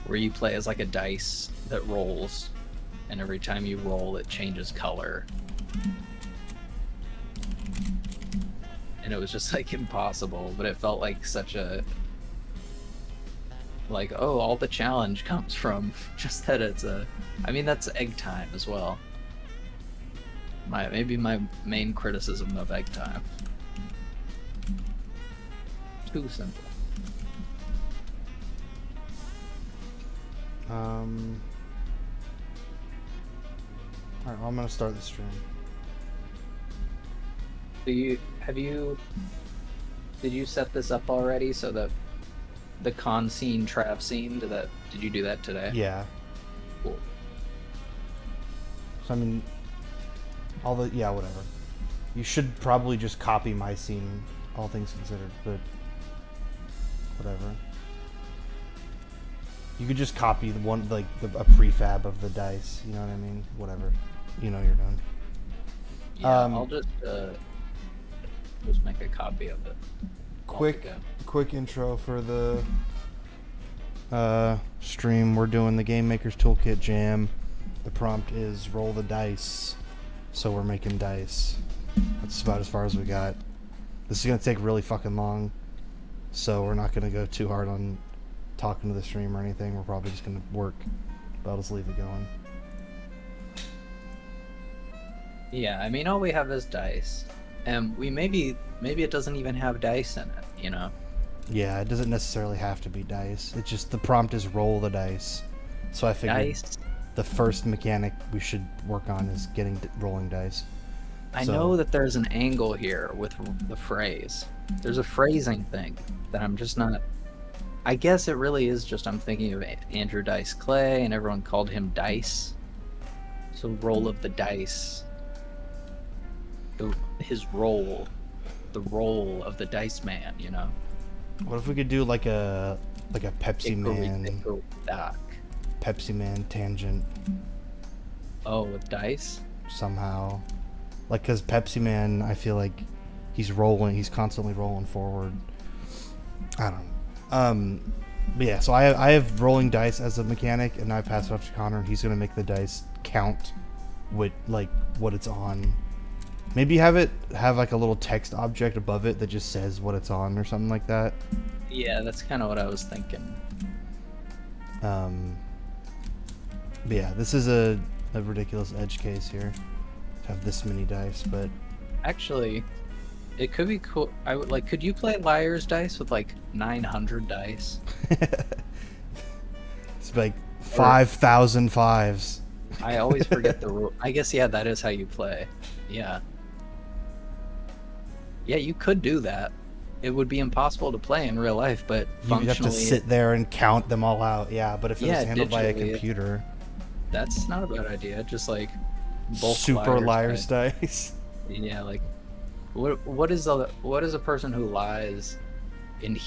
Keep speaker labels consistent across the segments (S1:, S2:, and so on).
S1: where you play as like a dice that rolls, and every time you roll, it changes color. And it was just like impossible, but it felt like such a like, oh, all the challenge comes from just that it's a. I mean, that's egg time as well. Maybe my main criticism of egg time. Too simple.
S2: Alright, well, I'm gonna start the stream.
S1: Did you set this up already so that the con scene, Trav scene, did you do that today?
S2: Yeah.
S1: Cool.
S2: So I mean, yeah, whatever. You should probably just copy my scene, all things considered, but whatever. You could just copy a prefab of the dice. You know what I mean? Whatever. You know you're done.
S1: Yeah, I'll just make a copy of it.
S2: Quick intro for the stream. We're doing the Game Maker's Toolkit Jam. The prompt is roll the dice, so we're making dice. That's about as far as we got. This is gonna take really fucking long, so we're not gonna go too hard on talking to the stream or anything. We're probably just gonna work, but I'll just leave it going.
S1: Yeah, I mean, all we have is dice, and maybe it doesn't even have dice in it, you know?
S2: Yeah, it doesn't necessarily have to be dice. It's just the prompt is roll the dice. So I figured
S1: Dice.
S2: the first mechanic we should work on is rolling dice.
S1: I know that there's an angle here with the phrase. There's a phrasing thing that I'm just not. I guess it really is just I'm thinking of Andrew Dice Clay, and everyone called him Dice. So roll of the dice. His role, the role of the Dice Man, you know.
S2: What if we could do like a Pepsi Man, Pepsi Man tangent?
S1: Oh, with dice?
S2: Somehow, like, cause Pepsi Man, I feel like he's constantly rolling forward. I don't know. But yeah, so I have rolling dice as a mechanic, and I pass it off to Connor, and he's gonna make the dice count with like what it's on. Maybe have like a little text object above it that just says what it's on or something like that.
S1: Yeah, that's kind of what I was thinking.
S2: But yeah, this is a ridiculous edge case here to have this many dice, but
S1: actually, it could be cool. Could you play Liar's Dice with like 900 dice?
S2: It's like 5,000 fives.
S1: I always forget the rule. I guess, yeah, that is how you play. Yeah. Yeah, you could do that. It would be impossible to play in real life, but functionally...
S2: You'd have to sit there and count them all out, yeah, but if it was handled by a computer...
S1: That's not a bad idea, just like... bulk
S2: Super liar's dice.
S1: Yeah, like... What is a person who lies in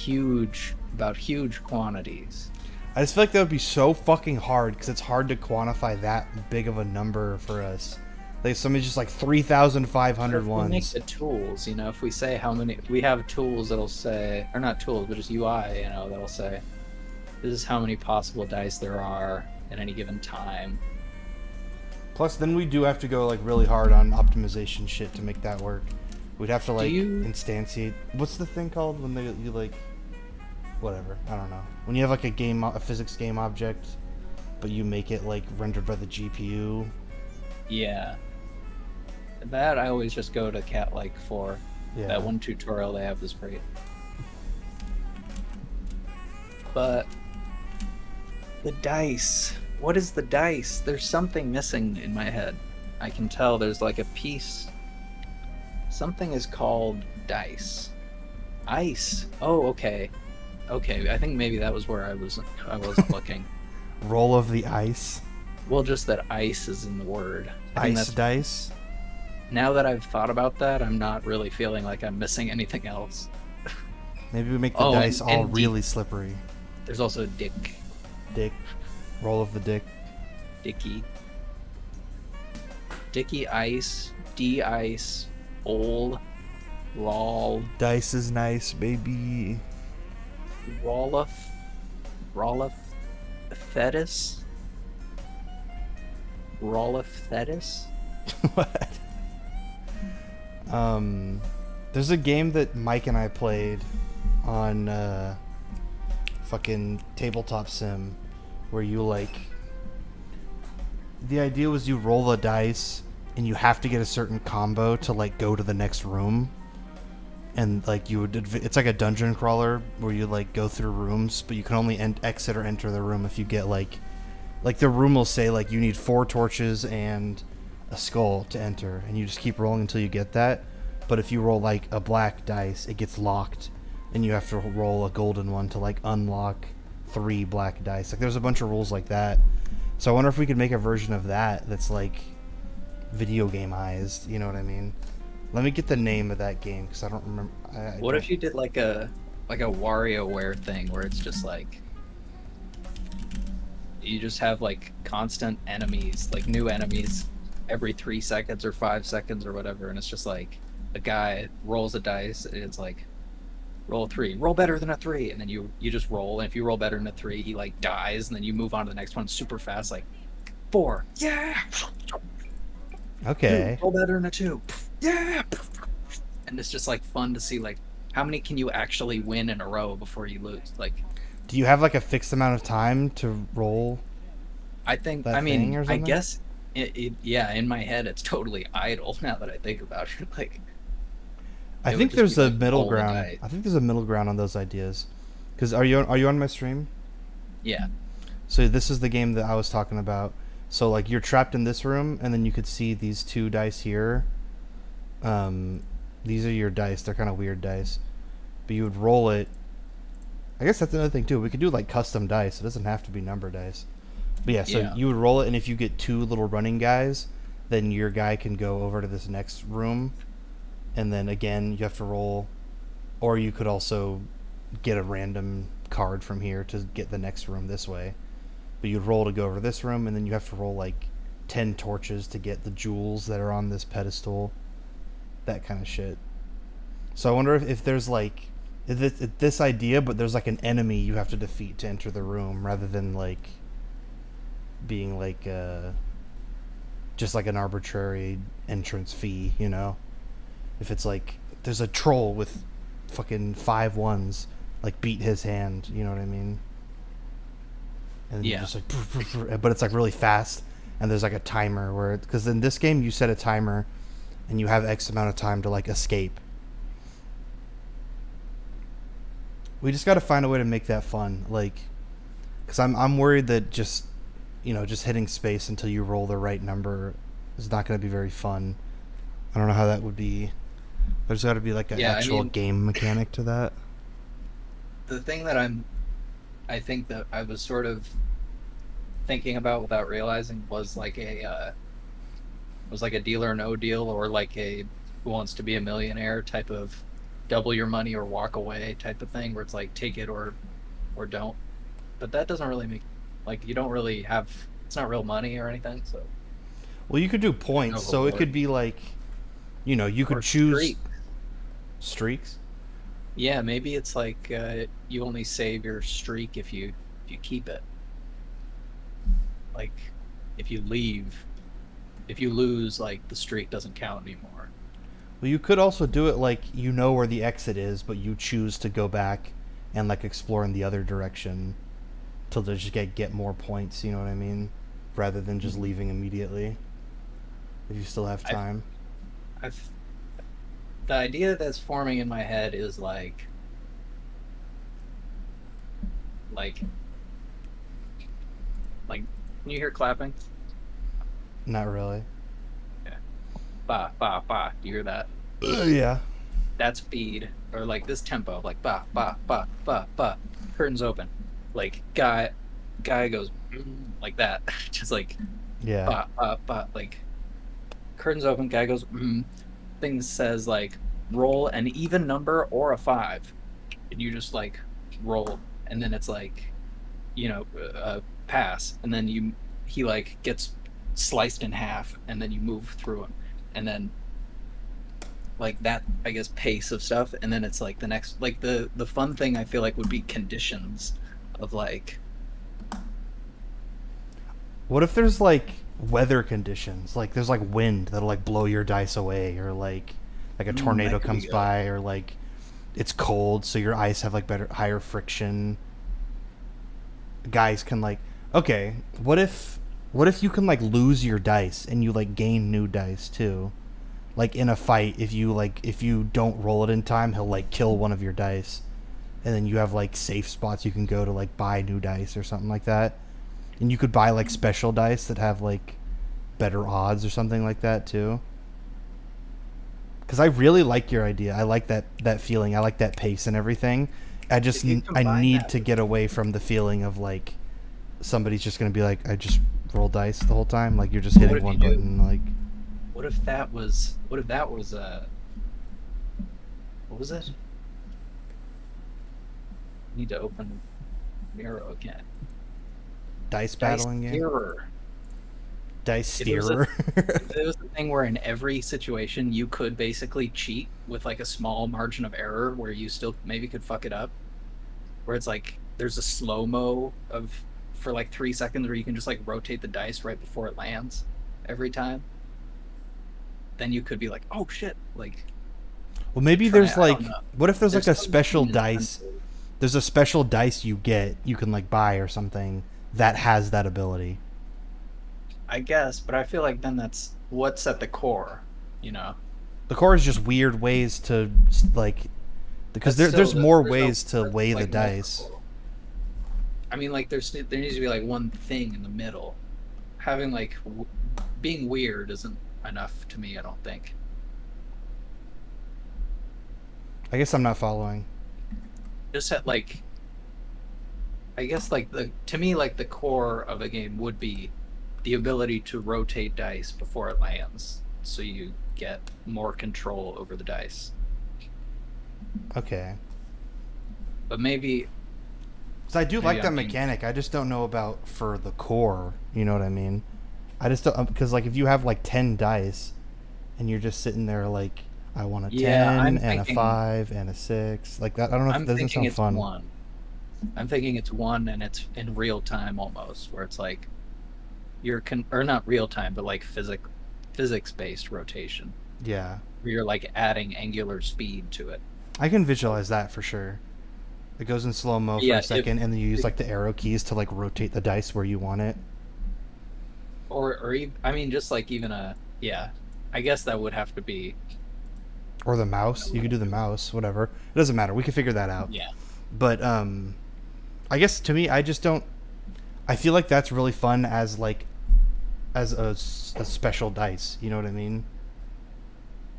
S1: about huge quantities?
S2: I just feel like that would be so fucking hard, because it's hard to quantify that big of a number for us. Like, somebody's just like 3,500 ones.
S1: We make the tools, you know, if we say how many... We have tools that'll say... Or not tools, but just UI, you know, that'll say... This is how many possible dice there are at any given time.
S2: Plus, then we do have to go, like, really hard on optimization shit to make that work. We'd have to, like, instantiate... What's the thing called when you, like... Whatever, I don't know. When you have, like, a physics game object, but you make it, like, rendered by the GPU...
S1: Yeah. That I always just go to Cat-like for. Yeah. That one tutorial they have is great. But the dice. What is the dice? There's something missing in my head. I can tell there's like a piece. Something is called dice. Ice. Oh, okay. Okay, I think maybe that was where I wasn't looking.
S2: Roll of the ice.
S1: Well, just that ice is in the word.
S2: Ice dice?
S1: Now that I've thought about that, I'm not really feeling like I'm missing anything else.
S2: Maybe we make the dice all really slippery.
S1: There's also dick.
S2: Dick. Roll of the dick.
S1: Dicky. Dicky ice. D-ice. Old. Roll.
S2: Dice is nice, baby.
S1: Rolliff. Thetis? Rolliff Thetis?
S2: What? There's a game that Mike and I played on fucking tabletop sim where you like the idea was you roll the dice and you have to get a certain combo to like go to the next room, and like you would it's like a dungeon crawler where you like go through rooms, but you can only exit or enter the room if you get like the room will say like you need 4 torches and a skull to enter, and you just keep rolling until you get that. But if you roll like a black dice, it gets locked, and you have to roll a golden one to like unlock 3 black dice. Like there's a bunch of rules like that. So I wonder if we could make a version of that that's like video gameized. You know what I mean? Let me get the name of that game because I don't remember.
S1: What if you did like a WarioWare thing where it's just like you just have like constant enemies, like new enemies every 3 seconds or 5 seconds or whatever, and it's just like a guy rolls a dice and it's like roll a 3, roll better than a 3, and then you just roll, and if you roll better than a 3 he like dies, and then you move on to the next one super fast, like 4, yeah,
S2: okay,
S1: 2, roll better than a 2, yeah, and it's just like fun to see like how many can you actually win in a row before you lose. Like,
S2: do you have like a fixed amount of time to roll?
S1: I think
S2: that
S1: I mean
S2: thing or
S1: I
S2: something?
S1: guess yeah, in my head it's totally idle now that I think about it. Like,
S2: I
S1: it would
S2: think
S1: just
S2: there's
S1: be
S2: a
S1: like
S2: middle
S1: roll the
S2: ground.
S1: dice.
S2: I think there's a middle ground on those ideas. Because are you on my stream?
S1: Yeah.
S2: So this is the game that I was talking about. So like you're trapped in this room, and then you could see these 2 dice here. These are your dice. They're kind of weird dice, but you would roll it. I guess that's another thing too. We could do like custom dice. It doesn't have to be number dice. But yeah, so
S1: Yeah.
S2: you would roll it, and if you get 2 little running guys, then your guy can go over to this next room, and then again you have to roll, or you could also get a random card from here to get the next room this way. But you'd roll to go over this room, and then you have to roll like 10 torches to get the jewels that are on this pedestal, that kind of shit. So I wonder if there's like this idea, but there's like an enemy you have to defeat to enter the room, rather than like being like just like an arbitrary entrance fee, you know? If it's like there's a troll with fucking 5 ones, like beat his hand, you know what I mean? And
S1: Yeah.
S2: just like, but it's like really fast, and there's like a timer where, because in this game you set a timer, and you have X amount of time to like escape. We just got to find a way to make that fun, like, because I'm worried that just hitting space until you roll the right number is not going to be very fun. I don't know how that would be. There's got to be like an actual game mechanic to that.
S1: The thing that I think that I was sort of thinking about without realizing was like a Deal or No Deal, or like a Who Wants to Be a Millionaire type of double your money or walk away type of thing, where it's like take it or don't. But that doesn't really make, like, you don't really have, it's not real money or anything. So
S2: well, you could do points, so it could be like, you could choose streaks.
S1: Yeah, maybe it's like you only save your streak if you keep it. Like, if you lose, like, the streak doesn't count anymore.
S2: Well, you could also do it like where the exit is, but you choose to go back and like explore in the other direction till to just get more points. You know what I mean? Rather than just leaving immediately, if you still have time.
S1: The idea that's forming in my head is like can you hear clapping?
S2: Not really.
S1: Yeah. Ba ba ba. Do you hear that?
S2: Yeah.
S1: That speed, or like this tempo, like ba ba ba ba ba. Curtains open, like guy goes like that, just like
S2: yeah.
S1: Ba ba ba. Like curtains open, guy goes. Thing says like roll an even number or a 5, and you just like roll, and then it's like pass, and then he like gets sliced in half, and then you move through him, and then like that, I guess, pace of stuff, and then it's like the next, like the fun thing I feel like would be conditions of like
S2: What if there's like weather conditions? Like there's like wind that'll like blow your dice away, or like a tornado
S1: That could be
S2: comes
S1: good.
S2: by, or like it's cold, so your ice have like higher friction. Guys can like, okay, what if you can like lose your dice and you like gain new dice too? Like in a fight, if you don't roll it in time, he'll like kill one of your dice, and then you have like safe spots you can go to like buy new dice or something like that. And you could buy like special dice that have like better odds or something like that too. Because I really like your idea. I like that feeling. I like that pace and everything.
S1: If you
S2: I
S1: combine
S2: need
S1: that
S2: to
S1: with,
S2: get away from the feeling of like somebody's just gonna be like, I just roll dice the whole time. Like you're just
S1: what
S2: hitting
S1: if you
S2: one
S1: do?
S2: button. Like
S1: What if that was what was it? Need to open Miro again.
S2: dice
S1: Dice
S2: battling game,
S1: Steerer.
S2: dice
S1: If it was a
S2: steerer.
S1: if it was the thing where in every situation you could basically cheat with like a small margin of error where you still maybe could fuck it up, where it's like there's a slow mo of for like 3 seconds where you can just like rotate the dice right before it lands every time, then you could be like, oh shit, like
S2: Well, maybe
S1: try.
S2: there's
S1: I
S2: like,
S1: don't know.
S2: what if there's like
S1: There's
S2: a
S1: some
S2: special
S1: human
S2: dice?
S1: senses.
S2: There's a special dice you can like buy or something that has that ability.
S1: I guess, but I feel like then that's what's at the core, you know.
S2: The core is just weird ways to like, because
S1: That's
S2: there's
S1: still
S2: more
S1: there's no
S2: ways to weigh the
S1: like
S2: dice.
S1: multiple. I mean, like there needs to be like one thing in the middle. Having like being weird isn't enough to me. I don't think.
S2: I guess I'm not following.
S1: Just at like I guess like the to me like the core of a game would be the ability to rotate dice before it lands, so you get more control over the dice.
S2: Okay.
S1: But maybe
S2: So I do
S1: maybe
S2: like that
S1: I'm being
S2: mechanic. I just don't know about for the core. You know what I mean? I just don't, because like if you have like 10 dice, and you're just sitting there like, I want a
S1: yeah.
S2: 10 and a 5 and a 6, like that. I don't know if it
S1: I'm
S2: doesn't
S1: thinking
S2: sound
S1: it's
S2: fun.
S1: one. I'm thinking it's one, and it's in real time almost, where it's like or not real time, but like physics based rotation,
S2: Yeah,
S1: where you're like adding angular speed to it.
S2: I can visualize that for sure. It goes in slow mo for
S1: Yeah,
S2: a second, and then you use like the arrow keys to like rotate the dice where you want it.
S1: I mean, just like even a yeah. I guess that would have to be
S2: Or the mouse. You could do the mouse, whatever. It doesn't matter. We can figure that out.
S1: yeah.
S2: But I guess to me, I just don't. I feel like that's really fun as like as a special dice. You know what I mean?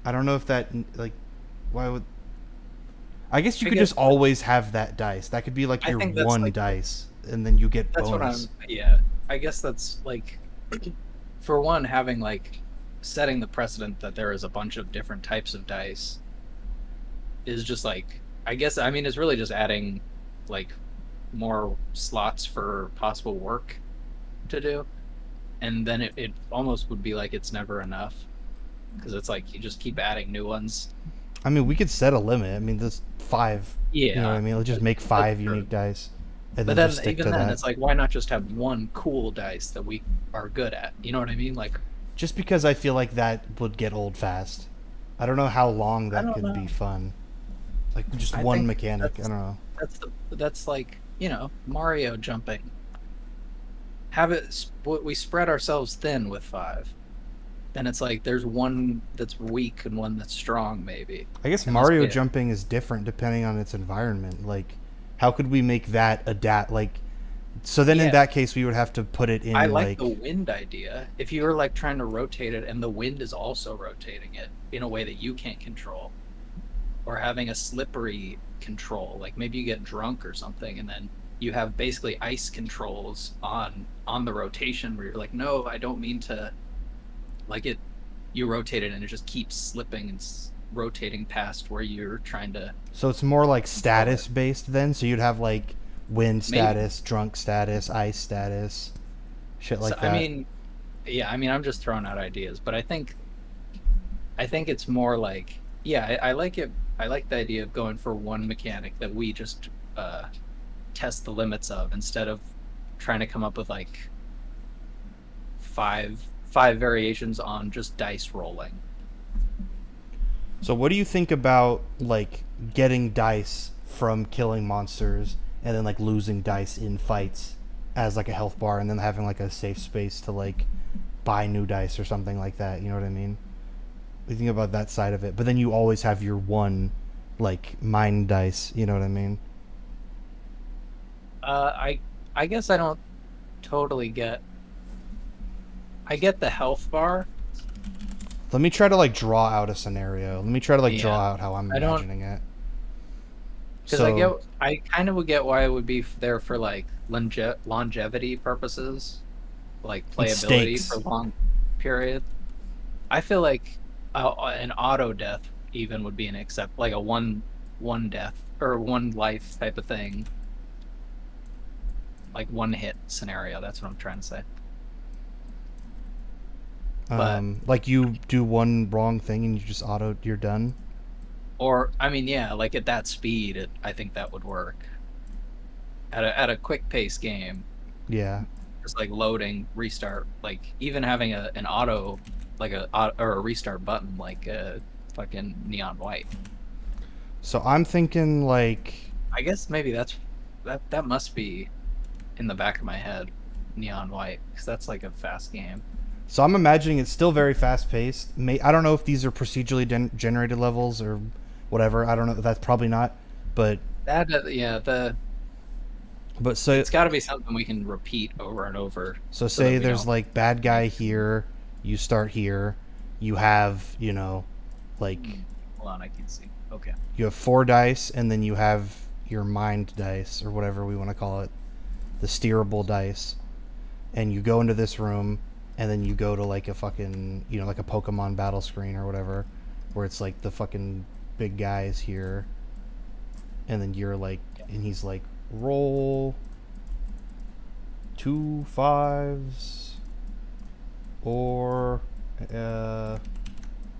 S2: I don't know if that like why would. I guess you
S1: I
S2: could
S1: guess
S2: just always have that dice. That could be like
S1: I
S2: your
S1: think that's
S2: one
S1: like
S2: dice, and then you get
S1: that's what
S2: bonus.
S1: I'm yeah. I guess that's like for one having like setting the precedent that there is a bunch of different types of dice is just like I guess I mean it's really just adding like more slots for possible work to do, and then it almost would be like it's never enough because it's like you just keep adding new ones.
S2: I mean, we could set a limit. I mean, there's 5. You know what I
S1: Yeah,
S2: mean? Let's just make
S1: that's
S2: 5
S1: true.
S2: unique dice, and
S1: But
S2: then
S1: then
S2: just stick
S1: even
S2: to
S1: then
S2: that.
S1: it's like why not just have one cool dice that we are good at, you know what I mean? Like
S2: Just because I feel like that would get old fast. I don't know how long
S1: I
S2: that
S1: don't
S2: could
S1: know.
S2: be fun. Like just
S1: I
S2: one
S1: think
S2: mechanic. I
S1: that's
S2: don't know.
S1: that's like Mario jumping. Have we spread ourselves thin with five. Then it's like there's one that's weak and one that's strong, maybe.
S2: I guess
S1: And that's
S2: Mario
S1: it.
S2: jumping is different depending on its environment. Like, how could we make that adapt? Like, so then in
S1: Yeah,
S2: that case, we would have to put it
S1: I
S2: in
S1: like the
S2: like.
S1: wind idea. If you were like trying to rotate it and the wind is also rotating it in a way that you can't control, or having a slippery control, like maybe you get drunk or something, and then you have basically ice controls on the rotation where you're like, no, I don't mean to, like it, you rotate it and it just keeps slipping and rotating past where you're trying to
S2: So it's more like
S1: control it.
S2: status based then. So you'd have like wind
S1: Maybe.
S2: status, drunk status, ice status, shit
S1: So
S2: like
S1: I
S2: that.
S1: mean, yeah, I mean, I'm just throwing out ideas, but I think it's more like, yeah, I like it. I like the idea of going for one mechanic that we just test the limits of instead of trying to come up with like five variations on just dice rolling.
S2: So what do you think about like getting dice from killing monsters and then like losing dice in fights as like a health bar and then having like a safe space to like buy new dice or something like that, you know what I mean? What do you think about that side of it? But then you always have your one like mind dice, you know what I mean?
S1: I guess I don't totally get. I get the health bar.
S2: Let me try to like draw out a scenario. Let me try to like draw
S1: Yeah,
S2: out how I'm
S1: I don't
S2: imagining it.
S1: because
S2: So
S1: I kind of would get why it would be there for like longevity purposes, like
S2: and
S1: playability for
S2: stakes.
S1: long period. I feel like an auto death even would be an accept like a one death or one life type of thing, like one hit scenario. That's what I'm trying to say. But
S2: Like you do one wrong thing and you just you're done.
S1: or I mean, yeah, like at that speed, I think that would work at a quick pace game.
S2: Yeah.
S1: Just like loading, restart, like even having an auto, like or a restart button, like a fucking neon white.
S2: So I'm thinking like
S1: I guess maybe that must be in the back of my head, neon white, because that's like a fast game.
S2: so I'm imagining it's still very fast paced. I don't know if these are procedurally generated levels or whatever. I don't know. That's probably not. But
S1: That yeah,
S2: so
S1: it's got to be something we can repeat over and over, so that
S2: say
S1: we
S2: there's
S1: don't.
S2: like bad guy here. You start here. You have like
S1: Hold on, I can see. Okay.
S2: you have 4 dice, and then you have your mind dice or whatever we want to call it, the steerable dice, and you go into this room, and then you go to like a fucking like a Pokemon battle screen or whatever, where it's like the fucking big guys here, and then you're like, and he's like, roll 2 5s or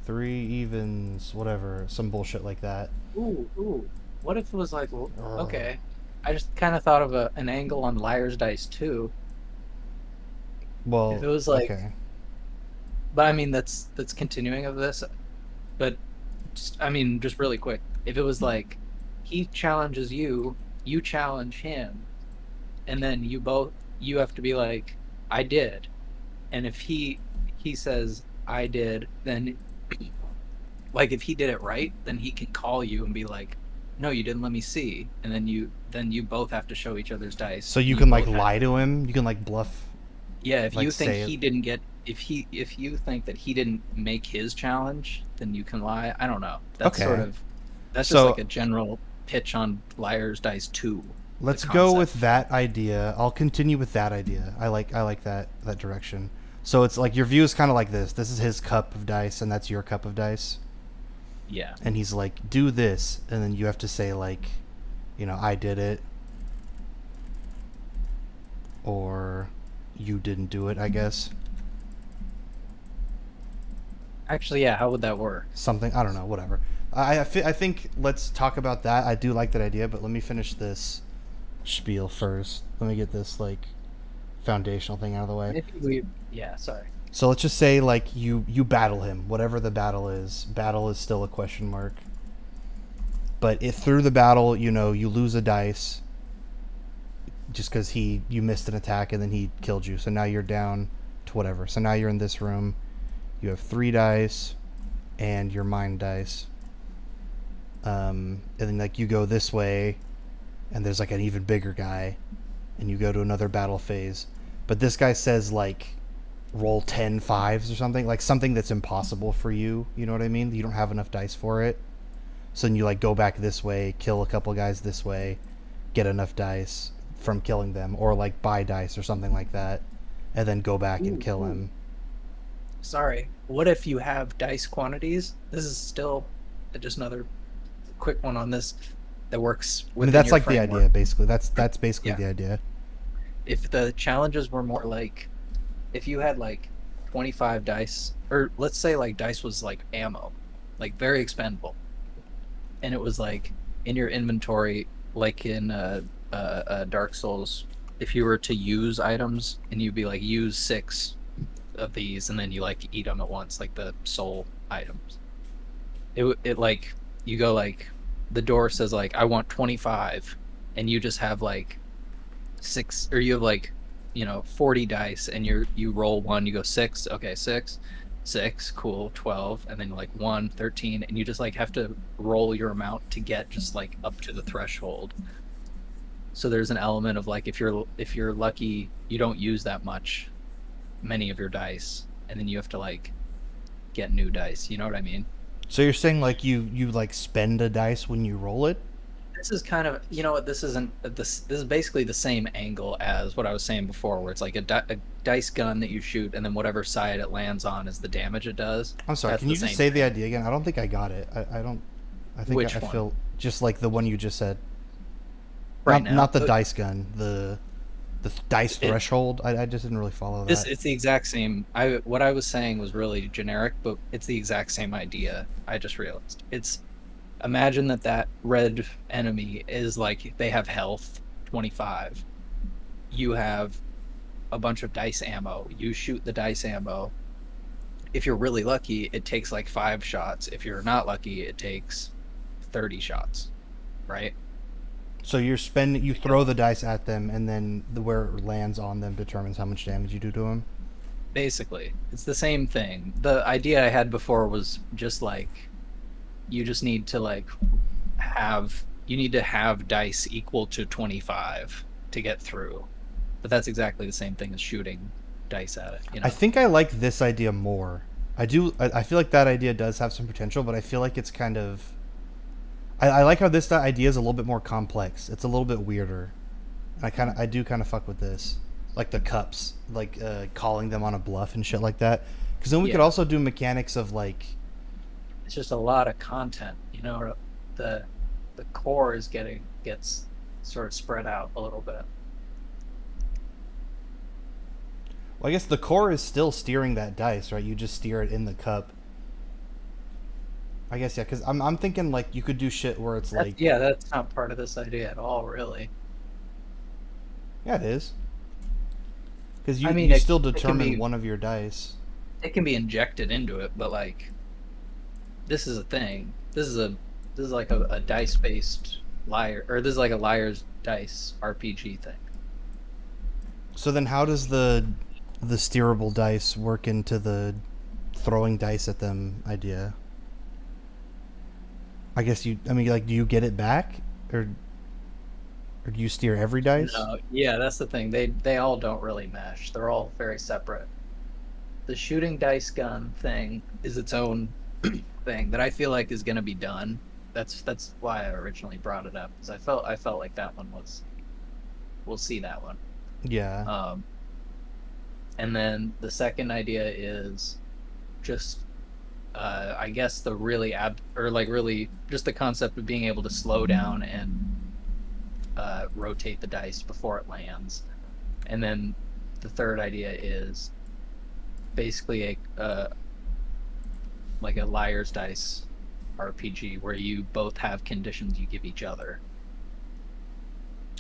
S2: 3 evens, whatever, some bullshit like that.
S1: Ooh. What if it was like, okay, I just kind of thought of an angle on Liar's Dice too. If
S2: Well,
S1: it was like,
S2: okay.
S1: but I mean that's continuing of this, but just, I mean just really quick. If it was like he challenges you, you challenge him, and then you have to be like, I did, and if he says I did, then like if he did it right, then he can call you and be like, no, you didn't let me see, and then you both have to show each other's dice.
S2: So you
S1: And you
S2: can like
S1: both have
S2: lie to him. You can like bluff,
S1: Yeah, if
S2: like
S1: you think
S2: say it.
S1: he didn't get if you think that he didn't make his challenge, then you can lie. I don't know.
S2: Okay.
S1: That's just like
S2: So
S1: a general pitch on Liar's Dice 2, the
S2: let's go with
S1: concept.
S2: that idea. I'll continue with that idea. I like that direction. So it's like your view is kind of like this. This is his cup of dice, and that's your cup of dice.
S1: Yeah.
S2: And he's like, do this, and then you have to say like, I did it, or you didn't do it. I guess
S1: Actually, yeah, how would that work?
S2: something. I don't know. Whatever. I think let's talk about that. I do like that idea, but let me finish this spiel first. Let me get this like foundational thing out of the way.
S1: Maybe we Yeah, sorry.
S2: So let's just say like you battle him, whatever the battle is. Battle is still a question mark. But if through the battle, you lose a dice just because you missed an attack and then he killed you. So now you're down to whatever. So now you're in this room. You have 3 dice and your mind dice. And then like you go this way, and there's like an even bigger guy, and you go to another battle phase. But this guy says like roll 10 5s or something, like something that's impossible for you. You know what I mean? You don't have enough dice for it. So then you like go back this way, kill a couple guys this way, get enough dice from killing them, or like buy dice or something like that, and then go back and kill him.
S1: Sorry. What if you have dice quantities? This is still just another quick one on this that works
S2: I mean,
S1: within
S2: that's
S1: your
S2: like the
S1: framework.
S2: idea, basically. That's basically
S1: Yeah.
S2: the idea.
S1: If the challenges were more like, if you had like 25 dice, or let's say like dice was like ammo, like very expendable, and it was like in your inventory, like in Dark Souls, if you were to use items and you'd be like use 6, of these, and then you like eat them at once, like the soul items. It like you go like the door says like I want 25, and you just have like six, or you have like 40 dice, and you roll one, you go six, okay, six, cool, 12, and then like 1, 13, and you just like have to roll your amount to get just like up to the threshold. So there's an element of like if you're lucky, you don't use that many of your dice, and then you have to like get new dice. You know what I mean?
S2: So you're saying like you like spend a dice when you roll it?
S1: This is kind of, what, this isn't this is basically the same angle as what I was saying before, where it's like a dice gun that you shoot, and then whatever side it lands on is the damage it does.
S2: I'm sorry,
S1: That's
S2: can you just say the idea again? I don't think I got it. I don't. I think
S1: Which
S2: I
S1: one?
S2: feel just like the one you just said.
S1: Right
S2: not,
S1: now,
S2: not the dice gun. The dice threshold. I just didn't really follow that.
S1: It's the exact same. What I was saying was really generic, but it's the exact same idea. I just realized imagine that red enemy is like, they have health 25. You have a bunch of dice ammo. You shoot the dice ammo. If you're really lucky, it takes like 5 shots. If you're not lucky, it takes 30 shots, right?
S2: So you throw the dice at them, and then where it lands on them determines how much damage you do to them.
S1: Basically, it's the same thing. The idea I had before was just like, you just need to like have dice equal to 25 to get through. But that's exactly the same thing as shooting dice at it.
S2: I think I like this idea more. I do. I feel like that idea does have some potential, but I feel like it's kind of. I like how this idea is a little bit more complex. It's a little bit weirder. I do kind of fuck with this, like the cups, like calling them on a bluff and shit like that. Because then we could also do mechanics of like.
S1: It's just a lot of content, the core gets sort of spread out a little bit.
S2: Well, I guess the core is still steering that dice, right? You just steer it in the cup. I guess, yeah, because I'm thinking like you could do shit where it's like.
S1: Yeah, that's not part of this idea at all, really.
S2: Yeah, it is. Because you still determine one of your dice.
S1: It can be injected into it, but like, this is a thing. This is like a dice based liar, or this is like a liar's dice RPG thing.
S2: So then, how does the steerable dice work into the throwing dice at them idea? I guess do you get it back, or do you steer every dice?
S1: No, yeah, that's the thing. They all don't really mesh. They're all very separate. The shooting dice gun thing is its own thing that I feel like is going to be done. That's why I originally brought it up, because I felt like that one was. We'll see that one.
S2: Yeah.
S1: And then the second idea is just. I guess the really really just the concept of being able to slow down and rotate the dice before it lands. And then the third idea is basically like a liar's dice RPG where you both have conditions you give each other.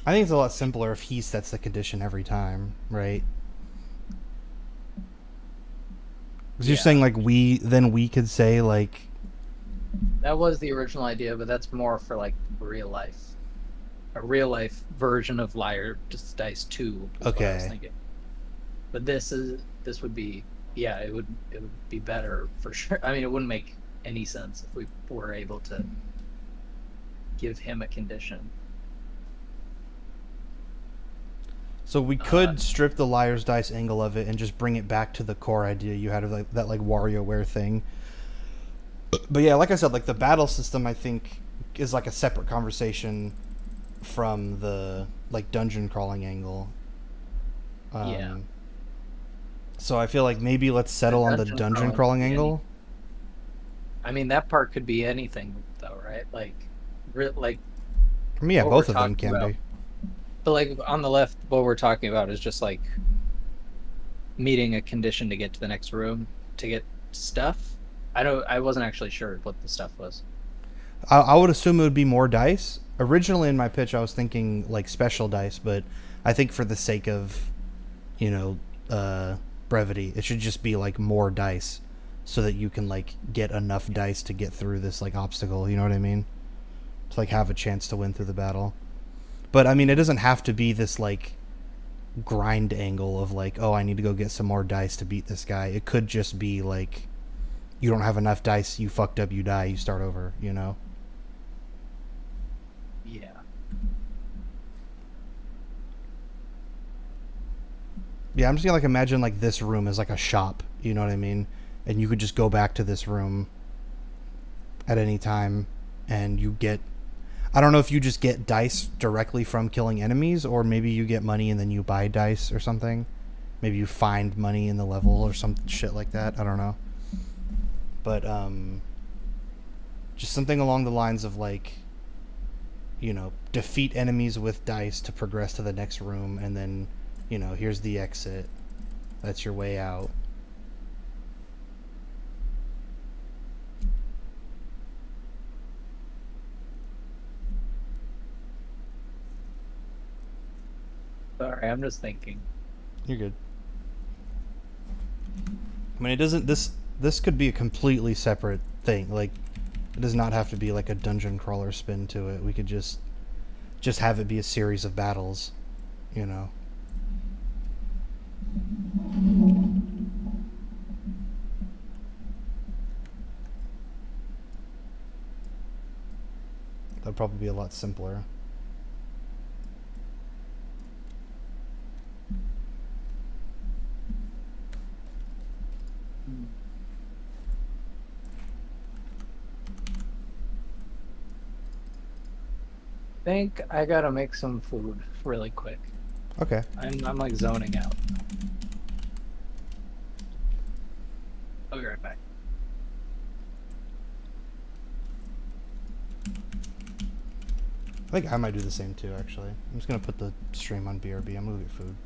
S2: I think it's a lot simpler if he sets the condition every time, right? Because you're saying like we could say like.
S1: That was the original idea, but that's more for like real life. A real life version of Liar Dice 2. Okay. What I was thinking. But this would be, it would be better for sure. I mean, it wouldn't make any sense if we were able to give him a condition.
S2: So we could strip the liar's dice angle of it and just bring it back to the core idea you had of like that like WarioWare thing. But yeah, like I said, like the battle system I think is like a separate conversation from the like dungeon crawling angle. So I feel like maybe let's settle on the dungeon crawling angle.
S1: I mean, that part could be anything though, right? Like
S2: I mean, yeah, both of them can be.
S1: But like on the left, what we're talking about is just like meeting a condition to get to the next room to get stuff. I wasn't actually sure what the stuff was.
S2: I would assume it would be more dice. Originally in my pitch, I was thinking like special dice, but I think for the sake of, bringing brevity. It should just be like more dice, so that you can like get enough dice to get through this like obstacle. You know what I mean? To like have a chance to win through the battle. But I mean, it doesn't have to be this like grind angle of like, oh, I need to go get some more dice to beat this guy. It could just be like, you don't have enough dice, you fucked up, you die, you start over, you know?
S1: Yeah.
S2: Yeah, I'm just gonna like imagine like this room is like a shop, you know what I mean? And you could just go back to this room at any time and you get, I don't know if you just get dice directly from killing enemies, or maybe you get money and then you buy dice or something. Maybe you find money in the level or some shit like that. I don't know. But just something along the lines of like, you know, defeat enemies with dice to progress to the next room, and then, you know, here's the exit. That's your way out.
S1: Sorry, I'm just thinking.
S2: You're good. I mean, it doesn't. This could be a completely separate thing. Like, it does not have to be like a dungeon crawler spin to it. We could just have it be a series of battles, you know. That'd probably be a lot simpler.
S1: I think I gotta make some food really quick.
S2: Okay.
S1: I'm like zoning out. I'll be right back.
S2: I think I might do the same too, actually. I'm just gonna put the stream on BRB. I'm gonna get food.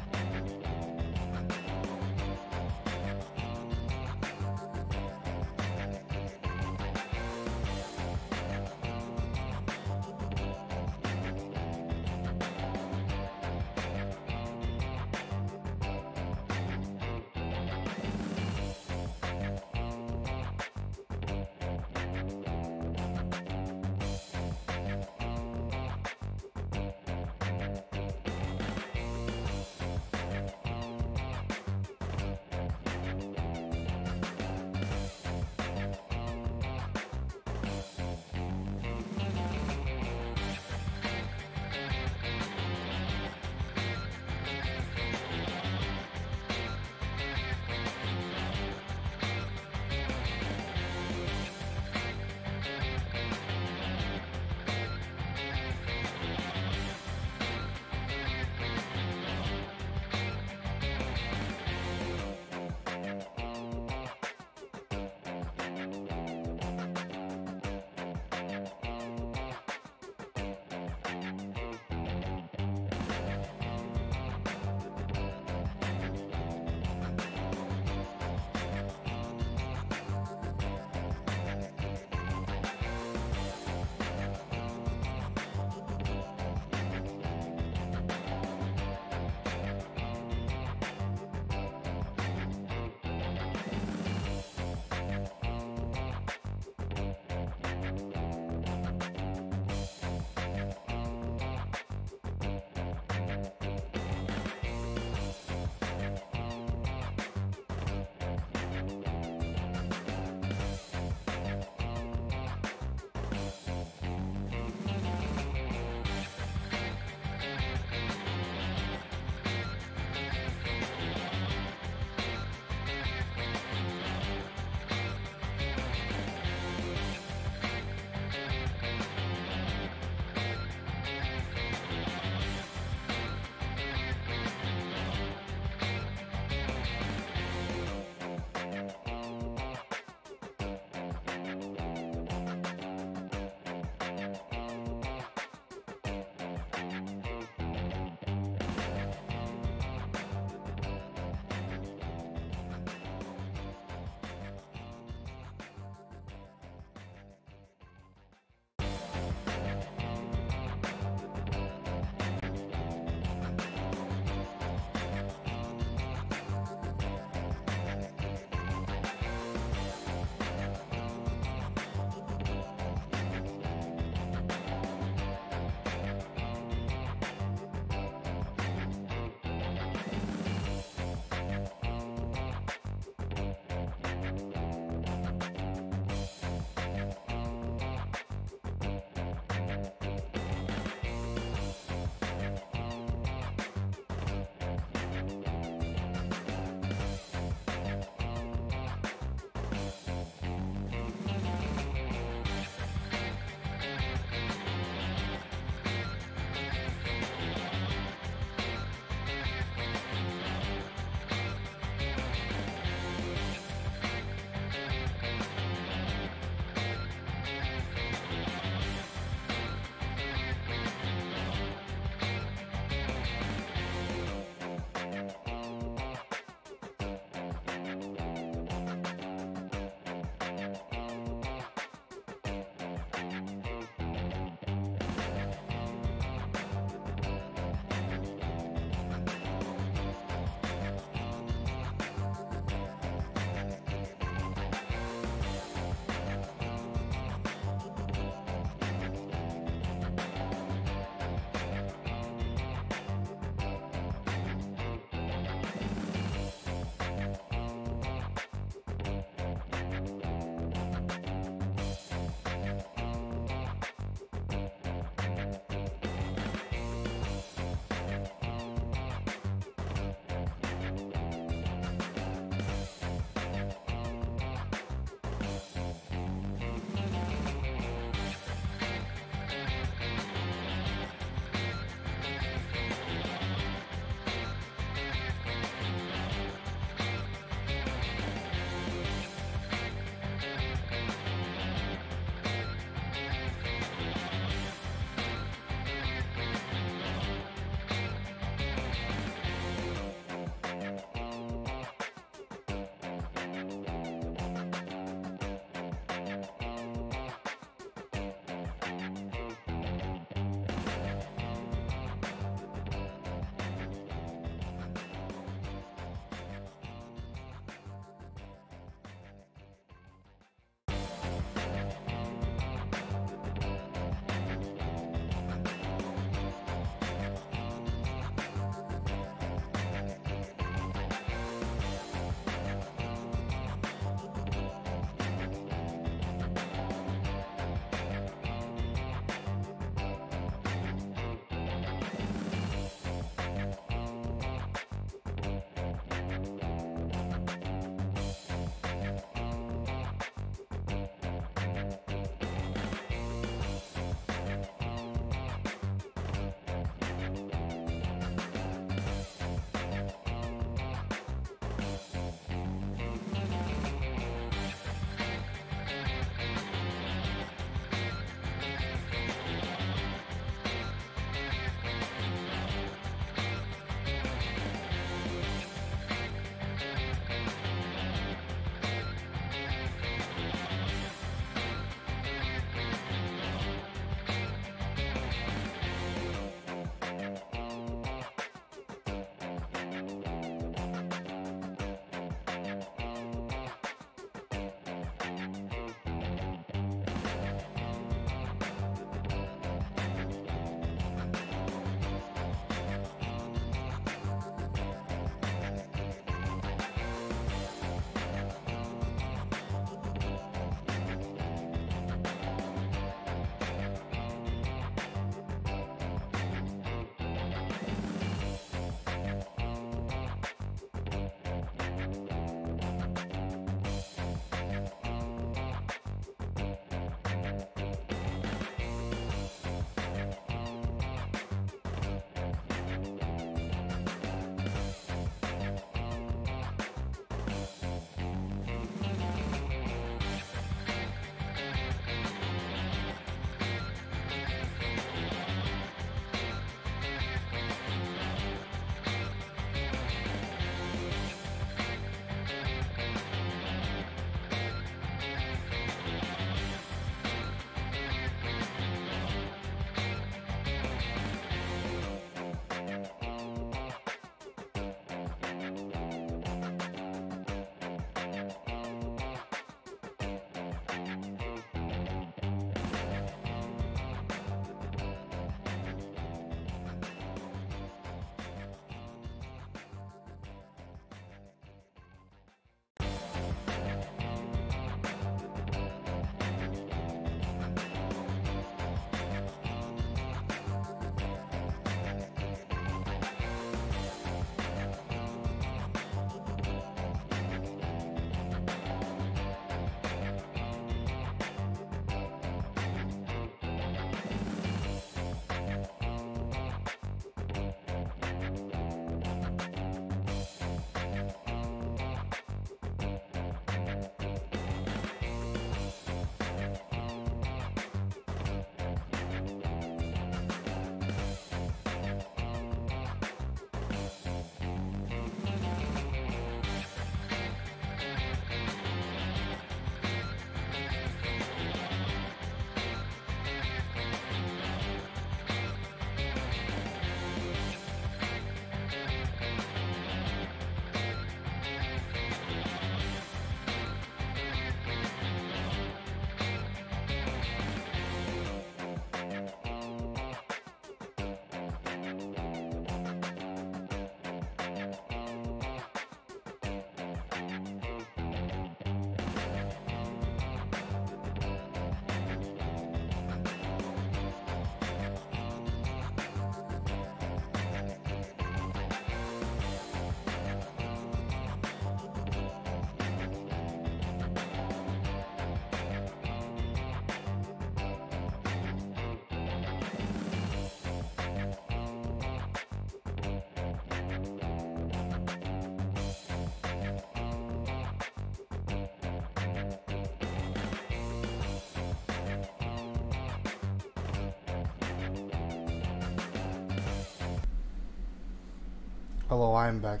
S2: Hello, I am back.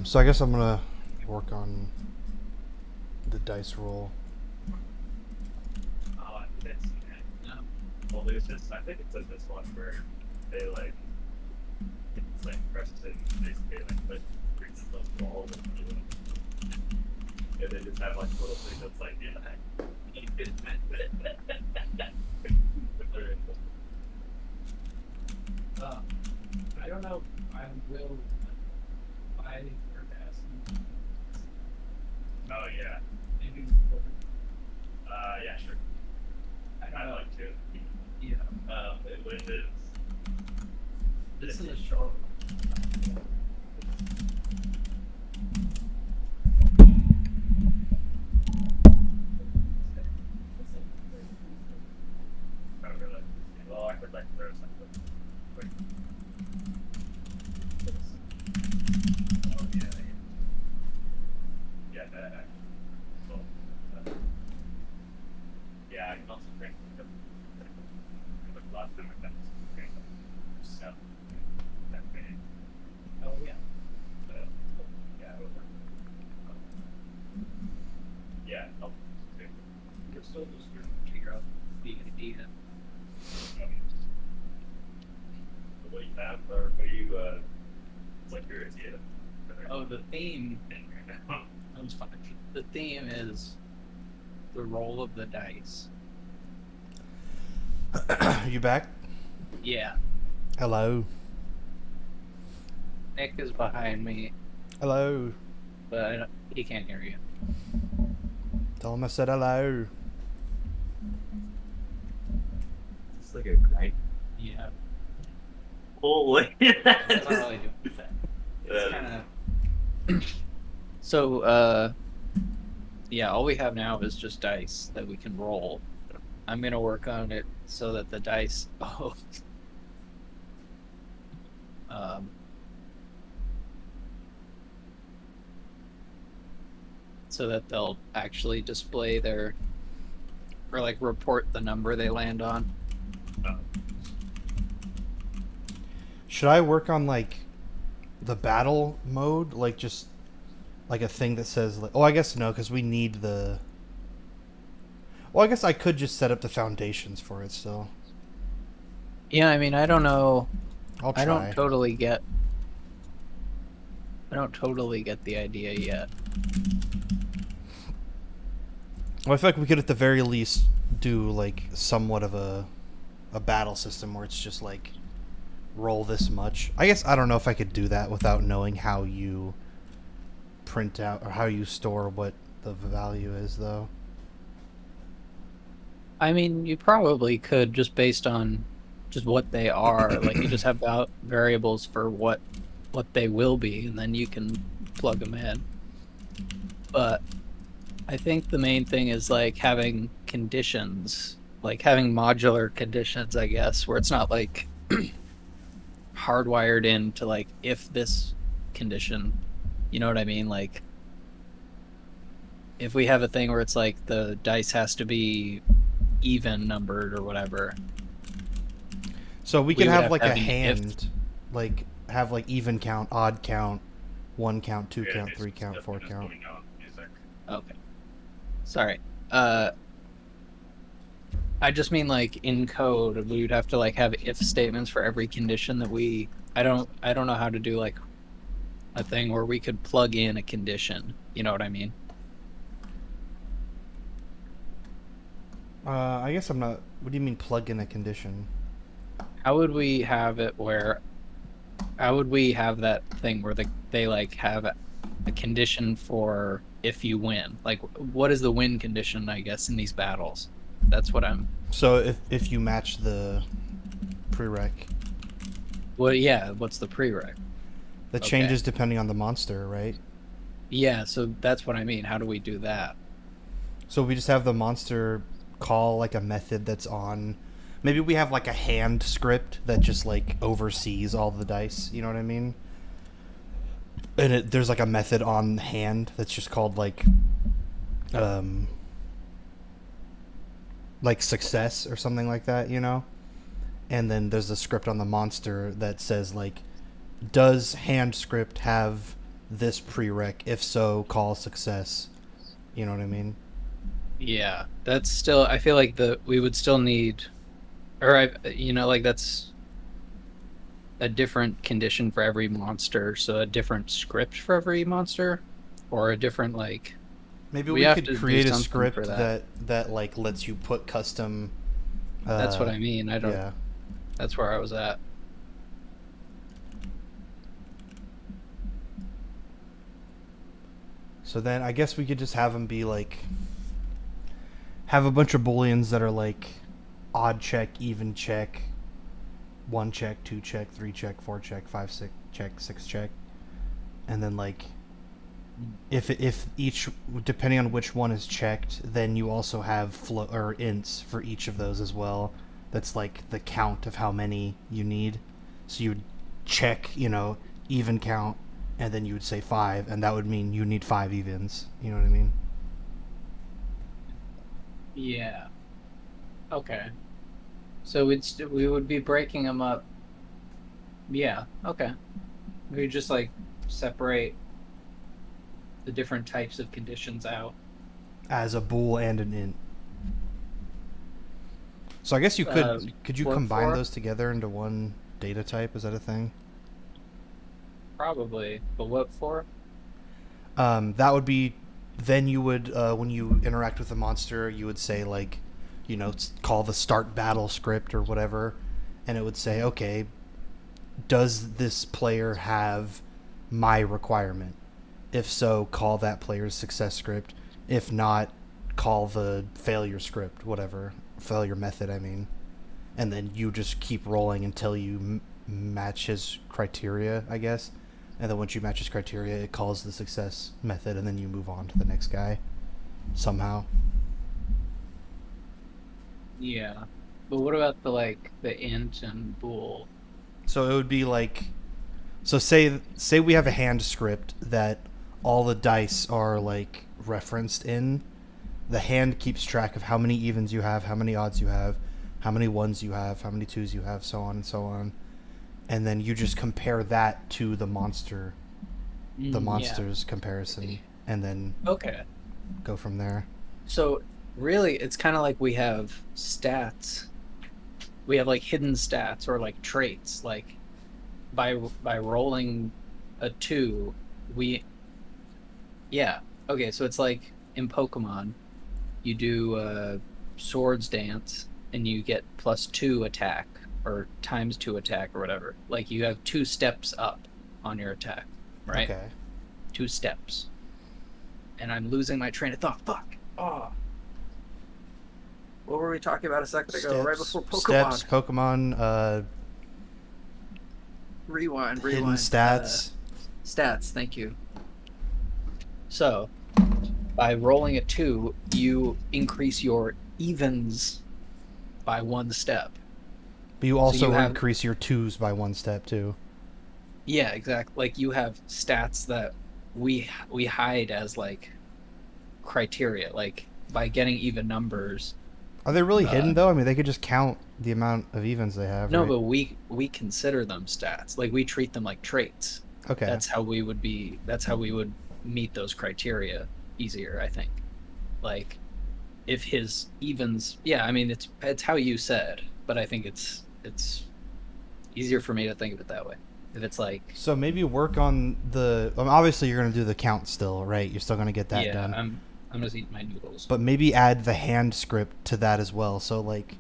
S2: So I guess I'm gonna work on the dice roll.
S3: Oh, I think that's no. Well, there's just I think it's in this one where they like it's like pressed and basically like put brings the wall and they just have like a little thing that's like yeah.
S1: I don't know. I will buy or pass.
S3: Oh yeah.
S1: Maybe.
S3: Yeah, sure.
S1: I
S3: I'd like to.
S1: Yeah.
S3: It is.
S1: This is a short one.
S3: I really. Well, I could like throw something. Quick. Oh yeah. Yeah. Cool. Yeah, I can also drink. Last time I done this, so that made.
S1: Oh yeah.
S3: Yeah, it would work. Yeah, I'll do.
S1: We're still just trying to figure out the idea.
S3: What do you have, or what do you? It's like your idea.
S1: Oh, the theme. That was fun. The theme is the roll of the dice.
S2: Are you back?
S1: Yeah.
S2: Hello.
S1: Nick is behind me,
S2: Hello.
S1: but he can't hear you.
S2: Tell him I said hello.
S3: It's like a grind.
S1: Yeah.
S3: Holy.
S1: That's not really doing that. It's kind of. So, yeah, all we have now is just dice that we can roll. I'm gonna work on it so that the dice. Oh. So that they'll actually display their, or like report the number they land on.
S2: Should I work on like the battle mode, like just like a thing that says like? Oh, I guess no, because we need the. Well, I guess I could just set up the foundations for it still.
S1: Yeah, I mean, I don't know.
S2: I'll try.
S1: I don't totally get the idea yet.
S2: Well, I feel like we could at the very least do like somewhat of a battle system where it's just like roll this much. I guess I don't know if I could do that without knowing how you print out or how you store what the value is, though.
S1: I mean, you probably could just based on just what they are. Like you just have variables for what they will be, and then you can plug them in. But I think the main thing is like having conditions, like having modular conditions, I guess, where it's not like hardwired into like if this condition, you know what I mean? Like if we have a thing where it's like the dice has to be even numbered or whatever.
S2: So we could have like a
S1: have
S2: hand, like have like even count, odd count, 1 count, 2 count, 3 count, 4 count.
S1: Okay. Sorry. I just mean like in code we would have to like have if statements for every condition that we I don't know how to do like a thing where we could plug in a condition. You know what I mean?
S2: I guess I'm not. What do you mean plug in a condition?
S1: How would we have it where how would we have that thing where they like have a condition for if you win? Like what is the win condition, I guess, in these battles? That's what I'm.
S2: So if you match the prereq.
S1: Well, yeah. What's the prereq?
S2: That changes depending on the monster, right?
S1: Yeah. So that's what I mean. How do we do that?
S2: So we just have the monster call like a method that's on. Maybe we have like a hand script that just like oversees all the dice. You know what I mean? And there's like a method on hand that's just called like success or something like that, you know? and then there's a script on the monster that says like, does hand script have this prereq? If so, call success. You know what I mean?
S1: Yeah, that's still. I feel like we would still need, or like that's a different condition for every monster, so a different script for every monster, or a different like.
S2: Maybe we
S1: have
S2: could
S1: to do
S2: create a
S1: something
S2: script
S1: for that.
S2: that like lets you put custom.
S1: That's what I mean. I don't.
S2: Yeah.
S1: That's where I was at.
S2: So then I guess we could just have them be like, have a bunch of booleans that are like odd check, even check, 1 check, 2 check, 3 check, 4 check, 5 check, 6 check, and then like if each, depending on which one is checked, then you also have float or ints for each of those as well. That's like the count of how many you need. So you would check, even count, and then you would say 5, and that would mean you need 5 evens. You know what I mean?
S1: Yeah. Okay. So we would be breaking them up. Yeah. Okay. We just like separate the different types of conditions out
S2: as a bool and an int. So I guess you could you combine those together into one data type? Is that a thing?
S1: Probably. But what for?
S2: That would be, then you would when you interact with a monster, you would say like, call the start battle script or whatever, and it would say, okay, does this player have my requirement? If so, call that player's success script. If not, call the failure script, whatever. Failure method, I mean. And then you just keep rolling until you match his criteria, I guess. And then once you match his criteria, it calls the success method, and then you move on to the next guy. Somehow.
S1: Yeah. But what about the int and bool?
S2: So it would be like... So say we have a hand script that all the dice are like referenced in. The hand keeps track of how many evens you have, how many odds you have, how many ones you have, how many twos you have, so on and so on. And then you just compare that to the monster's comparison, and then go from there.
S1: So really, it's kind of like we have stats. We have like hidden stats or like traits. Like by rolling a 2, okay. So it's like in Pokemon, you do Swords Dance, and you get +2 attack or ×2 attack or whatever. Like you have 2 steps up on your attack, right?
S2: Okay.
S1: 2 steps. And I'm losing my train of thought. Fuck. Oh. What were we talking about a second ago? Right before Pokemon.
S2: Steps, Pokemon,
S1: Rewind.
S2: hidden stats.
S1: Stats, thank you. So, by rolling a 2, you increase your evens by 1 step.
S2: But you also increase your 2s by 1 step too.
S1: Yeah, exactly. Like you have stats that we hide as like criteria. Like by getting even numbers.
S2: Are they really hidden though? I mean, they could just count the amount of evens they have.
S1: No,
S2: right?
S1: but we consider them stats. Like we treat them like traits.
S2: Okay.
S1: That's how we would meet those criteria easier, I think. Like if his evens, yeah, I mean it's how you said, but I think it's easier for me to think of it that way. If it's like,
S2: so maybe work on the, obviously you're going to do the count still, right? You're still going to get that done.
S1: Yeah, I'm just eating my noodles.
S2: But maybe add the hand script to that as well. So like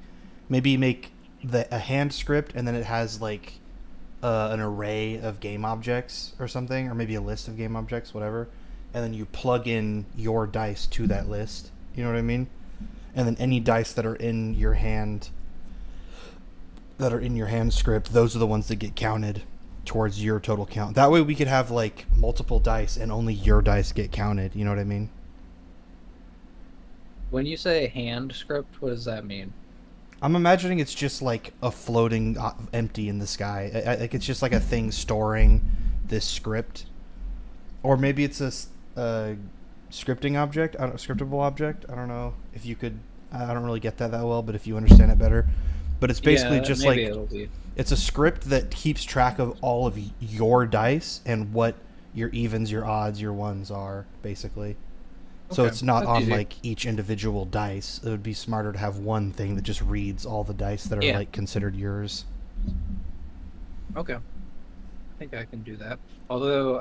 S2: maybe make a hand script, and then it has like an array of game objects or something, or maybe a list of game objects, whatever. And then you plug in your dice to that list. You know what I mean? And then any dice that are in your hand script, those are the ones that get counted towards your total count. That way we could have like multiple dice and only your dice get counted. You know what I mean?
S1: When you say hand script, what does that mean?
S2: I'm imagining it's just like a floating empty in the sky. Like it's just like a thing storing this script, or maybe it's a scripting object, scriptable object. I don't know if you could. I don't really get that well, but if you understand it better, but it's basically
S1: Yeah,
S2: just
S1: maybe
S2: like
S1: it'll be.
S2: it's a script that keeps track of all of your dice and what your evens, your odds, your ones are, basically. So
S1: Okay,
S2: it's not
S1: that's
S2: on
S1: easy.
S2: like each individual dice. It would be smarter to have one thing that just reads all the dice that are
S1: Yeah.
S2: like considered yours.
S1: Okay. I think I can do that. Although,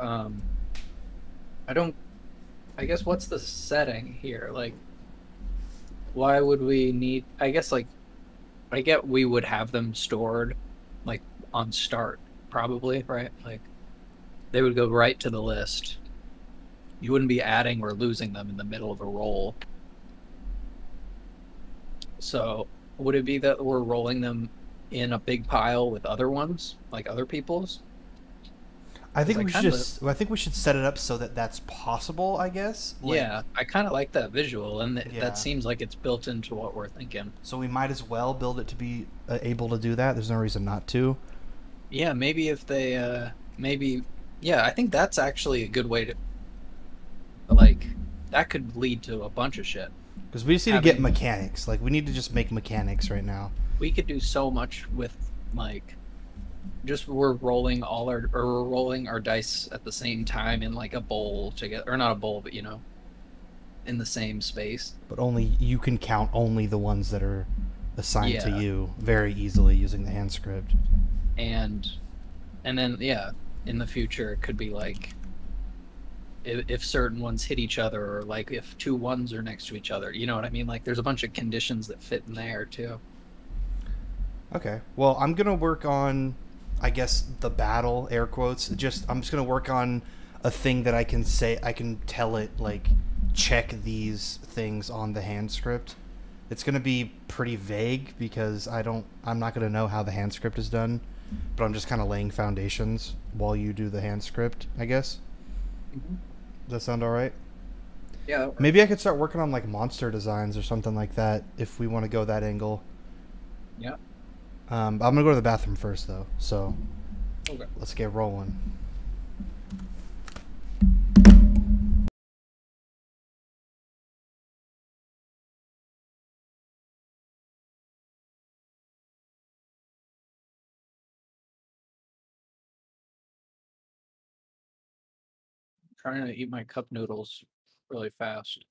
S1: I don't. I guess what's the setting here? Like, why would we need? I guess like I get we would have them stored, like on start, probably, right? Like they would go right to the list. You wouldn't be adding or losing them in the middle of a roll. So would it be that we're rolling them in a big pile with other ones, like other people's?
S2: I
S1: Because
S2: think
S1: I
S2: we should
S1: kind of,
S2: just. I think we should set it up so that that's possible. I guess. Like,
S1: yeah, I kind of like that visual, and that
S2: yeah.
S1: seems like it's built into what we're thinking.
S2: So we might as well build it to be able to do that. There's no reason not to.
S1: Yeah, maybe if they, maybe, yeah, I think that's actually a good way to, like, that could lead to a bunch of shit.
S2: Because we just need to get
S1: Having,
S2: mechanics. Like, we need to just make mechanics right now.
S1: we could do so much with, like, just we're rolling all our, or we're rolling our dice at the same time in, like, a bowl together, or not a bowl, but, in the same space.
S2: But only you can count only the ones that are assigned to
S1: Yeah.
S2: you very easily using the hand script.
S1: And, and then, yeah, in the future, it could be like, if certain ones hit each other, or like if two ones are next to each other, you know what I mean? Like there's a bunch of conditions that fit in there too.
S2: Okay. Well, I'm gonna work on, I guess, the battle air quotes. I'm just gonna work on a thing that I can say. I can tell it like check these things on the hand script. It's gonna be pretty vague because I'm not gonna know how the hand script is done, but I'm just kind of laying foundations while you do the hand script, I guess.
S1: Mm-hmm.
S2: Does that sound all right?
S1: Yeah.
S2: Maybe I could start working on like monster designs or something like that if we want to go that angle.
S1: Yeah.
S2: I'm gonna go to the bathroom first though, so
S1: Okay.
S2: let's get rolling.
S1: I'm trying to eat my cup noodles really fast.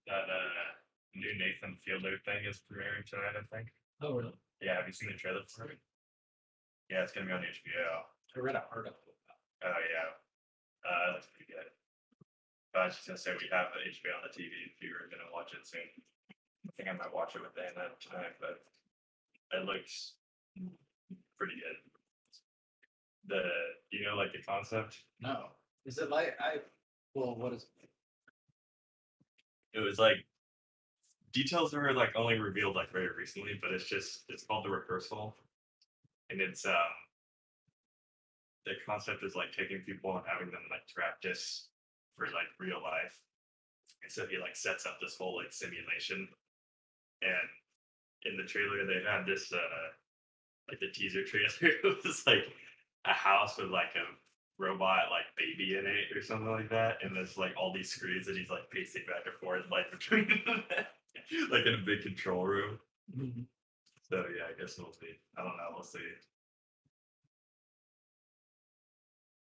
S3: That new Nathan Fielder thing is premiering tonight, I think.
S1: Oh really?
S3: Yeah, have you seen the trailer for it? Yeah, it's gonna be on HBO.
S1: I read an article
S3: Oh yeah, it looks pretty good. I was just gonna say we have the HBO on the TV if you were gonna watch it soon. I think I might watch it with Dana tonight, but it looks pretty good. The like the concept?
S1: about. No. Is it like well, what is it?
S3: It was like details were like only revealed like very recently, but it's called the rehearsal, and it's the concept is like taking people and having them like practice for like real life. And so he like sets up this whole like simulation. And in the trailer they had this like the teaser trailer, it was like a house with like a robot like baby in it or something like that. And there's like all these screens that he's like pacing back and forth like between them, like in a big control room.
S1: Mhm.
S3: So yeah, I guess we'll see. I don't know, we'll see.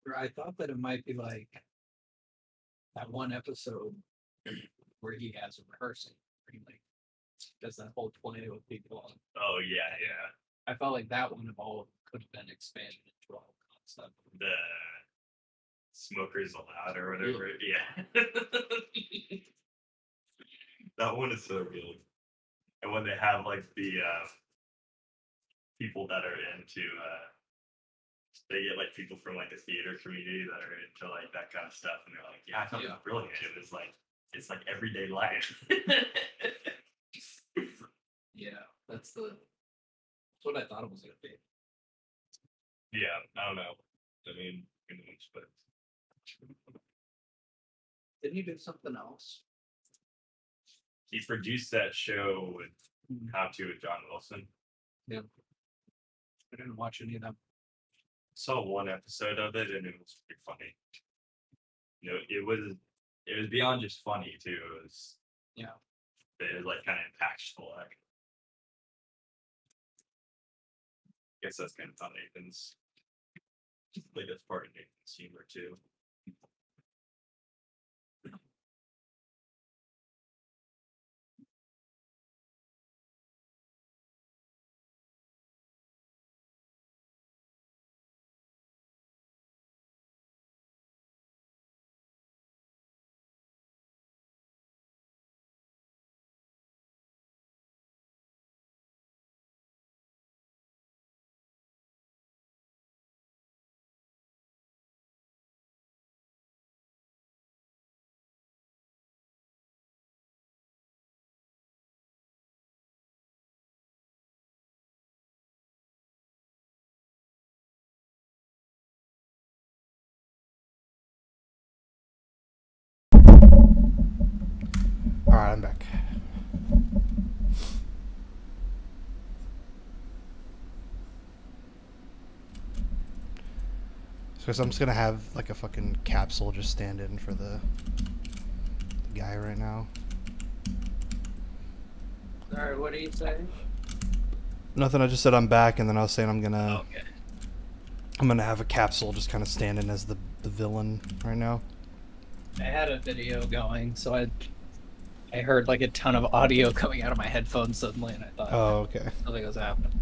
S1: Or I thought that it might be like that one episode where he has a rehearsal. He like does that whole play with people.
S3: Oh yeah, yeah.
S1: I felt like that one of all could have been expanded into a whole concept.
S3: The smokers allowed or whatever. Yeah. That one is so good. And when they have like the people that are into they get like people from like the theater community that are into like that kind of stuff, and they're like, "Yeah, I thought it was brilliant. It was like it's like everyday life."
S1: Yeah, that's what I thought it was gonna be.
S3: Yeah, I don't know. I mean, who knows, but
S1: Didn't you do something else?
S3: he produced that show with How to with John Wilson.
S1: Yeah. I didn't watch any of them.
S3: Saw one episode of it and it was pretty funny. You know, it was beyond just funny too. It was like kind of impactful. Like, I guess that's kind of on Nathan's. Like that's part of Nathan's humor too.
S2: All right, I'm back. So I'm just gonna have like a fucking capsule just stand in for the guy right now.
S1: Sorry, what are you saying?
S2: Nothing. I just said I'm back, and then I was saying I'm gonna
S1: Okay.
S2: have a capsule just kind of stand in as the villain right now.
S1: I had a video going, so I heard like a ton of audio coming out of my headphones suddenly, and I thought,
S2: Oh, okay.
S1: something was happening.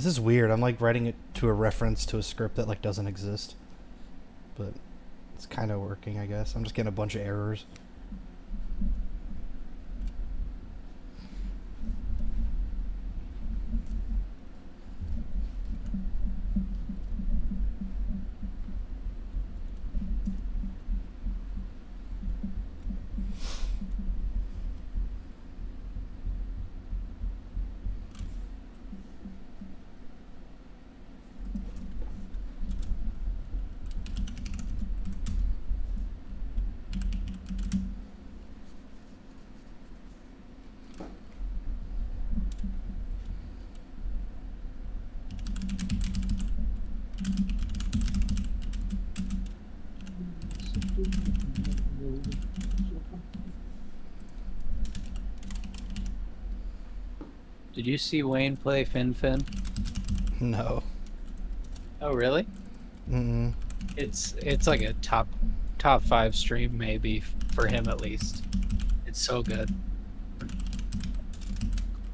S2: This is weird. I'm like writing it to a reference to a script that like doesn't exist. But it's kind of working, I guess. I'm just getting a bunch of errors.
S1: Did you see Wayne play Fin Fin?
S2: No.
S1: Oh, really?
S2: Mm-mm.
S1: It's like a top 5 stream maybe for him at least. It's so good.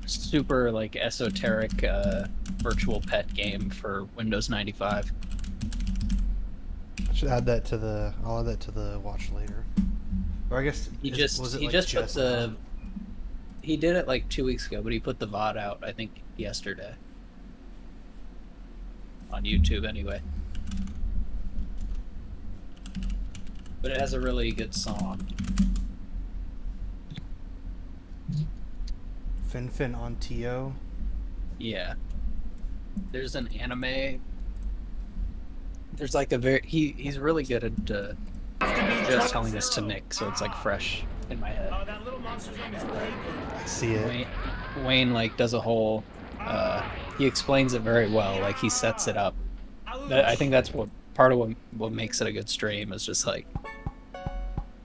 S1: Super like esoteric virtual pet game for Windows 95.
S2: Should add that to the. I'll add that to the watch later. Or I guess
S1: He just put the. He did it like 2 weeks ago, but he put the VOD out I think yesterday. On YouTube anyway. But it has a really good song.
S2: Fin on Tio.
S1: Yeah. There's an anime. There's like a very he's really good at just telling this to Nick, so it's like fresh in my head.
S2: I see it.
S1: Wayne like does a whole he explains it very well, like he sets it up. I think that's what part of what makes it a good stream is just like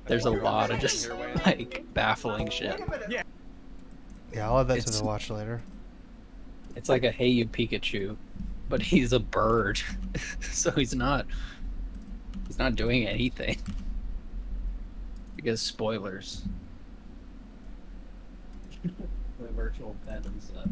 S1: there's a lot of just like baffling shit.
S2: Yeah, I'll add that to the watch later.
S1: It's like a Hey You Pikachu, but he's a bird, so he's not doing anything. Because spoilers. The virtual pet and stuff.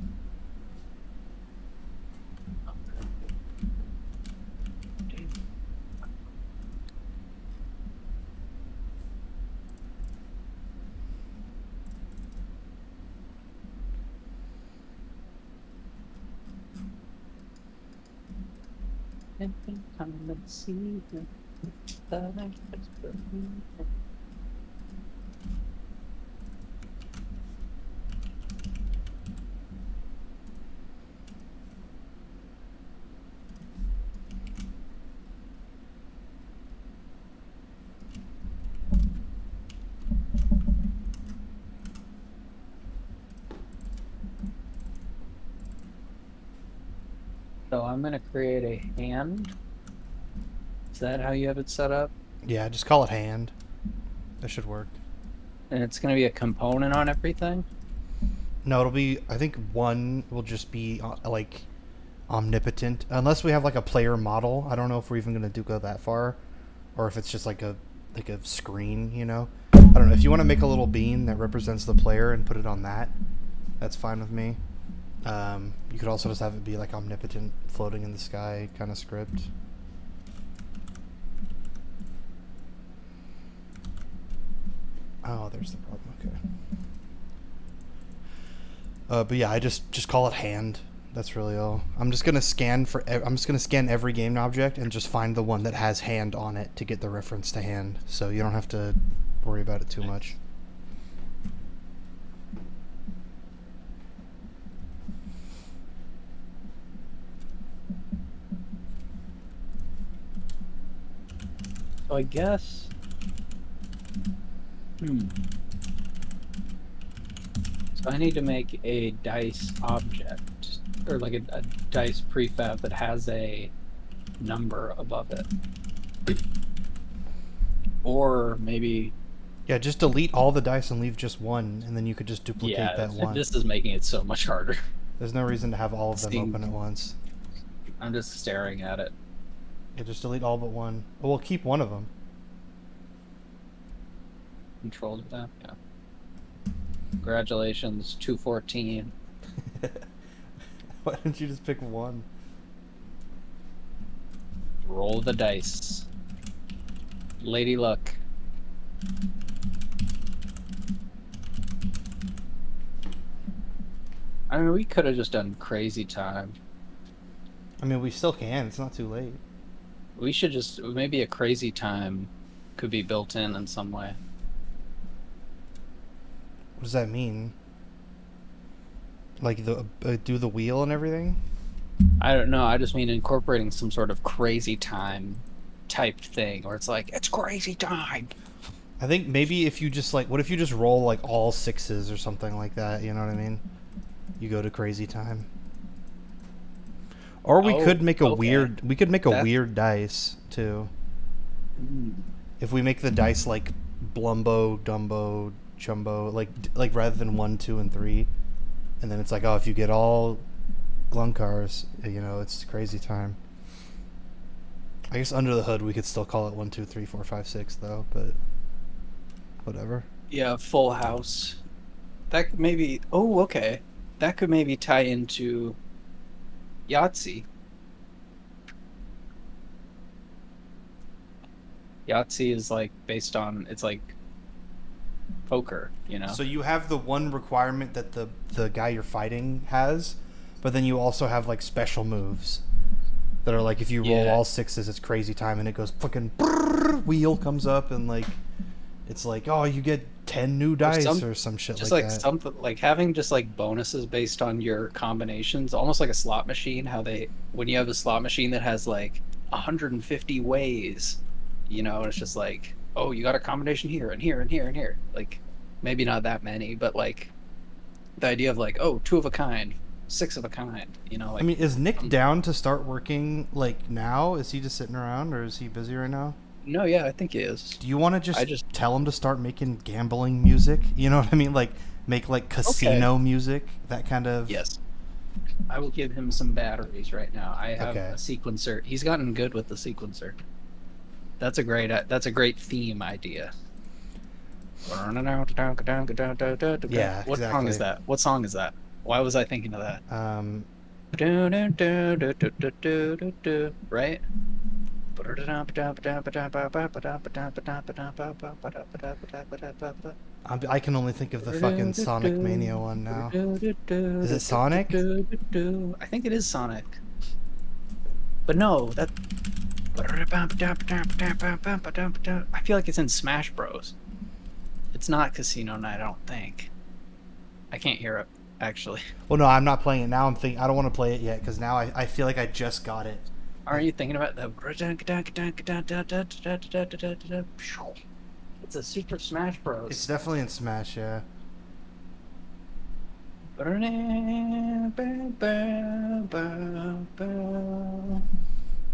S1: So I'm gonna create a hand. Is that how you have it set up?
S2: Yeah, just call it hand. That should work.
S1: And it's gonna be a component on everything?
S2: No, it'll be. I think one will just be like omnipotent, unless we have like a player model. I don't know if we're even gonna go that far, or if it's just like a screen. You know, I don't know. If you want to make a little bean that represents the player and put it on that, that's fine with me. You could also just have it be like omnipotent, floating in the sky kind of script. Oh, there's the problem. Okay. But yeah, I just call it hand. That's really all. I'm just gonna scan every game object and just find the one that has hand on it to get the reference to hand. So you don't have to worry about it too much.
S1: So I guess. So I need to make a dice object, or like a dice prefab that has a number above it. Or maybe...
S2: Yeah, just delete all the dice and leave just one, and then you could just duplicate that one.
S1: This is making it so much harder.
S2: There's no reason to have all of them open at once.
S1: I'm just staring at it.
S2: Yeah, just delete all but one. Well, we'll keep one of them.
S1: Control that, yeah. Congratulations, 214.
S2: Why didn't you just pick one?
S1: Roll the dice. Lady Luck. I mean, we could have just done crazy time.
S2: I mean, we still can. It's not too late.
S1: We should just, maybe a crazy time could be built in some way.
S2: What does that mean? Like the do the wheel and everything?
S1: I don't know. I just mean incorporating some sort of crazy time type thing, where it's like, it's crazy time.
S2: I think maybe if you just like, what if you just roll like all sixes or something like that? You know what I mean? You go to crazy time. Or we could make a weird. We could make a weird dice too. If we make the dice like Blumbo, Dumbo, Chumbo, like rather than 1, 2, and 3, and then it's like, oh, if you get all Glunkars, you know, it's crazy time. I guess under the hood we could still call it 1, 2, 3, 4, 5, 6 though, but whatever.
S1: Yeah, Full House. That could maybe. Oh, okay. That could maybe tie into Yahtzee. Yahtzee is like based on, it's like poker, you know.
S2: So you have the one requirement that the guy you're fighting has, but then you also have like special moves that are like, if you roll all sixes, it's crazy time, and it goes fucking brrr, wheel comes up, and like it's like, oh, you get 10 new dice or some shit
S1: just
S2: like
S1: like
S2: that.
S1: something like having just like bonuses based on your combinations, almost like a slot machine. How they, when you have a slot machine that has like 150 ways, you know, and it's just like, oh, you got a combination here and here and here and here. Like maybe not that many, but like the idea of like, oh, 2 of a kind, 6 of a kind, you know. Like,
S2: I mean, is Nick down to start working like now? Is he just sitting around, or is he busy right now?
S1: No, yeah, I think he is.
S2: Do you want to just tell him to start making gambling music? You know what I mean? Like make like casino music, that kind of.
S1: Yes. I will give him some batteries right now. I have a sequencer. He's gotten good with the sequencer. That's a great theme idea. Yeah,
S2: exactly.
S1: What song is that? What song is that? Why was I thinking of that? Right?
S2: I can only think of the fucking Sonic Mania one now. Is it Sonic?
S1: I think it is Sonic. But no, that. I feel like it's in Smash Bros. It's not Casino Night, I don't think. I can't hear it, actually.
S2: Well, no, I'm not playing it now. I don't want to play it yet, because now I feel like I just got it.
S1: Aren't you thinking about the? It's a Super Smash Bros.
S2: It's definitely in Smash, yeah.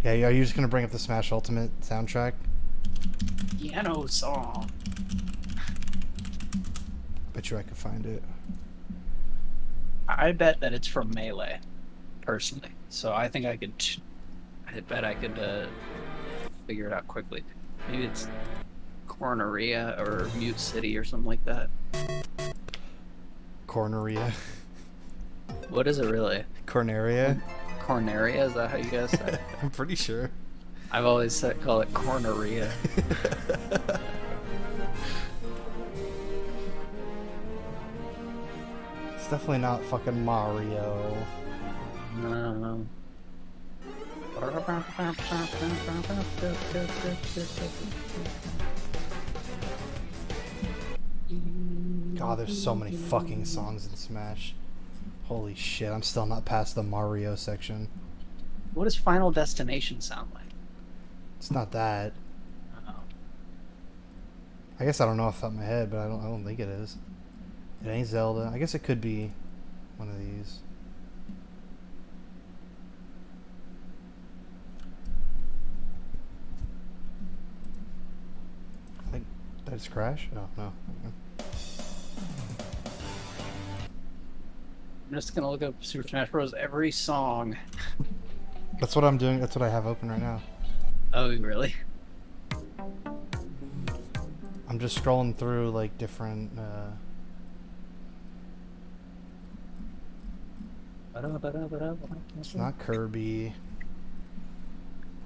S2: Yeah, are you just gonna bring up the Smash Ultimate soundtrack?
S1: Piano song.
S2: Bet you I could find it.
S1: I bet that it's from Melee, personally. So I think I could figure it out quickly. Maybe it's Corneria or Mute City or something like that.
S2: Corneria.
S1: What is it really?
S2: Corneria?
S1: Corneria? Is that how you guys say it?
S2: I'm pretty sure.
S1: I've always call it Corneria.
S2: It's definitely not fucking Mario.
S1: No.
S2: God, there's so many fucking songs in Smash. Holy shit, I'm still not past the Mario section.
S1: What does Final Destination sound like?
S2: It's not that.
S1: Oh.
S2: I guess I don't know off the top of my head, but I don't think it is. It ain't Zelda. I guess it could be one of these. Did I just crash? Oh, no.
S1: I'm just gonna look up Super Smash Bros. Every song.
S2: That's what I'm doing. That's what I have open right now.
S1: Oh, really?
S2: I'm just scrolling through like different. It's not Kirby.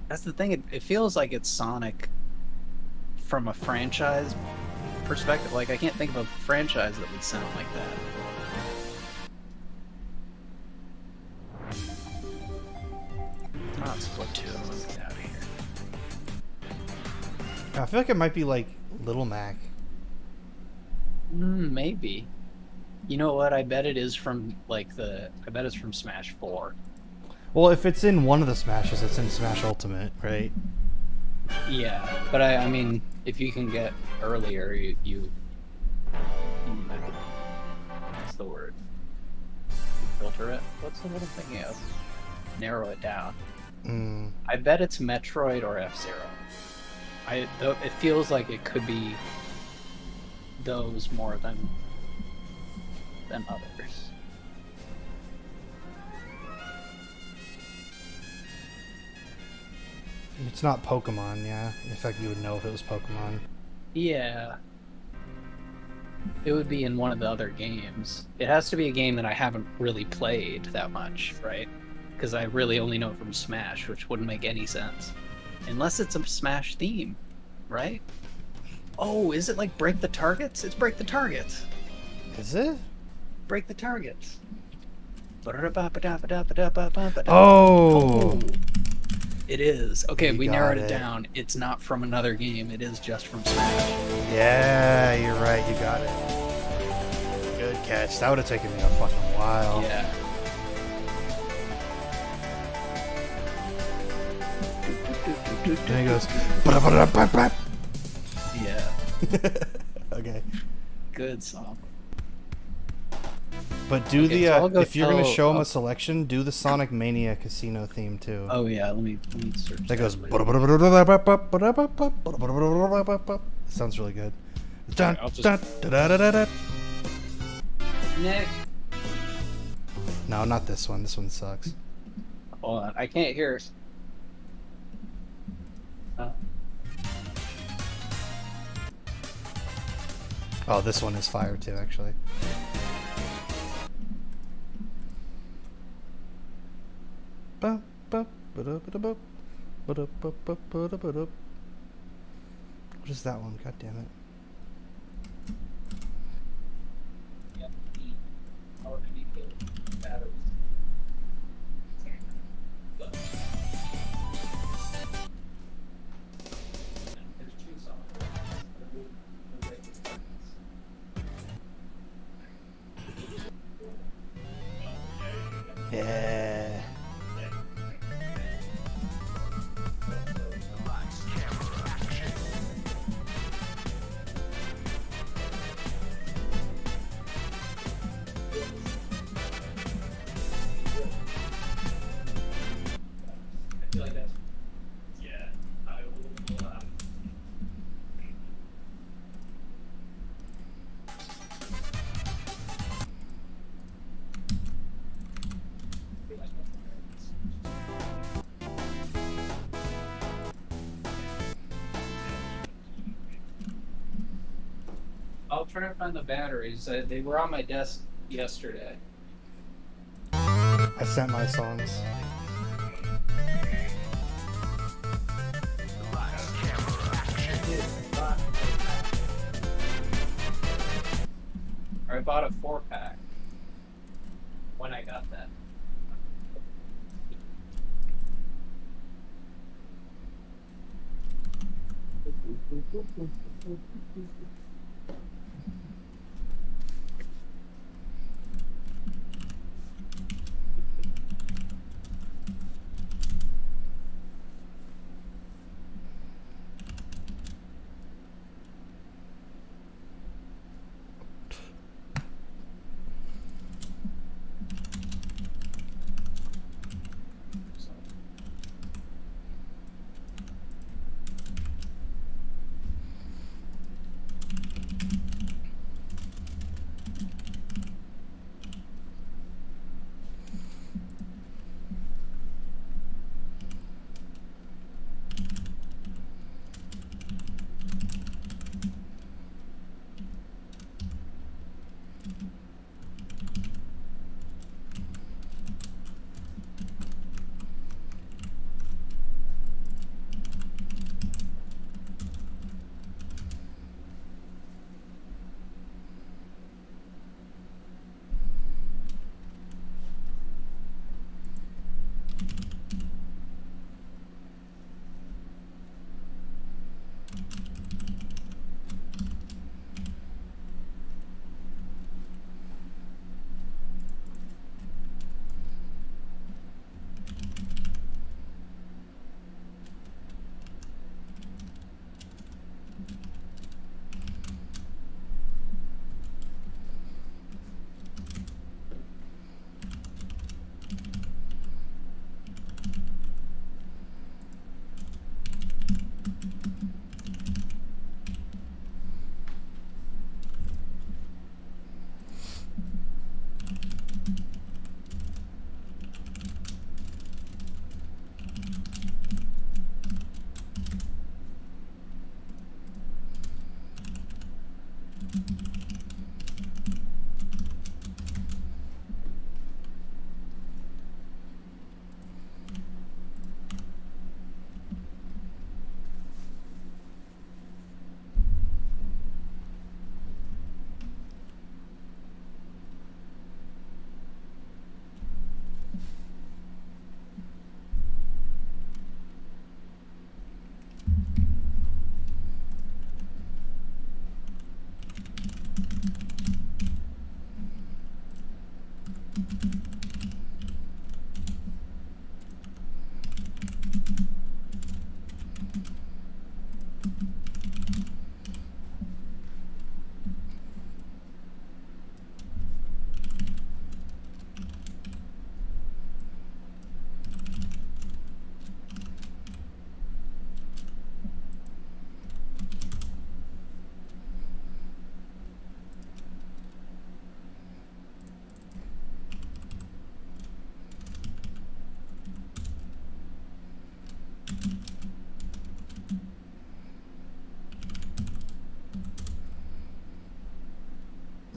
S1: That's the thing. It feels like it's Sonic from a franchise perspective. Like, I can't think of a franchise that would sound like that. It's not Splatoon. Let's get out of here.
S2: I feel like it might be like Little Mac.
S1: Maybe. You know what? I bet it is from I bet it's from Smash 4.
S2: Well, if it's in one of the Smashes, it's in Smash Ultimate, right?
S1: Yeah, but I mean, if you can get earlier, you what's the word? Filter it? What's the little thing you narrow it down? I bet it's Metroid or F-Zero. It feels like it could be those more than others.
S2: It's not Pokemon, yeah. In fact, you would know if it was Pokemon.
S1: Yeah. It would be in one of the other games. It has to be a game that I haven't really played that much, right? Because I really only know it from Smash, which wouldn't make any sense. Unless it's a Smash theme, right? Oh, is it like Break the Targets? It's Break the Targets.
S2: Is it?
S1: Break the Targets.
S2: Oh!
S1: It is. Okay, we
S2: got
S1: narrowed it
S2: it.
S1: down. It's not from another game. It is just from Smash.
S2: Yeah, you're right. You got it. Good catch. That would have taken me a fucking while.
S1: Yeah.
S2: And he goes, "Ba-da-ba-da-ba-ba."
S1: Yeah.
S2: Okay.
S1: Good song.
S2: But do
S1: Okay, so I'll go
S2: if you're going to
S1: tell-
S2: show him a selection, do the Sonic Mania Casino theme too.
S1: Oh yeah, let me search.
S2: That goes.
S1: later.
S2: It sounds really good.
S1: I'll just- Nick.
S2: No, not this one. This one sucks.
S1: Hold on, I can't hear.
S2: Oh, this one is fire too, actually. What is that one? God damn it. Yeah.
S1: I feel like that's. Yeah, I will. I'll try to find the batteries. They were on my desk yesterday.
S2: I sent my songs.
S1: Or I bought a 4-pack when I got that.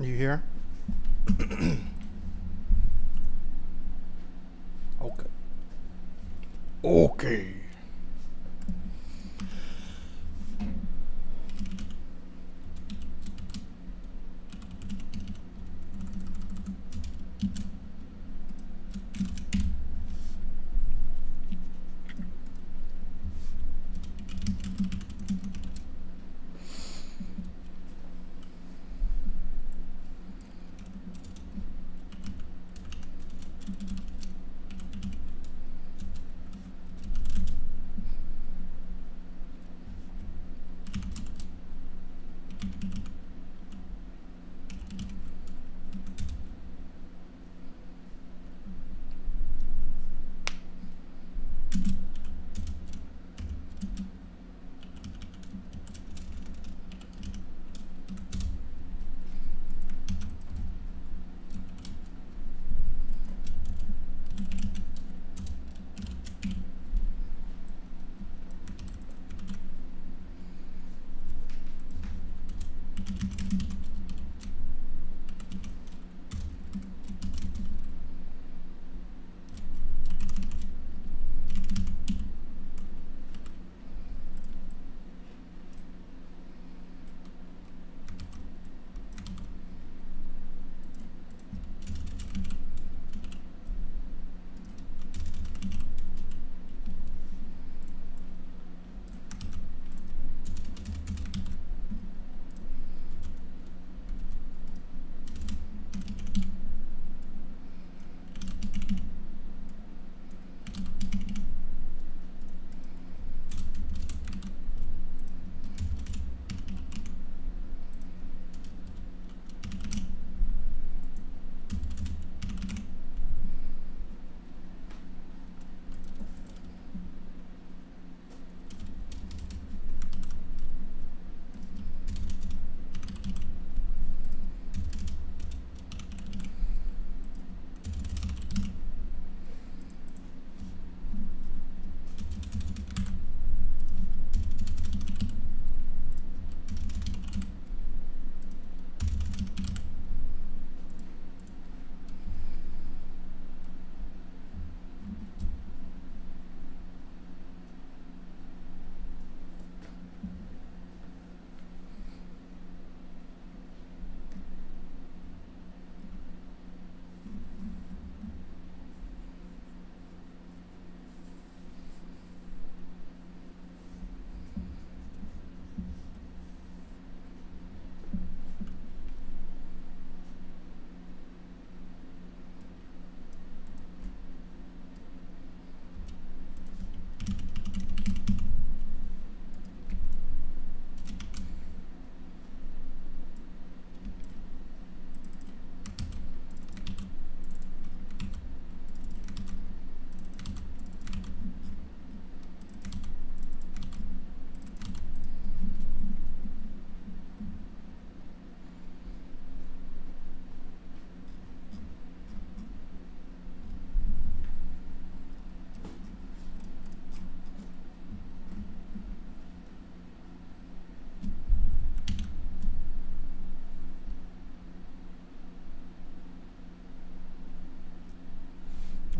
S2: Are you here? Okay. Okay.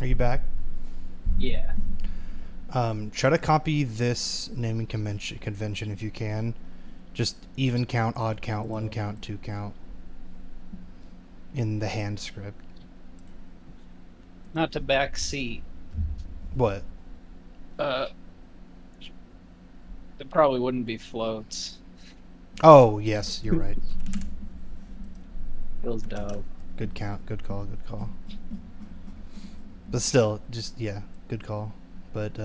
S2: Are you back?
S1: Yeah.
S2: Try to copy this naming convention if you can. Just even count, odd count, one count, two count in the hand script.
S1: Not to backseat.
S2: What?
S1: There probably wouldn't be floats.
S2: Oh, yes, you're right.
S1: Feels dope.
S2: Good count, good call, good call. But still, just yeah, good call. But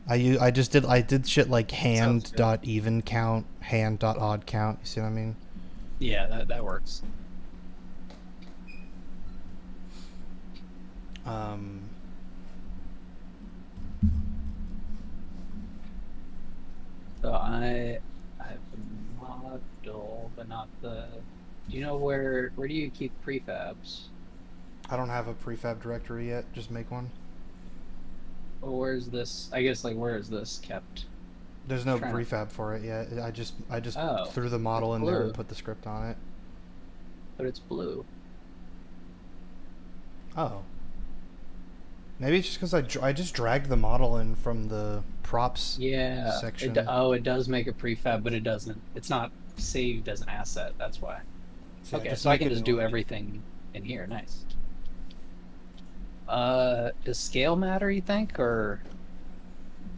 S2: I did shit like hand dot even count, hand dot odd count. You see what I mean?
S1: Yeah, that works. So I have the model, but not the. Do you know where do you keep prefabs?
S2: I don't have a prefab directory yet. Just make one.
S1: Or where's this? I guess like where is this kept?
S2: There's no prefab for it yet. I just threw the model in there and put the script on it.
S1: But it's blue.
S2: Oh. Maybe it's just because I just dragged the model in from the props section.
S1: It does make a prefab, but it doesn't. It's not saved as an asset. That's why.
S2: So
S1: okay, so I can just do everything in here. Nice. Does scale matter, you think? Or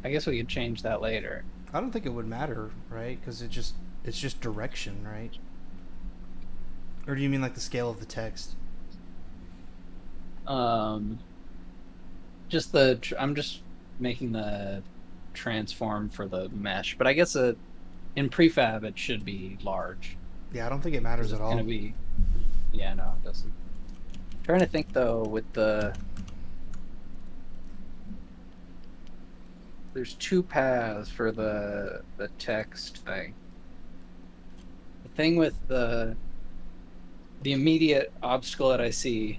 S1: I guess we could change that later.
S2: I don't think it would matter, right? Because it's just direction, right? Or do you mean like the scale of the text?
S1: Just I'm just making the transform for the mesh, but I guess in prefab it should be large.
S2: Yeah, I don't think it matters at all.
S1: Gonna be, yeah, no, it doesn't. I'm trying to think though with there's two paths for the text thing. The thing with the immediate obstacle that I see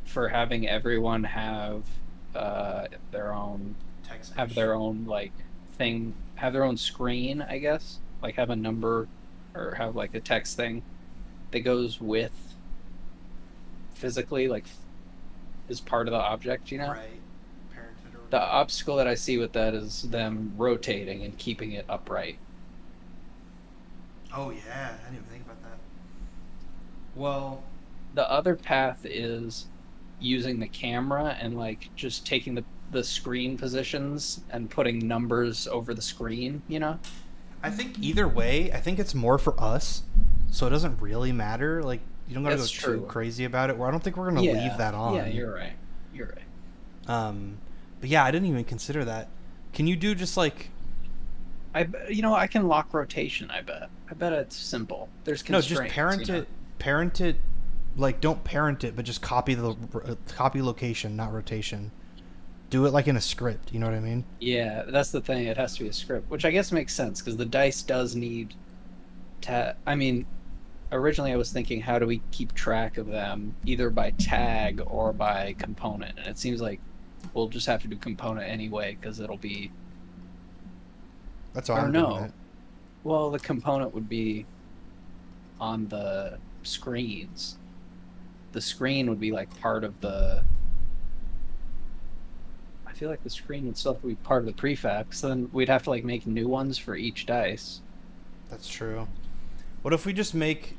S1: for having everyone have their own
S2: text
S1: have their own like thing, have their own screen, I guess, like have a number or have like a text thing that goes with physically, like is part of the object, you know?
S2: Right.
S1: The obstacle that I see with that is them rotating and keeping it upright.
S2: Oh yeah, I didn't even think about that. Well,
S1: the other path is using the camera and like just taking the screen positions and putting numbers over the screen, you know?
S2: I think either way, I think it's more for us, so it doesn't really matter. Like, you don't gotta go too crazy about it. Where I don't think we're gonna leave that on.
S1: Yeah, you're right. You're right.
S2: But yeah, I didn't even consider that. Can you do just like?
S1: I can lock rotation. I bet it's simple. There's constraints.
S2: No, just parent it. Like, don't parent it, but just copy location, not rotation. Do it like in a script. You know what I mean?
S1: Yeah, that's the thing. It has to be a script, which I guess makes sense because the dice does need to. I mean, originally I was thinking, how do we keep track of them, either by tag or by component? And it seems like we'll just have to do component anyway because it'll be.
S2: That's all I'm doing it.
S1: Well, the component would be on the screens. The screen would be like part of the. I feel like the screen would still have to be part of the prefab, because then we'd have to like make new ones for each dice.
S2: That's true. What if we just make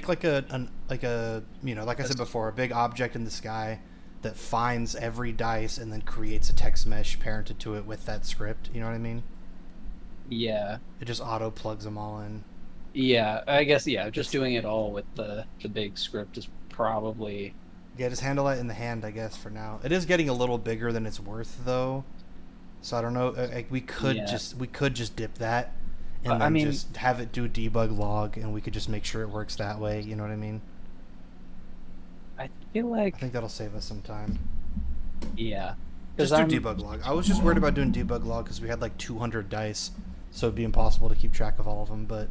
S2: like a like I said before, a big object in the sky that finds every dice and then creates a text mesh parented to it with that script. You know what I mean?
S1: Yeah.
S2: It just auto plugs them all in.
S1: Yeah, I guess just doing it all with the big script is probably.
S2: Yeah, just handle it in the hand, I guess, for now. It is getting a little bigger than it's worth, though. So I don't know. We could just dip that, and then just have it do debug log, and we could just make sure it works that way. You know what I mean?
S1: I think
S2: that'll save us some time.
S1: Yeah.
S2: Just do debug log. I was just worried about doing debug log because we had like 200 dice, so it'd be impossible to keep track of all of them. But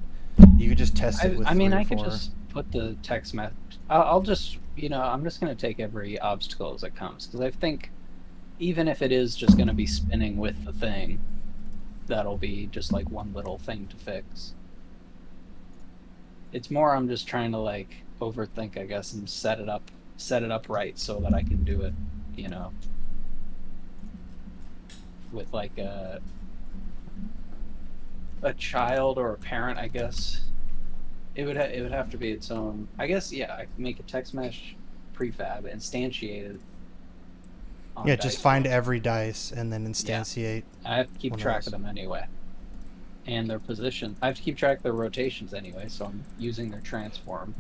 S2: you could just test it with. I could
S1: just put the text message. I'll just I'm just gonna take every obstacle as it comes, because I think even if it is just gonna be spinning with the thing, that'll be just like one little thing to fix. It's more I'm just trying to like overthink, I guess, and set it up right so that I can do it you know, with like a child or a parent, I guess. It would have to be its own. I guess, yeah. I can make a text mesh prefab instantiated.
S2: Yeah, just find every dice and then instantiate.
S1: Yeah. I have to keep track of them anyway, and their position. I have to keep track of their rotations anyway, so I'm using their transform.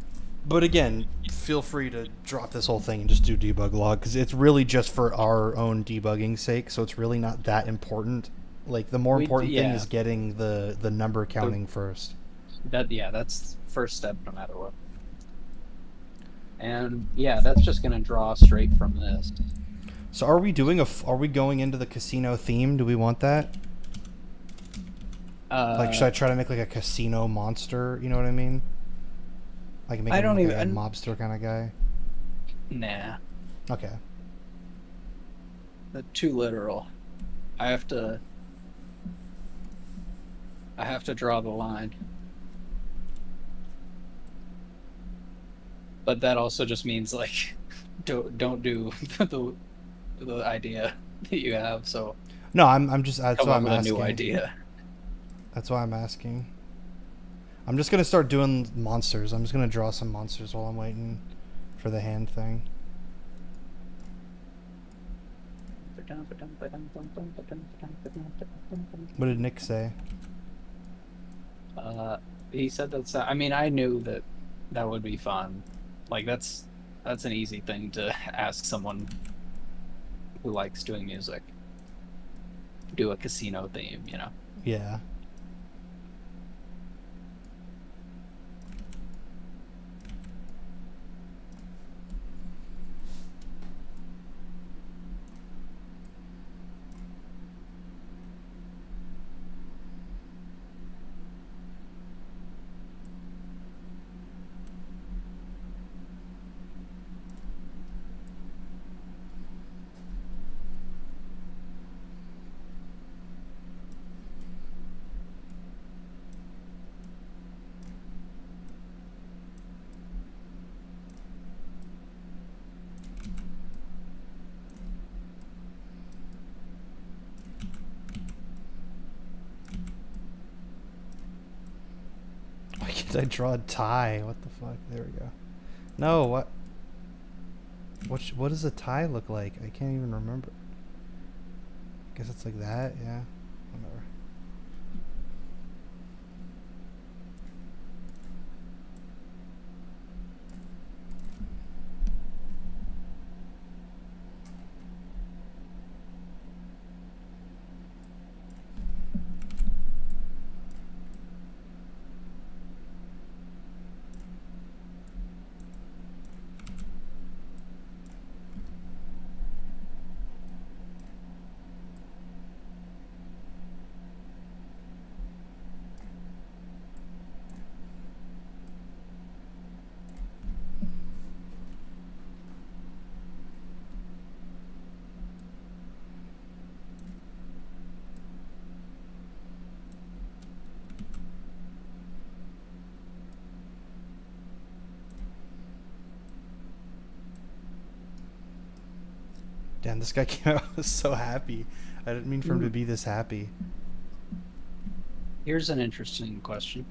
S2: But again, feel free to drop this whole thing and just do debug log, because it's really just for our own debugging sake, so it's really not that important. Like, the more important thing is getting the number counting first.
S1: That's first step no matter what. And yeah, that's just going to draw straight from this.
S2: So are we going into the casino theme? Do we want that? Like, should I try to make like a casino monster? You know what I mean? Like, make him like a mobster kind of guy.
S1: Nah.
S2: Okay.
S1: That's too literal. I have to draw the line. But that also just means, like, don't do the idea that you have. So
S2: no, I'm just that's why I'm asking.
S1: A new idea.
S2: That's why I'm asking. I'm just gonna start doing monsters. I'm just gonna draw some monsters while I'm waiting for the hand thing. What did Nick say?
S1: He said that's. I mean, I knew that would be fun. Like, that's an easy thing to ask someone who likes doing music. Do a casino theme, you know?
S2: Yeah. Why can't I draw a tie? What the fuck? There we go. No, what? What does a tie look like? I can't even remember. I guess it's like that, yeah. Whatever. Damn, this guy came out so happy. I didn't mean for him to be this happy.
S1: Here's an interesting question.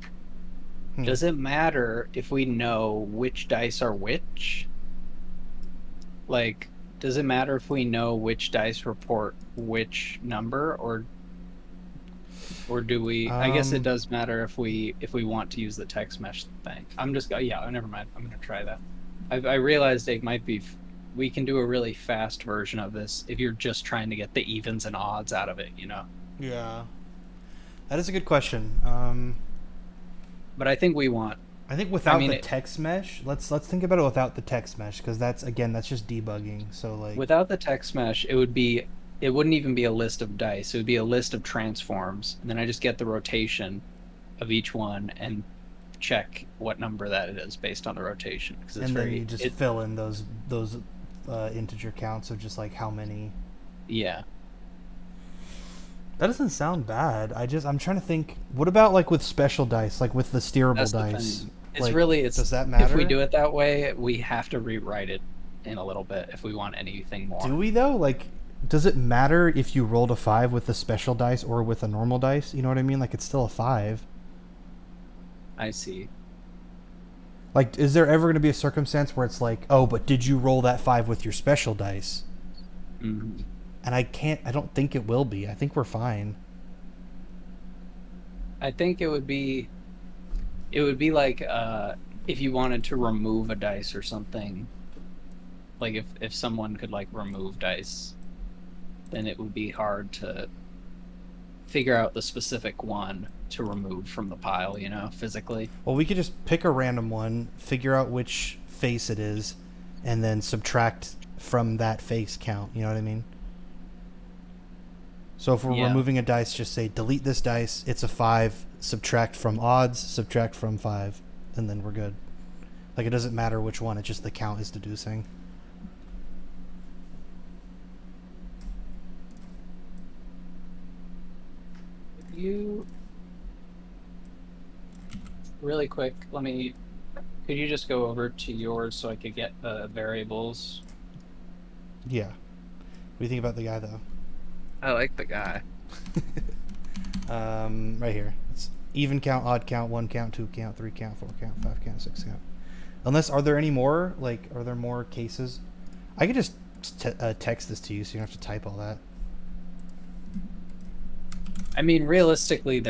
S1: Does it matter if we know which dice are which? Like, does it matter if we know which dice report which number, or do we? I guess it does matter if we want to use the text mesh thing. Never mind. I'm gonna try that. I realized it might be. We can do a really fast version of this if you're just trying to get the evens and odds out of it, you know?
S2: Yeah. That is a good question.
S1: But I think we want...
S2: I think without the text mesh, let's think about it without the text mesh, because that's just debugging. So, like,
S1: without the text mesh, it wouldn't even be a list of dice. It would be a list of transforms, and then I just get the rotation of each one and check what number that it is based on the rotation.
S2: And then you just fill in those integer counts of just like how many.
S1: Yeah.
S2: That doesn't sound bad. I'm trying to think. What about like with special dice, like with the steerable dice?
S1: It's really,
S2: does that matter?
S1: If we do it that way, we have to rewrite it in a little bit if we want anything more.
S2: Do we though? Like, does it matter if you rolled a 5 with the special dice or with a normal dice? You know what I mean? Like, it's still a 5.
S1: I see.
S2: Like, is there ever going to be a circumstance where it's like, oh, but did you roll that 5 with your special dice?
S1: Mm-hmm.
S2: And I don't think it will be. I think we're fine.
S1: I think it would be like if you wanted to remove a dice or something. Like if someone could like remove dice, then it would be hard to figure out the specific one to remove from the pile, you know, physically.
S2: Well, we could just pick a random one, figure out which face it is, and then subtract from that face count. You know what I mean? So if we're removing a dice, just say delete this dice. It's a 5. Subtract from odds. Subtract from 5, and then we're good. Like, it doesn't matter which one. It's just the count is deducing.
S1: You really quick, could you just go over to yours so I could get the variables?
S2: Yeah. What do you think about the guy, though?
S1: I like the guy.
S2: Right here. It's even count, odd count, 1 count, 2 count, 3 count, 4 count, 5 count, 6 count. Unless, are there any more? Like, are there more cases? I could just text this to you so you don't have to type all that.
S1: I mean, realistically,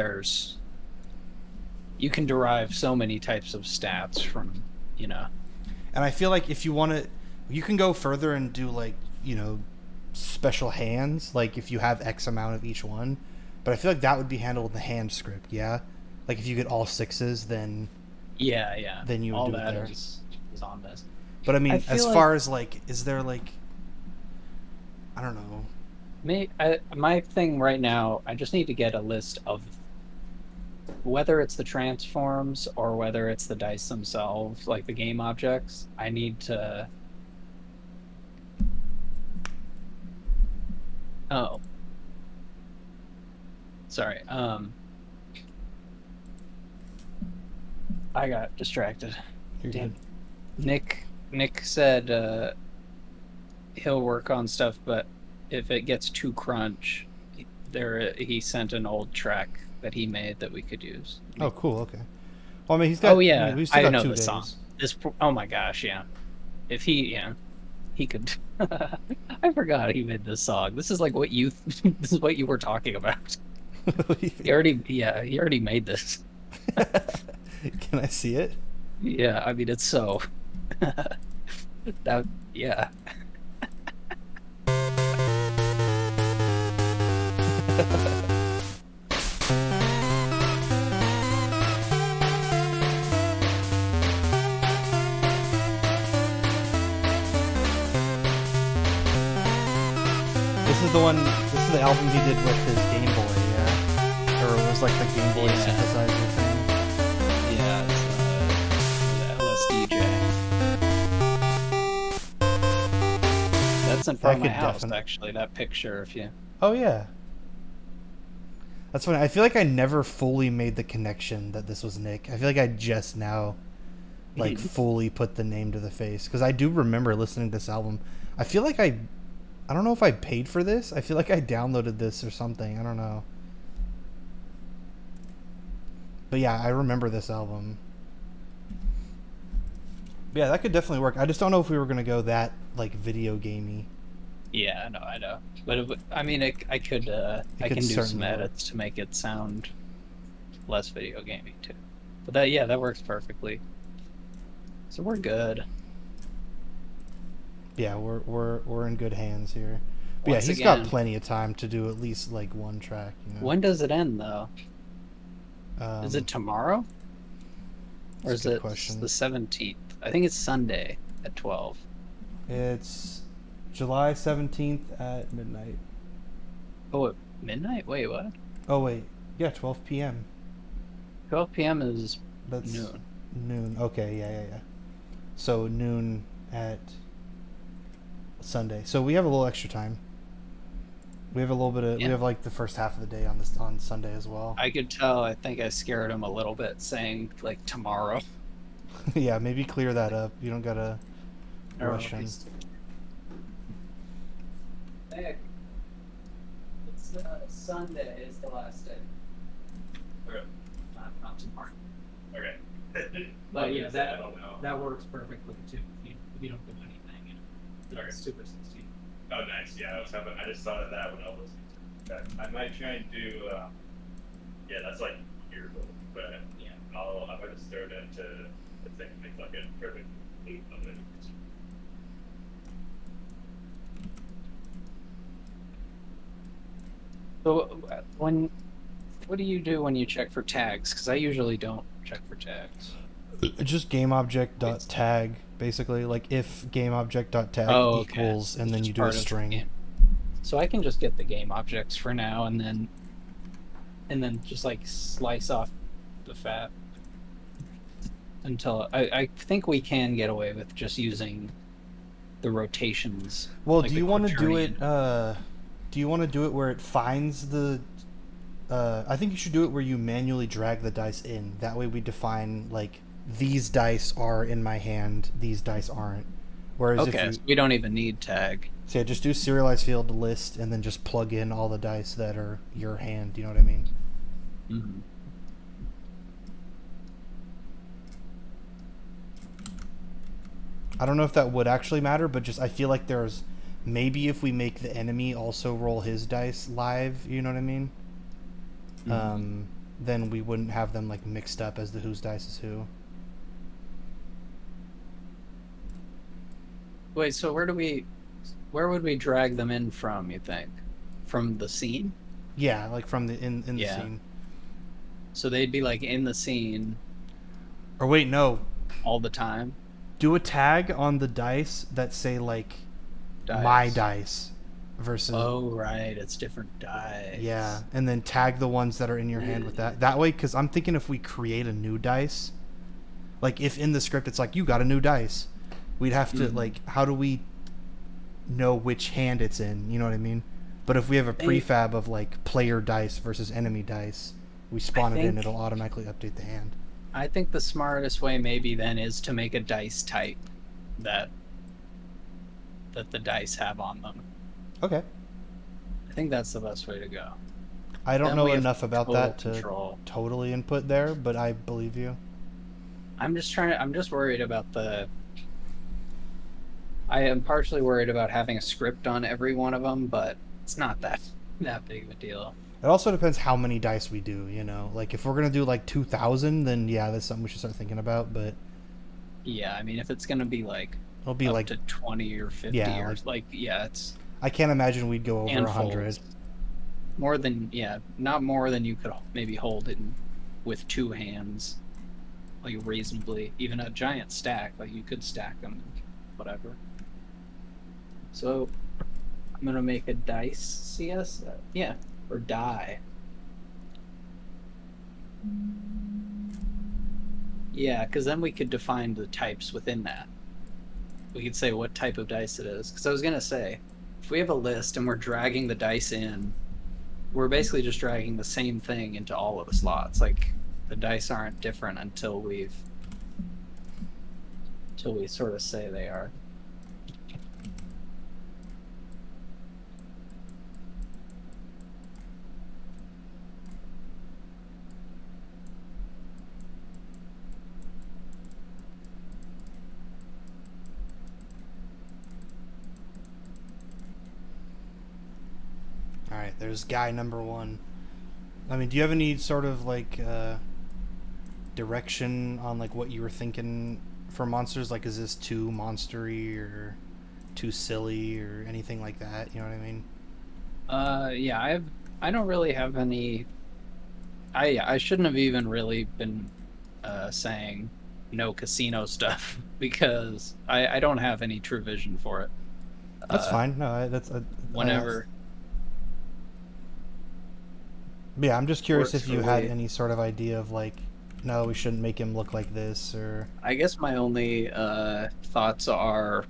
S1: you can derive so many types of stats from, you know.
S2: And I feel like if you want to, you can go further and do, like, you know, special hands, like if you have X amount of each one. But I feel like that would be handled in the hand script, yeah? Like if you get all 6s, then...
S1: Yeah.
S2: Then you would
S1: all
S2: do it
S1: that
S2: there.
S1: is on this.
S2: But I mean, as far as, like, is there, like... I don't know.
S1: My thing right now, I just need to get a list of whether it's the transforms or whether it's the dice themselves, like the game objects. I need to... Oh. Sorry. I got distracted.
S2: You're
S1: Damn.
S2: good.
S1: Nick said he'll work on stuff, but if it gets too crunch, he sent an old track that he made that we could use.
S2: Oh, cool. Okay. Well, I mean, he's got.
S1: Oh yeah,
S2: we've still
S1: I
S2: got
S1: know
S2: 2
S1: the
S2: days.
S1: song. Oh my gosh, yeah. If he could. I forgot he made this song. This is like what you. This is what you were talking about. He already made this.
S2: Can I see it?
S1: Yeah, I mean it's so. Yeah.
S2: This is the album he did with his Game Boy, yeah? Or it was like the Game Boy synthesizer thing.
S1: Yeah, it's the LSDJ. That's in front of my house, actually, that picture, if you...
S2: Oh, yeah. That's funny. I feel like I never fully made the connection that this was Nick. I feel like I just now, like, fully put the name to the face. Because I do remember listening to this album. I feel like I don't know if I paid for this. I feel like I downloaded this or something. I don't know. But yeah, I remember this album. But yeah, that could definitely work. I just don't know if we were going to go that, like, video gamey.
S1: Yeah, no, I know. But, I mean, I can do some edits to make it sound less video gamey, too. But that works perfectly. So we're good.
S2: Yeah, we're in good hands here. But
S1: Once
S2: yeah, he's
S1: again,
S2: got plenty of time to do at least like one track. You know?
S1: When does it end, though? Is it tomorrow? Or is it the 17th? I think it's Sunday at 12.
S2: It's July 17th at midnight.
S1: Oh, at midnight? Wait, what?
S2: Oh, wait. Yeah, 12 p.m.
S1: 12 p.m. is
S2: noon. Noon. Okay, yeah. So noon at Sunday. So we have a little extra time. We have a little bit of... Yeah. We have like the first half of the day on Sunday as well.
S1: I could tell. I think I scared him a little bit saying like tomorrow.
S2: Yeah, maybe clear that up. You don't gotta rush him.
S1: Nick, it's Sunday is the last day.
S3: Okay.
S1: Not tomorrow.
S3: Okay.
S1: But yeah,
S3: I don't know.
S1: that works perfectly too. If you don't do anything, you know.
S3: Okay.
S1: It's Super 16.
S3: Oh, nice. Yeah, I just thought of that when I was. I might try and do. Yeah, that's like years old, but
S1: Yeah.
S3: I might just throw it into the thing and make like a perfect loop of it.
S1: So what do you do when you check for tags? Because I usually don't check for tags.
S2: Just GameObject.tag, basically. Like if GameObject.tag
S1: Oh, okay.
S2: equals, and
S1: It's
S2: then
S1: just
S2: you do a
S1: part of the
S2: string.
S1: game. So I can just get the game objects for now, and then just like slice off the fat until I think we can get away with just using the rotations.
S2: Well,
S1: like
S2: do
S1: the
S2: you want to do it?
S1: quaternion.
S2: Do you want to do it where it finds the? I think you should do it where you manually drag the dice in. That way, we define like these dice are in my hand, these dice aren't. Whereas
S1: Okay,
S2: if
S1: so we don't even need tag.
S2: so yeah, just do serialized field list and then just plug in all the dice that are your hand. You know what I mean?
S1: Mm-hmm.
S2: I don't know if that would actually matter, but just I feel like there's maybe if we make the enemy also roll his dice live, you know what I mean?
S1: Mm-hmm.
S2: Then we wouldn't have them like mixed up as to whose dice is who.
S1: Wait, so where would we drag them in from, you think? From the scene?
S2: Yeah, like from the in the
S1: Yeah.
S2: scene.
S1: So they'd be like in the scene
S2: Or wait, no.
S1: all the time?
S2: Do a tag on the dice that say like my dice versus
S1: Oh, right, it's different dice.
S2: yeah, and then tag the ones that are in your hand with that. That way, because I'm thinking if we create a new dice, like if in the script it's like you got a new dice, we'd have to like how do we know which hand it's in? You know what I mean? But if we have a prefab of like player dice versus enemy dice, we spawn it in, it'll automatically update the hand.
S1: I think the smartest way maybe then is to make a dice type that the dice have on them.
S2: Okay.
S1: I think that's the best way to go.
S2: I don't
S1: Then
S2: know
S1: we have
S2: enough about
S1: total
S2: that to
S1: control.
S2: totally input there, but I believe you.
S1: I'm just worried about I am partially worried about having a script on every one of them, but it's not that big of a deal.
S2: It also depends how many dice we do, you know? Like, if we're going to do, like, 2,000, then, yeah, that's something we should start thinking about, but...
S1: Yeah, I mean, if it's going to be, like,
S2: it'll be,
S1: up
S2: like...
S1: to 20 or 50
S2: yeah,
S1: or, like, yeah, it's...
S2: I can't imagine we'd go over
S1: handfuls.
S2: 100.
S1: More than, yeah, not more than you could maybe hold it with two hands. Like, reasonably. Even a giant stack, like, you could stack them, whatever. So, I'm going to make a dice CS? Yeah. Or die. Yeah, because then we could define the types within that. We could say what type of dice it is. Because I was going to say, if we have a list and we're dragging the dice in, we're basically just dragging the same thing into all of the slots. Like, the dice aren't different until we sort of say they are.
S2: Alright, there's guy number 1. I mean, do you have any sort of, like, direction on, like, what you were thinking for monsters? Like, is this too monstery or too silly or anything like that? You know what I mean?
S1: Yeah, I don't really have any... I shouldn't have even really been saying no casino stuff because I don't have any true vision for it.
S2: That's fine. No, that's...
S1: whenever...
S2: yeah, I'm just curious
S1: works
S2: if you
S1: for
S2: had
S1: me.
S2: any sort of idea of, like, no, we shouldn't make him look like this, or...
S1: I guess my only thoughts are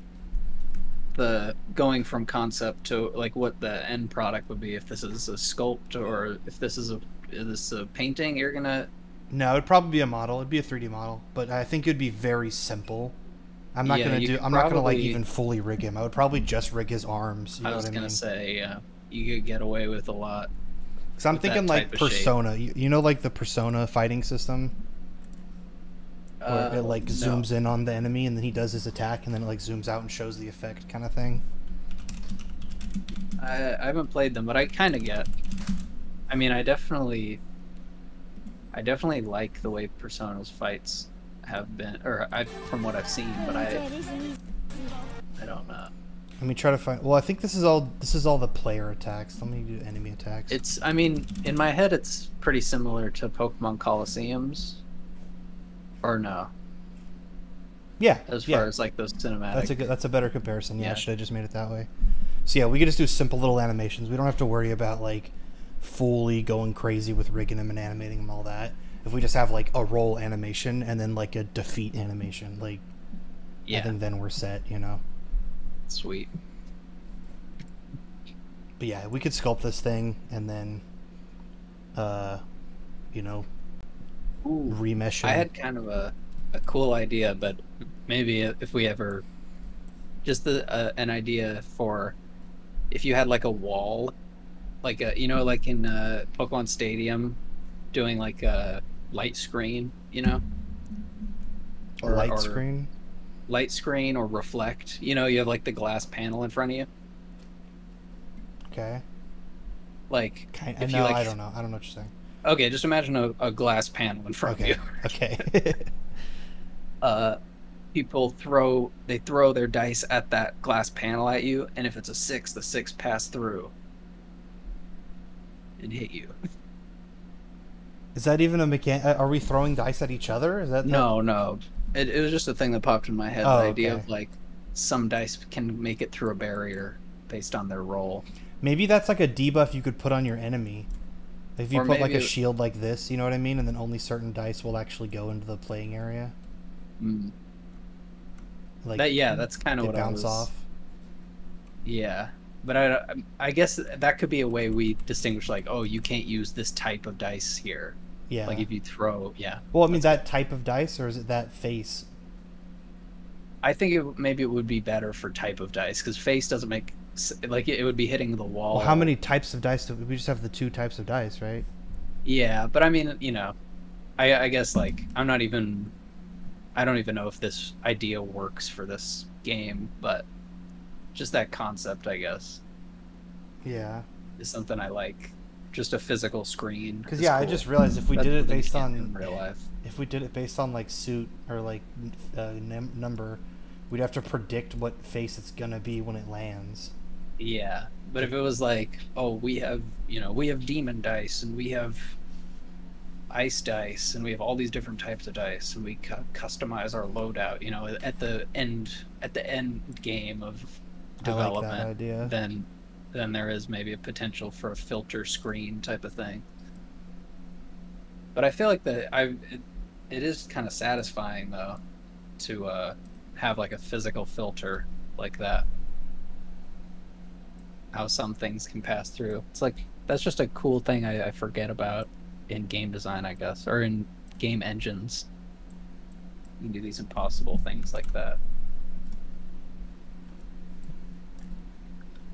S1: the going from concept to like what the end product would be if this is a sculpt or if this is a painting. You're gonna...
S2: No, it'd probably be a model. It'd be a 3D model, but I think it'd be very simple. I'm not
S1: Yeah,
S2: gonna
S1: you
S2: do.
S1: could
S2: I'm not gonna like
S1: probably.
S2: even fully rig him. I would probably just rig his arms. You
S1: I
S2: know
S1: was
S2: what I
S1: gonna
S2: mean?
S1: say, you could get away with a lot
S2: Because I'm
S1: with that
S2: thinking
S1: type
S2: like
S1: of shape.
S2: Persona. You know, like the Persona fighting system, where it like
S1: No,
S2: zooms in on the enemy and then he does his attack and then it like zooms out and shows the effect, kind of thing.
S1: I haven't played them, but I kind of get. I mean, I definitely like the way Persona's fights have been, or from what I've seen, but I don't know.
S2: Let me try to find. Well, I think this is all the player attacks. Let me do enemy attacks.
S1: I mean, in my head, it's pretty similar to Pokemon Colosseums, or no?
S2: Yeah,
S1: As far as like those cinematic.
S2: That's a better comparison. Yeah,
S1: Yeah.
S2: should I just made it that way? So yeah, we could just do simple little animations. We don't have to worry about like fully going crazy with rigging them and animating them all that. If we just have like a roll animation and then like a defeat animation, like I think then we're set, you know.
S1: Sweet.
S2: But yeah, we could sculpt this thing and then you know, remesh
S1: I
S2: him.
S1: had kind of a cool idea, but maybe if we ever just an idea for if you had like a wall, like like in Pokemon Stadium, doing like a light screen,
S2: A light screen.
S1: light screen or reflect. You have like the glass panel in front of you.
S2: Okay.
S1: Like
S2: I know. I don't know. I don't know what you're saying.
S1: Okay, just imagine a glass panel in front of you.
S2: Okay.
S1: People throw their dice at that glass panel at you, and if it's a 6, the 6 pass through and hit you.
S2: Is that even a mechanic? Are we throwing dice at each other? Is that
S1: No. It was just a thing that popped in my head.
S2: Oh,
S1: the idea
S2: okay.
S1: of like some dice can make it through a barrier based on their roll.
S2: Maybe that's like a debuff you could put on your enemy. If you
S1: Or
S2: put like a
S1: maybe
S2: shield like this, you know what I mean, and then only certain dice will actually go into the playing area. Like
S1: that's kind of
S2: they
S1: what I
S2: bounce
S1: was.
S2: off.
S1: Yeah, but I guess that could be a way we distinguish, like, oh, you can't use this type of dice here.
S2: Yeah.
S1: Like if you throw,
S2: Well, I mean that type of dice, or is it that face?
S1: I think maybe it would be better for type of dice because face doesn't make like it would be hitting the wall.
S2: Well, how many types of dice do we just have? The 2 types of dice, right?
S1: Yeah, but I mean, I guess like I don't even know if this idea works for this game, but just that concept, I guess,
S2: Yeah.
S1: is something I like. Just a physical screen.
S2: Because
S1: is
S2: I
S1: cool.
S2: just realized if we
S1: That's
S2: did it
S1: something you
S2: based
S1: can't do
S2: on
S1: in real life.
S2: if we did it based on like suit or like number, we'd have to predict what face it's gonna be when it lands.
S1: Yeah, but if it was like, oh, we have demon dice and we have ice dice and we have all these different types of dice and we customize our loadout, at the end game of development,
S2: I like that idea.
S1: then there is maybe a potential for a filter screen type of thing. But I feel like it is kind of satisfying though to have like a physical filter like that. How some things can pass through. It's like that's just a cool thing I forget about in game design, I guess, or in game engines. You can do these impossible things like that.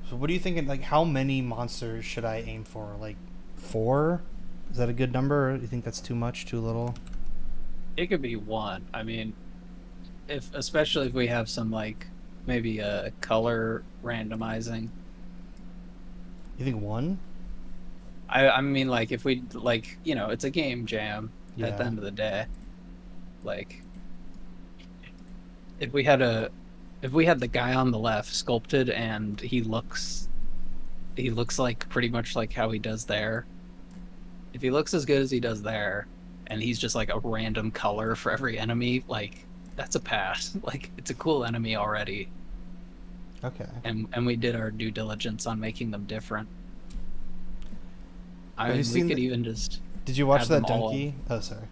S2: So what are you thinking? Like, how many monsters should I aim for? Like 4? Is that a good number? Or do you think that's too much, too little?
S1: It could be 1. I mean, especially if we have some like maybe a color randomizing.
S2: You think 1?
S1: I mean, like if we like it's a game jam at the
S2: Yeah.
S1: end of the day. Like if we had the guy on the left sculpted and he looks like pretty much like how he does there. If he looks as good as he does there, and he's just like a random color for every enemy, like that's a pass. Like it's a cool enemy already.
S2: Okay.
S1: And we did our due diligence on making them different. I
S2: Have you
S1: mean, we
S2: seen
S1: could even just.
S2: Did you watch
S1: have
S2: that
S1: them all
S2: donkey? Oh, sorry.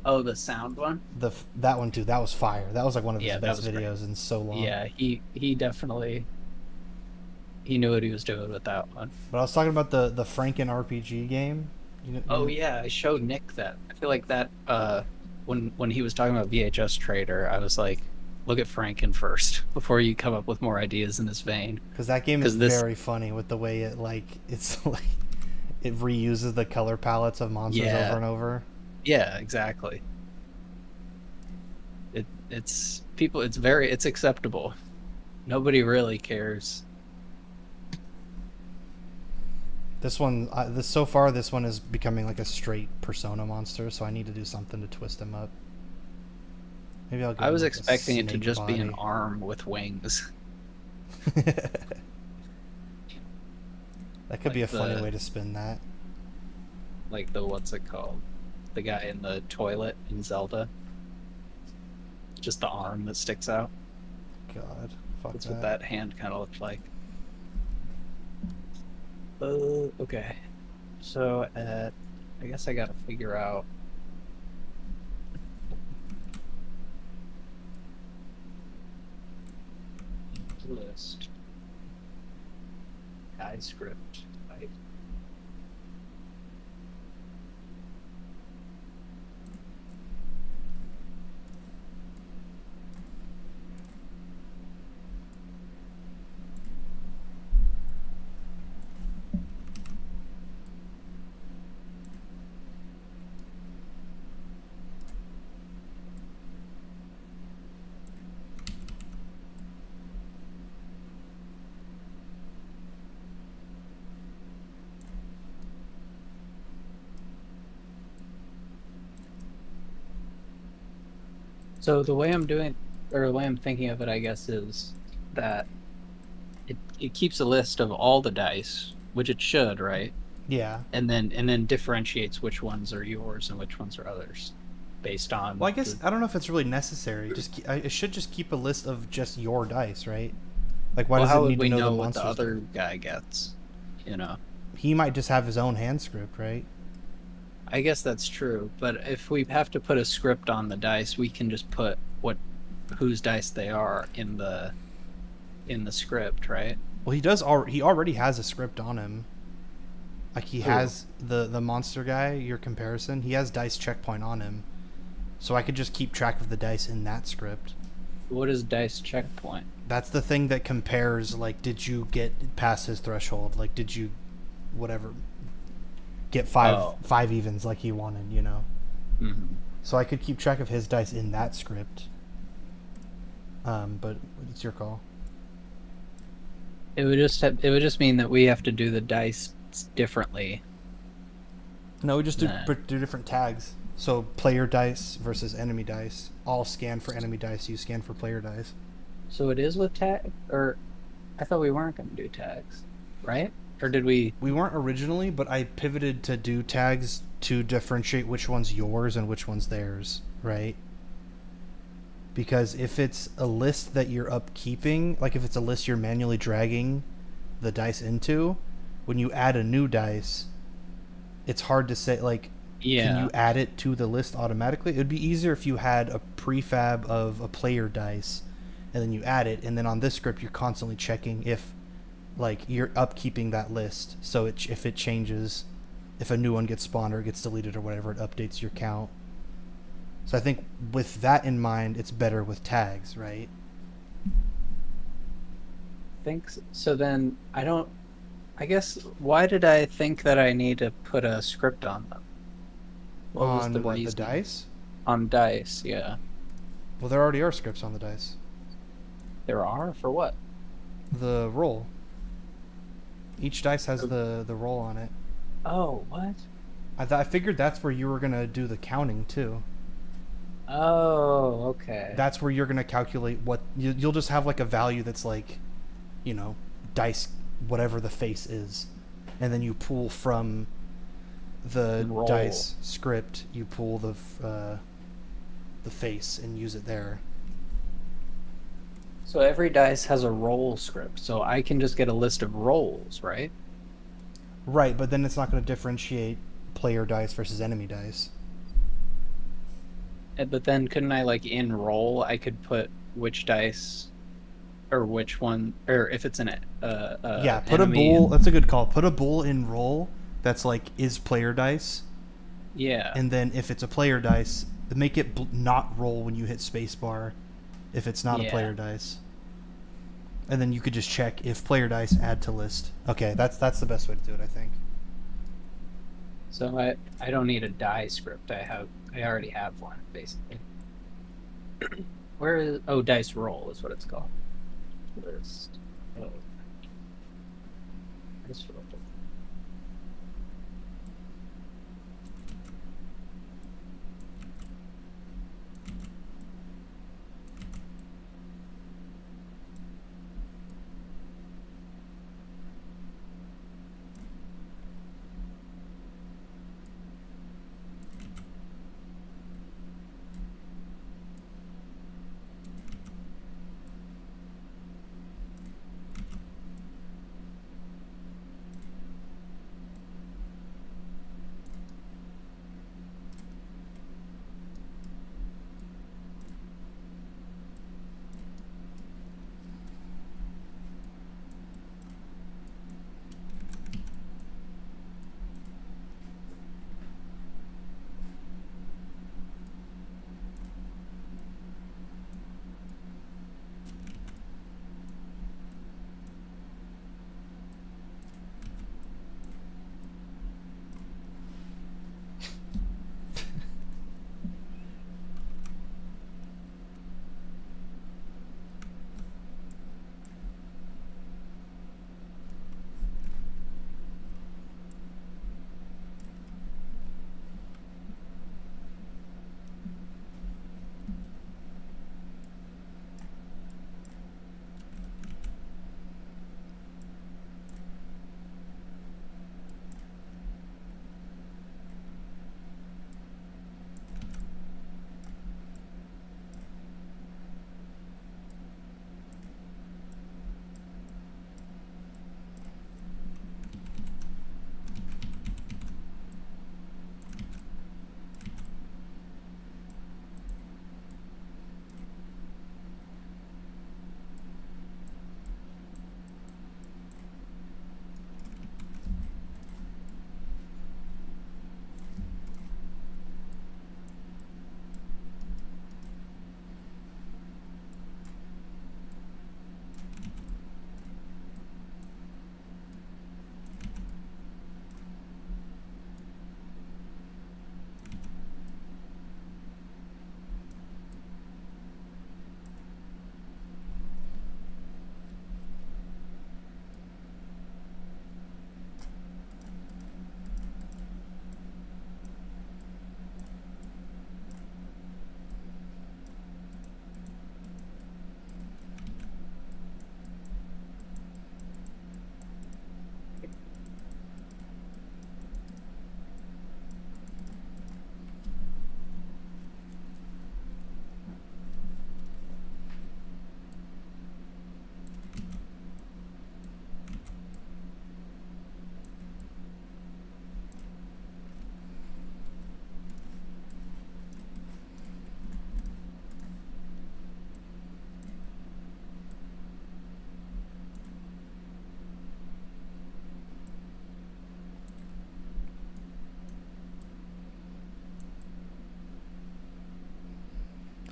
S1: Oh, the sound one.
S2: That one too. That was fire. That was like one of his
S1: Yeah, that
S2: best
S1: was great.
S2: videos in so long.
S1: Yeah, he definitely knew what he was doing with that one.
S2: But I was talking about the Franken RPG game.
S1: Oh yeah, I showed Nick that. I feel like that when he was talking about VHS Trader, I was like, look at Franken first before you come up with more ideas in this vein.
S2: Because that game is
S1: This,
S2: very funny with the way it it's like it reuses the color palettes of monsters
S1: Yeah.
S2: over and over.
S1: yeah, exactly. It's acceptable. Nobody really cares.
S2: This one, so far, this one is becoming like a straight Persona monster, so I need to do something to twist him up. Maybe I'll.
S1: I was expecting it to
S2: snake
S1: just be an
S2: body.
S1: arm with wings.
S2: That could be a
S1: Like
S2: funny
S1: the-
S2: way to spin that.
S1: Like the what's it called? The guy in the toilet in Zelda. Just the arm that sticks out.
S2: God, fuck
S1: That's
S2: that.
S1: what that hand kind of looked like. Okay. So I guess I gotta figure out. List. Guy script. Right. So the way I'm doing, or the way I'm thinking of it, I guess, is that it keeps a list of all the dice, which it should, right?
S2: Yeah.
S1: And then differentiates which ones are yours and which ones are others, based on.
S2: Well, I guess I don't know if it's really necessary. It should just keep a list of just your dice, right? Like, why
S1: Well,
S2: does
S1: how
S2: it
S1: would
S2: need
S1: we
S2: to know
S1: know
S2: the
S1: what the
S2: monsters?
S1: other guy gets? You know.
S2: He might just have his own hand script, right?
S1: I guess that's true, but if we have to put a script on the dice, we can just put whose dice they are in the script, right?
S2: Well, he already has a script on him. Like he
S1: Who?
S2: has the monster guy, your comparison. He has dice checkpoint on him, so I could just keep track of the dice in that script.
S1: What is dice checkpoint?
S2: That's the thing that compares. Like, did you get past his threshold? Like, did you, whatever, get five evens like he wanted? You know.
S1: Mm-hmm.
S2: So I could keep track of his dice in that script. But it's your call.
S1: It would just mean that we have to do the dice differently.
S2: No, we just do
S1: Nah.
S2: do different tags. So player dice versus enemy dice. All scan for enemy dice. You scan for player dice.
S1: So it is with tag, or I thought we weren't going to do tags, right? Or did we?
S2: We weren't originally, but I pivoted to do tags to differentiate which one's yours and which one's theirs, right? Because if it's a list that you're upkeeping, like if it's a list you're manually dragging the dice into, when you add a new dice, it's hard to say, like,
S1: Yeah.
S2: can you add it to the list automatically? It would be easier if you had a prefab of a player dice, and then you add it, and then on this script you're constantly checking if, like, you're upkeeping that list, so if it changes, if a new one gets spawned or it gets deleted or whatever, it updates your count. So I think with that in mind, it's better with tags, right?
S1: Think so. Then I guess why did I think that I need to put a script on them? What was
S2: On
S1: the
S2: what, the
S1: reason?
S2: dice?
S1: On dice, yeah.
S2: Well, there already are scripts on the dice.
S1: There are for what?
S2: The roll. Each dice has the roll on it.
S1: Oh, what?
S2: I figured that's where you were gonna do the counting too.
S1: Oh, okay.
S2: That's where you're gonna calculate what you'll just have, like a value that's like, you know, dice whatever the face is, and then you pull from the
S1: Roll.
S2: dice script. You pull the face and use it there.
S1: So every dice has a roll script, so I can just get a list of rolls, right?
S2: Right, but then it's not going to differentiate player dice versus enemy dice.
S1: But then couldn't I, like, in roll, I could put which dice or which one, or if it's an
S2: Yeah, put
S1: enemy
S2: a bool. That's a good call. Put a bool in roll that's like is player dice,
S1: yeah.
S2: and then if it's a player dice, make it not roll when you hit spacebar, if it's not a
S1: Yeah.
S2: player dice. And then you could just check if player dice add to list. Okay, that's the best way to do it, I think.
S1: So I don't need a die script. I already have one basically. Where is dice roll is what it's called. List. Oh. Dice roll.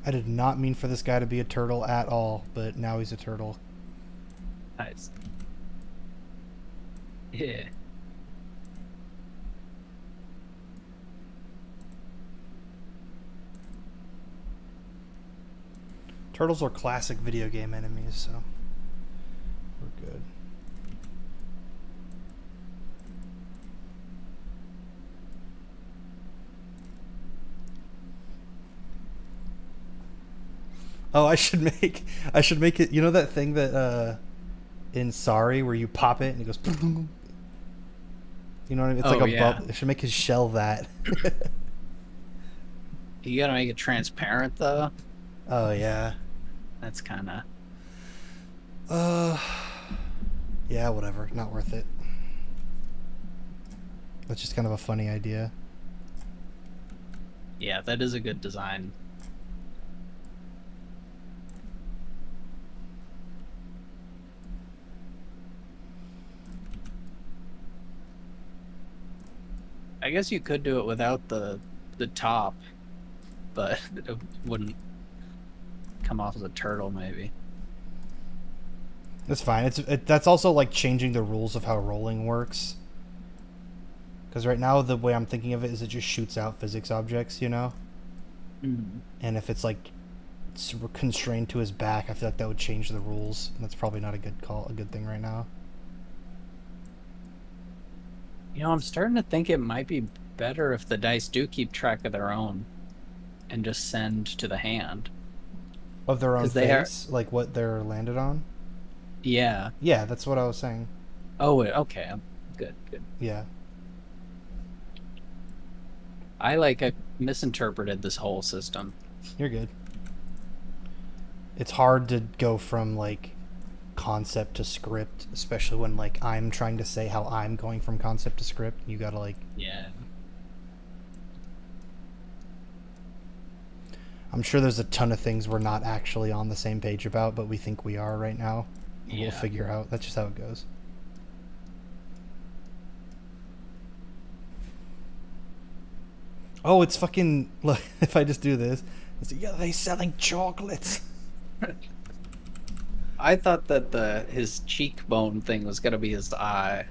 S2: I did not mean for this guy to be a turtle at all, but now he's a turtle.
S1: Nice. Yeah.
S2: Turtles are classic video game enemies, so we're good. Oh, I should make it. You know that thing that in Sorry where you pop it and it goes. You know what I mean? It's like a bubble. I should make his shell that.
S1: You gotta make it transparent though.
S2: Oh yeah.
S1: That's kind of.
S2: Yeah, whatever. Not worth it. That's just kind of a funny idea.
S1: Yeah, that is a good design. I guess you could do it without the top, but it wouldn't come off as a turtle, maybe.
S2: That's fine. That's also like changing the rules of how rolling works. Because right now the way I'm thinking of it is it just shoots out physics objects, you know.
S1: Mm.
S2: And if it's like constrained to his back, I feel like that would change the rules. And that's probably not a good thing right now.
S1: You know, I'm starting to think it might be better if the dice do keep track of their own and just send to the hand.
S2: Of their own
S1: 'Cause they
S2: face? Like what they're landed on?
S1: Yeah.
S2: Yeah, that's what I was saying.
S1: Oh, okay. Good.
S2: Yeah.
S1: I misinterpreted this whole system.
S2: You're good. It's hard to go from like concept to script, especially when like I'm trying to say how I'm going from concept to script. You gotta like...
S1: Yeah.
S2: I'm sure there's a ton of things we're not actually on the same page about, but we think we are right now.
S1: Yeah.
S2: We'll figure out. That's just how it goes. Oh, it's fucking... Look, if I just do this, it's like, yeah, they selling chocolates.
S1: I thought that his cheekbone thing was gonna be his eye.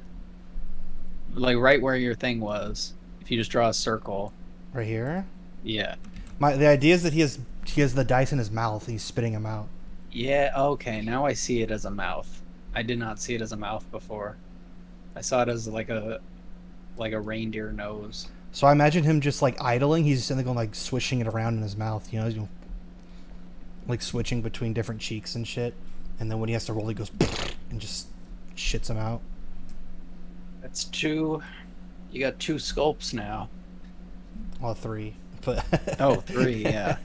S1: Like right where your thing was. If you just draw a circle.
S2: Right here?
S1: Yeah.
S2: The idea is that he has the dice in his mouth and he's spitting them out.
S1: Yeah, okay, now I see it as a mouth. I did not see it as a mouth before. I saw it as like a reindeer nose.
S2: So I imagine him just like idling. He's just sitting there going like swishing it around in his mouth, you know, he's going, like switching between different cheeks and shit. And then when he has to roll, he goes and just shits them out.
S1: That's two. You got two sculpts now.
S2: Well, three. But
S1: oh, three, yeah.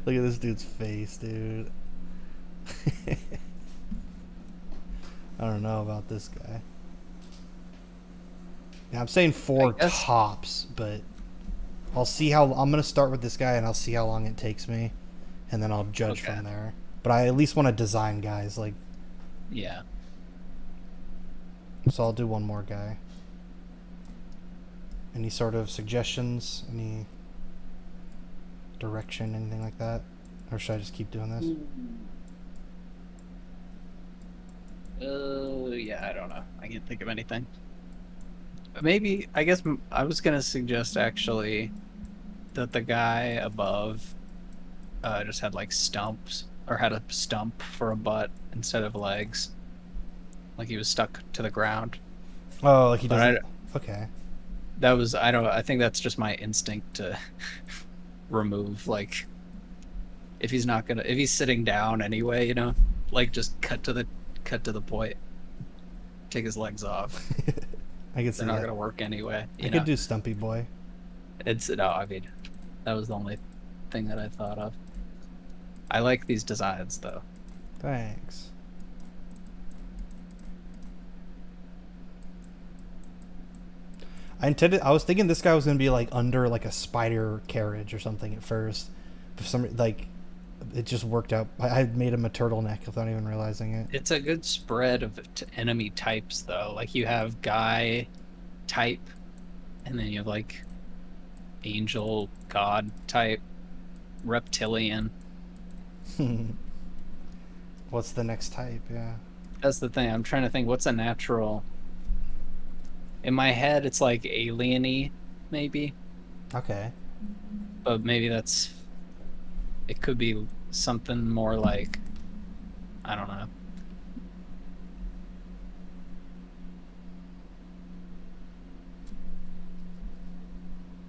S2: Look at this dude's face, dude. I don't know about this guy. Yeah, I'm saying four tops, but I'll see how... I'm going to start with this guy, and I'll see how long it takes me, and then I'll judge from there. But I at least want to design guys, like...
S1: Yeah.
S2: So I'll do one more guy. Any sort of suggestions? Any direction? Anything like that? Or should I just keep doing this?
S1: Yeah, I don't know. I can't think of anything. Maybe, I guess I was going to suggest actually that the guy above just had like stumps, or had a stump for a butt instead of legs. Like he was stuck to the ground.
S2: Oh, like he doesn't... Okay.
S1: That was, I think that's just my instinct to remove, like, if he's sitting down anyway, you know, like just cut to the point, take his legs off.
S2: I can see
S1: They're not gonna work anyway.
S2: I could do Stumpy Boy.
S1: I mean, that was the only thing that I thought of. I like these designs though.
S2: Thanks. I was thinking this guy was gonna be like under like a spider carriage or something at first. For some like, it just worked out. I made him a turtleneck without even realizing it.
S1: It's a good spread of enemy types though. Like you have guy type, and then you have like angel god type, reptilian.
S2: What's the next type? Yeah.
S1: That's the thing. I'm trying to think what's a natural. In my head, it's like alien-y, maybe.
S2: Okay.
S1: But maybe it could be something more like, I don't know.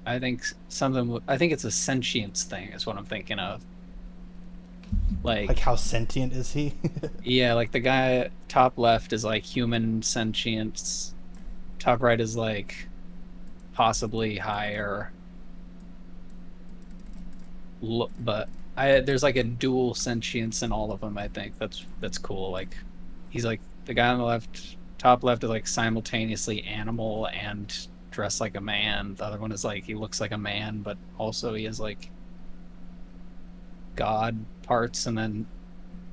S1: I think it's a sentience thing is what I'm thinking of. Like
S2: how sentient is he?
S1: Yeah, like the guy top left is like human sentience. Top right is like possibly higher. But there's like a dual sentience in all of them. I think that's cool. Like he's like the guy on the left, top left is like simultaneously animal and dressed like a man. The other one is like he looks like a man, but also he has like god parts, and then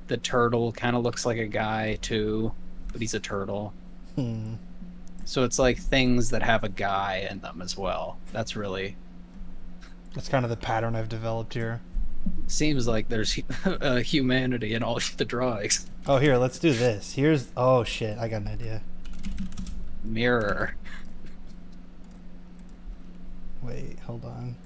S1: the turtle kind of looks like a guy too, but he's a turtle. So it's like things that have a guy in them as well. That's kind
S2: of the pattern I've developed here.
S1: Seems like there's humanity in all the drawings.
S2: Oh, here, let's do this. Here's... Oh, shit. I got an idea.
S1: Mirror.
S2: Wait, hold on.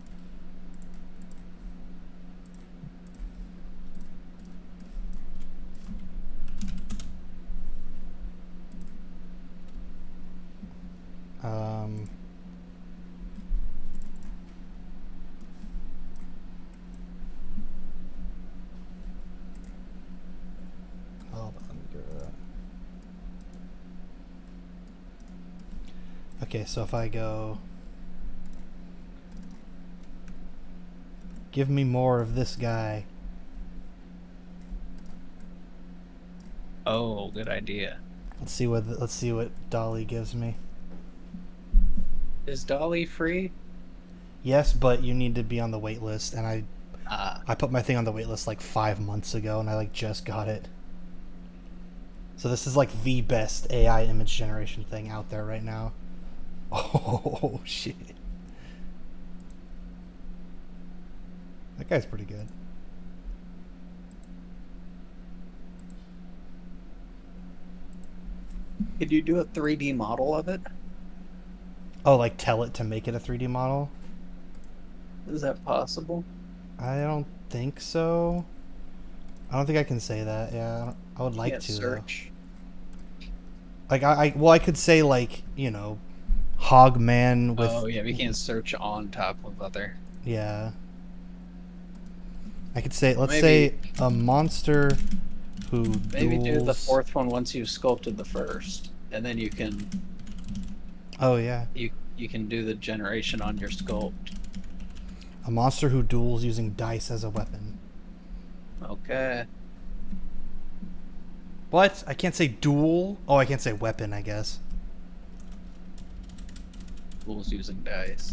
S2: Um... Hold on, let me get rid of that. Okay, so if I go... Give me more of this guy.
S1: Oh, good idea.
S2: Let's see what Dolly gives me.
S1: Is Dolly free?
S2: Yes, but you need to be on the wait list, and I
S1: Ah,
S2: put my thing on the wait list like 5 months ago, and I like just got it. So this is like the best AI image generation thing out there right now. Oh shit. That guy's pretty good.
S1: could you do a 3D model of it?
S2: Oh, like tell it to make it a 3D model?
S1: Is that possible?
S2: I don't think so. I don't think I can say that. Yeah, I would like
S1: Can't
S2: to
S1: search.
S2: though. Like well, I could say like, you know, Hogman with...
S1: Oh yeah, we can't search on top of other.
S2: Yeah. I could say, let's
S1: Maybe-
S2: say a monster who
S1: Maybe do the
S2: duels...
S1: 4th one once you've sculpted the 1st, and then you can
S2: Oh yeah.
S1: you can do the generation on your sculpt.
S2: A monster who duels using dice as a weapon.
S1: Okay.
S2: What? I can't say duel? Oh, I can't say weapon, I guess.
S1: Tools using dice.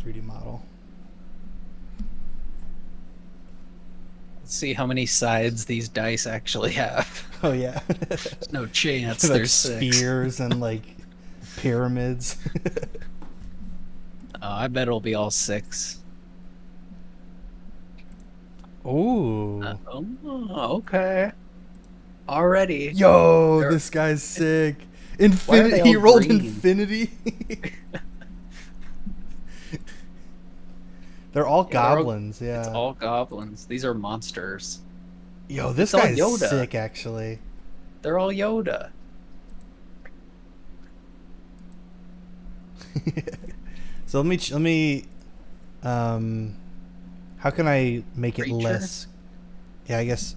S2: 3D model.
S1: Let's see how many sides these dice actually have.
S2: Oh yeah.
S1: There's no chance
S2: Like
S1: there's 6.
S2: spheres and like pyramids.
S1: Oh, I bet it'll be all 6.
S2: Ooh.
S1: Oh, okay. Already.
S2: Yo,
S1: They're-
S2: this guy's sick.
S1: Why are
S2: Infinity.
S1: they
S2: He
S1: all
S2: rolled
S1: green?
S2: infinity. They're all
S1: Yeah, they're all-
S2: goblins. Yeah.
S1: It's all goblins. These are monsters.
S2: Yo, this
S1: it's all
S2: guy's
S1: Yoda.
S2: sick. Actually.
S1: They're all Yoda.
S2: So let me how can I make it
S1: Creature?
S2: less? Yeah, I guess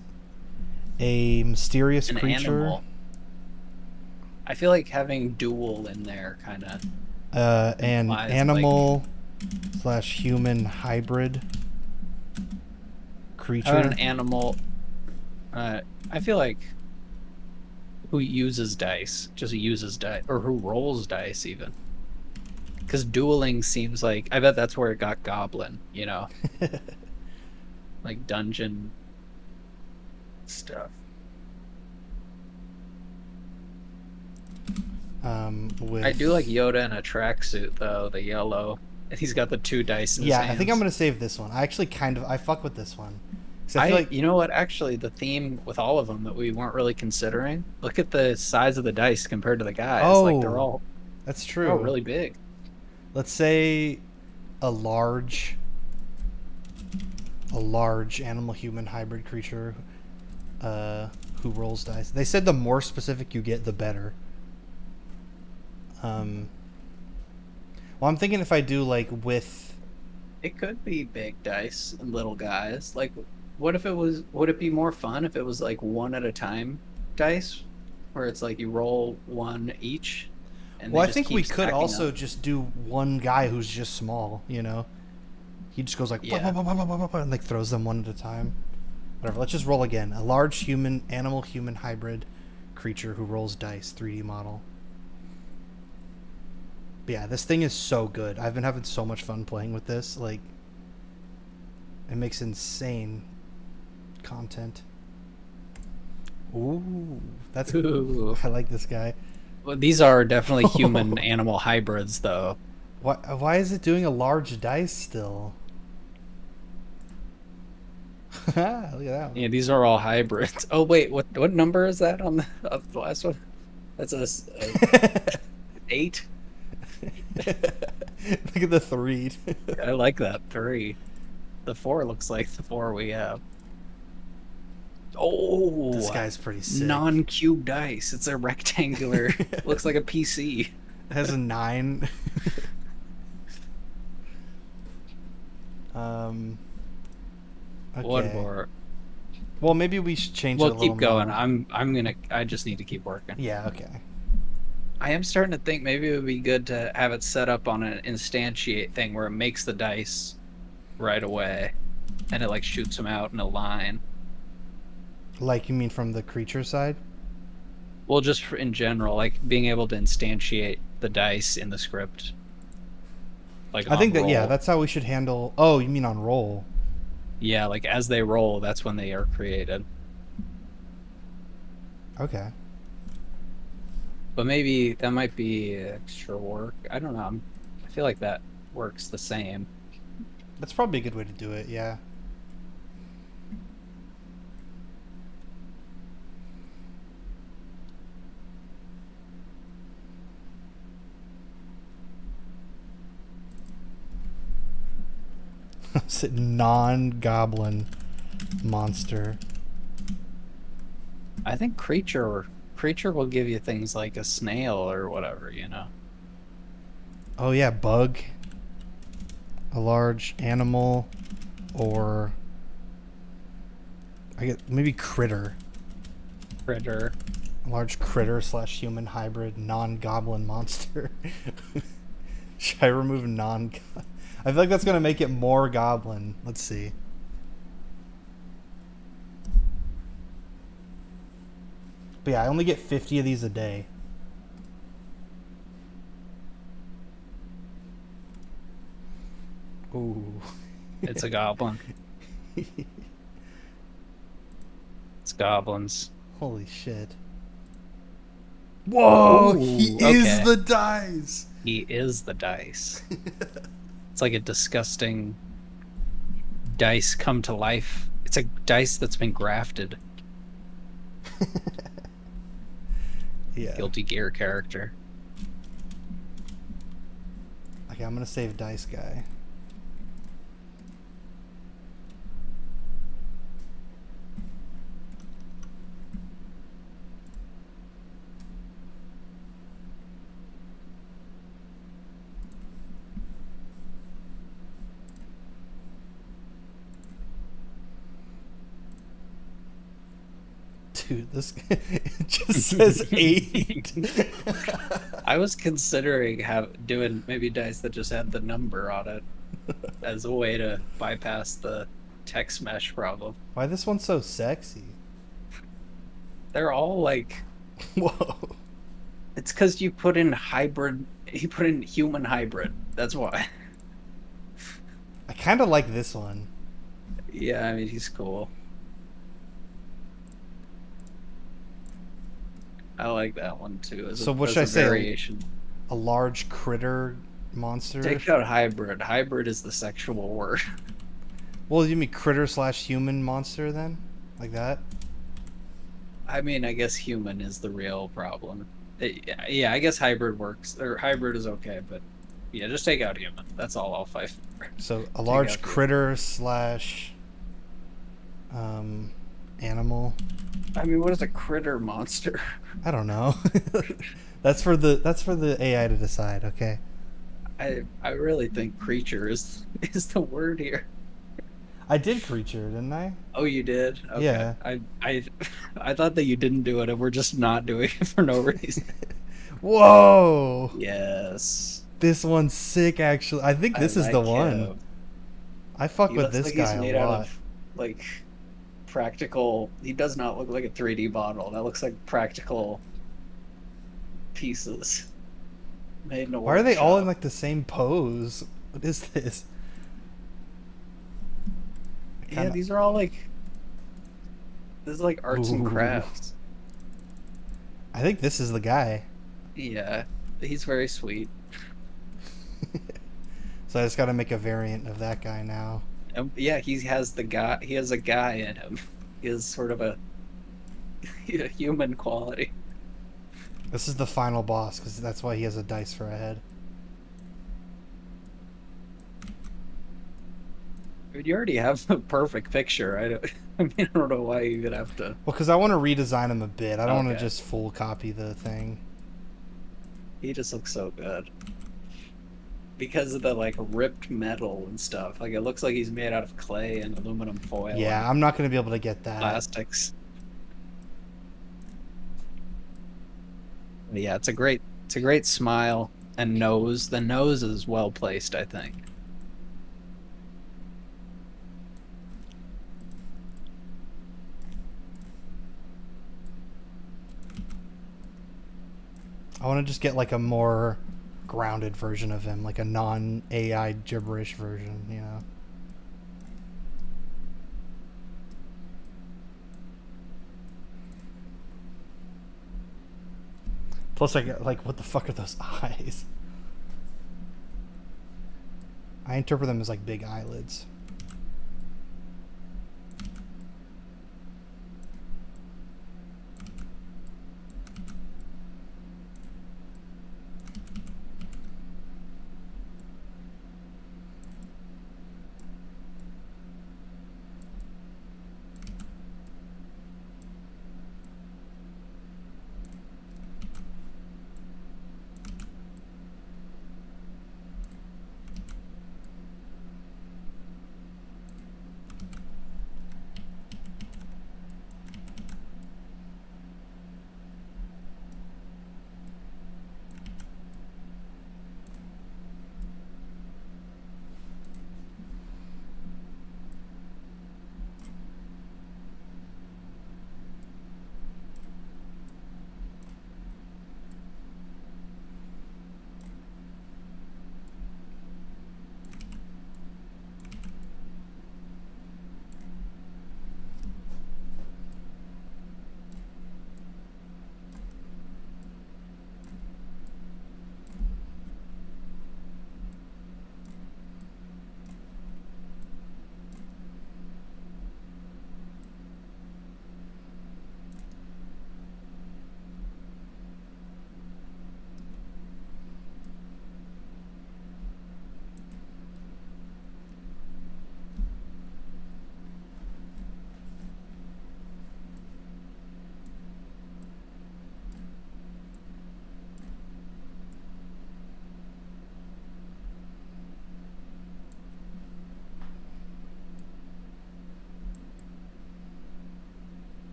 S2: a mysterious
S1: An
S2: creature.
S1: animal. I feel like having dual in there kind of.
S2: An
S1: implies,
S2: animal slash human hybrid
S1: How
S2: creature.
S1: about an animal? I feel like who uses dice, just uses dice, or who rolls dice even. Because dueling seems like, I bet that's where it got goblin, you know? Like dungeon stuff.
S2: With
S1: I do like Yoda in a tracksuit though, the yellow. And he's got the 2 dice in his
S2: yeah,
S1: hands.
S2: I think I'm gonna save this one. I actually I fuck with this one. 'Cause I feel like
S1: You know what? Actually, the theme with all of them that we weren't really considering. Look at the size of the dice compared to the guys. Like they're all
S2: that's
S1: they're
S2: true.
S1: all really big.
S2: Let's say a large animal human hybrid creature who rolls dice. They said the more specific you get, the better. Well, I'm thinking if I do like with...
S1: It could be big dice and little guys. Like, what if it was? Would it be more fun if it was like 1 at a time dice, where it's like you roll 1 each? And
S2: Well,
S1: they
S2: I
S1: just
S2: think
S1: keep
S2: we could
S1: stacking
S2: also
S1: up?
S2: just do one guy who's just small, you know? He just goes like,
S1: Yeah.
S2: and like throws them one at a time. Whatever, let's just roll again. A large animal human hybrid creature who rolls dice, 3D model. But yeah, this thing is so good. I've been having so much fun playing with this. Like, it makes insane content. Ooh, that's...
S1: Ooh.
S2: I like this guy.
S1: Well, these are definitely human animal hybrids, though.
S2: Why is it doing a large dice still? Look at that one.
S1: Yeah, these are all hybrids. Oh wait, what number is that on the last one? That's a 8.
S2: Look at the 3.
S1: I like that 3. The 4 looks like the 4 we have. Oh,
S2: This guy's pretty sick.
S1: non-cube dice. It's a rectangular. Looks like a PC.
S2: It has a 9. Okay.
S1: One more.
S2: Well, maybe we should change it a
S1: We'll
S2: little
S1: keep going.
S2: more.
S1: I just need to keep working.
S2: Yeah, okay.
S1: I am starting to think maybe it would be good to have it set up on an instantiate thing where it makes the dice right away, and it like shoots them out in a line.
S2: Like, you mean from the creature side?
S1: Well, just in general, like being able to instantiate the dice in the script. Like
S2: I think
S1: on
S2: that, yeah,
S1: roll.
S2: that's how we should handle... Oh, you mean on roll?
S1: Yeah, like as they roll, that's when they are created.
S2: Okay.
S1: But maybe that might be extra work. I don't know. I feel like that works the same.
S2: That's probably a good way to do it, yeah. Non-goblin monster.
S1: I think creature will give you things like a snail or whatever, you know.
S2: Oh yeah, bug. A large animal, or I get maybe critter.
S1: Critter.
S2: A large critter / human hybrid non-goblin monster. Should I remove non? I feel like that's gonna make it more goblin. Let's see. But yeah, I only get 50 of these a day. Ooh.
S1: It's a goblin. It's goblins.
S2: Holy shit. Whoa!
S1: Ooh,
S2: He
S1: okay.
S2: is the dice!
S1: He is the dice. It's like a disgusting dice come to life. It's a dice that's been grafted.
S2: Yeah.
S1: Guilty Gear character.
S2: Okay, I'm gonna save dice guy. Dude, this it just says 8.
S1: I was considering doing maybe dice that just had the number on it as a way to bypass the text mesh problem.
S2: Why this one's so sexy?
S1: They're all like,
S2: Whoa.
S1: it's because you put in hybrid, you put in human hybrid. That's why.
S2: I kind of like this one.
S1: Yeah, I mean, he's cool. I like that one too.
S2: So what should I say?
S1: Variation.
S2: A large critter monster?
S1: Take out hybrid. Hybrid is the sexual word.
S2: Well, you mean critter / human monster then? Like that?
S1: I mean, I guess human is the real problem. Yeah, I guess hybrid works. Or hybrid is okay, but yeah, just take out human. That's all I'll fight for.
S2: So a large critter / animal.
S1: I mean, what is a critter monster?
S2: I don't know. That's for the AI to decide, okay?
S1: I really think creature is the word here.
S2: I did creature, didn't I?
S1: Oh, you did? Okay.
S2: Yeah.
S1: I thought that you didn't do it and we're just not doing it for no reason.
S2: Whoa!
S1: Yes.
S2: This one's sick, actually. I think this is the one.
S1: him.
S2: I fuck
S1: He
S2: with
S1: looks
S2: this
S1: like
S2: guy
S1: he's
S2: a
S1: made out
S2: lot.
S1: of, like, practical. He does not look like a 3D model. That looks like practical pieces made in a
S2: Why are they all in
S1: workshop.
S2: like the same pose? What is this?
S1: Yeah, these are all like. This is like arts and
S2: Ooh.
S1: crafts.
S2: I think this is the guy.
S1: Yeah, he's very sweet.
S2: So I just got to make a variant of that guy now.
S1: Yeah, he has the guy. He has a guy in him. He has sort of a human quality.
S2: This is the final boss, because that's why he has a dice for a head.
S1: I mean, you already have a perfect picture. I don't. I mean, I don't know why you would have to.
S2: Well, because I want to redesign him a bit. I don't want to
S1: Okay.
S2: just full copy the thing.
S1: He just looks so good because of the like ripped metal and stuff. Like it looks like he's made out of clay and aluminum foil.
S2: Yeah, I'm not going to be able to get that.
S1: Plastics. But yeah, it's a great smile and nose. The nose is well placed, I think.
S2: I want to just get like a more grounded version of him, like a non-AI gibberish version, you know? Plus, I get like, what the fuck are those eyes? I interpret them as like big eyelids.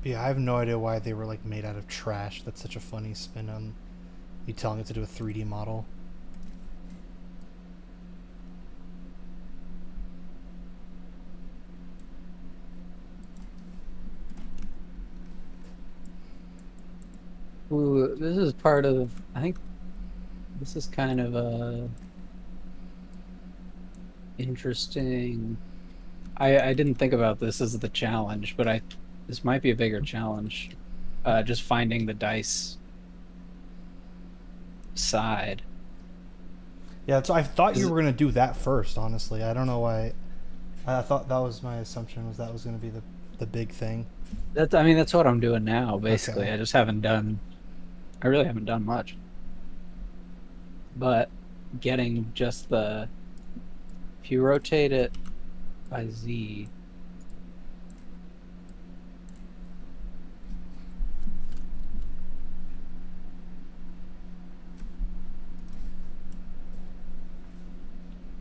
S2: But yeah, I have no idea why they were like made out of trash. That's such a funny spin on me telling it to do a 3D model.
S1: Ooh, this is part of. I think this is kind of a interesting. I didn't think about this as the challenge, but this might be a bigger challenge. Just finding the dice side.
S2: Yeah, so I thought you were gonna do that first. Honestly, I don't know why. I thought that was my assumption, was that was gonna be the big thing.
S1: I mean, that's what I'm doing now, basically.
S2: Okay.
S1: I just haven't done. I really haven't done much. But getting just the. If you rotate it by Z.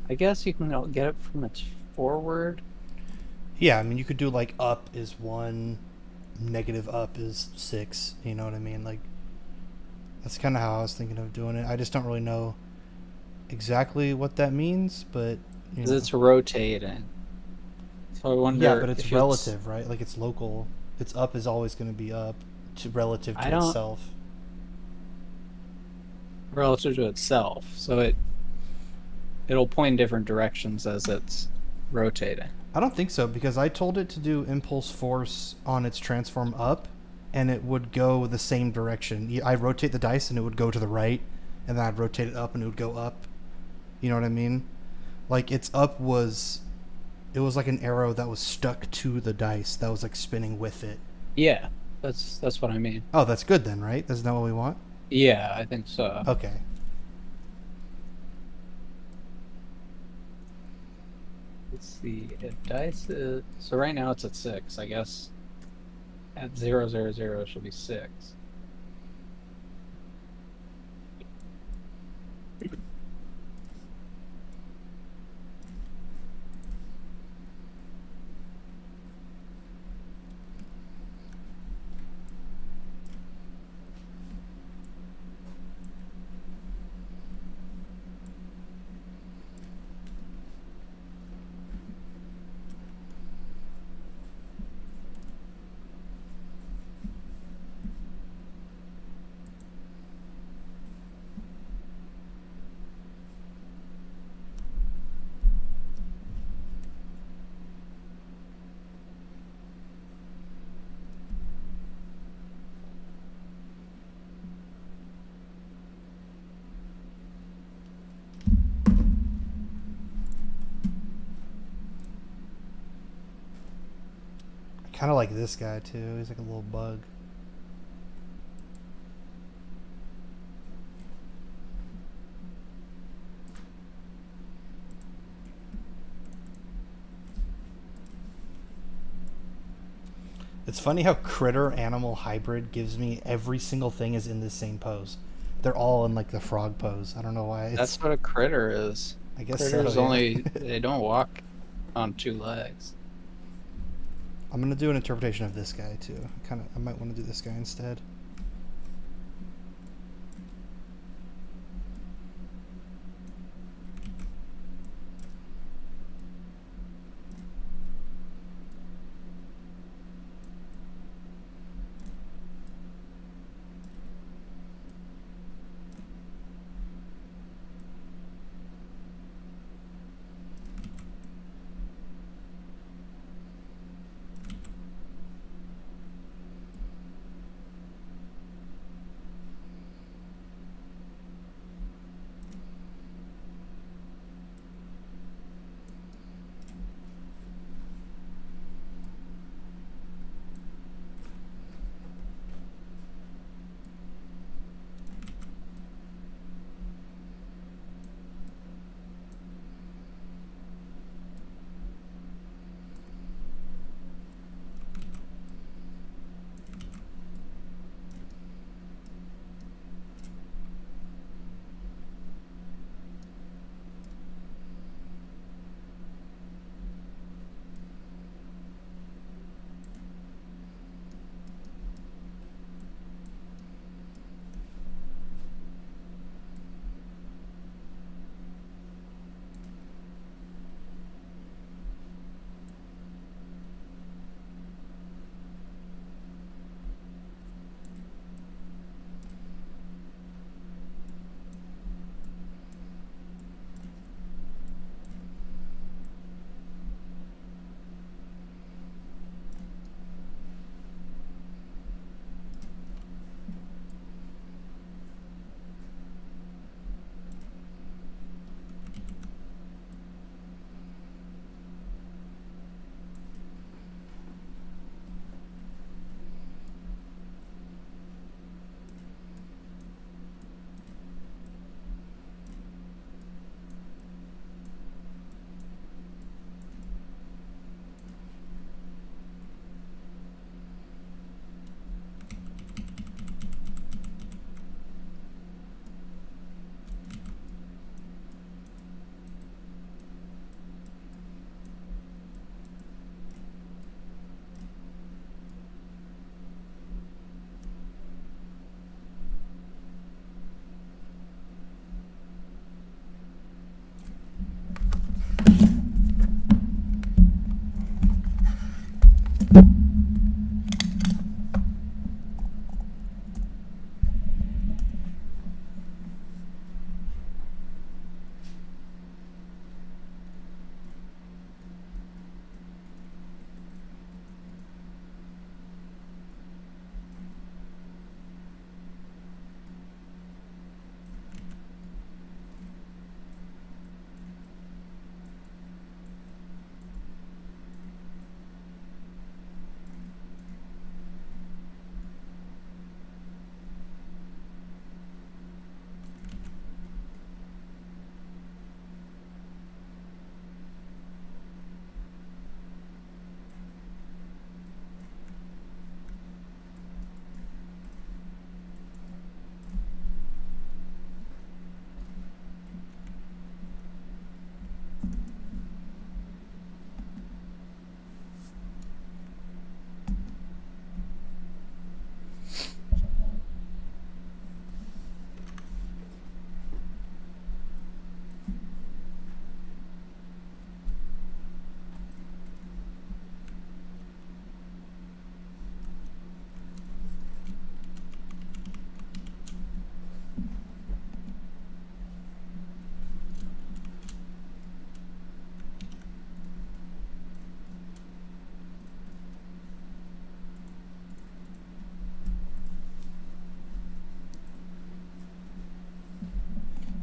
S1: I guess you can get it from its forward.
S2: Yeah, I mean, you could do like up is 1, negative up is 6. You know what I mean? Like, that's kind of how I was thinking of doing it. I just don't really know exactly what that means, but you know.
S1: It's rotating. So I wonder.
S2: Yeah, but it's relative, right? Like it's local. Its up is always going to be up relative to itself.
S1: Relative to itself. So it'll point in different directions as it's rotating.
S2: I don't think so, because I told it to do impulse force on its transform up, and it would go the same direction. I rotate the dice and it would go to the right, and then I'd rotate it up and it would go up. You know what I mean? Like its up was, it was like an arrow that was stuck to the dice that was like spinning with it.
S1: Yeah, that's what I mean.
S2: Oh, that's good then, right? Isn't that what we want?
S1: Yeah, I think so.
S2: Okay.
S1: Let's see. If dice is, so right now it's at 6. I guess at 0, 0, 0 it should be 6.
S2: I kind of like this guy too. He's like a little bug. It's funny how critter animal hybrid gives me every single thing is in the same pose. They're all in like the frog pose. I don't know why.
S1: That's what a critter is.
S2: I guess
S1: Critters
S2: so, yeah.
S1: only they don't walk on 2 legs.
S2: I'm gonna do an interpretation of this guy too. I might want to do this guy instead.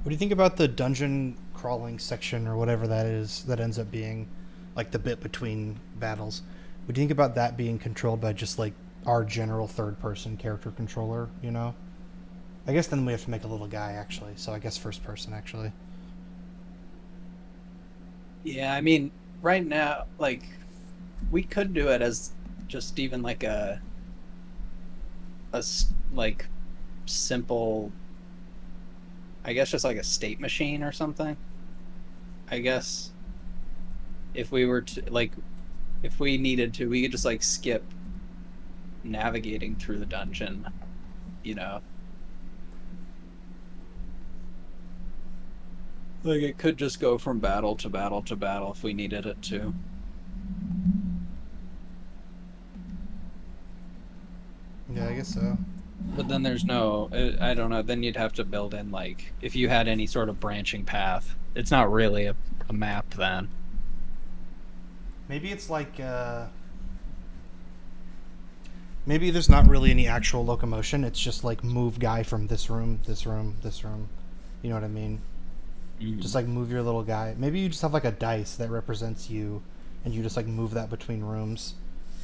S2: What do you think about the dungeon crawling section or whatever that is that ends up being like the bit between battles? What do you think about that being controlled by just like our general third person character controller, you know? I guess then we have to make a little guy actually, so I guess first person actually.
S1: Yeah, I mean, right now, like, we could do it as just even like like simple, I guess just like a state machine or something. I guess if we were to like, if we needed to, we could just like skip navigating through the dungeon, you know. Like it could just go from battle to battle to battle if we needed it to.
S2: Yeah, I guess so.
S1: But then there's no, I don't know, then you'd have to build in, like, if you had any sort of branching path. It's not really a map then.
S2: Maybe it's like maybe there's not really any actual locomotion. It's just like move guy from this room, this room, this room. You know what I mean? Just like move your little guy. Maybe you just have like a dice that represents you, and you just like move that between rooms,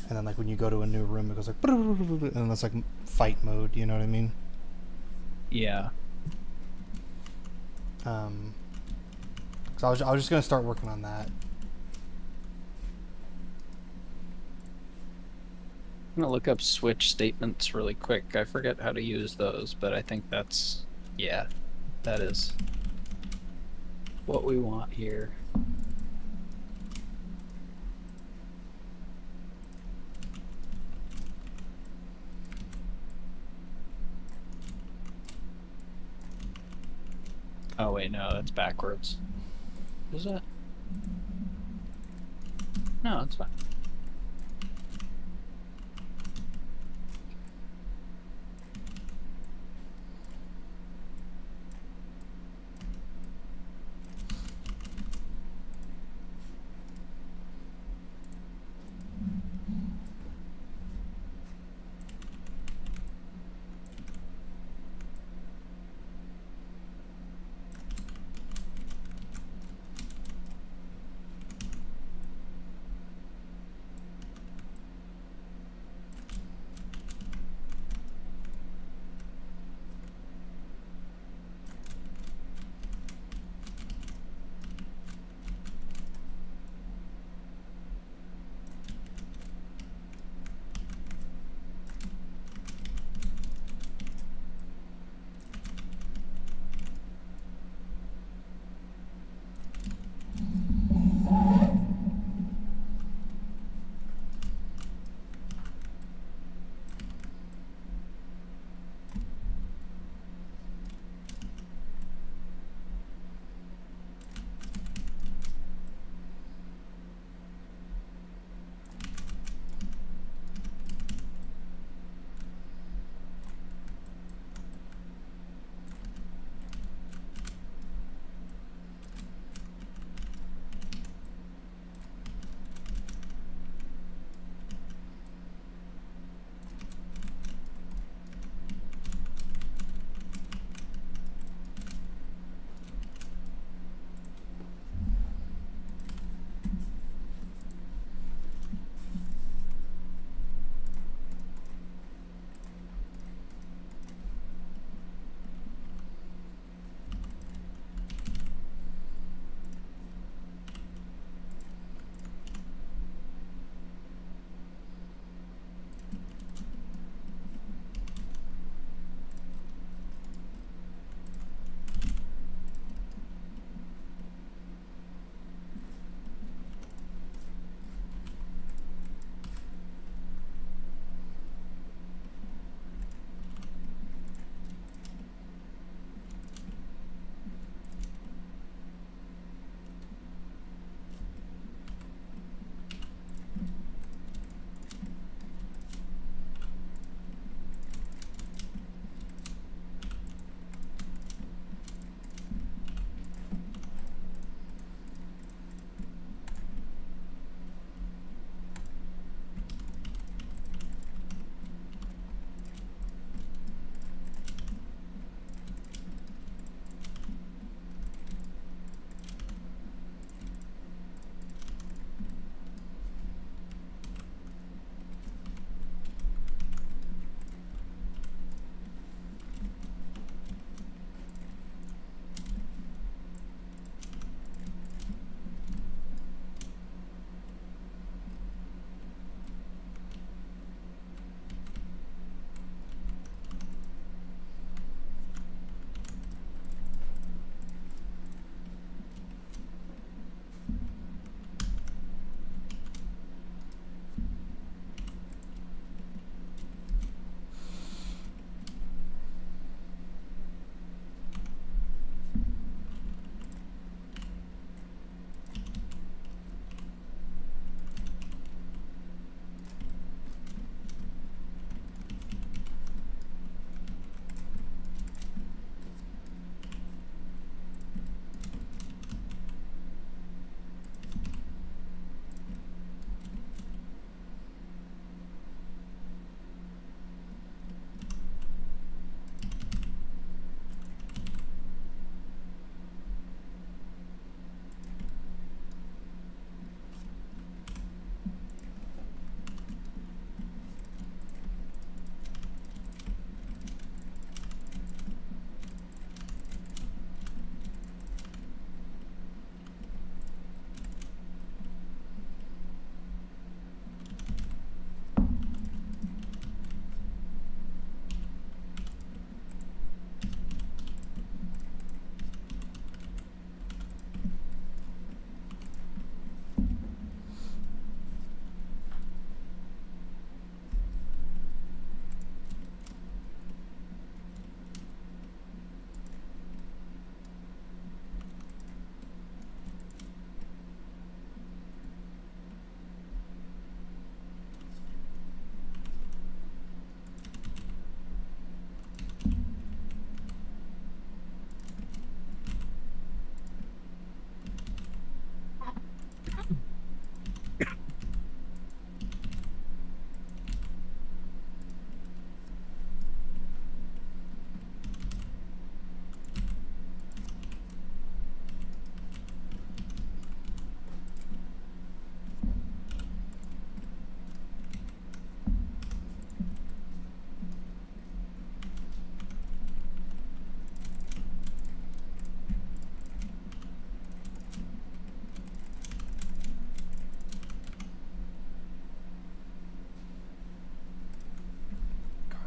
S2: and then like when you go to a new room, it goes like, and then it's like fight mode. You know what I mean?
S1: Yeah.
S2: So I was just gonna start working on that.
S1: I'm gonna look up switch statements really quick. I forget how to use those, but I think that's, yeah, that is what we want here. Oh wait, no, that's backwards. Is it? No, it's fine.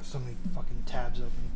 S2: So many fucking tabs open.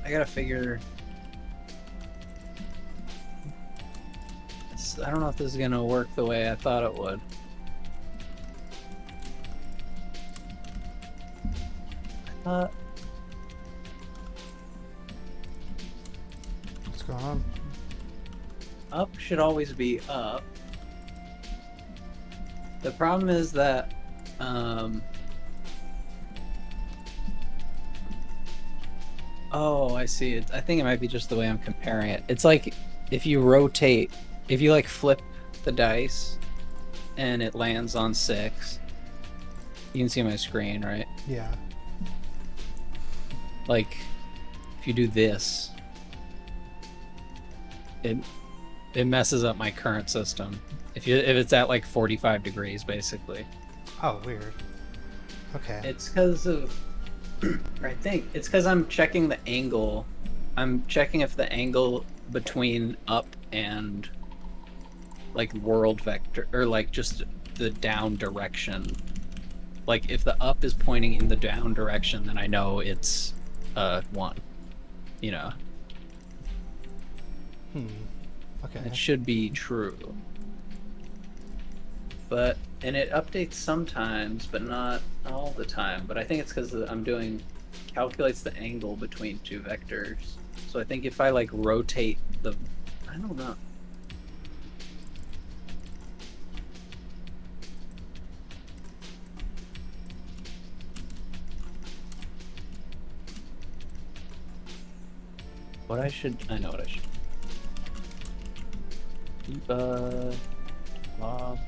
S1: I gotta figure. I don't know if this is gonna work the way I thought it would. Uh,
S2: What's going on?
S1: up should always be up. The problem is that, oh, I see it. I think it might be just the way I'm comparing it. It's like if you rotate, if you like flip the dice and it lands on 6, you can see my screen, right?
S2: Yeah.
S1: Like if you do this, it messes up my current system. If it's at like 45 degrees, basically.
S2: Oh, weird. Okay.
S1: It's because of, I think it's because I'm checking the angle. I'm checking if the angle between up and like world vector, or like just the down direction. Like if the up is pointing in the down direction, then I know it's 1. You know.
S2: Okay.
S1: It should be true. But, and it updates sometimes, but not all the time. But I think it's because I'm doing, calculates the angle between 2 vectors. So I think if I like rotate the, I don't know. What I should, I know what I should. Debug, log.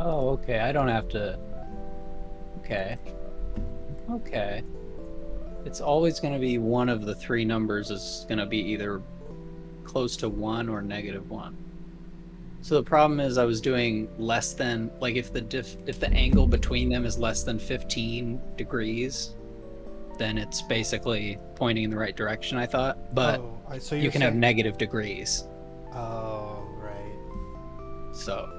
S1: Oh, okay. I don't have to. Okay. Okay. It's always going to be one of the 3 numbers is going to be either close to 1 or -1. So the problem is I was doing less than, like if the angle between them is less than 15 degrees, then it's basically pointing in the right direction, I thought. But
S2: so
S1: you can have negative degrees.
S2: Oh, right.
S1: So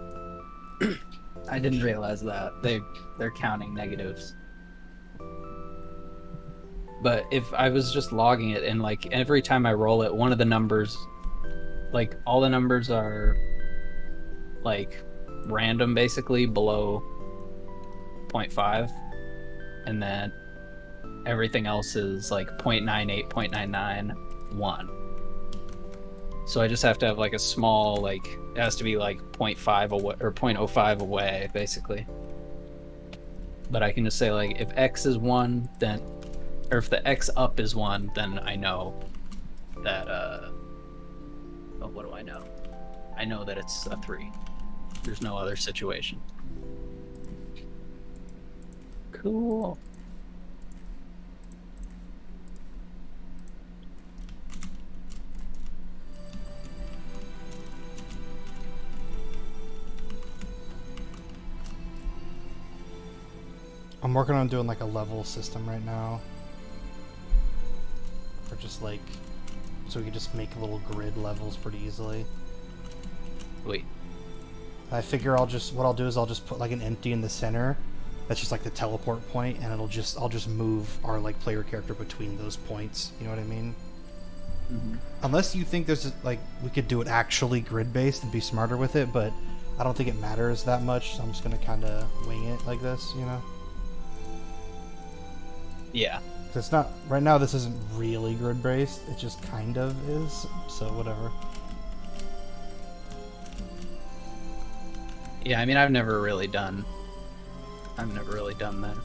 S1: I didn't realize that. They're counting negatives. But if I was just logging it and like every time I roll it, one of the numbers, like all the numbers are like random basically below 0.5, and then everything else is like 0.98, 0.99, 1. So I just have to have like a small, like it has to be like 0.5 away or 0.05 away basically. But I can just say like if X is 1, then, or if the X up is 1, then I know that oh, what do I know? I know that it's a 3. There's no other situation. Cool.
S2: I'm working on doing like a level system right now. Or just like, so we can just make little grid levels pretty easily.
S1: Wait.
S2: I figure what I'll do is I'll just put like an empty in the center. That's just like the teleport point, and I'll just move our like player character between those points. You know what I mean?
S1: Mm-hmm.
S2: Unless you think there's like we could do it actually grid based and be smarter with it, but I don't think it matters that much. So I'm just gonna kind of wing it like this, you know?
S1: Yeah.
S2: It's not right now. This isn't really grid based. It just kind of is. So whatever.
S1: Yeah, I mean, I've never really done that.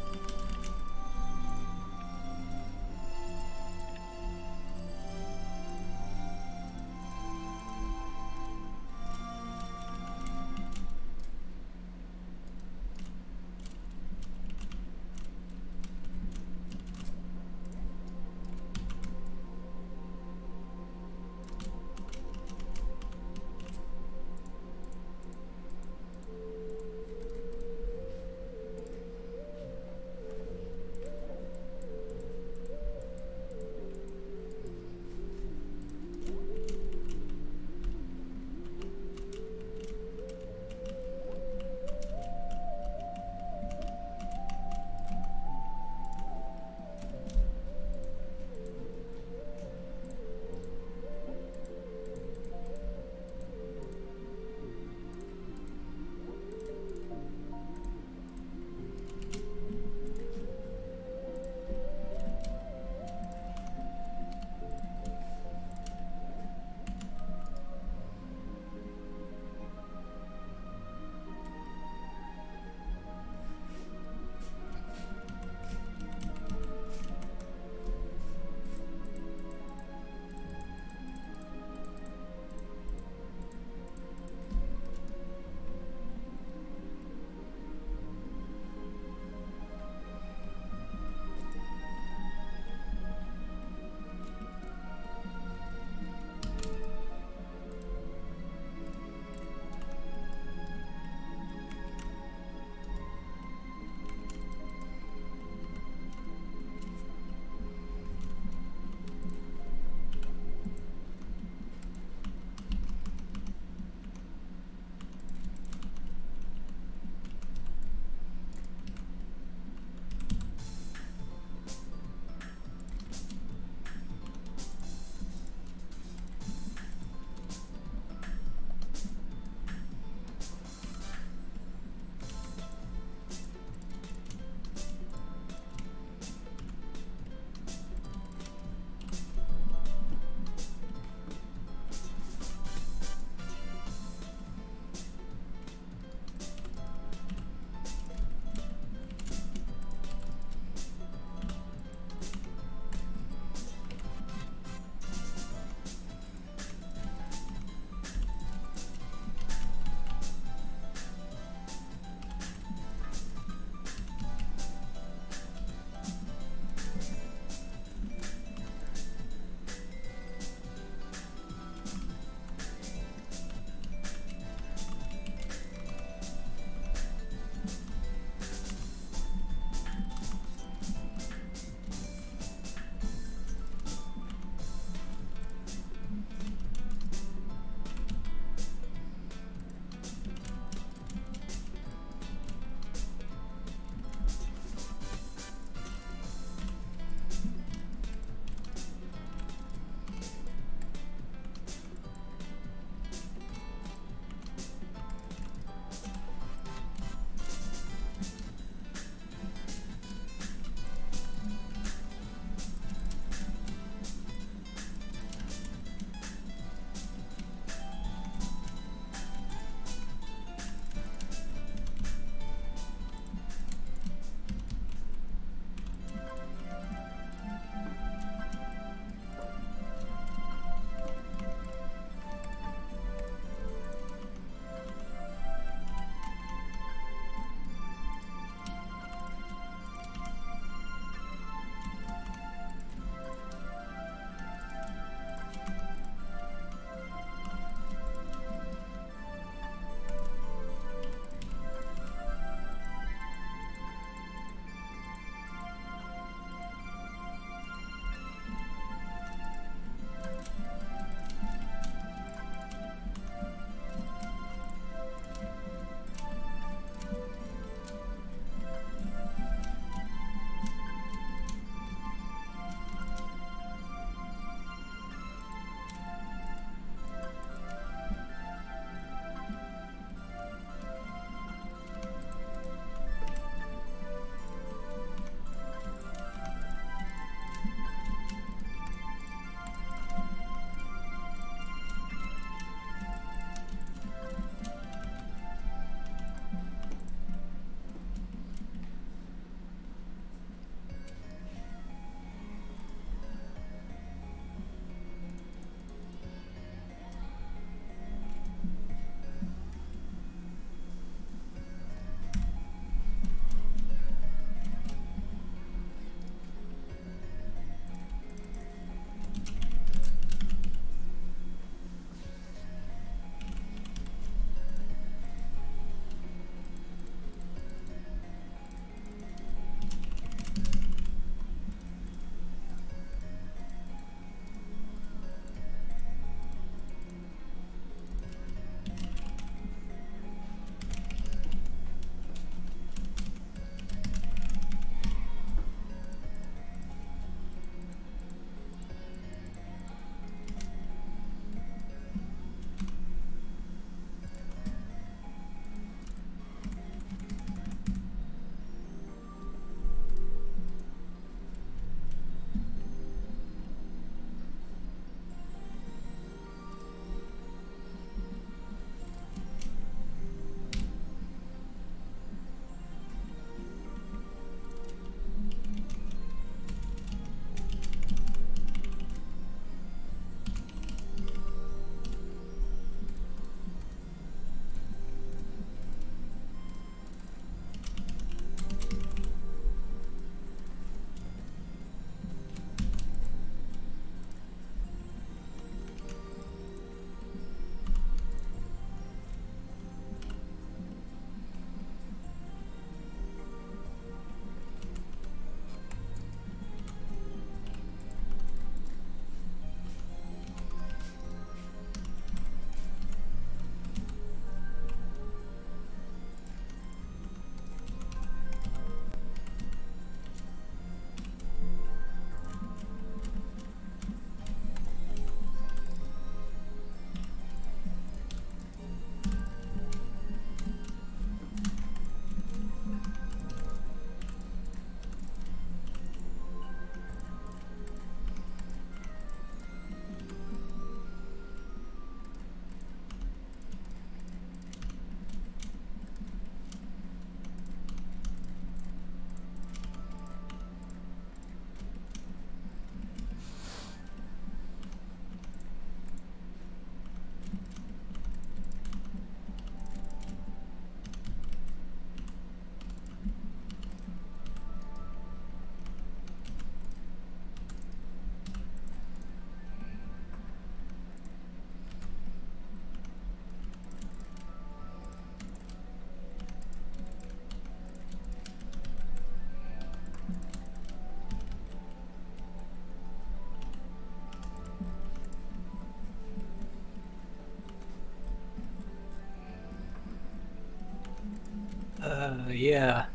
S1: Yeah.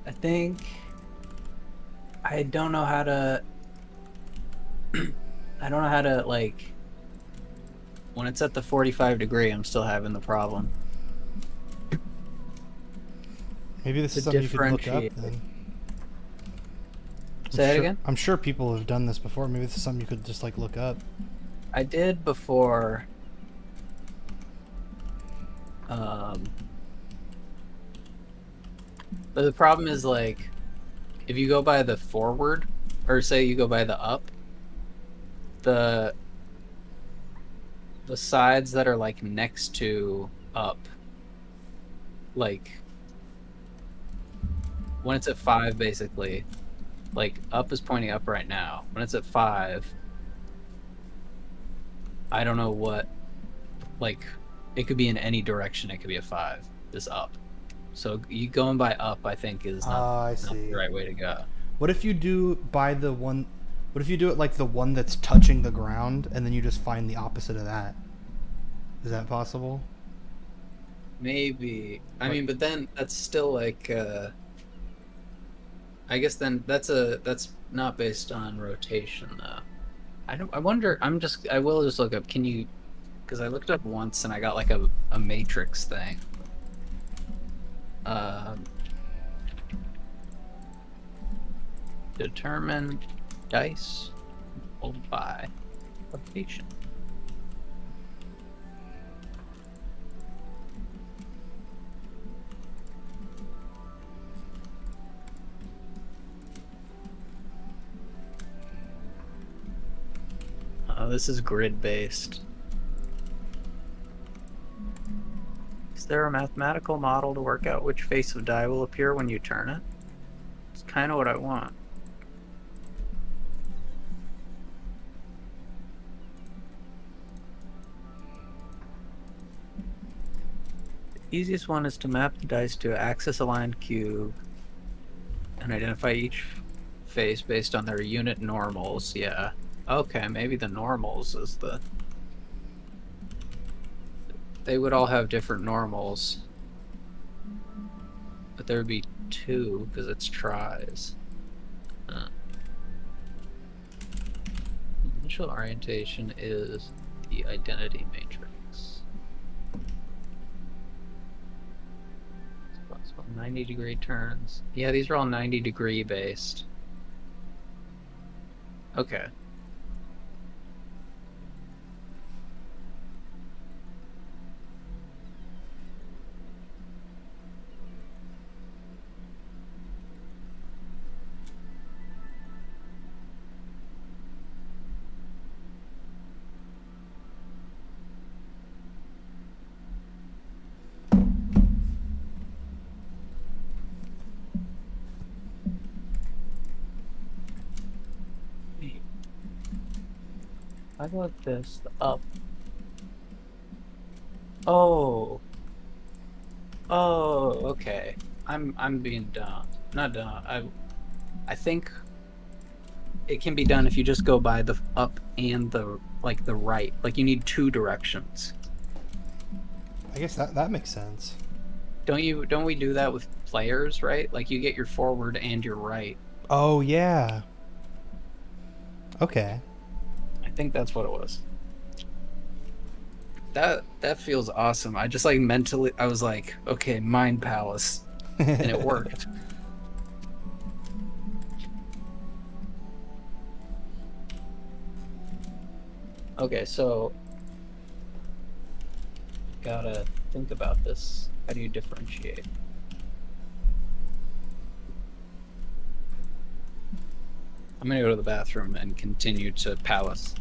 S1: I think I don't know how to I don't know how to like when it's at the 45-degree, I'm still having the problem.
S2: Maybe this
S1: To
S2: is something you could look up
S1: differentiate.
S2: then.
S1: Say that again?
S2: I'm sure people have done this before. Maybe this is something you could just like look up.
S1: I did before. But the problem is like if you go by the forward or say you go by the up, the sides that are like next to up, like when it's at 5 basically, like up is pointing up right now. When it's at 5, I don't know what, like it could be in any direction. It could be a 5, this up. So you going by up, I think, is
S2: I
S1: not
S2: see.
S1: the right way to go.
S2: What if you do by the one? What if you do it like the one that's touching the ground, and then you just find the opposite of that? Is that possible?
S1: Maybe. I mean, but then that's still like I guess then that's not based on rotation though. I wonder, I will just look up, can you, because I looked up once and I got like a matrix thing. Determine dice rolled by rotation. This is grid based. Is there a mathematical model to work out which face of die will appear when you turn it? It's kind of what I want. The easiest one is to map the dice to an axis-aligned cube and identify each face based on their unit normals. Yeah. Okay, maybe the normals is the... They would all have different normals. But there would be 2, because it's tries. Initial orientation is the identity matrix. 90-degree turns. Yeah, these are all 90-degree based. Okay. How about this? The up. Oh. Oh, okay. I'm being dumb. Not dumb. I think it can be done if you just go by the up and the the right. Like you need 2 directions.
S2: I guess that makes sense.
S1: Don't we do that with players, right? Like you get your forward and your right.
S2: Oh yeah. Okay.
S1: I think that's what it was. That feels awesome. I just like mentally I was like, okay, mind palace. And it worked. Okay, so gotta think about this. How do you differentiate? I'm gonna go to the bathroom and continue to palace.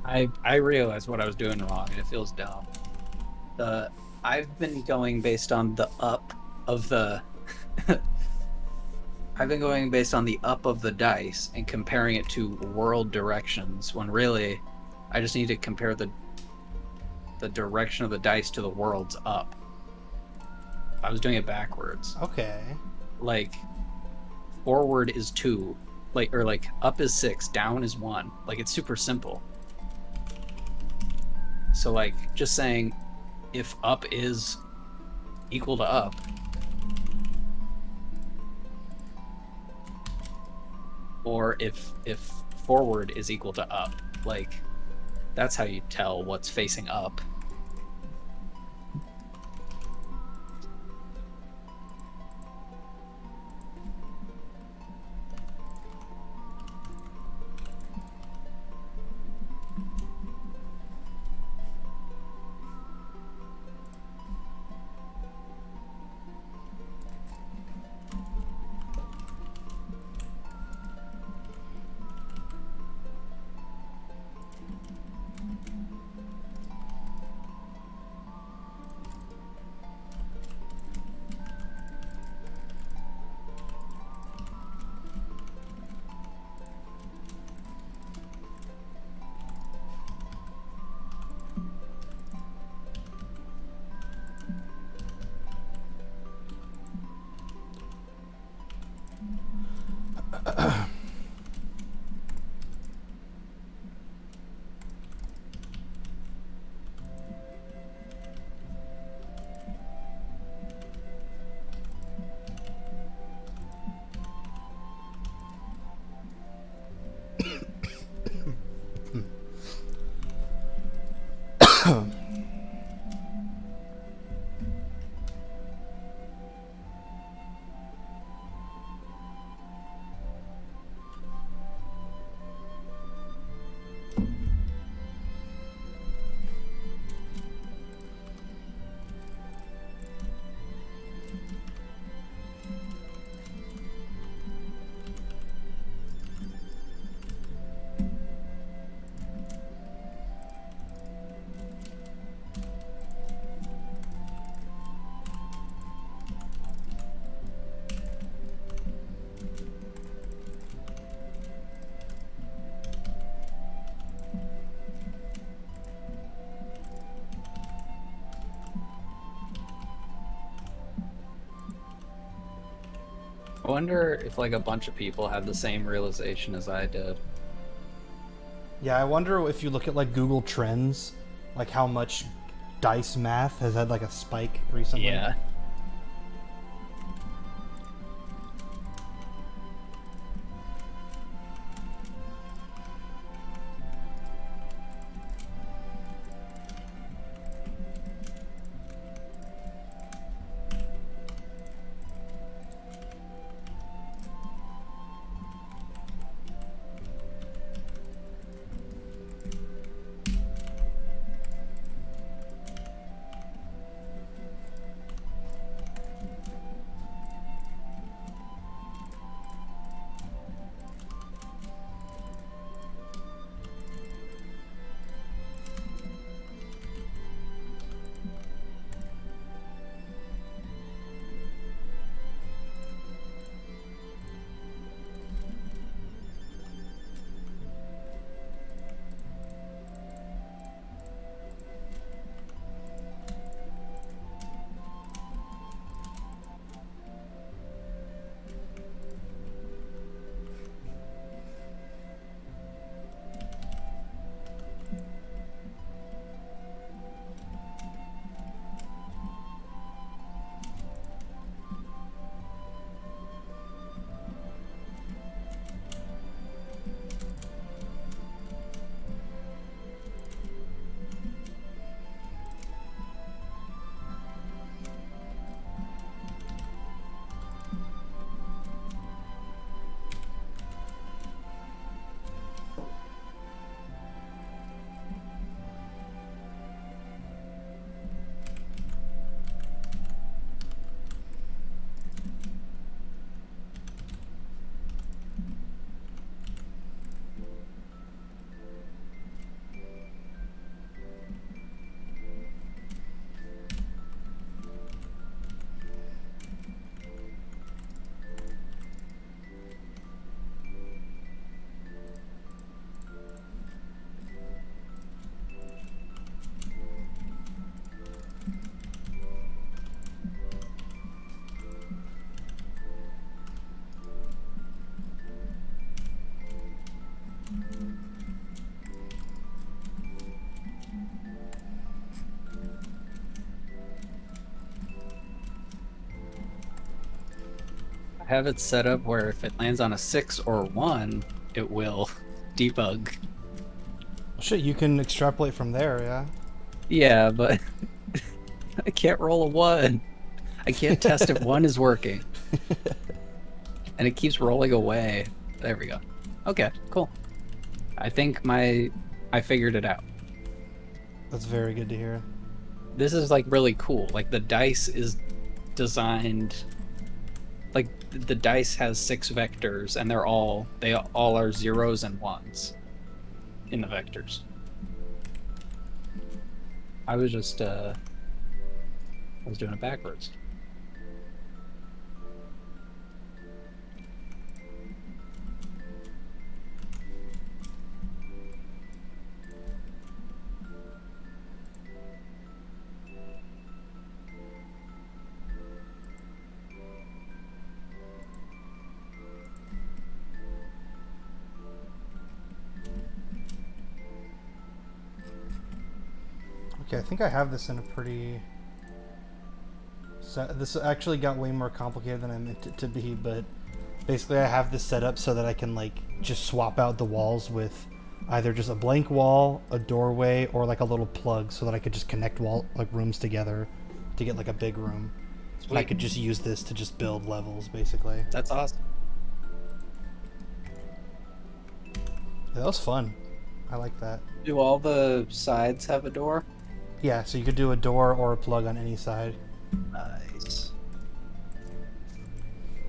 S1: I realized what I was doing wrong, and it feels dumb. The I've been going based on the up of the. I've been going based on the up of the dice and comparing it to world directions, when really, I just need to compare the direction of the dice to the world's up. I was doing it backwards.
S2: Okay.
S1: Like, forward is 2, like up is 6, down is 1. Like, it's super simple. So like, just saying if up is equal to up, or if forward is equal to up, like, that's how you tell what's facing up. I wonder if like a bunch of people have the same realization as I did.
S2: Yeah, I wonder if you look at like Google Trends, like how much dice math has had like a spike recently.
S1: Yeah. I have it set up where if it lands on a 6 or 1, it will debug.
S2: Shit, you can extrapolate from there, yeah?
S1: Yeah, but I can't roll a 1. I can't test if 1 is working. And it keeps rolling away. There we go. Okay, cool. I think I figured it out.
S2: That's very good to hear.
S1: This is like really cool. Like the dice is designed, like the dice has 6 vectors and they all are 0s and 1s in the vectors. I was just I was doing it backwards.
S2: Okay, I think I have this in a pretty... This actually got way more complicated than I meant it to be, but basically I have this set up so that I can like just swap out the walls with either just a blank wall, a doorway, or like a little plug so that I could just connect rooms together to get like a big room. And I could just use this to just build levels, basically.
S1: That's awesome.
S2: Yeah, that was fun. I like that.
S1: Do all the sides have a door?
S2: Yeah, so you could do a door or a plug on any side.
S1: Nice.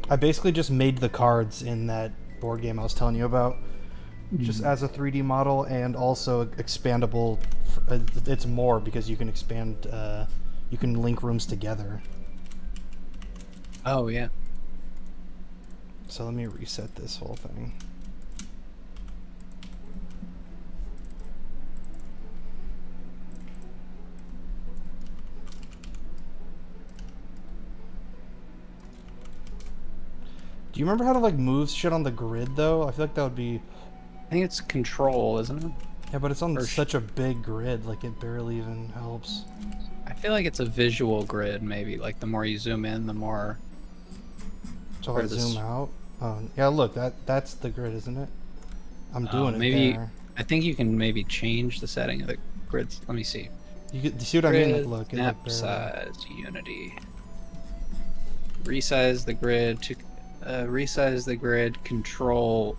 S2: I basically just made the cards in that board game I was telling you about, just as a 3D model, and also expandable. It's more because you can expand, you can link rooms together.
S1: Oh, yeah.
S2: So let me reset this whole thing. Do you remember how to like move shit on the grid though? I feel like that would be...
S1: I think it's control, isn't it?
S2: Yeah, but it's on such a big grid, like it barely even helps.
S1: I feel like it's a visual grid, maybe. Like the more you zoom in, the more...
S2: So if I zoom out... Oh, yeah, look, that's the grid, isn't it? I'm doing it
S1: maybe
S2: there.
S1: I think you can maybe change the setting of the grids. Let me see.
S2: You see what I mean? Like, look,
S1: snap size, unity. Resize the grid to... resize the grid, control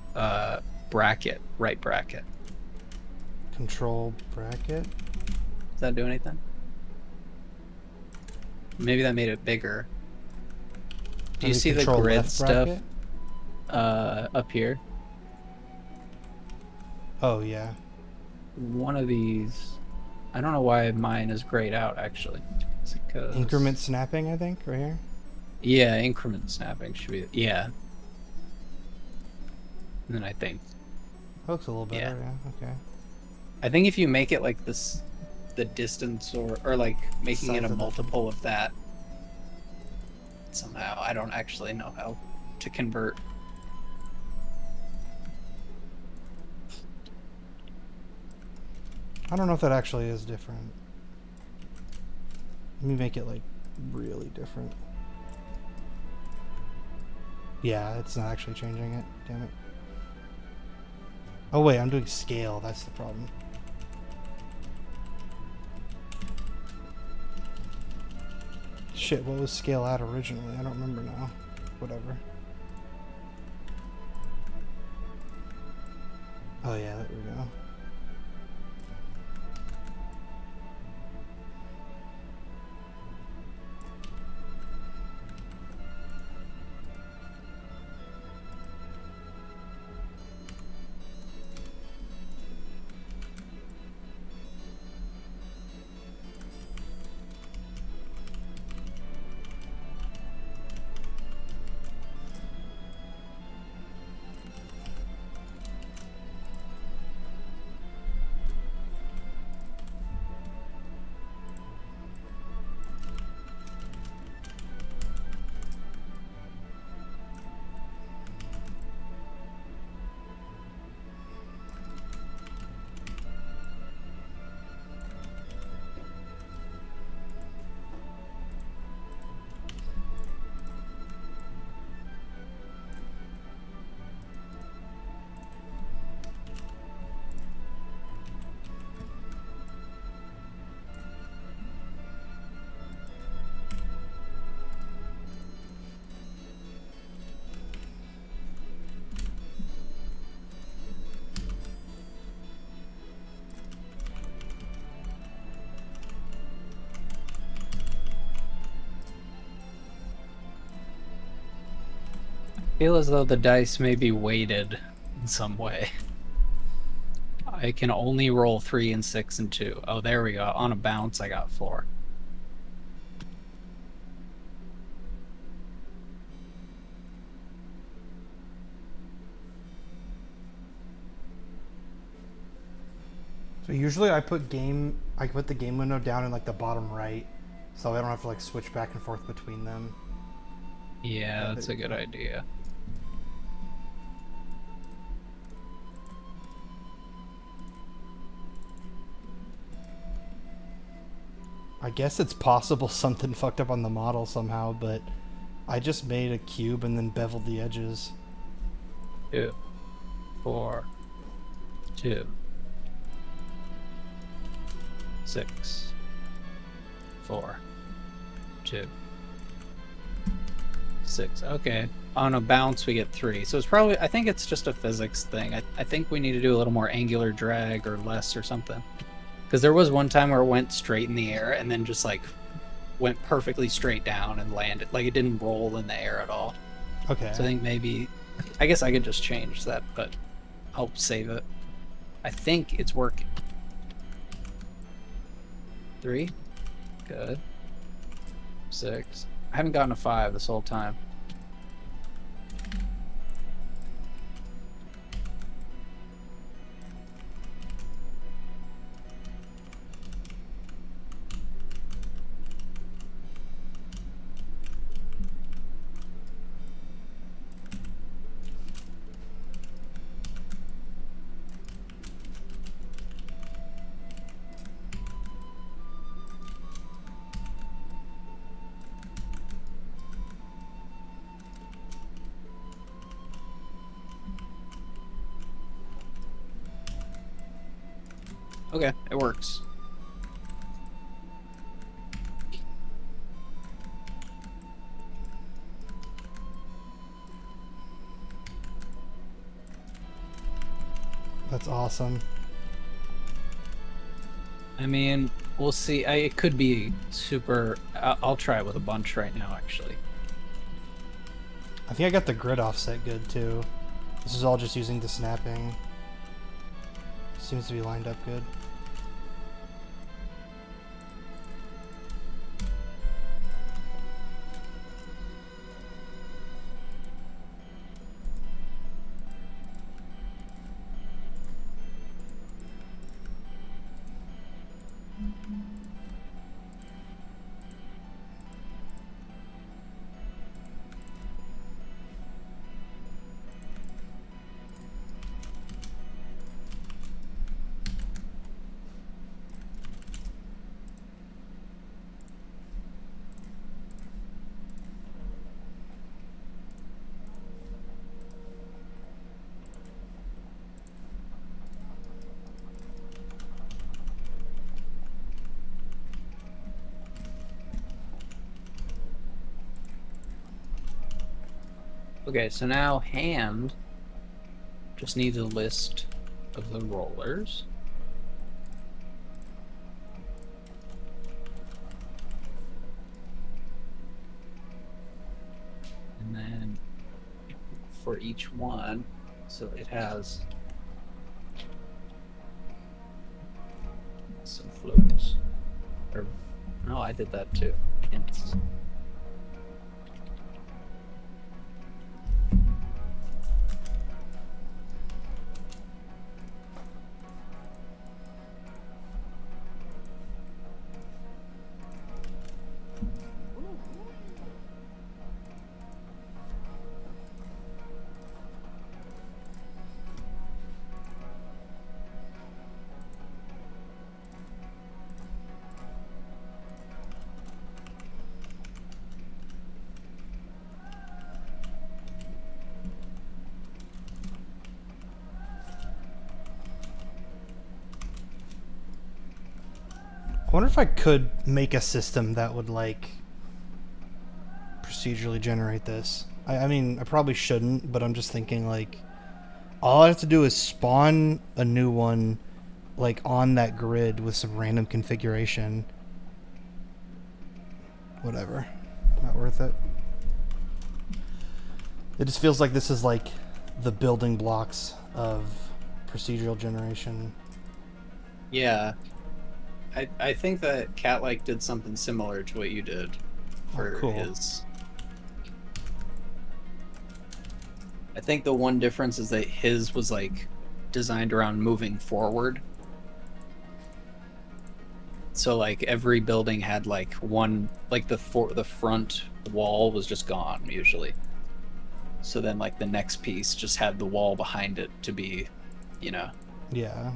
S1: bracket, right bracket.
S2: Control bracket?
S1: Does that do anything? Maybe that made it bigger. Do you see the grid stuff up here?
S2: Oh, yeah.
S1: One of these... I don't know why mine is grayed out, actually. It's because...
S2: Increment snapping, I think, right here?
S1: Yeah, increment snapping should be... Yeah. And then I think...
S2: That looks a little better, yeah. Okay.
S1: I think if you make it like this, the distance or like making it a multiple of that somehow. I don't actually know how to convert.
S2: I don't know if that actually is different. Let me make it like really different. Yeah, it's not actually changing it. Damn it. Oh wait, I'm doing scale. That's the problem. Shit, what was scale at originally? I don't remember now. Whatever. Oh yeah, there we go.
S1: feel as though the dice may be weighted in some way. I can only roll 3 and 6 and 2. Oh, there we go. On a bounce, I got 4.
S2: So usually I put the game window down in like the bottom right, so I don't have to like switch back and forth between them.
S1: Yeah, that's a good idea.
S2: I guess it's possible something fucked up on the model somehow, but I just made a cube and then beveled the edges.
S1: 2, 4, 2, 6, 4, 2, 6. Okay. On a bounce, we get 3. So it's probably, I think it's just a physics thing. I think we need to do a little more angular drag or less or something. Because there was one time where it went straight in the air and then just like went perfectly straight down and landed. Like it didn't roll in the air at all.
S2: Okay.
S1: So I think maybe, I guess I could just change that, but I'll save it. I think it's working. 3. Good. 6. I haven't gotten a 5 this whole time. Okay, it works.
S2: That's awesome.
S1: I mean, we'll see. It could be super. I'll try it with a bunch right now, actually.
S2: I think I got the grid offset good too. This is all just using the snapping. Seems to be lined up good.
S1: Okay, so now hand just needs a list of the rollers. And then for each one, so it has some floats. Or, no, I did that too. Hints.
S2: I wonder if I could make a system that would like procedurally generate this. I mean, I probably shouldn't, but I'm just thinking like all I have to do is spawn a new one like on that grid with some random configuration. Whatever. Not worth it. It just feels like this is like the building blocks of procedural generation.
S1: Yeah. I think that Cat like did something similar to what you did for
S2: cool.
S1: his. I think the one difference is that his was like designed around moving forward. So like every building had like one, like the front wall was just gone usually. So then like the next piece just had the wall behind it to be, you know.
S2: Yeah.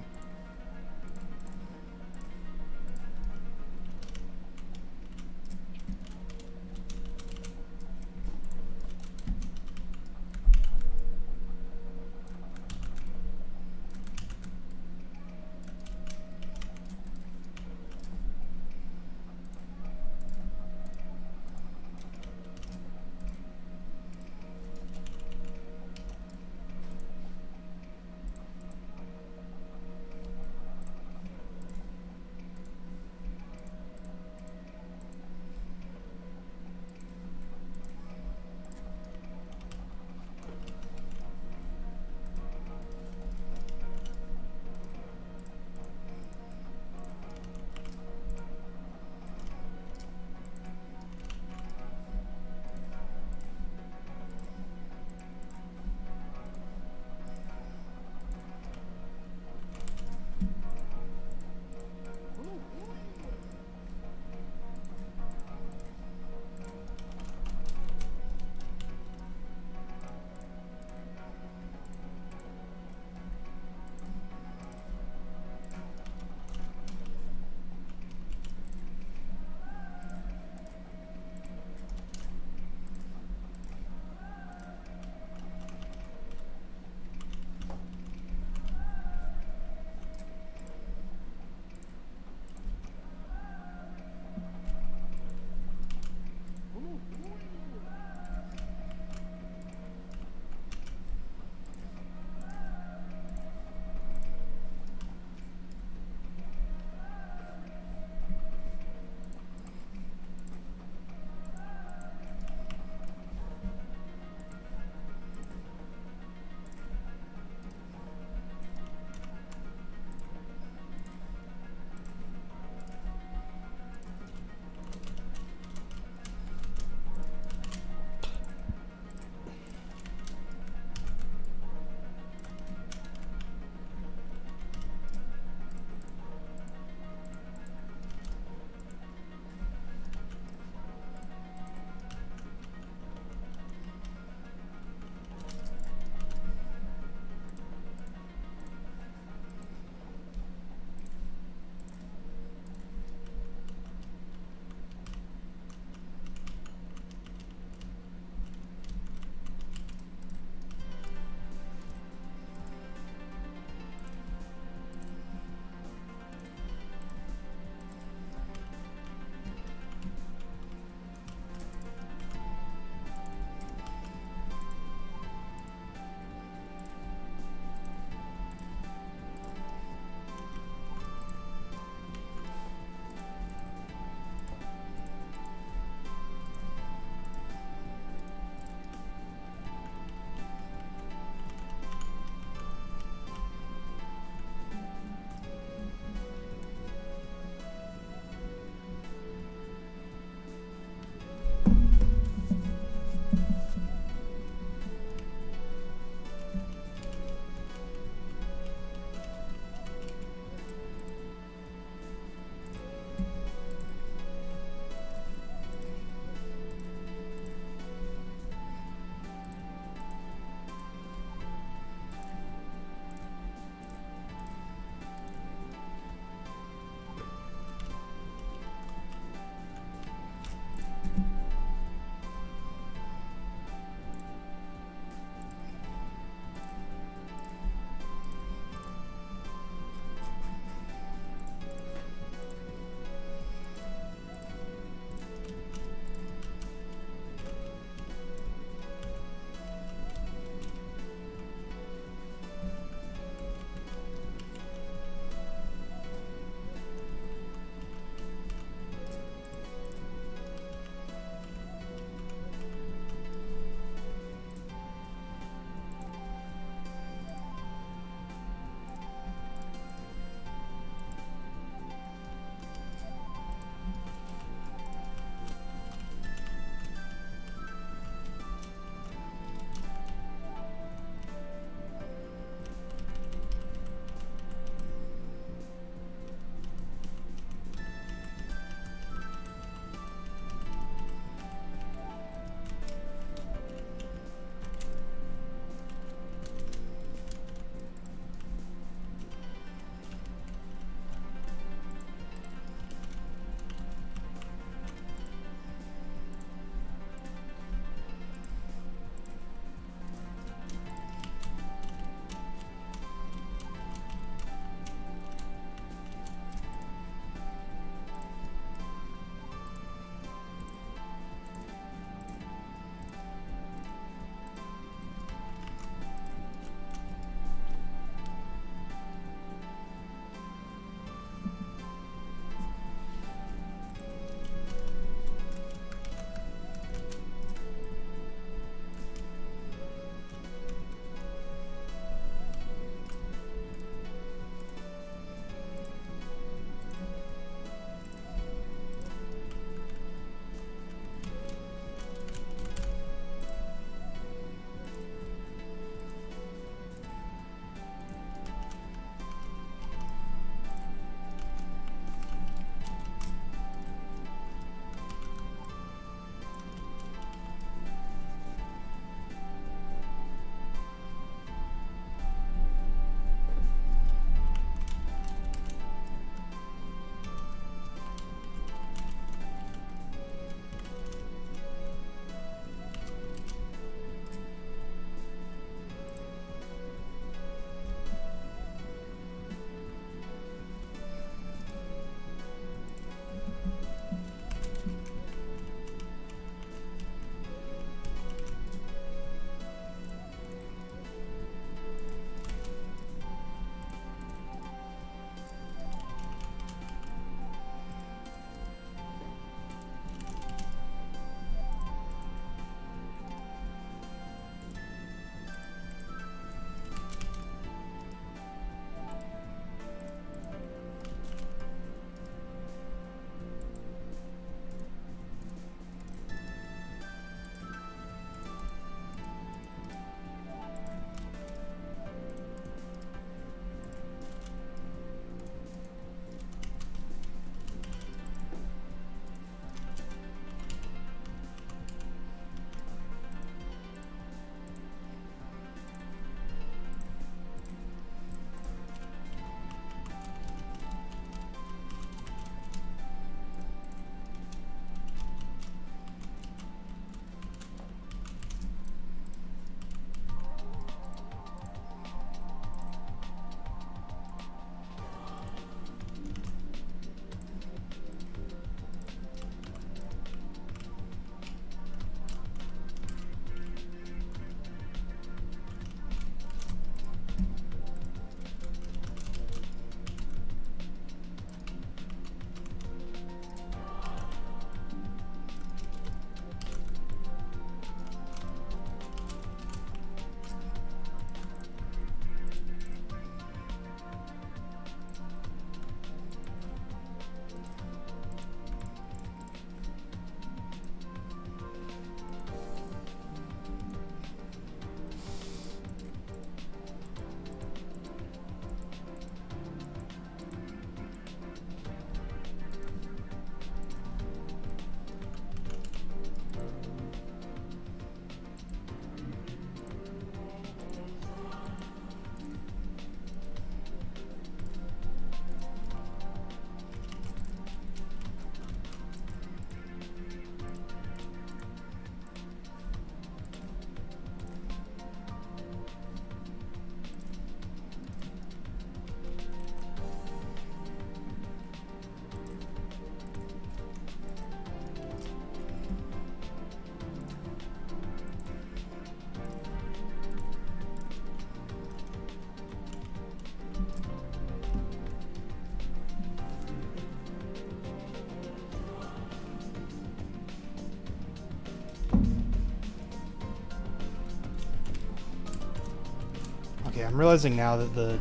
S2: I'm realizing now that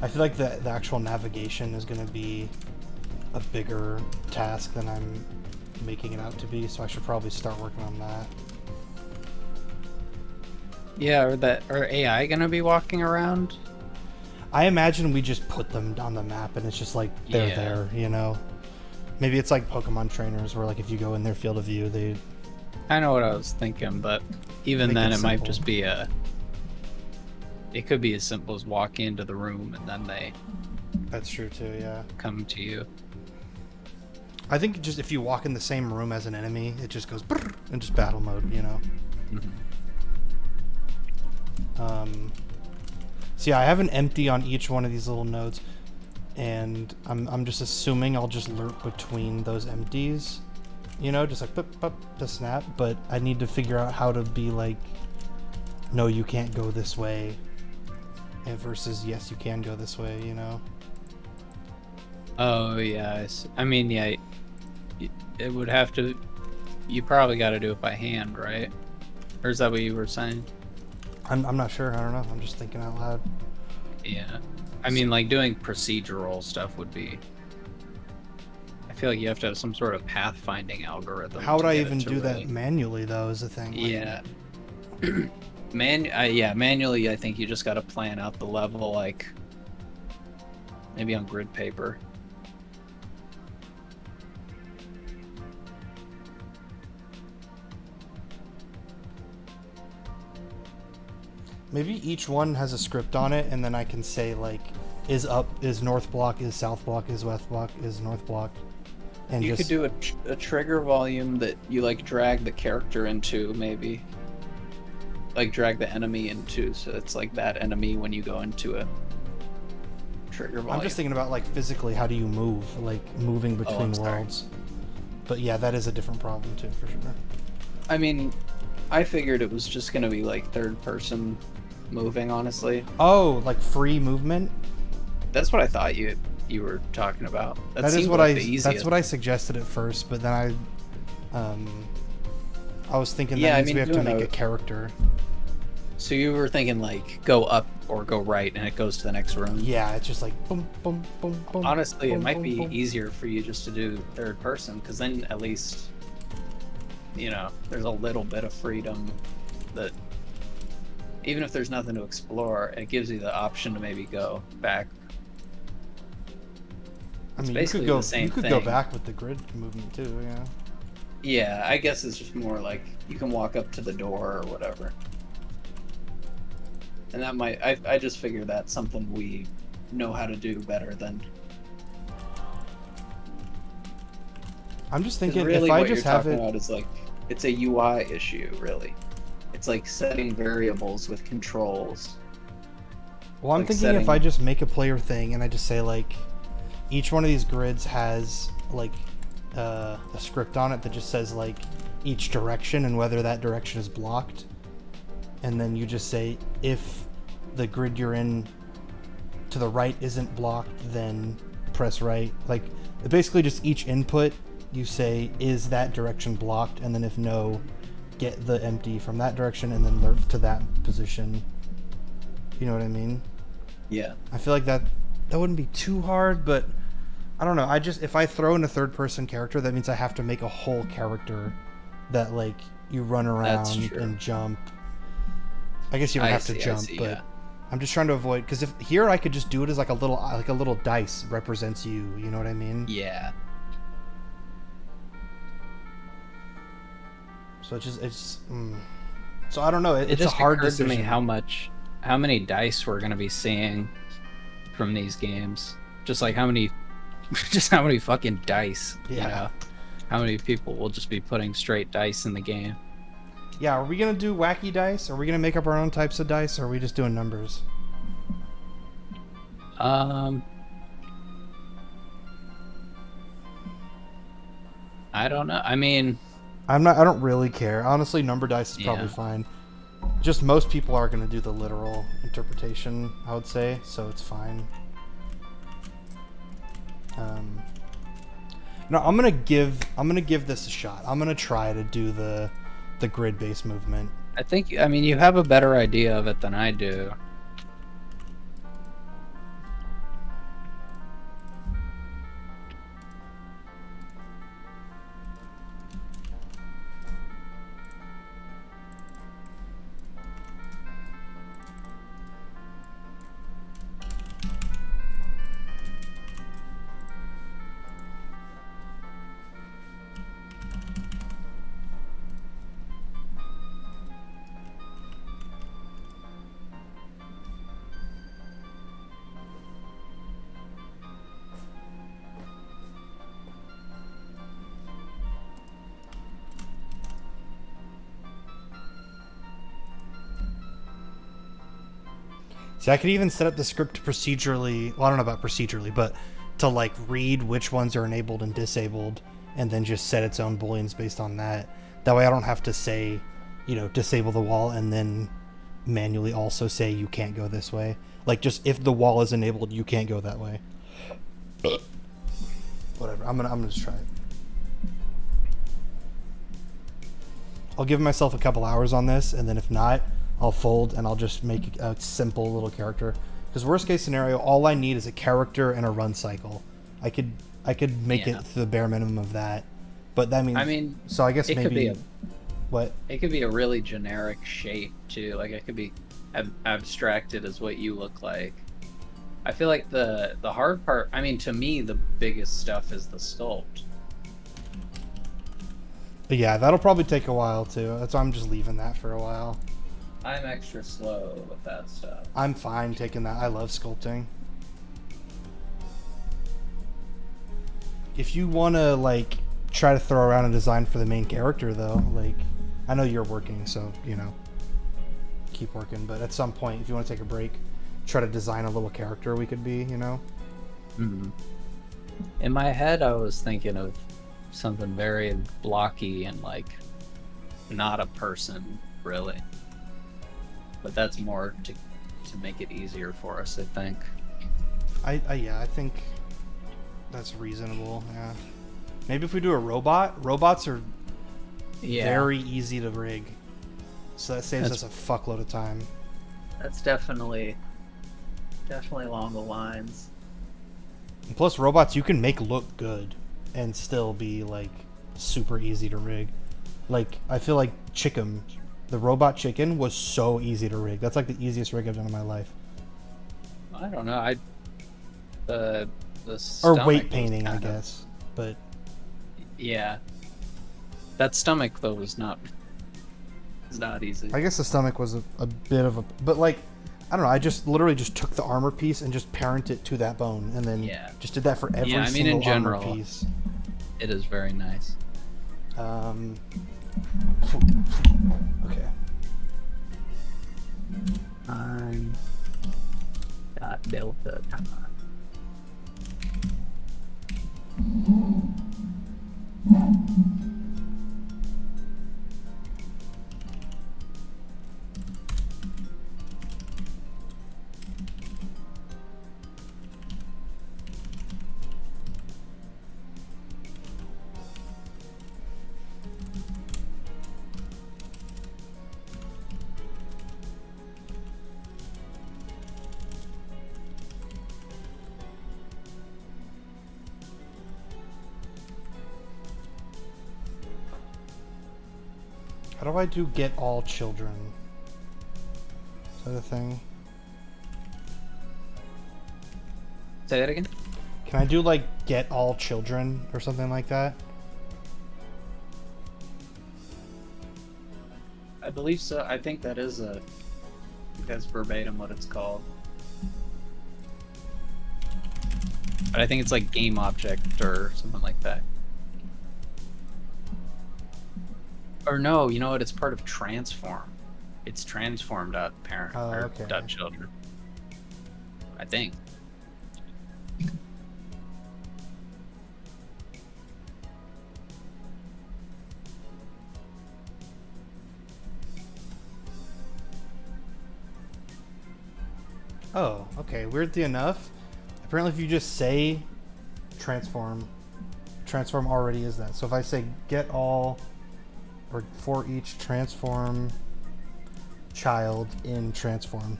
S2: I feel like the actual navigation is going to be a bigger task than I'm making it out to be, so I should probably start working on that.
S1: Yeah, are AI gonna be walking around?
S2: I imagine we just put them on the map and it's just like they're there, you know? Maybe it's like Pokemon trainers where like if you go in their field of view, they...
S1: I know what I was thinking, but even then it might just be a... It could be as simple as walking into the room and then they...
S2: That's true too, yeah.
S1: Come to you.
S2: I think just if you walk in the same room as an enemy, it just goes brrr, and just battle mode, you know?
S1: Mm-hmm.
S2: So yeah, I have an empty on each one of these little nodes, and I'm just assuming I'll just lurk between those empties, you know, just like pop, pop, to snap, but I need to figure out how to be like, no, you can't go this way, and versus yes, you can go this way, you know?
S1: Oh, yeah. I mean, yeah, it would have to... You probably got to do it by hand, right? Or is that what you were saying?
S2: I'm not sure. I don't know. I'm just thinking out loud.
S1: Yeah. I mean, like, doing procedural stuff would be... I feel like you have to have some sort of pathfinding algorithm.
S2: How would I even do that manually, though, is the thing.
S1: Yeah. Yeah, manually, I think you just got to plan out the level, like, maybe on grid paper.
S2: Maybe each one has a script on it, and then I can say, like, is up, is north block, is south block, is west block, is north block. And
S1: you
S2: just...
S1: could do a trigger volume that you, like, drag the character into, maybe. Like, drag the enemy into, so it's like that enemy when you go into a trigger volume.
S2: I'm just thinking about, like, physically, how do you move? Like, moving between worlds. But yeah, that is a different problem, too, for sure.
S1: I mean, I figured it was just going to be, like, third-person moving, honestly.
S2: Oh, like free movement?
S1: That's what I thought you were talking about.
S2: That is what that's what I suggested at first, but then I was thinking that means we have to make a character.
S1: So you were thinking like go up or go right and it goes to the next room?
S2: Yeah, it's just like boom, boom, boom, boom.
S1: Honestly,
S2: boom,
S1: it might
S2: boom,
S1: be
S2: boom.
S1: easier for you just to do third person, because then at least, you know, there's a little bit of freedom that even if there's nothing to explore, it gives you the option to maybe go back.
S2: I mean, you could go back with the grid movement too, yeah.
S1: Yeah, I guess it's just more like you can walk up to the door or whatever. And that might, I just figure that's something we know how to do better than.
S2: I'm just thinking
S1: really
S2: if I just have it.
S1: About is like, it's a UI issue, really. It's like setting variables with controls.
S2: Well, I'm thinking if I just make a player thing and I just say like, each one of these grids has like a script on it that just says like each direction and whether that direction is blocked, and then you just say if the grid you're in to the right isn't blocked, then press right. Like basically just each input you say is that direction blocked, and then if no, get the empty from that direction and then lurk to that position. You know what I mean?
S1: Yeah.
S2: I feel like that wouldn't be too hard, but I don't know. If I throw in a third person character, that means I have to make a whole character that like you run around and jump. I guess you don't have to jump, but yeah. I'm just trying to avoid, because if here I could just do it as like a little dice represents you. You know what I mean?
S1: Yeah.
S2: So so I don't know. It's a hard decision.
S1: To me how many dice we're gonna be seeing from these games. Just like how many fucking dice. Yeah. You know? How many people will just be putting straight dice in the game?
S2: Yeah, are we gonna do wacky dice? Are we gonna make up our own types of dice, or are we just doing numbers?
S1: I don't know. I mean,
S2: I don't really care. Honestly, number dice is probably fine. Just most people are gonna do the literal interpretation, I would say, so it's fine. No, I'm gonna give this a shot. I'm gonna try to do the grid-based movement.
S1: I mean, you have a better idea of it than I do.
S2: See, I could even set up the script procedurally. Well, I don't know about procedurally, but to like read which ones are enabled and disabled, and then just set its own booleans based on that. That way, I don't have to say, you know, disable the wall and then manually also say you can't go this way. Like, just if the wall is enabled, you can't go that way. Whatever. I'm gonna just try it. I'll give myself a couple hours on this, and then if not, I'll fold and I'll just make a simple little character. Because worst case scenario, all I need is a character and a run cycle. I could make it to the bare minimum of that, but that means.
S1: I mean,
S2: so I guess
S1: it
S2: maybe.
S1: Could be a,
S2: what?
S1: It could be a really generic shape too. Like it could be abstracted as what you look like. I feel like the hard part. I mean, to me, the biggest stuff is the sculpt.
S2: But yeah, that'll probably take a while too. That's why I'm just leaving that for a while.
S1: I'm extra slow with that stuff.
S2: I'm fine taking that. I love sculpting. If you want to like try to throw around a design for the main character though, like I know you're working, so you know, keep working, but at some point if you want to take a break, try to design a little character we could be, you know.
S1: Mm-hmm. In my head I was thinking of something very blocky and like not a person really, but that's more to make it easier for us, I think.
S2: Yeah, I think that's reasonable. Yeah, maybe if we do a robot. Robots are very easy to rig, so that saves us a fuckload of time.
S1: That's definitely along the lines.
S2: And plus, robots you can make look good and still be like super easy to rig. Like I feel like Chicken, the robot chicken, was so easy to rig. That's like the easiest rig I've done in my life.
S1: I don't know. The
S2: or weight painting, I guess. But
S1: yeah, that stomach though is not easy.
S2: I guess the stomach was a bit of a, but like I don't know. I just literally just took the armor piece and just parent it to that bone, and then just did that for every single
S1: in general,
S2: armor piece.
S1: It is very nice.
S2: Okay.
S1: I'm got Delta time.
S2: How do I do get all children? Is that a thing?
S1: Say that again?
S2: Can I do like get all children or something like that?
S1: I believe so. I think that's verbatim what it's called. But I think it's like game object or something like that. Or no, you know what? It's part of transform. It's transform.parent or .children. I think.
S2: Oh, okay. Weirdly enough, apparently if you just say transform already is that. So if I say get all or for each transform child in transform,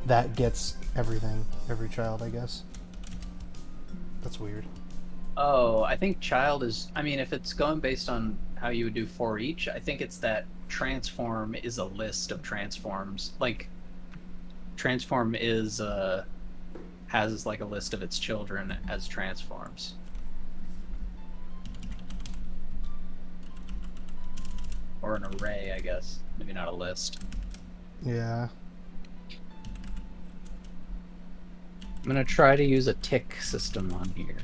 S2: that gets everything, every child, I guess. That's weird.
S1: Oh, I think child is, I mean, if it's going based on how you would do for each, I think it's that transform is a list of transforms. Like, transform is, has like a list of its children as transforms. Or an array, I guess. Maybe not a list.
S2: Yeah.
S1: I'm gonna try to use a tick system on here,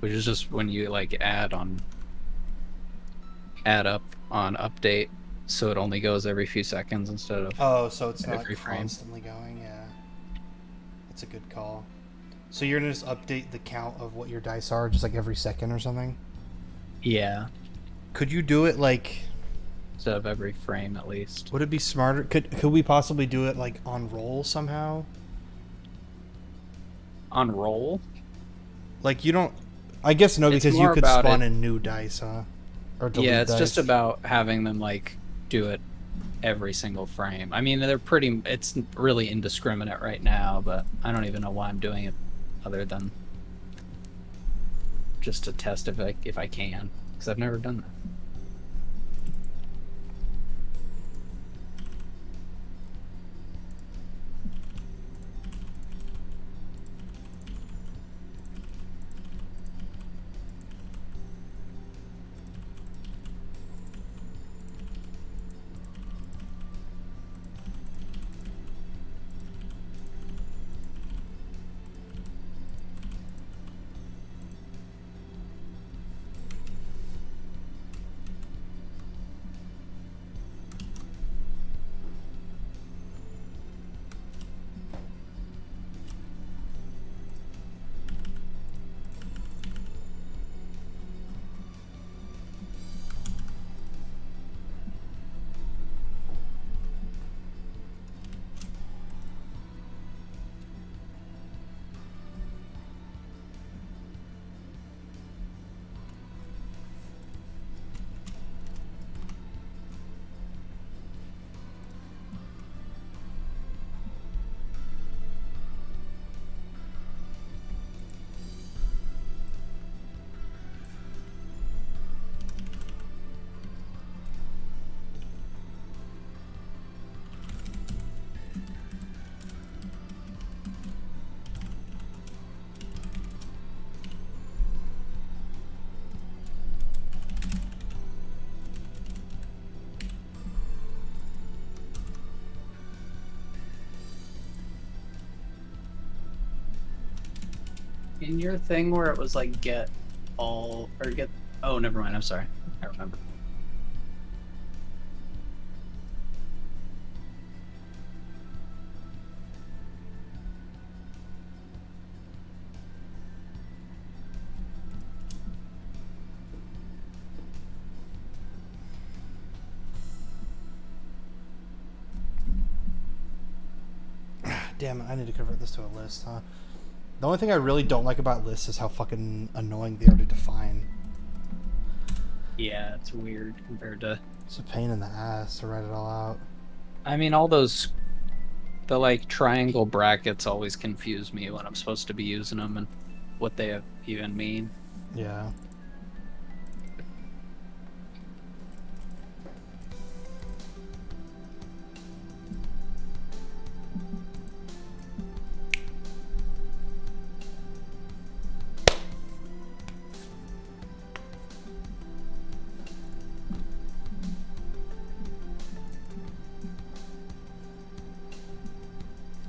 S1: which is just when you like add up on update, so it only goes every few seconds instead of
S2: Oh, so it's not
S1: every frame.
S2: constantly going. Yeah, that's a good call. So you're gonna just update the count of what your dice are, just like every second or something.
S1: Yeah,
S2: Could you do it like?
S1: instead of every frame at least.
S2: Would it be smarter? Could we possibly do it like on roll somehow?
S1: On roll?
S2: Like you don't. I guess no,
S1: It's
S2: because you
S1: more
S2: could
S1: about
S2: spawn
S1: it-
S2: in new dice, huh? Or delete
S1: Yeah, it's
S2: dice.
S1: just about having them like do it every single frame. I mean, they're pretty. It's really indiscriminate right now, but I don't even know why I'm doing it, other than just to test if I can, because I've never done that. In your thing where it was like get all or get. Oh, never mind. I'm sorry. I remember.
S2: Damn it! I need to convert this to a list, huh? The only thing I really don't like about lists is how fucking annoying they are to define.
S1: Yeah, it's weird compared to.
S2: It's a pain in the ass to write it all out.
S1: I mean, all those. The like triangle brackets always confuse me when I'm supposed to be using them and what they even mean.
S2: Yeah.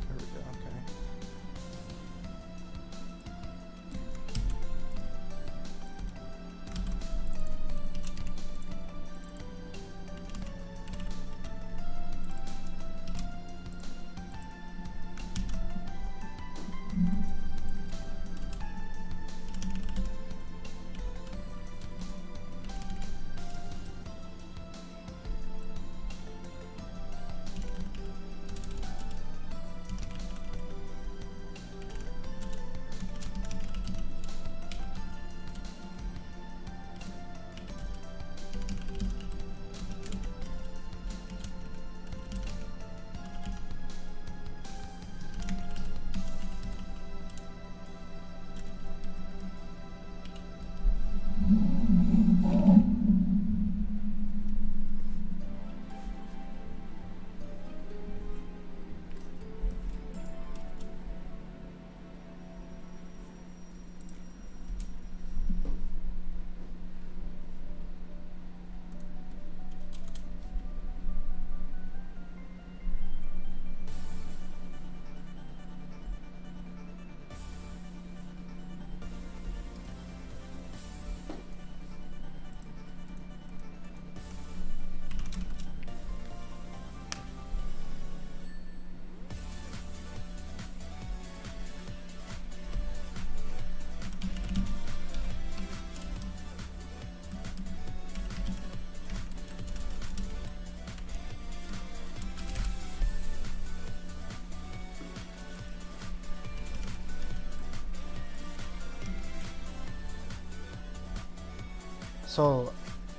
S2: There we go, okay. So,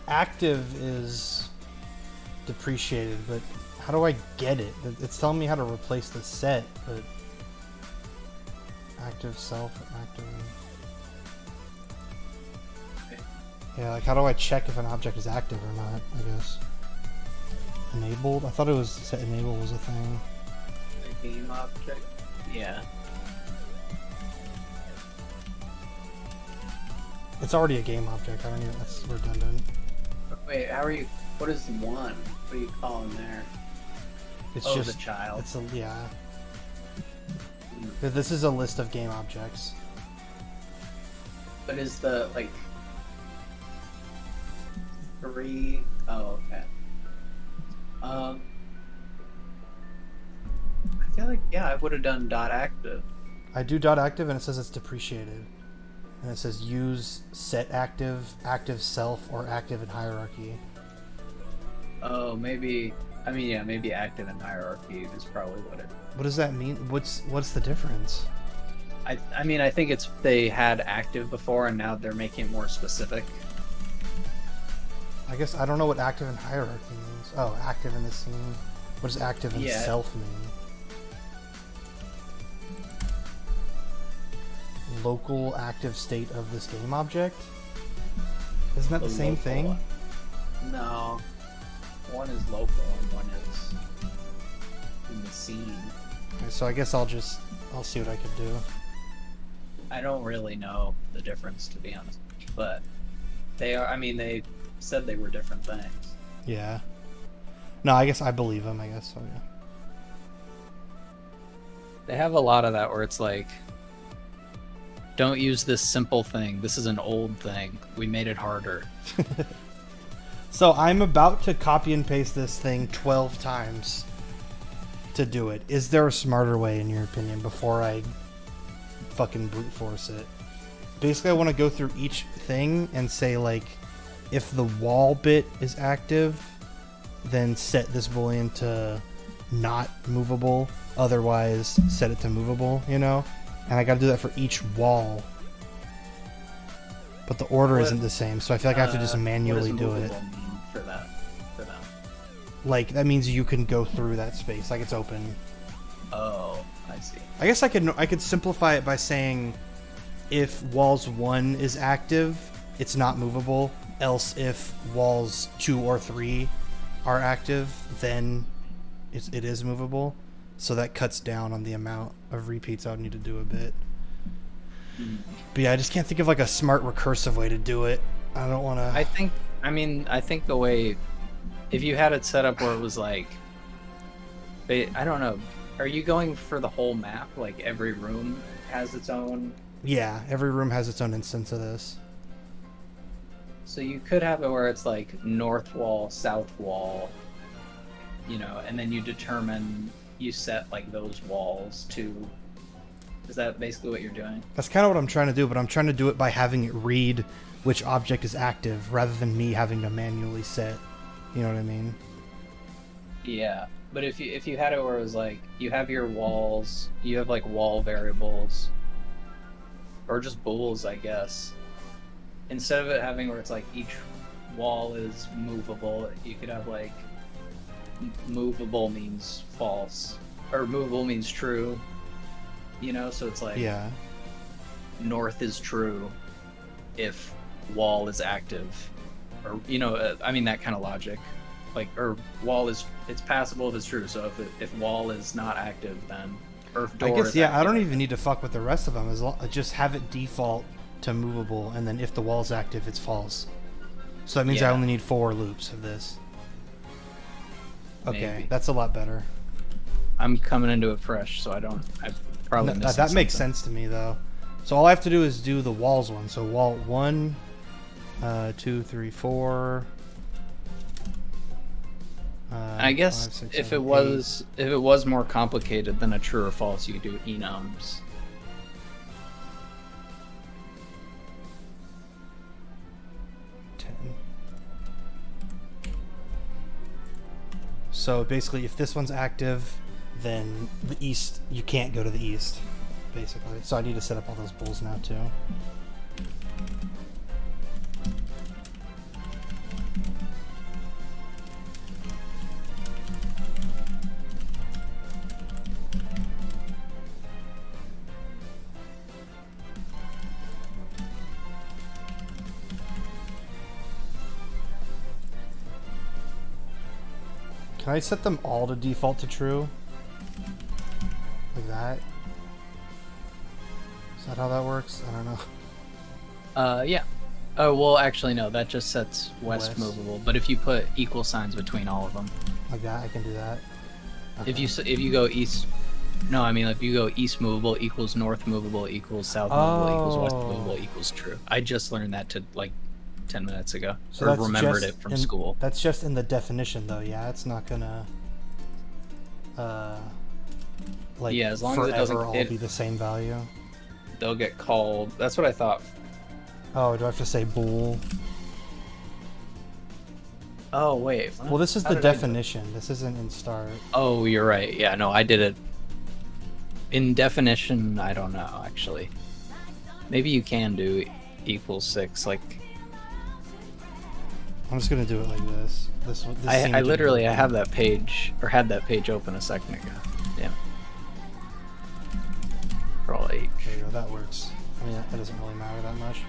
S2: active is depreciated, but how do I get it? It's telling me how to replace the set, but active self, active. Yeah, like how do I check if an object is active or not? I guess enabled. I thought it was set enable was a thing.
S1: A game object. Yeah.
S2: It's already a game object. I don't even. That's redundant.
S4: Wait, how are you? What is one? What are you calling there?
S2: It's
S1: Oh,
S2: just
S1: the child.
S2: It's a yeah. But this is a list of game objects.
S4: But is the like 3? Oh, okay.
S1: I feel like I would have done dot active.
S2: I do dot active and it says it's depreciated. And it says use set active, active self, or active in hierarchy.
S1: Oh, maybe. I mean, yeah, maybe active in hierarchy is probably what it.
S2: What does that mean? What's the difference?
S1: I mean, I think it's they had active before and now they're making it more specific.
S2: I guess I don't know what active in hierarchy means. Oh, active in the scene. What does active in self mean? Local active state of this game object? Isn't that the same thing?
S1: One. No. One is local and one is in the scene.
S2: Okay, so I guess I'll see what I can do.
S1: I don't really know the difference, to be honest. But they are, I mean, they said they were different things.
S2: Yeah. No, I guess I believe them, I guess. So, yeah.
S1: They have a lot of that where it's like, don't use this simple thing. This is an old thing. We made it harder.
S2: So I'm about to copy and paste this thing 12 times to do it. Is there a smarter way, in your opinion, before I fucking brute force it? Basically, I want to go through each thing and say, like, if the wall bit is active, then set this boolean to not movable. Otherwise, set it to movable, you know? And I gotta do that for each wall. But the order isn't the same, so I feel like I have to just manually do it.
S1: Mean for that? For them?
S2: Like, that means you can go through that space, like it's open.
S1: Oh, I see.
S2: I guess I could simplify it by saying if walls 1 is active, it's not movable. Else if walls 2 or 3 are active, then it is movable. So that cuts down on the amount of repeats I would need to do a bit. But yeah, I just can't think of like a smart recursive way to do it. I don't want to...
S1: I think the way... If you had it set up where it was like... I don't know. Are you going for the whole map? Like every room has its own...
S2: Yeah, every room has its own instance of this.
S1: So you could have it where it's like north wall, south wall, you know, and then you set like those walls to... Is that basically what you're doing?
S2: That's kind of what I'm trying to do, but I'm trying to do it by having it read which object is active rather than me having to manually set. You know what I mean?
S1: Yeah, but if you had it where it was like you have your walls, you have like wall variables, or just bools, I guess. Instead of it having where it's like each wall is movable, you could have like movable means false, or movable means true. You know, so it's like north is true if wall is active, or you know, I mean that kind of logic. Like, or wall is it's passable if it's true. So if wall is not active, then or if door
S2: I guess
S1: is active,
S2: I don't even need to fuck with the rest of them. Just have it default to movable, and then if the wall is active, it's false. So that means I only need 4 loops of this. Okay,
S1: Maybe.
S2: That's a lot better.
S1: I'm coming into it fresh, so I probably missing
S2: that makes
S1: something.
S2: sense to me though. So all I have to do is do the walls one. So wall 1, 2, 3, 4.
S1: I guess
S2: 5, 6,
S1: if
S2: 7,
S1: it was more complicated than a true or false, you could do enums.
S2: 10. So basically, if this one's active, then the east, you can't go to the east, basically. So I need to set up all those bools now too. Can I set them all to default to true? Like that? Is that how that works? I don't know.
S1: Yeah. Oh, well, actually, no. That just sets west movable. But if you put equal signs between all of them,
S2: Like that, I can do that. Okay.
S1: if you go east, no, I mean if you go east movable equals north movable equals south movable equals west movable equals true. I just learned that to like 10 minutes ago,
S2: So
S1: or
S2: that's
S1: remembered
S2: just
S1: it from school.
S2: That's just in the definition, though. Yeah, it's not gonna like
S1: Yeah, as long as it
S2: forever
S1: doesn't-
S2: all
S1: it-
S2: be the same value.
S1: They'll get called. That's what I thought.
S2: Oh, do I have to say bool?
S1: Oh wait. What?
S2: Well, this is
S1: How
S2: the
S1: did I do-
S2: definition. This isn't in start.
S1: Oh, you're right. Yeah, no, I did it. In definition, I don't know, actually. Maybe you can do equals 6, like...
S2: I'm just gonna do it like this. This seemed
S1: I
S2: to be
S1: literally, I
S2: working.
S1: have that page, or had that page open a second ago. Yeah. For all 8.
S2: There you go, that works. I mean, that doesn't really matter that much.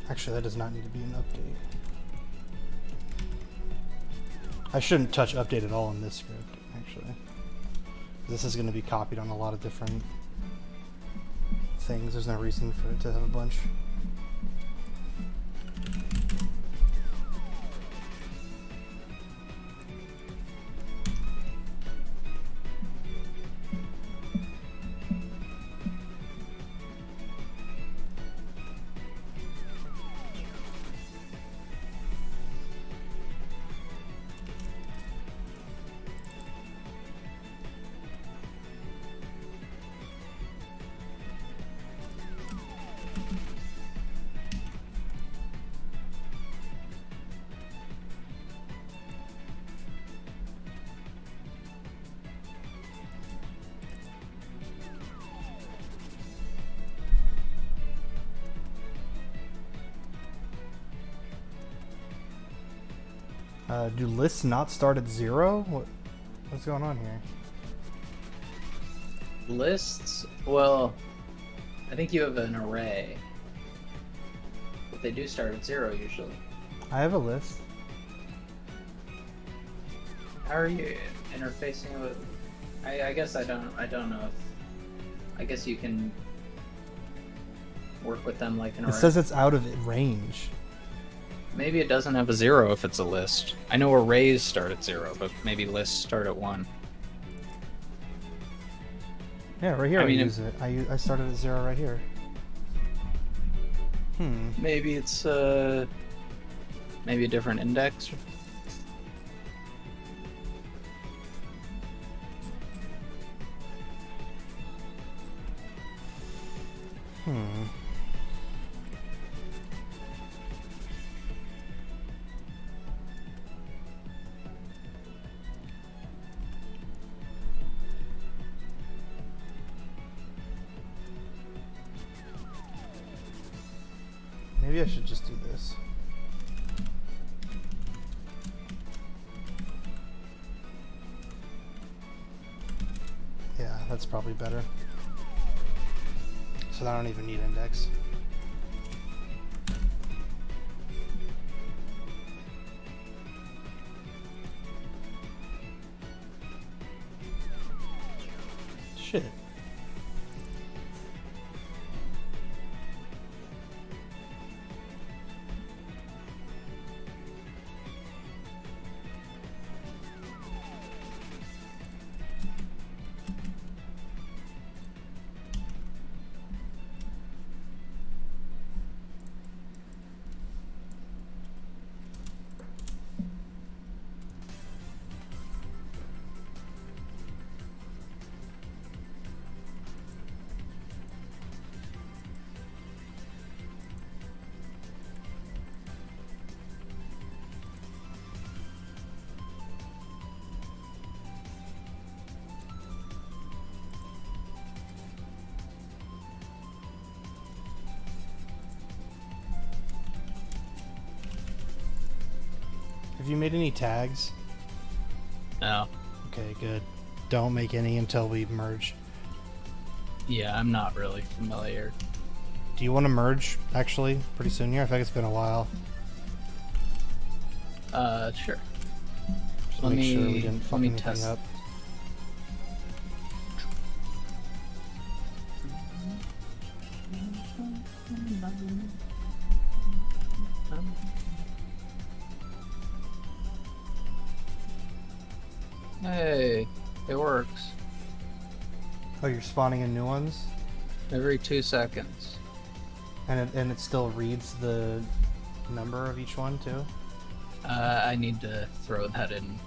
S2: Actually, that does not need to be an update. I shouldn't touch update at all in this script, actually. This is going to be copied on a lot of different things. There's no reason for it to have a bunch. Do lists not start at 0? What's going on here?
S1: Lists? Well, I think you have an array. But they do start at 0 usually.
S2: I have a list.
S1: How are you interfacing with... I guess I don't know if... I guess you can work with them like an array.
S2: It says it's out of range.
S1: Maybe it doesn't have a 0 if it's a list. I know arrays start at 0, but maybe lists start at 1.
S2: Yeah, right here I
S1: mean,
S2: use it. I started at 0 right here.
S1: Maybe it's maybe a different index.
S2: Hmm. Maybe I should just do this. Yeah, that's probably better. So I don't even need index. Shit. Have you made any tags?
S1: No.
S2: Okay, good. Don't make any until we merge.
S1: Yeah, I'm not really familiar.
S2: Do you want to merge, actually, pretty soon here? I think it's been a while.
S1: Sure.
S2: Just
S1: Let
S2: make sure we
S1: me-
S2: didn't
S1: let
S2: fuck
S1: me
S2: anything
S1: test.
S2: up.
S1: Hey, it works.
S2: Oh, you're spawning in new ones?
S1: Every 2 seconds.
S2: And it still reads the number of each one, too?
S1: I need to throw that in.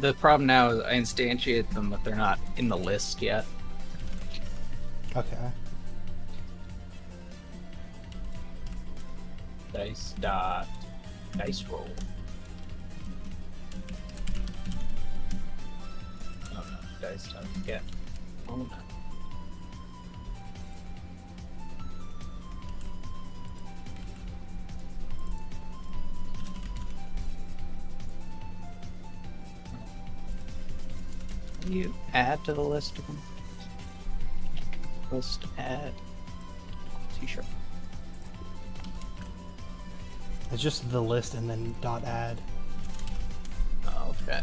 S1: The problem now is I instantiate them, but they're not in the list yet.
S2: Okay.
S1: Dice roll. Oh no, dice dot get. Oh no. Can you add to the list again? List add. T-shirt.
S2: It's just the list and then dot add.
S1: Oh, okay.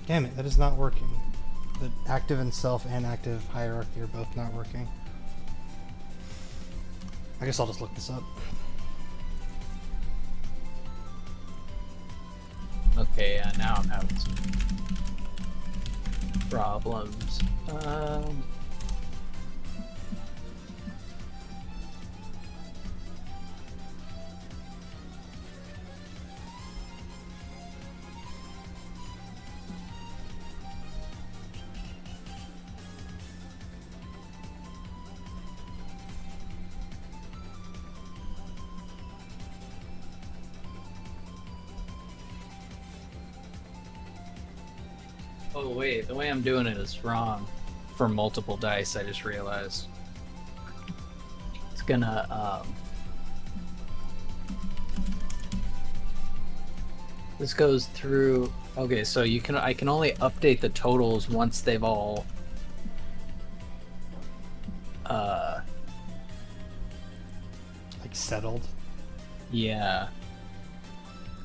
S2: Damn it, that is not working. The active and self and active hierarchy are both not working. I guess I'll just look this up.
S1: Okay, yeah, now I'm having some problems. Oh wait, the way I'm doing it is wrong. For multiple dice, I just realized. It's gonna, This goes through. Okay, so I can only update the totals once they've all
S2: Like settled.
S1: yeah.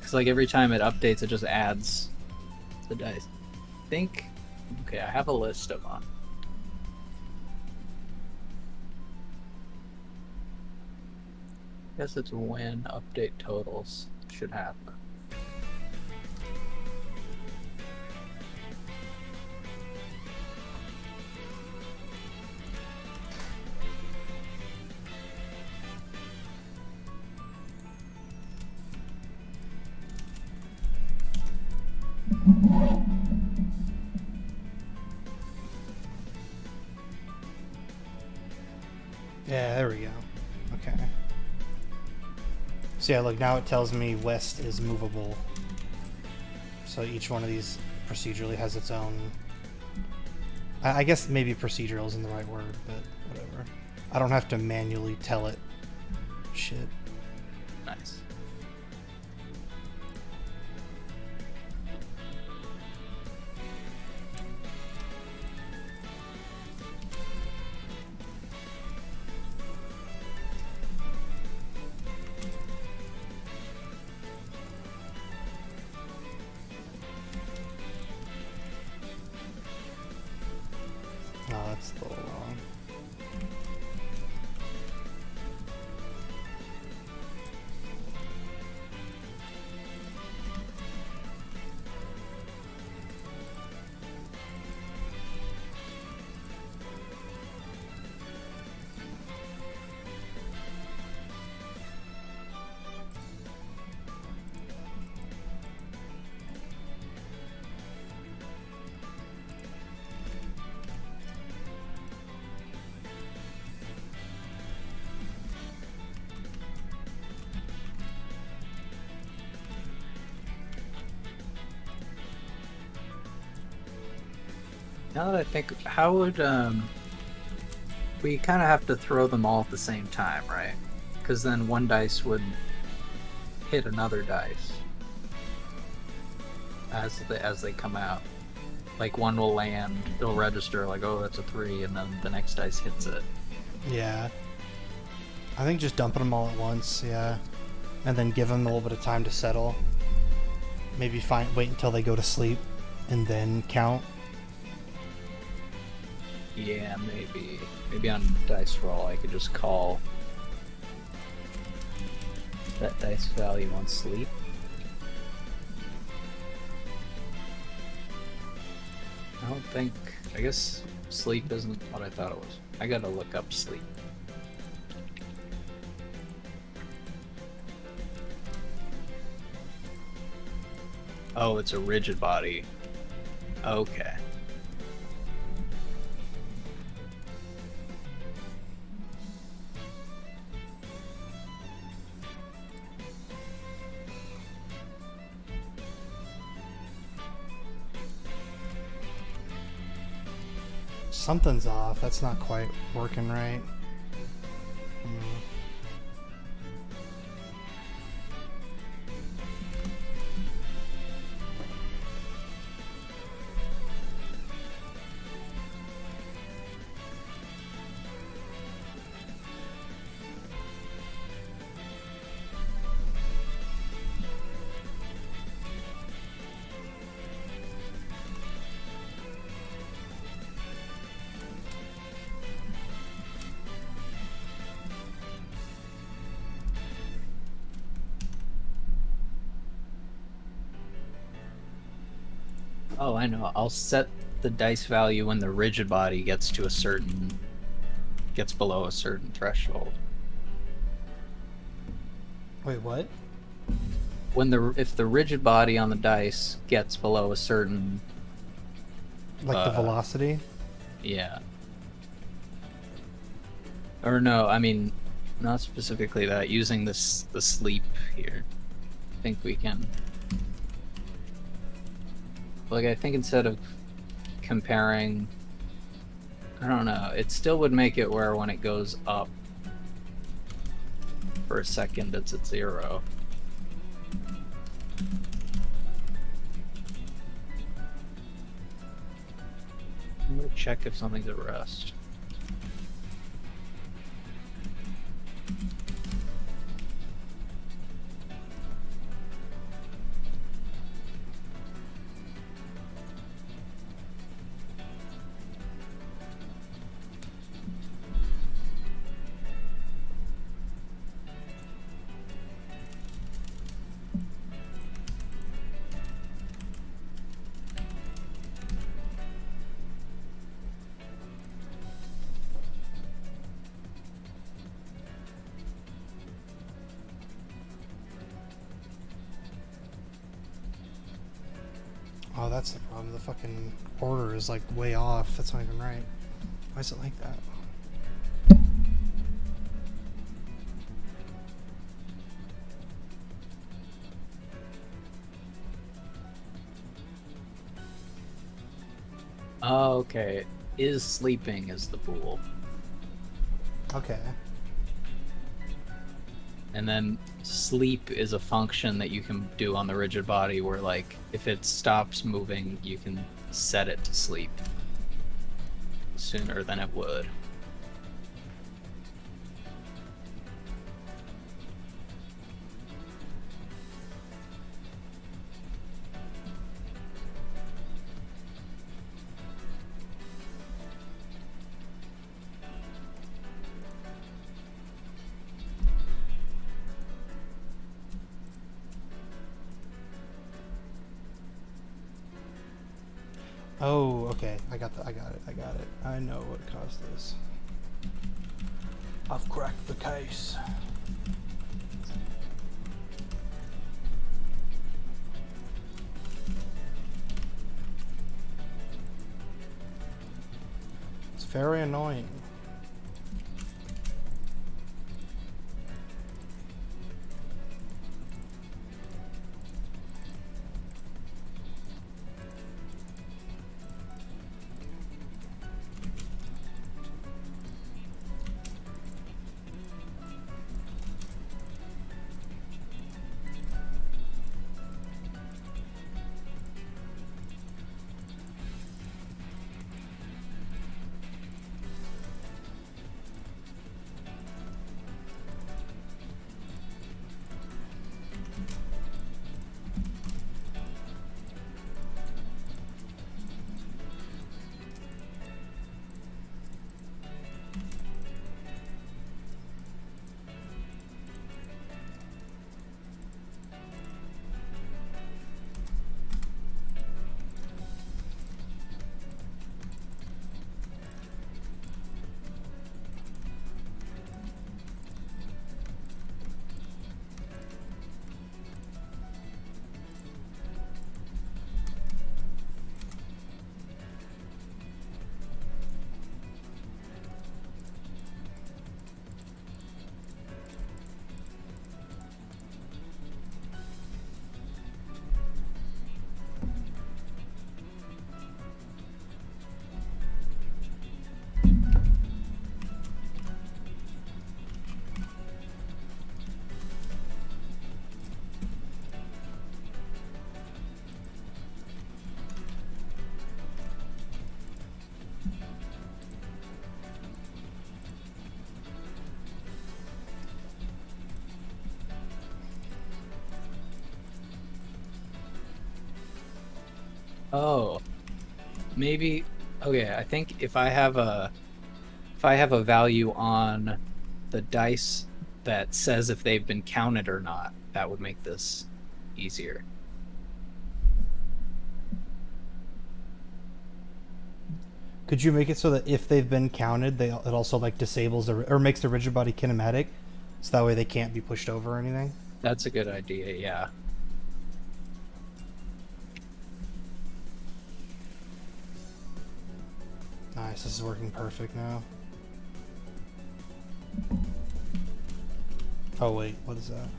S1: Cuz like every time it updates it just adds the dice. I think okay, I have a list of them. Guess it's when update totals should happen.
S2: Yeah, there we go. Okay. So yeah, look, now it tells me west is movable. So each one of these procedurally has its own... I guess maybe procedural isn't the right word, but whatever. I don't have to manually tell it shit.
S1: Nice.
S2: Oh, that's a little wrong.
S1: Now that I think, how would we kind of have to throw them all at the same time, right? Because then one dice would hit another dice as they come out. Like one will land, it'll register like, oh, that's a 3, and then the next dice hits it.
S2: Yeah. I think just dumping them all at once, yeah. And then give them a little bit of time to settle. Maybe wait until they go to sleep and then count.
S1: Yeah, maybe on dice roll I could just call that dice value on sleep. I don't think, I guess sleep isn't what I thought it was. I gotta look up sleep. Oh, it's a rigid body. Okay.
S2: Something's off. That's not quite working right.
S1: Oh, I know. I'll set the dice value when the rigid body gets below a certain threshold.
S2: Wait, what?
S1: If the rigid body on the dice gets below a certain,
S2: Like the velocity?
S1: yeah. Or no, I mean, not specifically that. Using the sleep here, I think we can. Like, I think instead of comparing, I don't know, it still would make it where when it goes up for a second, it's at 0. me check if something's at rest.
S2: Oh, that's the problem. The fucking order is like way off. That's not even right. Why is it like that?
S1: Oh, okay. Is sleeping is the bool.
S2: Okay.
S1: And then sleep is a function that you can do on the rigid body where, like, if it stops moving, you can set it to sleep sooner than it would.
S2: Oh, okay. I got it. I know what caused this. I've cracked the case. It's very annoying.
S1: Oh, maybe. Okay, I think if I have a value on the dice that says if they've been counted or not, that would make this easier.
S2: Could you make it so that if they've been counted, it also like disables or makes the rigid body kinematic, so that way they can't be pushed over or anything?
S1: That's a good idea, yeah.
S2: Nice, this is working perfect now. Oh wait, what is that?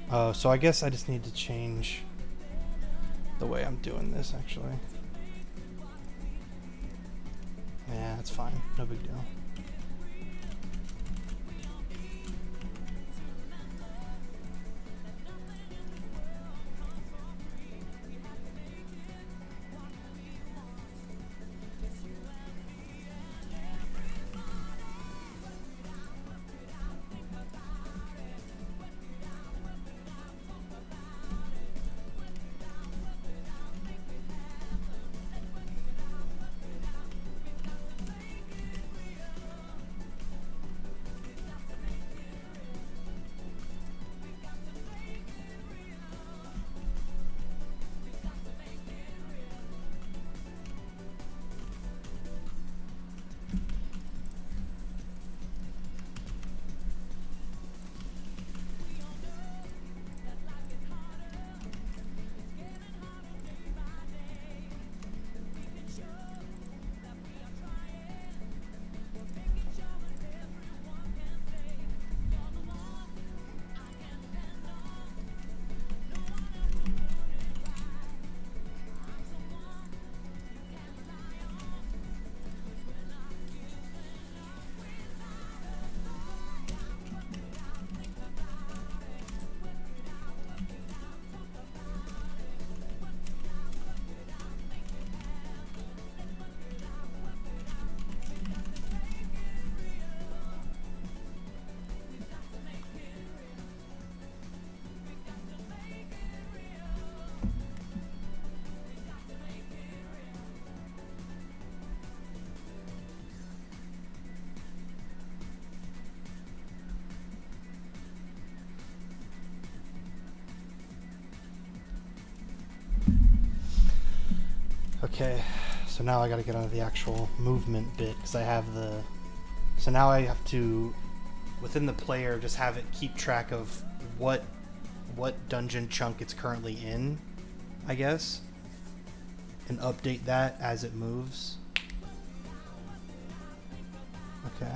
S2: Oh, so I guess I just need to change the way I'm doing this, actually. Yeah, that's fine. No big deal. Okay, so now I gotta get onto the actual movement bit, because I have the... So now I have to, within the player, just have it keep track of what dungeon chunk it's currently in, I guess, and update that as it moves. Okay.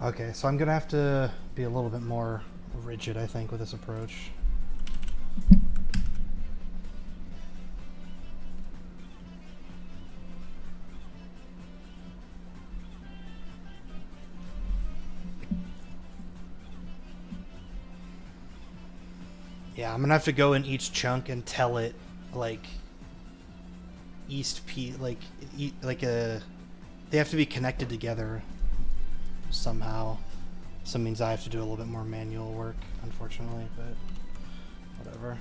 S2: Okay, so I'm gonna have to be a little bit more rigid, I think, with this approach. Yeah, I'm gonna have to go in each chunk and tell it, like, they have to be connected together somehow. So it means I have to do a little bit more manual work, unfortunately, but whatever.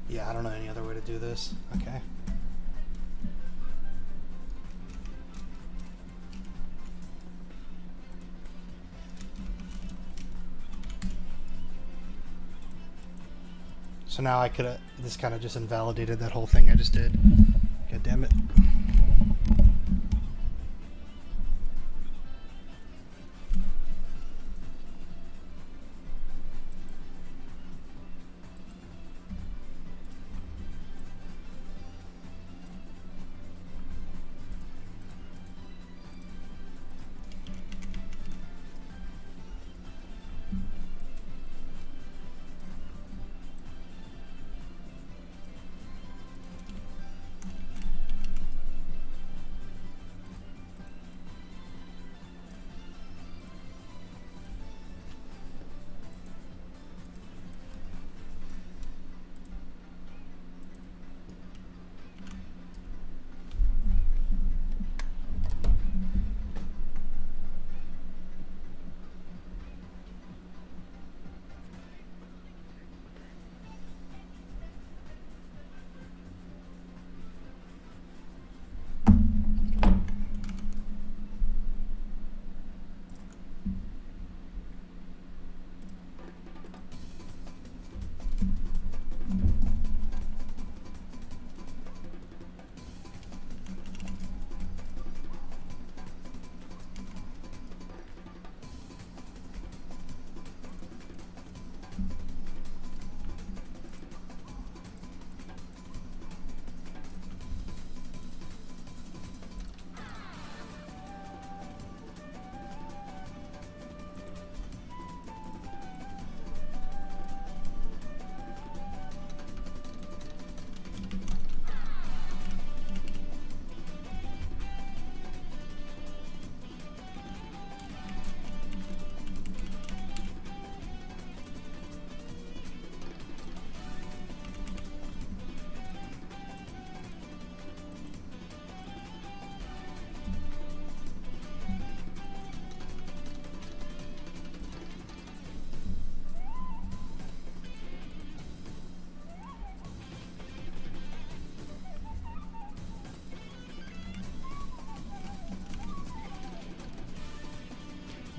S2: Yeah, I don't know any other way to do this. Okay. So now I could have, this kind of just invalidated that whole thing I just did. God damn it.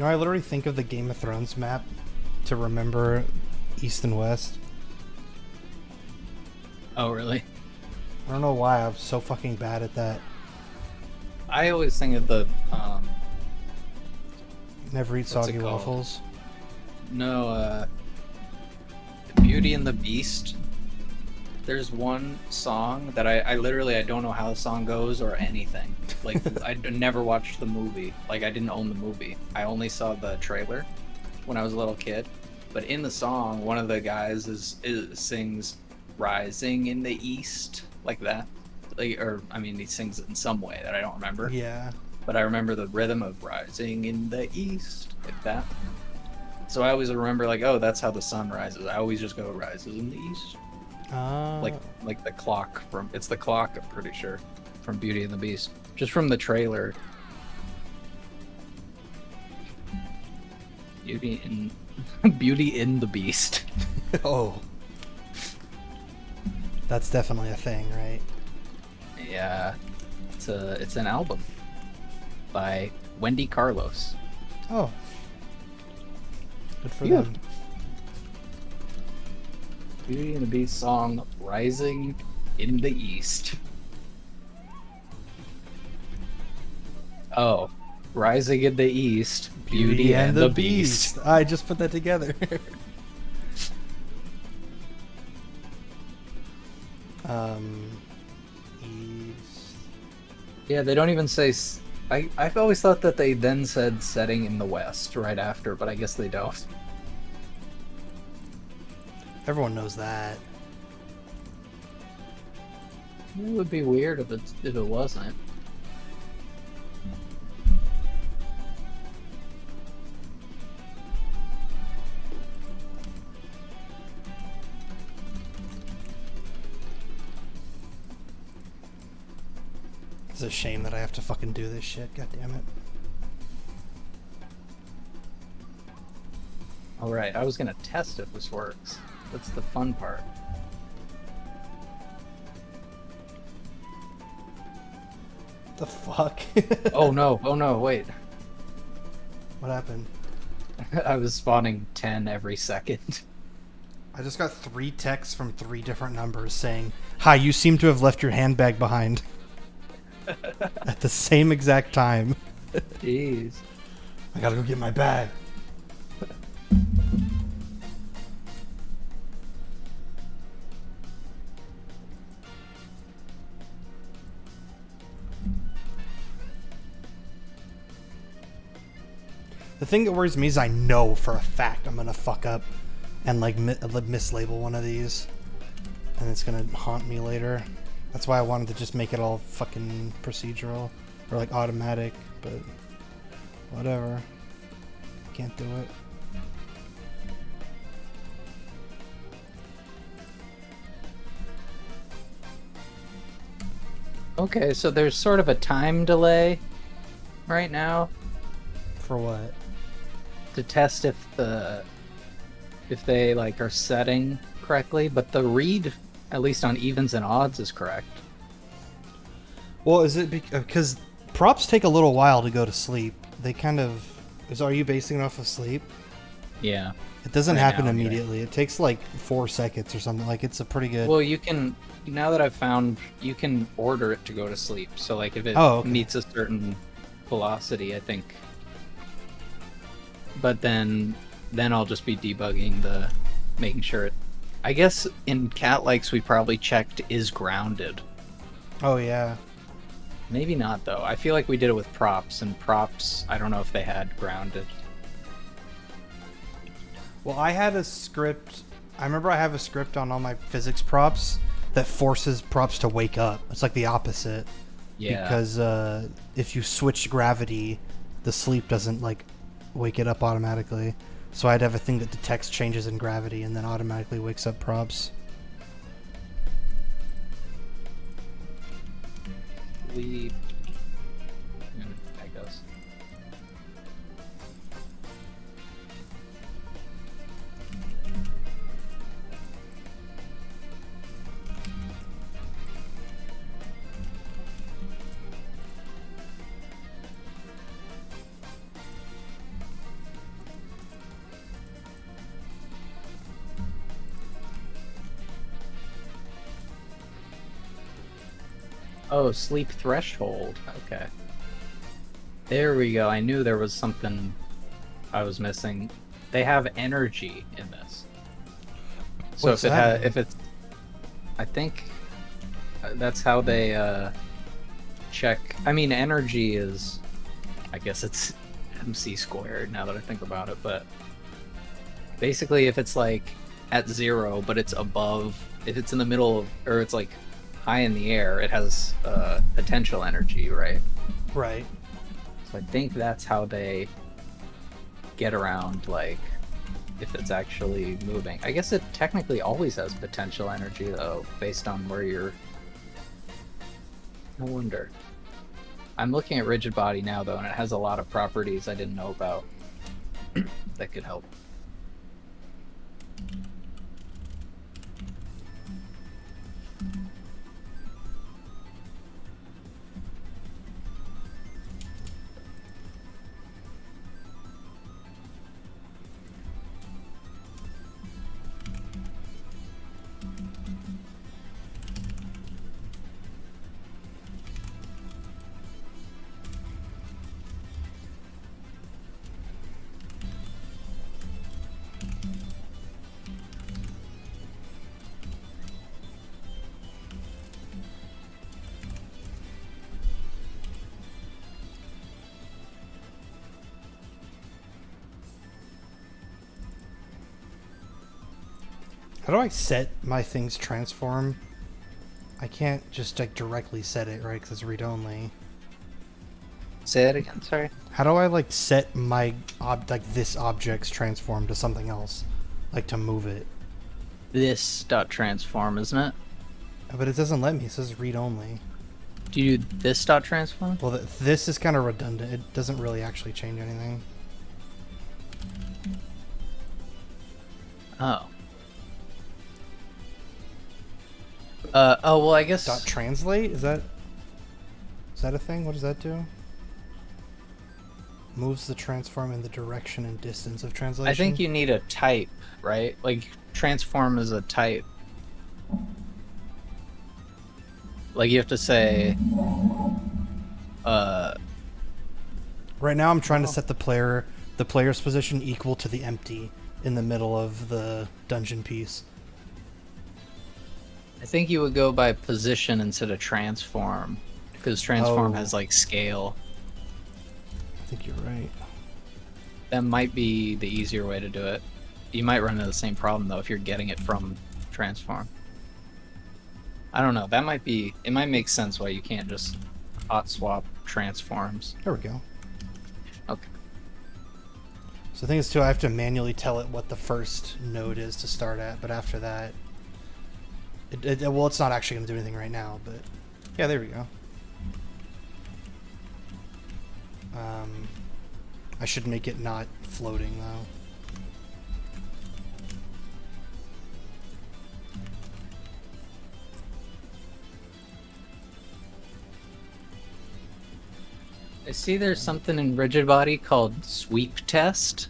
S2: know, I literally think of the Game of Thrones map to remember East and West.
S1: Oh, really?
S2: I don't know why I'm so fucking bad at that.
S1: I always think of the
S2: Never eat
S1: What's
S2: soggy
S1: it called?
S2: waffles.
S1: no Beauty and the Beast. There's one song that I literally I don't know how the song goes or anything. Like I never watched the movie. Like I didn't own the movie. I only saw the trailer when I was a little kid. But in the song, one of the guys sings "Rising in the East" like that. Like, or I mean, he sings it in some way that I don't remember.
S2: Yeah.
S1: But I remember the rhythm of "Rising in the East" like that. So I always remember like, oh, that's how the sun rises. I always just go "rises in the east." Like the clock from it's the clock, I'm pretty sure, from Beauty and the Beast. Just from the trailer. Beauty in the Beast.
S2: Oh. That's definitely a thing, right?
S1: Yeah. It's an album by Wendy Carlos.
S2: Oh. Good for
S1: Yeah.
S2: them.
S1: Beauty and the Beast song "Rising in the East." Oh, "Rising in the East, Beauty and the Beast."
S2: I just put that together. East.
S1: Yeah, they don't even say. I've always thought that they then said "setting in the West" right after, but I guess they don't.
S2: Everyone knows that.
S1: It would be weird if it wasn't.
S2: It's a shame that I have to fucking do this shit. God damn it.
S1: All right, I was gonna test if this works. That's the fun part.
S2: The fuck?
S1: Oh no! Oh no! Wait,
S2: What happened?
S1: I was spawning 10 every second.
S2: I just got 3 texts from 3 different numbers saying, "Hi, you seem to have left your handbag behind." At the same exact time.
S1: Jeez.
S2: I gotta go get my bag. The thing that worries me is I know for a fact I'm gonna fuck up and like mislabel one of these, and it's gonna haunt me later. That's why I wanted to just make it all fucking procedural or like automatic, but whatever. Can't do it.
S1: Okay, so there's sort of a time delay right now
S2: For what?
S1: to test if they like are setting correctly, but the read, at least on evens and odds, is correct.
S2: Well, is it because props take a little while to go to sleep? They kind of are you basing it off of sleep?
S1: Yeah.
S2: It doesn't
S1: Right
S2: happen
S1: now, anyway.
S2: immediately. It takes like 4 seconds or something. Like it's a pretty good.
S1: Well, you can, now that I've found, you can order it to go to sleep. So like if it
S2: Okay.
S1: meets a certain velocity, I think. But then I'll just be debugging making sure it. I guess in cat likes we probably checked is grounded.
S2: Oh yeah.
S1: Maybe not though. I feel like we did it with props, and props I don't know if they had grounded.
S2: Well, I had a script. I remember I have a script on all my physics props that forces props to wake up. It's like the opposite.
S1: Yeah.
S2: Because if you switch gravity, the sleep doesn't like wake it up automatically. So I'd have a thing that detects changes in gravity and then automatically wakes up props.
S1: I guess. Oh, sleep threshold. Okay. There we go. I knew there was something I was missing. They have energy in this. So
S2: What's
S1: if it
S2: that mean?
S1: if it's, I think that's how they check. I mean, energy is, I guess it's MC squared now that I think about it, but basically if it's like at 0 but it's above, if it's in the middle of, or it's like high in the air, it has potential energy, right?
S2: Right.
S1: So I think that's how they get around, like, if it's actually moving. I guess it technically always has potential energy, though, based on where you're... No wonder. I'm looking at rigid body now, though, and it has a lot of properties I didn't know about that could help.
S2: How do I set my things transform? I can't just like directly set it, right? Because it's read only.
S1: Say that again, sorry.
S2: How do I like set my this object's transform to something else, like to move it?
S1: This dot transform, isn't it?
S2: But it doesn't let me. It says read only.
S1: Do you do this dot transform?
S2: Well, this is kind of redundant. It doesn't really actually change anything.
S1: Oh. Oh, well, I guess...
S2: Dot translate? Is that a thing? What does that do? Moves the transform in the direction and distance of translation?
S1: I think you need a type, right? Like, transform is a type. Like, you have to say...
S2: Right now I'm trying to set the player's position equal to the empty in the middle of the dungeon piece.
S1: I think you would go by position instead of transform, because transform has, like, scale.
S2: I think you're right.
S1: That might be the easier way to do it. You might run into the same problem, though, if you're getting it from transform. I don't know. That might be... It might make sense why you can't just hot swap transforms.
S2: There we go.
S1: Okay.
S2: So the thing is, too, I have to manually tell it what the first node is to start at, but after that... well, it's not actually going to do anything right now, but... Yeah, there we go. I should make it not floating, though.
S1: I see there's something in rigid body called sweep test,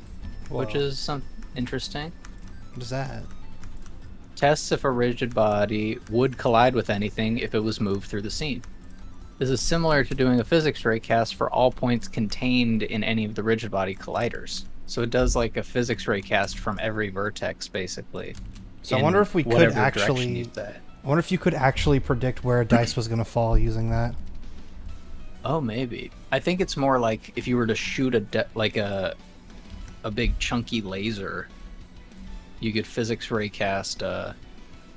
S1: which
S2: Whoa.
S1: is interesting.
S2: What is that?
S1: Tests if a rigid body would collide with anything if it was moved through the scene. This is similar to doing a physics raycast for all points contained in any of the rigid body colliders. So it does like a physics raycast from every vertex, basically.
S2: So I wonder if we could actually...
S1: I
S2: wonder if you could actually predict where a dice was going to fall using that.
S1: Oh, maybe. I think it's more like if you were to shoot a big chunky laser, you could physics raycast.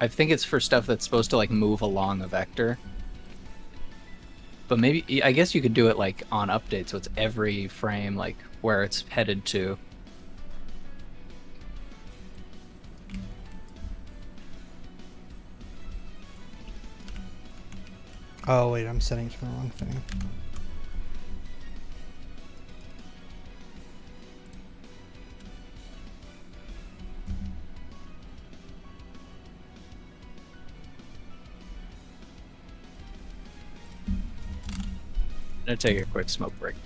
S1: I think it's for stuff that's supposed to like move along a vector. But maybe, I guess you could do it like on update, so it's every frame like where it's headed to.
S2: Oh wait, I'm setting it to the wrong thing.
S1: I'm gonna take a quick smoke break.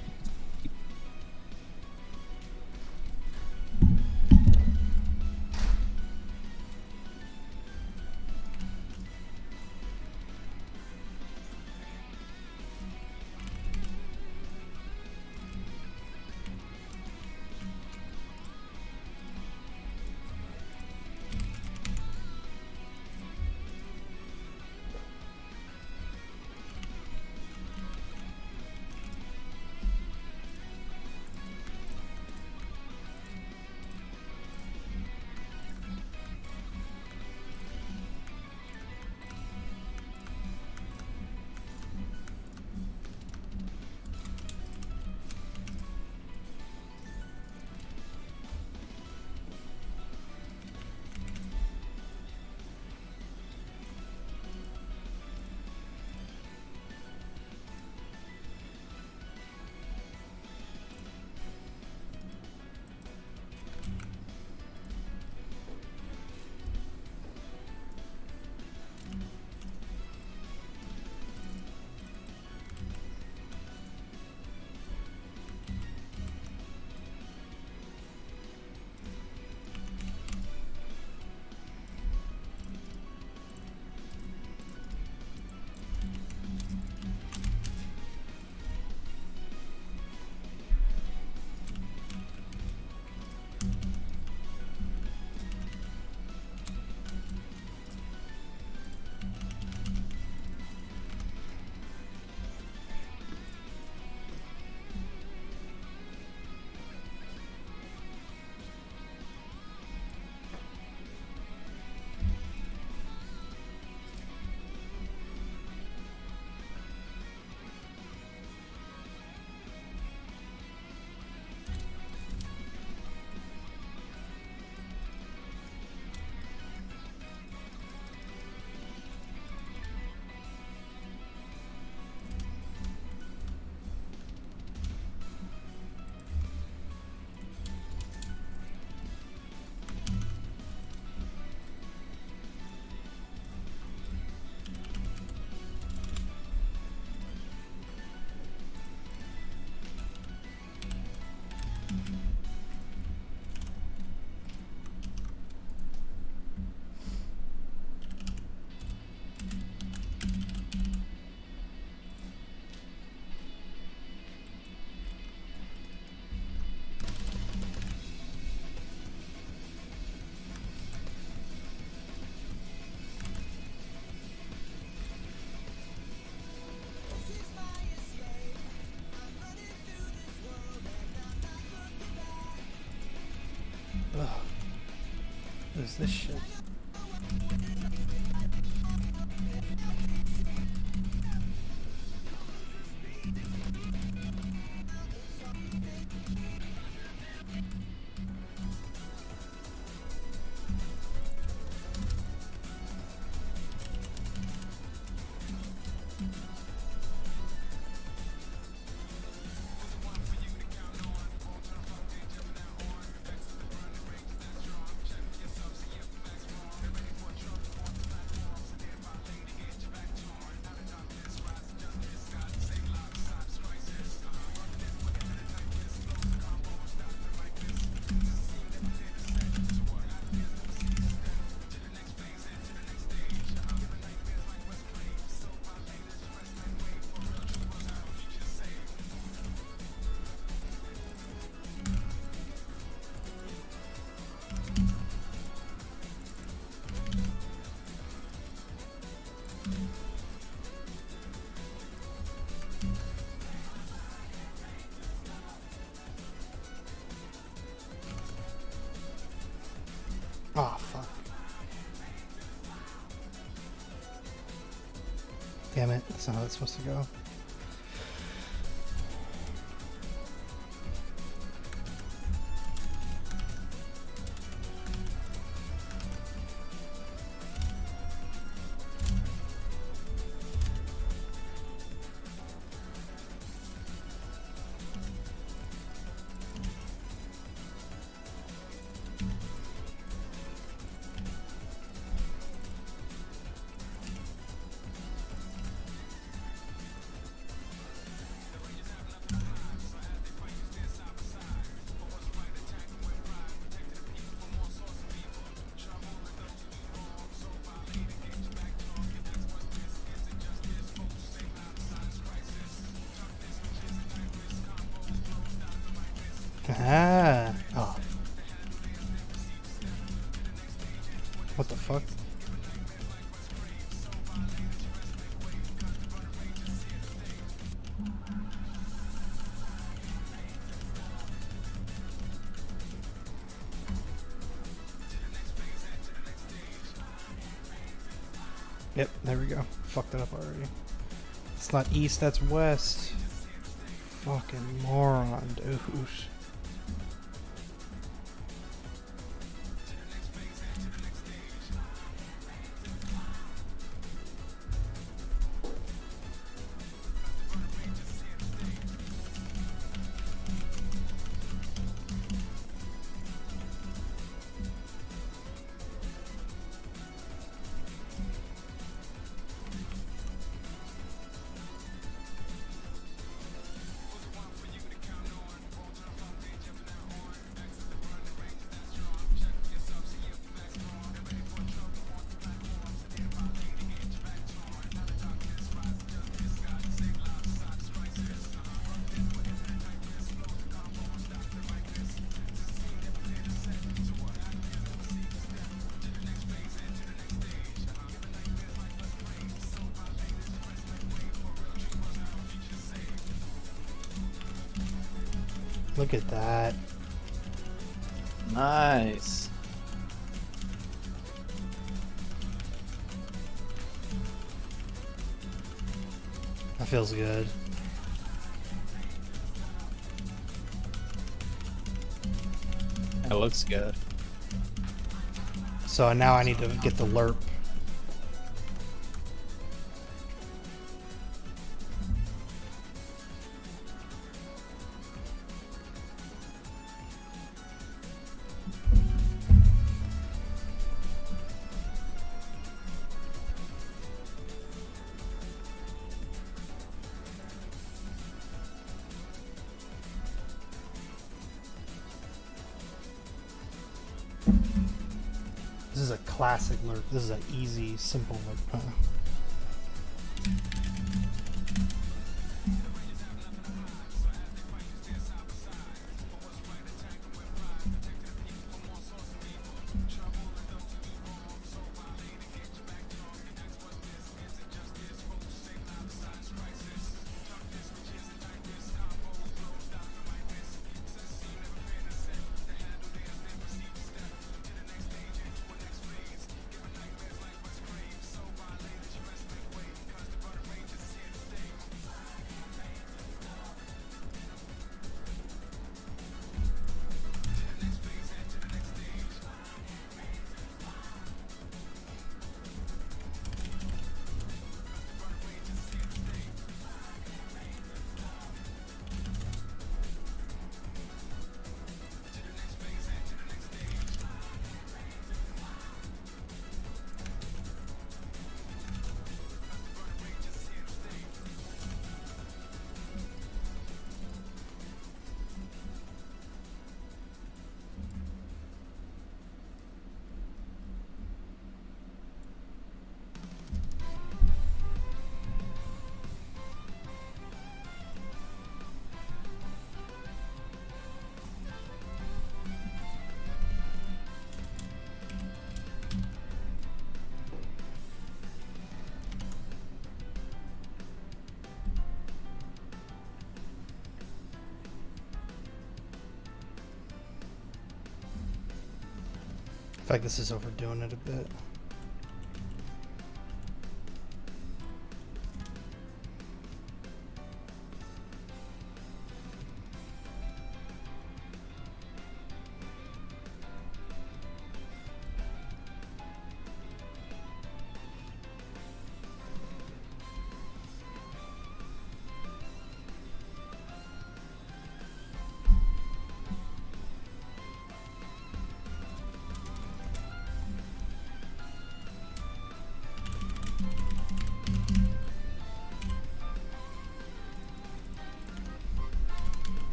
S2: is this shit? Oh, fuck. Damn it, that's not how it's supposed to go. Ah. Oh. What the fuck? Yep, there we go. Fucked it up already. It's not east, that's west. Fucking moron, dude. Look at that.
S1: Nice.
S2: That feels good.
S1: That looks good.
S2: So now I need to get the lerp. This is a classic lerp. This is an easy, simple lerp. feel like this is overdoing it a bit.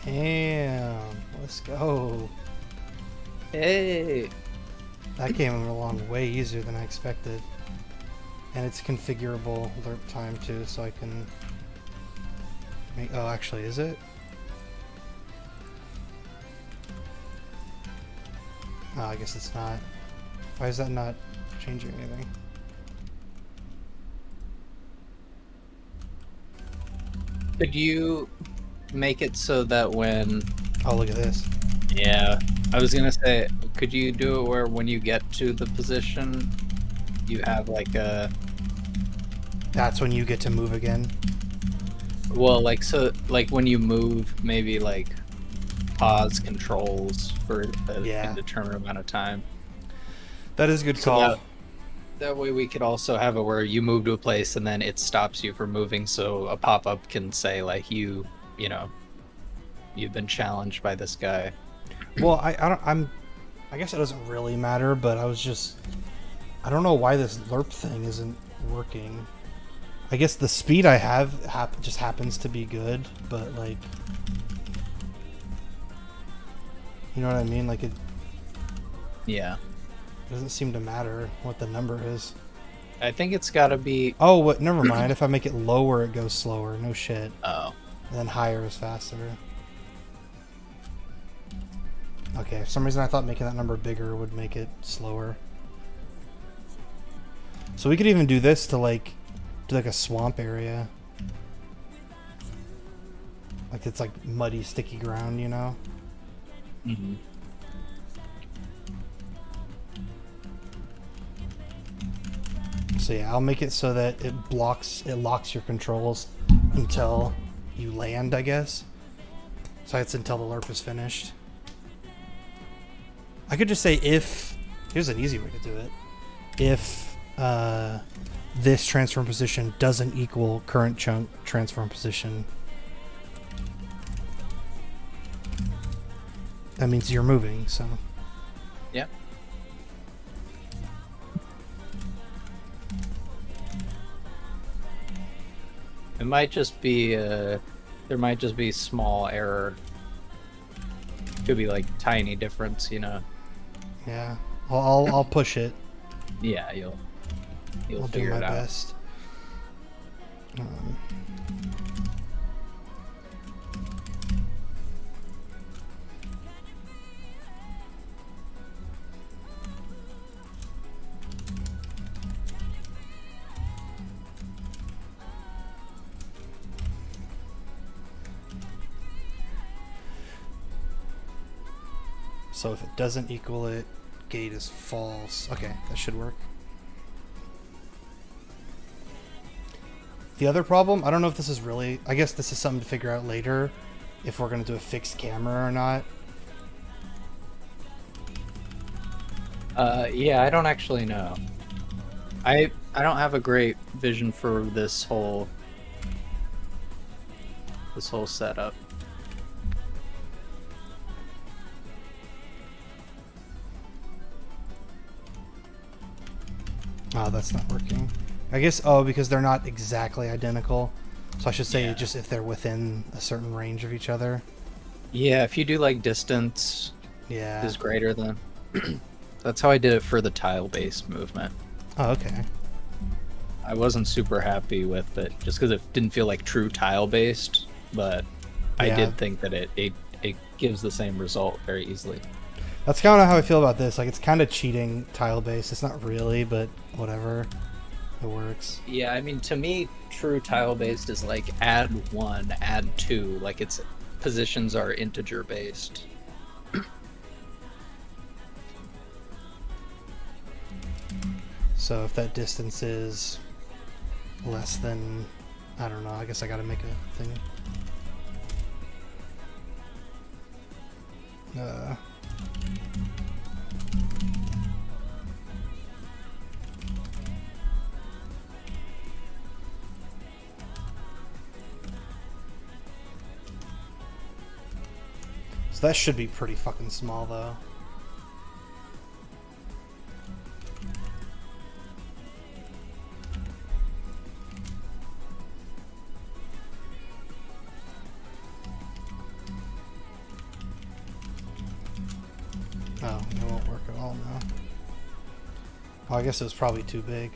S2: Damn, let's go.
S1: Hey.
S2: That came along way easier than I expected. And it's configurable lerp time too, so I can make, oh, actually, is it? Oh, I guess it's not. Why is that not changing anything?
S1: Could you make it so that when...
S2: Oh, look at this.
S1: Yeah. I was gonna say, could you do it where when you get to the position, you have like a...
S2: That's when you get to move again?
S1: Well, like, so, like, when you move, maybe, like, pause controls for an indeterminate amount of time.
S2: That is a good
S1: So
S2: call.
S1: that way we could also have it where you move to a place and then it stops you from moving, so a pop-up can say, like, you know, you've been challenged by this guy.
S2: Well, I guess it doesn't really matter, but I don't know why this lerp thing isn't working. I guess the speed I have just happens to be good, but like, you know what I mean? Like it doesn't seem to matter what the number is.
S1: I think it's gotta be...
S2: Oh, what? Never mind. If I make it lower, it goes slower. No shit.
S1: Oh.
S2: And then higher is faster. Okay, for some reason I thought making that number bigger would make it slower. So we could even do this to like, do like a swamp area. Like it's like muddy, sticky ground, you know?
S1: Mm-hmm.
S2: So yeah, I'll make it so that it locks your controls until you land, I guess. So it's until the LERP is finished. I could just say if, here's an easy way to do it. If this transform position doesn't equal current chunk transform position, that means you're moving, so.
S1: Yep. It might just be there might just be small error. Could be like tiny difference, you know.
S2: Yeah, I'll push it.
S1: Yeah, you'll
S2: I'll do
S1: figure
S2: my
S1: it out.
S2: best. So if it doesn't equal it, gate is false. Okay, that should work. The other problem, I don't know if this is really, I guess this is something to figure out later, if we're going to do a fixed camera or not.
S1: Yeah, I don't actually know. I don't have a great vision for this whole setup.
S2: Oh, that's not working. I guess, oh, because they're not exactly identical. So I should say just if they're within a certain range of each other.
S1: Yeah, if you do like distance is greater than. That's how I did it for the tile-based movement.
S2: Oh, okay.
S1: I wasn't super happy with it just because it didn't feel like true tile-based, but I did think that it gives the same result very easily.
S2: That's kind of how I feel about this. Like, it's kind of cheating tile-based. It's not really, but whatever. It works.
S1: Yeah, I mean, to me, true tile-based is like add 1, add 2. Like, its positions are integer-based.
S2: So if that distance is less than, I don't know, I guess I gotta make a thing. So that should be pretty fucking small though. Oh, it won't work at all now. Oh, I guess it was probably too big.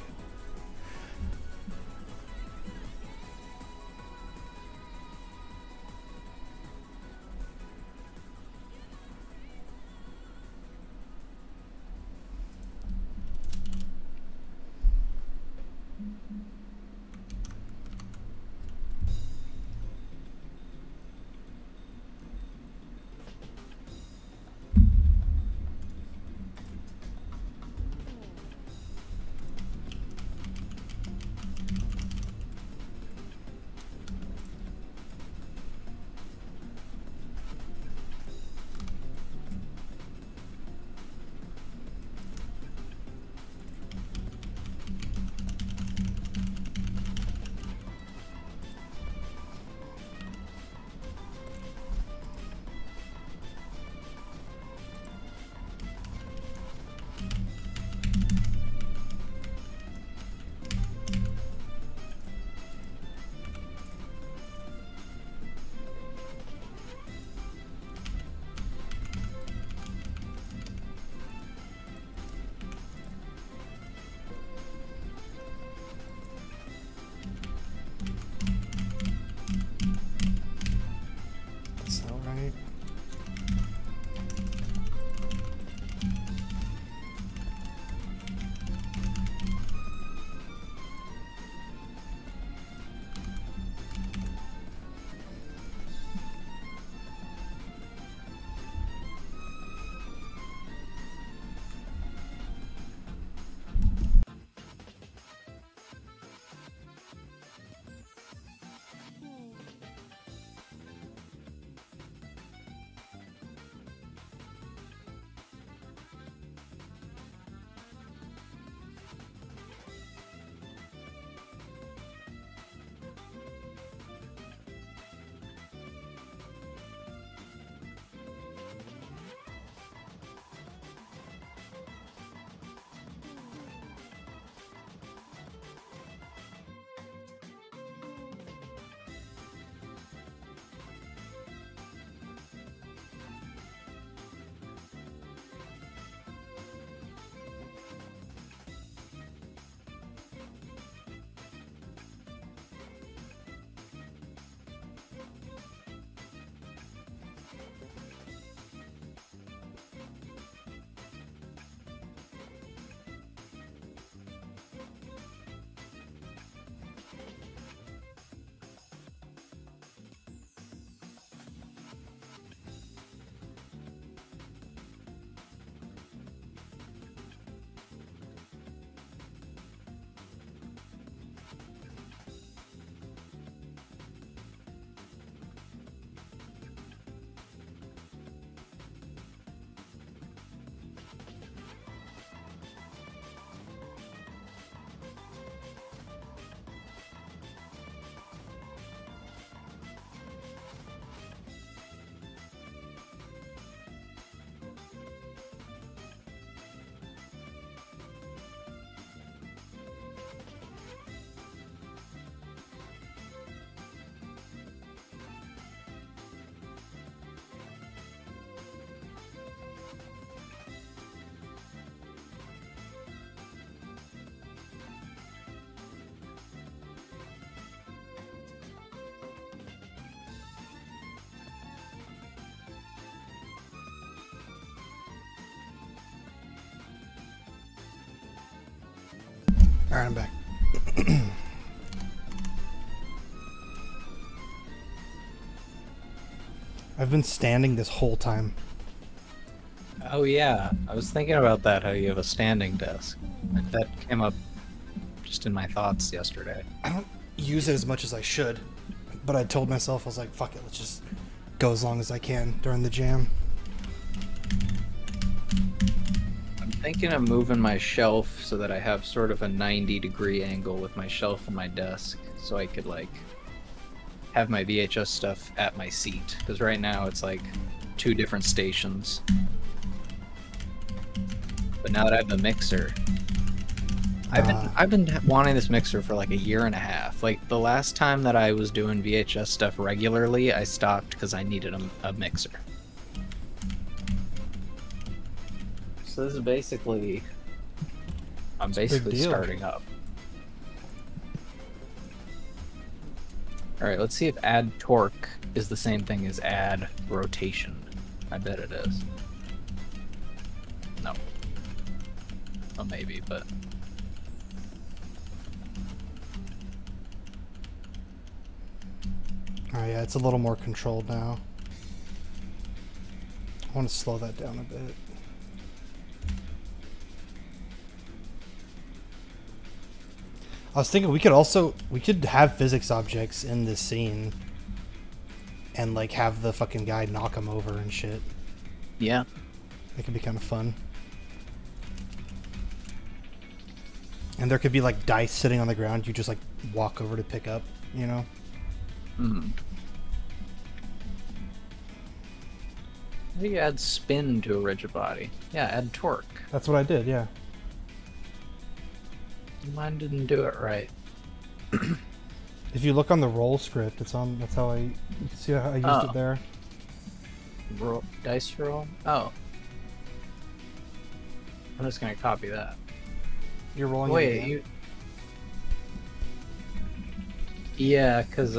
S2: Alright, I'm back. I've been standing this whole time.
S1: Oh yeah, I was thinking about that. How you have a standing desk. That came up just in my thoughts yesterday.
S2: I don't use it as much as I should, but I told myself, I was like, fuck it, let's just go as long as I can during the jam.
S1: I'm thinking of moving my shelf so that I have sort of a 90-degree angle with my shelf and my desk, so I could like have my VHS stuff at my seat. Because right now it's like 2 different stations. But now that I have the mixer, I've been wanting this mixer for like a year and a half. Like the last time that I was doing VHS stuff regularly, I stopped because I needed a mixer. So this is basically, I'm basically starting up. All right, let's see if add torque is the same thing as add rotation. I bet it is. No. Well, maybe, but.
S2: Oh yeah, it's a little more controlled now. I want to slow that down a bit. I was thinking we could have physics objects in this scene and like have the fucking guy knock them over and shit.
S1: Yeah.
S2: It could be kind of fun. And there could be like dice sitting on the ground you just like walk over to pick up, you know?
S1: Hmm. How do you add spin to a rigid body? Yeah, add torque.
S2: That's what I did, yeah.
S1: Mine didn't do it right.
S2: If you look on the roll script, it's on. That's how you can see how I used it there.
S1: Roll, dice roll? Oh. I'm just gonna copy that.
S2: You're rolling.
S1: Wait, you. Yeah, cause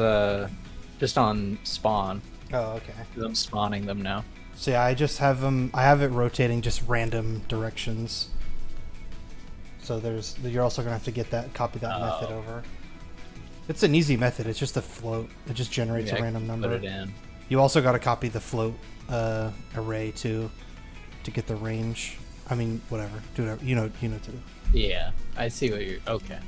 S1: just on spawn.
S2: Oh, okay.
S1: 'Cause I'm spawning them now.
S2: So yeah, I just have them. I have it rotating just random directions. So you're also gonna have to get that, copy that method over. It's an easy method. It's just a float. It just generates a random number.
S1: Put it in.
S2: You also got to copy the float array too, to get the range. I mean, whatever. Do whatever. You know to do.
S1: Yeah, I see what you're. Okay.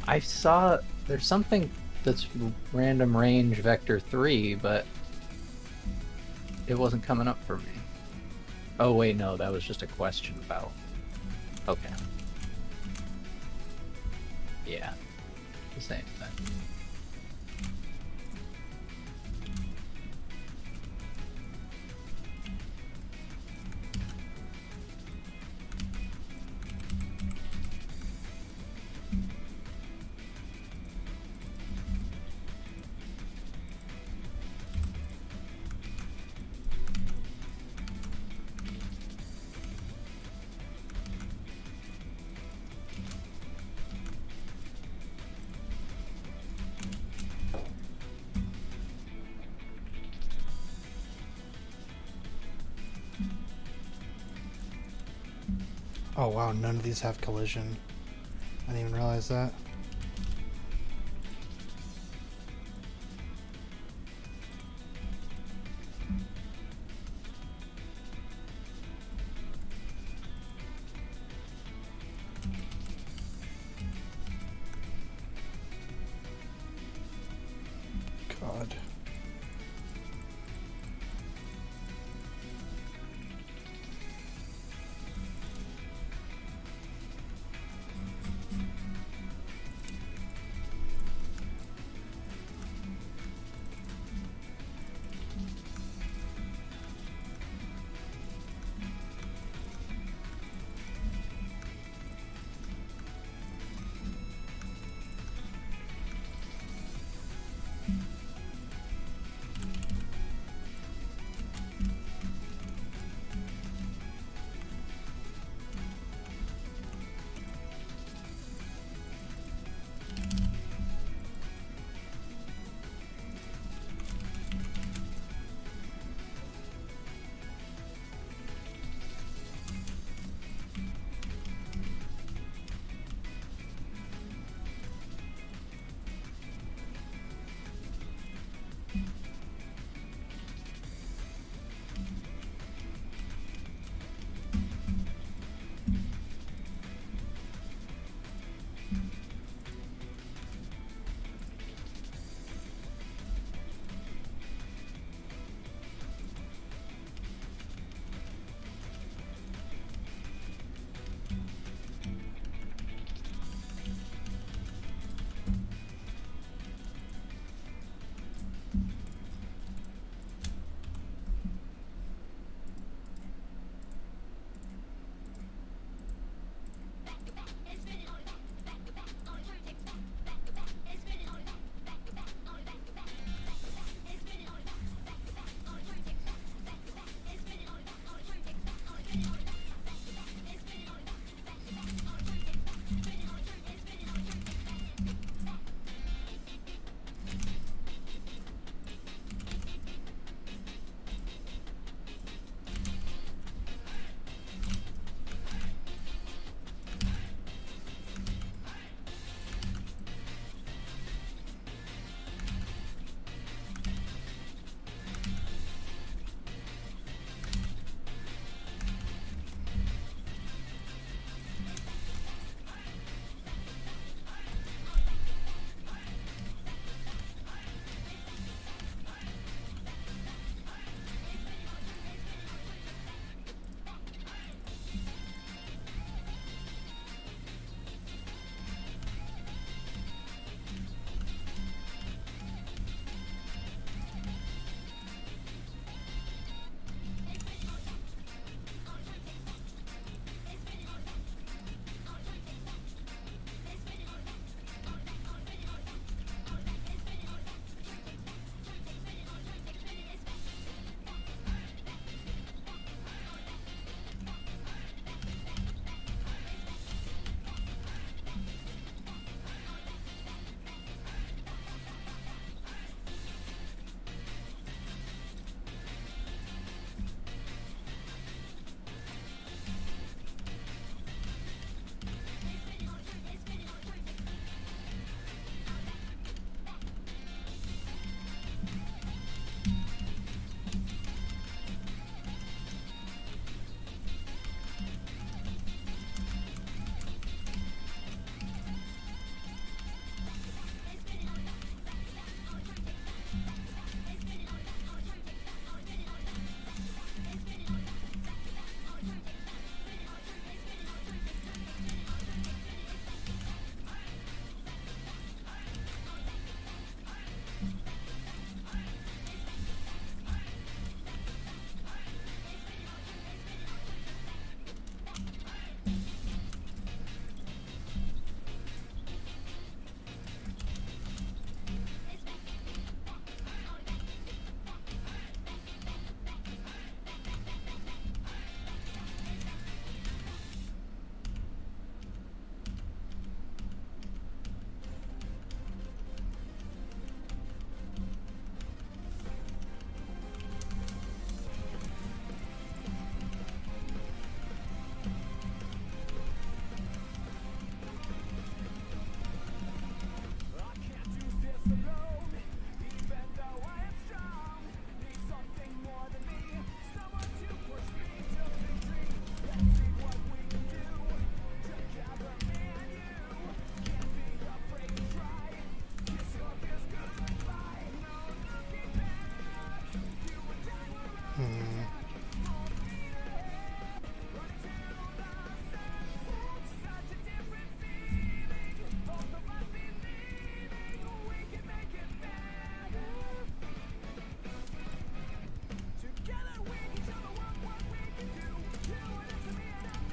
S1: I saw there's something that's random range vector 3, but it wasn't coming up for me. Oh wait, no, that was just a question about. Okay. Yeah. The same thing.
S2: Oh wow, none of these have collision. I didn't even realize that. God.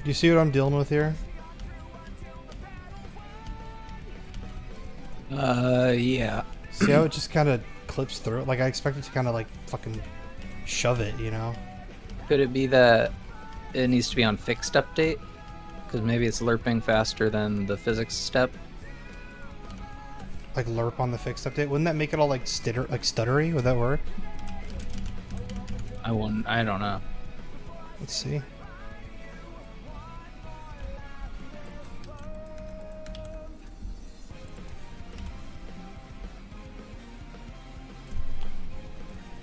S2: Do you see what I'm dealing with here?
S1: Yeah.
S2: See how it just kind of clips through? Like, I expect it to kind of, like, fucking shove it, you know?
S1: Could it be that it needs to be on fixed update? Because maybe it's lerping faster than the physics step.
S2: Like, lerp on the fixed update? Wouldn't that make it all, like, stuttery? Would that work?
S1: I don't know.
S2: Let's see.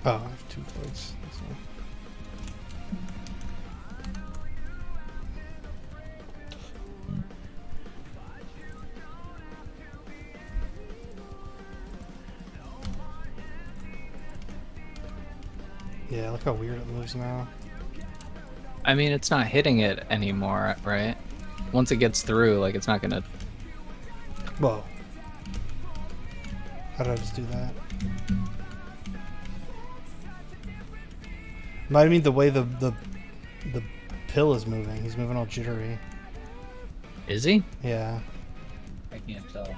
S2: Oh, I have 2 plates. That's all. Yeah, look how weird it moves now.
S1: I mean, it's not hitting it anymore, right? Once it gets through, like, it's not gonna...
S2: Whoa. How did I just do that? But I mean the way the pill is moving. He's moving all jittery.
S1: Is he?
S2: Yeah.
S1: I can't tell.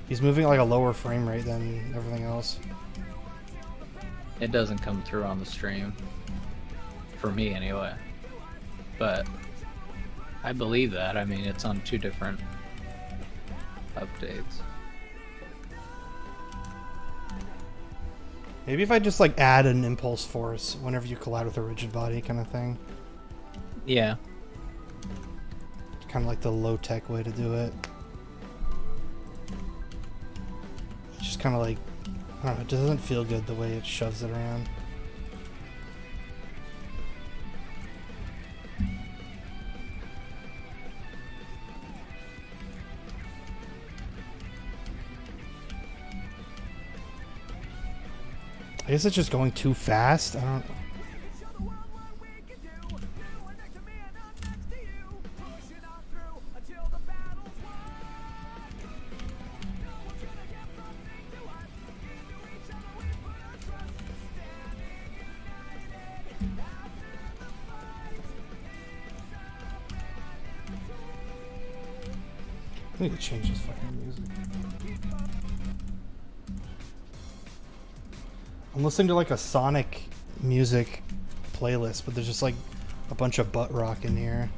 S2: He's moving at like a lower frame rate than everything else.
S1: It doesn't come through on the stream. For me, anyway. But I believe that. I mean, it's on 2 different updates.
S2: Maybe if I just like add an impulse force whenever you collide with a rigid body kind of thing.
S1: Yeah.
S2: Kind of like the low-tech way to do it. It's just kind of like, I don't know, it doesn't feel good the way it shoves it around. I guess it's just going too fast. I don't. I need to change this fucking music. I'm listening to like a Sonic music playlist, but there's just like a bunch of butt rock in here.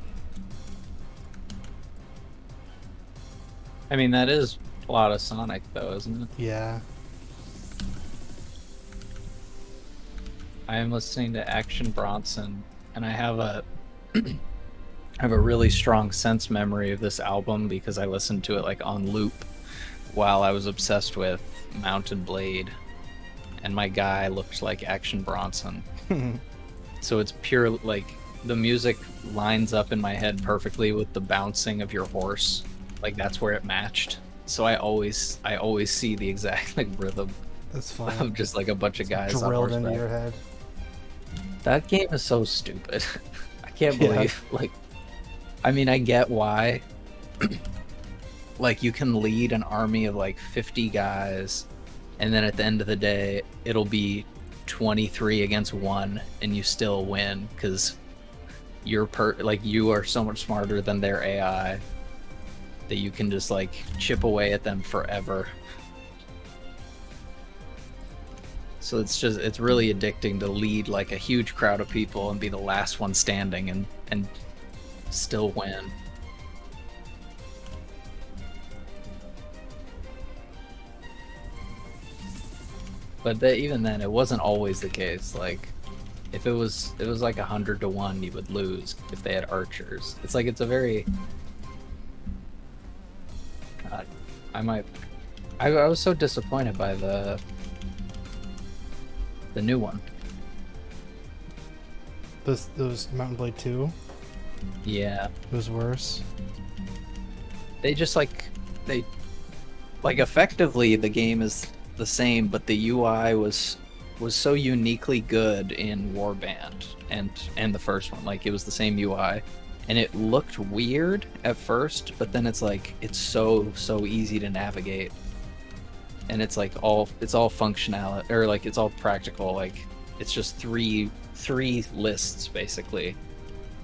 S1: I mean, that is a lot of Sonic, though, isn't it?
S2: Yeah.
S1: I am listening to Action Bronson, and I have a I have a really strong sense memory of this album because I listened to it like on loop while I was obsessed with Mountain Blade, and my guy looked like Action Bronson. So it's pure, like, the music lines up in my head perfectly with the bouncing of your horse. Like, that's where it matched. So I always see the exact like rhythm.
S2: That's fine.
S1: Of just like a bunch of guys on
S2: Drilled
S1: horseback.
S2: into your head.
S1: That game is so stupid. I can't believe, like, I mean, I get why. Like, you can lead an army of like 50 guys, and then at the end of the day, it'll be 23 against 1, and you still win because you are so much smarter than their AI that you can just like chip away at them forever. So it's really addicting to lead like a huge crowd of people and be the last one standing and still win. But even then, it wasn't always the case. Like, if it was like 100 to 1, you would lose if they had archers. It's like, it's a very... God, I was so disappointed by the new one.
S2: Those Mountain Blade 2?
S1: Yeah.
S2: It was worse.
S1: They just effectively the game is the same, but the UI was so uniquely good in Warband and the first one. Like, it was the same UI, and it looked weird at first, but then it's like it's so easy to navigate, and it's like it's all functionality, or like it's all practical. Like, it's just three lists basically,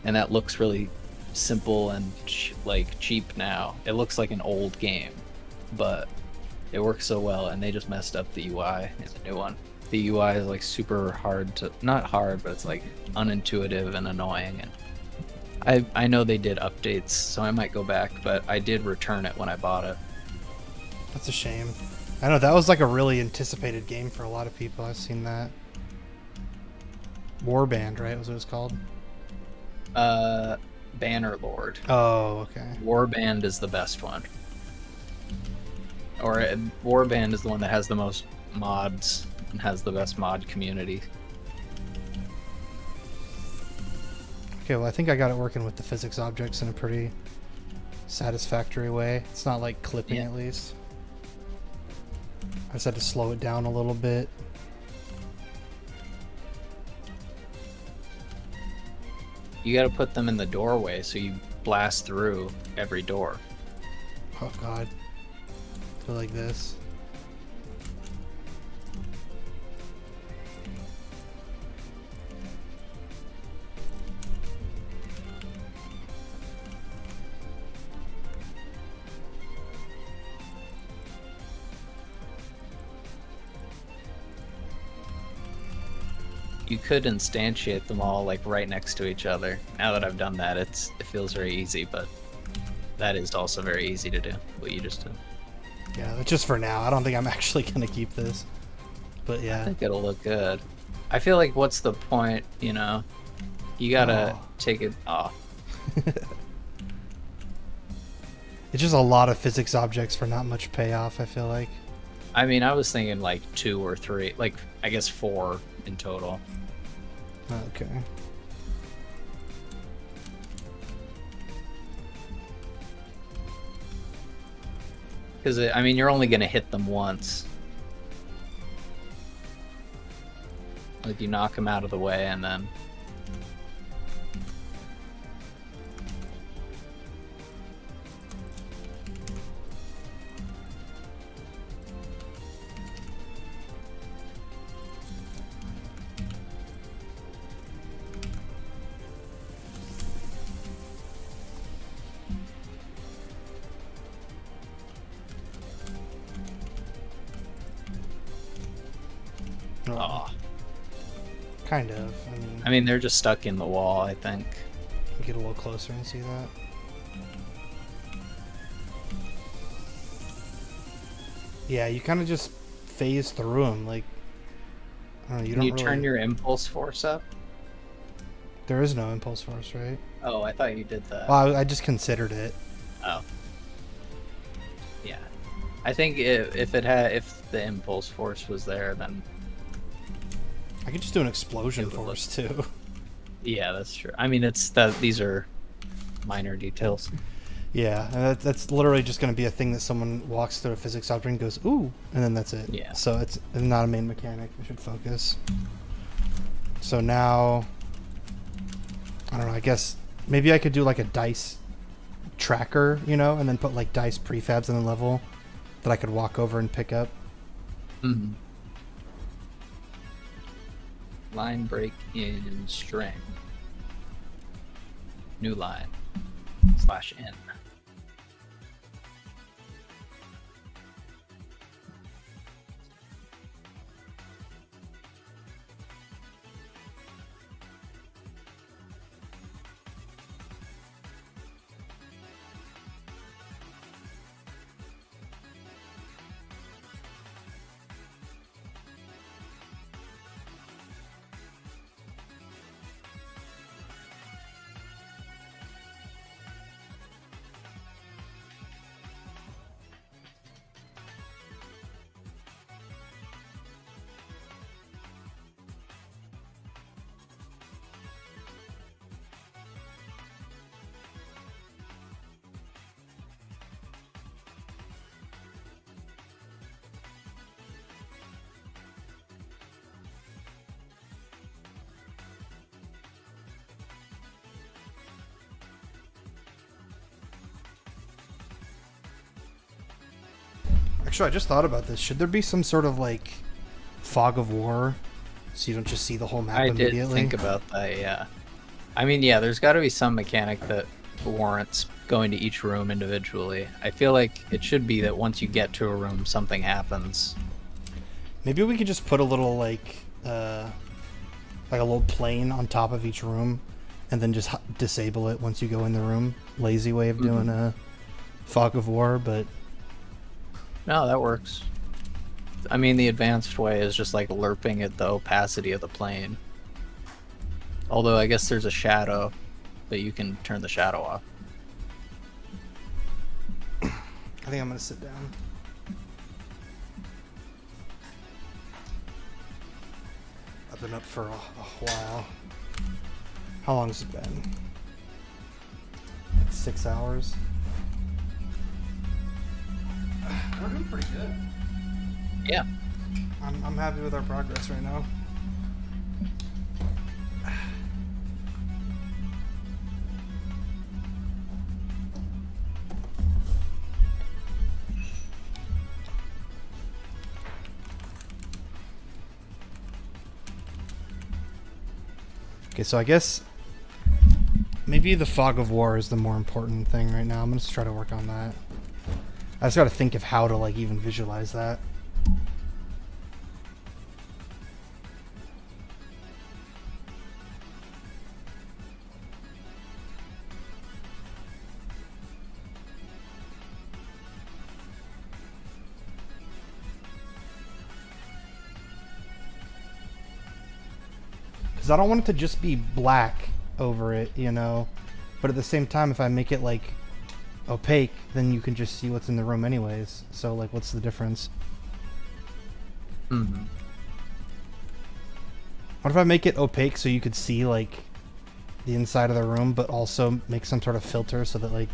S1: and that looks really simple and like cheap now. It looks like an old game, but it works so well, and they just messed up the UI in the new one. The UI is like super hard to, not hard, but it's like unintuitive and annoying. And I know they did updates, so I might go back, but I did return it when I bought it.
S2: That's a shame. I know that was like a really anticipated game for a lot of people. I've seen that. Warband, right? Was what it was called?
S1: Bannerlord.
S2: Oh, okay.
S1: Warband is the best one. Or Warband is the one that has the most mods and has the best mod community.
S2: Okay, well, I think I got it working with the physics objects in a pretty satisfactory way. It's not like clipping, at least. I just had to slow it down a little bit.
S1: You gotta put them in the doorway so you blast through every door.
S2: Oh, God. Go like this.
S1: You could instantiate them all like right next to each other. Now that I've done that, it feels very easy, but that is also very easy to do, what you just did.
S2: Yeah, that's just for now. I don't think I'm actually going to keep this. But yeah.
S1: I think it'll look good. I feel like what's the point, you know? You gotta take it off.
S2: It's just a lot of physics objects for not much payoff, I feel like.
S1: I mean, I was thinking like 2 or 3, like I guess 4 in total.
S2: Okay.
S1: Because, I mean, you're only going to hit them once. Like, you knock them out of the way and then... Oh.
S2: Kind of.
S1: I mean, they're just stuck in the wall, I think.
S2: Get a little closer and see that. Yeah, you kind of just phase through them. Like, I don't know,
S1: Can you turn your impulse force up?
S2: There is no impulse force, right?
S1: Oh, I thought you did that.
S2: Well, I just considered it.
S1: Oh. Yeah. I think if the impulse force was there, then...
S2: I could just do an explosion force, too.
S1: Yeah, that's true. I mean, it's that these are minor details.
S2: Yeah, and that's literally just going to be a thing that someone walks through a physics object and goes, ooh, and then that's it.
S1: Yeah.
S2: So it's not a main mechanic. We should focus. So now, I don't know, I guess maybe I could do like a dice tracker, you know, and then put like dice prefabs in the level that I could walk over and pick up.
S1: Mm-hmm. Line break in string. New line. /n.
S2: Actually, I just thought about this. Should there be some sort of like fog of war, so you don't just see the whole map
S1: I
S2: immediately?
S1: did think about that, yeah. I mean, yeah, there's got to be some mechanic that warrants going to each room individually. I feel like it should be that once you get to a room, something happens.
S2: Maybe we could just put a little like a little plane on top of each room, and then just disable it once you go in the room. Lazy way of doing a fog of war, but
S1: No, that works. I mean, the advanced way is just like lerping at the opacity of the plane. Although I guess there's a shadow, but you can turn the shadow off.
S2: I think I'm gonna sit down. I've been up for a while. How long has it been? Like 6 hours. We're doing pretty good.
S1: Yeah.
S2: I'm happy with our progress right now. Okay, so I guess maybe the fog of war is the more important thing right now. I'm gonna try to work on that. I just gotta think of how to like even visualize that. Because I don't want it to just be black over it, you know? But at the same time, if I make it, like, opaque, then you can just see what's in the room anyways. So, like, what's the difference?
S1: Mm-hmm.
S2: What if I make it opaque so you could see, like, the inside of the room, but also make some sort of filter so that, like,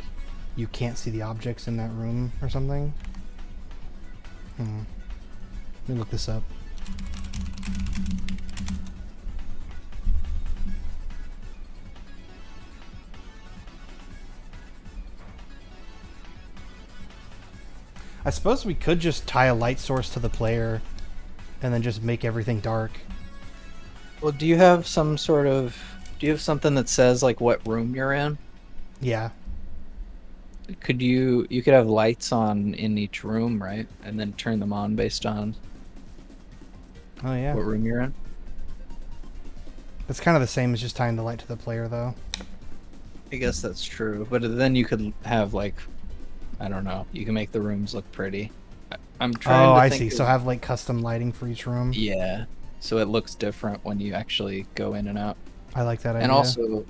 S2: you can't see the objects in that room or something? Let me look this up. I suppose we could just tie a light source to the player and then just make everything dark.
S1: Well, do you have some sort of... Do you have something that says, like, what room you're in?
S2: Yeah.
S1: Could you could have lights on in each room, right? And then turn them on based on
S2: Oh, yeah.
S1: what room you're in?
S2: It's kind of the same as just tying the light to the player, though.
S1: I guess that's true. But then you could have, like... I don't know. You can make the rooms look pretty. I'm trying
S2: Oh,
S1: to
S2: I
S1: think
S2: see.
S1: of...
S2: So have, like, custom lighting for each room?
S1: Yeah. So it looks different when you actually go in and out.
S2: I like that idea.
S1: And also,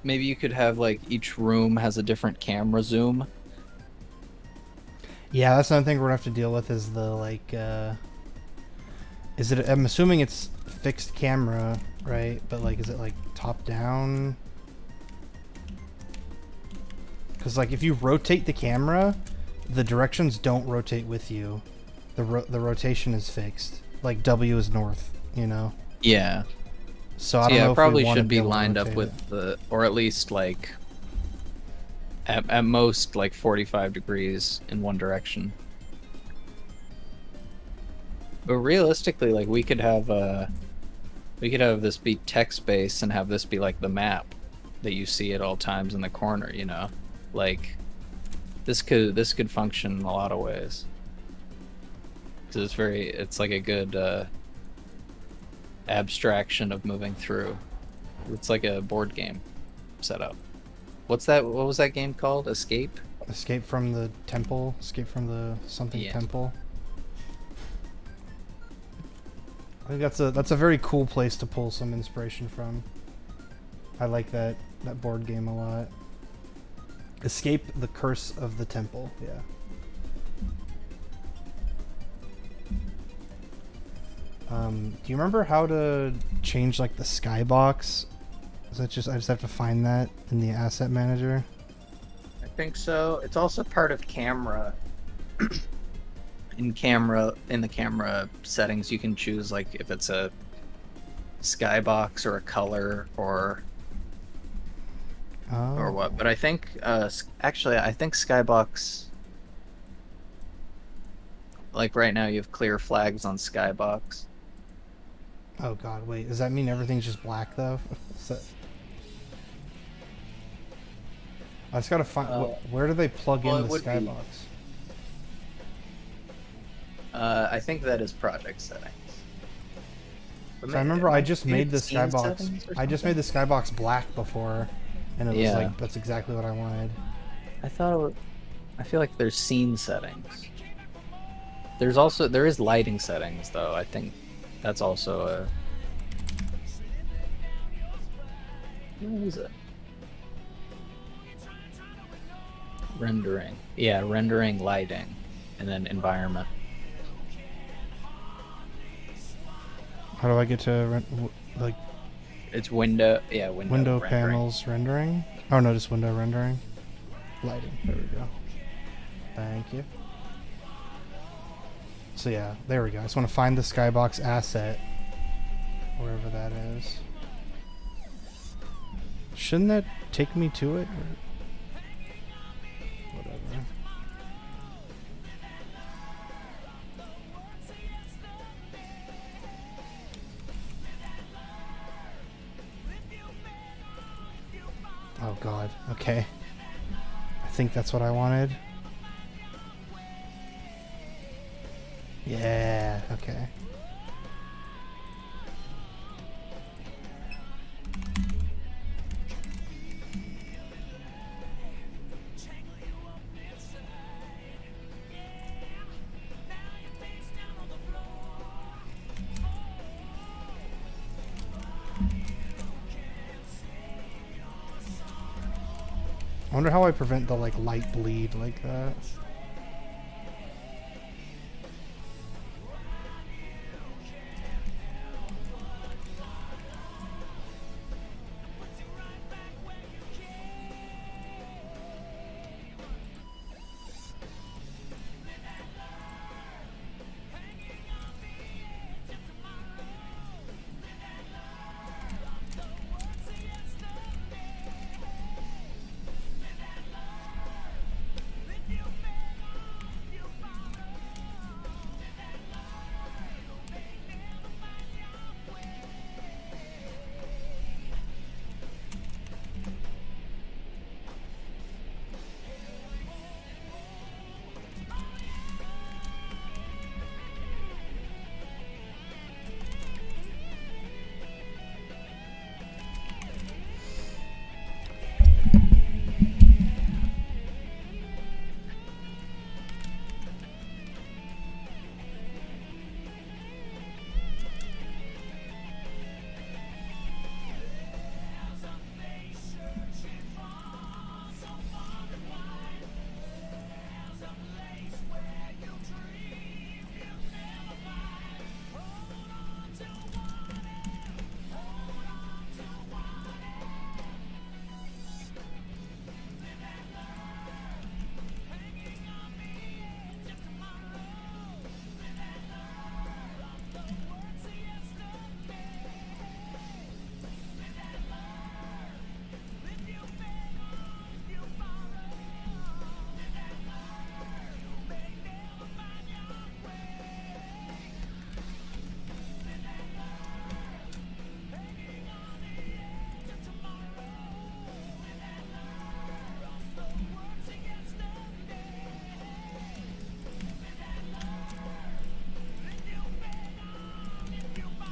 S1: maybe you could have, like, each room has a different camera zoom.
S2: Yeah, that's another thing we're gonna have to deal with is the, like, is it... I'm assuming it's fixed camera, right? But, like, is it, like, top-down? Because, like, if you rotate the camera, the directions don't rotate with you. The rotation is fixed. Like, W is north, you know?
S1: Yeah.
S2: So I
S1: So
S2: don't
S1: yeah,
S2: know
S1: it
S2: if
S1: probably
S2: we want to
S1: should be
S2: able to
S1: lined up
S2: rotate
S1: with
S2: it.
S1: the... Or at least, like... At most, like, 45 degrees in one direction. But realistically, like, we could have this be text-based and have this be, like, the map that you see at all times in the corner, you know? Like, this could function in a lot of ways. So it's like a good abstraction of moving through. It's like a board game setup. What was that game called? Escape?
S2: Escape from the temple? Escape from the something
S1: Yeah.
S2: temple? I think that's a very cool place to pull some inspiration from. I like that board game a lot. Escape the Curse of the Temple, yeah. Do you remember how to change like the skybox? Is that I just have to find that in the asset manager?
S1: I think so. It's also part of camera. In the camera settings, you can choose like if it's a skybox or a color or what. But I think actually I think skybox, like right now you have clear flags on skybox.
S2: Oh god, wait. Does that mean everything's just black though? I just gotta find where do they plug
S4: well,
S2: in
S4: it
S2: the
S4: would be-
S2: skybox?
S1: I think that is project settings. But
S2: So I remember I just made the
S1: scene
S2: skybox.
S1: settings or
S2: I just made the skybox black before, and it was
S1: Yeah.
S2: like that's exactly what I wanted.
S1: I thought it was, I feel like there's scene settings. There is lighting settings though. I think that's also a. What is it? Rendering. Yeah, rendering, lighting, and then environment.
S2: How do I get to like
S1: It's window. Yeah, window rendering.
S2: panels rendering? Oh no, just window rendering. Lighting. There we go. Thank you. So yeah, there we go. I just want to find the skybox asset, wherever that is. Shouldn't that take me to it? Or whatever. Oh god. Okay. I think that's what I wanted. Yeah, okay. I wonder how I prevent the like light bleed like that.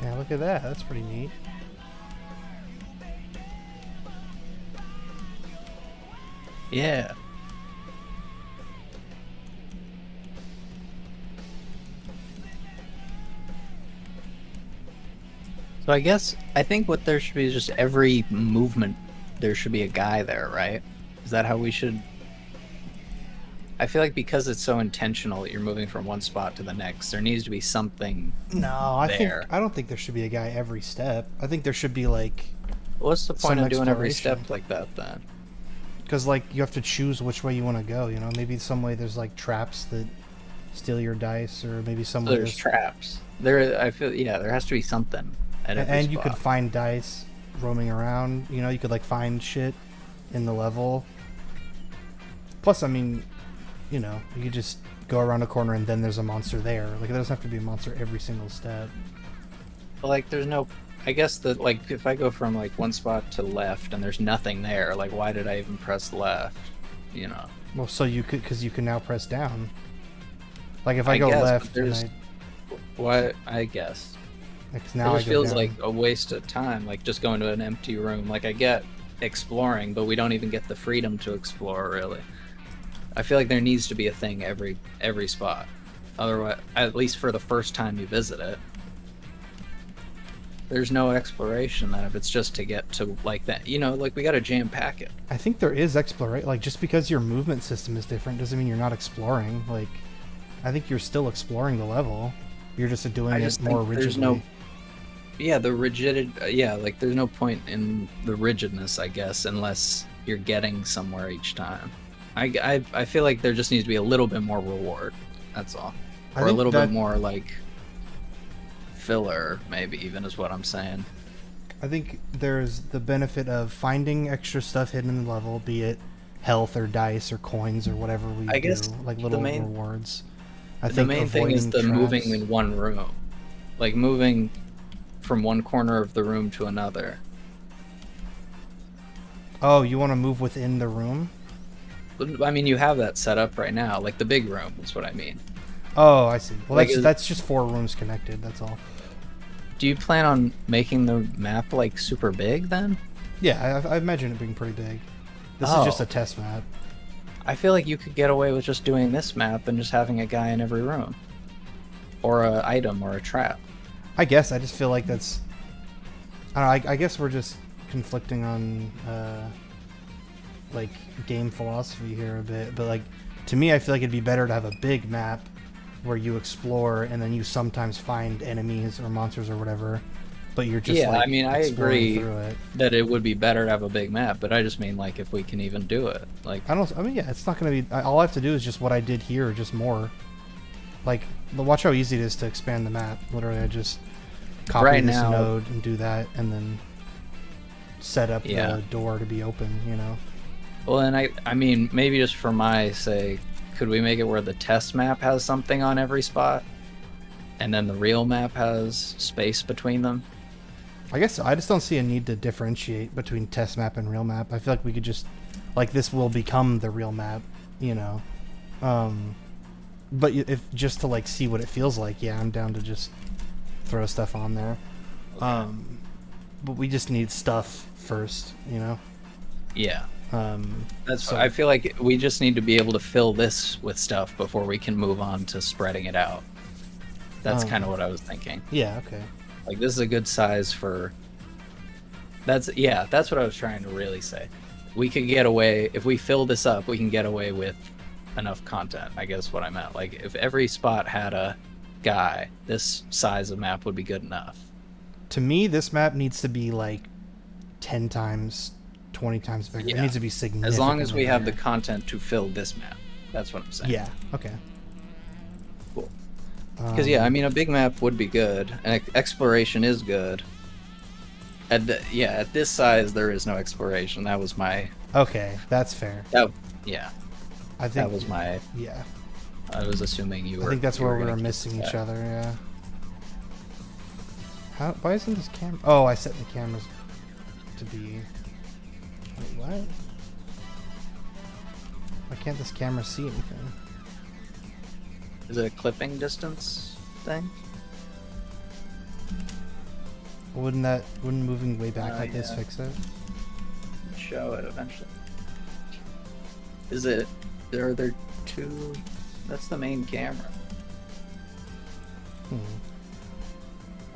S2: Yeah, look at that. That's pretty neat.
S1: Yeah. So I think what there should be is just every movement there should be a guy there, right? Is that how we should? I feel like because it's so intentional that you're moving from one spot to the next, there needs to be something.
S2: No, I don't think there should be a guy every step. I think there should be like
S1: What's the point
S2: some
S1: of doing every
S2: exploration.
S1: step like that then?
S2: because like you have to choose which way you want to go, you know? Maybe some way there's like traps that steal your dice, or maybe some
S1: So
S2: way
S1: there's traps. I feel there has to be something at every
S2: and you could
S1: spot.
S2: find dice roaming around, you know, you could like find shit in the level. Plus, I mean, you know, you could just go around a corner and then there's a monster there. Like, there doesn't have to be a monster every single step.
S1: But, like, there's no I guess that, like, if I go from like one spot to left and there's nothing there, like, why did I even press left? You know.
S2: Well, so you could, because you can now press down. Like if I,
S1: I
S2: go
S1: guess, but
S2: left and
S1: there's I guess.
S2: like
S1: It
S2: now I
S1: just
S2: go
S1: feels
S2: down.
S1: like a waste of time, like just going to an empty room. Like I get exploring, but we don't even get the freedom to explore really. I feel like there needs to be a thing every spot. Otherwise, at least for the first time you visit it. There's no exploration then if it's just to get to like that. You know, like we got to jam pack it.
S2: I think there is exploration. Like just because your movement system is different doesn't mean you're not exploring. Like I think you're still exploring the level. You're just doing it more rigidly.
S1: There's no, yeah, the rigid, yeah, like there's no point in the rigidness, I guess, unless you're getting somewhere each time. I feel like there just needs to be a little bit more reward. That's all, or a little bit more like filler, maybe even is what I'm saying.
S2: I think there's the benefit of finding extra stuff hidden in the level, be it health or dice or coins or whatever we
S1: I
S2: do,
S1: guess
S2: like little rewards. I
S1: the
S2: think
S1: main thing is the
S2: avoiding
S1: moving
S2: traps-
S1: in one room, like moving from one corner of the room to another.
S2: Oh, you want to move within the room?
S1: I mean, you have that set up right now, like the big room is what I mean.
S2: Oh, I see. Well,
S1: Like,
S2: that's just 4 rooms connected. That's all.
S1: Do you plan on making the map like super big then?
S2: Yeah, I imagine it being pretty big. This is just a test map.
S1: I feel like you could get away with just doing this map and just having a guy in every room, or a item or a trap.
S2: I guess I just feel like that's. I don't know. I guess we're just conflicting on like game philosophy here a bit, but like to me, I feel like it'd be better to have a big map where you explore and then you sometimes find enemies or monsters or whatever, but you're just
S1: I mean, I agree
S2: through it.
S1: that it would be better to have a big map, but I just mean like if we can even do it. Like
S2: I mean, yeah, it's not going to be. All I have to do is just what I did here, just more. Like, watch how easy it is to expand the map. Literally, I just copy
S1: Right
S2: this
S1: now-
S2: node and do that, and then set up
S1: Yeah.
S2: the door to be open. You know.
S1: Well, and I mean, maybe just for my sake, could we make it where the test map has something on every spot, and then the real map has space between them?
S2: I guess I just don't see a need to differentiate between test map and real map. I feel like we could just, like, this will become the real map, you know. But if just to like see what it feels like, yeah, I'm down to just throw stuff on there.
S1: Okay.
S2: But we just need stuff first, you know.
S1: Yeah. That's
S2: so-
S1: I feel like we just need to be able to fill this with stuff before we can move on to spreading it out. That's kind of what I was thinking.
S2: Yeah. Okay.
S1: Like this is a good size for. That's what I was trying to really say. We could get away if we fill this up. We can get away with enough content. I guess what I meant. Like if every spot had a guy, this size of map would be good enough.
S2: To me, this map needs to be like 10 times, 20 times bigger. It
S1: Yeah.
S2: needs to be significant.
S1: As long as we have the content to fill this map. That's what I'm saying.
S2: Yeah. Okay.
S1: Cool. Because I mean, a big map would be good, and exploration is good. At this size, there is no exploration. That was my.
S2: Okay, that's fair.
S1: Yeah,
S2: I think
S1: that was my.
S2: Yeah.
S1: I was assuming you were.
S2: I think that's
S1: you
S2: where we
S1: gonna
S2: were
S1: keep
S2: missing
S1: that.
S2: each other. Yeah. Why isn't this camera? Oh, I set the cameras to be. Wait, what? Why can't this camera see anything?
S1: Is it a clipping distance thing?
S2: Wouldn't moving way back like this
S1: yeah.
S2: fix it?
S1: Show it eventually. Is it? Are there two? That's the main camera.
S2: Well,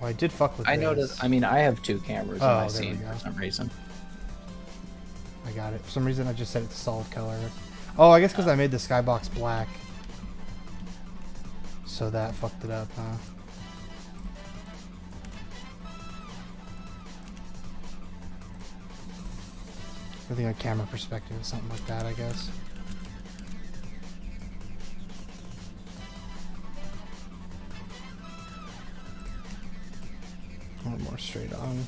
S2: I did fuck with
S1: I
S2: this.
S1: noticed. I mean, I have two cameras in
S2: Oh,
S1: my
S2: there we
S1: scene
S2: go.
S1: for some reason.
S2: I got it. For some reason, I just set it to solid color. Oh, I guess because I made the skybox black. So that fucked it up, huh? I think a camera perspective or something like that, I guess. A little more straight on.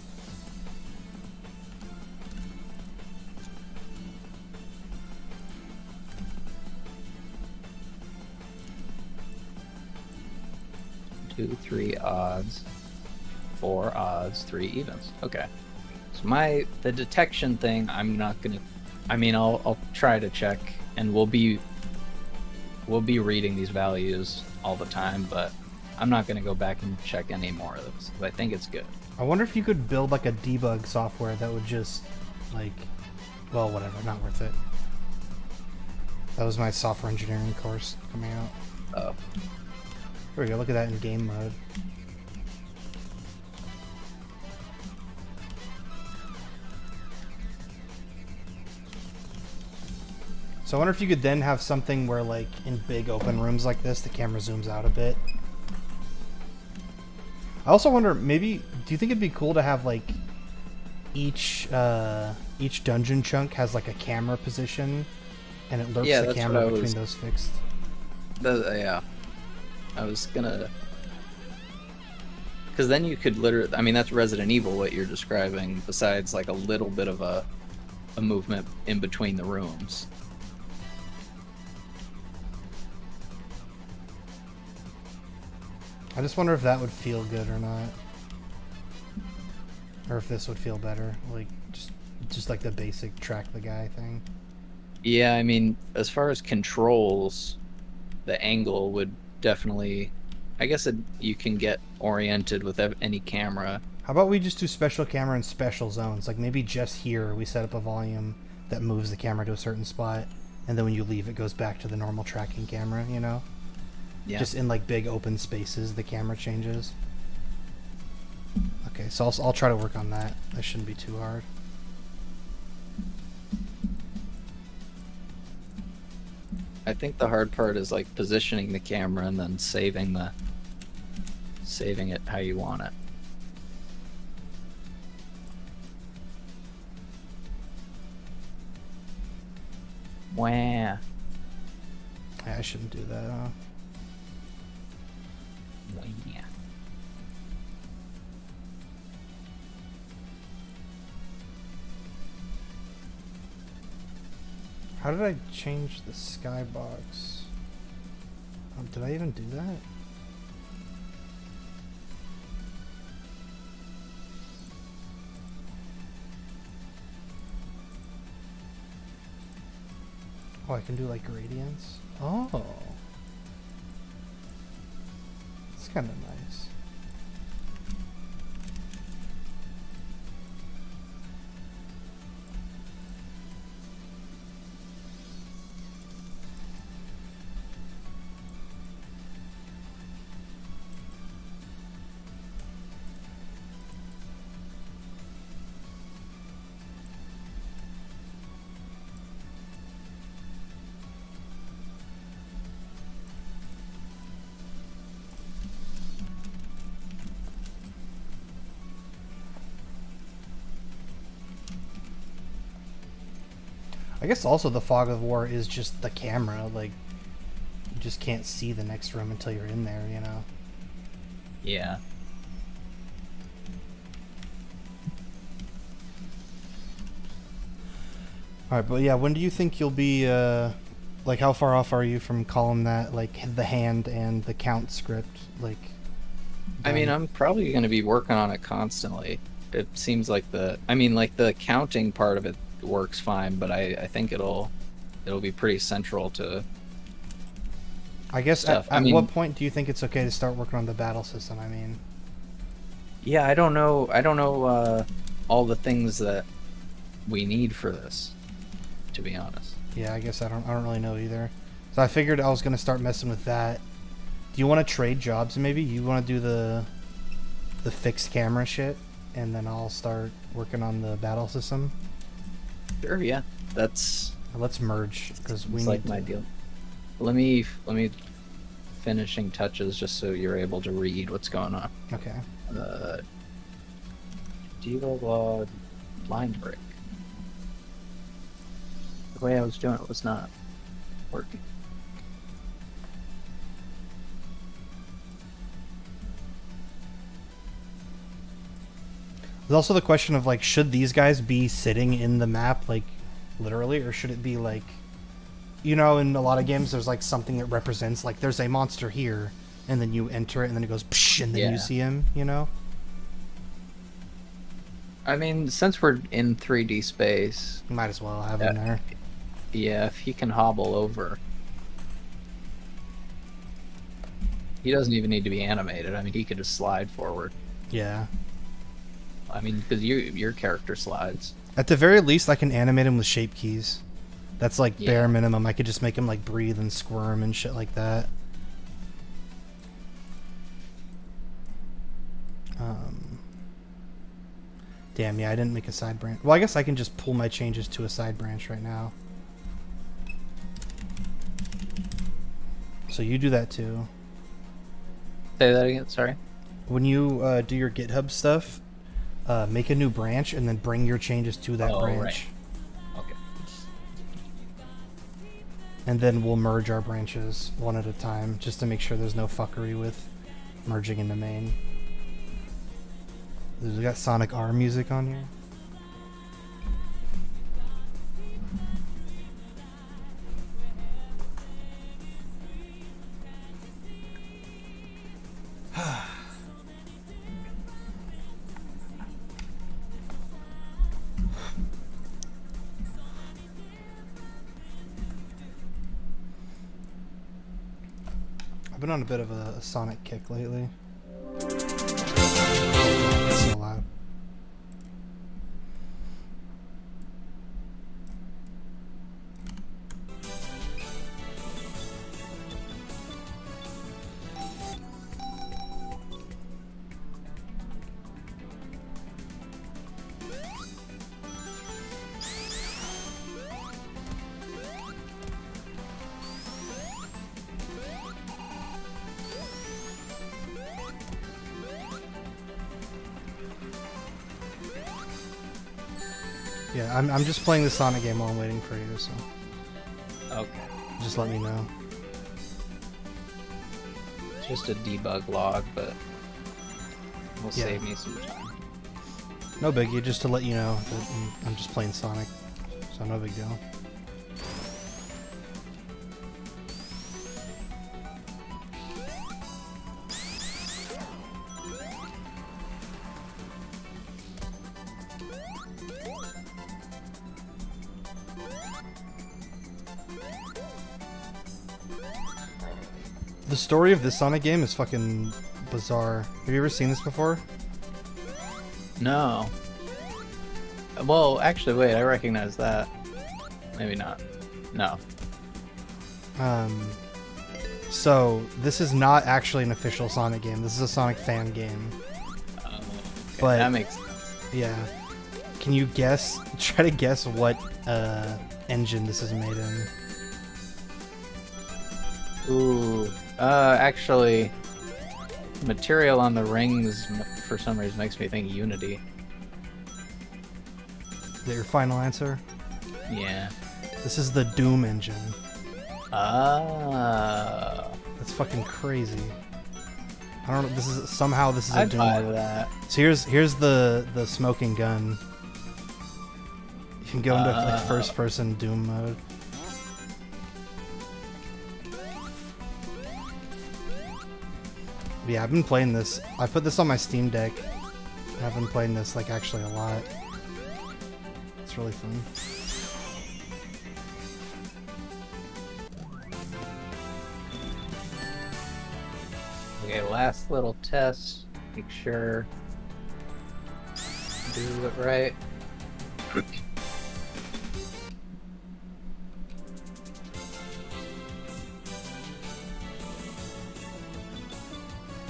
S1: Two, three odds. 4 odds, 3 evens. Okay. So the detection thing, I'm not gonna. I mean, I'll try to check, and we'll be reading these values all the time, but I'm not gonna go back and check any more of this. I think it's good.
S2: I wonder if you could build like a debug software that would just like, well, whatever, not worth it. That was my software engineering course coming out.
S1: Oh.
S2: There we go. Look at that in game mode. So I wonder if you could then have something where, like, in big open rooms like this, the camera zooms out a bit. I also wonder, maybe, do you think it'd be cool to have, like, each dungeon chunk has, like, a camera position, and it lurks the camera between those fixed?
S1: Yeah. I was gonna... Because then you could literally... I mean, that's Resident Evil, what you're describing, besides, like, a little bit of a movement in between the rooms.
S2: I just wonder if that would feel good or not. Or if this would feel better. Like, just like the basic track the guy thing.
S1: Yeah, I mean, as far as controls, the angle would definitely... I guess you can get oriented with any camera.
S2: How about we just do special camera in special zones? Like, maybe just here we set up a volume that moves the camera to a certain spot, and then when you leave it goes back to the normal tracking camera, you know?
S1: Yeah.
S2: Just in like big open spaces, the camera changes. Okay, so I'll try to work on that. That shouldn't be too hard.
S1: I think the hard part is like positioning the camera and then saving it how you want it. Wah.
S2: Yeah, I shouldn't do that, huh?
S1: Yeah.
S2: How did I change the skybox? Did I even do that? Oh, I can do like gradients? Oh. It's kind of nice. I guess also the fog of war is just the camera, like, you just can't see the next room until you're in there, you know?
S1: Yeah.
S2: Alright, but yeah, when do you think you'll be, like, how far off are you from calling that, like, the hand and the count script, like...
S1: I mean, I'm probably going to be working on it constantly. It seems like the counting part of it works fine, but I think it'll be pretty central to
S2: I guess
S1: stuff.
S2: at what point do you think it's okay to start working on the battle system? I mean,
S1: yeah, I don't know all the things that we need for this, to be honest.
S2: yeah, I guess I don't really know either. So I figured I was gonna start messing with that. Do you want to trade jobs? Maybe you want to do the fixed camera shit, and then I'll start working on the battle system.
S1: Sure, yeah. That's
S2: Let's merge because we
S1: like
S2: need
S1: my
S2: to...
S1: deal. Let me finishing touches just so you're able to read what's going on.
S2: Okay.
S1: Devo log blind break. The way I was doing it was not working.
S2: There's also the question of, like, should these guys be sitting in the map, like, literally, or should it be, like, you know, in a lot of games, there's, like, something that represents, like, there's a monster here, and then you enter it, and then it goes, psh, and then
S1: Yeah.
S2: you see him, you know?
S1: I mean, since we're in 3D space,
S2: Might as well have him there.
S1: yeah, if he can hobble over, he doesn't even need to be animated. I mean, he could just slide forward.
S2: Yeah.
S1: I mean, because your character slides.
S2: At the very least, I can animate him with shape keys. That's like
S1: Yeah.
S2: bare minimum. I could just make him like breathe and squirm and shit like that. Damn, yeah, I didn't make a side branch. Well, I guess I can just pull my changes to a side branch right now. So you do that too.
S1: Say that again. Sorry.
S2: When you do your GitHub stuff, make a new branch and then bring your changes to that branch.
S1: Right. Okay.
S2: And then we'll merge our branches one at a time, just to make sure there's no fuckery with merging into main. We got Sonic R music on here. I've been on a bit of a Sonic kick lately. It's so loud. Yeah, I'm just playing the Sonic game while I'm waiting for you, so
S1: Okay.
S2: just let me know.
S1: It's just a debug log, but will
S2: Yeah.
S1: save me some time.
S2: No biggie, just to let you know that I'm just playing Sonic, so no big deal. The story of this Sonic game is fucking bizarre. Have you ever seen this before?
S1: No. Well, actually, wait. I recognize that. Maybe not. No.
S2: So this is not actually an official Sonic game. This is a Sonic fan game.
S1: Okay,
S2: But-
S1: that makes sense.
S2: Yeah. Can you guess? Try to guess what engine this is made in.
S1: Ooh. Actually, material on the rings for some reason makes me think Unity.
S2: Is that your final answer?
S1: Yeah.
S2: This is the Doom engine.
S1: Ah.
S2: That's fucking crazy. I don't know. This is a
S1: I'd
S2: Doom.
S1: buy that.
S2: So here's the smoking gun. You can go into like first person Doom mode. Yeah, I've been playing this. I put this on my Steam Deck. And I've been playing this like actually a lot. It's really fun.
S1: Okay, last little test. Make sure do it right.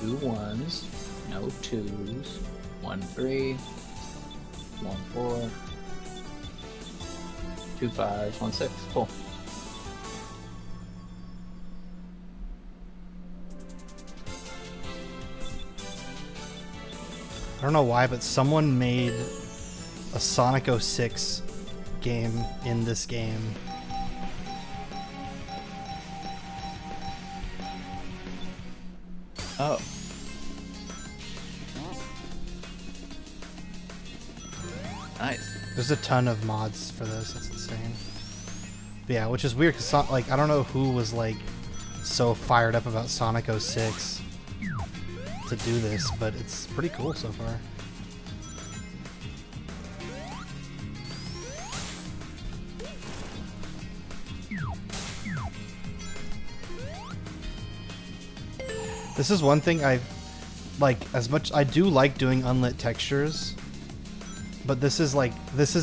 S1: Two ones, no twos, 1 3, 1 4, 2 5s, 1 6. Cool.
S2: I don't know why, but someone made a Sonic 06 game in this game.
S1: Oh. Nice.
S2: There's a ton of mods for this. It's insane. But yeah, which is weird because like I don't know who was like so fired up about Sonic 06 to do this, but it's pretty cool so far. This is one thing I like as much. I do like doing unlit textures, but this is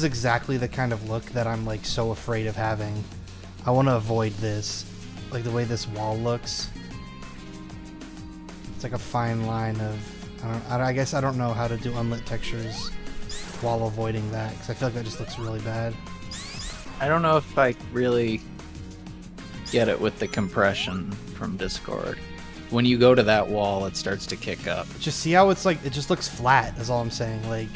S2: exactly the kind of look that I'm like so afraid of having. I want to avoid this, like the way this wall looks. It's like a fine line of I guess I don't know how to do unlit textures while avoiding that because I feel like that just looks really bad.
S1: I don't know if I really get it with the compression from Discord. When you go to that wall, it starts to kick up.
S2: Just see how it's like, it just looks flat, is all I'm saying. Like,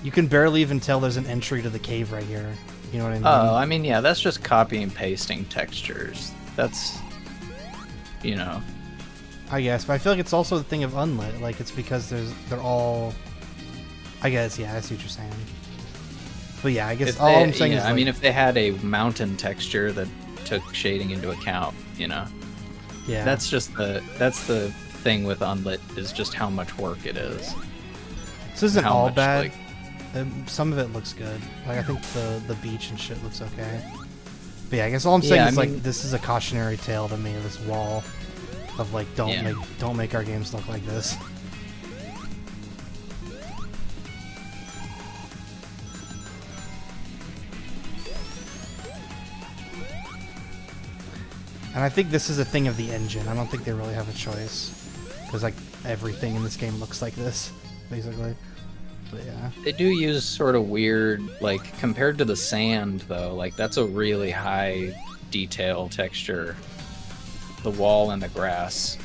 S2: you can barely even tell there's an entry to the cave right here. You know what I mean?
S1: Oh, I mean, yeah, that's just copy and pasting textures. That's, you know.
S2: I guess, but I feel like it's also the thing of unlit. Like, it's because they're all, I guess, yeah, I see what you're saying. But yeah, I guess all I'm saying is,
S1: I mean, if they had a mountain texture that took shading into account, you know.
S2: Yeah.
S1: That's the thing with unlit is just how much work it is.
S2: This isn't all
S1: much,
S2: bad.
S1: like,
S2: some of it looks good. Like I think the beach and shit looks okay. But yeah, I guess all I'm saying is like this is a cautionary tale to me. This wall of like don't make our games look like this. And I think this is a thing of the engine. I don't think they really have a choice. Because, like, everything in this game looks like this, basically. But, yeah.
S1: They do use sort of weird, like, compared to the sand, though, like, that's a really high detail texture. The wall and the grass.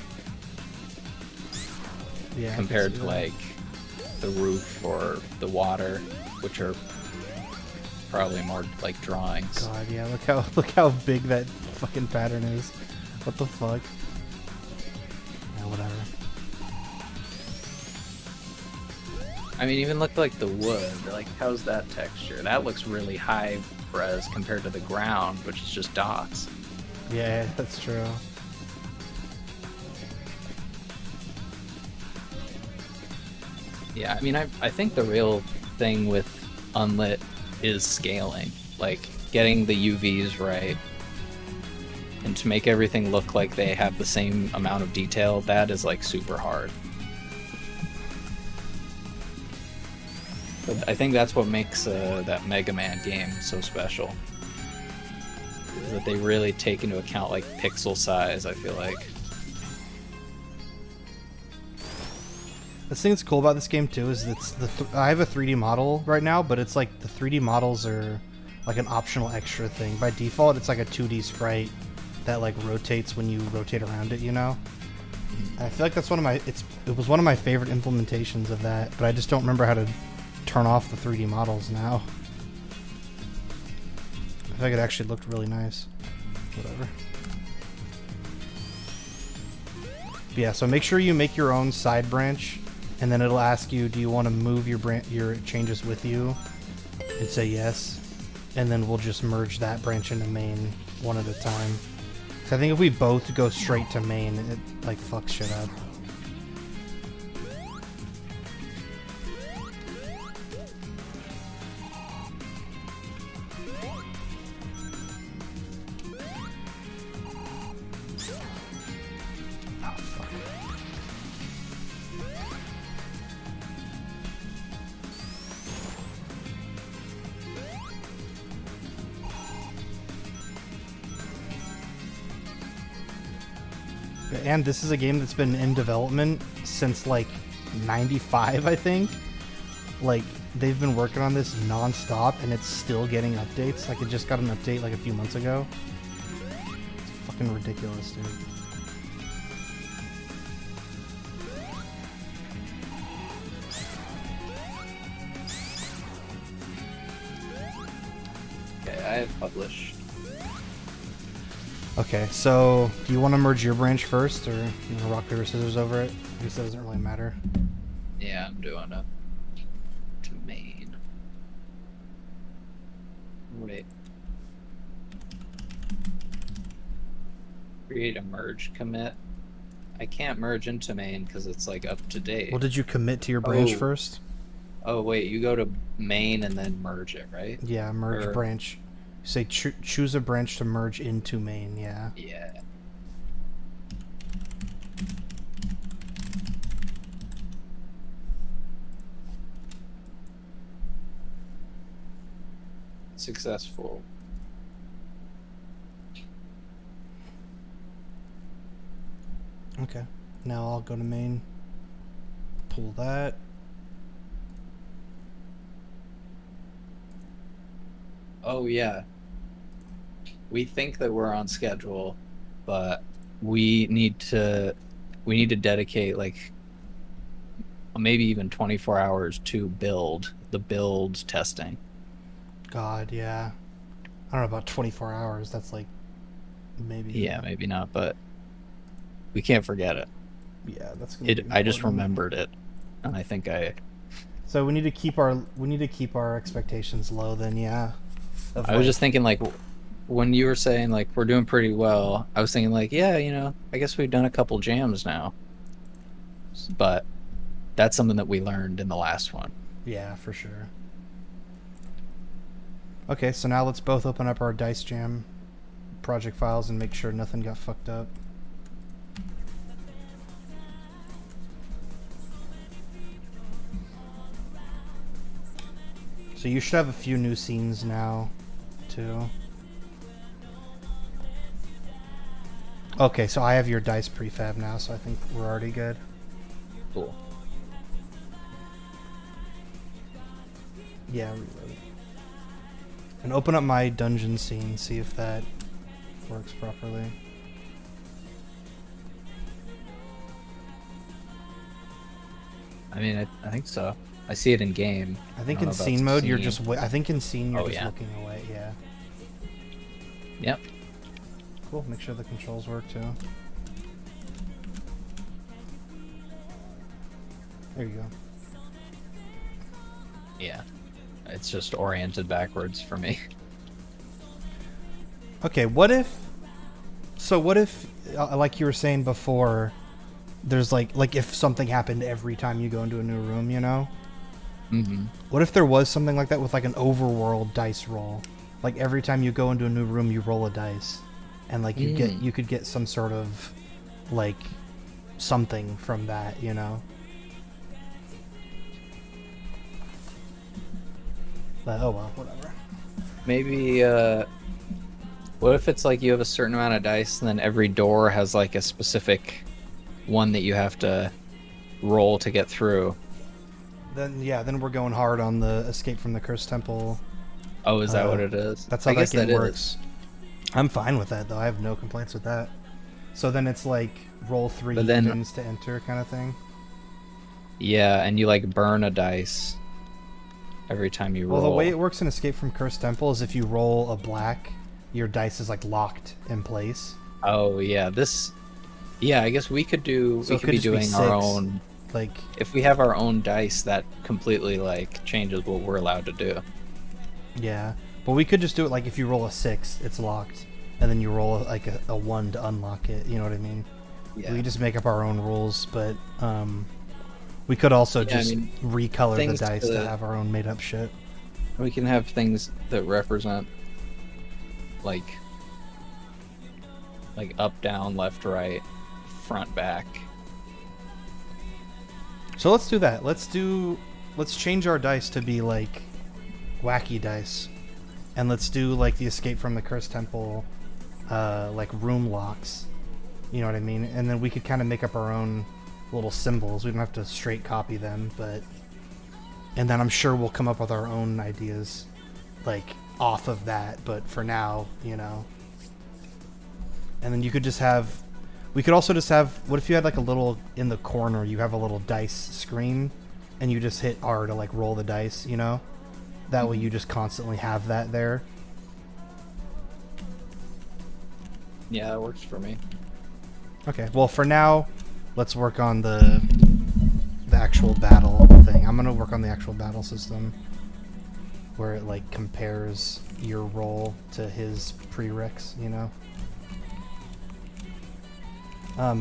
S2: Yeah.
S1: Compared to, like, the roof or the water, which are probably more, like, drawings.
S2: God, yeah, look how big that fucking pattern is. What the fuck? Yeah, whatever.
S1: I mean, even look like the wood. Like, how's that texture? That looks really high res compared to the ground, which is just dots.
S2: Yeah, that's true.
S1: Yeah, I mean, I think the real thing with unlit is scaling. Like, getting the UVs right. And to make everything look like they have the same amount of detail, that is like super hard. But I think that's what makes that Mega Man game so special. Is that they really take into account like pixel size, I feel like.
S2: The thing that's cool about this game too is it's I have a 3D model right now, but it's like the 3D models are like an optional extra thing. By default, it's like a 2D sprite that like rotates when you rotate around it, you know? And I feel like that's it was one of my favorite implementations of that, but I just don't remember how to turn off the 3D models now. I feel like it actually looked really nice. Whatever. But yeah, so make sure you make your own side branch, and then it'll ask you, do you want to move your changes with you? And say yes. And then we'll just merge that branch into main one at a time. I think if we both go straight to main, it like fucks shit up. Oh, fuck. And this is a game that's been in development since like 95, I think. Like, they've been working on this non-stop and it's still getting updates. Like, it just got an update like a few months ago. It's fucking ridiculous, dude.
S1: Okay, I have published.
S2: Okay, so do you want to merge your branch first, or you want to rock, paper, scissors over it? I guess that doesn't really matter.
S1: Yeah, I'm doing it. To main. Wait. Create a merge commit. I can't merge into main because it's like up to date.
S2: Well, did you commit to your branch first?
S1: Oh wait, you go to main and then merge it, right?
S2: Yeah, merge branch. Say choose a branch to merge into main, yeah.
S1: Yeah. Successful.
S2: Okay. Now I'll go to main. Pull that.
S1: Oh yeah. We think that we're on schedule, but we need to dedicate like maybe even 24 hours to the build testing.
S2: God, yeah. I don't know about 24 hours. That's like maybe.
S1: Yeah, maybe not, but we can't forget it.
S2: Yeah, that's gonna be
S1: I just
S2: important.
S1: remembered it, and I think
S2: So we need to keep our expectations low. Then, yeah.
S1: I was just thinking like when you were saying like we're doing pretty well, I was thinking like, yeah, you know, I guess we've done a couple jams now, but that's something that we learned in the last one.
S2: Yeah, for sure. Okay, so now let's both open up our Dice Jam project files and make sure nothing got fucked up. So you should have a few new scenes now, too. Okay, so I have your dice prefab now, so I think we're already good.
S1: Cool.
S2: Yeah, reload. And open up my dungeon scene, see if that works properly.
S1: I mean, I think so. I see it in game.
S2: I think
S1: I don't
S2: in
S1: know about
S2: scene mode, you're
S1: scene.
S2: just. I think in scene, you're
S1: Oh,
S2: just
S1: yeah.
S2: looking away. Yeah.
S1: Yep.
S2: Cool. Make sure the controls work too. There you go.
S1: Yeah. It's just oriented backwards for me.
S2: Okay. What if? So what if, like you were saying before, there's like if something happened every time you go into a new room, you know?
S1: Mm-hmm.
S2: What if there was something like that with like an overworld dice roll? Like every time you go into a new room, you roll a dice, and like you could get some sort of like something from that, you know? But oh well, whatever.
S1: Maybe, what if it's like you have a certain amount of dice and then every door has like a specific one that you have to roll to get through?
S2: Then yeah, then we're going hard on the Escape from the Cursed Temple.
S1: Oh, is that what it is?
S2: That's how
S1: I
S2: that
S1: guess
S2: game
S1: that
S2: works. I'm fine with that though. I have no complaints with that. So then it's like roll 3
S1: But then-
S2: evens to enter kind of thing.
S1: Yeah, and you like burn a dice every time you roll.
S2: Well, the way it works in Escape from Cursed Temple is if you roll a black, your dice is like locked in place.
S1: Oh yeah, yeah, I guess we could do.
S2: So
S1: We
S2: it
S1: could
S2: could
S1: be
S2: just be
S1: doing our
S2: 6.
S1: own.
S2: Like
S1: If we have our own dice, that completely like changes what we're allowed to do.
S2: yeah, but we could just do it like if you roll a 6, it's locked, and then you roll like a 1 to unlock it. You know what I mean?
S1: Yeah.
S2: We just make up our own rules, but we could also
S1: Yeah, I
S2: just
S1: mean,
S2: recolor the
S1: things
S2: dice to
S1: to-
S2: have our own made up shit.
S1: We can have things that represent like up, down, left, right, front, back.
S2: So let's do that. Let's change our dice to be like wacky dice, and let's do like the Escape from the Cursed Temple, like room locks. You know what I mean? And then we could kind of make up our own little symbols. We don't have to straight copy them, but and then I'm sure we'll come up with our own ideas, like off of that. But for now, you know. And then you could just have. We could also just have, what if you had like a little, in the corner, you have a little dice screen, and you just hit R to like roll the dice, you know? That way you just constantly have that there.
S1: Yeah, that works for me.
S2: Okay, well for now, let's work on the actual battle thing. I'm gonna work on the actual battle system, where it like compares your roll to his prereqs, you know?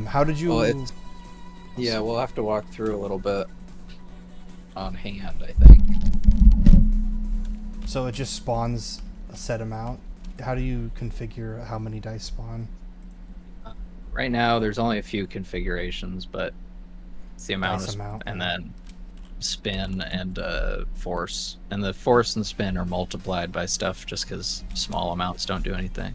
S2: How did you...
S1: Well, yeah, we'll have to walk through a little bit on hand, I think.
S2: So it just spawns a set amount. How do you configure how many dice spawn?
S1: Right now, there's only a few configurations, but it's the amount
S2: Dice
S1: of,
S2: amount,
S1: and
S2: yeah.
S1: then spin and force, and the force and spin are multiplied by stuff just because small amounts don't do anything.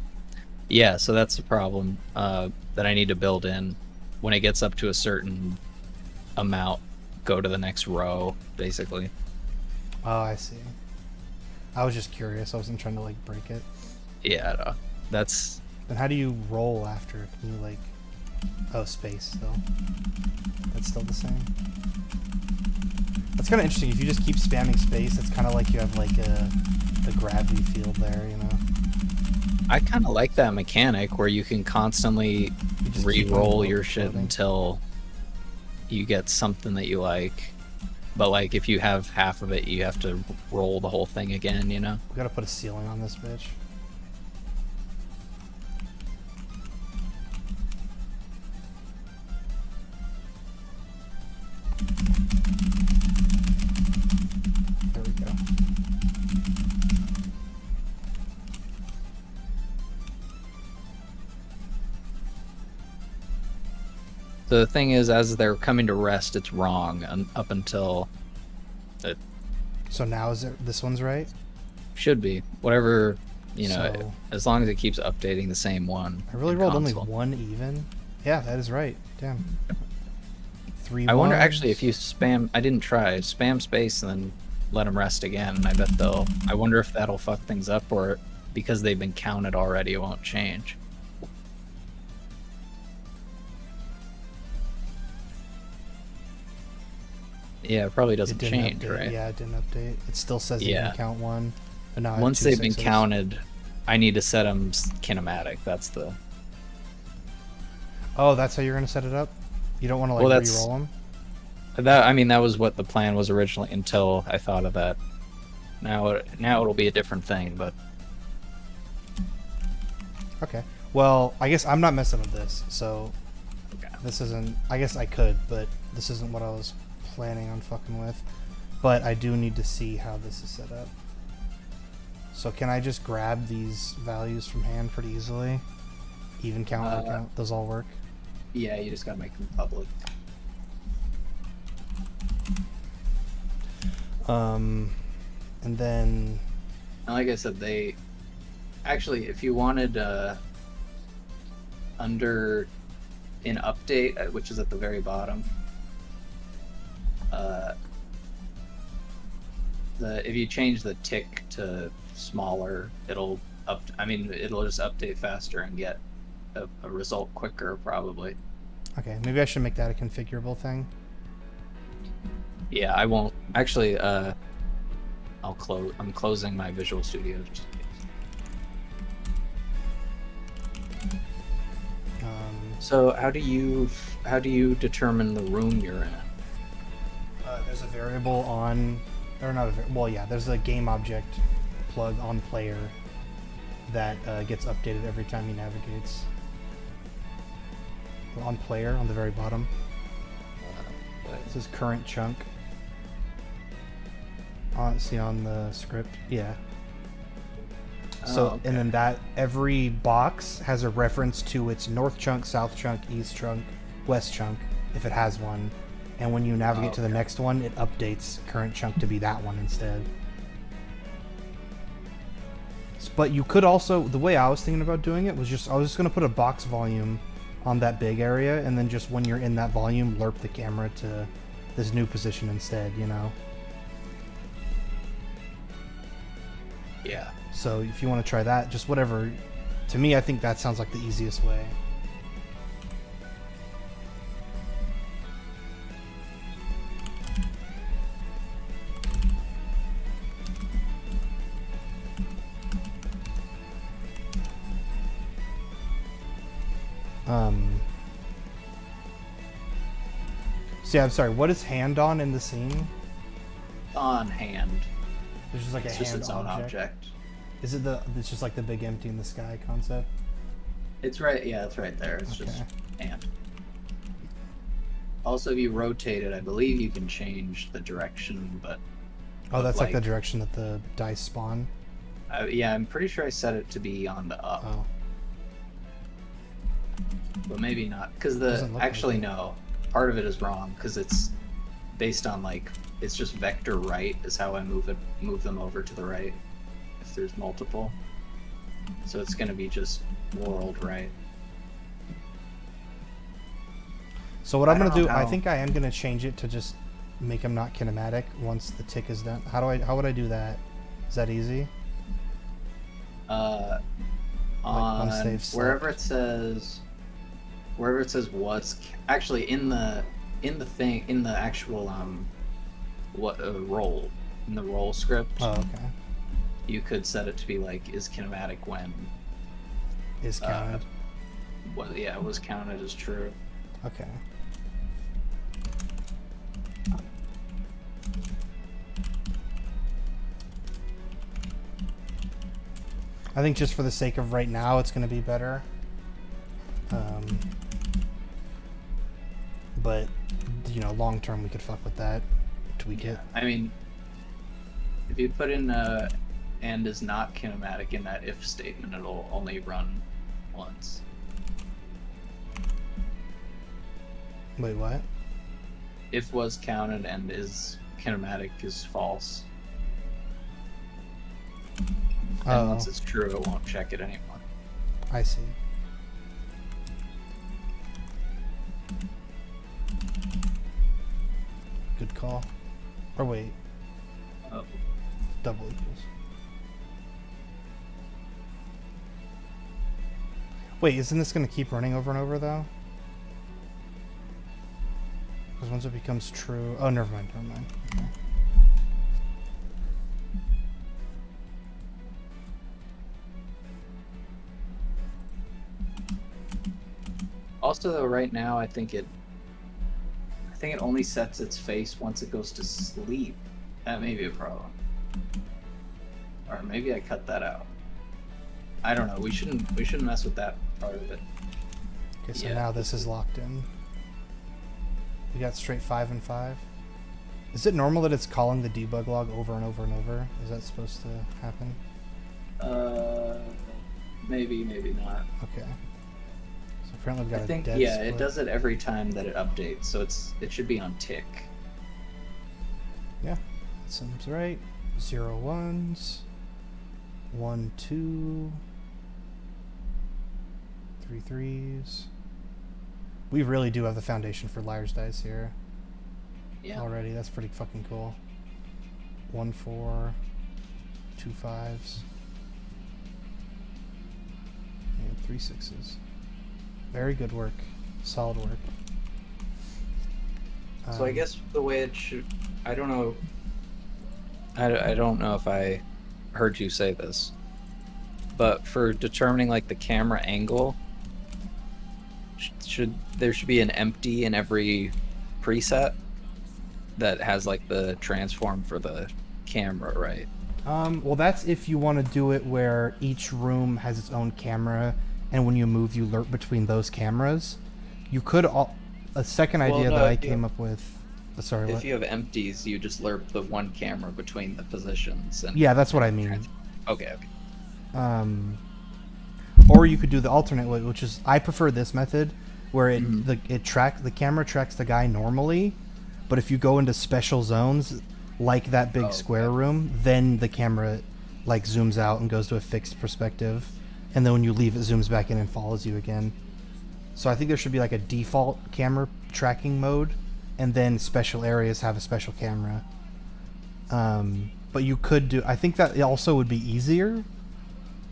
S1: Yeah, so that's the problem that I need to build in. When it gets up to a certain amount, go to the next row, basically.
S2: Oh, I see. I was just curious. I wasn't trying to like break it.
S1: Yeah, no, that's...
S2: Then how do you roll after? Can you like... Oh, space still. That's still the same. That's kind of interesting. If you just keep spamming space, it's kind of like you have like a gravity field there, you know?
S1: I kind of like that mechanic where you can constantly re-roll your shit
S2: floating.
S1: until you get something that you like. But like if you have half of it, you have to roll the whole thing again, you know?
S2: We gotta put a ceiling on this bitch. There we go.
S1: So the thing is, as they're coming to rest, it's wrong up until it
S2: So now is it this one's right?
S1: should be. Whatever, you know,
S2: So-
S1: as long as it keeps updating the same one.
S2: I really
S1: in
S2: rolled
S1: console.
S2: only one even. Yeah, that is right. Damn. 3
S1: I wonder
S2: ones.
S1: actually if you spam. I didn't try spam space and then let them rest again. And I bet they'll. I wonder if that'll fuck things up, or because they've been counted already, it won't change. Yeah, it probably doesn't
S2: It didn't
S1: change,
S2: update.
S1: right?
S2: Yeah, it didn't update. It still says you
S1: Yeah.
S2: can count one. But now I have
S1: Once
S2: two
S1: they've been
S2: sixes.
S1: counted, I need to set them kinematic. That's the.
S2: Oh, that's how you're gonna set it up. You don't want to like
S1: Well, that's-
S2: re-roll them.
S1: That I mean, that was what the plan was originally until I thought of that. Now it'll be a different thing, but
S2: Okay. Well, I guess I'm not messing with this, so
S1: okay.
S2: this isn't. I guess I could, but this isn't what I was planning on fucking with. But I do need to see how this is set up. So can I just grab these values from hand pretty easily? Even count, odd count, those all work.
S1: Yeah, you just gotta make them public.
S2: And then
S1: And like I said, they actually, if you wanted under in update, which is at the very bottom, if you change the tick to smaller, it'll it'll just update faster and get a result quicker, probably.
S2: okay, maybe I should make that a configurable thing.
S1: Yeah, I won't actually. I'll close. I'm closing my Visual Studio just in case. So how do you determine the room you're in?
S2: There's a variable on, or not a well, yeah. There's a game object plug on player that gets updated every time he navigates. On player on the very bottom. This is current chunk. See on the script, yeah. So
S1: okay.
S2: and then that every box has a reference to its north chunk, south chunk, east chunk, west chunk, if it has one. And when you navigate to the next one, it updates current chunk to be that one instead. But you could also, the way I was thinking about doing it was just, I was just going to put a box volume on that big area, and then just when you're in that volume, lerp the camera to this new position instead, you know?
S1: Yeah.
S2: So if you want to try that, just whatever. To me, I think that sounds like the easiest way. So yeah, I'm sorry. What is hand on in the scene?
S1: On hand.
S2: There's just like
S1: It's
S2: a
S1: just
S2: hand
S1: its own object.
S2: Is it the? It's just like the big empty in the sky concept.
S1: It's right. Yeah, it's right there. It's just
S2: Okay.
S1: hand. Also, if you rotate it, I believe you can change the direction, but
S2: Oh, that's like the
S1: like-
S2: direction that the dice spawn.
S1: yeah, I'm pretty sure I set it to be on the up,
S2: Oh,
S1: but maybe not because the
S2: Doesn't look like
S1: actually
S2: it.
S1: no, part of it is wrong because it's based on like it's just vector right is how I move them over to the right if there's multiple. So it's going to be just world right.
S2: So what I'm going to do, I think I am going to change it to just make them not kinematic once the tick is done. How would I do that? Is that easy?
S1: On wherever it says was actually in the actual roll in the roll script.
S2: Oh, okay.
S1: You could set it to be like is kinematic when
S2: is counted.
S1: It was counted as true.
S2: Okay. I think just for the sake of right now, it's going to be better. But, you know, long term, we could fuck with that. Tweak it.
S1: I mean, if you put in and is not kinematic in that if statement, it'll only run once.
S2: Wait, what?
S1: If was counted and is kinematic is false. And once it's true, it won't check it anymore.
S2: I see. Good call. Or wait.
S1: Oh.
S2: Double equals. Wait, isn't this going to keep running over and over, though? Because once it becomes true... Oh, never mind, never mind. Okay.
S1: Also, though, right now, I think it only sets its face once it goes to sleep. That may be a problem. Or maybe I cut that out. I don't know. We shouldn't mess with that part of it.
S2: Okay, so now this is locked in. We got straight 5 and 5. Is it normal that it's calling the debug log over and over and over? Is that supposed to happen?
S1: Maybe not.
S2: Okay. So apparently we've got
S1: I think,
S2: a dead
S1: yeah,
S2: split.
S1: it does it every time that it updates, so it should be on tick.
S2: Yeah, that seems right. 0 1s, 1 2, 3 3s. We really do have the foundation for Liar's Dice here.
S1: Yeah.
S2: Already, that's pretty fucking cool. 1 4, 2 5s, and 3 6s. Very good work. Solid work.
S1: So I guess the way it should, I don't know. I don't know if I heard you say this, but for determining like the camera angle, there should be an empty in every preset that has like the transform for the camera, right?
S2: Well, that's if you want to do it where each room has its own camera, and when you move, you lerp between those cameras. You could a second idea that I came up with. Sorry,
S1: if
S2: what?
S1: you have empties, you just lerp the one camera between the positions. And
S2: Yeah, that's what I mean.
S1: Okay.
S2: Or you could do the alternate way, which is I prefer this method, where the camera tracks the guy normally, but if you go into special zones like that big square room, then the camera like zooms out and goes to a fixed perspective, and then when you leave, it zooms back in and follows you again. So I think there should be like a default camera tracking mode, and then special areas have a special camera. But you could do... I think that also would be easier,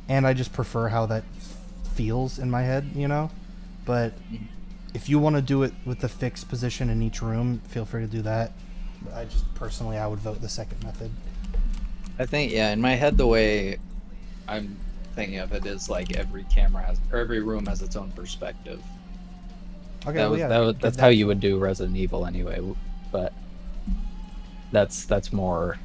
S2: and I just prefer how that feels in my head, you know? But if you want to do it with the fixed position in each room, feel free to do that. But I would vote the second method.
S1: I think, yeah, in my head, the way I'm thinking of it is like every camera has, or every room has its own perspective.
S2: Okay,
S1: that's how you would do Resident Evil anyway, but that's more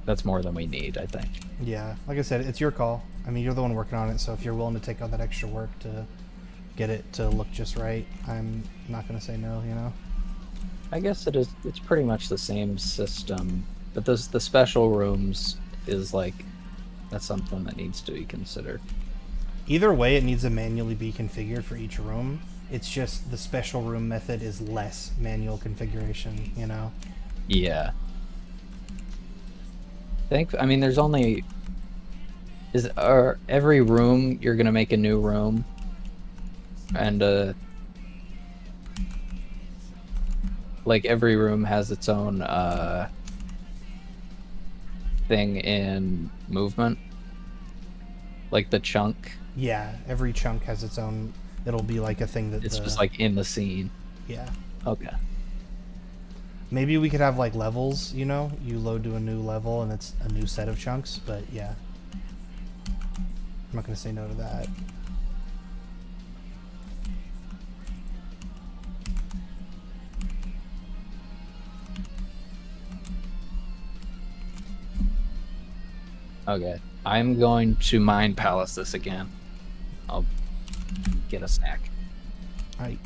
S1: than we need, I think.
S2: Yeah, like I said, it's your call. I mean, you're the one working on it, so if you're willing to take on that extra work to get it to look just right, I'm not going to say no, you know?
S1: I guess it's pretty much the same system, but the special rooms is like, that's something that needs to be considered.
S2: Either way, it needs to manually be configured for each room. It's just the special room method is less manual configuration, you know?
S1: Yeah. I mean, there's only every room you're gonna make a new room, and like every room has its own thing in movement, like the chunk.
S2: Yeah, every chunk has its own. It'll be like a thing that
S1: It's just like in the scene.
S2: yeah.
S1: Okay.
S2: Maybe we could have like levels. You know, you load to a new level and it's a new set of chunks. But yeah, I'm not gonna say no to that.
S1: Okay. I'm going to Mind Palace this again. I'll get a snack.
S2: Right.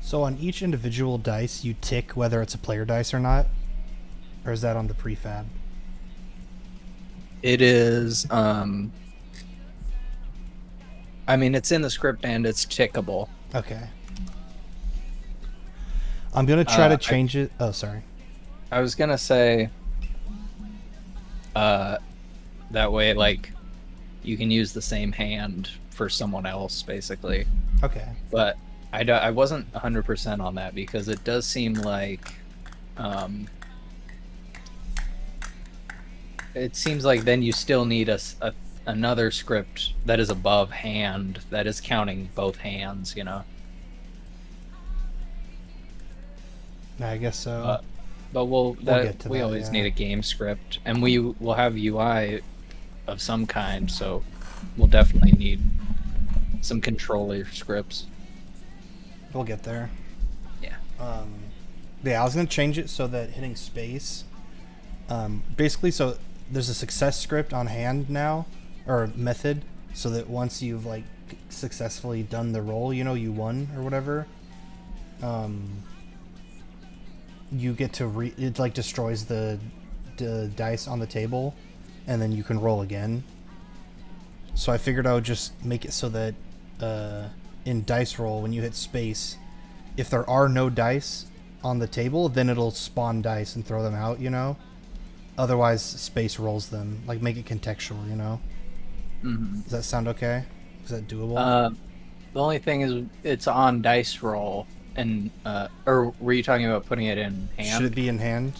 S2: So on each individual dice, you tick whether it's a player dice or not? Or is that on the prefab?
S1: It is, I mean, it's in the script and it's tickable.
S2: Okay. I'm going to try to change it. Oh, sorry.
S1: I was going to say, that way, like, you can use the same hand for someone else, basically.
S2: Okay.
S1: But I wasn't 100% on that because it does seem like it seems like then you still need another script that is above hand that is counting both hands, you know.
S2: I guess so.
S1: But we always need a game script, and we will have UI of some kind, so we'll definitely need some controller scripts.
S2: We'll get there.
S1: Yeah.
S2: Yeah, I was gonna change it so that hitting space, basically, so there's a success script on hand now, or method, so that once you've like successfully done the roll, you know, you won or whatever. You get to it like destroys the dice on the table, and then you can roll again. So I figured I would just make it so that in dice roll, when you hit space, if there are no dice on the table, then it'll spawn dice and throw them out, you know? Otherwise, space rolls them. Like, make it contextual, you know?
S1: Mm-hmm.
S2: Does that sound okay? Is that doable?
S1: The only thing is, it's on dice roll, and or were you talking about putting it in hand?
S2: Should it be in hand?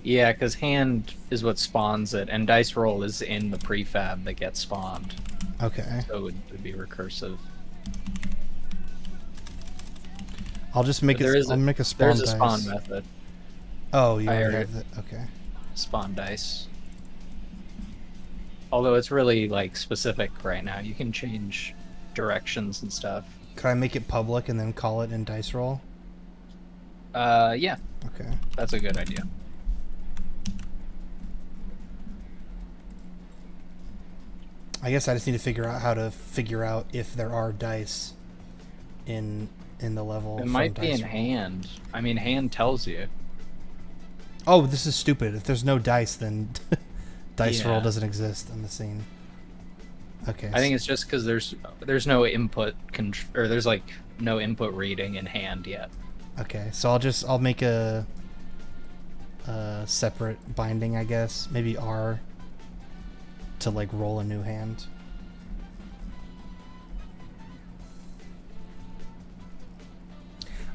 S1: Yeah, because hand is what spawns it, and dice roll is in the prefab that gets spawned.
S2: Okay.
S1: So it would be recursive.
S2: I'll just make I'll make a spawn dice.
S1: There's a spawn method.
S2: Oh, you already have that. Okay.
S1: Spawn dice. Although it's really like specific right now. You can change directions and stuff.
S2: Could I make it public and then call it in dice roll?
S1: Yeah.
S2: Okay.
S1: That's a good idea.
S2: I guess I just need to figure out how to figure out if there are dice in the level.
S1: It might be in hand. I mean, hand tells you.
S2: Oh, this is stupid. If there's no dice, then dice roll
S1: Yeah.
S2: doesn't exist in the scene. Okay.
S1: I think it's just because there's no input or there's like no input reading in hand yet.
S2: Okay, so I'll make a separate binding, I guess. Maybe R to like roll a new hand.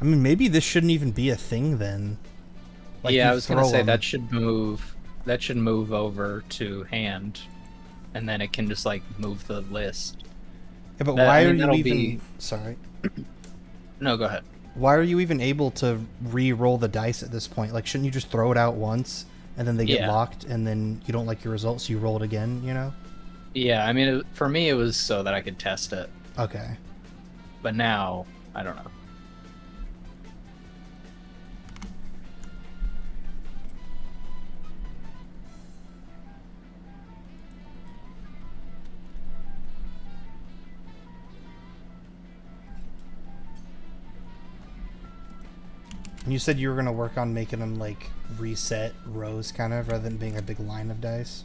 S2: I mean, maybe this shouldn't even be a thing then. Like,
S1: yeah, I was gonna say that should move. That should move over to hand, and then it can just like move the list.
S2: Yeah, but why are you even? Sorry.
S1: No, go ahead.
S2: Why are you even able to re-roll the dice at this point? Like, shouldn't you just throw it out once and then they get locked, and then you don't like your results, so you roll it again? You know?
S1: Yeah, I mean, for me, it was so that I could test it.
S2: Okay.
S1: But now, I don't know.
S2: You said you were going to work on making them, like, reset rows, kind of, rather than being a big line of dice.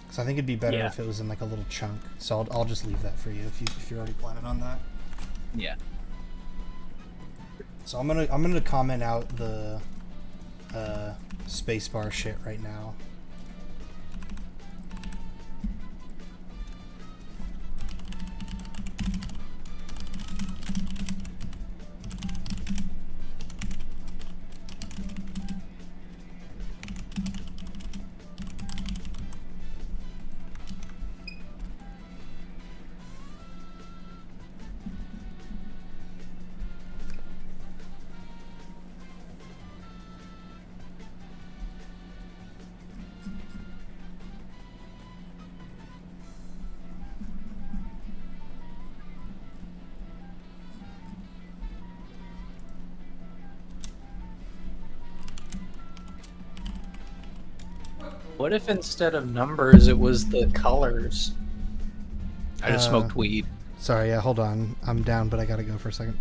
S2: Because I think it'd be better if it was in, like, a little chunk. So I'll just leave that for you if you're already planning on that.
S1: Yeah.
S2: So I'm gonna comment out the spacebar shit right now.
S1: What if instead of numbers it was the colors? I just smoked weed.
S2: Sorry, yeah, hold on. I'm down, but I gotta go for a second.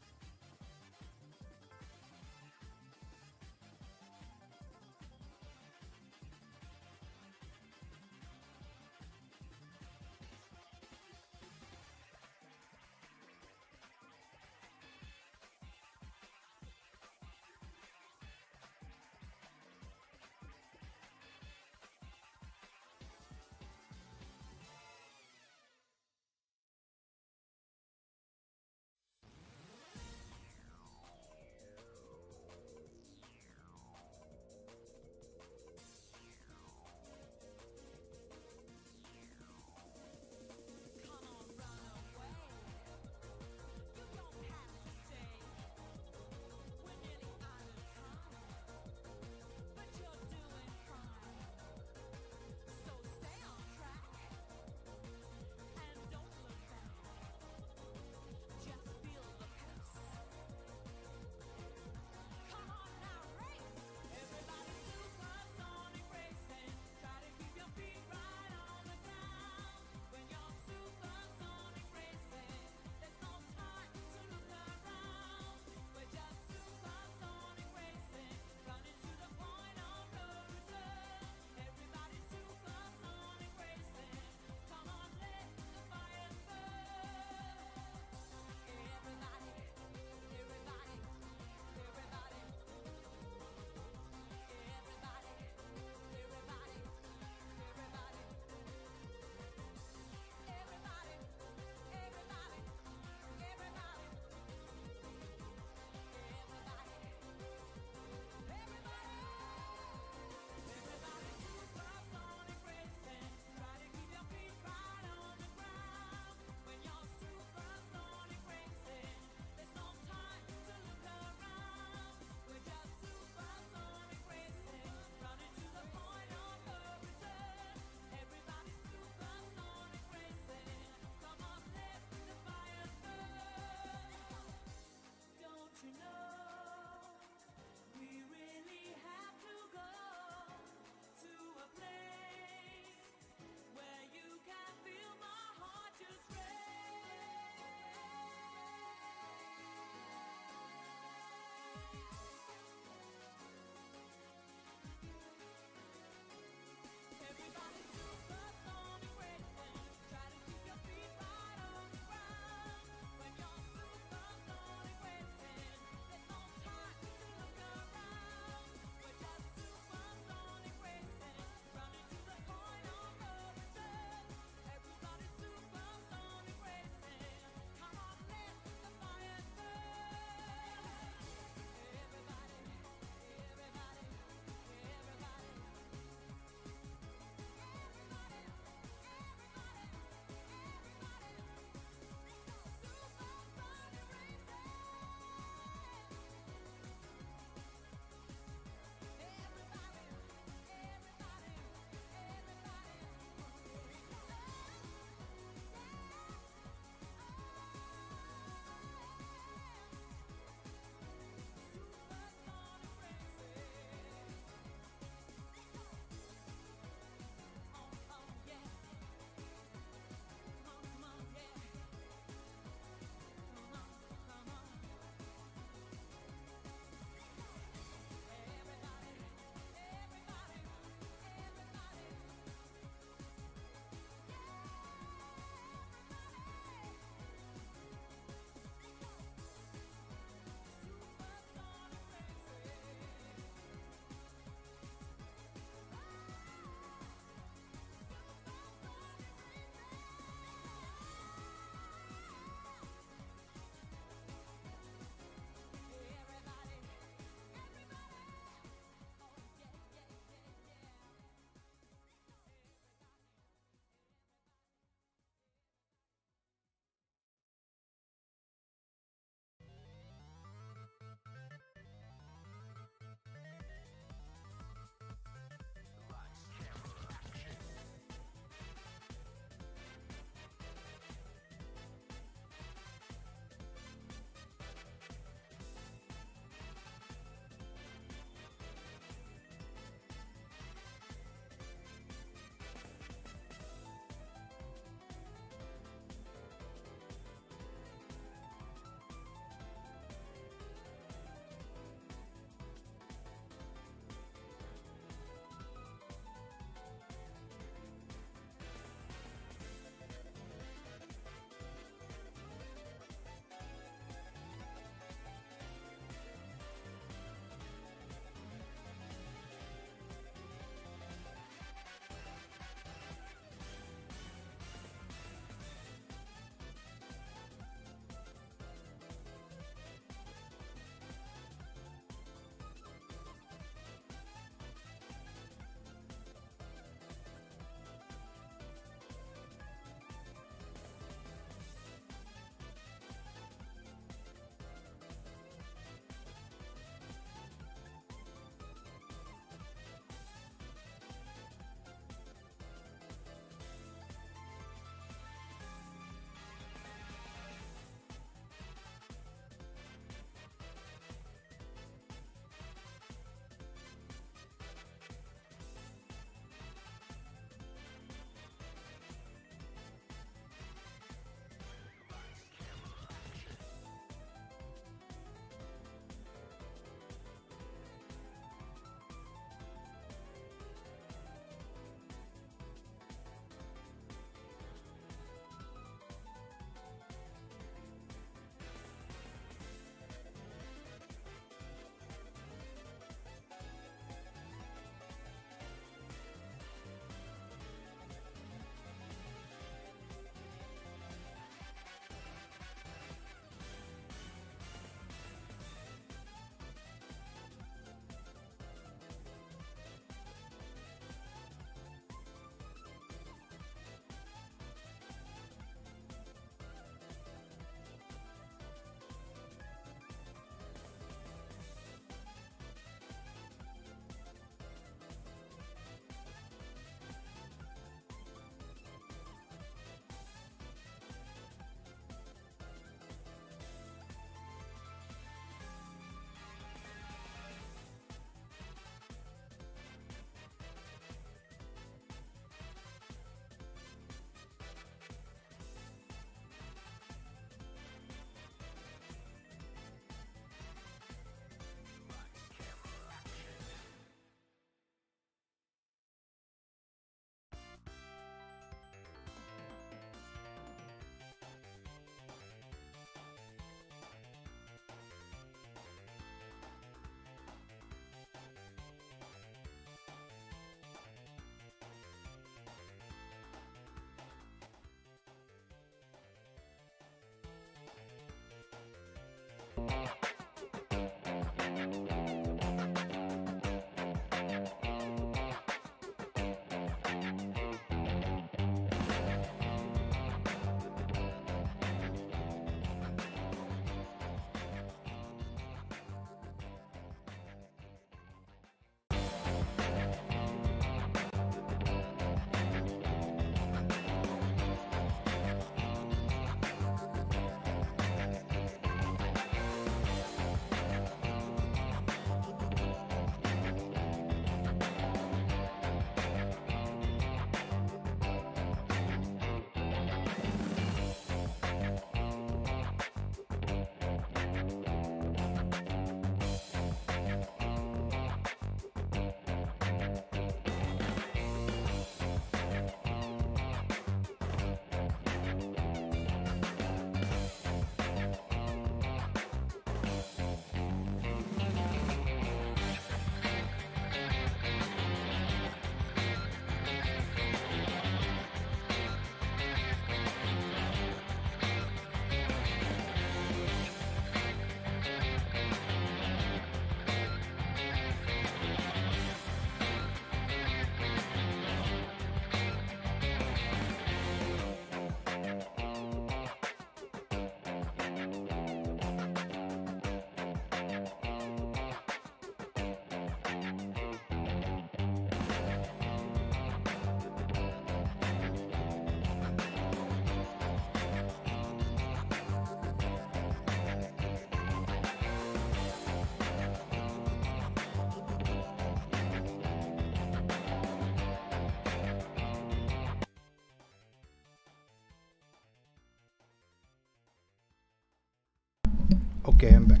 S2: Okay, I'm back.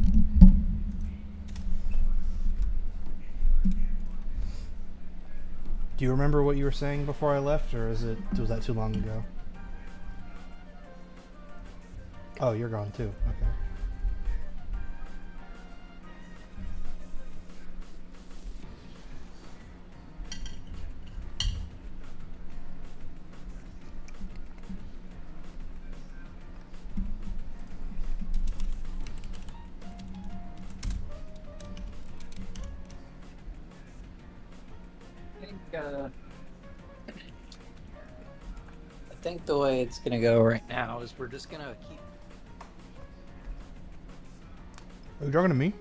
S2: Do you remember what you were saying before I left, or was that too long ago? Oh, you're gone too. Okay.
S1: I think the way it's gonna go right now is we're just gonna keep.
S2: Are you talking to me?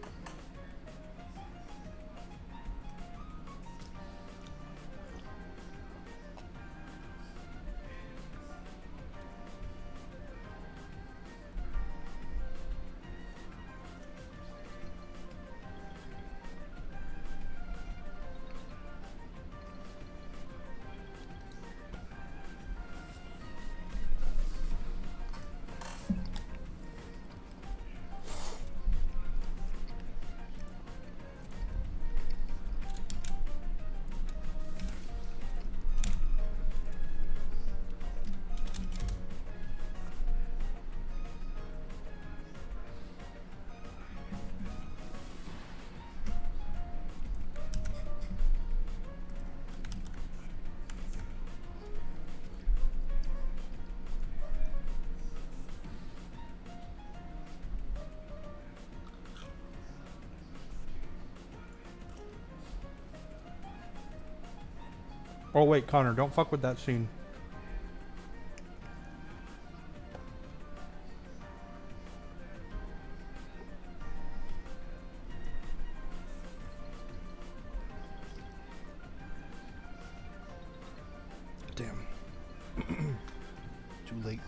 S2: Oh wait, Connor, don't fuck with that scene. Damn. Too late.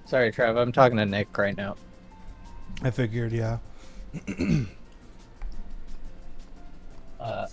S1: Sorry, Trev. I'm talking to Nick right now.
S2: I figured, yeah.
S1: Uh,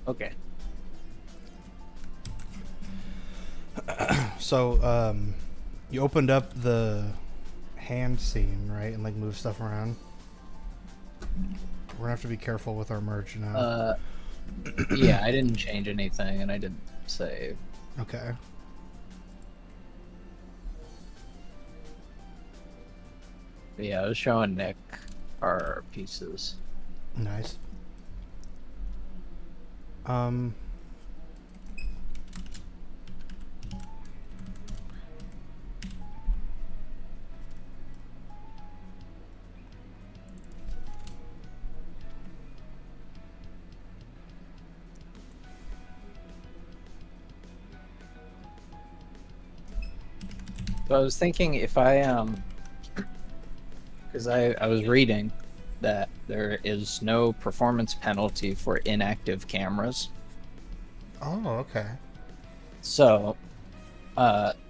S1: okay.
S2: So, you opened up the hand scene, right, and like move stuff around. We're gonna have to be careful with our merge now.
S1: Yeah, I didn't change anything, and I didn't save.
S2: Okay.
S1: But yeah, I was showing Nick our pieces.
S2: Nice.
S1: So I was thinking if I because I was reading that there is no performance penalty for inactive cameras.
S2: Oh, okay.
S1: So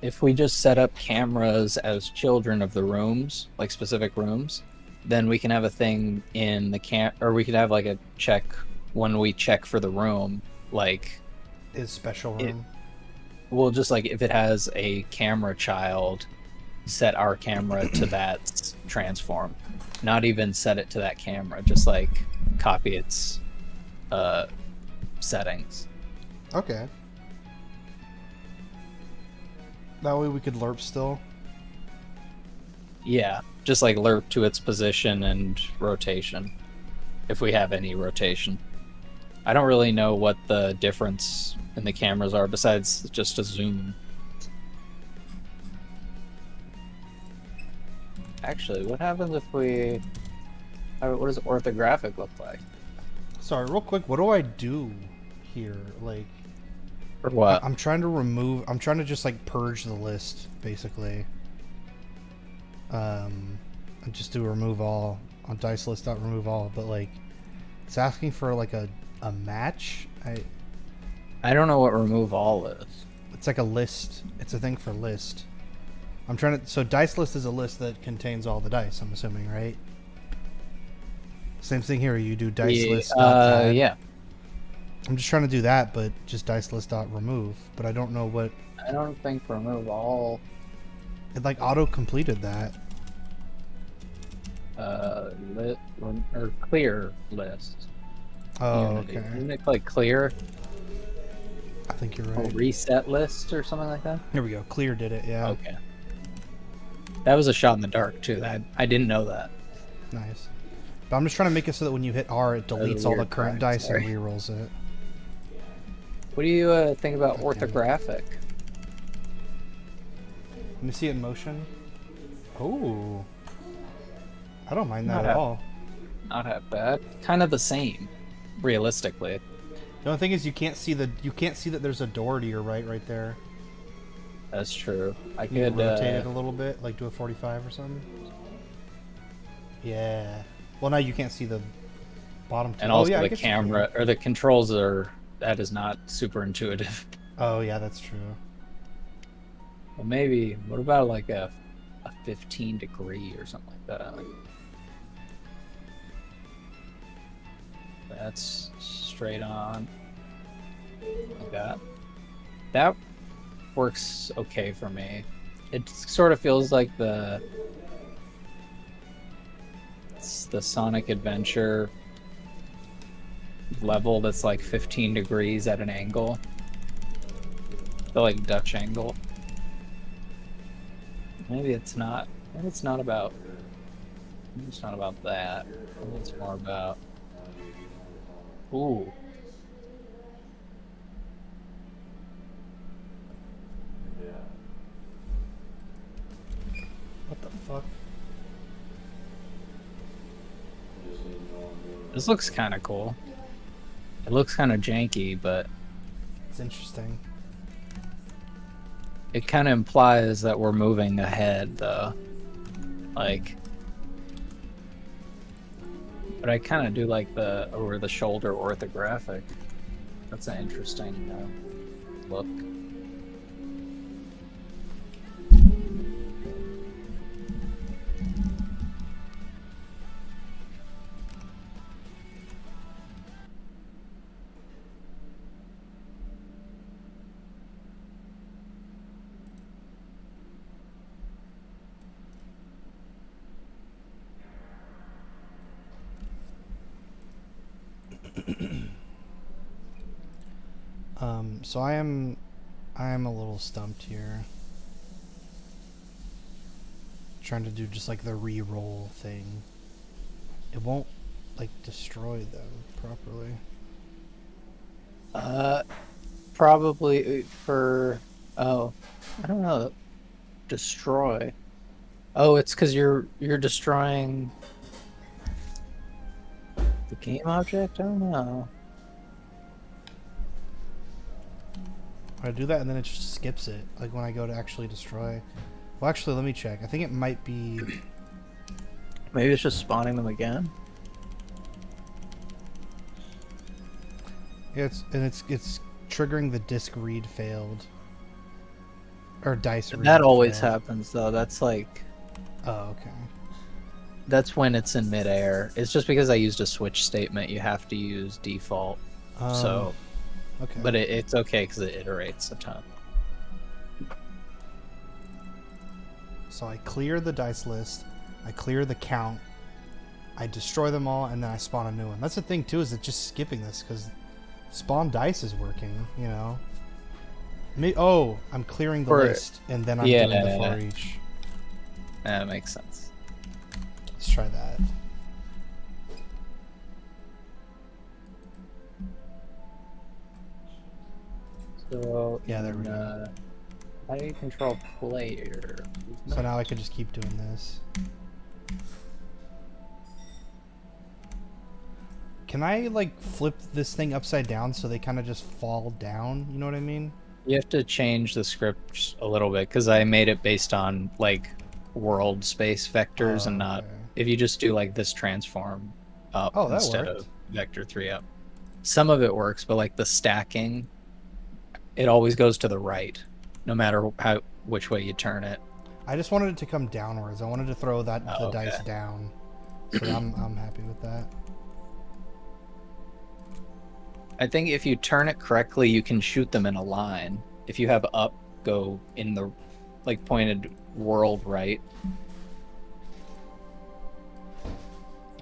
S1: if we just set up cameras as children of the rooms, like specific rooms, then we can have a thing in the or we could have like a check when we check for the room, like
S2: Is special room.
S1: we'll just like if it has a camera child, set our camera to that transform. Not even set it to that camera, just like copy its settings.
S2: Okay. That way we could lerp still.
S1: Yeah, just like lerp to its position and rotation, if we have any rotation. I don't really know what the difference in the cameras are besides just a zoom. Actually, what happens if we... what does orthographic look like?
S2: Sorry, real quick, what do I do here? Like,
S1: Or what?
S2: I'm trying to remove. I'm trying to just like purge the list, basically. And just do remove all on dice list. Remove all, but like, it's asking for like a match.
S1: I don't know what remove all is.
S2: It's like a list. It's a thing for list. I'm trying to. So dice list is a list that contains all the dice. I'm assuming, right? Same thing here. You do dice list.
S1: Yeah.
S2: I'm just trying to do that, but just dice list dot remove. But I don't know what.
S1: I don't think remove all.
S2: It like auto completed that.
S1: Lit or clear list.
S2: Oh,
S1: Unity.
S2: okay.
S1: Isn't it like clear?
S2: I think you're
S1: Or
S2: right.
S1: reset list or something like that?
S2: Here we go. Clear did it. Yeah.
S1: Okay. That was a shot in the dark too. I didn't know that.
S2: Nice. But I'm just trying to make it so that when you hit R, it deletes all the
S1: weird
S2: current
S1: crack,
S2: dice
S1: sorry.
S2: and rerolls it.
S1: What do you think about
S2: God damn it.
S1: orthographic?
S2: Let me see it in motion. Oh. I don't mind that
S1: Not
S2: at all.
S1: Not that bad. Kind of the same, realistically.
S2: The only thing is you can't see that there's a door to your right there.
S1: That's true. I
S2: You can
S1: could
S2: rotate it a little bit, like do a 45 or something. Yeah. Well, now you can't see the bottom two.
S1: and also
S2: yeah, I
S1: the
S2: guess you
S1: camera
S2: can.
S1: or the controls are that is not super intuitive.
S2: Oh yeah, that's true.
S1: But maybe what about like a 15 degree or something like that? That's straight on. Like that. That works okay for me. It sort of feels like it's the Sonic Adventure level that's like 15 degrees at an angle. The like Dutch angle. Maybe it's not. Maybe it's not about. Maybe it's not about that. Maybe it's more about. Ooh.
S2: What the fuck?
S1: This looks kind of cool. It looks kind of janky, but
S2: It's interesting.
S1: it kind of implies that we're moving ahead, though. Like, but I kind of do like the over the shoulder orthographic. That's an interesting look.
S2: So I am a little stumped here. Trying to do just like the re-roll thing. It won't like destroy them properly.
S1: Probably for I don't know, destroy. Oh, it's because you're destroying the game object. I don't know.
S2: I do that and then it just skips it. Like when I go to actually destroy. Well, actually, let me check. I think it might be.
S1: Maybe it's just spawning them again.
S2: Yeah, it's triggering the disc read failed. Or dice read.
S1: That always
S2: failed.
S1: happens though. That's like
S2: Oh, okay.
S1: that's when it's in midair. It's just because I used a switch statement. You have to use default. So,
S2: Okay.
S1: but it's okay because it iterates a ton.
S2: So I clear the dice list, I clear the count, I destroy them all, and then I spawn a new one. That's the thing too, is it just skipping this because spawn dice is working, you know. Oh, I'm clearing the list, and then I'm doing the for each.
S1: That makes sense.
S2: Let's try that.
S1: So
S2: Yeah, there we go.
S1: How do you control player?
S2: So now I can just keep doing this. Can I like flip this thing upside down so they kind of just fall down? You know what I mean?
S1: You have to change the script a little bit because I made it based on like world space vectors and not.
S2: Okay.
S1: If you just do like this transform up
S2: Oh, that
S1: instead
S2: worked.
S1: of vector 3 up. Some of it works, but like the stacking it always goes to the right, no matter which way you turn it.
S2: I just wanted it to come downwards. I wanted to throw the
S1: Oh, okay.
S2: dice down. So I'm happy with that.
S1: I think if you turn it correctly, you can shoot them in a line. If you have up go in the like pointed world right.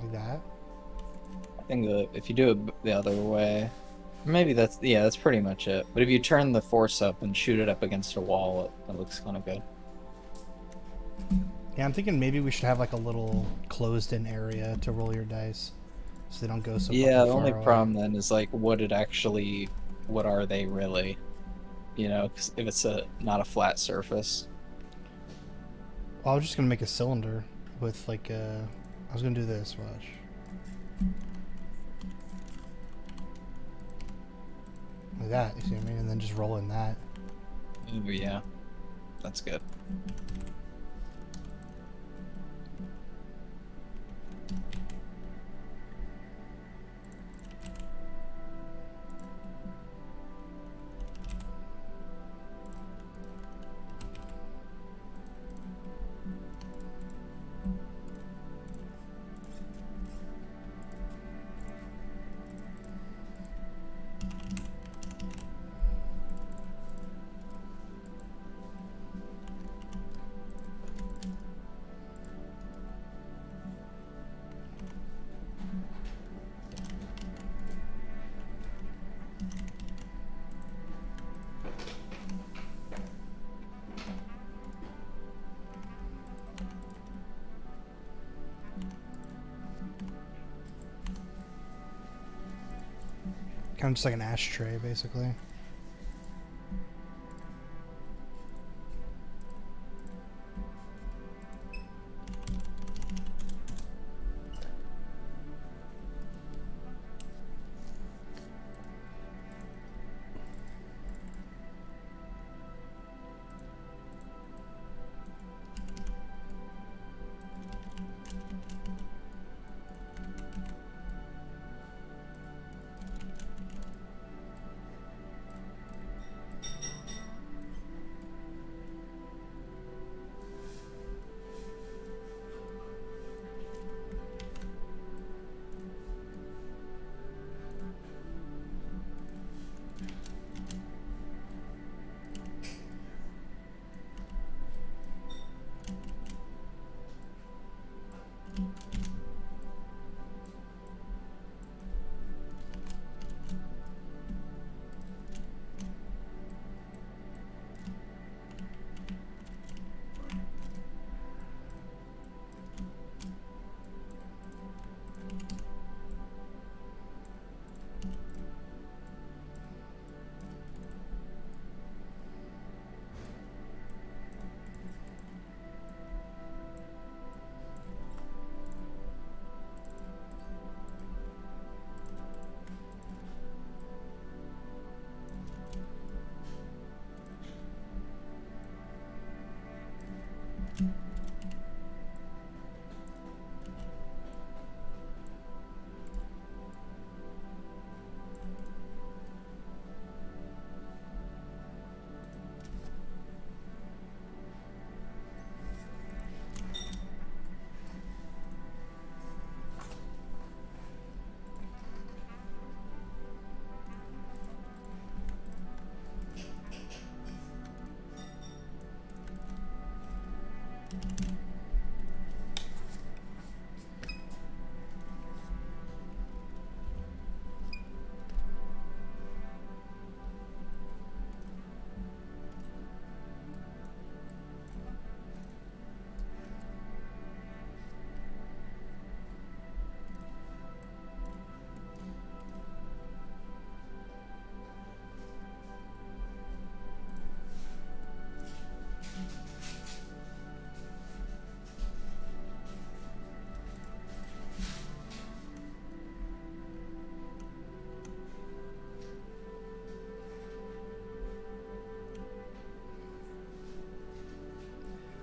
S2: Like that.
S1: I think if you do it the other way, maybe that's pretty much it. But if you turn the force up and shoot it up against a wall, it looks kind of good.
S2: Yeah, I'm thinking maybe we should have like a little closed-in area to roll your dice, so they don't go so
S1: Yeah,
S2: fucking
S1: the only
S2: far away.
S1: problem then is like, what are they really? You know, 'cause if it's not a flat surface.
S2: Well, I was just gonna make a cylinder with like I was gonna do this. Watch. Like that, you see what I mean? And then just roll in that.
S1: Ooh, yeah, that's good.
S2: Kind of just like an ashtray, basically.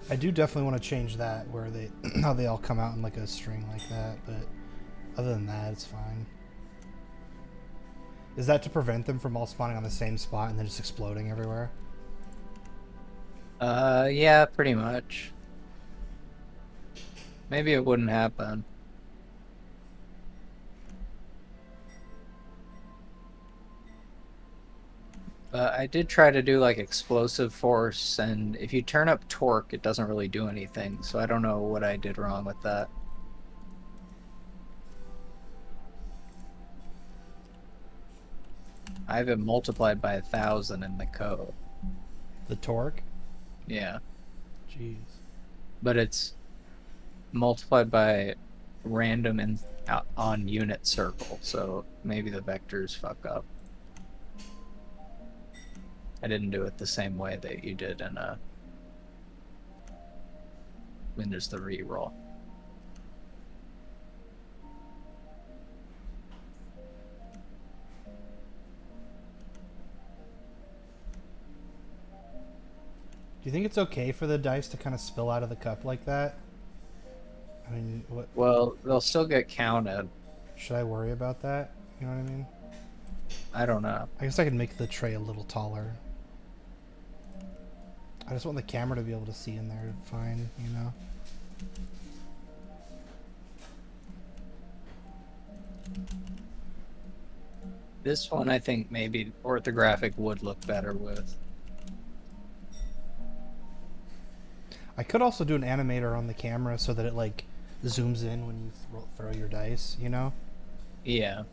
S2: I do definitely want to change that where they how they all come out in like a string like that, but other than that, it's fine. Is that to prevent them from all spawning on the same spot and then just exploding everywhere?
S1: Yeah, pretty much. Maybe it wouldn't happen. But I did try to do like explosive force, and if you turn up torque, it doesn't really do anything. So I don't know what I did wrong with that. I have it multiplied by 1,000 in the code.
S2: The torque?
S1: Yeah.
S2: Jeez.
S1: But it's multiplied by random and on unit circle, so maybe the vectors fuck up. I didn't do it the same way that you did in when there's the reroll.
S2: Do you think it's okay for the dice to kind of spill out of the cup like that? I mean, what?
S1: Well, they'll still get counted.
S2: Should I worry about that? You know what I mean?
S1: I don't know.
S2: I guess I could make the tray a little taller. I just want the camera to be able to see in there fine, you know?
S1: This one I think maybe orthographic would look better with.
S2: I could also do an animator on the camera so that it like zooms in when you throw your dice, you know?
S1: Yeah.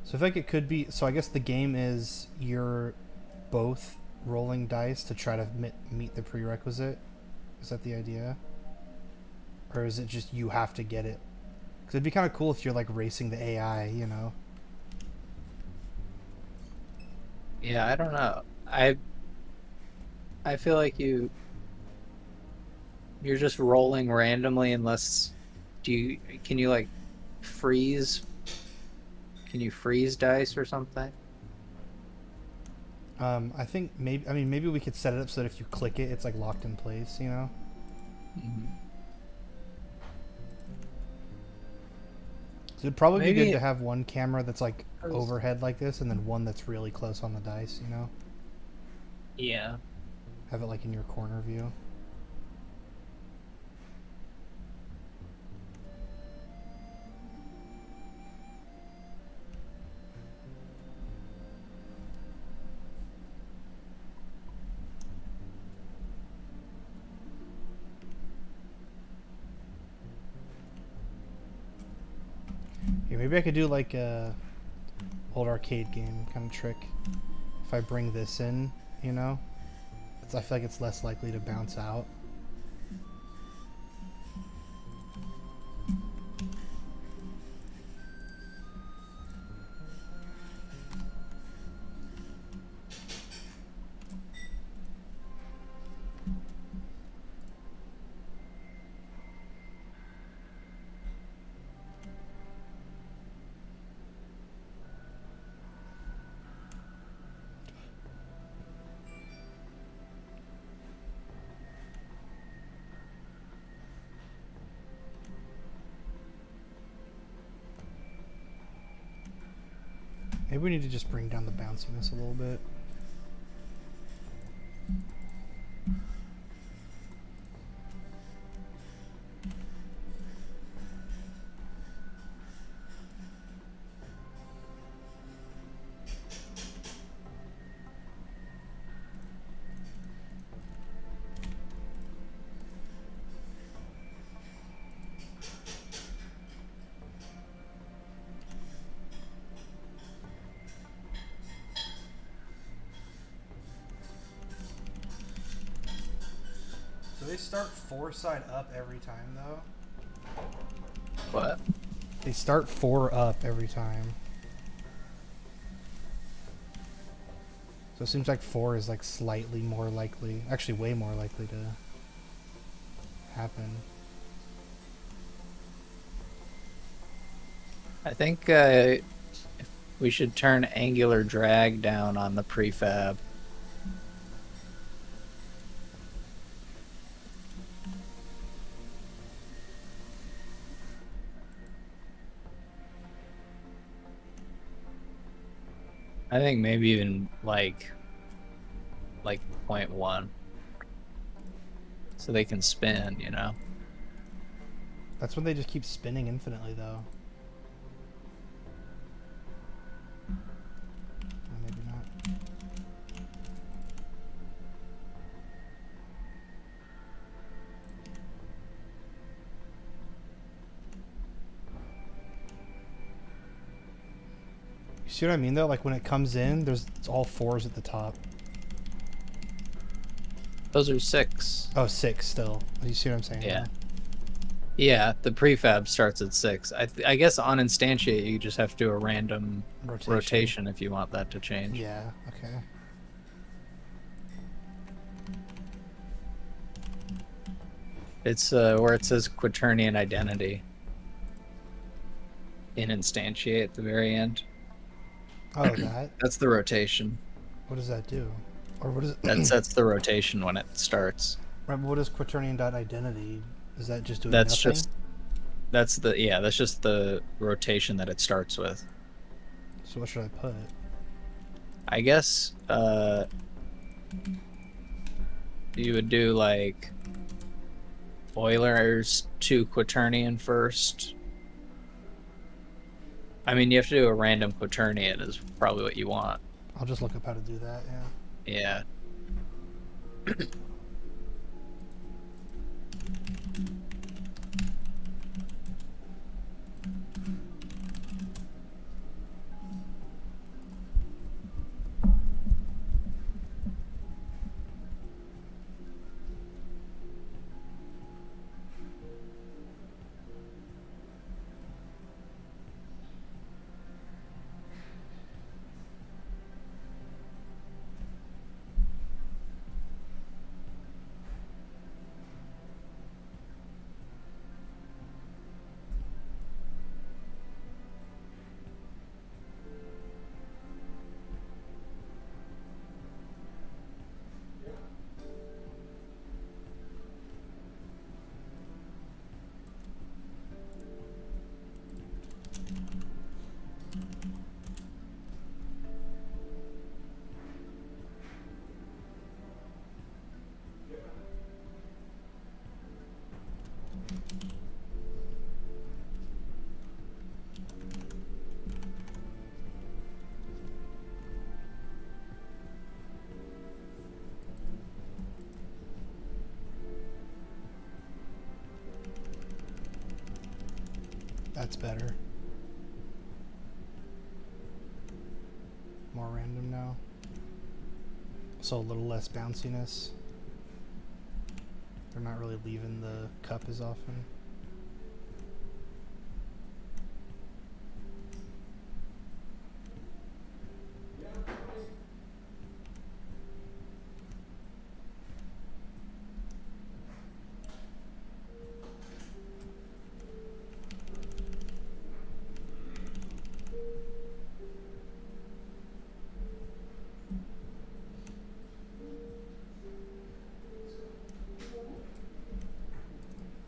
S2: So I think it could be, so I guess the game is you're both rolling dice to try to meet the prerequisite. Is that the idea? Or is it just you have to get it? Because it'd be kind of cool if you're like racing the AI, you know?
S1: Yeah, I don't know. I feel like you're just rolling randomly unless can you like freeze? Can you freeze dice or something?
S2: I think maybe we could set it up so that if you click it, it's like locked in place, you know?
S1: Mm-hmm.
S2: So it'd probably be
S1: Maybe
S2: good to have one camera that's like overhead like this, and then one that's really close on the dice, you know?
S1: Yeah.
S2: Have it like in your corner view. Here, maybe I could do like a old arcade game kind of trick. If I bring this in, you know, I feel like it's less likely to bounce out. Maybe we need to just bring down the bounciness a little bit. Do they start 4 side up every time though?
S1: What?
S2: They start 4 up every time. So it seems like 4 is like slightly more likely, actually way more likely to happen.
S1: I think We should turn angular drag down on the prefab. I think maybe even like 0.1. So they can spin, you know?
S2: That's when they just keep spinning infinitely, though. Or maybe not. You see what I mean, though? Like, when it comes in, it's all 4s at the top.
S1: Those are 6.
S2: Oh, 6 still. You see what I'm saying?
S1: Yeah. Yeah, the prefab starts at 6. I guess on instantiate, you just have to do a random rotation if you want that to change.
S2: Yeah, okay.
S1: It's where it says quaternion identity in instantiate at the very end.
S2: Oh, that?
S1: That's the rotation.
S2: What does that do? Or what is it?
S1: That sets the rotation when it starts.
S2: Right, but what is quaternion.identity? Is that just doing
S1: That's
S2: nothing?
S1: that's just the rotation that it starts with.
S2: So what should I put?
S1: I guess you would do like Euler's to quaternion first. I mean, you have to do a random quaternion is probably what you want.
S2: I'll just look up how to do that, yeah.
S1: Yeah.
S2: That's better. More random now. So a little less bounciness. They're not really leaving the cup as often.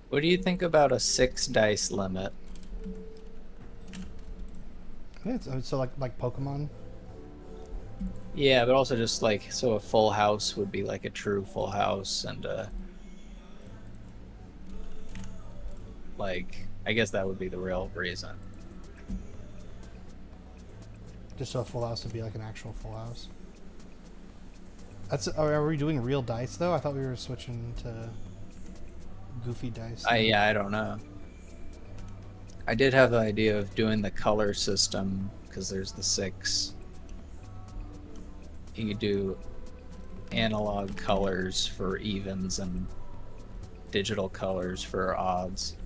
S1: What do you think about a 6 dice limit?
S2: Yeah, so like Pokemon.
S1: Yeah, but also just like, so a full house would be like a true full house, and like, I guess that would be the real reason.
S2: Just so a full house would be like an actual full house. Are we doing real dice though? I thought we were switching to goofy dice.
S1: Yeah, I don't know. I did have the idea of doing the color system because there's the 6. You could do analog colors for evens and digital colors for odds.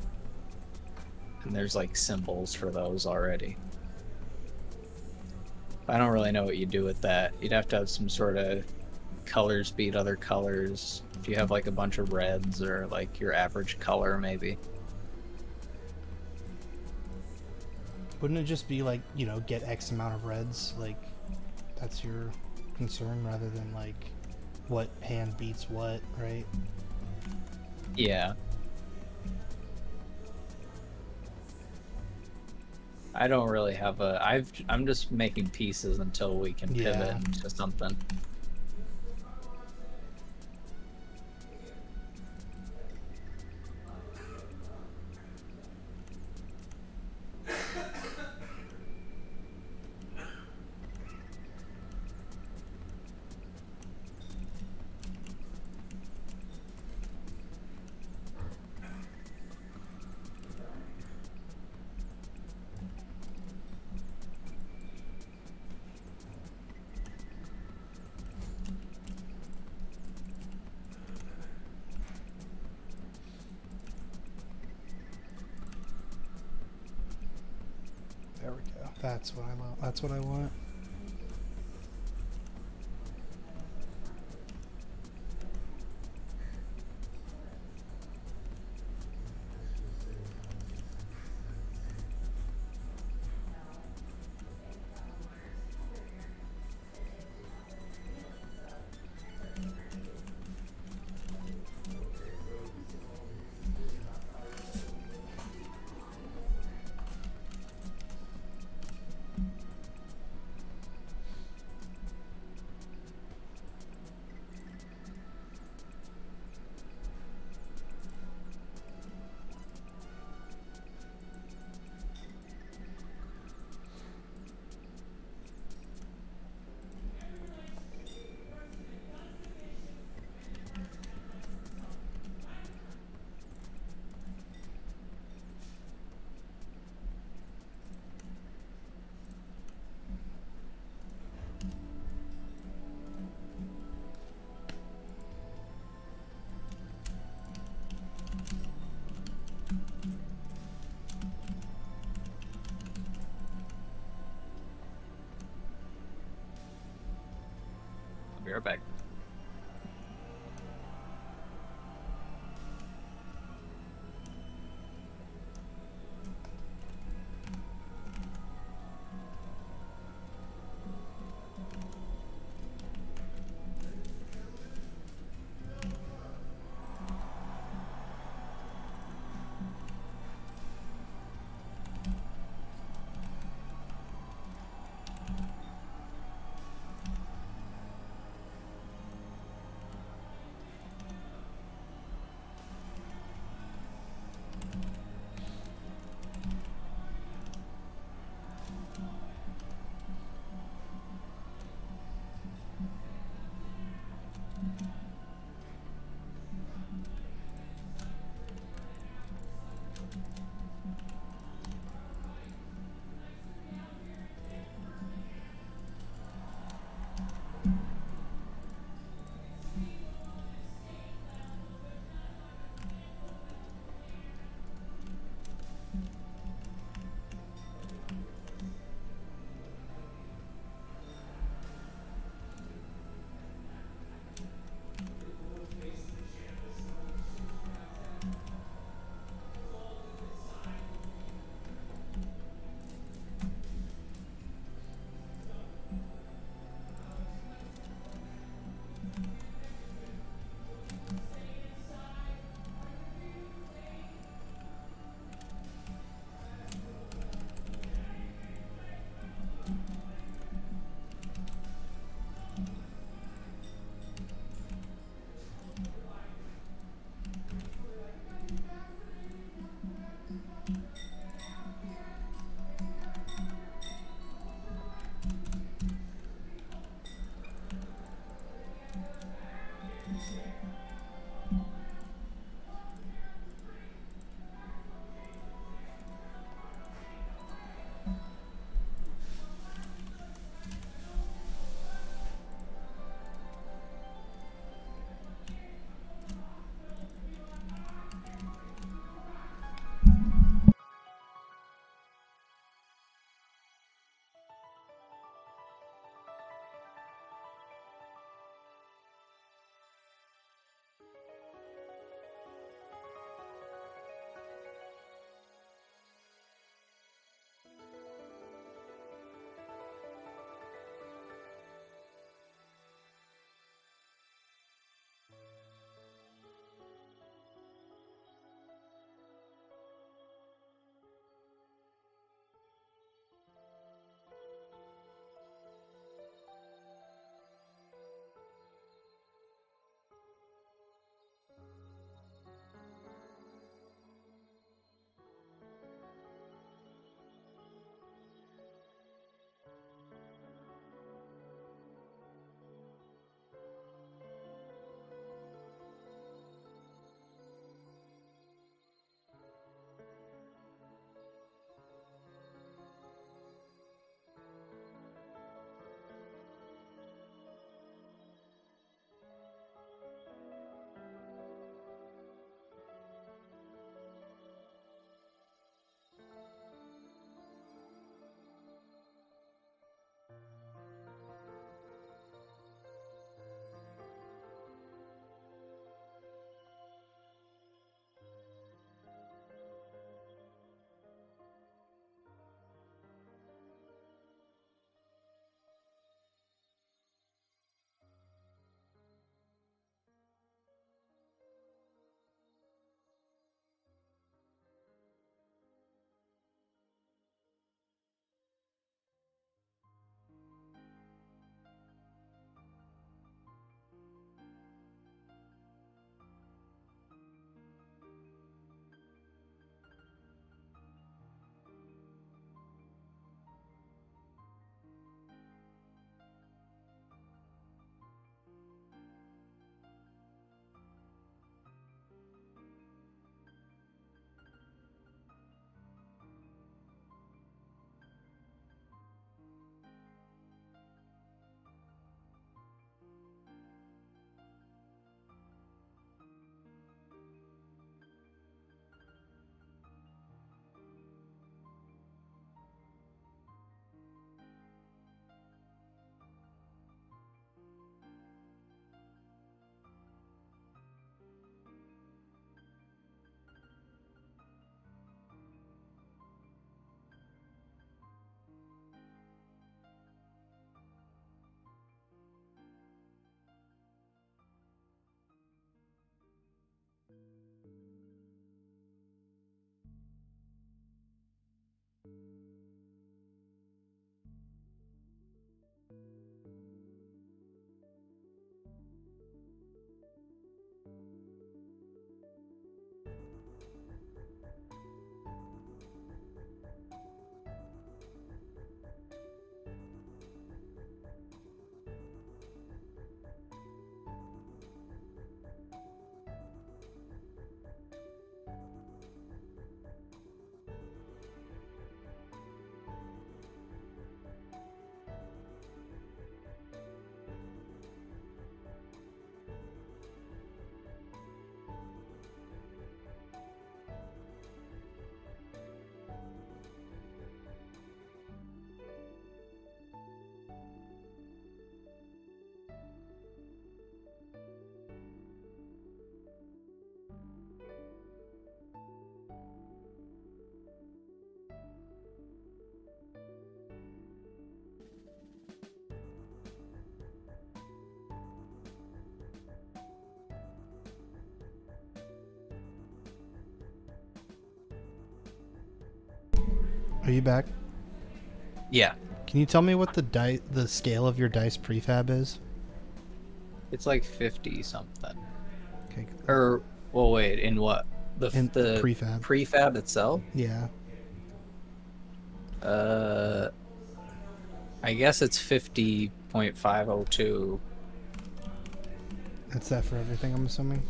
S1: And there's like symbols for those already. I don't really know what you do with that. You'd have to have some sort of colors beat other colors. If you have like a bunch of reds or like your average color maybe.
S2: Wouldn't it just be like, you know, get X amount of reds? Like, that's your concern rather than like what hand beats what, right?
S1: Yeah. I don't really have a. I'm just making pieces until we can pivot
S2: Yeah.
S1: into something.
S2: There we go. That's what I want. That's what I want.
S1: I'll be right back.
S2: Are you back?
S1: Yeah,
S2: Can you tell me what the scale of your dice prefab is?
S1: it's like 50 something.
S2: Okay.
S1: Or, well, wait, in what?
S2: In the
S1: The
S2: prefab.
S1: prefab itself?
S2: Yeah.
S1: I guess it's 50.502.
S2: That's that for everything, I'm assuming.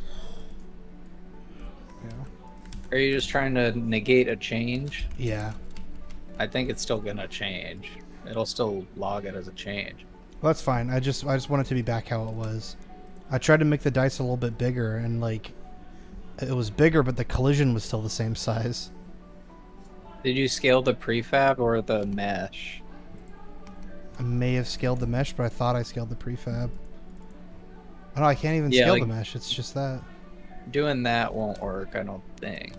S2: Yeah.
S1: Are you just trying to negate a change?
S2: Yeah.
S1: I think it's still gonna change. It'll still log it as a change.
S2: Well, that's fine. I just want it to be back how it was. I tried to make the dice a little bit bigger, and like it was bigger, but the collision was still the same size.
S1: Did you scale the prefab or the mesh?
S2: I may have scaled the mesh, but I thought I scaled the prefab. Oh, no, I can't even
S1: Yeah,
S2: scale
S1: like-
S2: the mesh. It's just that.
S1: Doing that won't work, I don't think.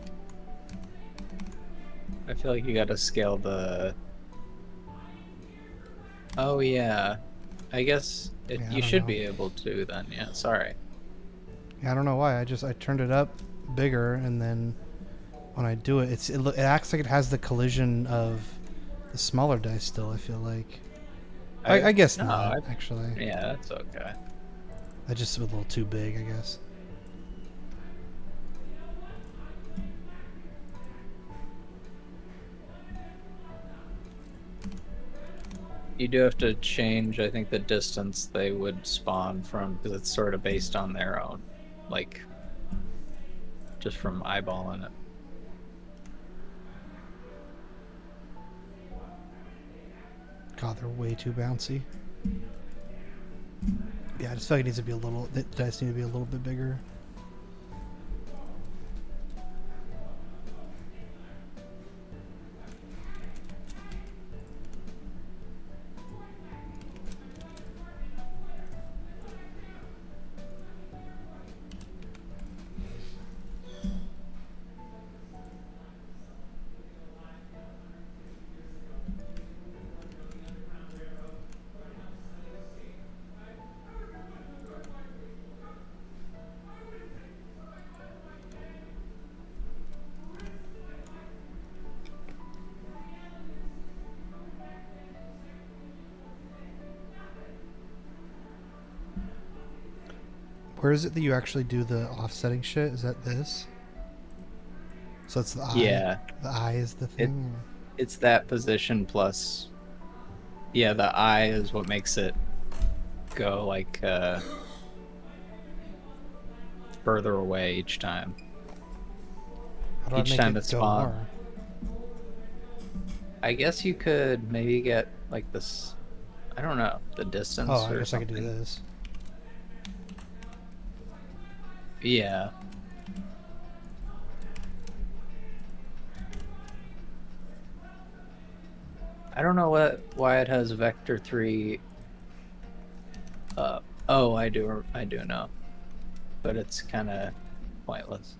S1: I feel like you gotta scale the... Oh, yeah. I guess
S2: Yeah, I
S1: you
S2: don't
S1: should
S2: know.
S1: be able to then, yeah, sorry.
S2: Yeah, I don't know why. I turned it up bigger, and then when I do it, it acts like it has the collision of the smaller dice still. I feel like. I guess
S1: no,
S2: not, actually.
S1: Yeah, that's okay.
S2: I just was a little too big, I guess.
S1: You do have to change, I think, the distance they would spawn from, because it's sort of based on their own, like, just from eyeballing it.
S2: God, they're way too bouncy. Yeah, I just feel like it needs to be the dice need to be a little bit bigger. Where is it that you actually do the offsetting shit? Is that this? So it's the eye?
S1: Yeah.
S2: The eye is the thing?
S1: It's that position plus, yeah, the eye is what makes it go, like, further away each time.
S2: How do I
S1: Each
S2: make
S1: time
S2: it
S1: it's
S2: go
S1: spawned.
S2: more?
S1: I guess you could maybe get, like, this, I don't know, the distance
S2: Oh, I
S1: or
S2: guess
S1: something.
S2: I could do this.
S1: Yeah. I don't know why it has vector 3 up. Oh, I do know. But it's kind of pointless.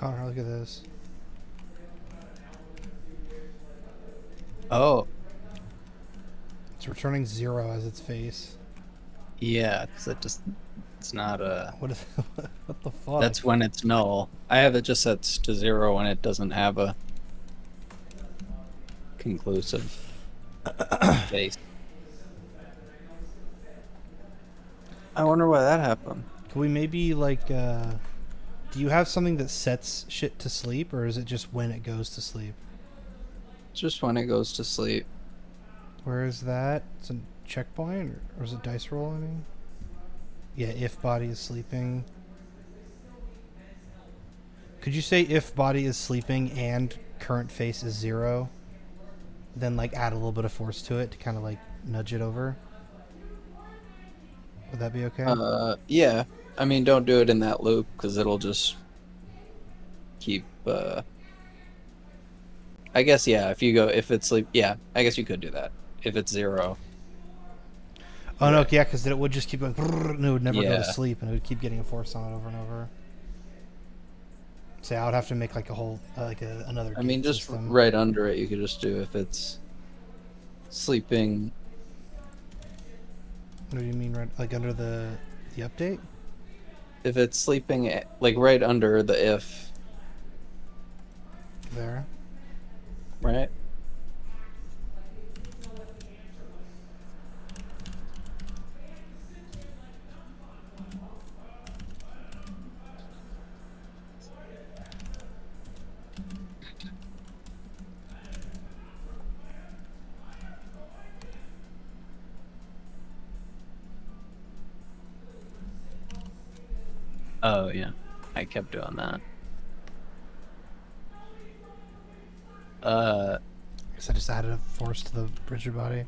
S2: Connor, look at this.
S1: Oh,
S2: It's returning 0 as its face.
S1: yeah, because it's not a.
S2: What is? What the fuck?
S1: That's when it's null. I have it just set to 0 when it doesn't have a conclusive face. I wonder why that happened.
S2: Can we maybe like? Do you have something that sets shit to sleep, or is it just when it goes to sleep?
S1: Just when it goes to sleep.
S2: Where is that? It's a checkpoint, or is it dice rolling? Yeah, if body is sleeping. Could you say if body is sleeping and current face is 0? Then like add a little bit of force to it to kind of like nudge it over. Would that be okay?
S1: Yeah. I mean, don't do it in that loop because it'll just keep. I guess yeah. If it's sleep, yeah. I guess you could do that if it's 0.
S2: Oh no, yeah, because then it would just keep going, and it would never go
S1: Yeah.
S2: to sleep, and it would keep getting a force on it over and over. So I would have to make like a whole another.
S1: I mean,
S2: gate
S1: just
S2: system.
S1: right under it, you could just do if it's sleeping.
S2: What do you mean, right? Like under the update?
S1: If it's sleeping, like right under the if,
S2: There.
S1: right? Oh yeah, I kept doing that.
S2: I guess I just added a force to the rigid body.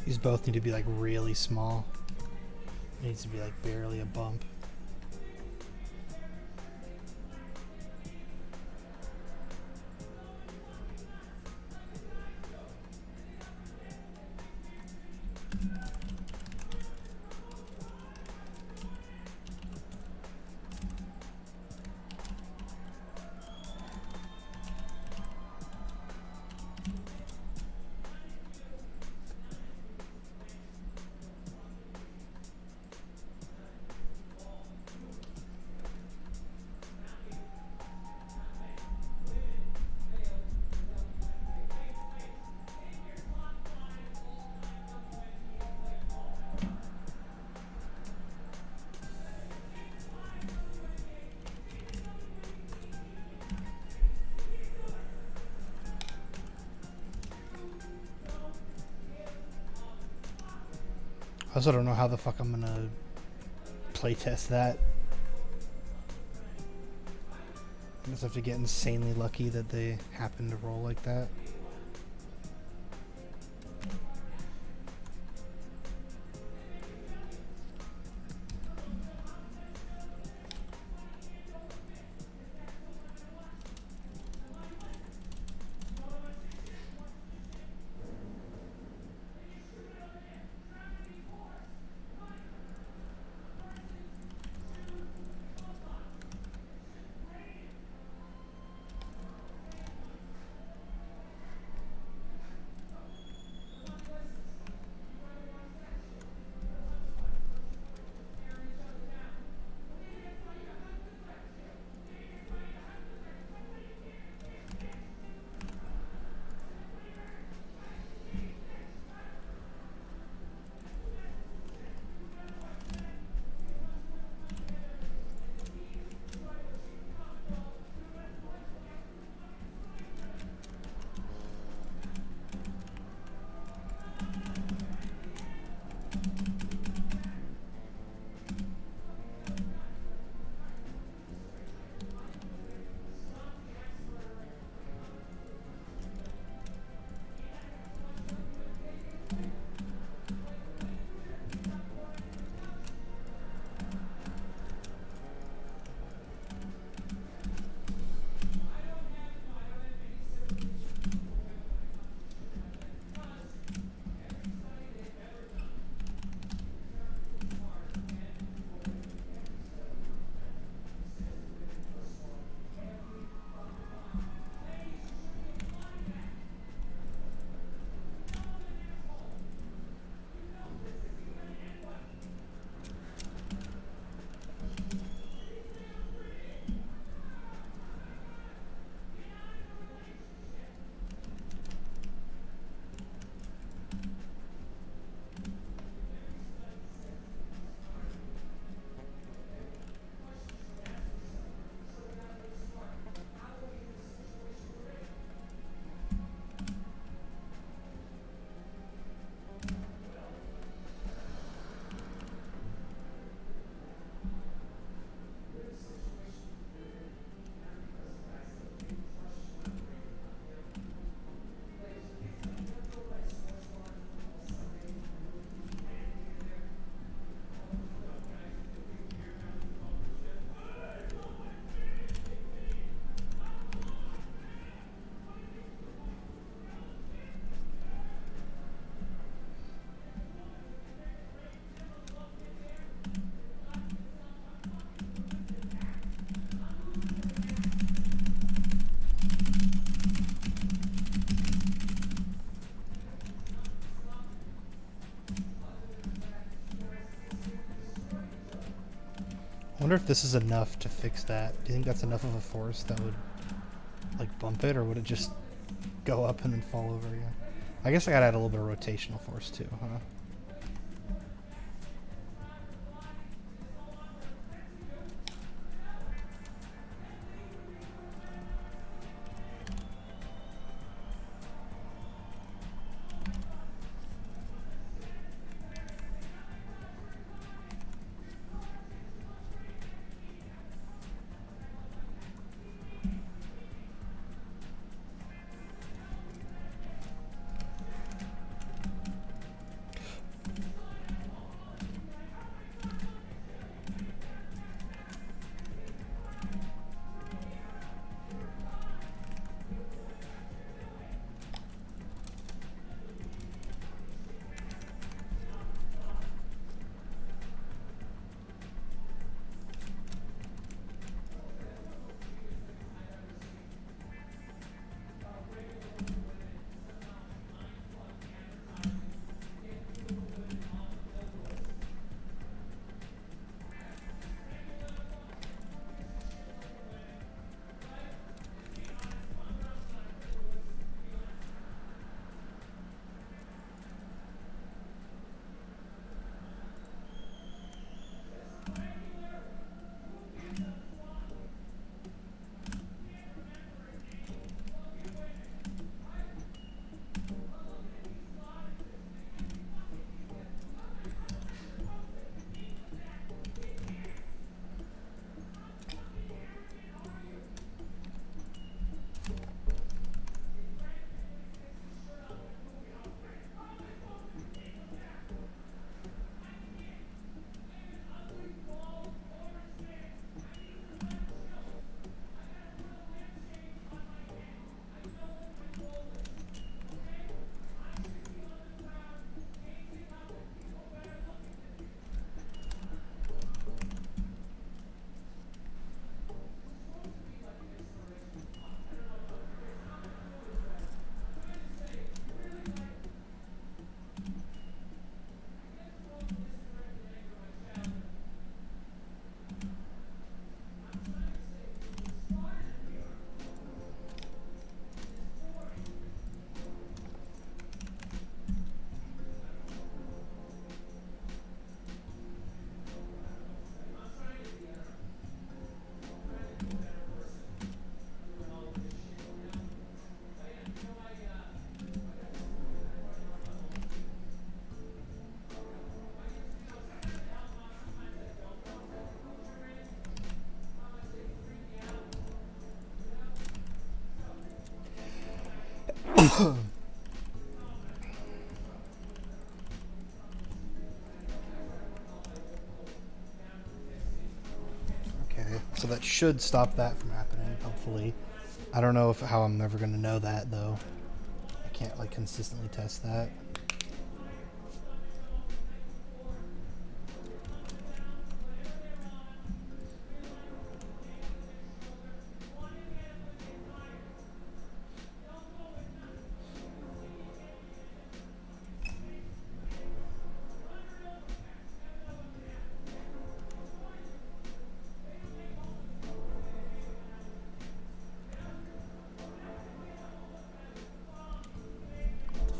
S2: These both need to be like really small. It needs to be like barely a bump. I also don't know how the fuck I'm gonna playtest that. I just have to get insanely lucky that they happen to roll like that. wonder if this is enough to fix that. Do you think that's enough of a force that would like bump it, or would it just go up and then fall over again? I guess I gotta add a little bit of rotational force too, huh? Okay, so that should stop that from happening, hopefully. I don't know how I'm ever going to know that, though. I can't, like, consistently test that.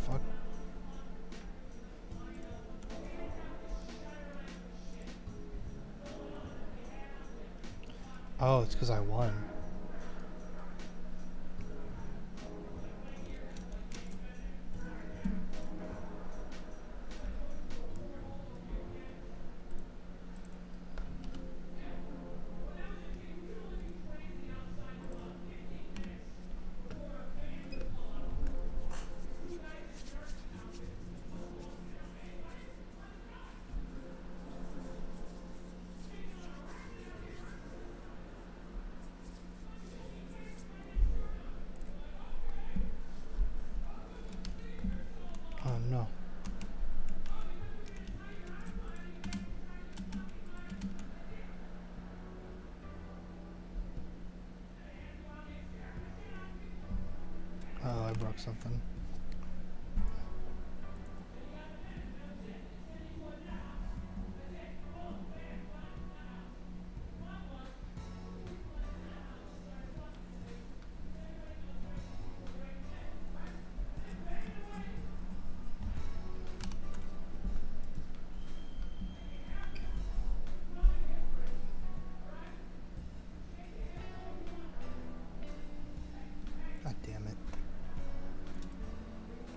S2: Fuck. Oh, it's because I won. Oh no. Oh, I broke something.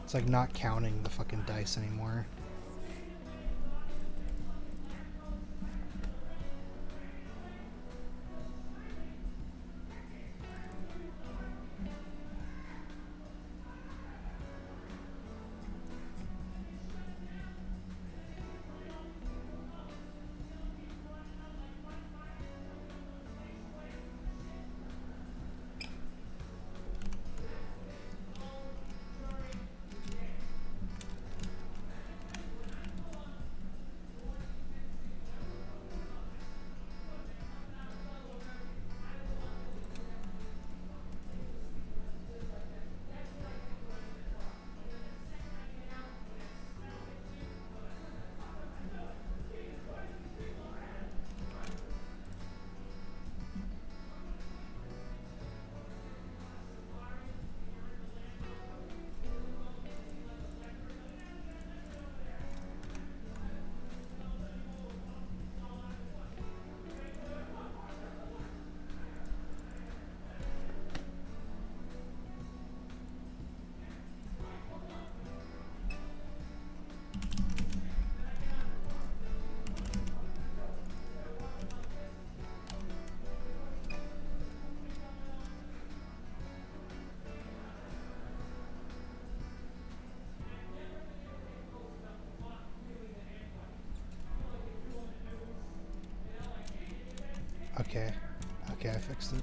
S2: It's like not counting the fucking dice anymore. Okay. Okay, I fixed it.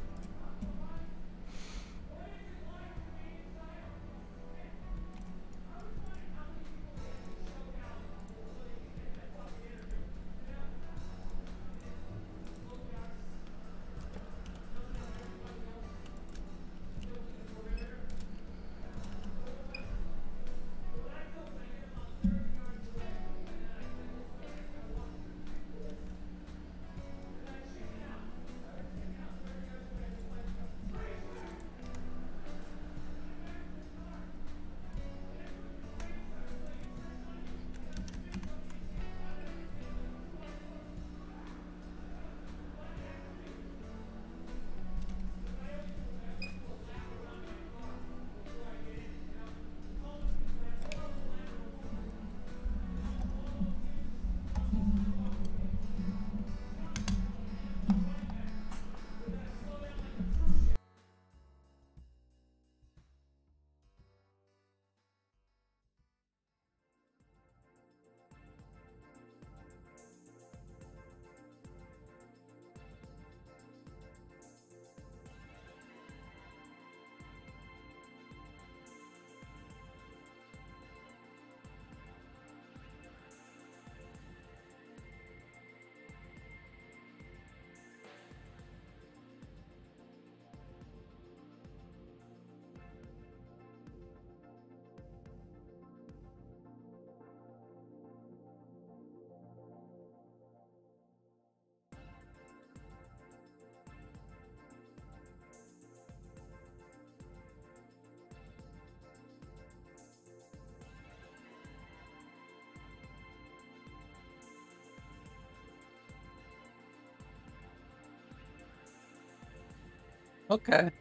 S1: Okay.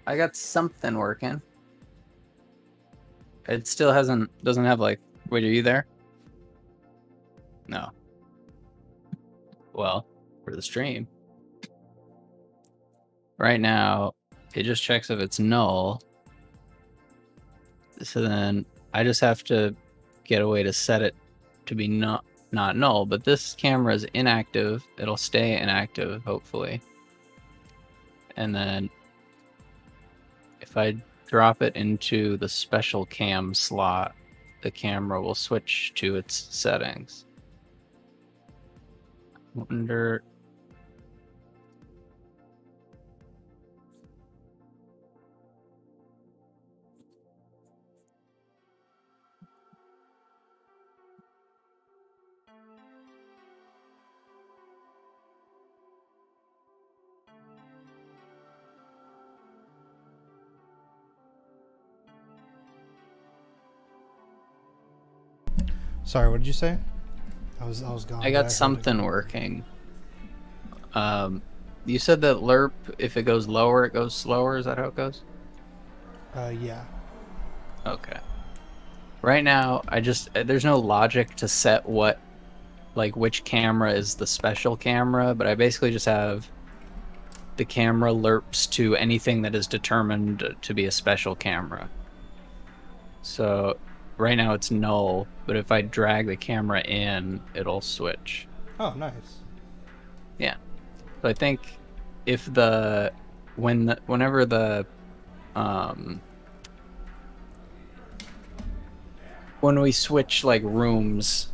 S1: I got something working. It still doesn't have like, wait, are you there? No. Well, for the stream. Right now, it just checks if it's null. So then I just have to get a way to set it to be not null, but this camera is inactive. It'll stay inactive, hopefully. And then if I drop it into the special cam slot, the camera will switch to its settings. Wonder.
S2: Sorry, what did you say? I was gone.
S1: I got something working. You said that lerp, if it goes lower, it goes slower. Is that how it goes?
S2: Yeah.
S1: Okay. Right now, there's no logic to set which camera is the special camera, but I basically just have the camera lerps to anything that is determined to be a special camera. So right now it's null, but if I drag the camera in, it'll switch.
S2: Oh, nice.
S1: Yeah. So I think if whenever when we switch like rooms,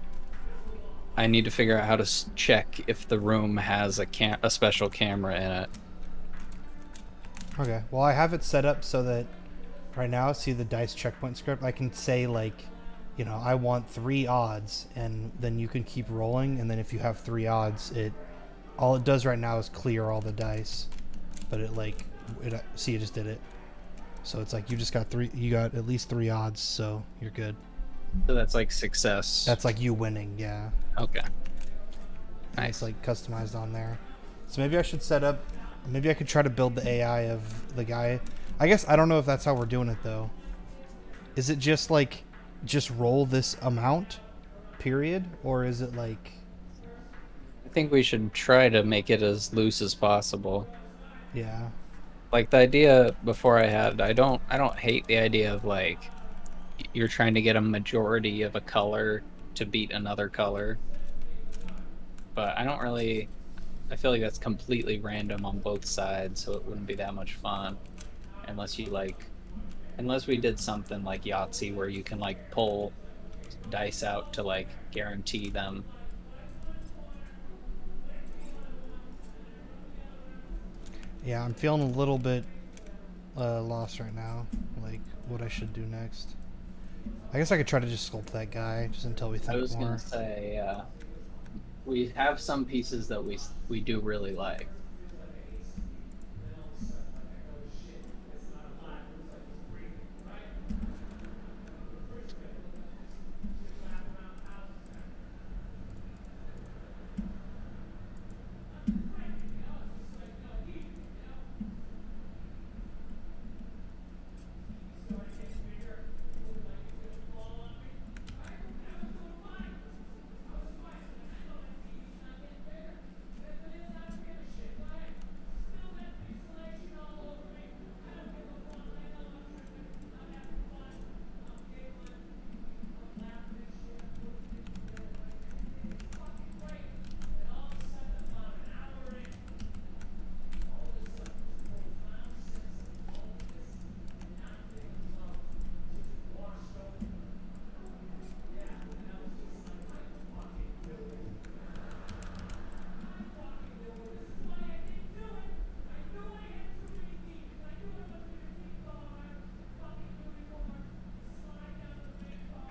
S1: I need to figure out how to check if the room has a special camera in it.
S2: Okay. Well, I have it set up so that right now, see the dice checkpoint script? I can say, like, you know, I want 3 odds, and then you can keep rolling, and then if you have 3 odds, all it does right now is clear all the dice. But see, it just did it. So it's like you got at least 3 odds, so you're good.
S1: So that's like success.
S2: That's like you winning, yeah.
S1: Okay.
S2: Nice. It's like customized on there. So maybe I should maybe I could try to build the AI of the guy. I guess I don't know if that's how we're doing it though. Is it just roll this amount, period? Or is it like...
S1: I think we should try to make it as loose as possible.
S2: Yeah.
S1: Like the idea before I don't hate the idea of like you're trying to get a majority of a color to beat another color. But I feel like that's completely random on both sides, so it wouldn't be that much fun unless we did something like Yahtzee where you can like pull dice out to like guarantee them.
S2: Yeah, I'm feeling a little bit lost right now, like what I should do next. I guess I could try to just sculpt that guy just until we think more.
S1: I was gonna say, we have some pieces that we do really like.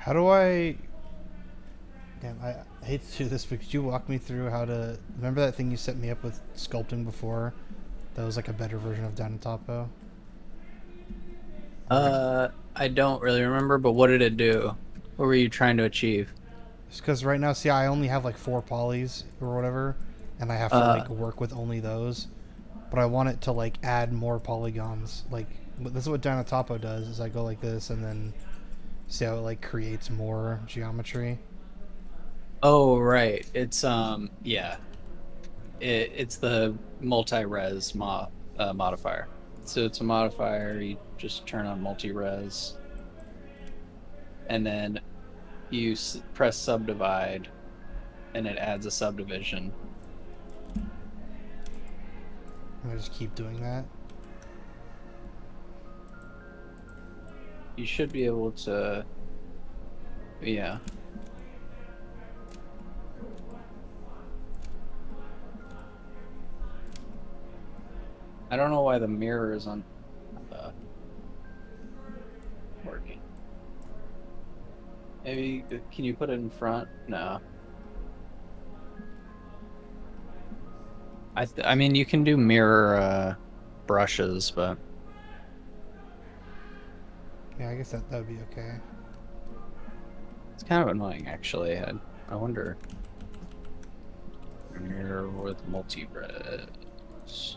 S2: How do I... Damn, I hate to do this, but could you walk me through how to... Remember that thing you set me up with sculpting before? That was like a better version of Danatapo?
S1: I don't really remember, but what did it do? What were you trying to achieve?
S2: Just because right now, see, I only have like 4 polys or whatever, and I have to like work with only those. But I want it to like add more polygons. Like, this is what Danatapo does, is I go like this, and then see how it like creates more geometry.
S1: Oh, right. It's yeah. It's the multi-res modifier. So it's a modifier, you just turn on multi-res, and then you press subdivide, and it adds a subdivision.
S2: I just keep doing that.
S1: You should be able to, yeah. I don't know why the mirror is on the working. Maybe, can you put it in front? No. I mean, you can do mirror brushes, but...
S2: Yeah, I guess that would be okay.
S1: It's kind of annoying, actually. I wonder... Mirror with multi-res...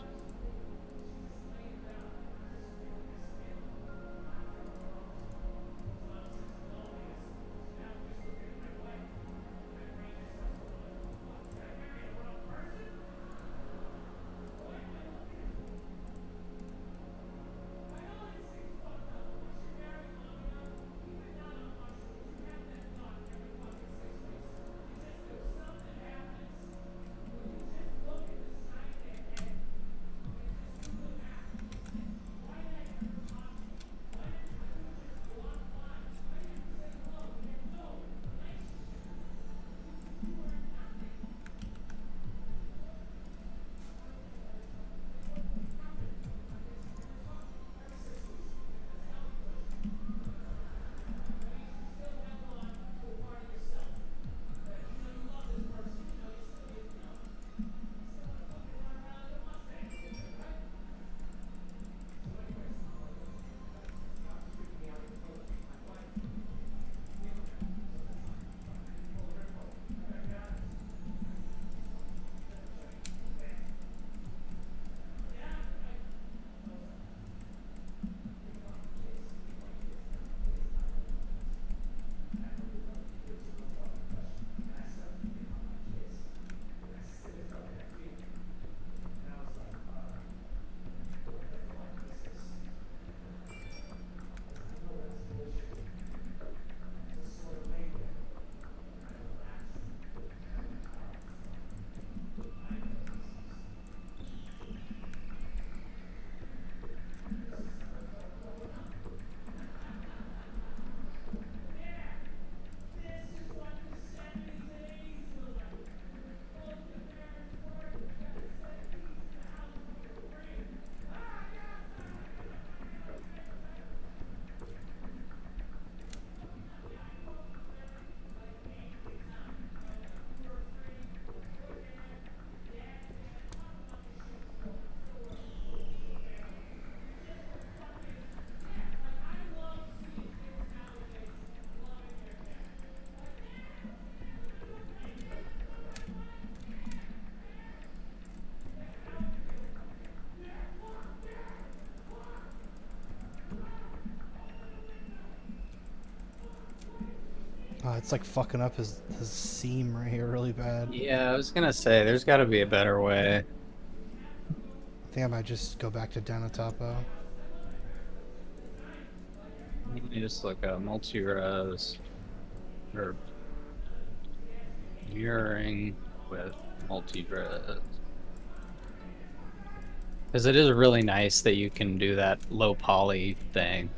S2: It's like fucking up his seam right here really bad.
S1: Yeah, I was gonna say there's got to be a better way.
S2: I think I might just go back to Denotopo.
S1: Let me just look up multi-res or mirroring with multi-res. Because it is really nice that you can do that low poly thing.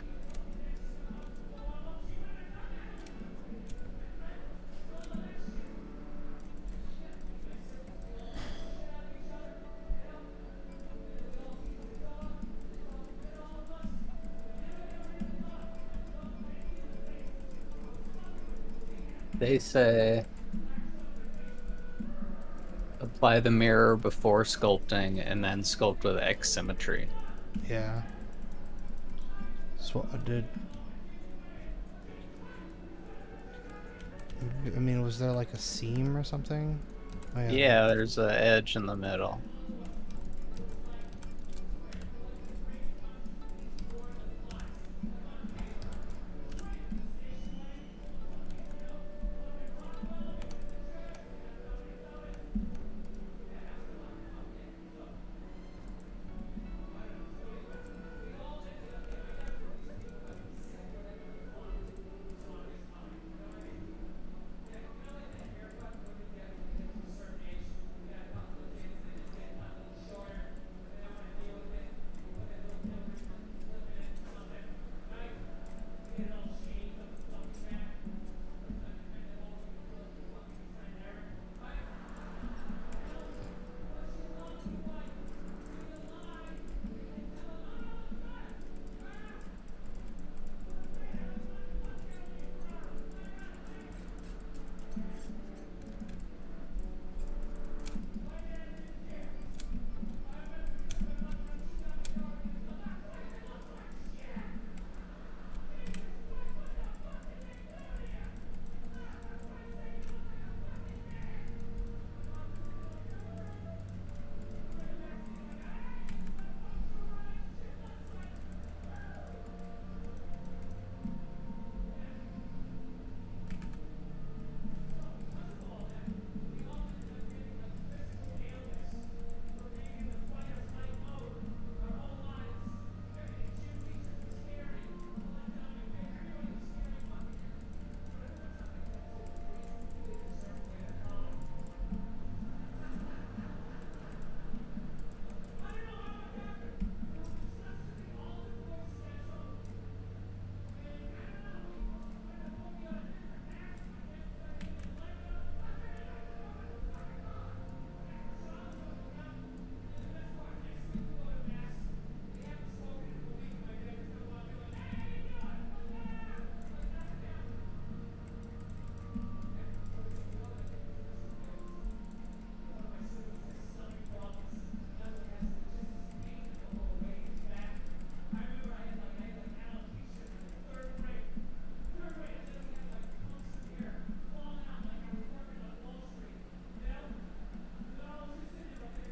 S1: They say apply the mirror before sculpting and then sculpt with X symmetry.
S2: Yeah. That's what I did. I mean, was there like a seam or something? Oh,
S1: Yeah, there's an edge in the middle.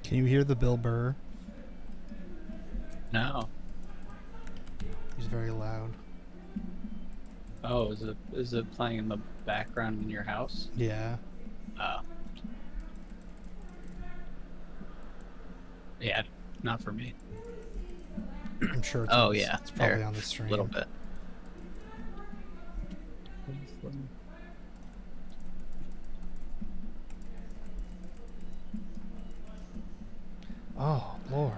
S2: Can you hear the Bill Burr?
S1: No.
S2: He's very loud.
S1: Oh, is it playing in the background in your house?
S2: Yeah.
S1: Oh. Yeah, not for me.
S2: I'm sure it's
S1: Oh
S2: on,
S1: yeah,
S2: it's probably
S1: there,
S2: on the stream.
S1: a little bit.
S2: Oh, Lord.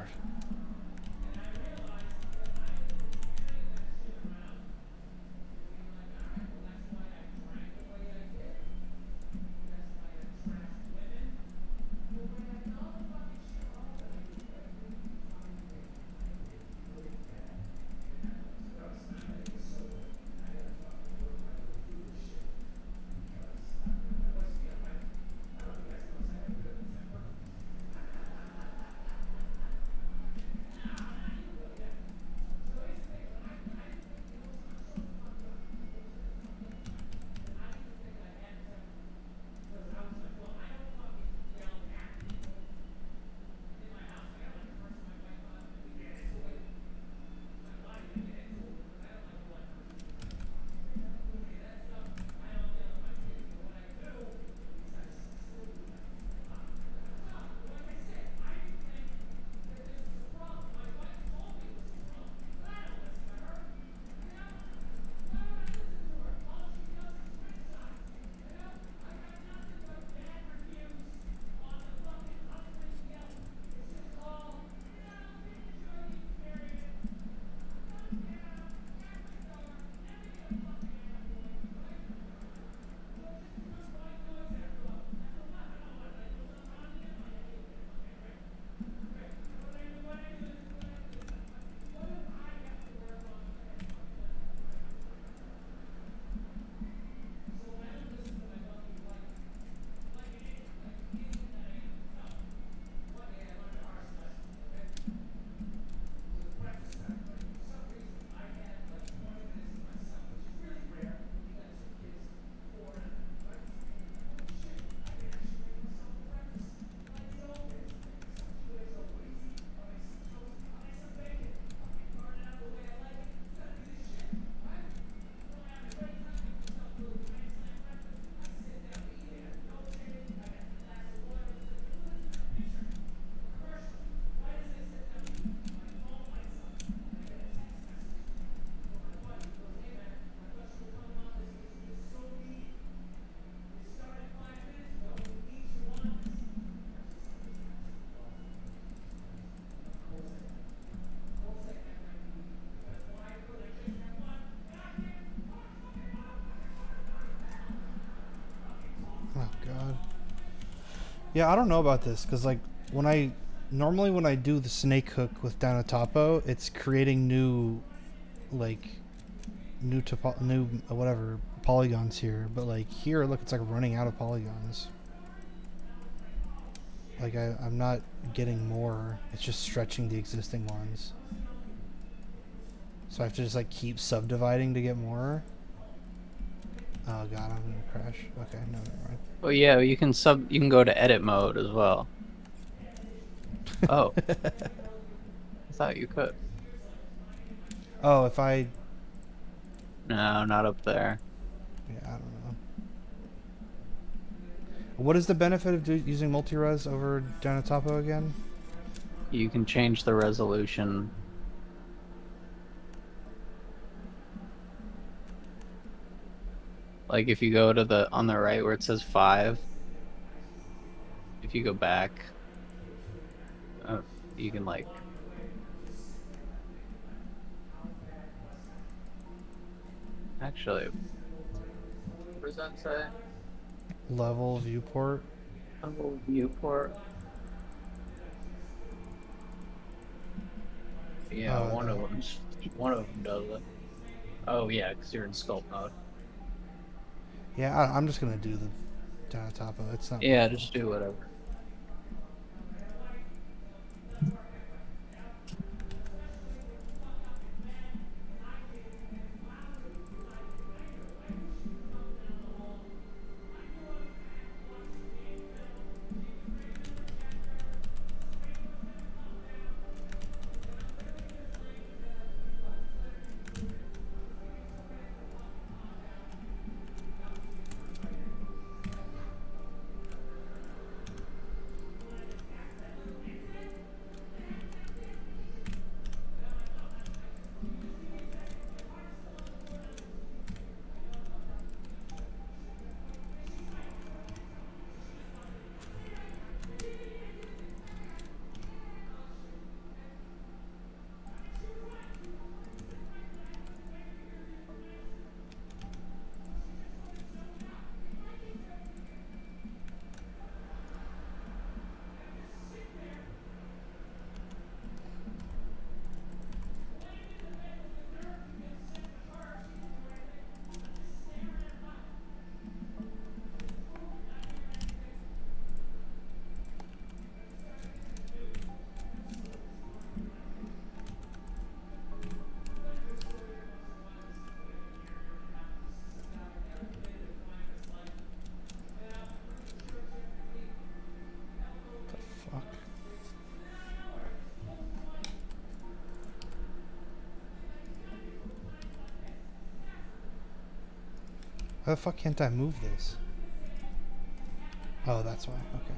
S2: Yeah, I don't know about this because like normally when I do the snake hook with Danatapo, it's creating new like new whatever polygons here, but like here, look, it's like running out of polygons. Like I'm not getting more. It's just stretching the existing ones. So I have to just like keep subdividing to get more. Oh god, I'm gonna crash. Okay, no, never mind.
S1: Oh yeah, you can go to edit mode as well. Oh, I thought you could.
S2: Oh, if I...
S1: No, not up there.
S2: Yeah, I don't know. What is the benefit of using multi-res over Janatapo again?
S1: You can change the resolution. Like if you go to the on the right where it says 5, if you go back, you can like actually. What does that say?
S2: Level viewport.
S1: Level viewport. Yeah, one of them does it. Oh yeah, because you're in sculpt mode.
S2: Yeah, I'm just gonna do the Janatapo. It's not.
S1: Yeah, just do whatever.
S2: Fuck. How the fuck can't I move this? Oh, that's why. Okay.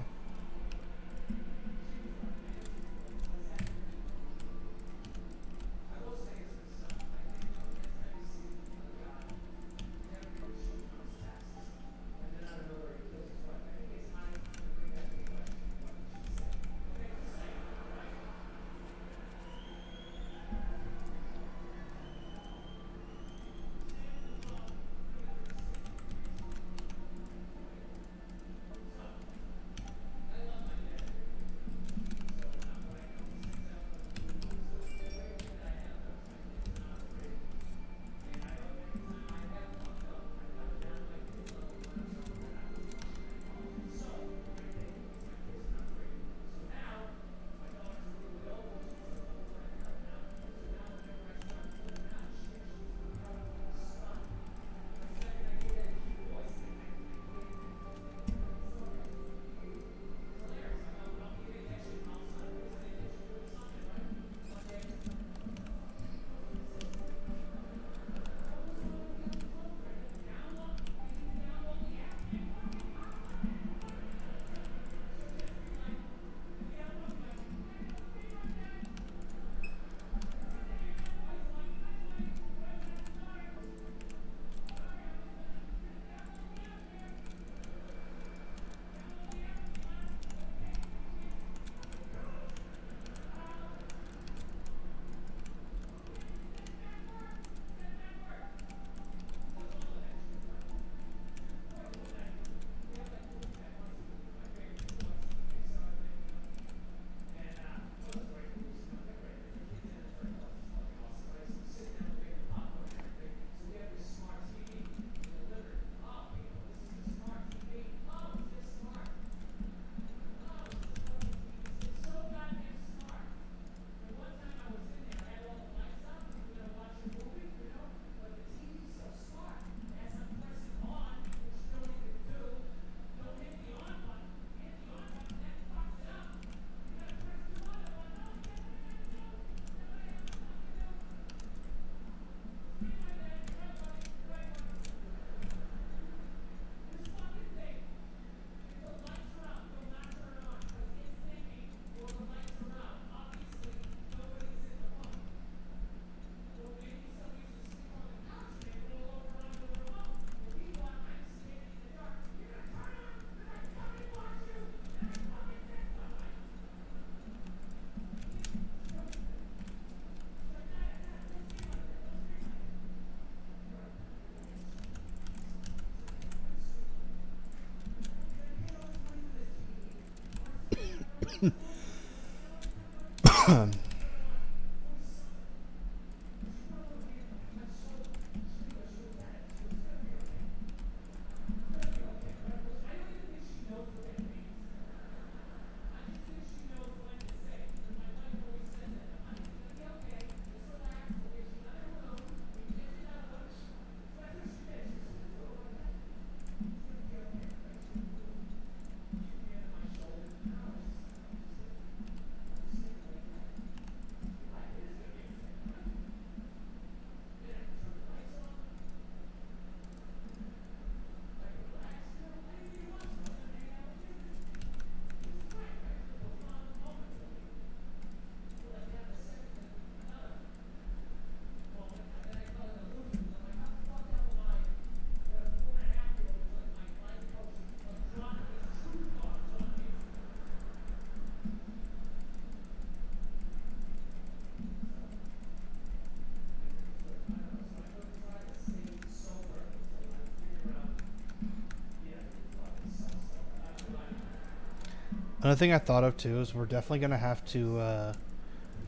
S2: Another thing I thought of too is we're definitely gonna have to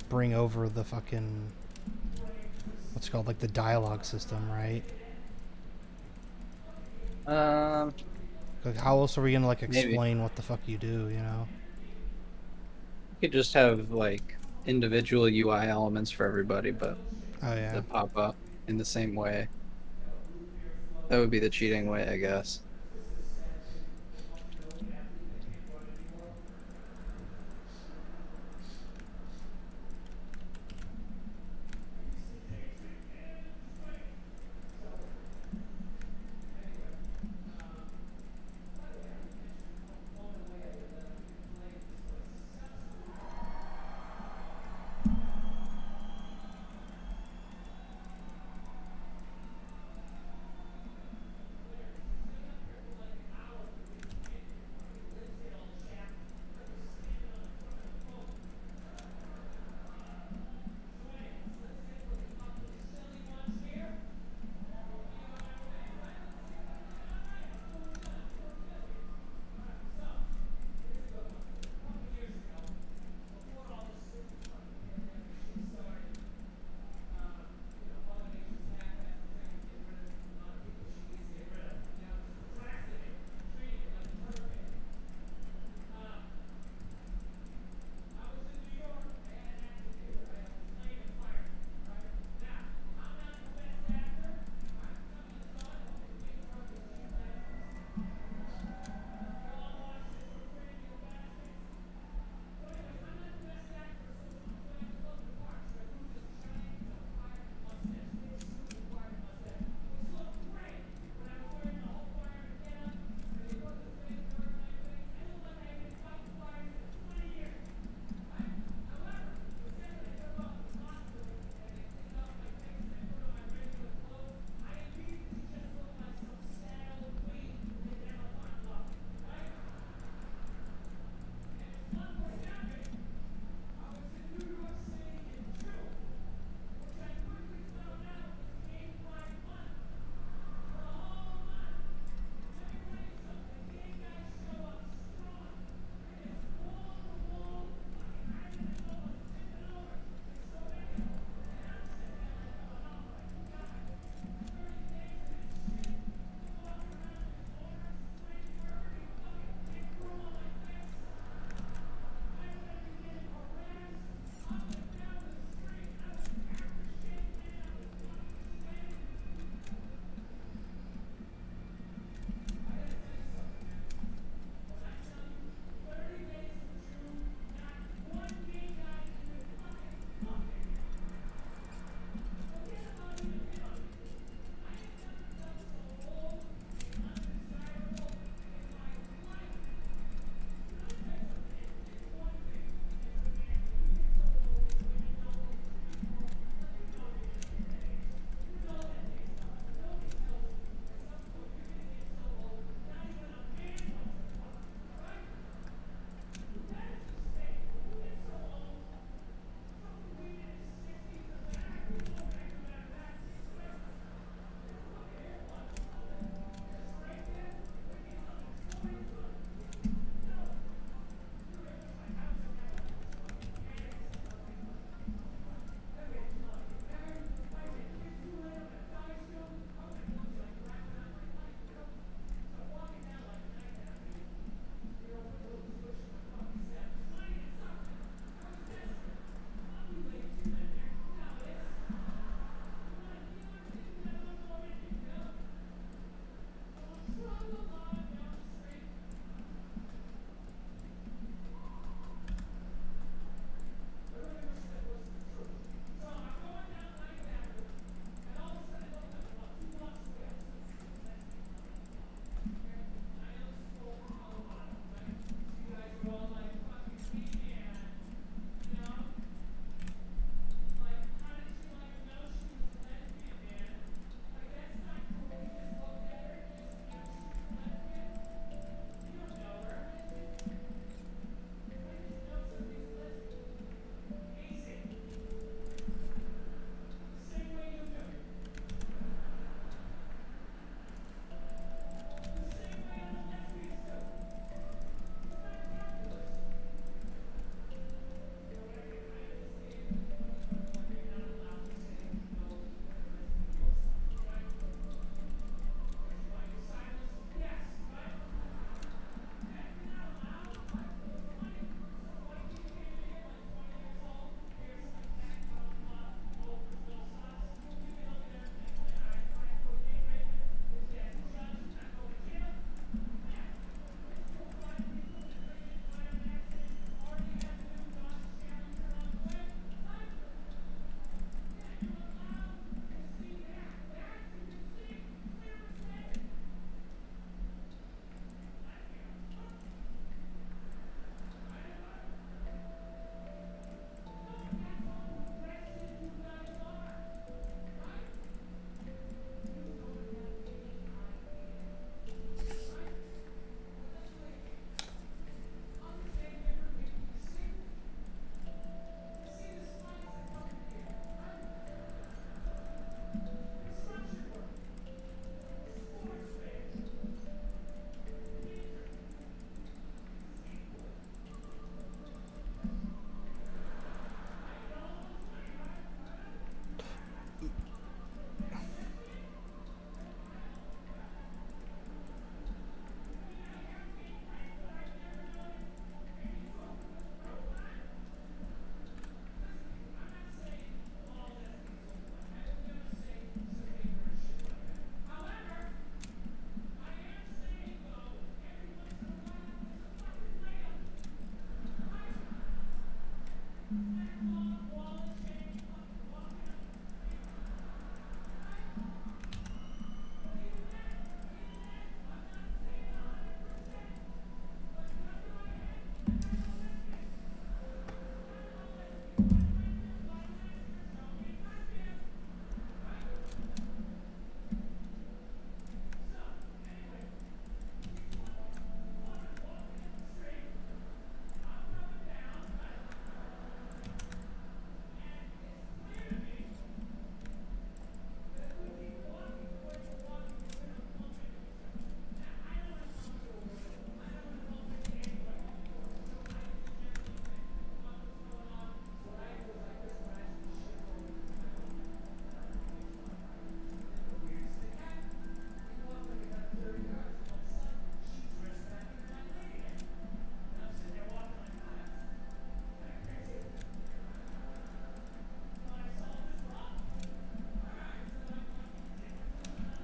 S2: bring over the fucking what's it called, like the dialogue system, right?
S1: Um,
S2: Like how else are we gonna like
S1: Maybe.
S2: explain what the fuck you do? You know?
S1: you could just have like individual UI elements for everybody, but
S2: Oh yeah.
S1: that pop up in the same way. That would be the cheating way, I guess.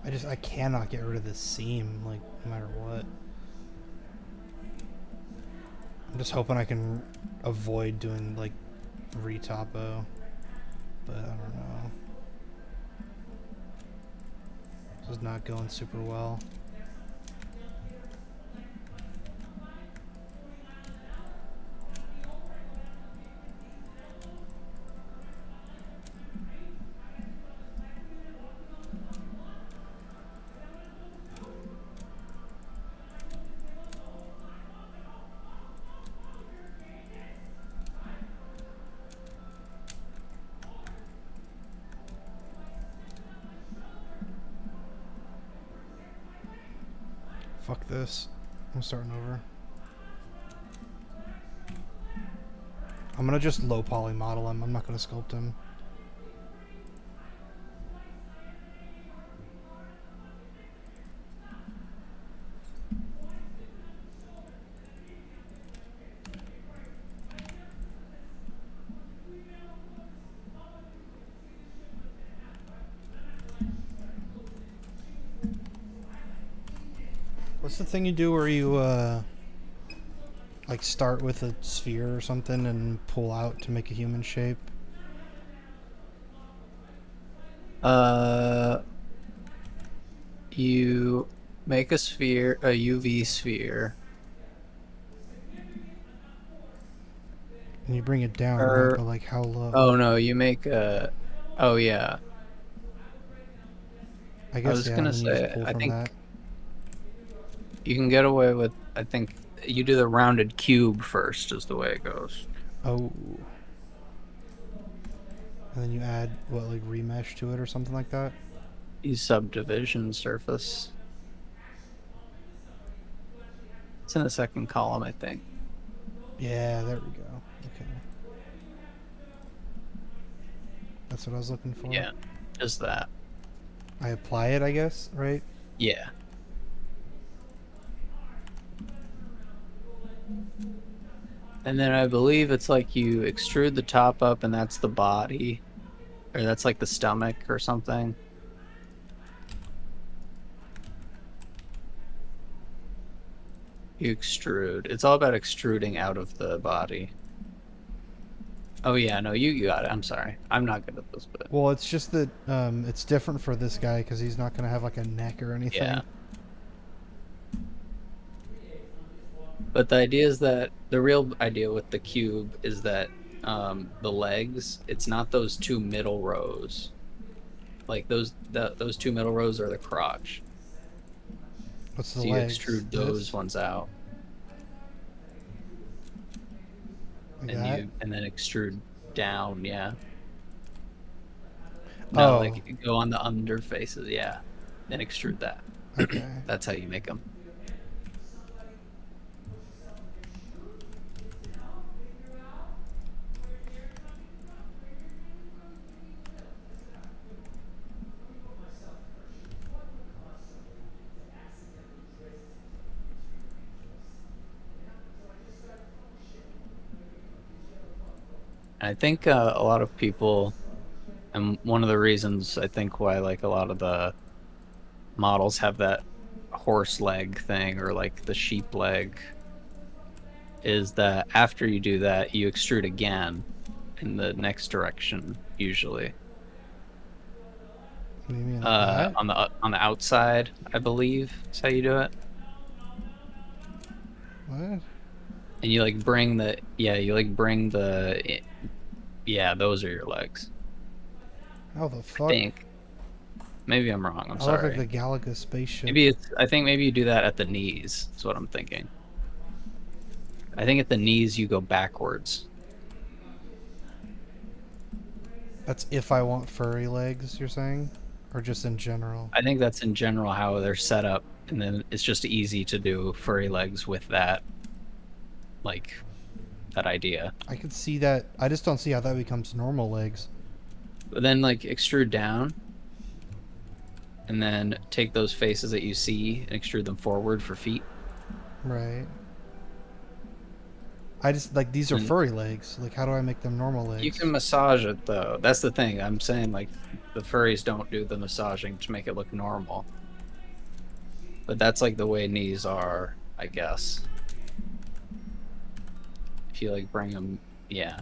S2: I cannot get rid of this seam, like, no matter what. I'm just hoping I can avoid doing, like, retopo. But I don't know. This is not going super well. Fuck this. I'm starting over. I'm gonna just low poly model him. I'm not gonna sculpt him. What's the thing you do where you like start with a sphere or something and pull out to make a human shape?
S1: You make a sphere, a UV sphere.
S2: And you bring it down,
S1: Or-
S2: right? But like how low?
S1: Oh no, you make a. Oh yeah.
S2: I guess
S1: was
S2: yeah,
S1: gonna
S2: and you just
S1: say,
S2: pull
S1: I
S2: from
S1: think-
S2: that.
S1: You can get away with. I think you do the rounded cube first, is the way it goes.
S2: Oh. And then you add what, like remesh to it or something like that?
S1: Use subdivision surface. It's in the second column, I think.
S2: Yeah, there we go. Okay. That's what I was looking for.
S1: Yeah, just that.
S2: I apply it, I guess, right?
S1: Yeah. And then I believe it's like you extrude the top up and that's the body. Or that's like the stomach or something. You extrude. It's all about extruding out of the body. Oh yeah, no, you got it. I'm sorry. I'm not good at this bit.
S2: Well, it's just that it's different for this guy because he's not going to have like a neck or anything.
S1: Yeah. But the idea is that the real idea with the cube is that the legs, it's not those two middle rows. Like those two middle rows are the crotch.
S2: What's the
S1: So you
S2: legs?
S1: extrude
S2: This?
S1: those ones out,
S2: Like
S1: and
S2: that?
S1: and then extrude down. Yeah. No,
S2: Oh.
S1: like you go on the under faces. Yeah, and extrude that.
S2: Okay.
S1: That's how you make them. I think a lot of people, and one of the reasons I think why like a lot of the models have that horse leg thing or like the sheep leg, is that after you do that, you extrude again in the next direction usually.
S2: Maybe like that?
S1: On the outside, I believe is how you do it.
S2: What?
S1: And you like bring the yeah, those are your legs.
S2: How the fuck?
S1: I think. Maybe I'm wrong. I'm
S2: I look
S1: sorry.
S2: like the Galaga spaceship.
S1: Maybe I think maybe you do that at the knees. That's what I'm thinking. I think at the knees you go backwards.
S2: That's if I want furry legs, you're saying? Or just in general?
S1: I think that's in general how they're set up, and then it's just easy to do furry legs with that, like, that idea.
S2: I could see that. I just don't see how that becomes normal legs.
S1: But then like extrude down, and then take those faces that you see and extrude them forward for feet.
S2: Right. I just, like, these are
S1: And-
S2: furry legs. Like, how do I make them normal legs?
S1: You can massage it though. That's the thing. I'm saying like the furries don't do the massaging to make it look normal. But that's like the way knees are, I guess. If you like bring them, yeah.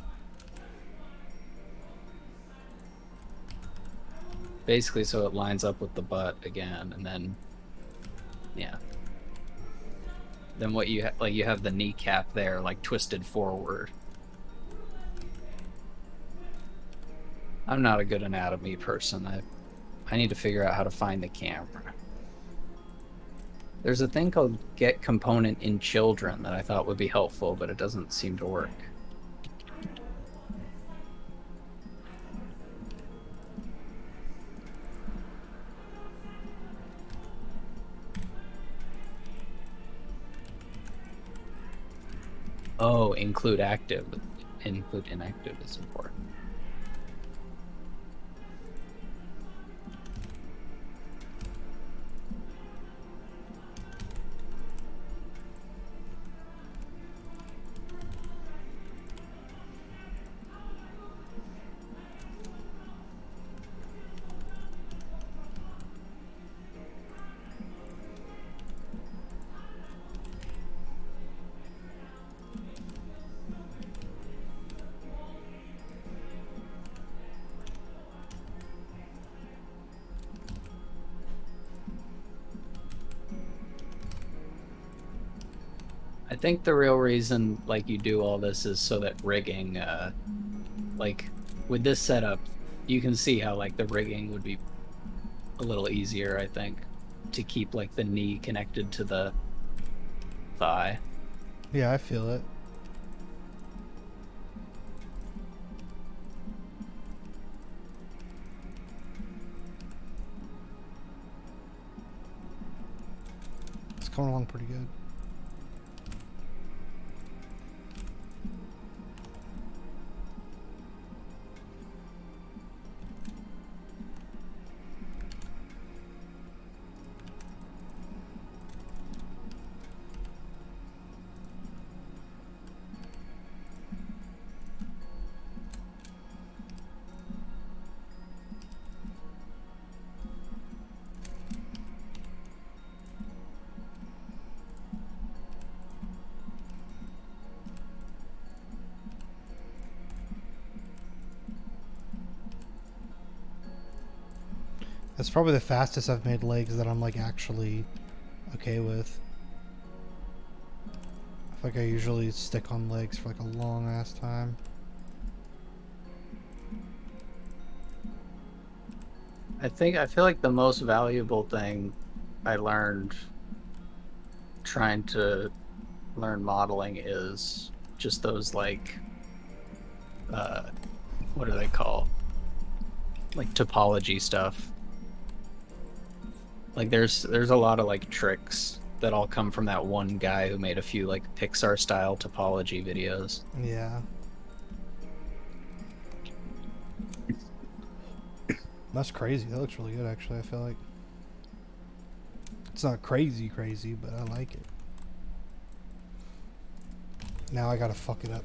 S1: Basically, so it lines up with the butt again, and then, yeah. Then what you like, you have the kneecap there, like twisted forward. I'm not a good anatomy person. I need to figure out how to find the camera. There's a thing called get component in children that I thought would be helpful, but it doesn't seem to work. Oh, include active. Include inactive is important. I think the real reason like you do all this is so that rigging, like with this setup, you can see how like the rigging would be a little easier, I think, to keep like the knee connected to the thigh.
S2: Yeah, I feel it. It's coming along pretty good. That's probably the fastest I've made legs that I'm like actually okay with. I feel like I usually stick on legs for like a long ass time.
S1: I feel like the most valuable thing I learned trying to learn modeling is just those like what are they called? Like topology stuff. Like there's a lot of like tricks that all come from that one guy who made a few like Pixar style topology videos.
S2: Yeah. That's crazy. That looks really good actually, I feel like. It's not crazy, but I like it. Now I gotta fuck it up.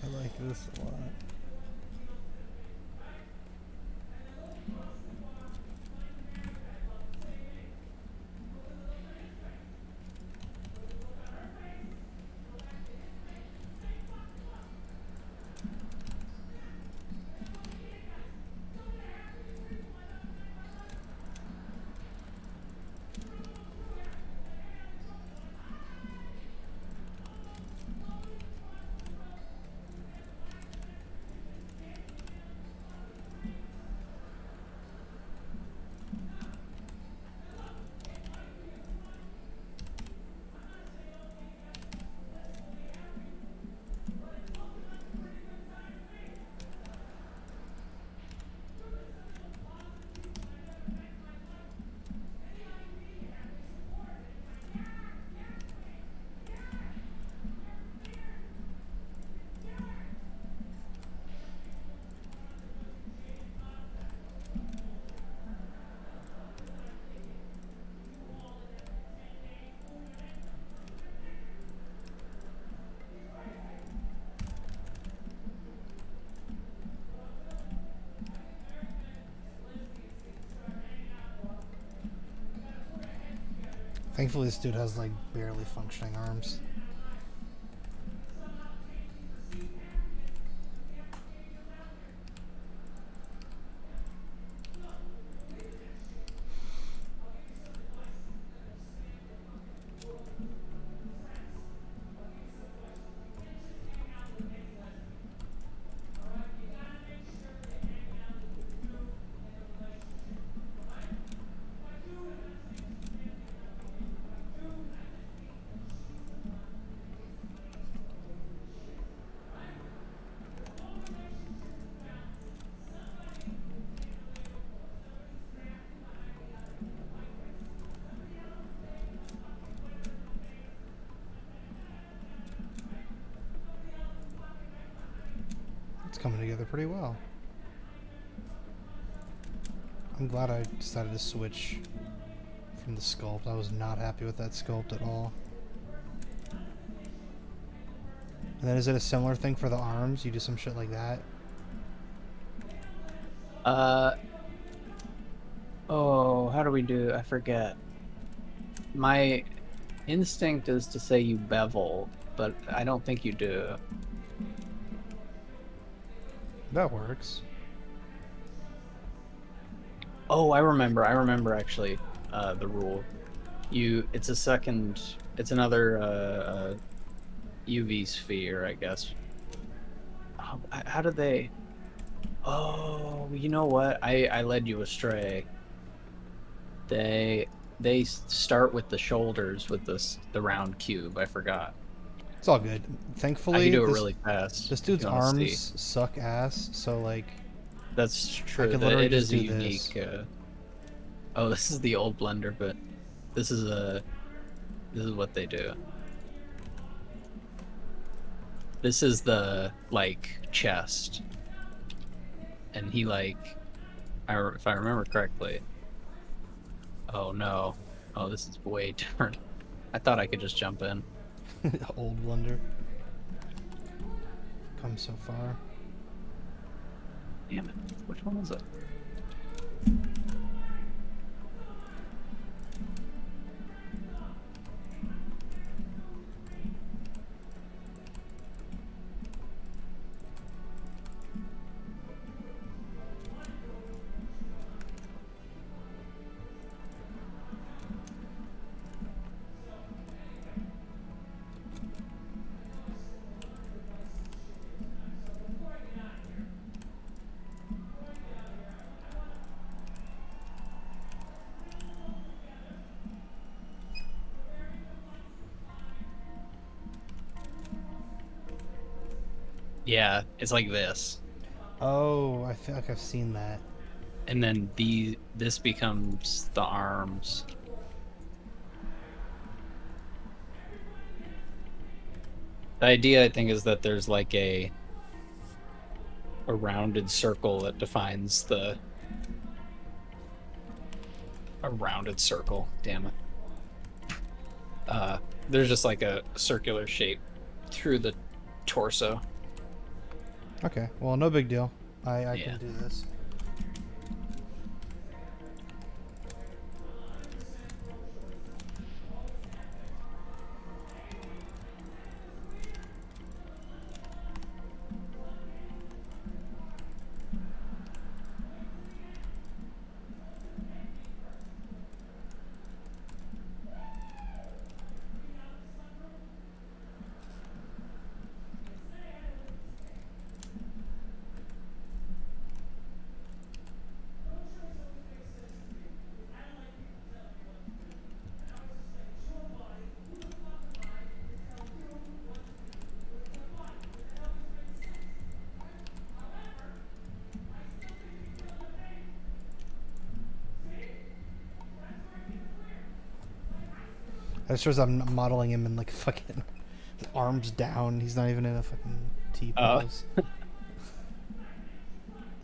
S2: I like this a lot. Thankfully, this dude has like barely functioning arms. It's coming together pretty well. I'm glad I decided to switch from the sculpt. I was not happy with that sculpt at all. And then is it a similar thing for the arms? You do some shit like that?
S1: Oh, how do we do? I forget. My instinct is to say you bevel, but I don't think you do.
S2: That works.
S1: Oh, I remember actually, the rule. It's another UV sphere, I guess. Oh, how did they? Oh, you know what? I led you astray. They start with the shoulders with the round cube. I forgot.
S2: It's all good.
S1: I
S2: Thankfully,
S1: can do it really fast.
S2: this
S1: if
S2: dude's
S1: you wanna see.
S2: arms suck ass, so like...
S1: That's true.
S2: could literally
S1: It is
S2: just
S1: a
S2: do
S1: unique.
S2: this.
S1: Oh, this is the old blender, but this is what they do. This is the like chest, and he like, if I remember correctly. Oh no! Oh, this is way different. I thought I could just jump in.
S2: Old Blunder. Come so far.
S1: Damn it! Which one was it? Yeah, it's like this.
S2: Oh, I feel like I've seen that.
S1: And then this becomes the arms. The idea, I think, is that there's like a rounded circle that defines a rounded circle. Damn it. There's just like a circular shape through the torso.
S2: Okay, well, no big deal. I
S1: Yeah.
S2: can do this. I just shows I'm modeling him in like fucking arms down. He's not even in a fucking T pose.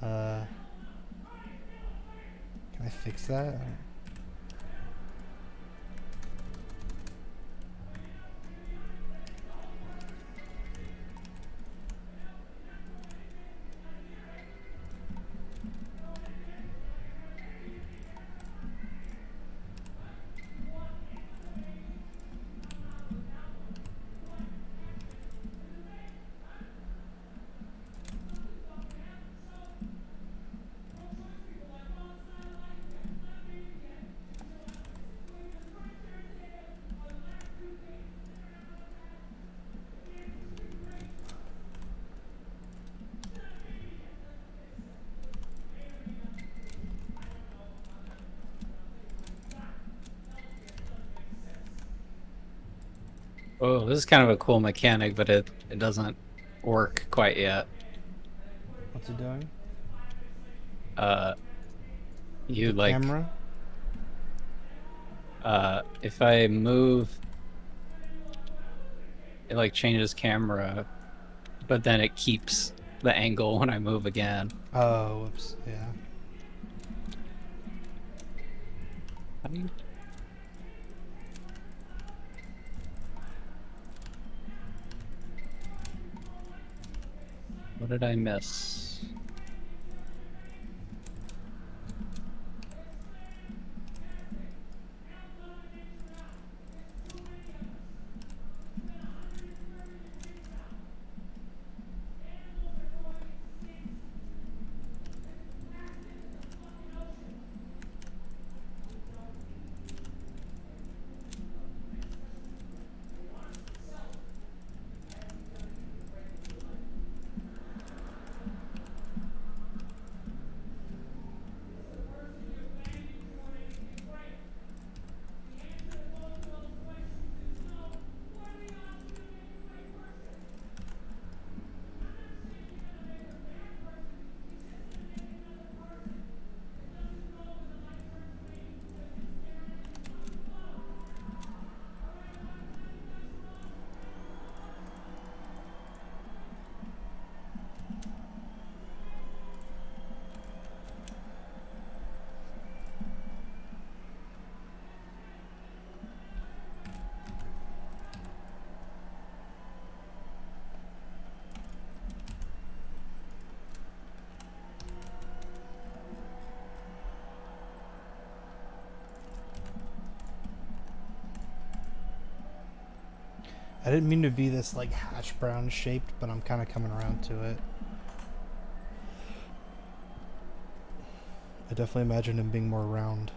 S2: Can I fix that?
S5: Oh, this is kind of a cool mechanic, but it doesn't work quite yet.
S2: What's it doing?
S5: You
S2: The
S5: like
S2: camera?
S5: if I move, it like changes camera, but then it keeps the angle when I move again.
S2: Oh, whoops. Yeah.
S5: How do you... What did I miss?
S2: I didn't mean to be this like hash brown shaped, but I'm kind of coming around to it. I definitely imagine him being more round.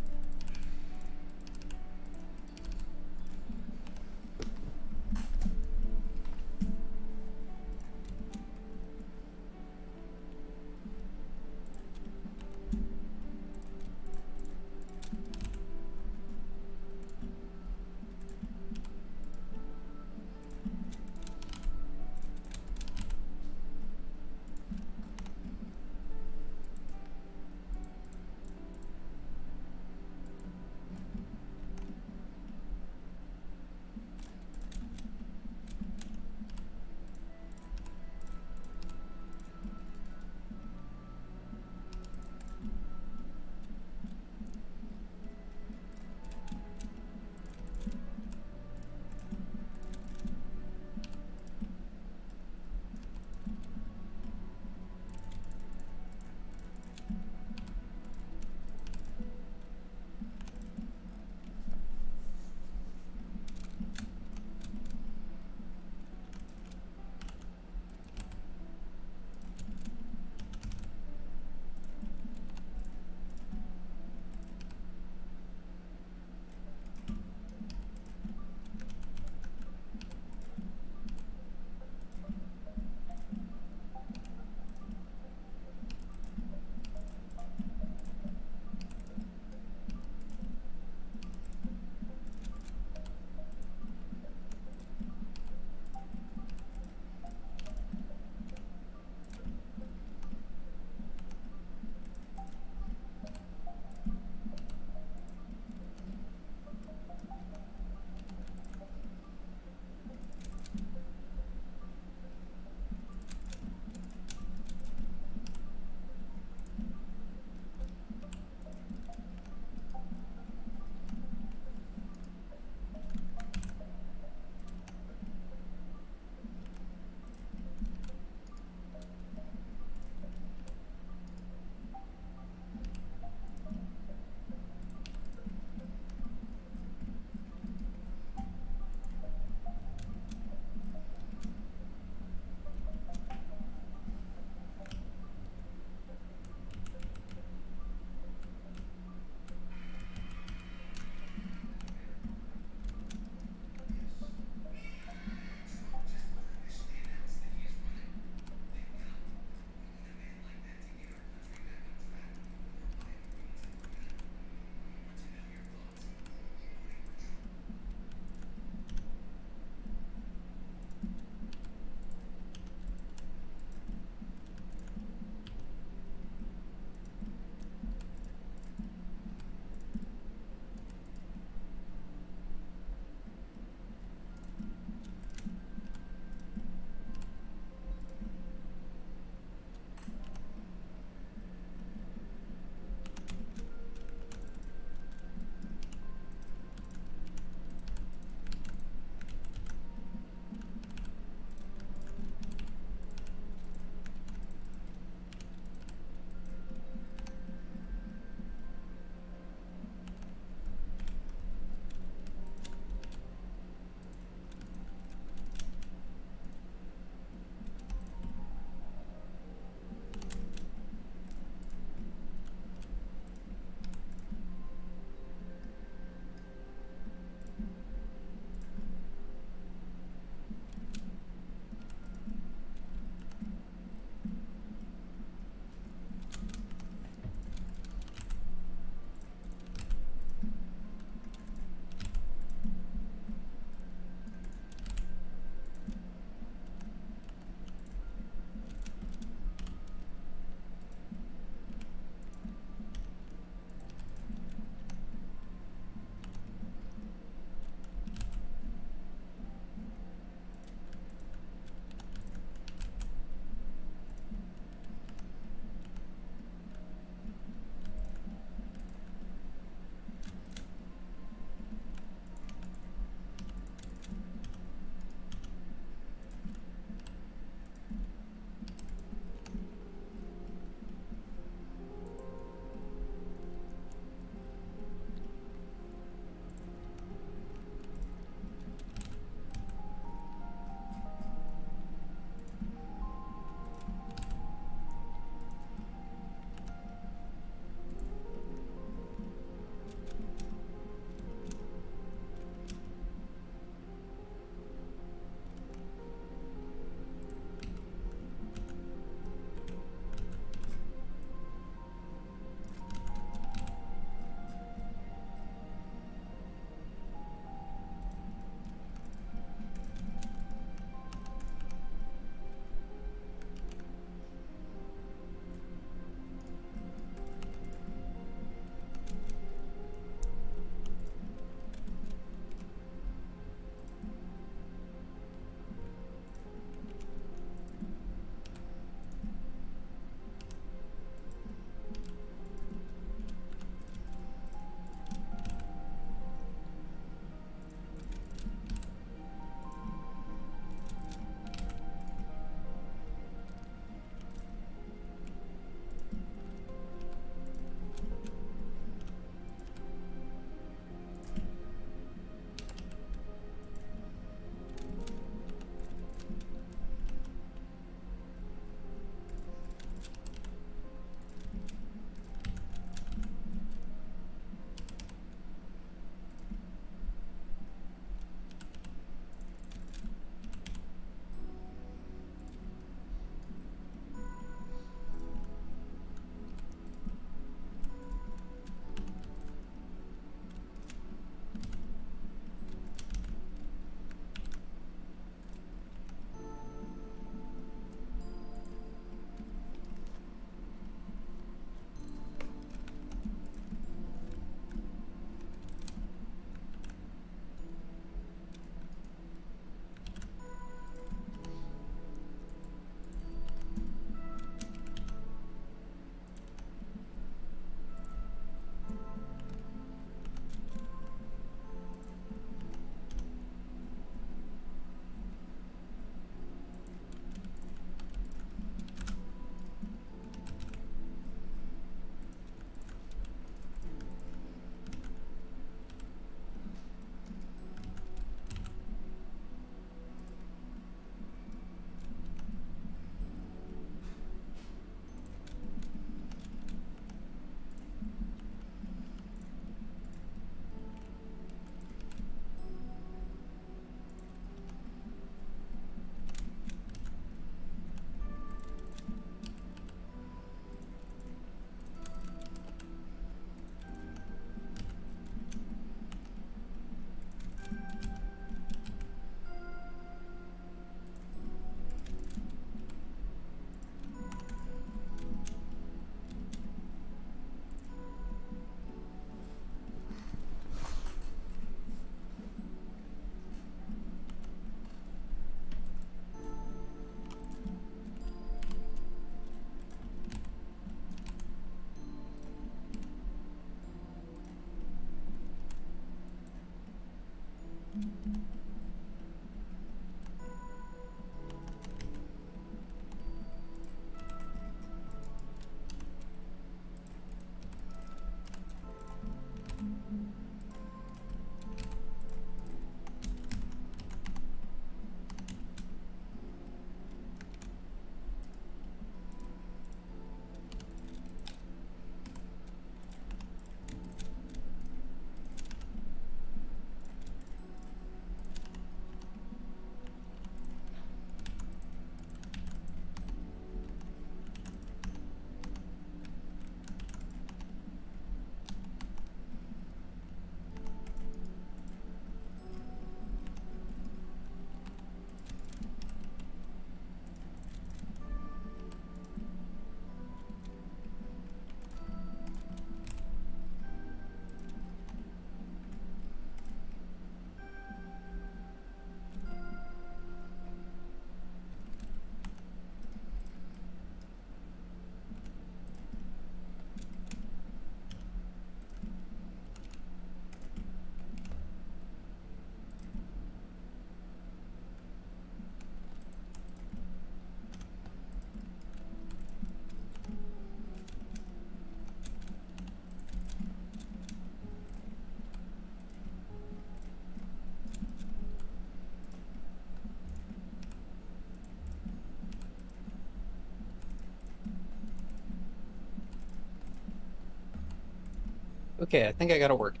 S1: Okay, I think I got it working.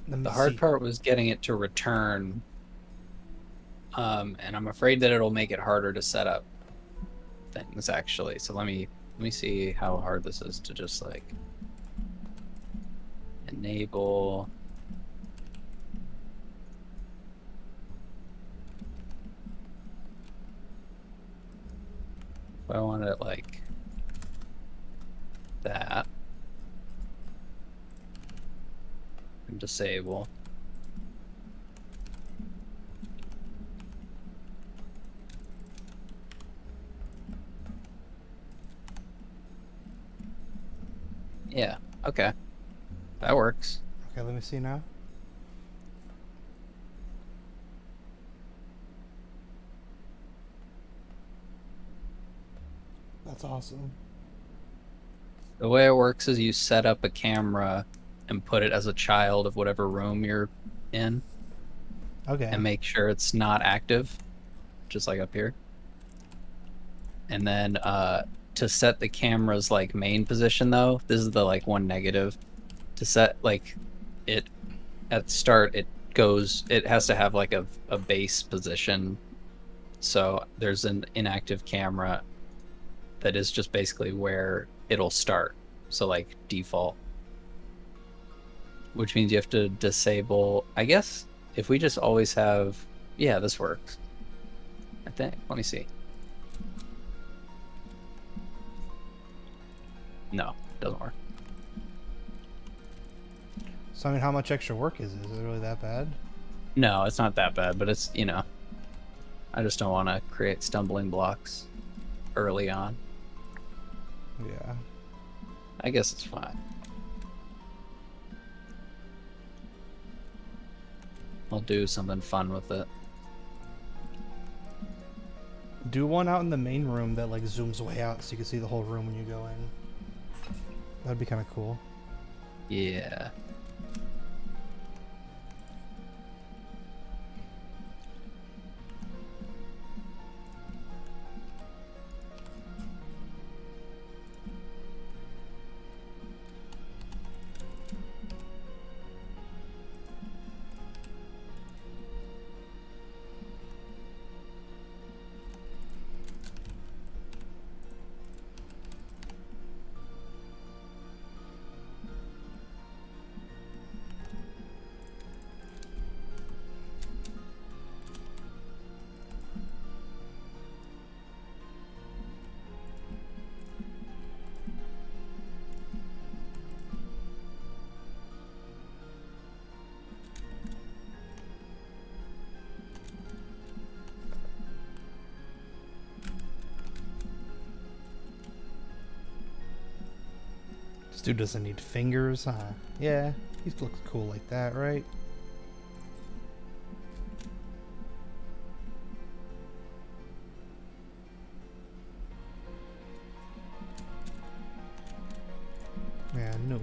S2: Let me
S1: The hard
S2: see.
S1: part was getting it to return, and I'm afraid that it'll make it harder to set up things actually. So let me see how hard this is to just like enable. If I want it like that and disable. Yeah, okay. That works.
S2: Okay, let me see now. That's awesome.
S1: The way it works is you set up a camera and put it as a child of whatever room you're in
S2: Okay.
S1: and make sure it's not active, just like up here. And then to set the camera's like main position though, this is the like one negative. To set like it at start, it has to have like a base position. So there's an inactive camera that is just basically where it'll start. So like default. Which means you have to disable, I guess if we just always have, yeah, this works. I think, let me see. No, doesn't work.
S2: So I mean, how much extra work is it? Is it really that bad?
S1: No, it's not that bad, but it's, I just don't want to create stumbling blocks early on.
S2: Yeah.
S1: I guess it's fine. I'll do something fun with it.
S2: Do one out in the main room that like zooms way out so you can see the whole room when you go in. That'd be kind of cool.
S1: Yeah.
S2: This dude doesn't need fingers, huh? Yeah, he looks cool like that, right? No.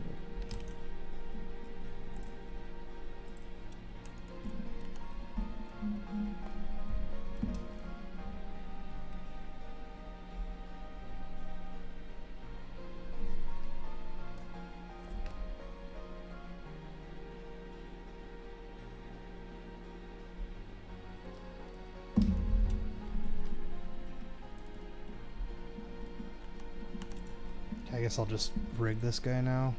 S2: I guess I'll just rig this guy now.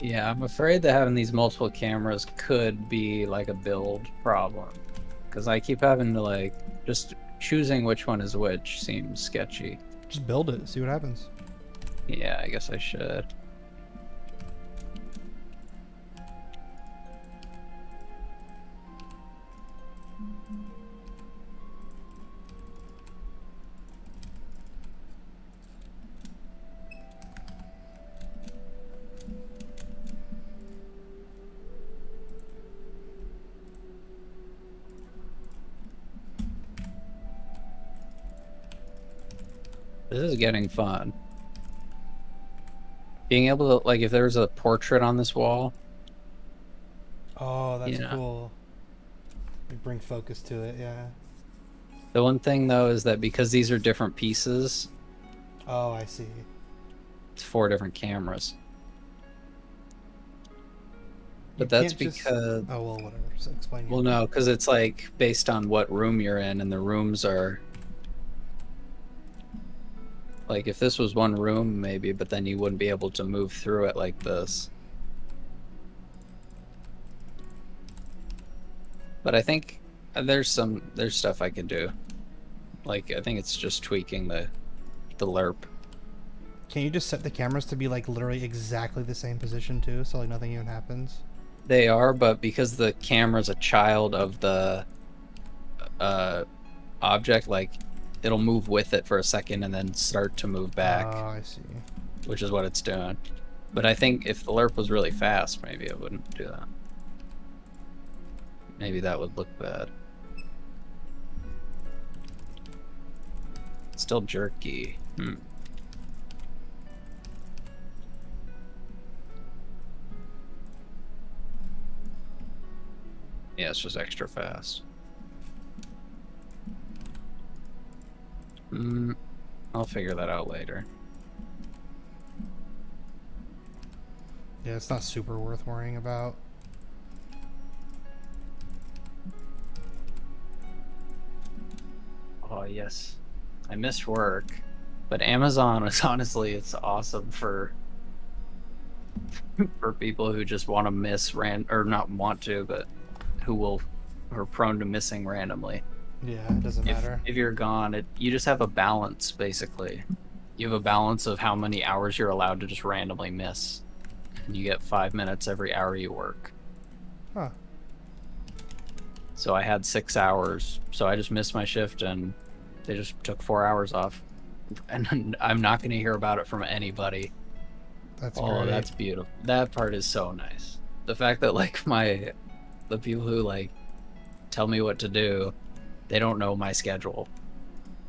S5: Yeah, I'm afraid that having these multiple cameras could be like a build problem. Because I keep having to like, just choosing which one is which seems sketchy.
S2: Just build it, see what happens.
S5: Yeah, I guess I should. This is getting fun. Being able to, like, if there's a portrait on this wall.
S2: Oh, that's
S5: Yeah.
S2: cool. We bring focus to it, yeah.
S5: The one thing, though, is that because these are different pieces,
S2: Oh, I see.
S5: it's 4 different cameras. But
S2: You
S5: that's
S2: can't just-
S5: because...
S2: Oh, well, whatever. So explain.
S5: Well, no, because it's, like, based on what room you're in, and the rooms are... Like, if this was one room, maybe, but then you wouldn't be able to move through it like this. But I think there's stuff I can do. Like, I think it's just tweaking the lerp.
S2: Can you just set the cameras to be, like, literally exactly the same position, too, so, like, nothing even happens?
S5: They are, but because the camera's a child of the object, like, it'll move with it for a second and then start to move back.
S2: Oh, I see.
S5: Which is what it's doing. But I think if the lerp was really fast, maybe it wouldn't do that. Maybe that would look bad. Still jerky. Yeah, it's just extra fast. I'll figure that out later.
S2: Yeah, it's not super worth worrying about.
S5: Oh yes, I missed work, but Amazon is honestly it's awesome for people who just want to miss or not want to, but who are prone to missing randomly.
S2: Yeah, it doesn't matter.
S5: If you're gone, you just have a balance basically. You have a balance of how many hours you're allowed to just randomly miss. And you get 5 minutes every hour you work.
S2: Huh.
S5: So I had 6 hours, so I just missed my shift and they just took 4 hours off. And I'm not going to hear about it from anybody.
S2: That's
S5: Oh,
S2: great.
S5: that's beautiful. That part is so nice. The fact that like the people who like tell me what to do, they don't know my schedule.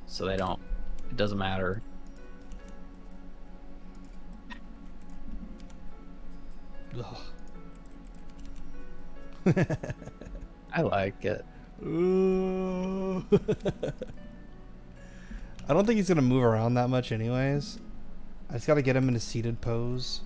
S5: So it doesn't matter. I like it.
S2: Ooh. I don't think he's gonna move around that much anyways. I just gotta get him in a seated pose.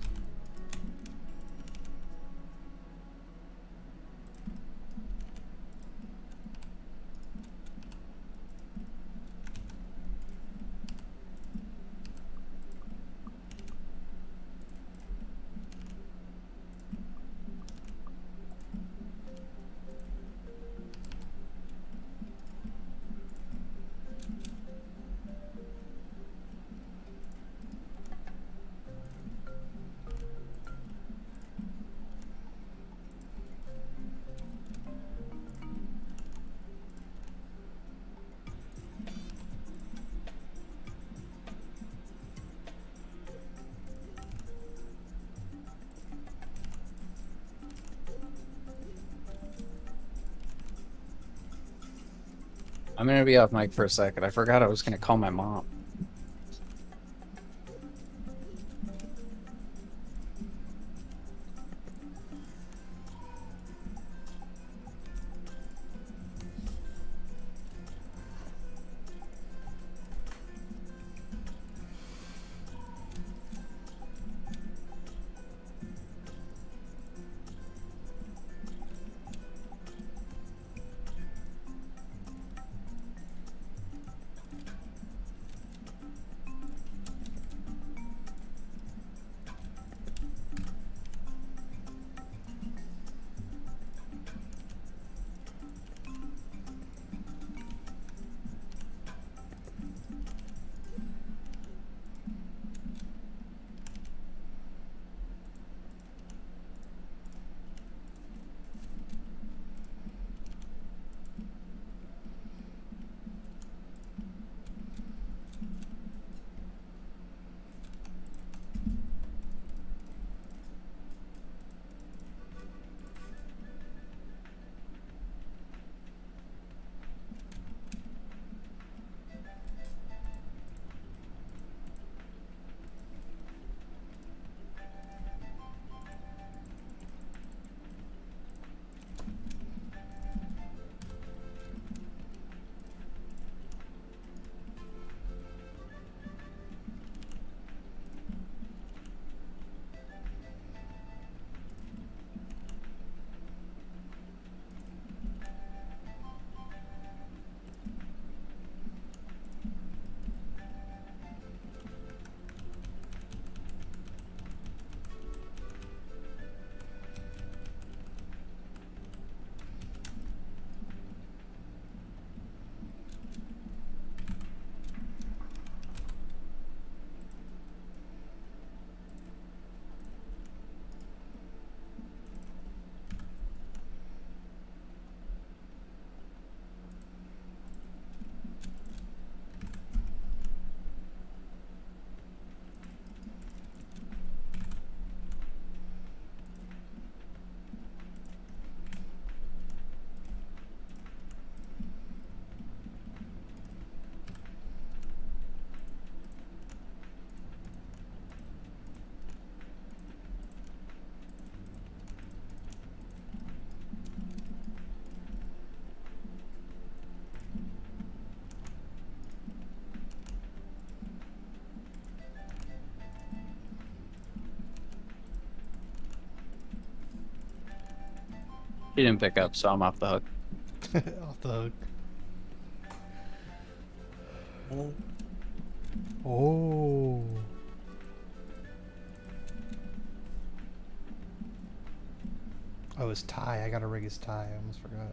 S5: I'm gonna be off mic for a second. I forgot I was gonna call my mom. She didn't pick up, so I'm off the hook.
S2: Off the hook. Oh. Oh, his tie. I gotta rig his tie. I almost forgot.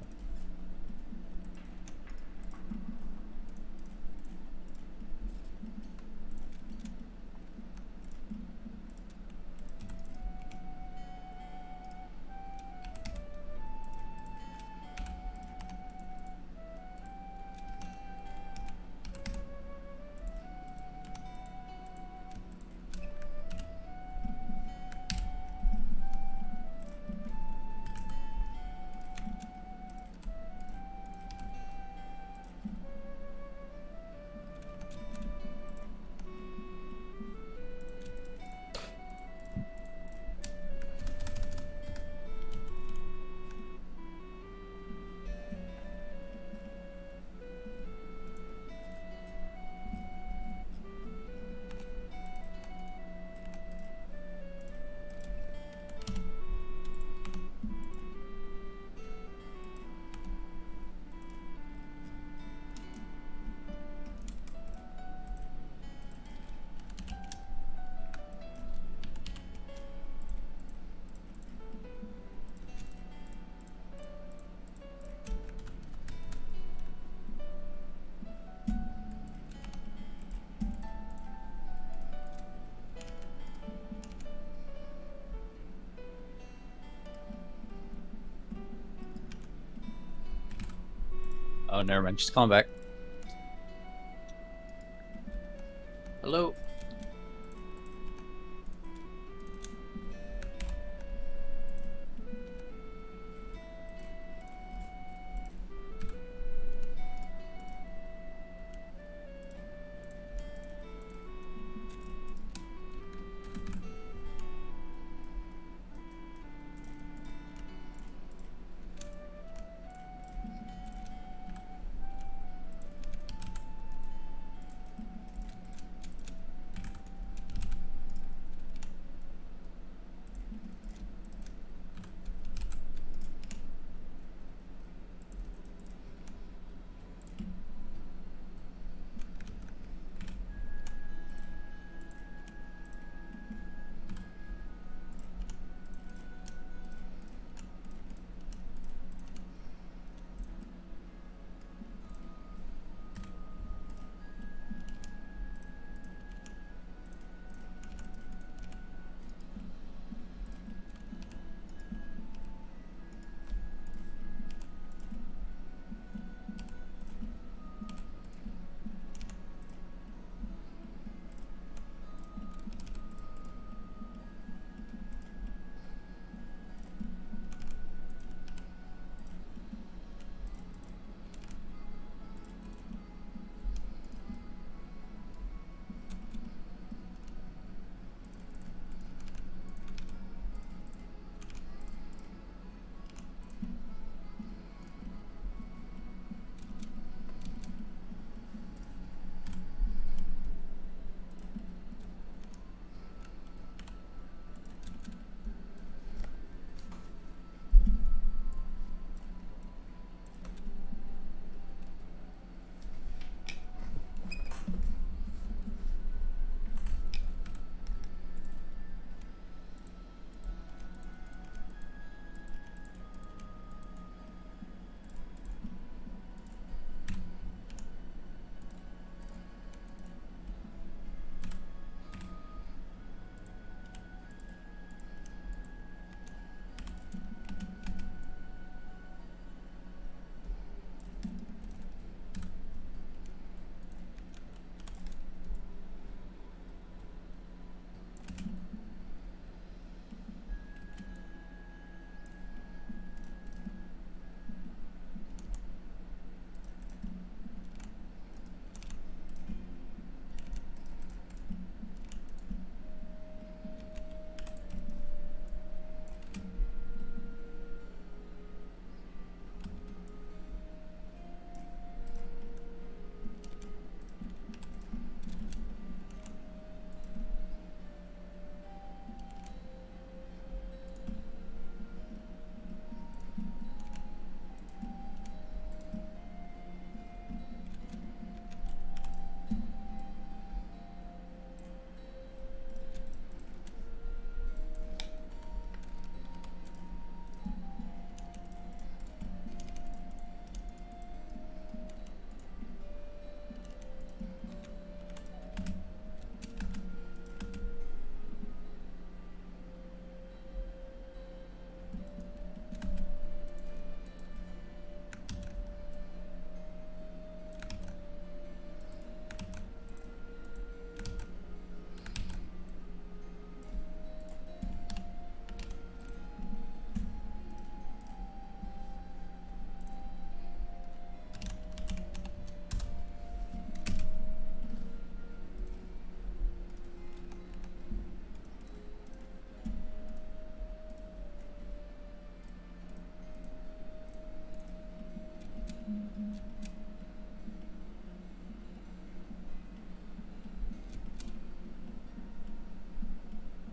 S5: Oh, never mind. Just calling back.
S1: Hello.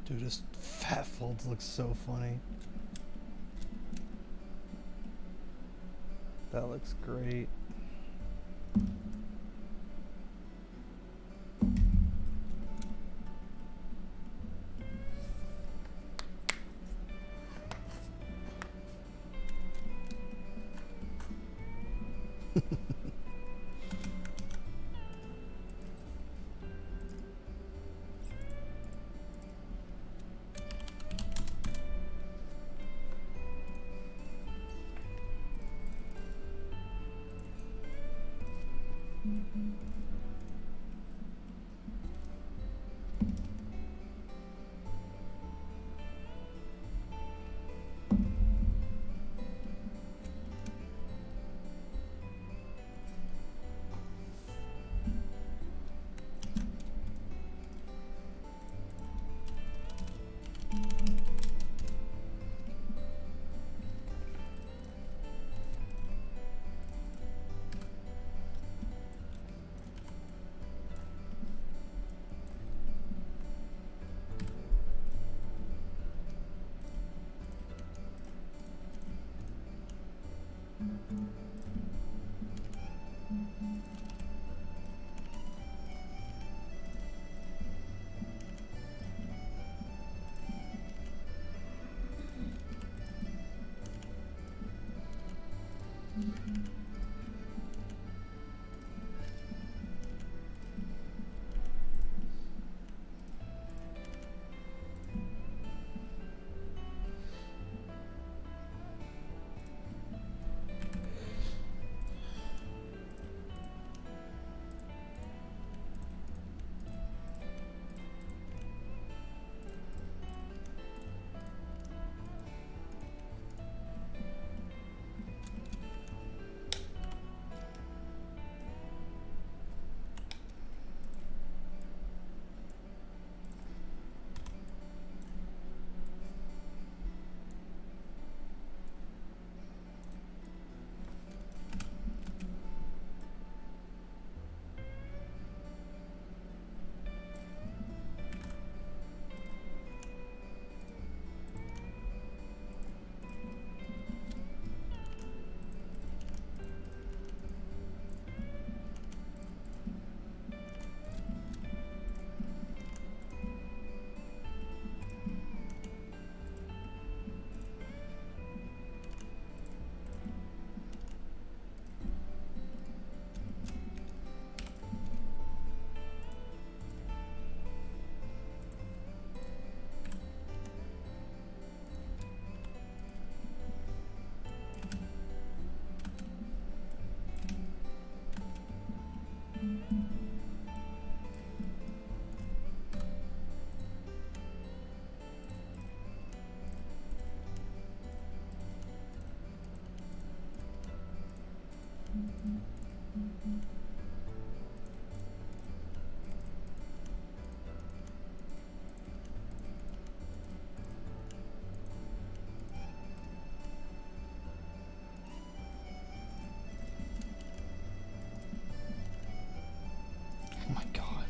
S2: Dude, this fat folds looks so funny. That looks great. Oh my god.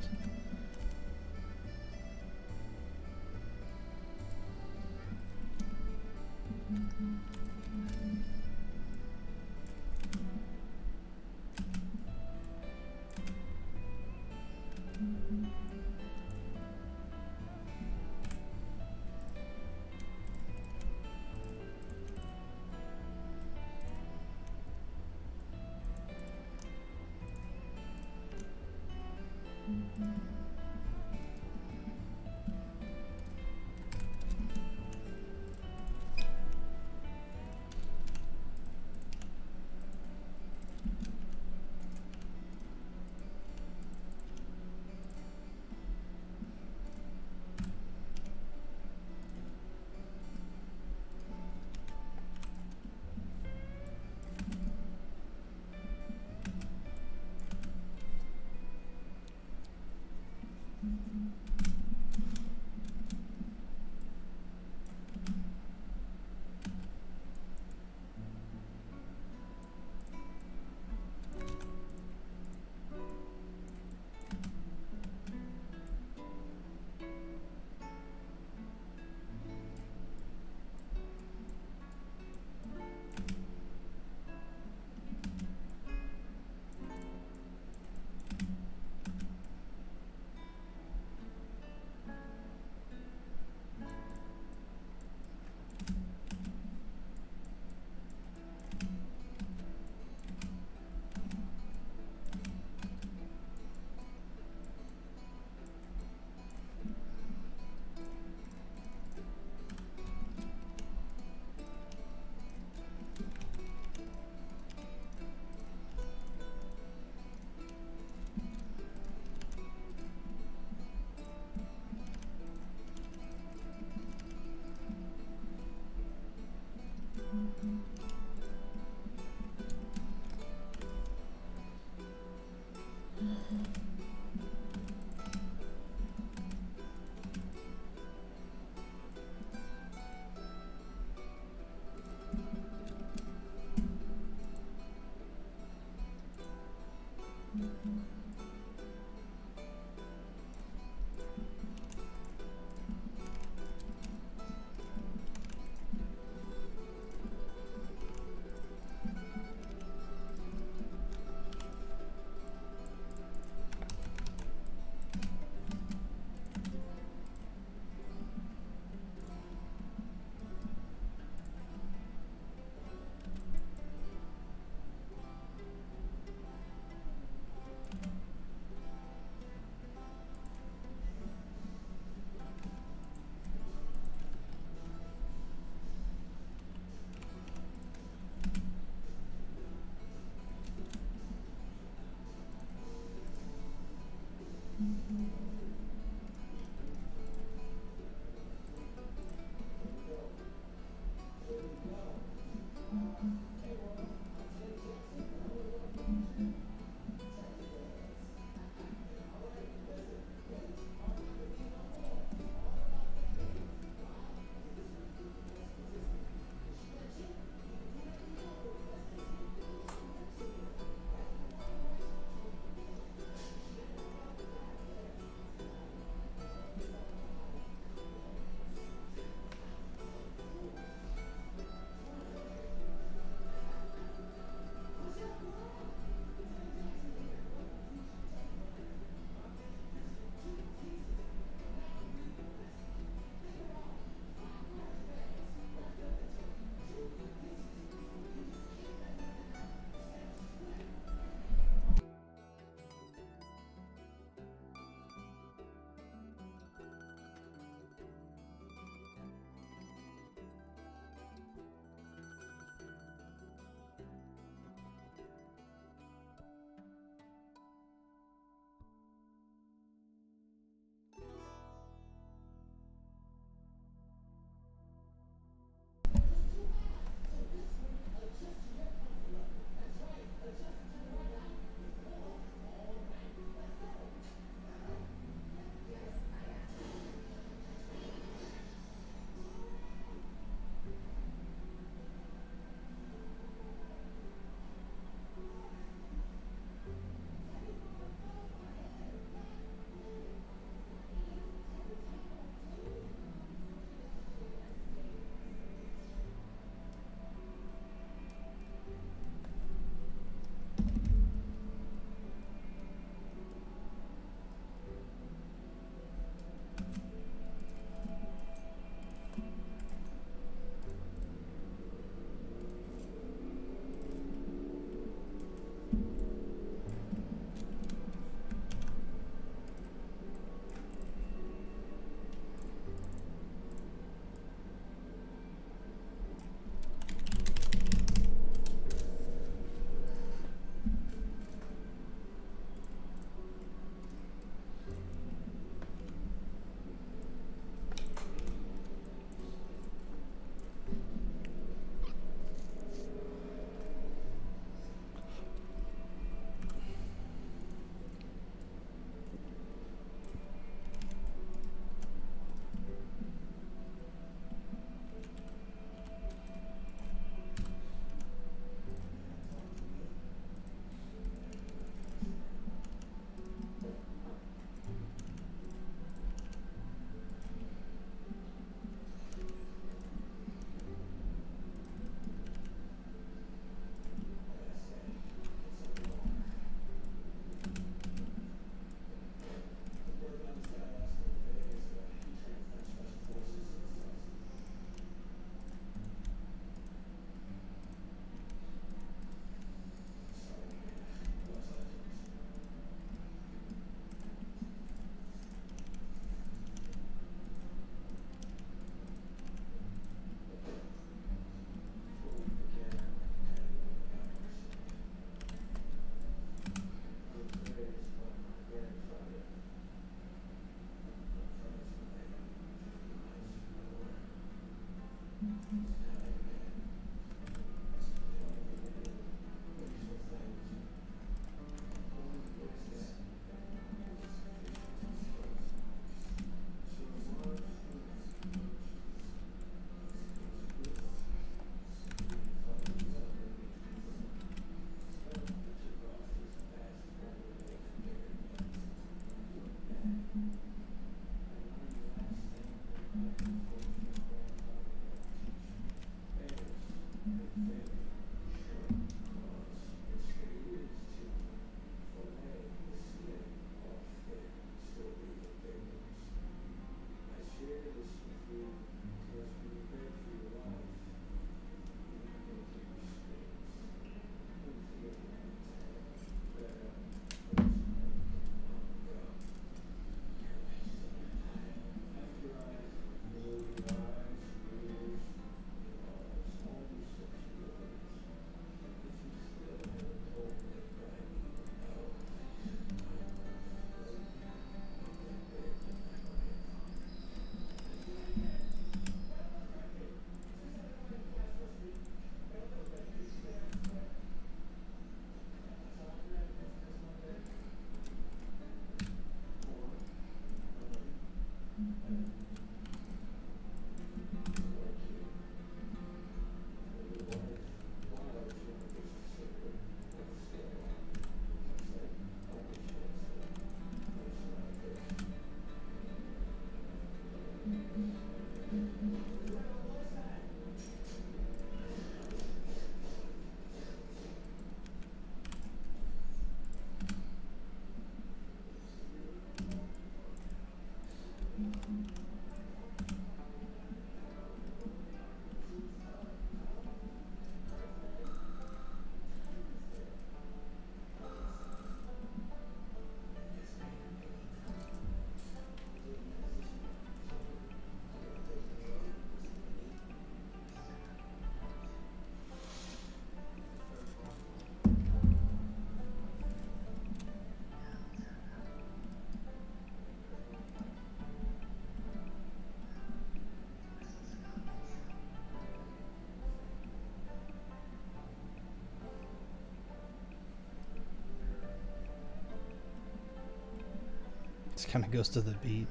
S2: This kind of goes to the beat.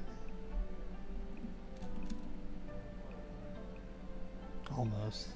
S2: Almost.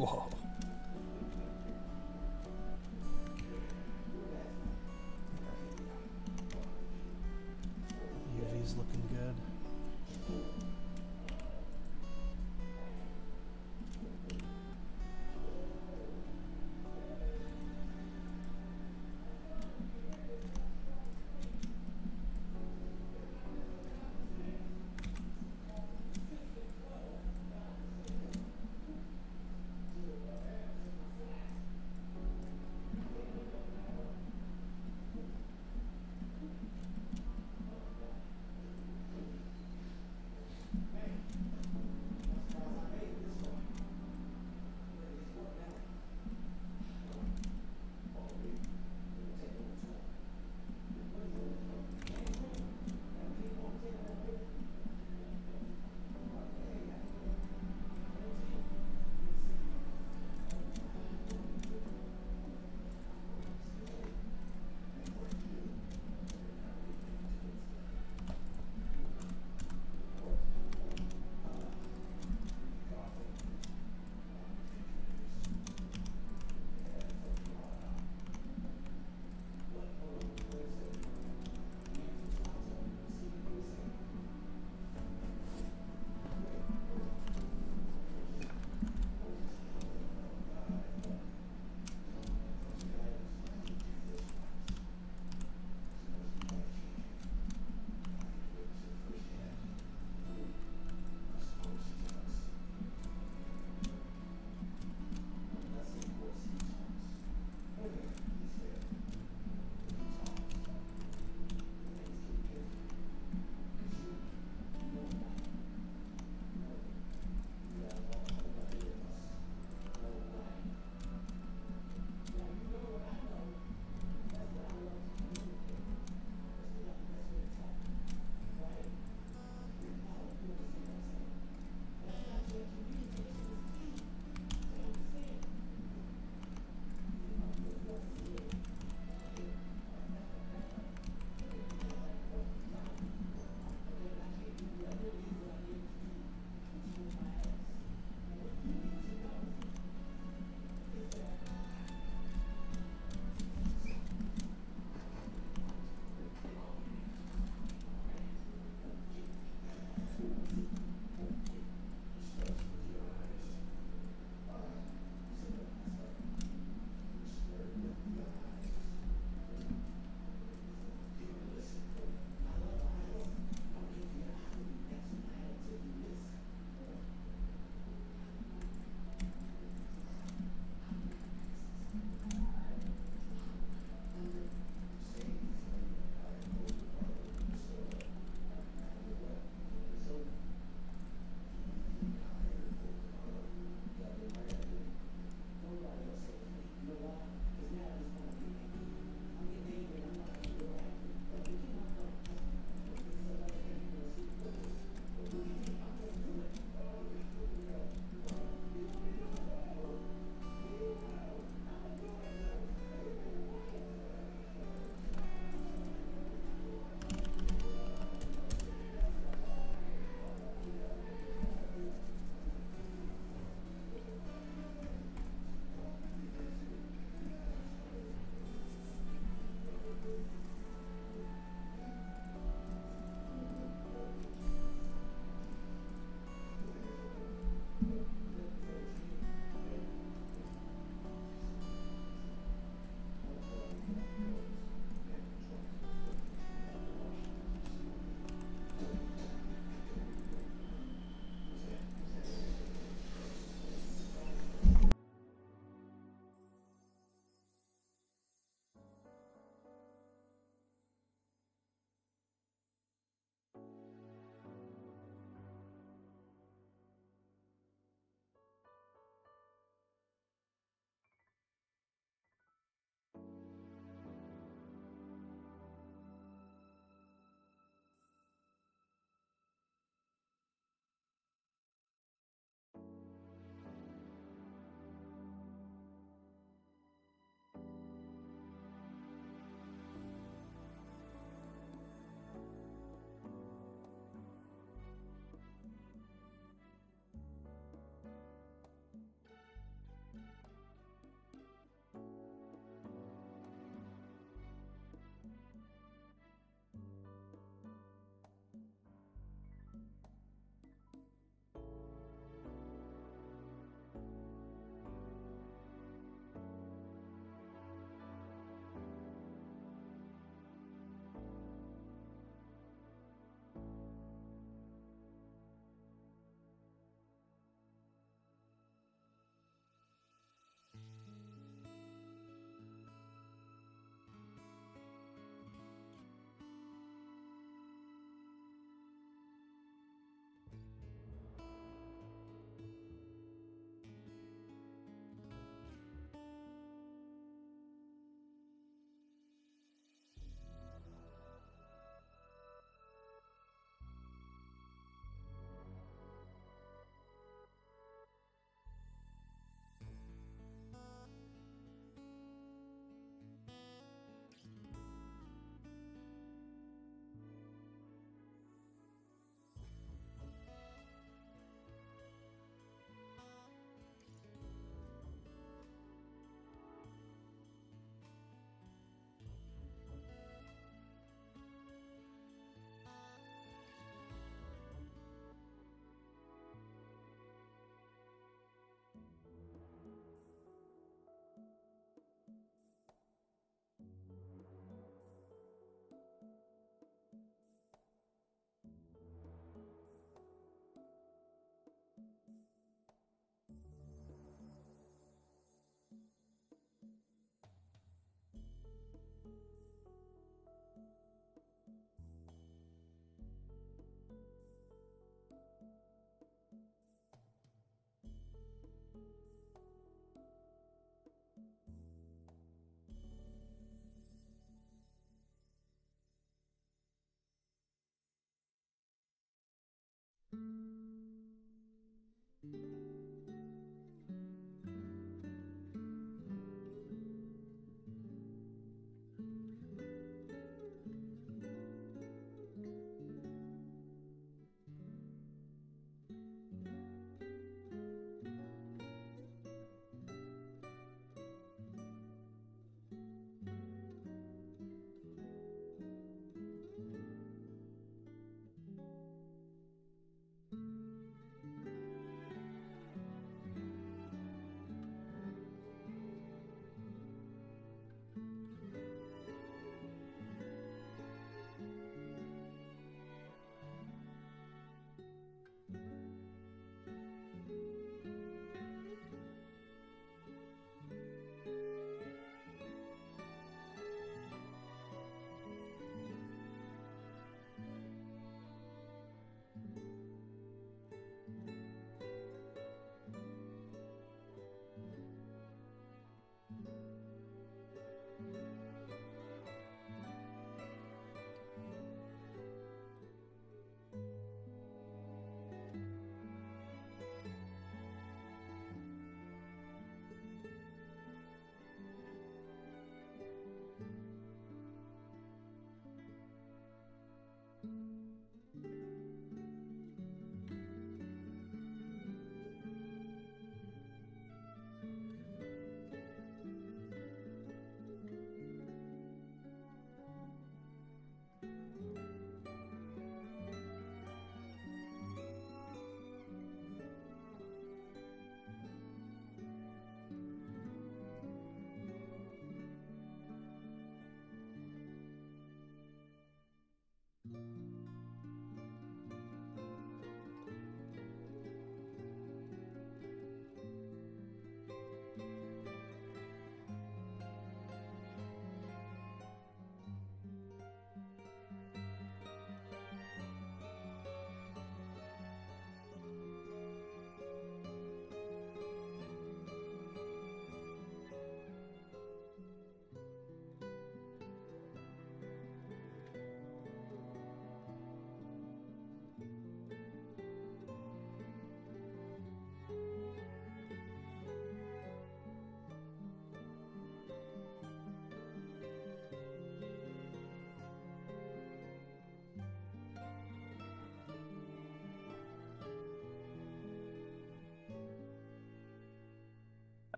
S5: Whoa.
S2: UV's looking good.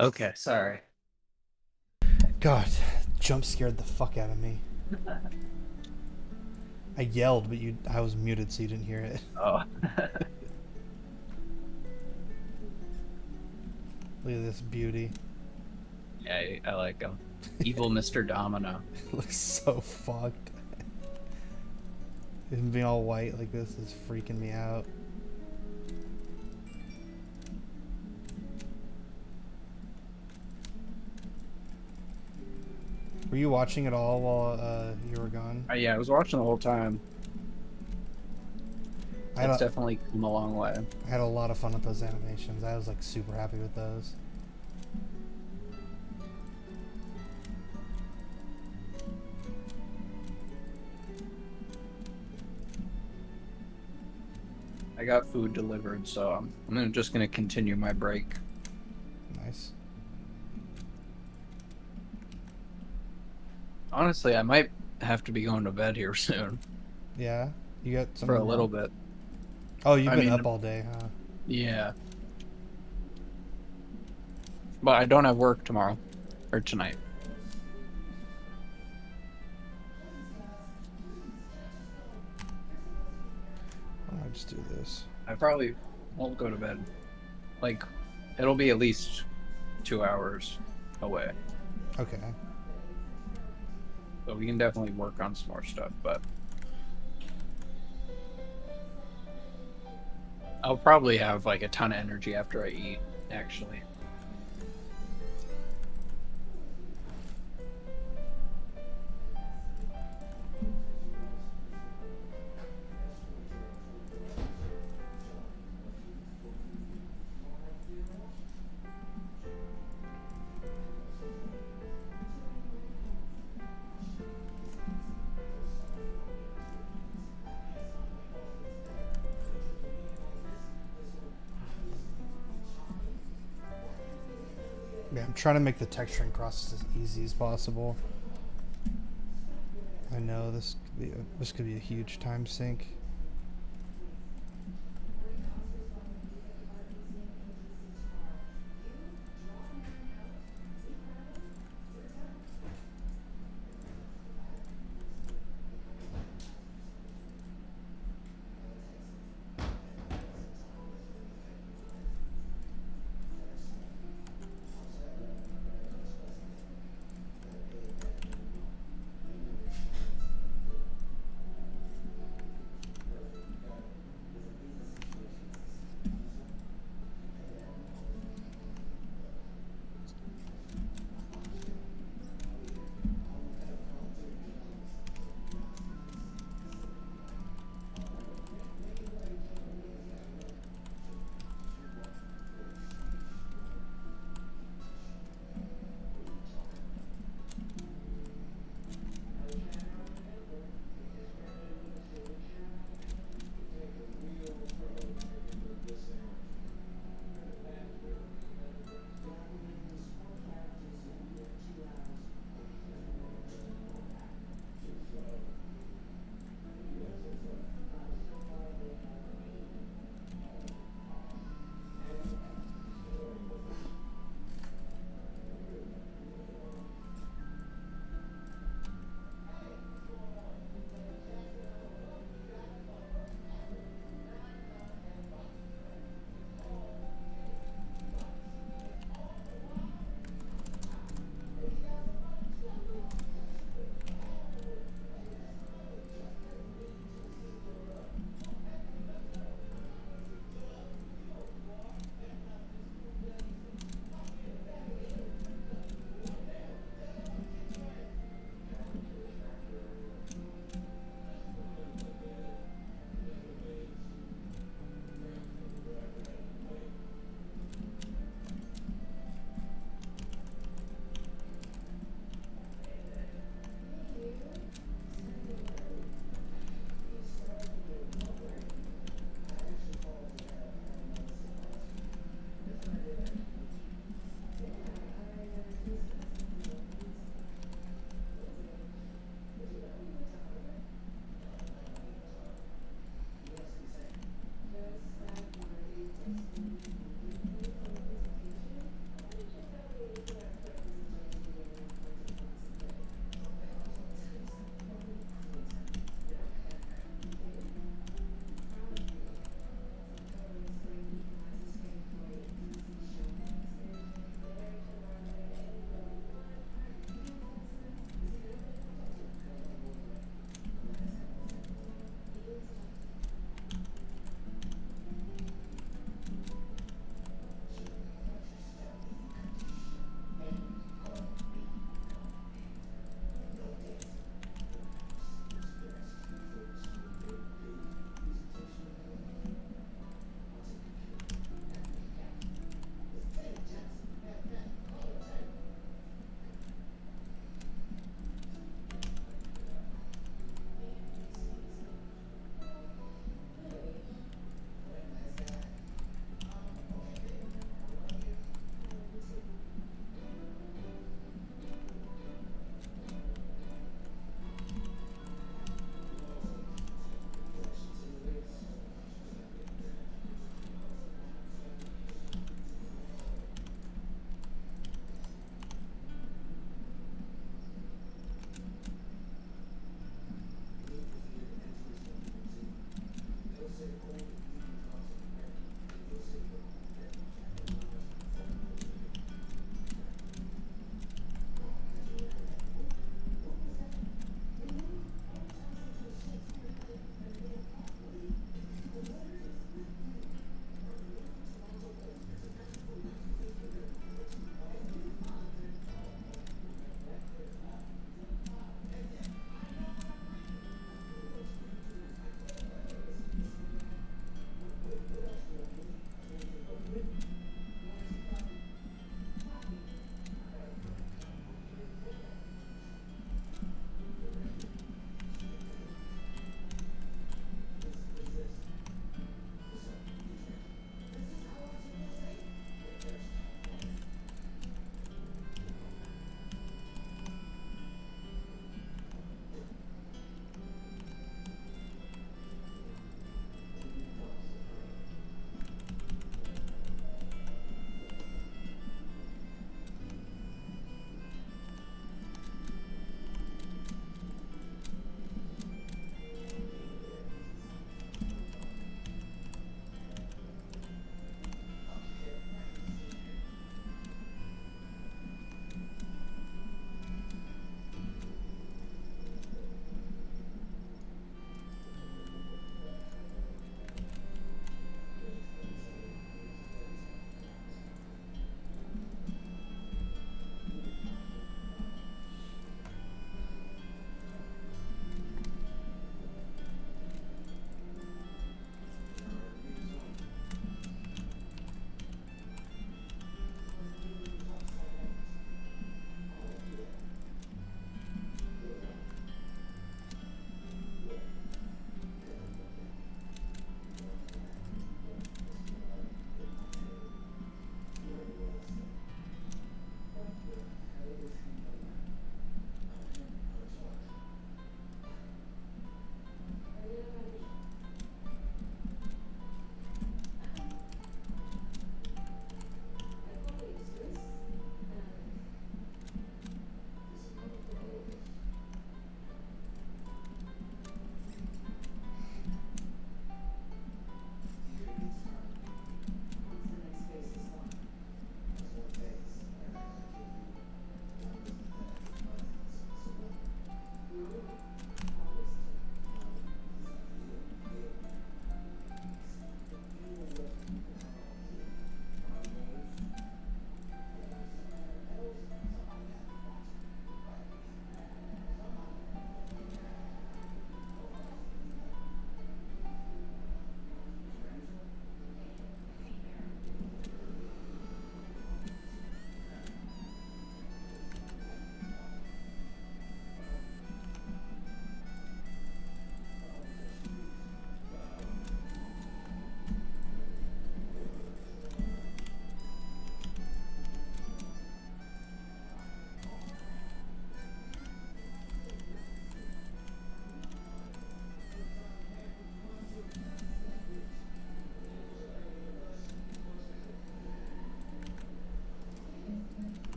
S5: Okay, sorry.
S2: God, jump scared the fuck out of me. I yelled, but I was muted, so you didn't hear it.
S5: Oh.
S2: Look at this beauty.
S5: Yeah, I like him. Evil Mr. Domino.
S2: It looks so fucked. Him being all white like this is freaking me out. Were you watching it all while you were gone?
S5: Yeah, I was watching the whole time. It's
S2: I
S5: definitely come a long way.
S2: had a lot of fun with those animations. I was like super happy with those.
S5: I got food delivered, so I'm just gonna continue my break.
S2: Nice.
S5: Honestly, I might have to be going to bed here soon
S2: Yeah? You got some
S5: for a little bit.
S2: Oh, you've
S5: I
S2: been
S5: mean,
S2: up all day, huh?
S5: Yeah. But I don't have work tomorrow. Or tonight.
S2: I'll just do this.
S5: I probably won't go to bed. Like, it'll be at least 2 hours away.
S2: Okay.
S5: So we can definitely work on some more stuff, but I'll probably have like a ton of energy after I eat, actually.
S2: Yeah, I'm trying to make the texturing process as easy as possible. I know this could be a huge time sink.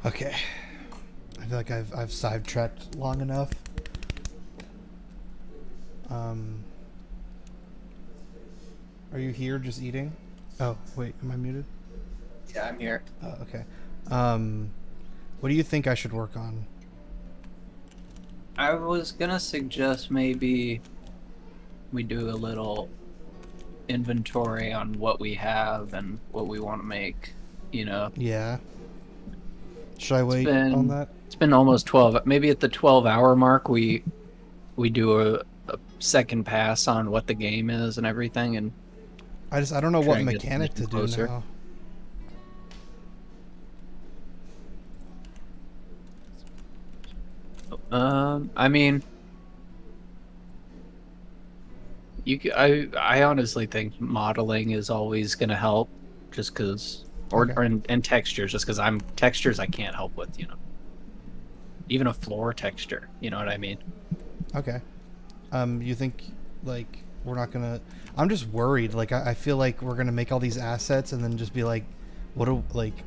S2: Okay. I feel like I've sidetracked long enough. Are you here just eating? Oh, wait, am I muted?
S5: Yeah, I'm here.
S2: Oh, okay. What do you think I should work on?
S5: I was gonna suggest maybe we do a little inventory on what we have and what we want to make. You know,
S2: Yeah. Should I wait on that?
S5: it's been almost 12. Maybe at the 12-hour mark, we do a second pass on what the game is and everything, and
S2: I don't know
S5: try
S2: what
S5: and get
S2: mechanic to do
S5: closer.
S2: now.
S5: I mean, I honestly think modeling is always gonna help, just because,
S2: Okay.
S5: and textures, just because textures I can't help with, you know. Even a floor texture, you know what I mean?
S2: Okay. You think like we're not gonna? I'm just worried. Like I feel like we're gonna make all these assets and then just be like, we're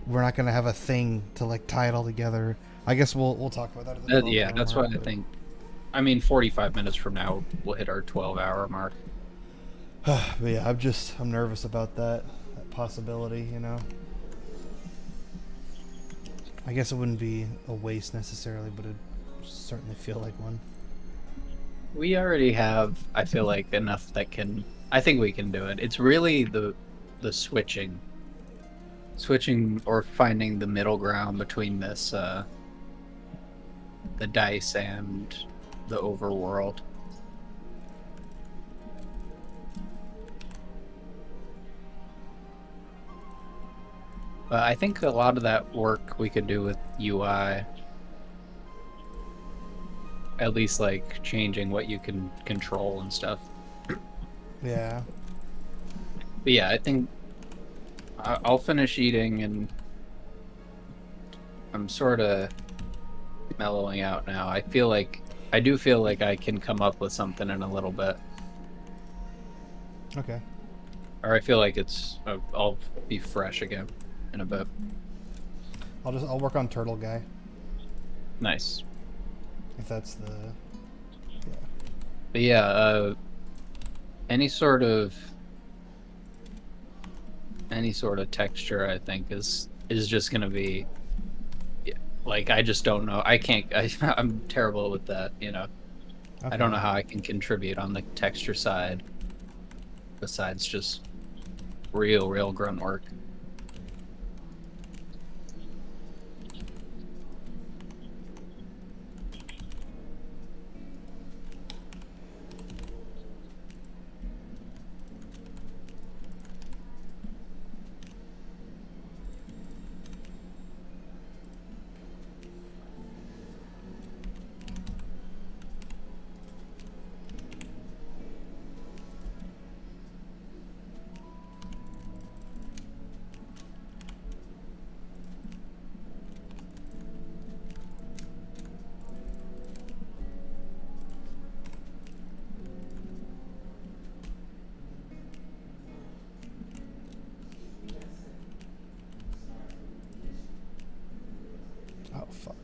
S2: not gonna have a thing to like tie it all together. I guess we'll talk about that. At the 12
S5: Yeah,
S2: hour
S5: that's
S2: mark,
S5: what I
S2: but-
S5: think. I mean, 45 minutes from now, we'll hit our 12-hour mark.
S2: But yeah, I'm nervous about that possibility. You know. I guess it wouldn't be a waste necessarily, but it certainly feel like one.
S5: We already have, I feel like, enough that can. I think we can do it. It's really the switching or finding the middle ground between this the dice and the overworld. But I think a lot of that work we could do with UI. At least like changing what you can control and stuff.
S2: Yeah.
S5: But yeah, I think I'll finish eating, and I'm sort of mellowing out now. I do feel like I can come up with something in a little bit.
S2: Okay.
S5: Or I feel like I'll be fresh again in a bit.
S2: I'll work on Turtle Guy.
S5: Nice.
S2: If that's the... Yeah.
S5: But yeah, any sort of texture, I think, is just gonna be, like, I just don't know. I'm terrible with that, you know.
S2: Okay.
S5: I don't know how I can contribute on the texture side besides just real grunt work.
S2: Oh, fuck.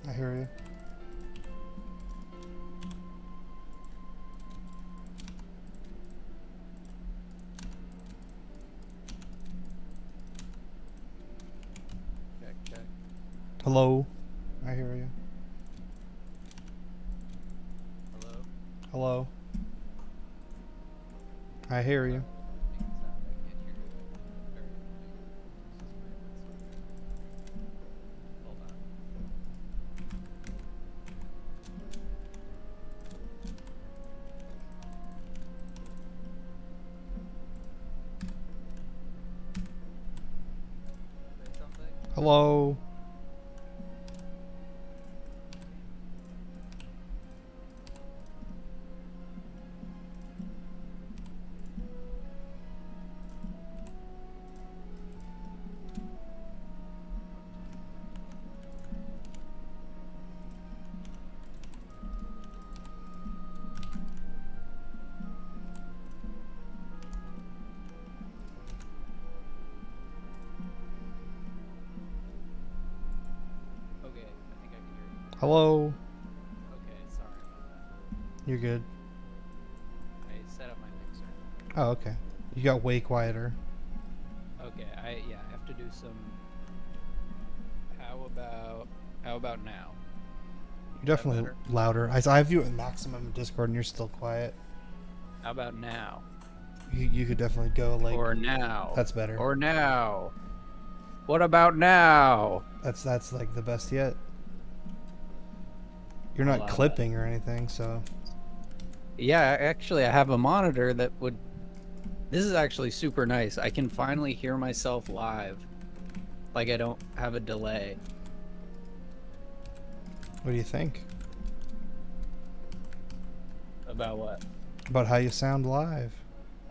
S2: I hear you.
S5: Check, check.
S2: Hello. I hear you.
S5: Hello?
S2: Hello. I hear you.
S5: Making sound, I can't hear you. Very hold on. Say something?
S2: Hello.
S5: Okay, I think I can hear you.
S2: Hello.
S5: Okay, sorry about that.
S2: You're good.
S5: I set up my mixer.
S2: Oh, okay. You got way quieter.
S5: Okay, I have to do some. How about now?
S2: You're
S5: Is that
S2: definitely
S5: better?
S2: louder. I have you at maximum in Discord, and you're still quiet.
S5: How about now?
S2: You could definitely go like.
S5: Or now?
S2: That's better.
S5: Or now? What about now?
S2: That's like the best yet. You're
S5: I'll
S2: not
S5: allow
S2: clipping or anything, so.
S5: Yeah, actually, I have a monitor that would. This is actually super nice. I can finally hear myself live. Like I don't have a delay.
S2: What do you think
S5: About what?
S2: about how you sound live?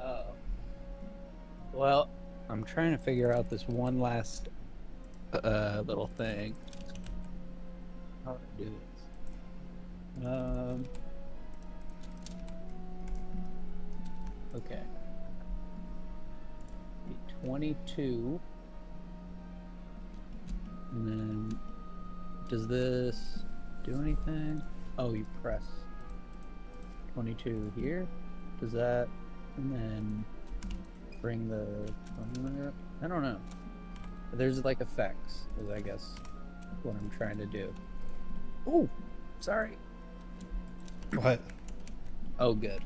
S5: Oh. Well, I'm trying to figure out this one last little thing. How do I do this? Okay. 22. And then does this do anything? Oh, you press 22 here. Does that, and then bring the, I don't know. There's like effects, is I guess what I'm trying to do. Oh, sorry.
S2: What?
S5: Oh, good.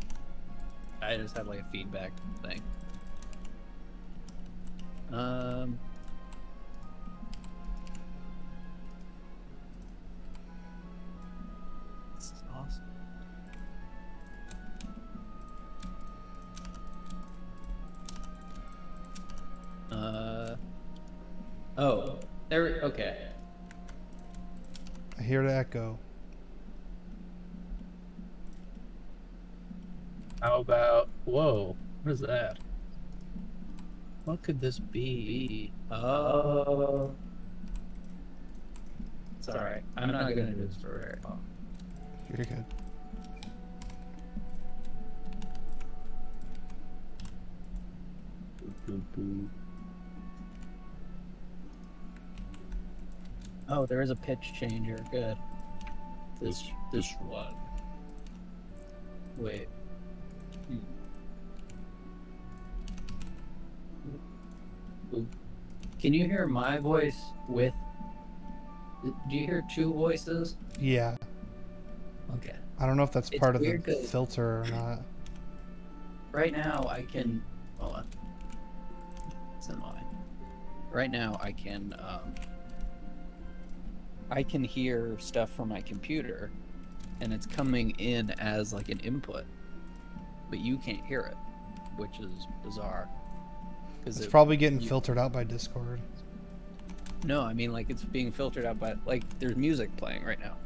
S5: I just had like a feedback thing. This is awesome. Oh, there. Okay.
S2: I hear the echo.
S5: How about? Whoa, what is that? What could this be? Oh. Sorry, I'm not gonna do this for very long.
S2: You're good.
S5: Oh, there is a pitch changer. Good. This one. Wait. Can you hear my voice with? Do you hear two voices?
S2: Yeah.
S5: Okay.
S2: I don't know if that's
S5: It's
S2: part of the
S5: weird 'cause-
S2: filter or not.
S5: Right now I can. Hold on. It's in mine. Right now I can. I can hear stuff from my computer, and it's coming in as like an input, but you can't hear it, which is bizarre.
S2: It's probably getting filtered out by Discord.
S5: No, I mean like it's being filtered out by like there's music playing right now.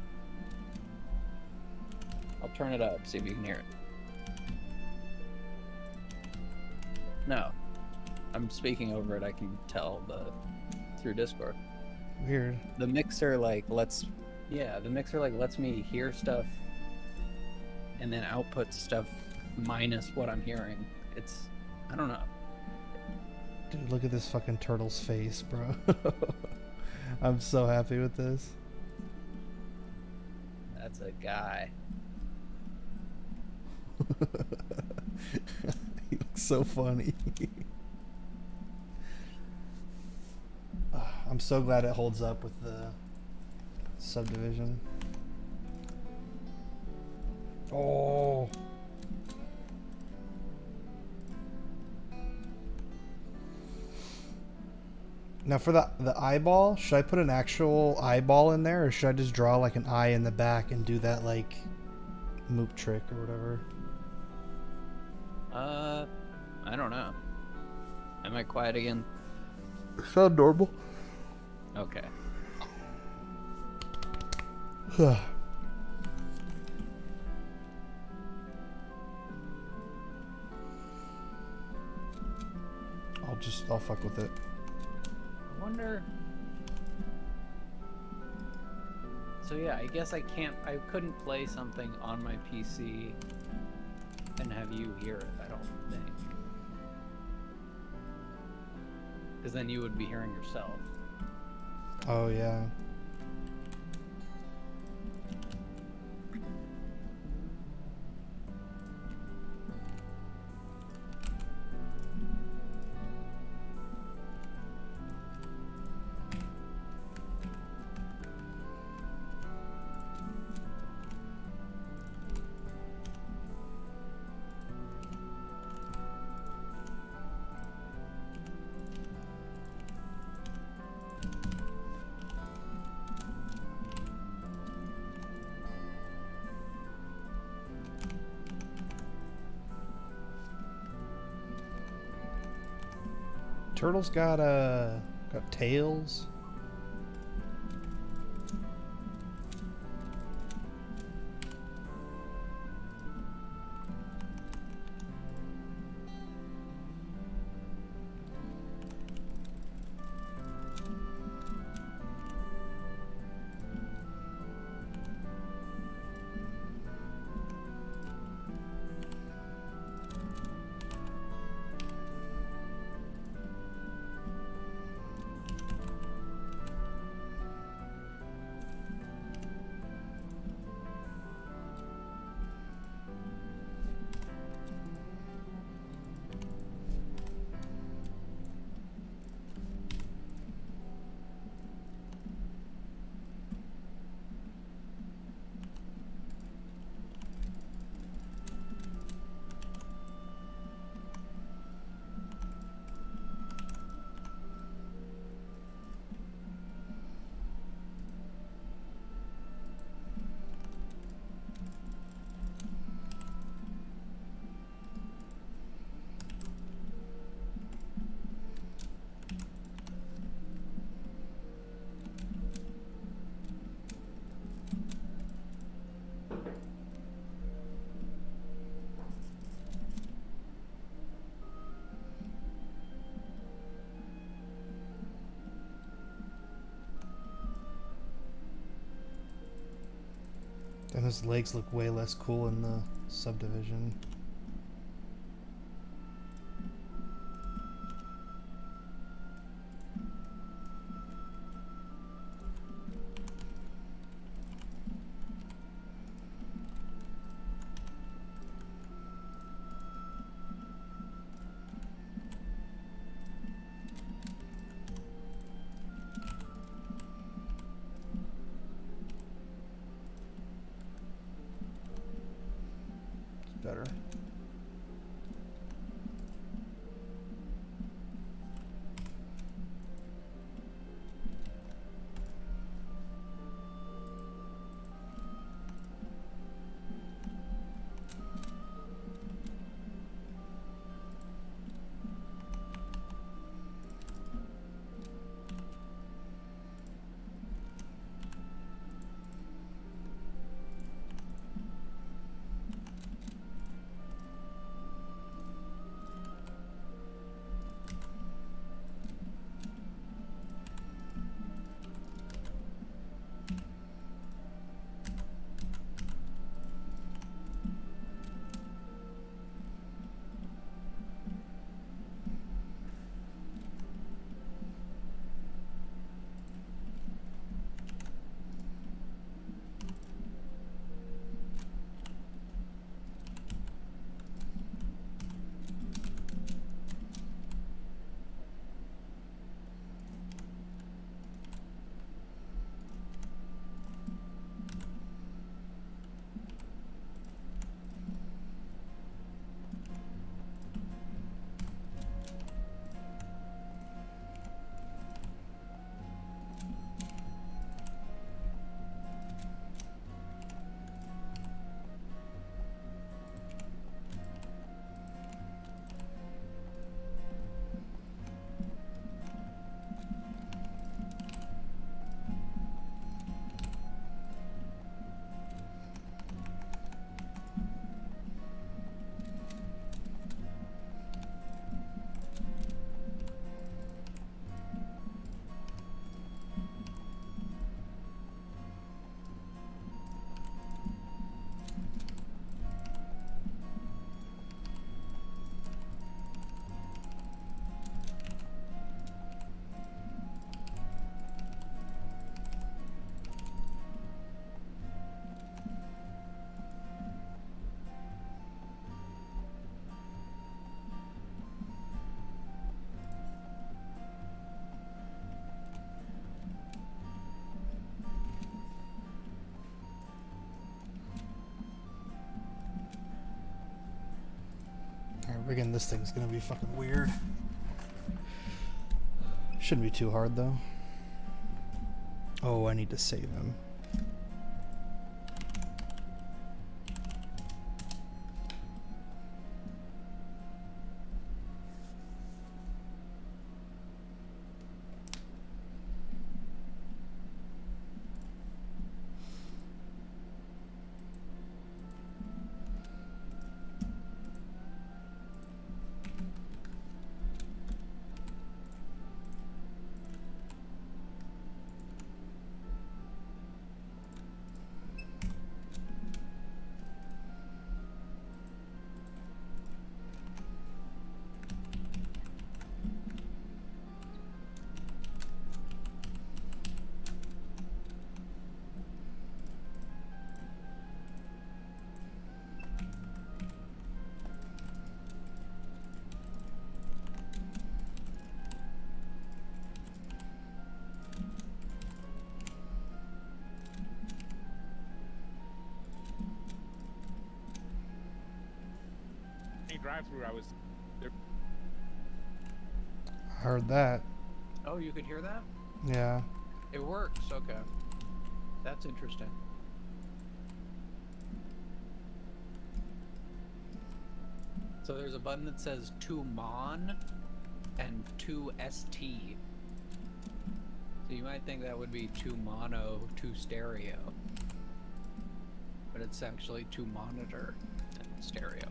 S5: I'll turn it up, see if you can hear it. No, I'm speaking over it. I can tell through Discord.
S2: Weird.
S5: The mixer like lets me hear stuff and then output stuff minus what I'm hearing. It's I don't know.
S2: Dude, look at this fucking turtle's face, bro. I'm so happy with this.
S5: that's a guy.
S2: He looks so funny. I'm so glad it holds up with the subdivision. Oh. Now for the eyeball, should I put an actual eyeball in there, or should I just draw like an eye in the back and do that like moop trick or whatever?
S5: I don't know. Am I quiet again?
S2: Sound normal.
S5: Okay.
S2: I'll fuck with it.
S5: I wonder. So yeah, I guess I couldn't play something on my PC and have you hear it, I don't think. Because then you would be hearing yourself.
S2: Oh yeah. Turtle's got tails. And his legs look way less cool in the subdivision. Better. rigging this thing's gonna be fucking weird. Shouldn't be too hard though. Oh, I need to save him.
S6: Drive-through, I was there.
S2: I heard that.
S5: Oh, you could hear that?
S2: Yeah.
S5: It works. Okay. That's interesting. So there's a button that says to mon and to st. So you might think that would be to mono, to stereo. But it's actually to monitor and stereo.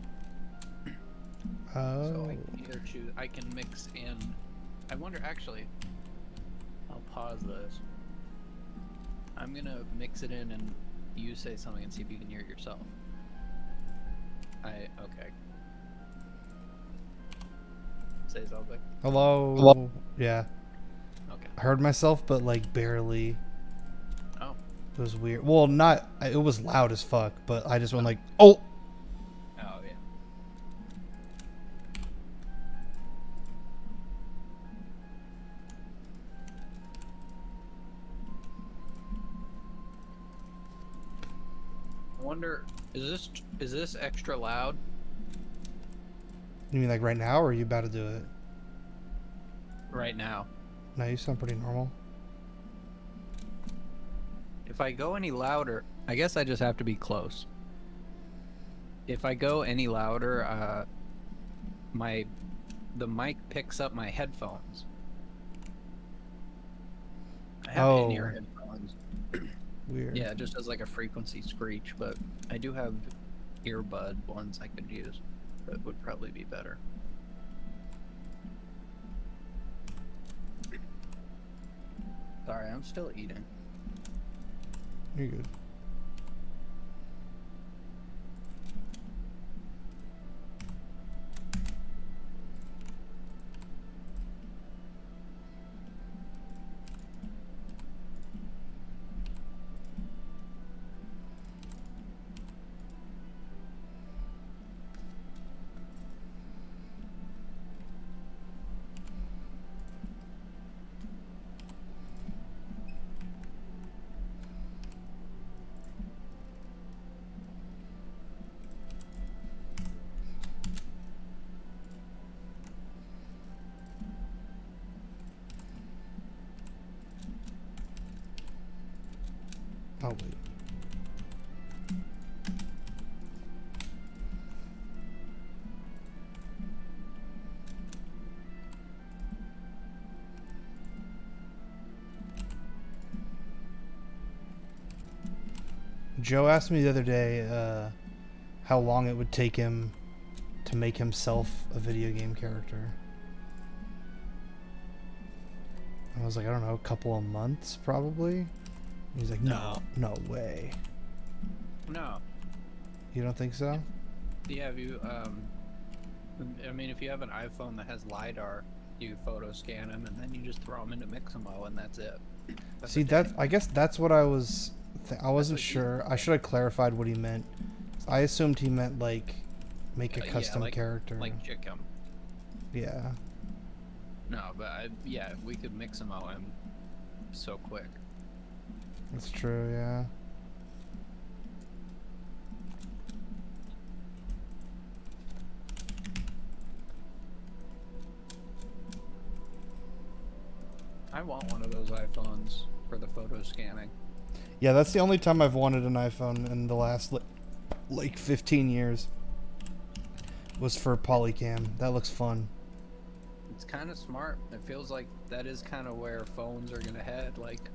S2: Oh.
S5: So I can either choose, I can mix in, I wonder, actually, I'll pause this. I'm gonna mix it in and you say something and see if you can hear it yourself. Okay. Say something.
S2: Hello.
S5: Hello.
S2: Yeah.
S5: Okay.
S2: I heard myself, but like barely.
S5: Oh.
S2: It was weird. Well, not. It was loud as fuck, but I just went like, oh.
S5: Oh, yeah. I wonder, is this extra loud?
S2: You mean like right now, or are you about to do it?
S5: Right now.
S2: No, you sound pretty normal.
S5: If I go any louder, I guess I just have to be close. If I go any louder, the mic picks up my headphones. I have in-ear headphones.
S2: Weird.
S5: Yeah, it just does like a frequency screech, but I do have earbud ones I could use that would probably be better. Sorry, I'm still eating.
S2: You're good. Oh, wait. Joe asked me the other day how long it would take him to make himself a video game character. I was like, I don't know, a couple of months probably. He's like, no way.
S5: No.
S2: You don't think so?
S5: Yeah, if you I mean, if you have an iPhone that has LiDAR, you photo scan them and then you just throw them into Mixamo and that's it.
S2: See, I guess that's what I was. I wasn't sure. I should have clarified what he meant. I assumed he meant like make a custom character.
S5: Like Chickum.
S2: Yeah.
S5: No, but yeah, we could Mixamo him so quick.
S2: That's true. Yeah.
S5: I want one of those iPhones for the photo scanning.
S2: Yeah, that's the only time I've wanted an iPhone in the last like 15 years. Was for Polycam. That looks fun.
S5: It's kind of smart. It feels like that is kind of where phones are going to head. Like,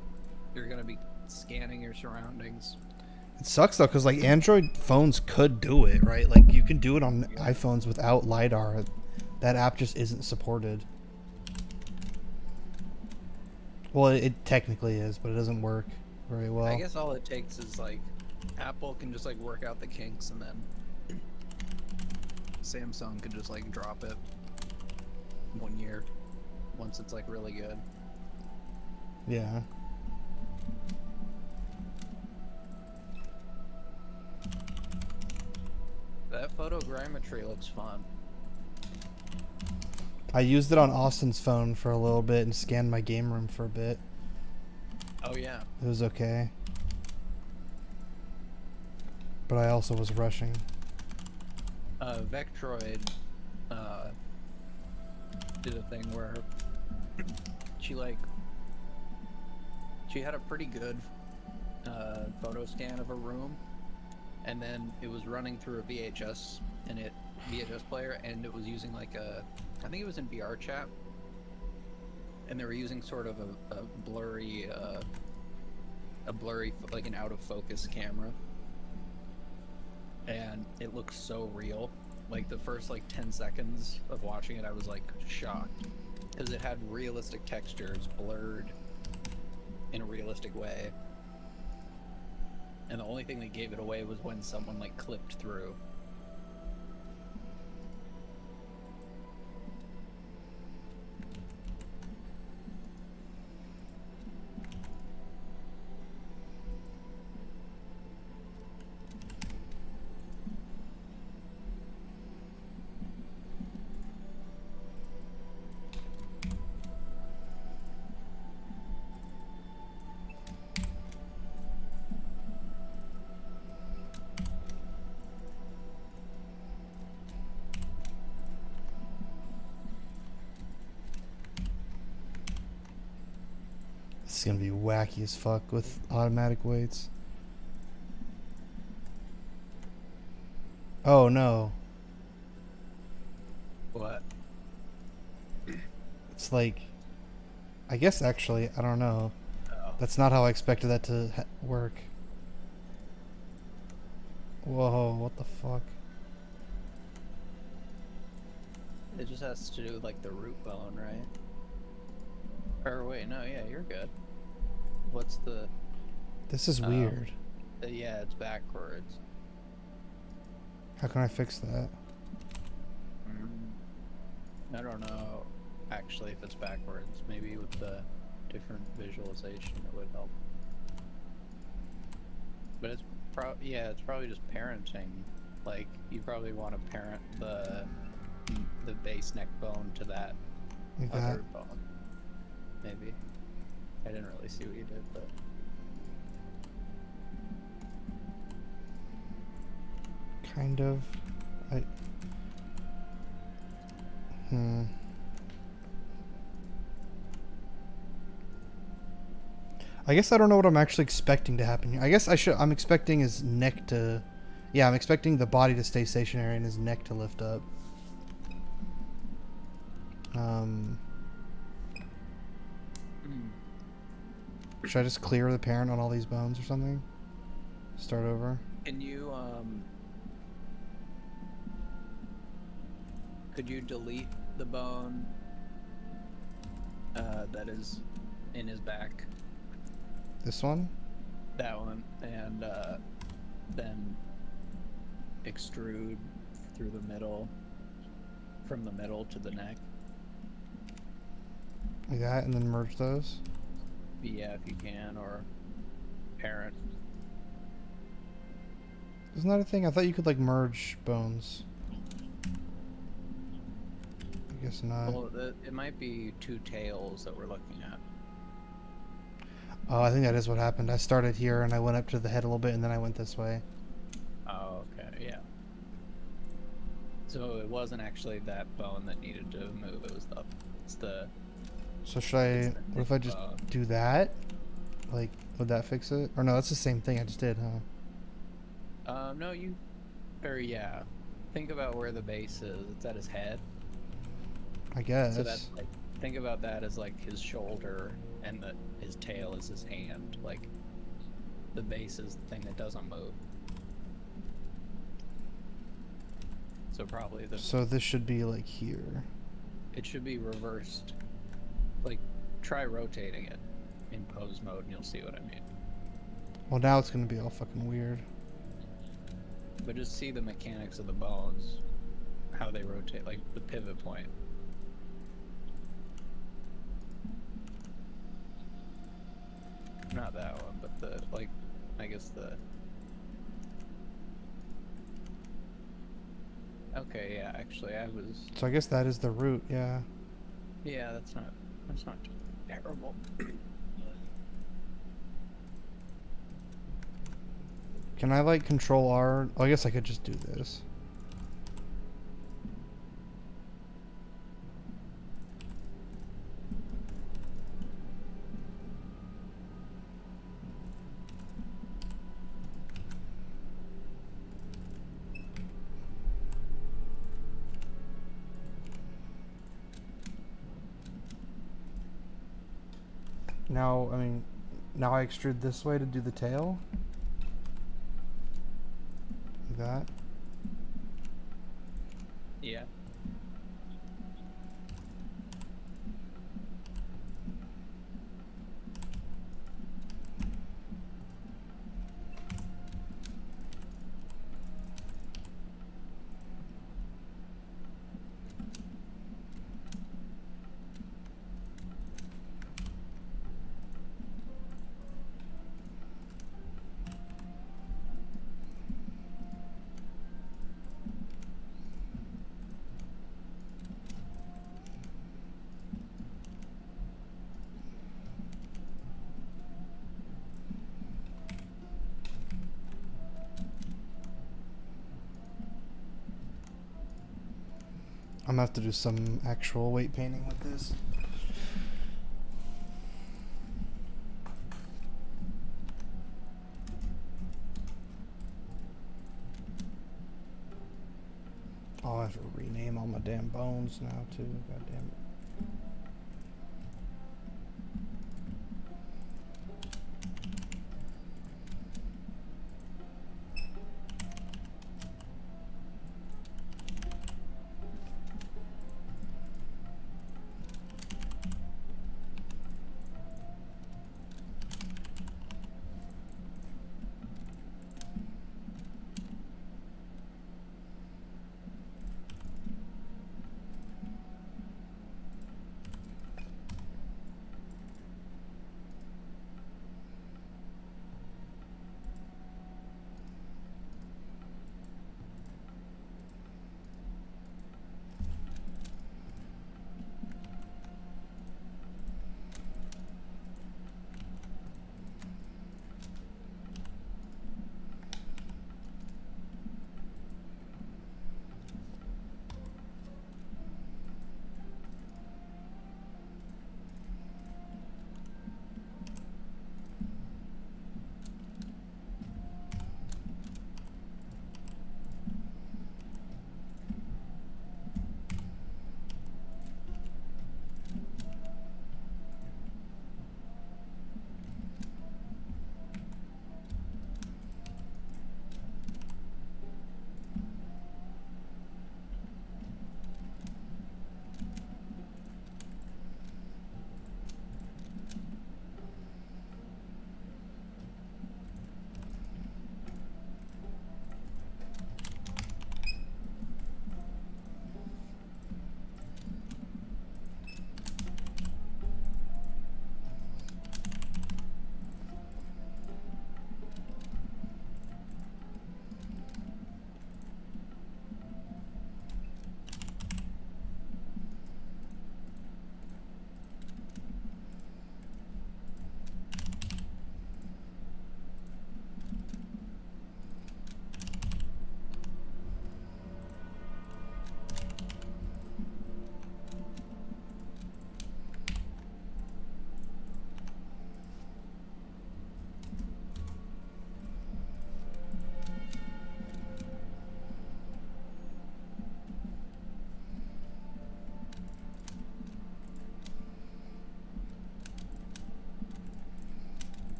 S5: you're going to be scanning your surroundings.
S2: It sucks though, because like Android phones could do it, right? Like you can do it on iPhones without LiDAR. That app just isn't supported. Well, it technically is, but it doesn't work very well.
S5: I guess all it takes is like Apple can just like work out the kinks, and then Samsung could just like drop it 1 year once it's like really good.
S2: Yeah.
S5: That photogrammetry looks fun.
S2: I used it on Austin's phone for a little bit and scanned my game room for a bit.
S5: Oh yeah.
S2: It was okay. But I also was rushing.
S5: Vectroid did a thing where she had a pretty good photo scan of a room, and then it was running through a VHS player, and it was using like I think it was in VR chat, and they were using sort of a blurry like an out of focus camera, and it looks so real. Like the first like 10 seconds of watching it, I was like shocked because it had realistic textures blurred in a realistic way, and the only thing that gave it away was when someone like clipped through.
S2: This is gonna be wacky as fuck with automatic weights. Oh no.
S5: What?
S2: It's like, I guess actually, I don't know.
S5: Oh.
S2: That's not how I expected that to work. Whoa, what the fuck?
S5: It just has to do with like the root bone, right? Or wait, no, yeah, you're good. What's the?
S2: This is weird.
S5: Yeah, it's backwards.
S2: How can I fix that?
S5: I don't know actually if it's backwards. Maybe with the different visualization it would help. But it's it's probably just parenting. Like you probably want to parent the base neck bone to that
S2: Like
S5: other
S2: that?
S5: bone. Maybe. I didn't really see what you did, but
S2: Kind of. I guess I don't know what I'm actually expecting to happen here. I guess I'm expecting his neck to... Yeah, I'm expecting the body to stay stationary and his neck to lift up. Should I just clear the parent on all these bones or something? Start over?
S5: can you could you delete the bone that is in his back?
S2: This one?
S5: That one, and then extrude through the middle, from the middle to the neck.
S2: Like that, and then merge those?
S5: Yeah, if you can, or parent.
S2: Isn't that a thing? I thought you could like merge bones. I guess not.
S5: Well, it might be two tails that we're looking at.
S2: Oh, I think that is what happened. I started here and I went up to the head a little bit and then I went this way.
S5: Oh, okay, yeah. So it wasn't actually that bone that needed to move. It's the
S2: So should I? What if I just do that? Like, would that fix it? Or no, that's the same thing I just did, huh?
S5: No, you. Or yeah. Think about where the base is. It's at his head.
S2: I guess.
S5: So that's like, think about that as like his shoulder, and his tail is his hand. Like, the base is the thing that doesn't move. So probably
S2: So this should be like here.
S5: It should be reversed. Like, try rotating it in pose mode, and you'll see what I mean.
S2: Well, now it's gonna be all fucking weird.
S5: But just see the mechanics of the bones, how they rotate, like the pivot point. Not that one, but the, like, I guess the... Okay, yeah, actually, I was...
S2: So I guess that is the root, yeah.
S5: Yeah, that's not terrible.
S2: Can I, like, control R? Oh, I guess I could just do this. Now, I mean, now I extrude this way to do the tail. Like that.
S5: Yeah.
S2: I'm gonna have to do some actual weight painting with this. Oh, I have to rename all my damn bones now too. God damn it.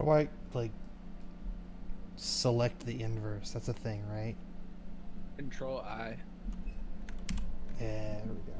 S2: How do I, like, select the inverse? That's a thing, right?
S5: Control I.
S2: Yeah, there we go.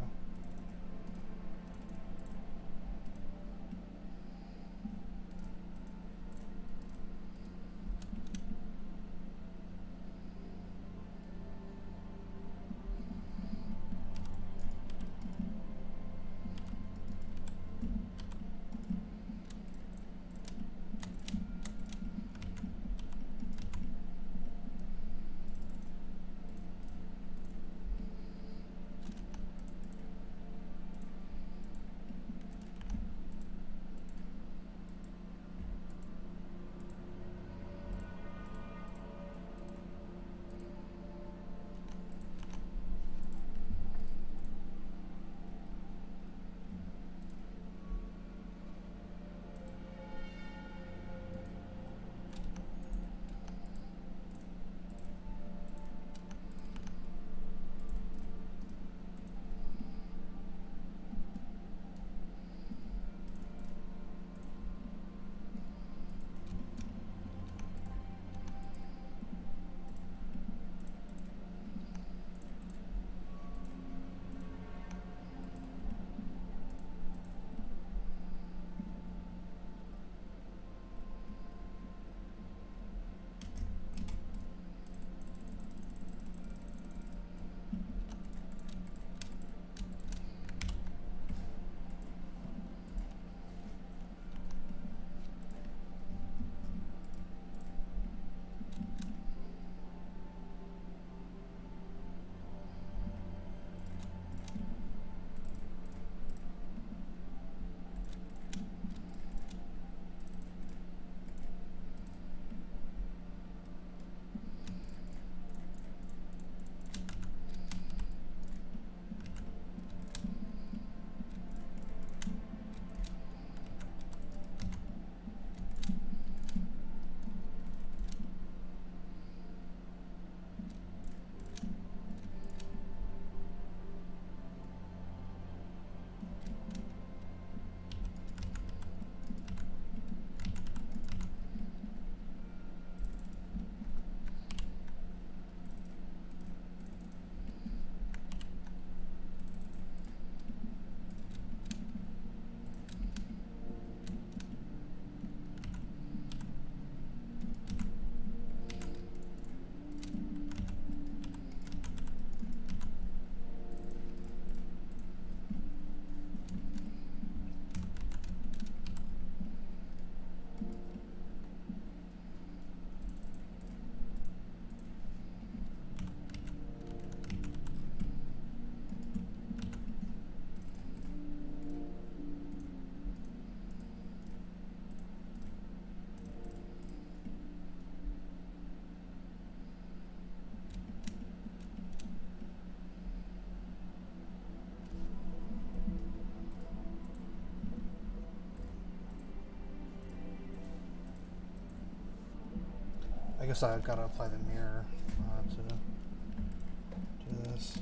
S2: I guess I've got to apply the mirror to this.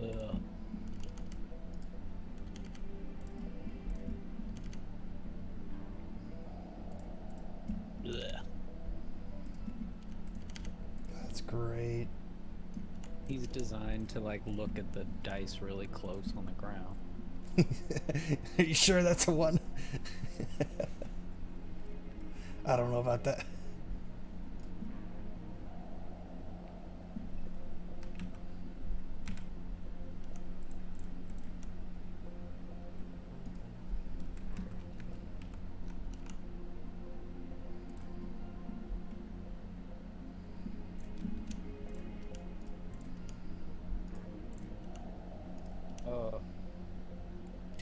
S5: Ugh. Ugh.
S2: That's great.
S5: He's designed to like look at the dice really close on the ground.
S2: Are you sure that's a one? I don't know about that.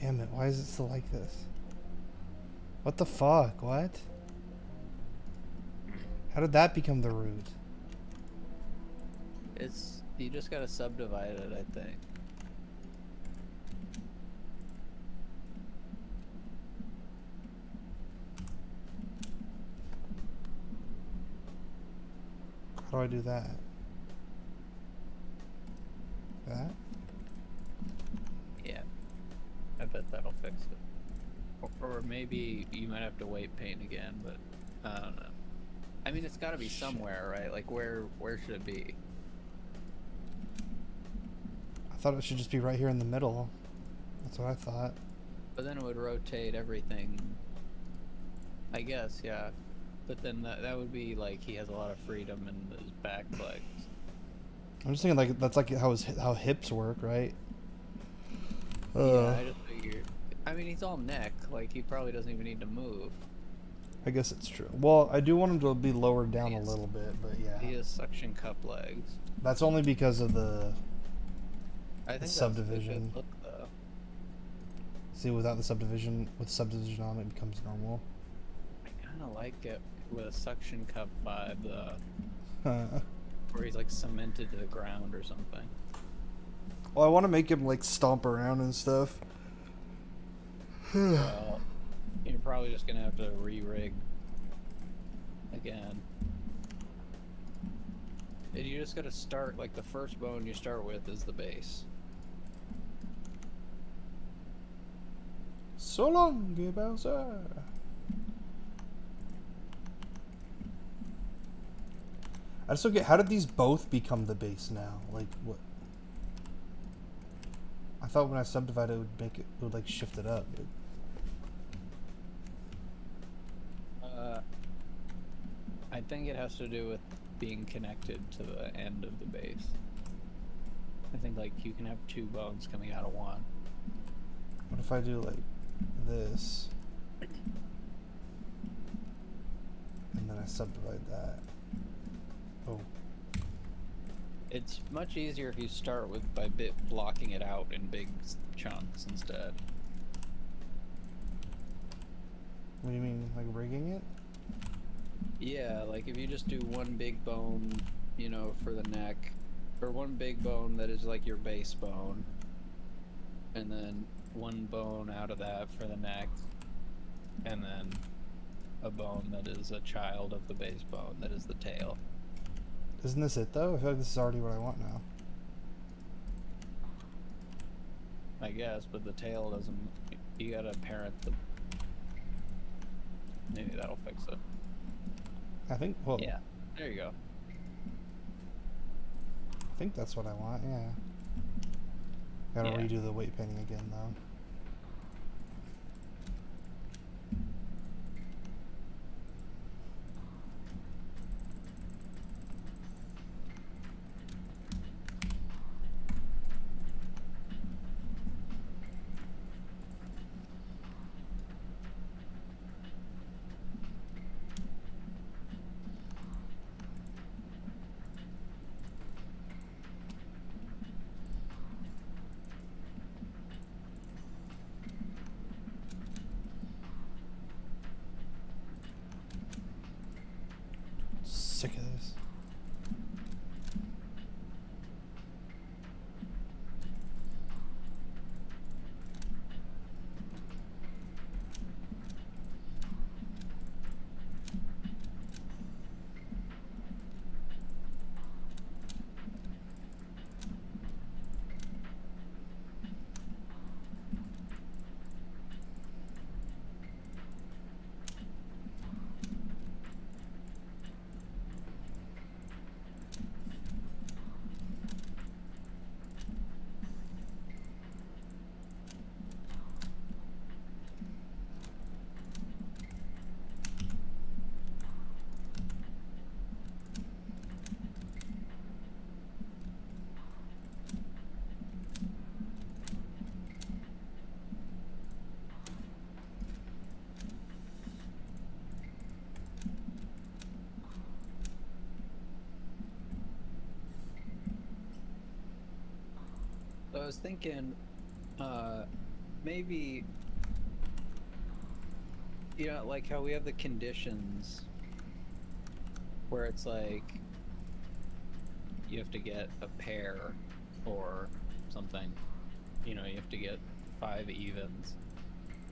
S2: Damn it, why is it still like this? What the fuck? What? How did that become the root?
S5: It's you just gotta subdivide it, I think.
S2: How do I do that? That?
S5: Yeah. I bet that'll fix it. Or maybe you might have to weight paint again, but I don't know. I mean, it's gotta be somewhere, right? Like, where should it be?
S2: I thought it should just be right here in the middle. That's what I thought.
S5: But then it would rotate everything. I guess, yeah. But then that would be like he has a lot of freedom in his back legs.
S2: I'm just thinking like that's like how hips work, right?
S5: Yeah, I just figured. I mean, he's all neck. Like, he probably doesn't even need to move.
S2: I guess it's true. Well, I do want him to be lowered down a little bit, but yeah.
S5: He has suction cup legs.
S2: That's only because of the
S5: I think
S2: subdivision.
S5: That's a good look, though.
S2: See, without the subdivision, with subdivision on, it becomes normal.
S5: I kind of like it with a suction cup vibe, though. Where he's like cemented to the ground or something.
S2: Well, I want to make him like stomp around and stuff.
S5: Well, you're probably just gonna have to re-rig again. And you just gotta start, like, the first bone you start with is the base.
S2: So long, Bowser. I just don't get, how did these both become the base now? Like, what? I thought when I subdivided it would like shift it up.
S5: I think it has to do with being connected to the end of the base. I think, like, you can have two bones coming out of one.
S2: What if I do like this? And then I subdivide that. Oh.
S5: It's much easier if you start with by blocking it out in big chunks instead.
S2: What do you mean, like rigging it?
S5: Yeah, like if you just do one big bone, you know, for the neck, or one big bone that is like your base bone, and then one bone out of that for the neck, and then a bone that is a child of the base bone that is the tail.
S2: Isn't this it though? I feel like this is already what I want now.
S5: I guess, but the tail doesn't. You gotta parent the. Maybe that'll fix it.
S2: I think. Well,
S5: Yeah, there you go.
S2: I think that's what I want. Yeah. Gotta
S5: Yeah.
S2: redo the weight painting again though. Sick of this.
S5: So I was thinking, maybe, you know, like how we have the conditions where it's like you have to get a pair or something. You know, you have to get 5 evens.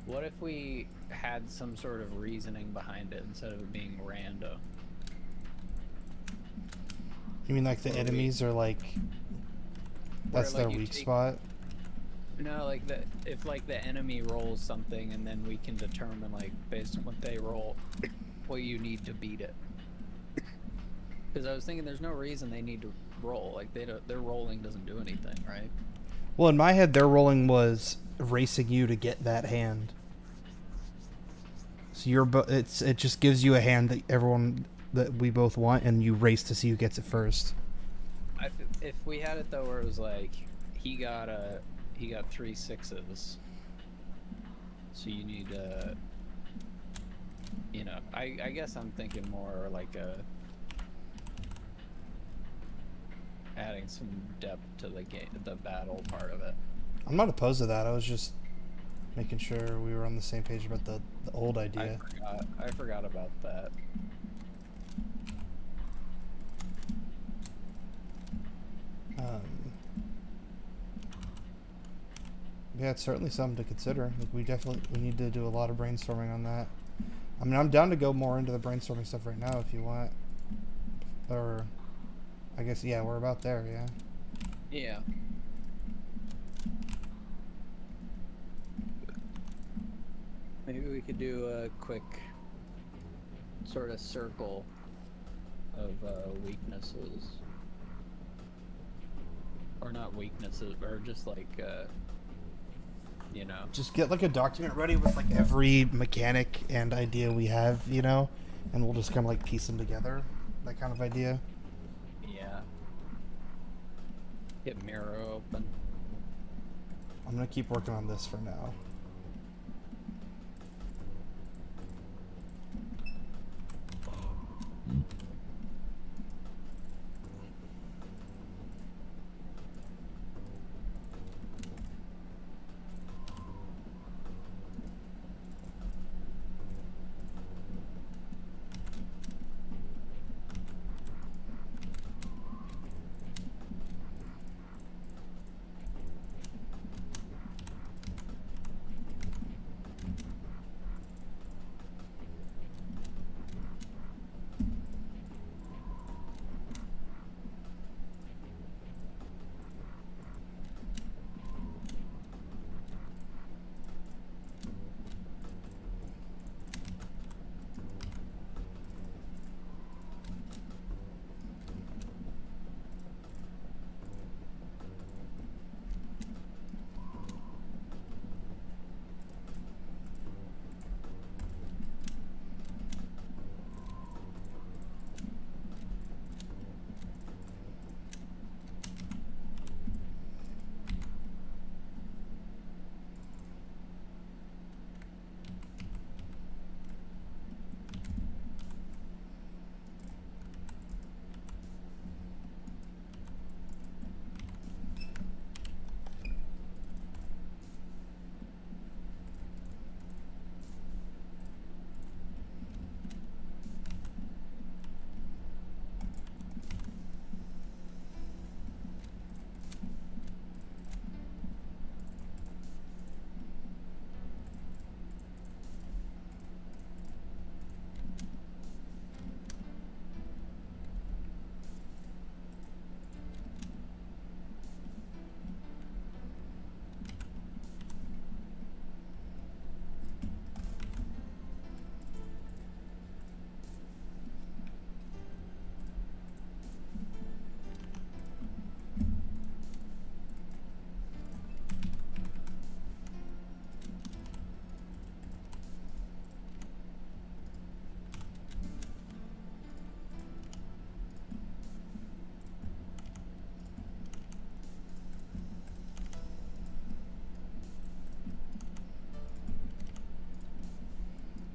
S5: What if we had some sort of reasoning behind it instead of it being random?
S2: You mean like the enemies are like that's
S5: like,
S2: their weak spot?
S5: No, like if like the enemy rolls something and then we can determine like based on what they roll what you need to beat it. Because I was thinking there's no reason they need to roll. Like their rolling doesn't do anything, right?
S2: Well, in my head, their rolling was racing you to get that hand. So it just gives you a hand that we both want, and you race to see who gets it first.
S5: If we had it though, where it was like he got 3 6s, so you need you know, I guess I'm thinking more like adding some depth to the game, the battle part of it.
S2: I'm not opposed to that. I was just making sure we were on the same page about the old idea.
S5: I forgot about that.
S2: Yeah, it's certainly something to consider. Like we need to do a lot of brainstorming on that. I mean, I'm down to go more into the brainstorming stuff right now if you want. Or, I guess, yeah, we're about there, yeah.
S5: Yeah. Maybe we could do a quick sort of circle of weaknesses. Or not weaknesses, or just like, you know.
S2: Just get like a document ready with like every mechanic and idea we have, you know? And we'll just kind of like piece them together. That kind of idea.
S5: Yeah. Get Miro open.
S2: I'm gonna keep working on this for now.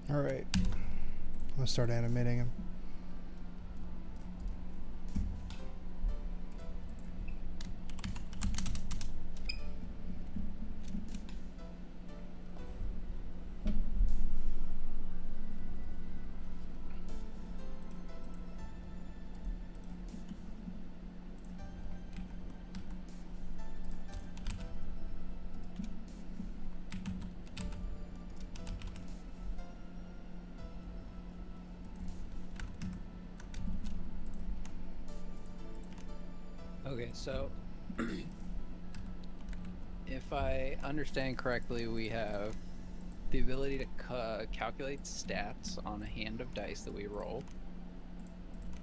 S2: Alright. I'm gonna start animating him.
S5: Okay, so if I understand correctly, we have the ability to calculate stats on a hand of dice that we roll.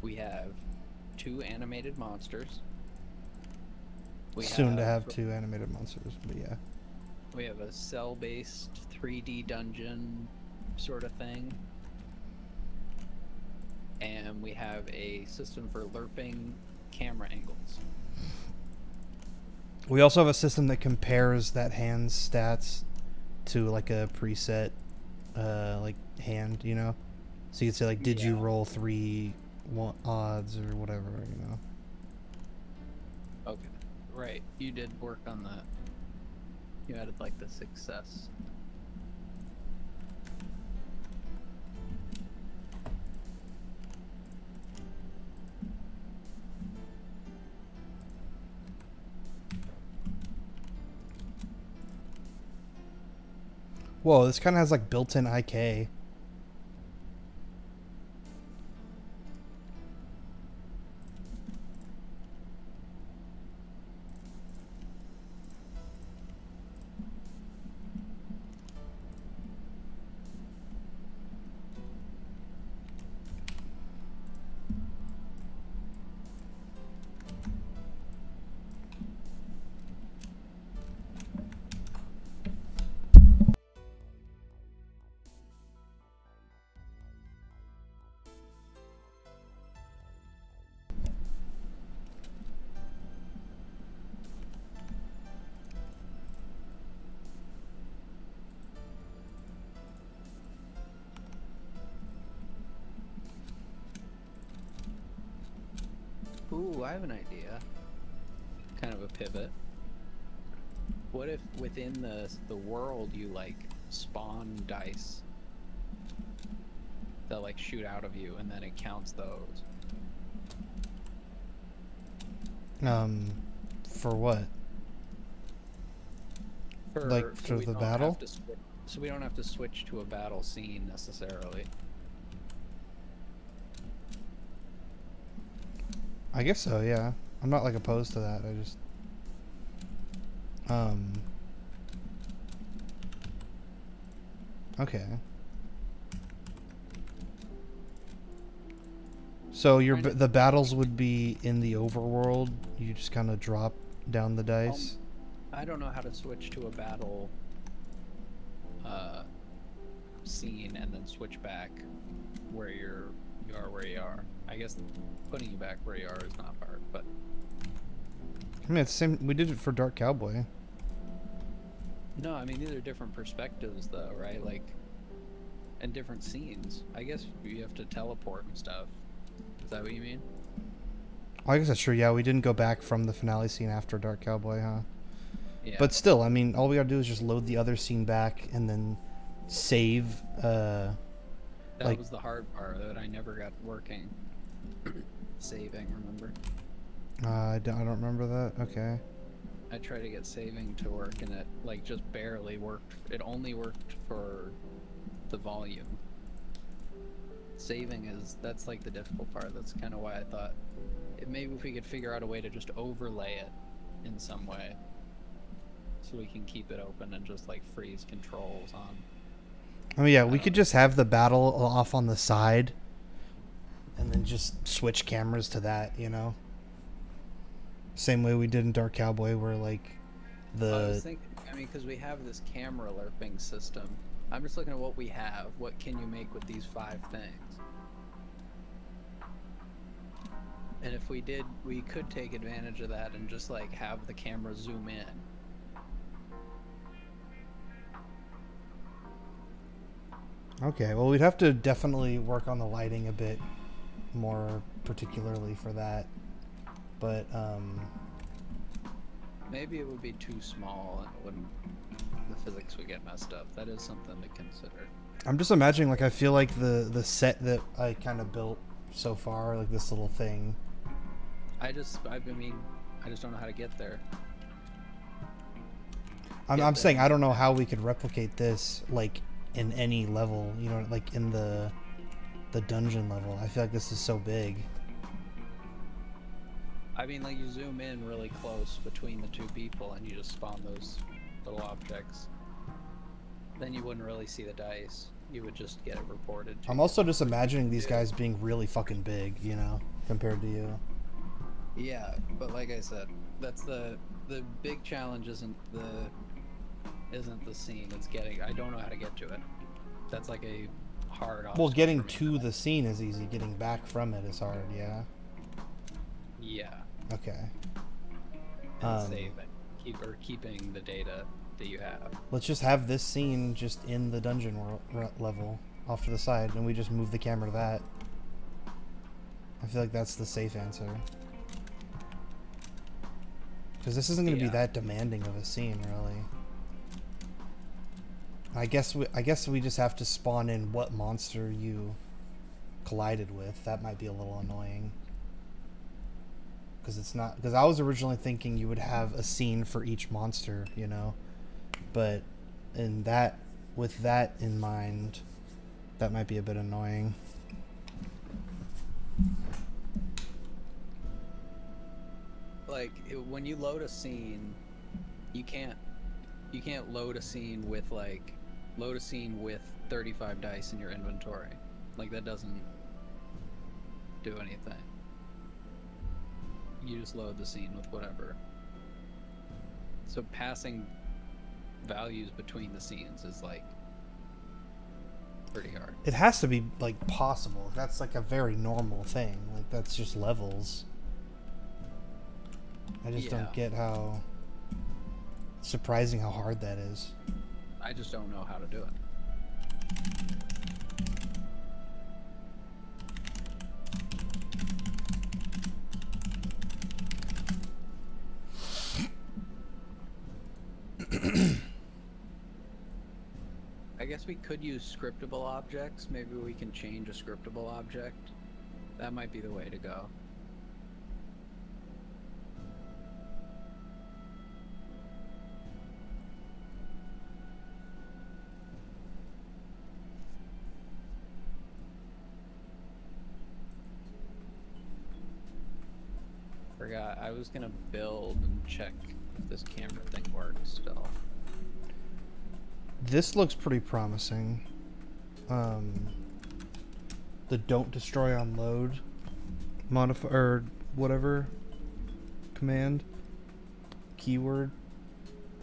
S5: We have 2 animated monsters.
S2: Soon to have 2 animated monsters, but yeah.
S5: We have a cell-based 3D dungeon sort of thing. And we have a system for lerping camera angles.
S2: We also have a system that compares that hand's stats to like a preset like hand, you know? So you could say like, did you roll 3 odds or whatever, you know?
S5: Okay. Right. You did work on that. You added like the success.
S2: Whoa, this kind of has like built-in IK.
S5: Ooh, I have an idea. Kind of a pivot. What if within the world you like spawn dice that like shoot out of you and then it counts those?
S2: For what? Like for the battle?
S5: So we don't have to switch to a battle scene necessarily.
S2: I guess so, yeah. I'm not like opposed to that. I just okay. So the battles would be in the overworld. You just kind of drop down the dice.
S5: I don't know how to switch to a battle scene and then switch back where you are where you are. I guess putting you back where you are is not hard, but
S2: I mean it's the same. We did it for Dark Cowboy.
S5: No, I mean these are different perspectives though, right? Like, and different scenes. I guess you have to teleport and stuff. Is that what you mean?
S2: I guess that's true. Yeah, we didn't go back from the finale scene after Dark Cowboy, huh?
S5: Yeah.
S2: But still, I mean, all we gotta do is just load the other scene back and then save.
S5: That was the hard part that I never got working. Saving, remember?
S2: I don't remember that. Okay.
S5: I tried to get saving to work and it like just barely worked. It only worked for the volume. Saving that's like the difficult part. That's kind of why I thought maybe if we could figure out a way to just overlay it in some way so we can keep it open and just like freeze controls on.
S2: Oh yeah, we could just have the battle off on the side and then just switch cameras to that, you know? Same way we did in Dark Cowboy where like
S5: I was thinking, I mean, because we have this camera lerping system. I'm just looking at what we have. What can you make with these 5 things? And if we did, we could take advantage of that and just like have the camera zoom in.
S2: Okay, well we'd have to definitely work on the lighting a bit more particularly for that. But
S5: maybe it would be too small and it wouldn't, the physics would get messed up. That is something to consider.
S2: I'm just imagining, like, I feel like the set that I kind of built so far, like this little thing.
S5: I mean, I just don't know how to get there.
S2: I'm saying I don't know how we could replicate this, like, in any level, you know, like in the dungeon level. I feel like this is so big.
S5: I mean, like, you zoom in really close between the two people and you just spawn those little objects. Then you wouldn't really see the dice. You would just get it reported to
S2: I'm
S5: you.
S2: also just imagining these guys being really fucking big, you know, compared to you.
S5: Yeah, but like I said, that's the big challenge isn't the scene. It's getting. I don't know how to get to it. That's like a hard obstacle.
S2: Well, getting
S5: for me.
S2: to the scene is easy. Getting back from it is hard. Yeah.
S5: Yeah.
S2: Okay.
S5: And save it. Keeping the data that you have.
S2: Let's just have this scene just in the dungeon level, off to the side, and we just move the camera to that. I feel like that's the safe answer. Because this isn't going to be that demanding of a scene, really. I guess we just have to spawn in what monster you collided with. That might be a little annoying. Because it's not. Because I was originally thinking you would have a scene for each monster, you know. But with that in mind, that might be a bit annoying.
S5: Like when you load a scene, you can't load a scene with 35 dice in your inventory. Like that doesn't do anything. You just load the scene with whatever. So passing values between the scenes is like pretty hard.
S2: It has to be like possible. That's like a very normal thing. Like that's just levels. I just don't get how surprising how hard that is.
S5: I just don't know how to do it. I guess we could use scriptable objects. Maybe we can change a scriptable object. That might be the way to go. Forgot, I was gonna build and check if this camera thing works still.
S2: This looks pretty promising. The don't destroy on load modify or whatever command keyword.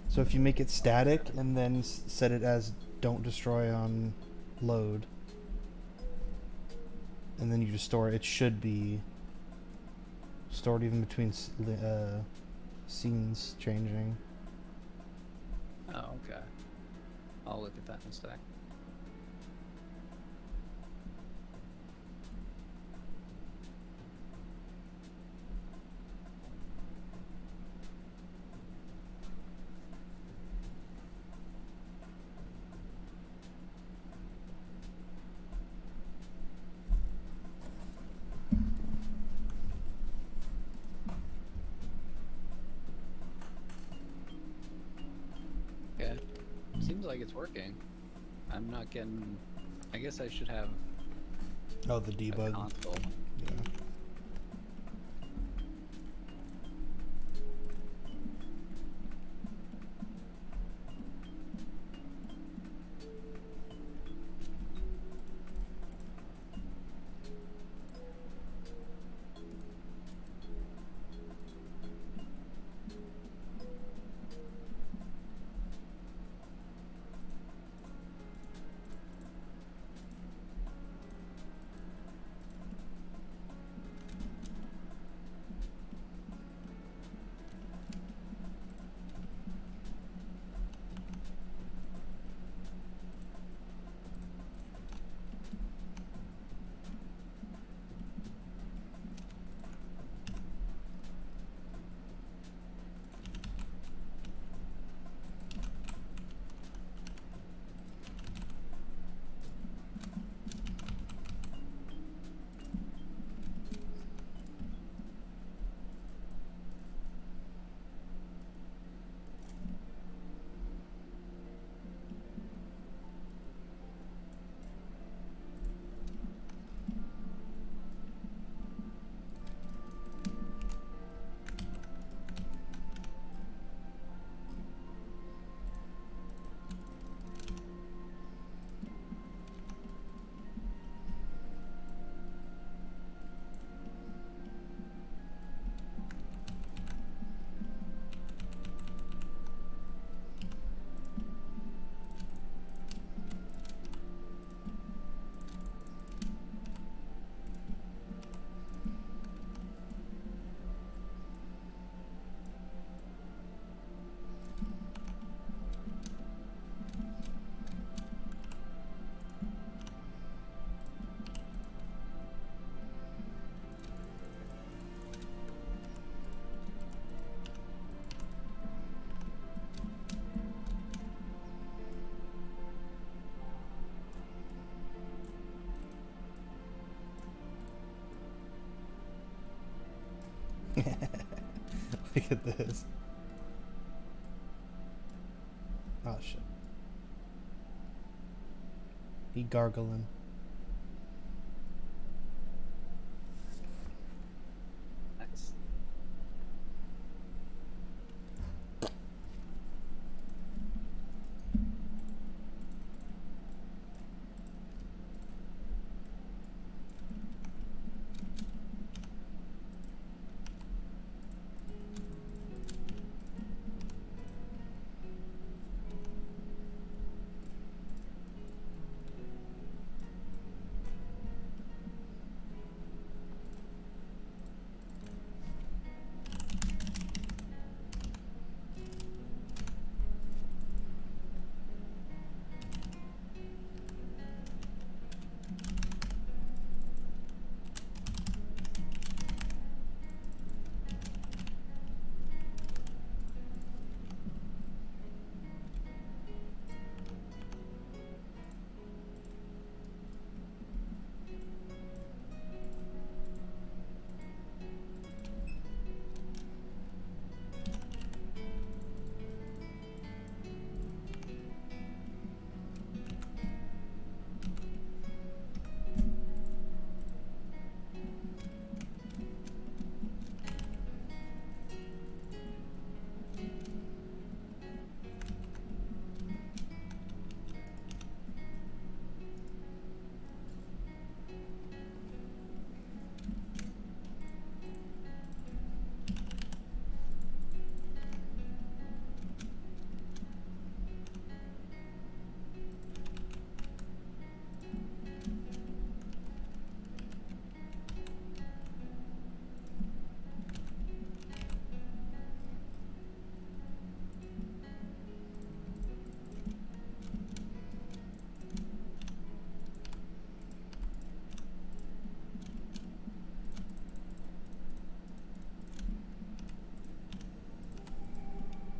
S2: So if you make it static and then set it as don't destroy on load, and then you just store it, it should be stored even between scenes changing.
S5: Oh, okay. I'll look at that in a sec. Okay. Seems like it's working. I'm not getting... I guess I should have
S2: Oh, the
S5: a
S2: debug.
S5: console.
S2: Yeah. Look at this. Oh shit. He gargling.
S5: Nice.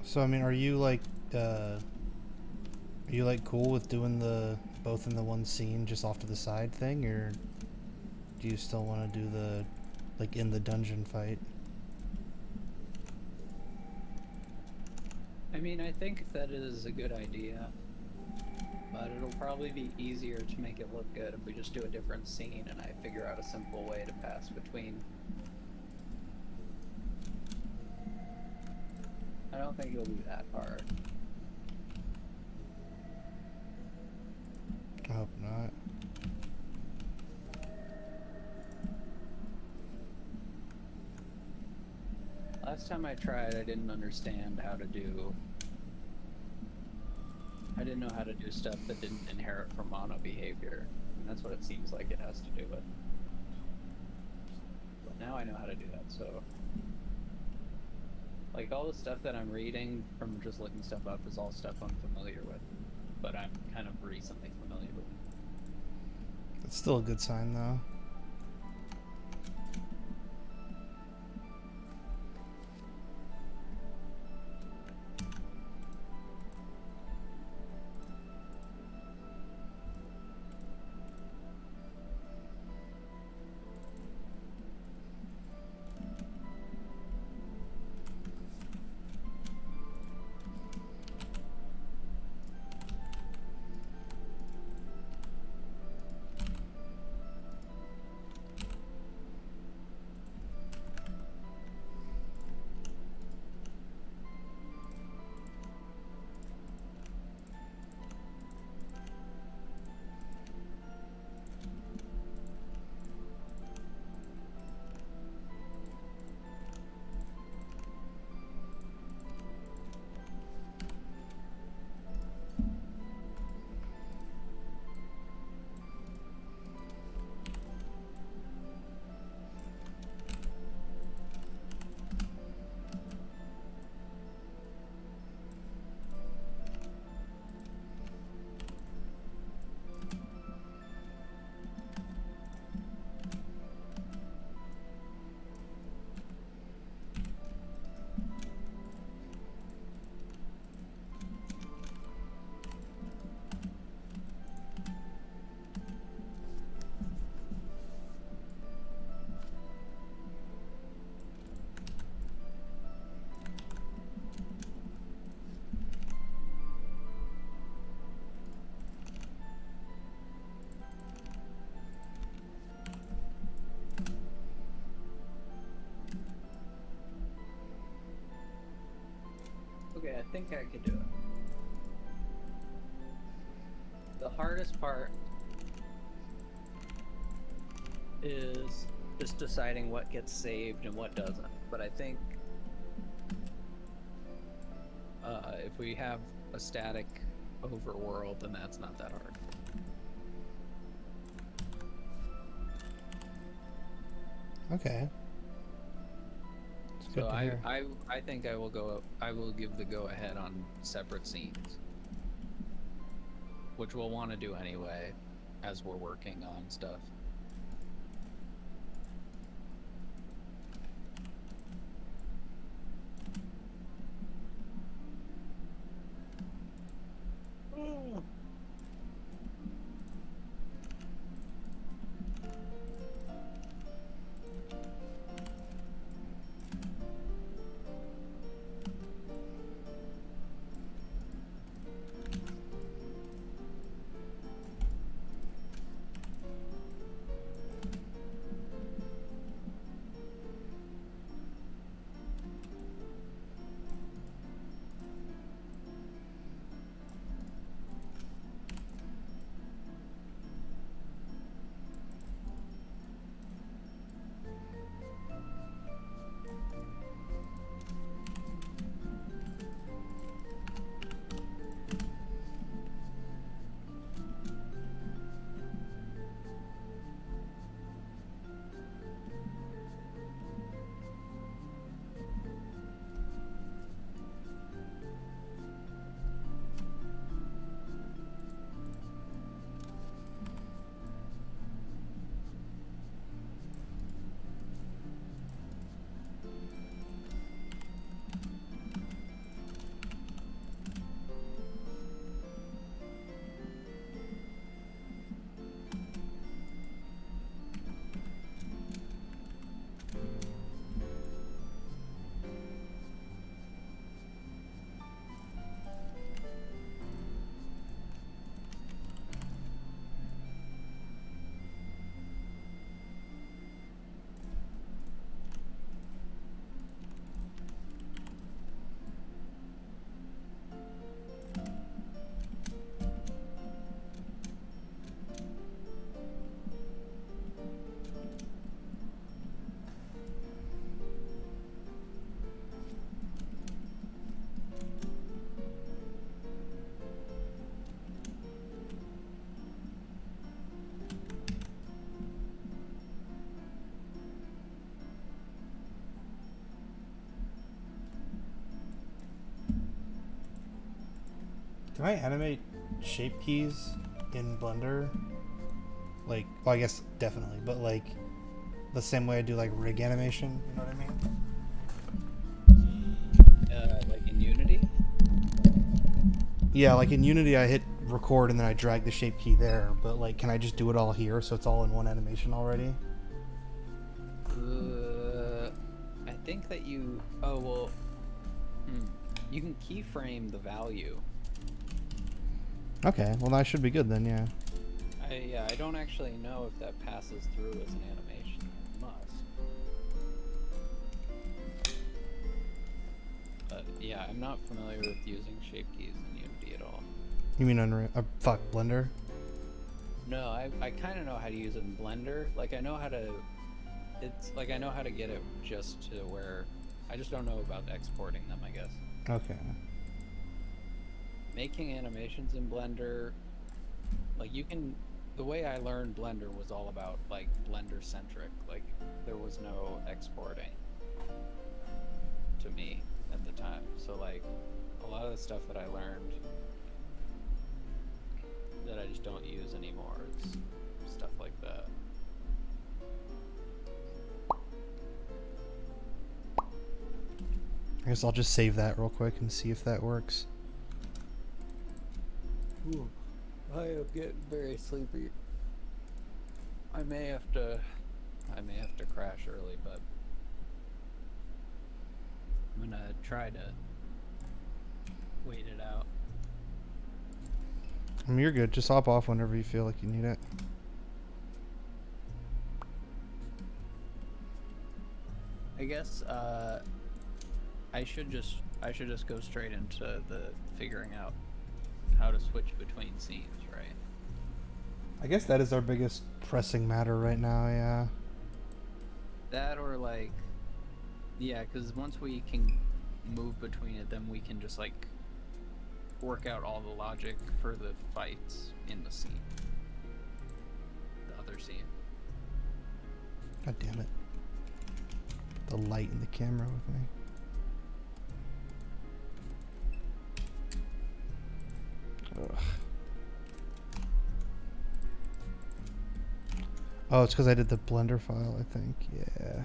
S2: So I mean, are you like cool with doing the both in the one scene just off to the side thing, or do you still want to do the like in the dungeon fight?
S5: I mean, I think that is a good idea, but it'll probably be easier to make it look good if we just do a different scene and I figure out a simple way to pass between. I don't think it'll be that hard.
S2: I hope not.
S5: Last time I tried, I didn't understand how to do... I didn't know how to do stuff that didn't inherit from mono behavior. And that's what it seems like it has to do with. But now I know how to do that, so... Like, all the stuff that I'm reading from just looking stuff up is all stuff I'm familiar with. But I'm kind of recently familiar with.
S2: It's still a good sign, though.
S5: think I could do it. The hardest part is just deciding what gets saved and what doesn't. But I think if we have a static overworld, then that's not that hard.
S2: Okay. It's good
S5: So
S2: to hear.
S5: I think I will give the go ahead on separate scenes, which we'll want to do anyway as we're working on stuff.
S2: Can I animate shape keys in Blender? Like, well, I guess definitely, but like the same way I do like rig animation. You know what I mean?
S5: Like in Unity?
S2: Yeah, like in Unity, I hit record and then I drag the shape key there. But like, can I just do it all here so it's all in one animation already?
S5: I think that you. Oh well. You can keyframe the value.
S2: Okay, well that should be good then. Yeah.
S5: Yeah, I don't actually know if that passes through as an animation. It must. But yeah, I'm not familiar with using shape keys in Unity at all.
S2: You mean Unreal? Fuck, Blender?
S5: No, I kind of know how to use it in Blender. Like I know how to. It's like I know how to get it just to where. I just don't know about exporting them, I guess.
S2: Okay.
S5: Making animations in Blender, like you can. The way I learned Blender was all about like Blender centric. Like there was no exporting to me at the time. So like a lot of the stuff that I learned that I just don't use anymore is stuff like that.
S2: I guess I'll just save that real quick and see if that works.
S5: Ooh, I am getting very sleepy. I may have to crash early, but I'm gonna try to wait it out.
S2: I mean, you're good. Just hop off whenever you feel like you need it.
S5: I guess I should just go straight into the figuring out how to switch between scenes, right?
S2: I guess that is our biggest pressing matter right now, yeah.
S5: That or like, yeah, because once we can move between it, then we can just like work out all the logic for the fights in the scene. The other scene.
S2: God damn it. The light in the camera with me. Ugh. Oh, it's because I did the Blender file, I think. Yeah.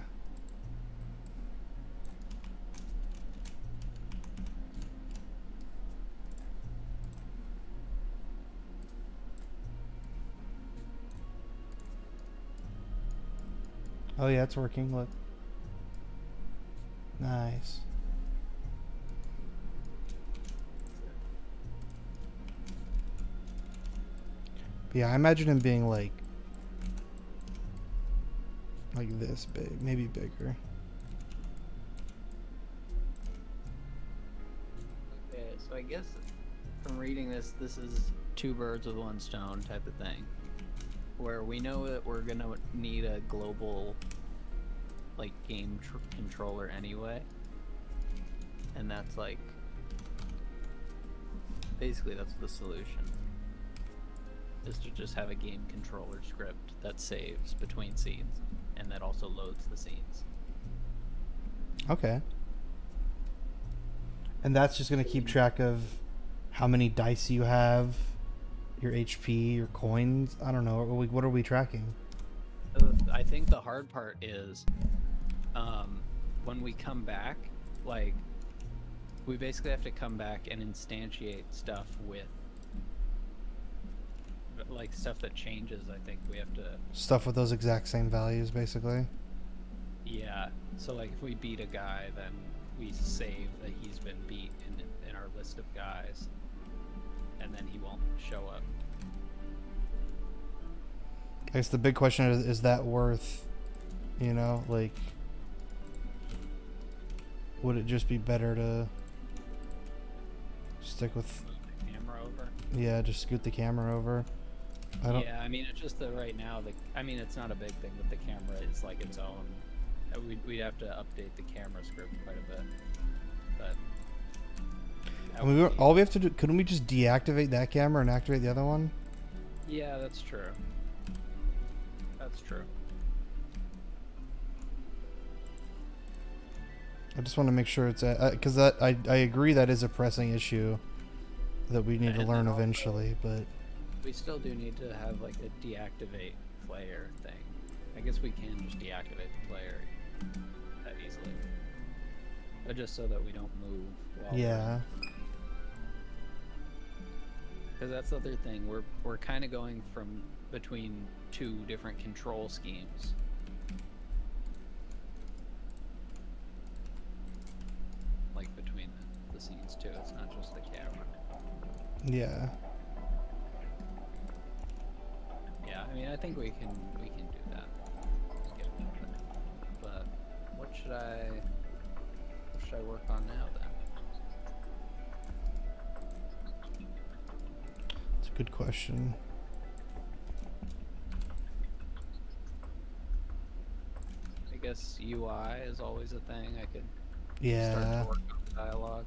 S2: Oh yeah, it's working. Look. Nice. But yeah, I imagine him being like this big, maybe bigger.
S5: Okay, so I guess from reading this, this is two birds with one stone type of thing. Where we know that we're gonna need a global, like, game controller anyway. And that's like, basically that's the solution. Is to just have a game controller script that saves between scenes. And that also loads the scenes.
S2: Okay. And that's just gonna keep track of how many dice you have, your HP, your coins. I don't know. What are we tracking?
S5: I think the hard part is when we come back, like, we basically have to come back and instantiate stuff with, like, stuff that changes. I think we have to...
S2: Stuff with those exact same values, basically?
S5: Yeah. So, like, if we beat a guy, then we save that he's been beat in our list of guys. And then he won't show up.
S2: I guess the big question is that worth, you know, like, would it just be better to stick with...
S5: Move the camera over?
S2: Yeah, just scoot the camera over.
S5: Yeah, I mean, it's just that right now, I mean, it's not a big thing, but the camera is like its own. We'd have to update the camera script quite a bit. But
S2: I mean, all we have to do, couldn't we just deactivate that camera and activate the other one?
S5: Yeah, that's true. That's true.
S2: I just want to make sure it's because I agree that is a pressing issue that we need to
S5: And
S2: learn
S5: then also,
S2: eventually, but
S5: we still do need to have like a deactivate player thing. I guess we can just deactivate the player that easily, but just so that we don't move. While
S2: yeah.
S5: Because that's the other thing. We're kind of going from between two different control schemes. Like between the scenes too. It's not just the camera.
S2: Yeah.
S5: Yeah, I mean, I think we can do that. But what should I work on now then?
S2: It's a good question.
S5: I guess UI is always a thing. I could start
S2: Yeah.
S5: to work on the dialogue.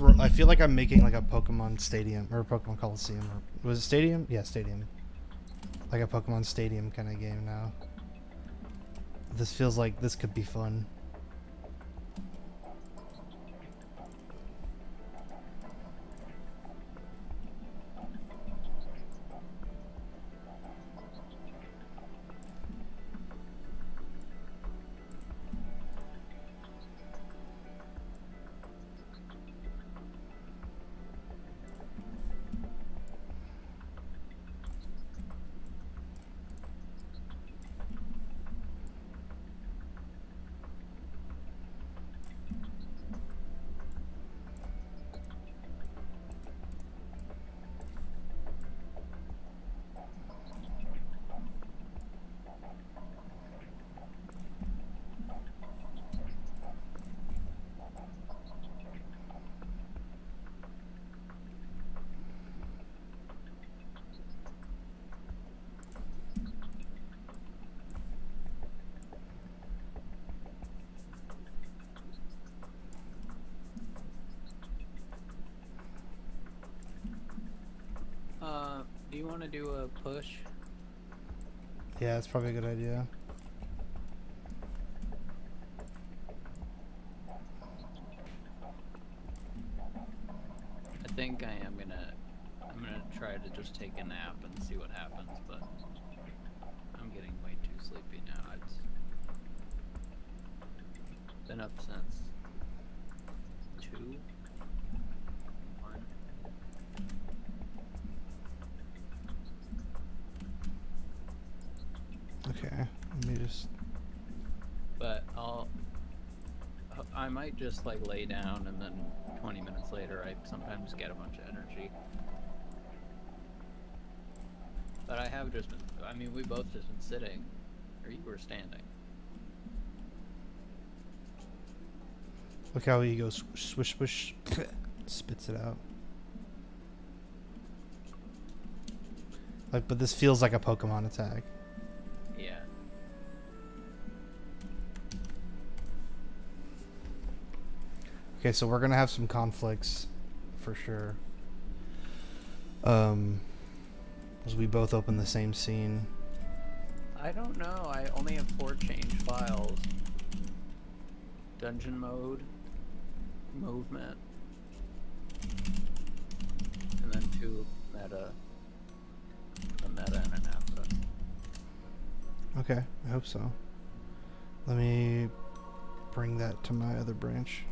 S2: I feel like I'm making like a Pokemon Stadium or a Pokemon Coliseum, or was it Stadium? Yeah, Stadium. Like a Pokemon Stadium kind of game now. This feels like this could be fun.
S5: Do you want to do a push?
S2: Yeah, it's probably a good idea.
S5: I think I'm gonna try to just take a nap and see what happens, but I'm getting way too sleepy now. It's been up since 2, 1.
S2: Okay, let me just.
S5: But I might just like lay down and then 20 minutes later I sometimes get a bunch of energy. But I have just been, I mean, we both just been sitting, or you were standing.
S2: Look how he goes swish swish, spits it out. Like, but this feels like a Pokemon attack.
S5: Yeah.
S2: Okay, so we're gonna have some conflicts, for sure. As we both open the same scene.
S5: I don't know, I only have 4 change files. Dungeon mode, movement, and then 2 meta, a meta and an alpha.
S2: Okay, I hope so. Let me bring that to my other branch.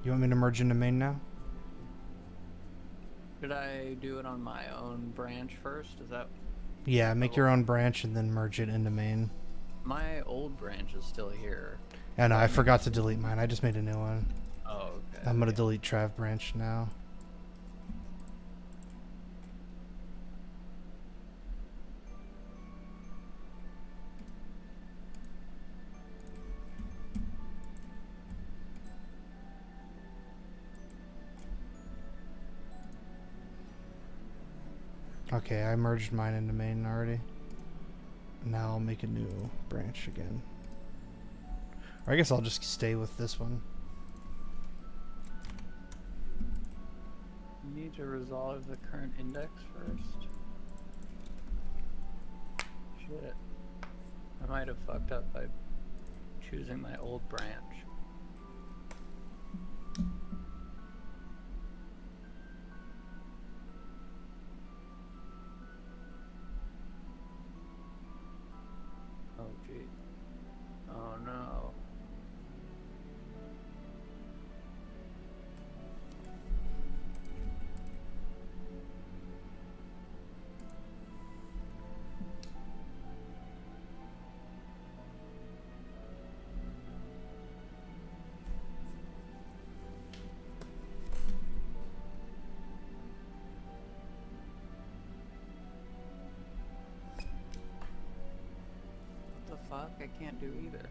S2: You want me to merge into main now?
S5: Should I do it on my own branch first? Is that...
S2: Yeah, make your own branch and then merge it into main.
S5: My old branch is still here.
S2: And I forgot to delete mine. I just made a new one.
S5: Oh, okay.
S2: I'm gonna delete Trav branch now. Okay, I merged mine into main already. Now I'll make a new branch again. Or I guess I'll just stay with this one.
S5: You need to resolve the current index first. Shit. I might have fucked up by choosing my old branch. Oh, gee. Oh, no. What the fuck? I can't do either.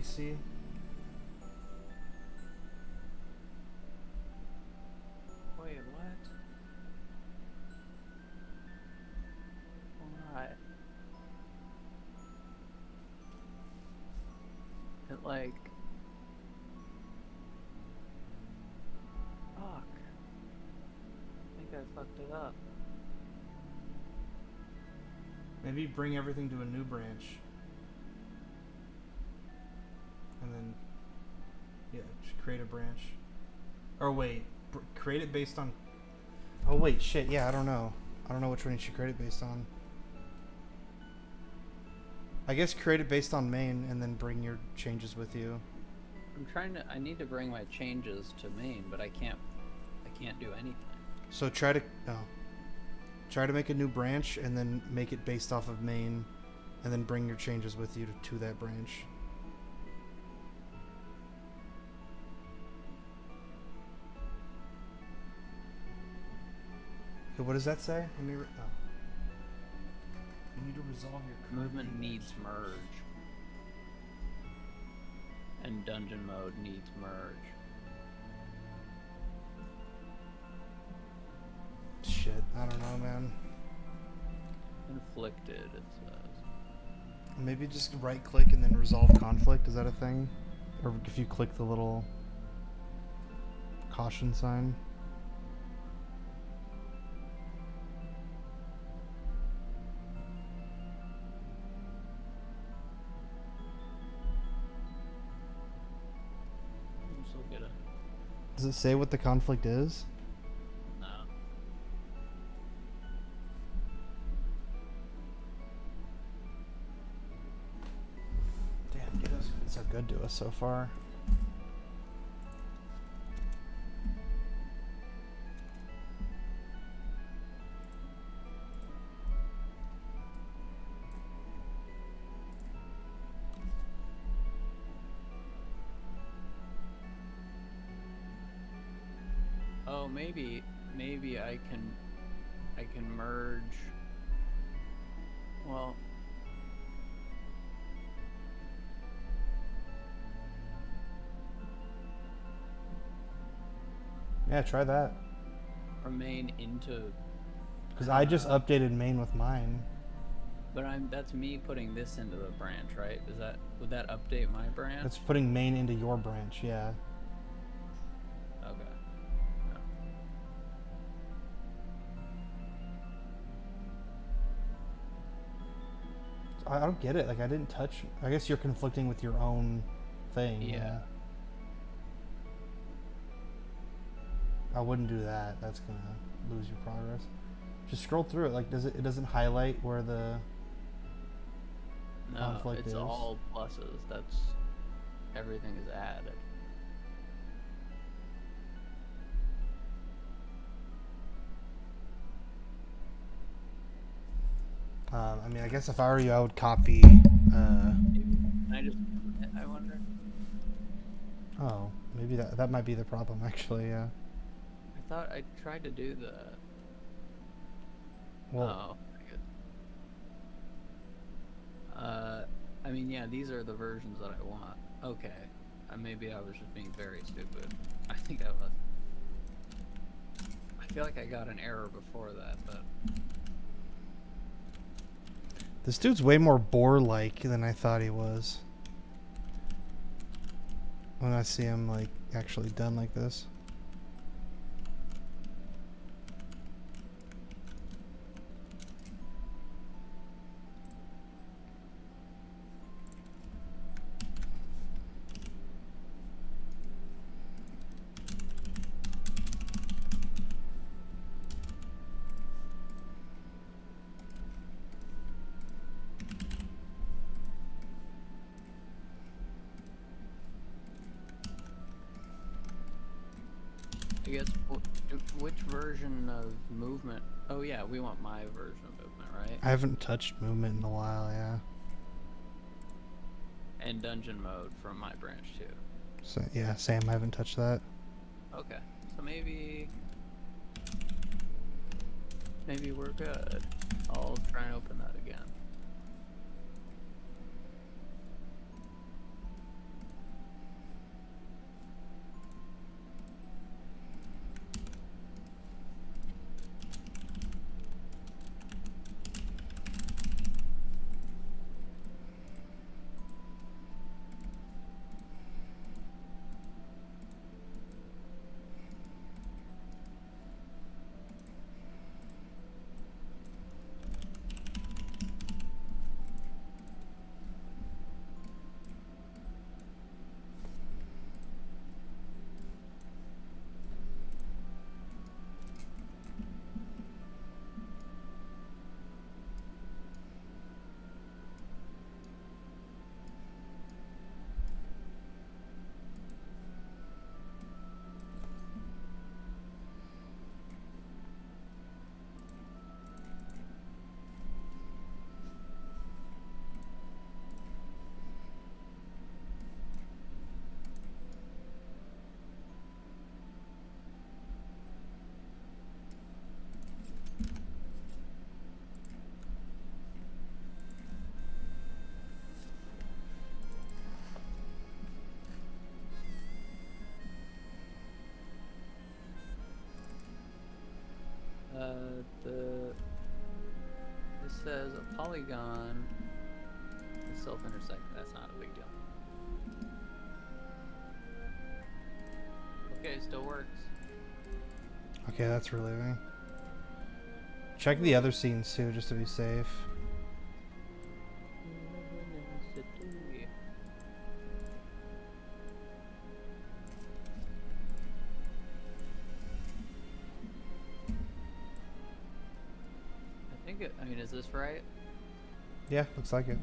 S2: see.
S5: Wait, what? Why? It like... Fuck. I think I fucked it up.
S2: Maybe bring everything to a new branch. And then, yeah, just create a branch. Or wait, create it based on... Oh wait, shit, yeah, I don't know. I don't know which one you should create it based on. I guess create it based on main and then bring your changes with you.
S5: I'm trying to... I need to bring my changes to main, but I can't do anything.
S2: So try to... Oh. Try to make a new branch and then make it based off of main and then bring your changes with you to that branch. Okay, what does that say? Let me oh. You need to resolve your current
S5: Movement needs merge. And dungeon mode needs merge.
S2: Shit, I don't know, man.
S5: Inflicted, it says.
S2: Maybe just right click and then resolve conflict. Is that a thing? Or if you click the little caution sign.
S5: I'm so good at...
S2: Does it say what the conflict is?
S5: No.
S2: Damn, dude, that's been so good to us so far.
S5: Oh, maybe I can merge. Well,
S2: Yeah, try that.
S5: from main into...
S2: Because I just updated main with mine.
S5: But that's me putting this into the branch, right? Would that update my branch?
S2: It's putting main into your branch, yeah.
S5: Okay.
S2: I don't get it. Like, I didn't touch... I guess you're conflicting with your own thing.
S5: Yeah.
S2: I wouldn't do that. That's gonna lose your progress. Just scroll through it. Like, it doesn't highlight where the
S5: No,
S2: conflict
S5: it's
S2: is.
S5: all pluses. That's... Everything is added.
S2: I mean, I guess if I were you, I would copy...
S5: Can I just... I wonder...
S2: Oh, maybe that might be the problem, actually, yeah.
S5: I thought I tried to do the...
S2: Well,
S5: Oh, good. I mean, yeah, these are the versions that I want. Okay. Maybe I was just being very stupid. I think I was. I feel like I got an error before that, but...
S2: this dude's way more boar-like than I thought he was. When I see him, like, actually done like this.
S5: I guess, which version of movement... Oh yeah, we want my version of movement, right?
S2: I haven't touched movement in a while, yeah.
S5: And dungeon mode from my branch too.
S2: So, yeah, Sam, I haven't touched that.
S5: Okay, so maybe we're good. I'll try and open that again. This says a polygon is self-intersecting. That's not a big deal. Okay, still works.
S2: Okay, that's relieving. Check the other scenes too, just to be safe.
S5: I mean, is this right?
S2: Yeah, looks like it.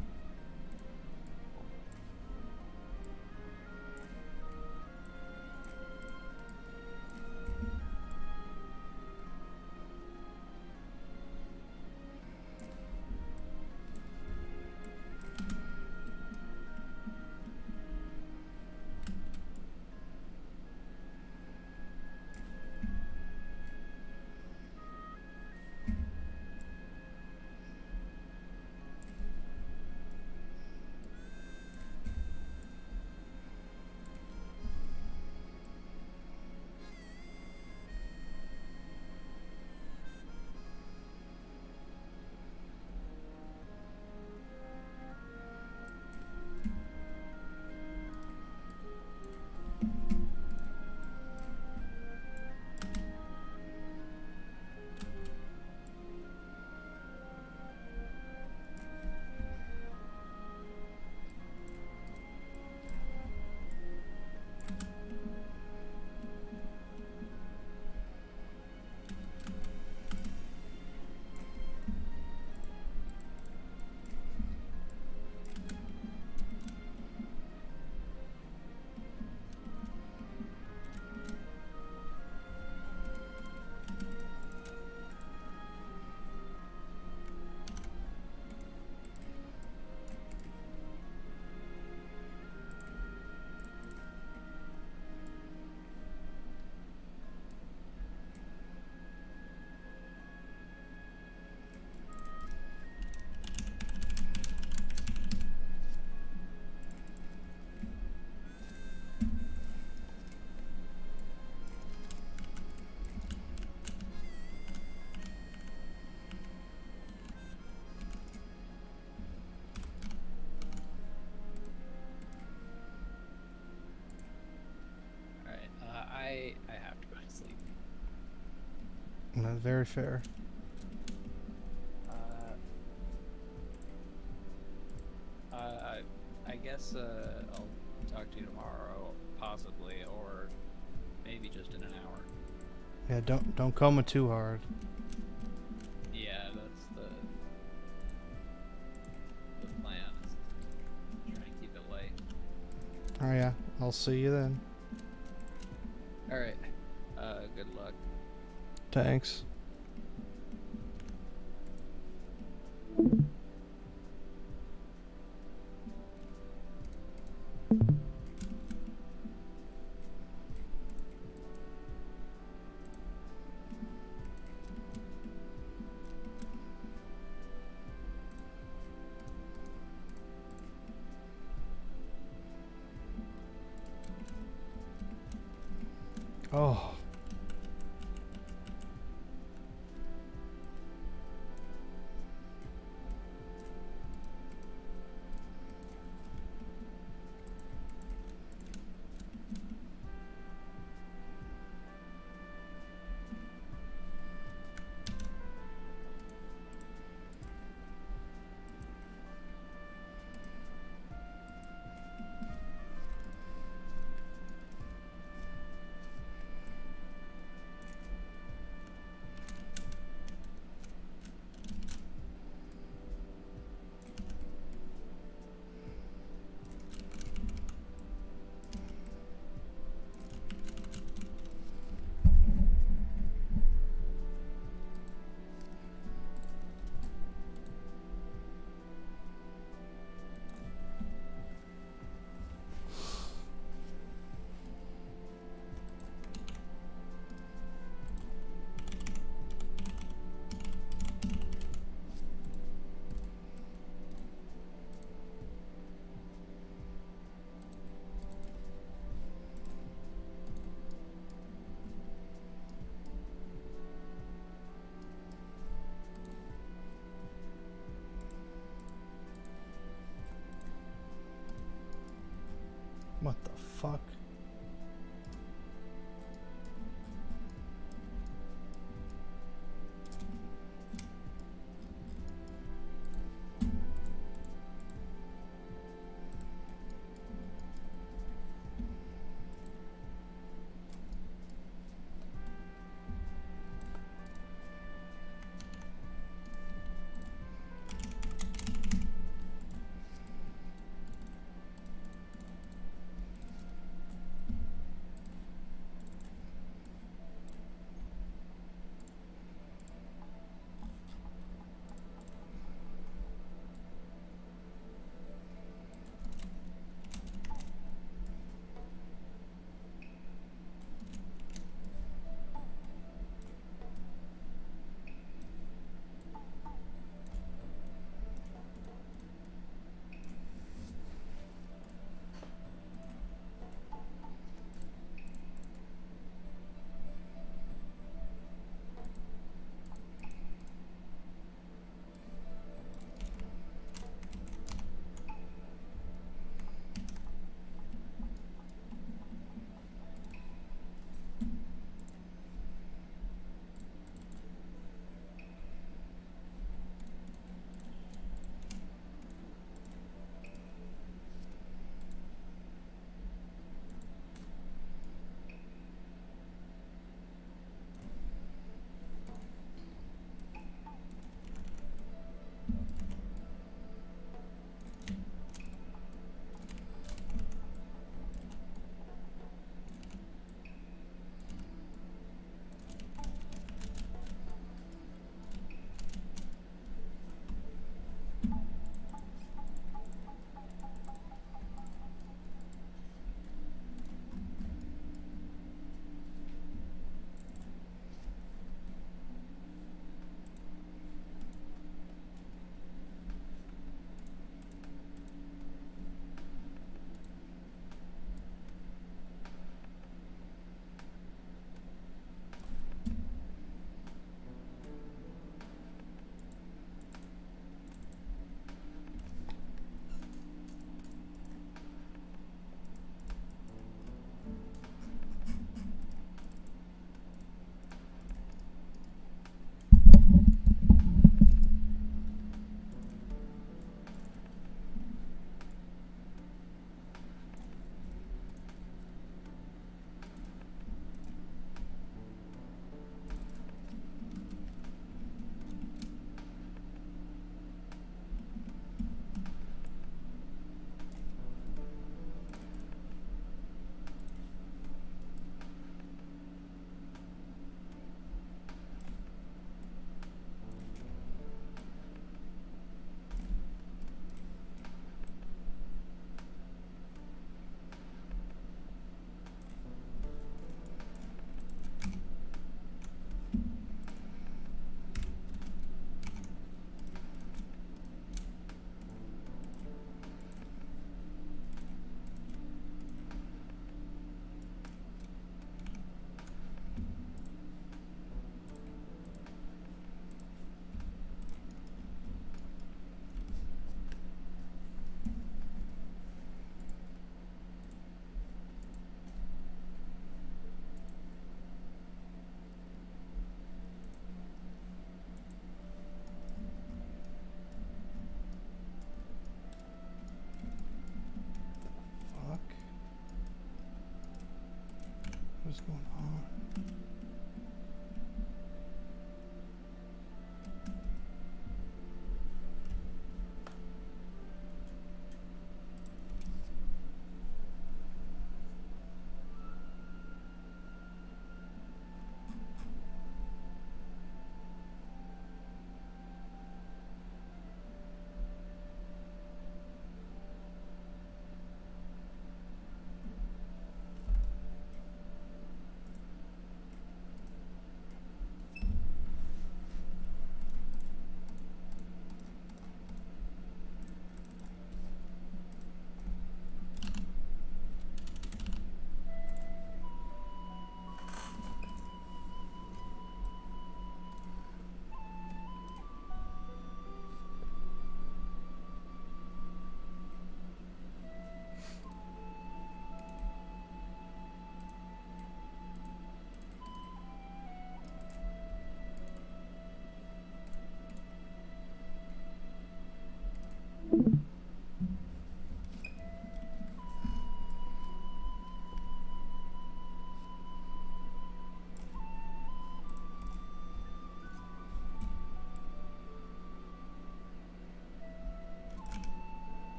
S5: I have to go to sleep.
S2: That's very fair.
S5: I guess I'll talk to you tomorrow, possibly, or maybe just in an hour.
S2: Yeah, don't coma too hard.
S5: Yeah, that's the plan. Is try and keep it light.
S2: Oh yeah, I'll see you then.
S5: All right. Good luck.
S2: Thanks. Oh. What the fuck? What's going on?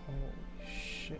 S2: Holy shit.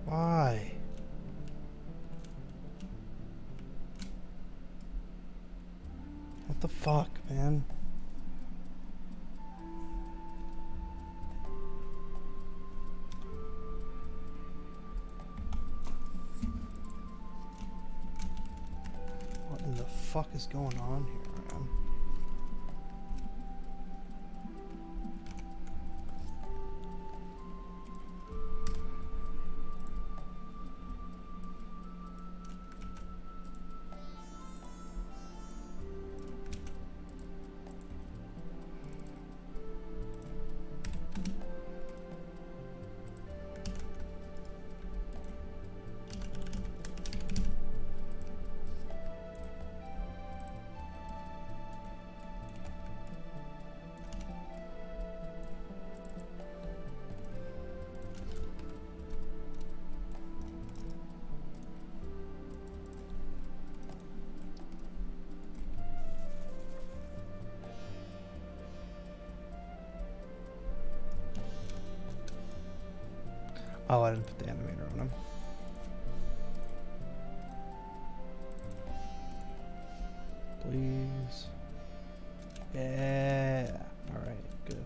S2: Why? What the fuck, man? What in the fuck is going on here, man? Oh, I didn't put the animator on him. Please. Yeah. Alright, good.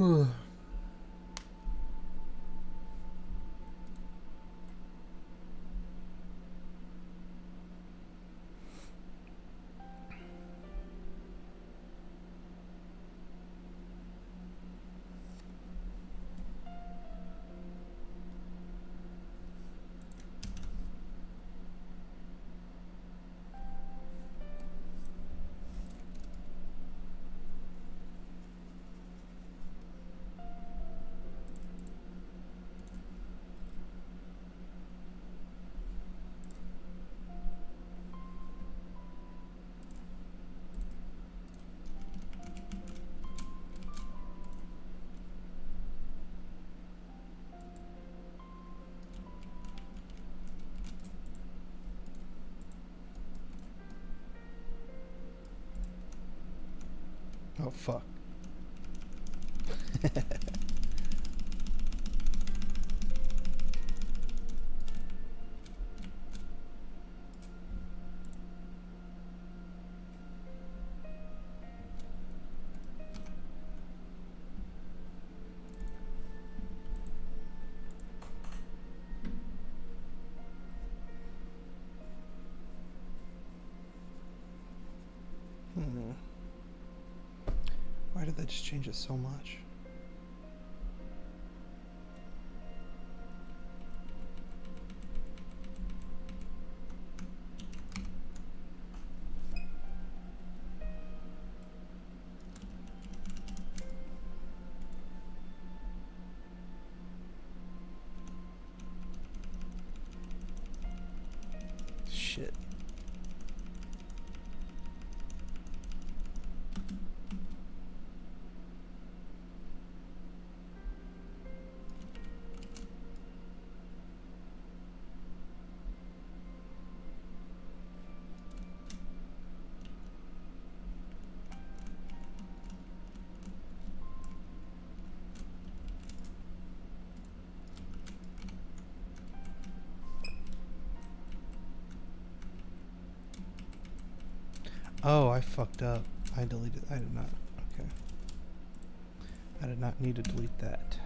S2: Oh, fuck. Why did that just change it so much? Shit. Oh, I fucked up. I deleted. I did not. Okay. I did not need to delete that.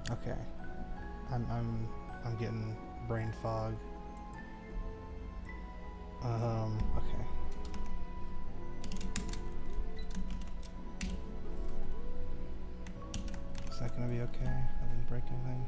S2: Okay. I'm getting brain fog. Okay. Is that gonna be okay? I didn't break anything.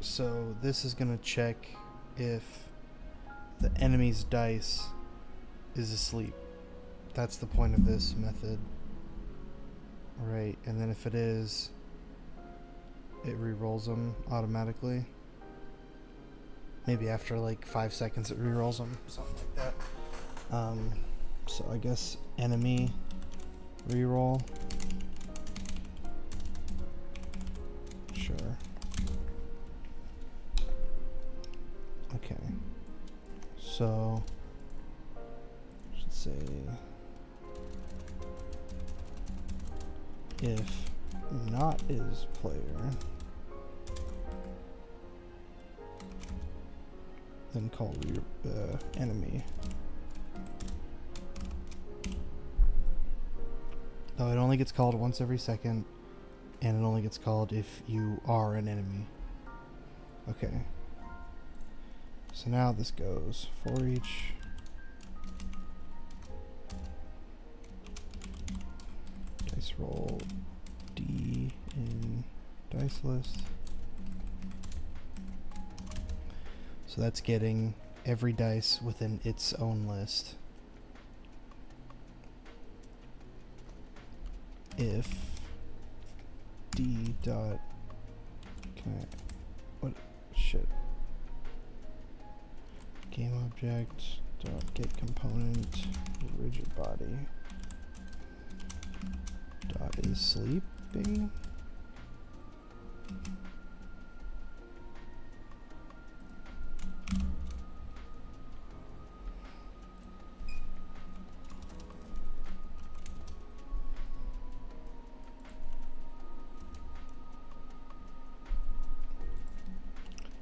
S2: So this is gonna check if the enemy's dice is asleep. That's the point of this method. Right, and then if it is, it re-rolls them automatically. Maybe after like 5 seconds it re-rolls them, something like that. So I guess enemy re-roll. Sure. Okay. So should say if not is player, then call enemy. No, it only gets called once every second, and it only gets called if you are an enemy. Okay. So now this goes for each dice roll D in dice list. So that's getting every dice within its own list. If D dot, can I, what, shit. Game object dot get component rigid body dot is sleeping.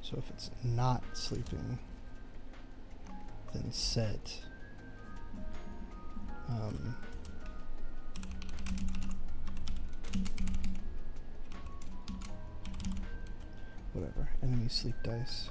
S2: So if it's not sleeping, then set whatever, enemy sleep dice.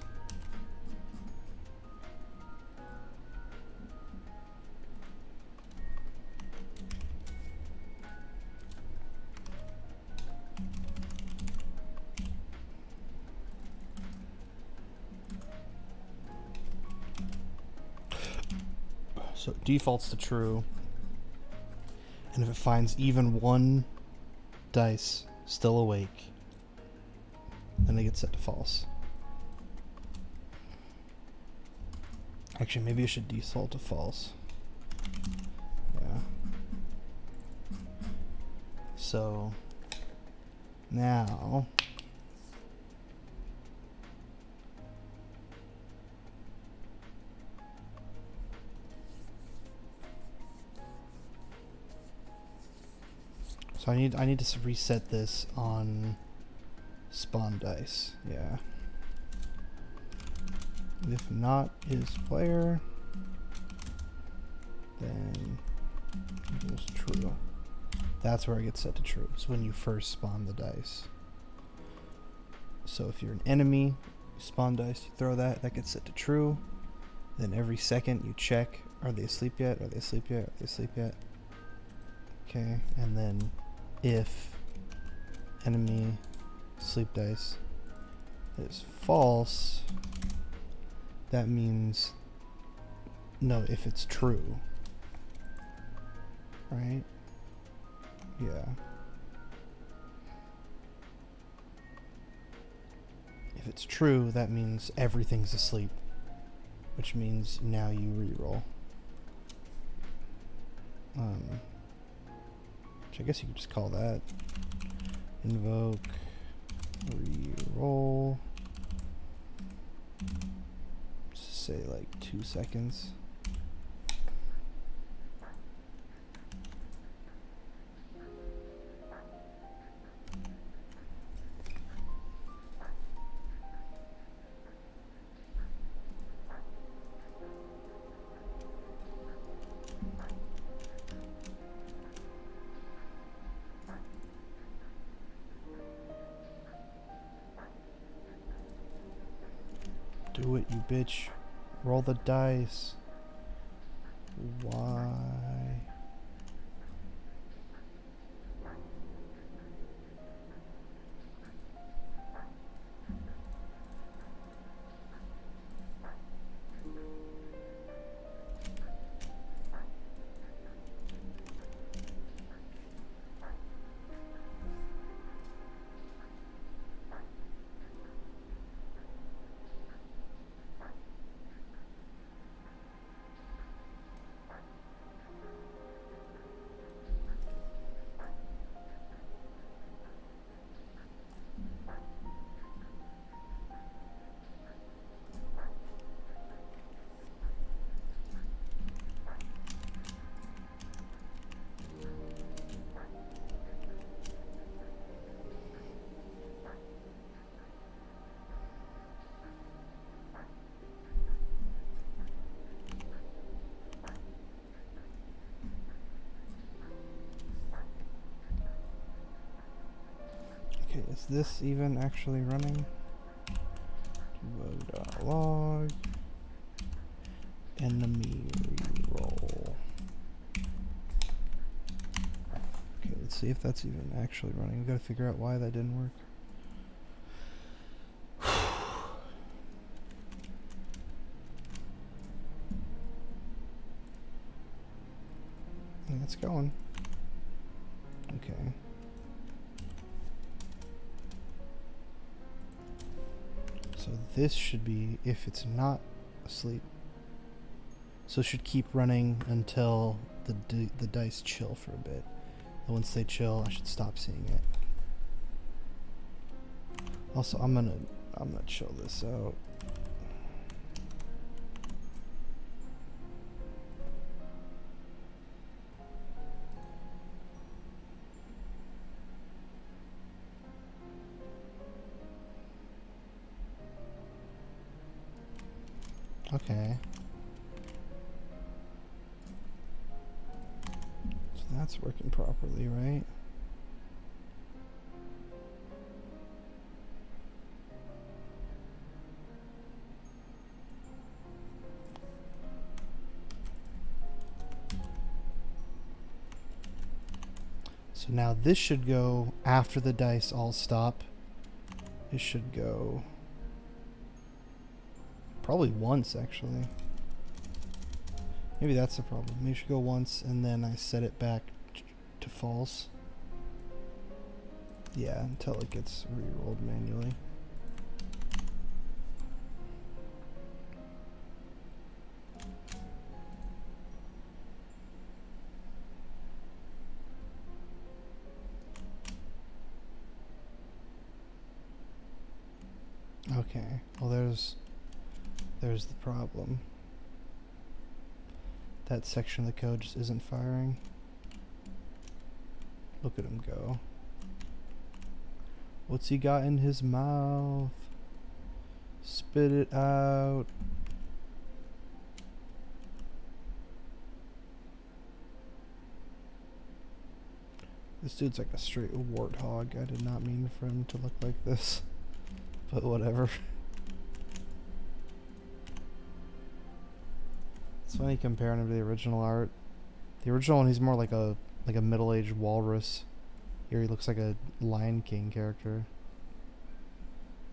S2: So it defaults to true, and if it finds even one dice still awake, then they get set to false. Actually, maybe it should default to false. Yeah. So now I need to reset this on spawn dice. Yeah. If not is player, then it goes true. That's where it gets set to true. It's when you first spawn the dice. So if you're an enemy, you spawn dice, you throw that gets set to true. Then every second you check, are they asleep yet? Are they asleep yet? Are they asleep yet? Okay, and then if enemy sleep dice is false, that means no, if it's true, right? Yeah. If it's true, that means everything's asleep, which means now you reroll. Which I guess you could just call that invoke reroll. Just say like 2 seconds. Do it, you bitch. Roll the dice. Why? this even actually running? Log enemy reroll. Okay, let's see if that's even actually running. We gotta figure out why that didn't work. It's going. Okay. So this should be, if it's not asleep, so it should keep running until the dice chill for a bit. And once they chill, I should stop seeing it. Also, I'm gonna chill this out. Okay. So that's working properly, right? So now this should go after the dice all stop. It should go probably once, actually. Maybe that's the problem. Maybe it should go once and then I set it back to false. Yeah, until it gets re-rolled manually. Okay, well there's the problem. That section of the code just isn't firing. Look at him go. What's he got in his mouth? Spit it out. This dude's like a straight warthog. I did not mean for him to look like this. But whatever. It's funny comparing him to the original art. The original one, he's more like a middle-aged walrus. Here he looks like a Lion King character.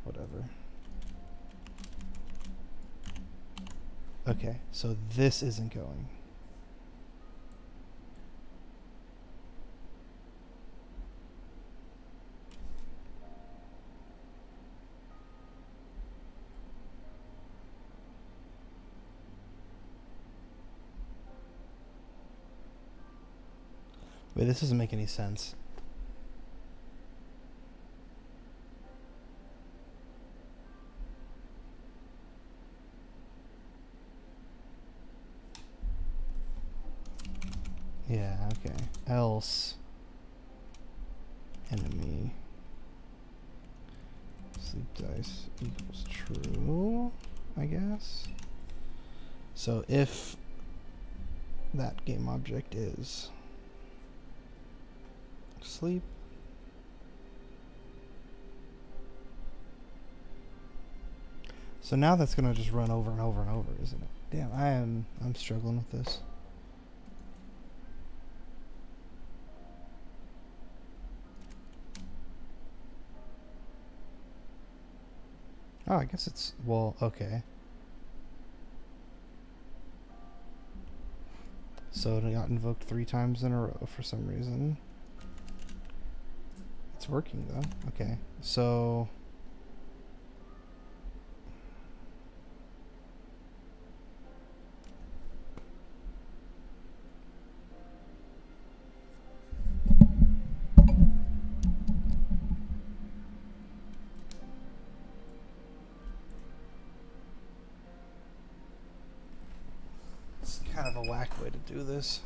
S2: Whatever. Okay, so this isn't going. Wait, this doesn't make any sense. Yeah, okay. Else enemy sleep dice equals true, I guess. So if that game object is sleep, so now that's gonna just run over and over and over, isn't it? Damn, I'm struggling with this. Oh, I guess it's, well, okay. So it got invoked 3 times in a row for some reason. It's working though. Okay, so it's kind of a whack way to do this.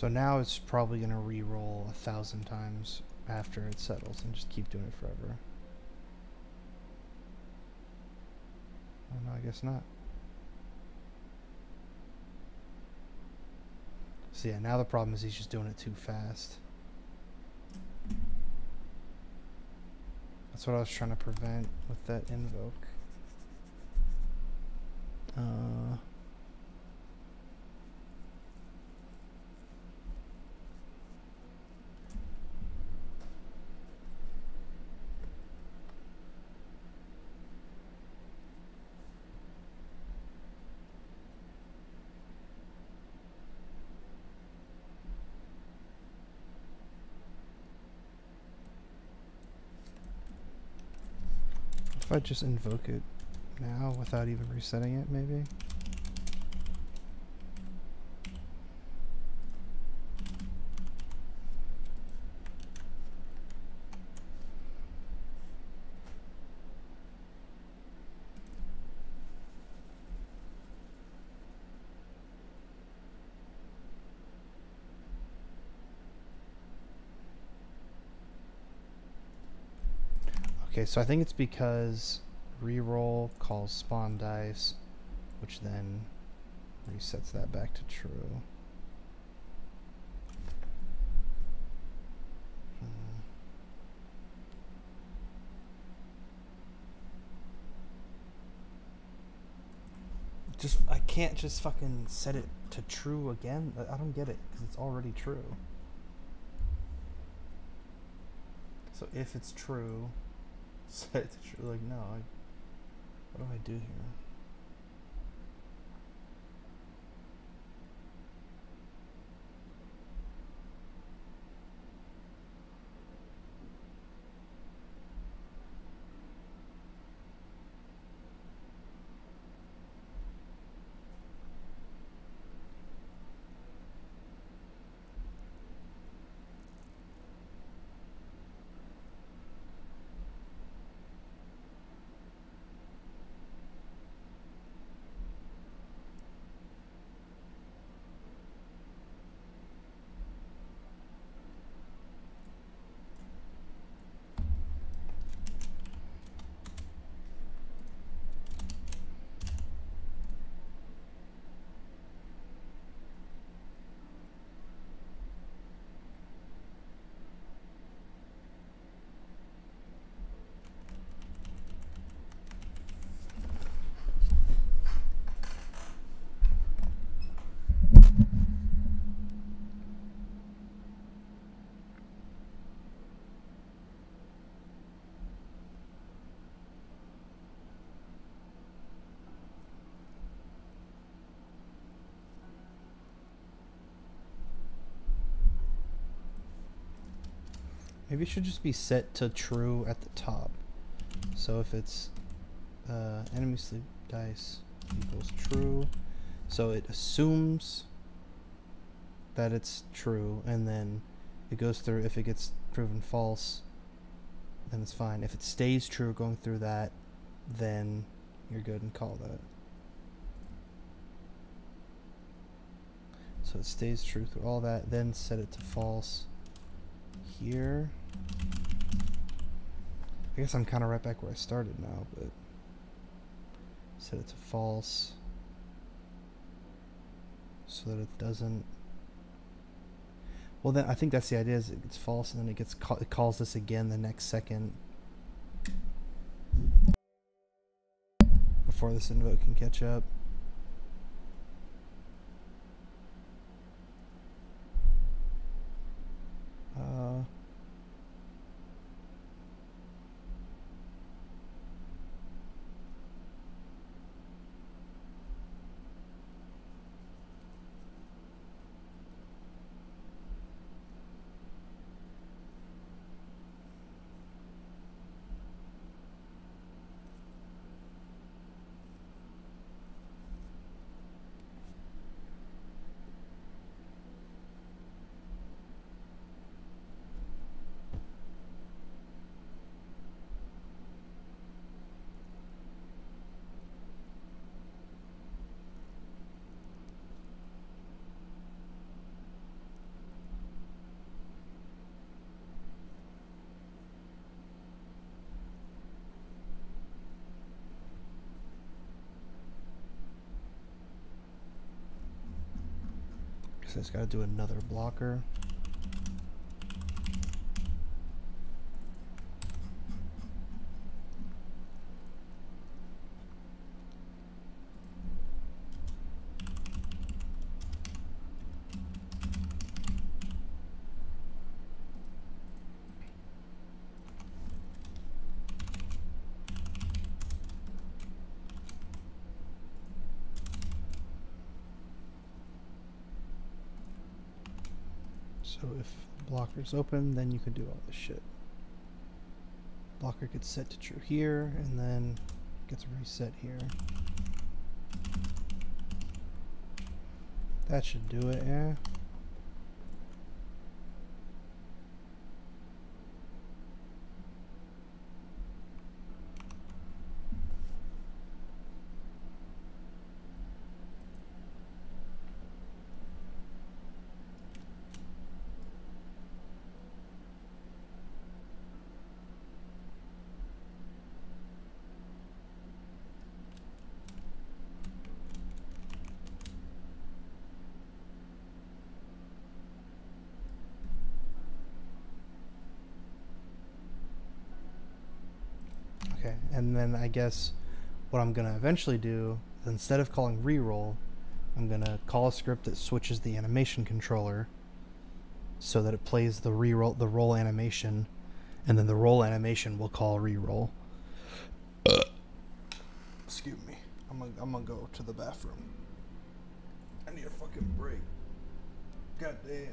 S2: So now it's probably going to re-roll 1,000 times after it settles and just keep doing it forever. Oh no, I guess not. So yeah, now the problem is he's just doing it too fast. That's what I was trying to prevent with that invoke. If I just invoke it now without even resetting it, maybe? Okay, so I think it's because reroll calls spawn dice, which then resets that back to true. I can't just fucking set it to true again. I don't get it because it's already true. So if it's true, set it to true. Like, no, what do I do here? Maybe it should just be set to true at the top. So if it's enemy sleep dice equals true, so it assumes that it's true, and then it goes through. If it gets proven false, then it's fine. If it stays true going through that, then you're good and call that. So it stays true through all that, then set it to false here. I guess I'm kind of right back where I started now, but set it to false so that it doesn't. Well, then I think that's the idea, is it gets false and then it calls this again the next second before this invoke can catch up. So it's got to do another blocker. So if blocker's open, then you can do all this shit. Blocker gets set to true here, and then gets reset here. That should do it, yeah. Okay, and then I guess what I'm gonna eventually do is instead of calling reroll, I'm gonna call a script that switches the animation controller so that it plays the roll animation, and then the roll animation will call reroll. Excuse me. I'm gonna go to the bathroom. I need a fucking break. Goddamn.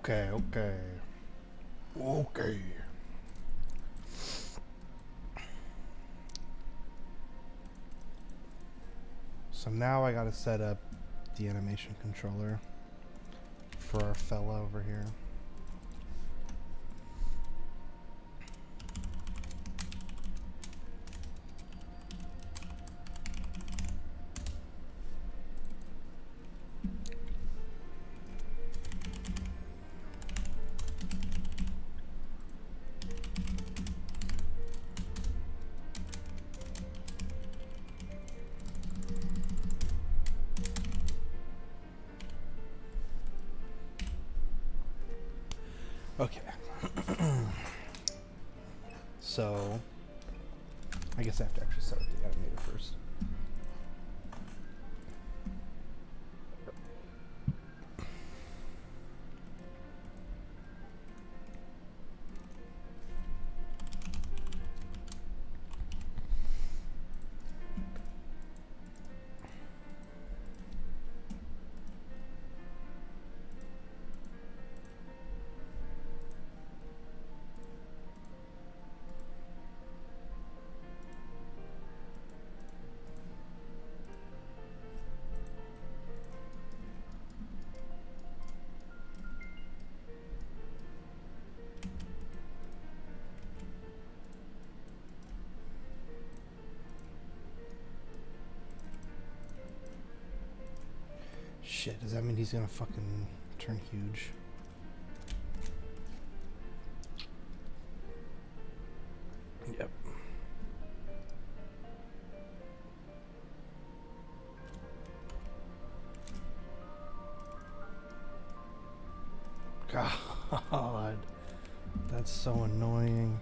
S2: Okay, okay. Okay. So now I gotta set up the animation controller for our fella over here. Okay. So, I guess I have to actually set up the animator first. Shit, does that mean he's gonna fucking turn huge? Yep. God, that's so annoying.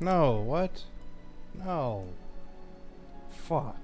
S2: No, what? No. Fuck.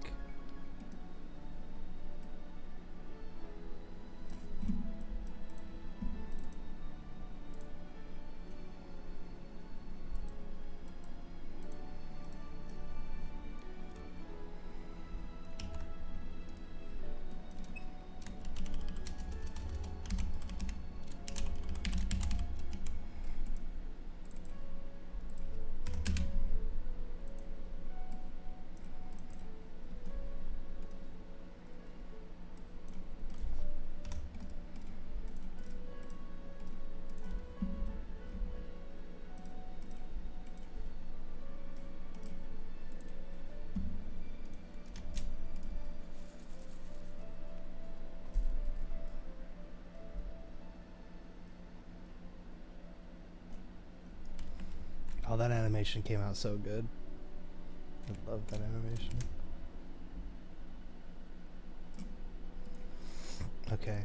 S2: Oh, that animation came out so good. I love that animation. Okay.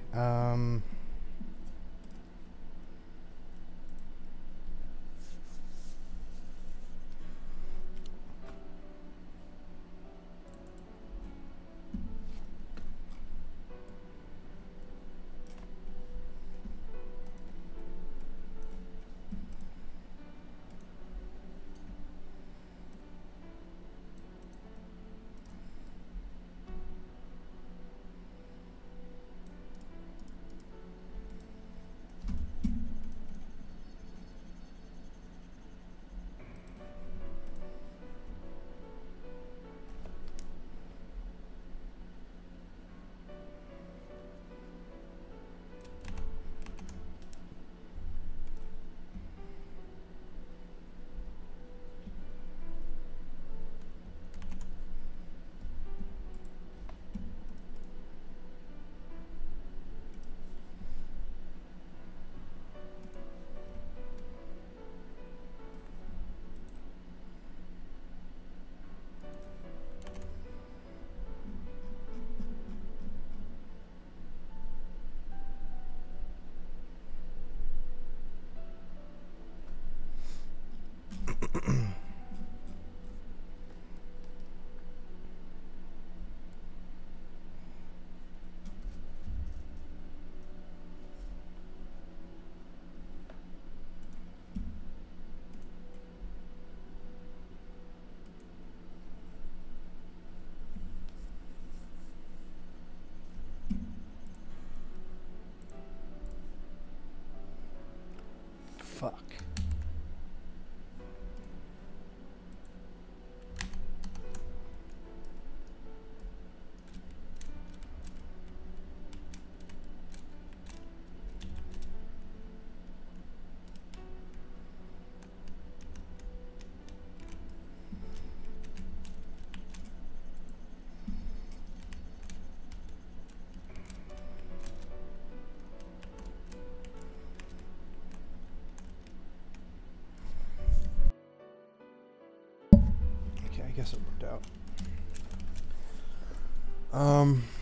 S2: Okay, I guess it worked out.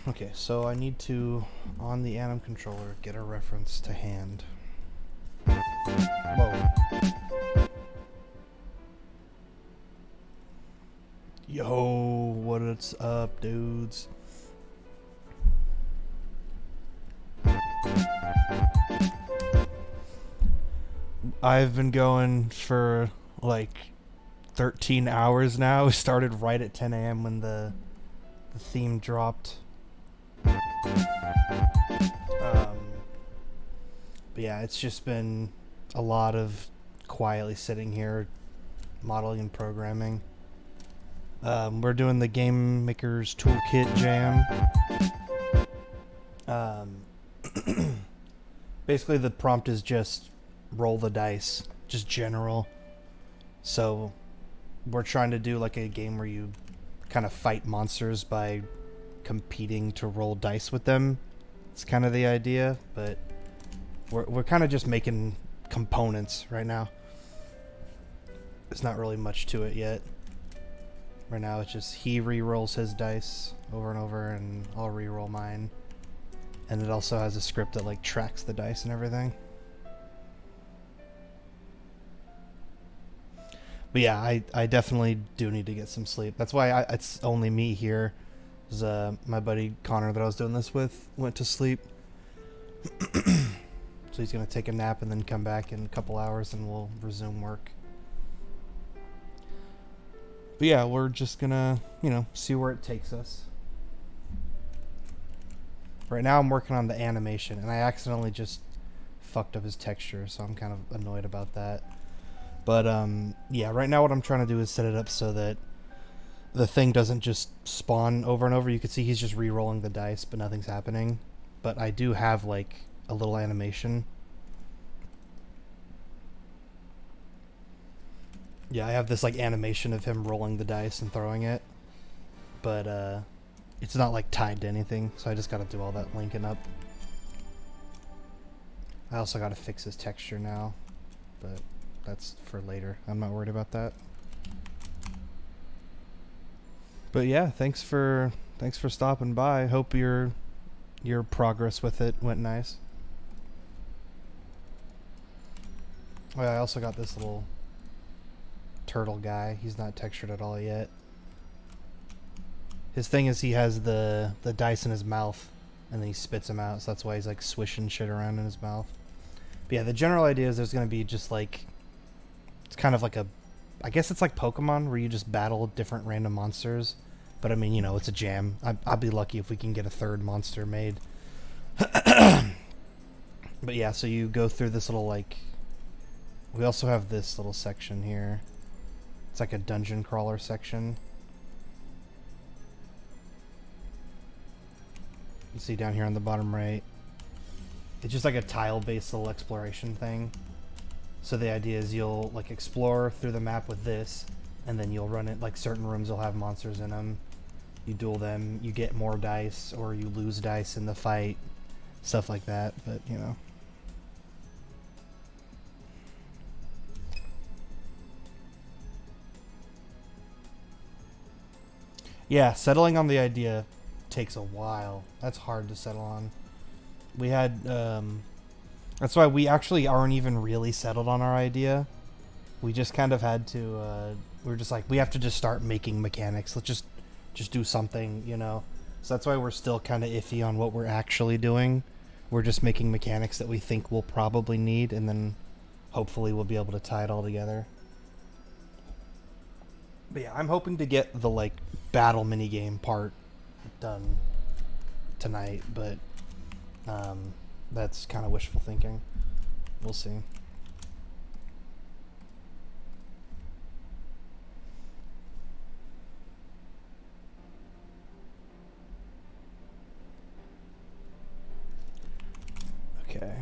S2: Okay, so I need to, on the Anim controller, get a reference to hand. Whoa. Yo, what's up, dudes? I've been going for like 13 hours now. We started right at 10 a.m. when the theme dropped. But yeah, it's just been a lot of quietly sitting here modeling and programming. We're doing the Game Maker's Toolkit Jam. Basically the prompt is just roll the dice, just general. So we're trying to do like a game where you kind of fight monsters by competing to roll dice with them. It's kind of the idea, but we're kind of just making components right now. There's not really much to it yet. Right now it's just he re-rolls his dice over and over and I'll re-roll mine. And it also has a script that like tracks the dice and everything. But yeah, I definitely do need to get some sleep. That's why it's only me here. My buddy Connor that I was doing this with went to sleep. So he's going to take a nap and then come back in a couple hours and we'll resume work. But yeah, we're just going to, you know, see where it takes us. Right now I'm working on the animation and I accidentally just fucked up his texture, so I'm kind of annoyed about that. But yeah, right now what I'm trying to do is set it up so that the thing doesn't just spawn over and over. You can see he's just re-rolling the dice, but nothing's happening. But I do have like a little animation. Yeah, I have this like animation of him rolling the dice and throwing it. But it's not like tied to anything, so I just gotta do all that linking up. I also gotta fix his texture now, but that's for later. I'm not worried about that. But yeah, thanks for stopping by. Hope your progress with it went nice. Oh yeah, I also got this little turtle guy. He's not textured at all yet. His thing is he has the dice in his mouth and then he spits them out, so that's why he's like swishing shit around in his mouth. But yeah, the general idea is there's gonna be just like, it's kind of like a, I guess it's like Pokemon where you just battle different random monsters. But I mean, you know, it's a jam. I'll be lucky if we can get a third monster made. But yeah, so you go through this little like, we also have this little section here. It's like a dungeon crawler section. You see down here on the bottom right. It's just like a tile-based little exploration thing. So the idea is you'll like explore through the map with this, and then you'll run it, like certain rooms will have monsters in them. You duel them, you get more dice, or you lose dice in the fight. Stuff like that, but you know. Yeah, settling on the idea takes a while. That's hard to settle on. We had, that's why we actually aren't even really settled on our idea. We just kind of had to, we were just like, we have to just start making mechanics. Let's just do something, you know. So that's why we're still kind of iffy on what we're actually doing. We're just making mechanics that we think we'll probably need, and then hopefully we'll be able to tie it all together. But yeah, I'm hoping to get the like battle minigame part done tonight, but that's kind of wishful thinking. We'll see. Okay.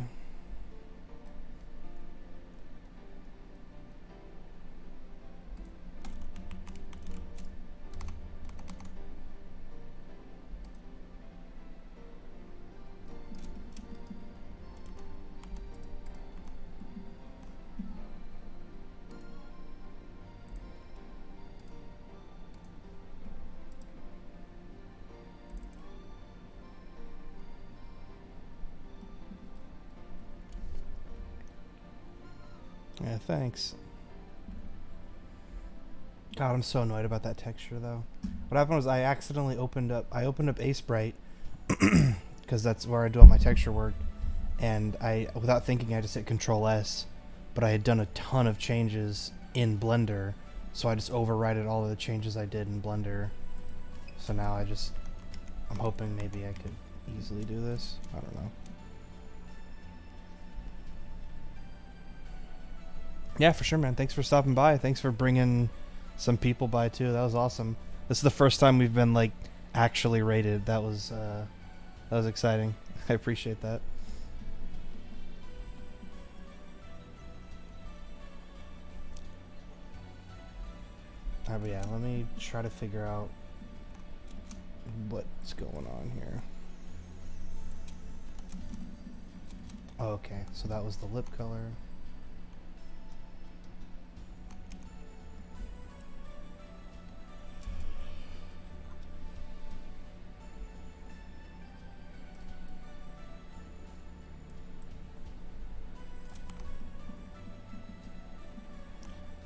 S2: thanks. God, I'm so annoyed about that texture though. What happened was I accidentally opened up Ace Bright because that's where I do all my texture work, and without thinking I just hit Control S, but I had done a ton of changes in Blender, so I just overrided all of the changes I did in Blender. So now I'm hoping maybe I could easily do this. I don't know. Yeah, for sure, man. Thanks for stopping by. Thanks for bringing some people by too. That was awesome. This is the first time we've been like actually rated. That was exciting. I appreciate that. Alright, but yeah, let me try to figure out what's going on here. Oh, okay, so that was the lip color.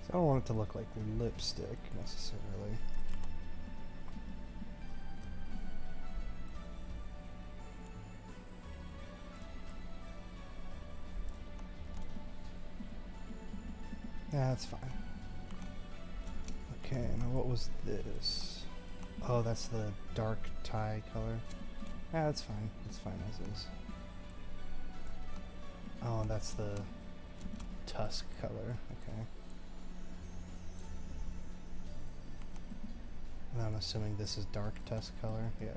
S2: I don't want it to look like lipstick necessarily. Yeah, that's fine. Okay, now what was this? Oh, that's the dark tie color. Yeah, that's fine. That's fine as is. Oh, and that's the tusk color. Okay. And I'm assuming this is dark tusk color. Yeah.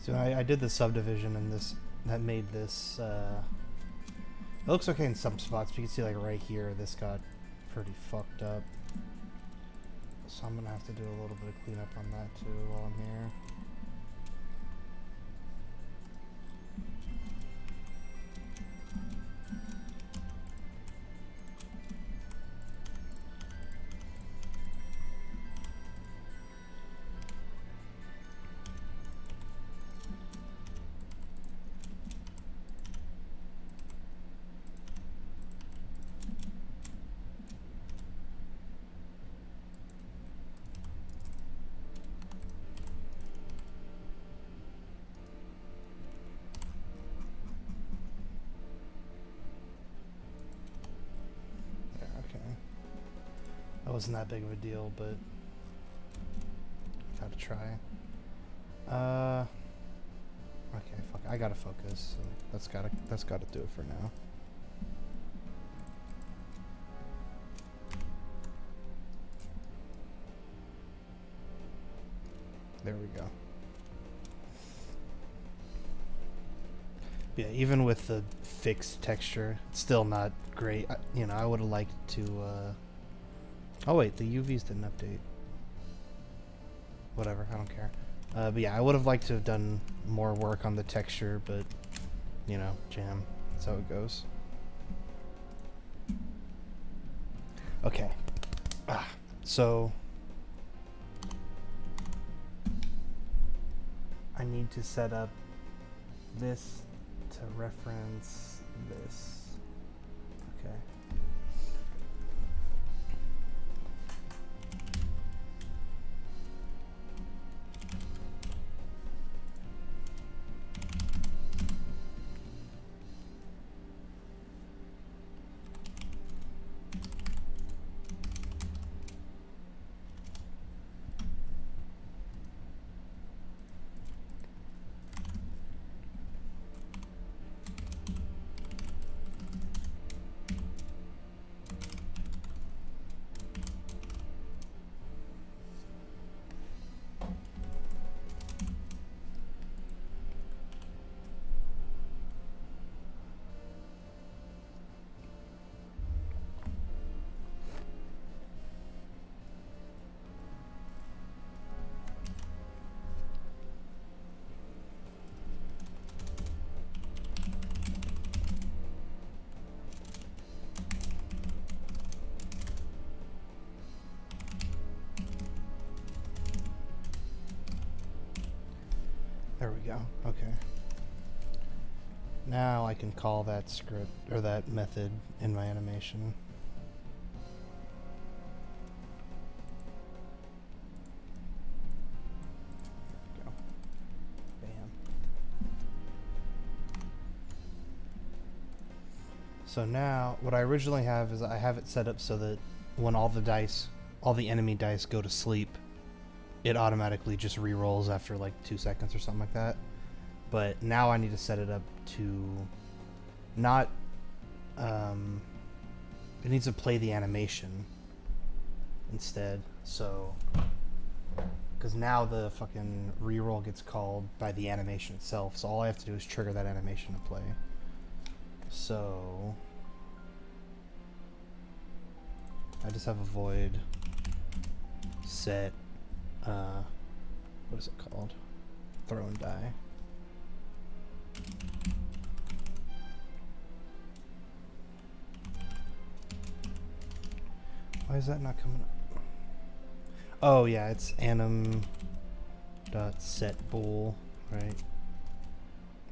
S2: So I did the subdivision and that made this, it looks okay in some spots, but you can see like right here, this got pretty fucked up. So I'm gonna have to do a little bit of cleanup on that too while I'm here. That wasn't that big of a deal, but gotta try. Okay, fuck. I gotta focus. So that's gotta do it for now. There we go. Yeah, even with the fixed texture, it's still not great. You know, I would have liked to. Oh wait, the UVs didn't update. Whatever, I don't care. But yeah, I would have liked to have done more work on the texture, but you know, jam. That's how it goes. Okay. So I need to set up this to reference this. Okay. There we go. Okay. Now I can call that script or that method in my animation. There we go. Bam. So now what I originally have is I have it set up so that when all the enemy dice go to sleep, it automatically just re-rolls after like 2 seconds or something like that. But now I need to set it up to not, it needs to play the animation instead, so, because now the fucking reroll gets called by the animation itself, so all I have to do is trigger that animation to play. So, I just have a void set, what is it called? Throw and die. Why is that not coming up? Oh yeah, it's anim dot set bool, right?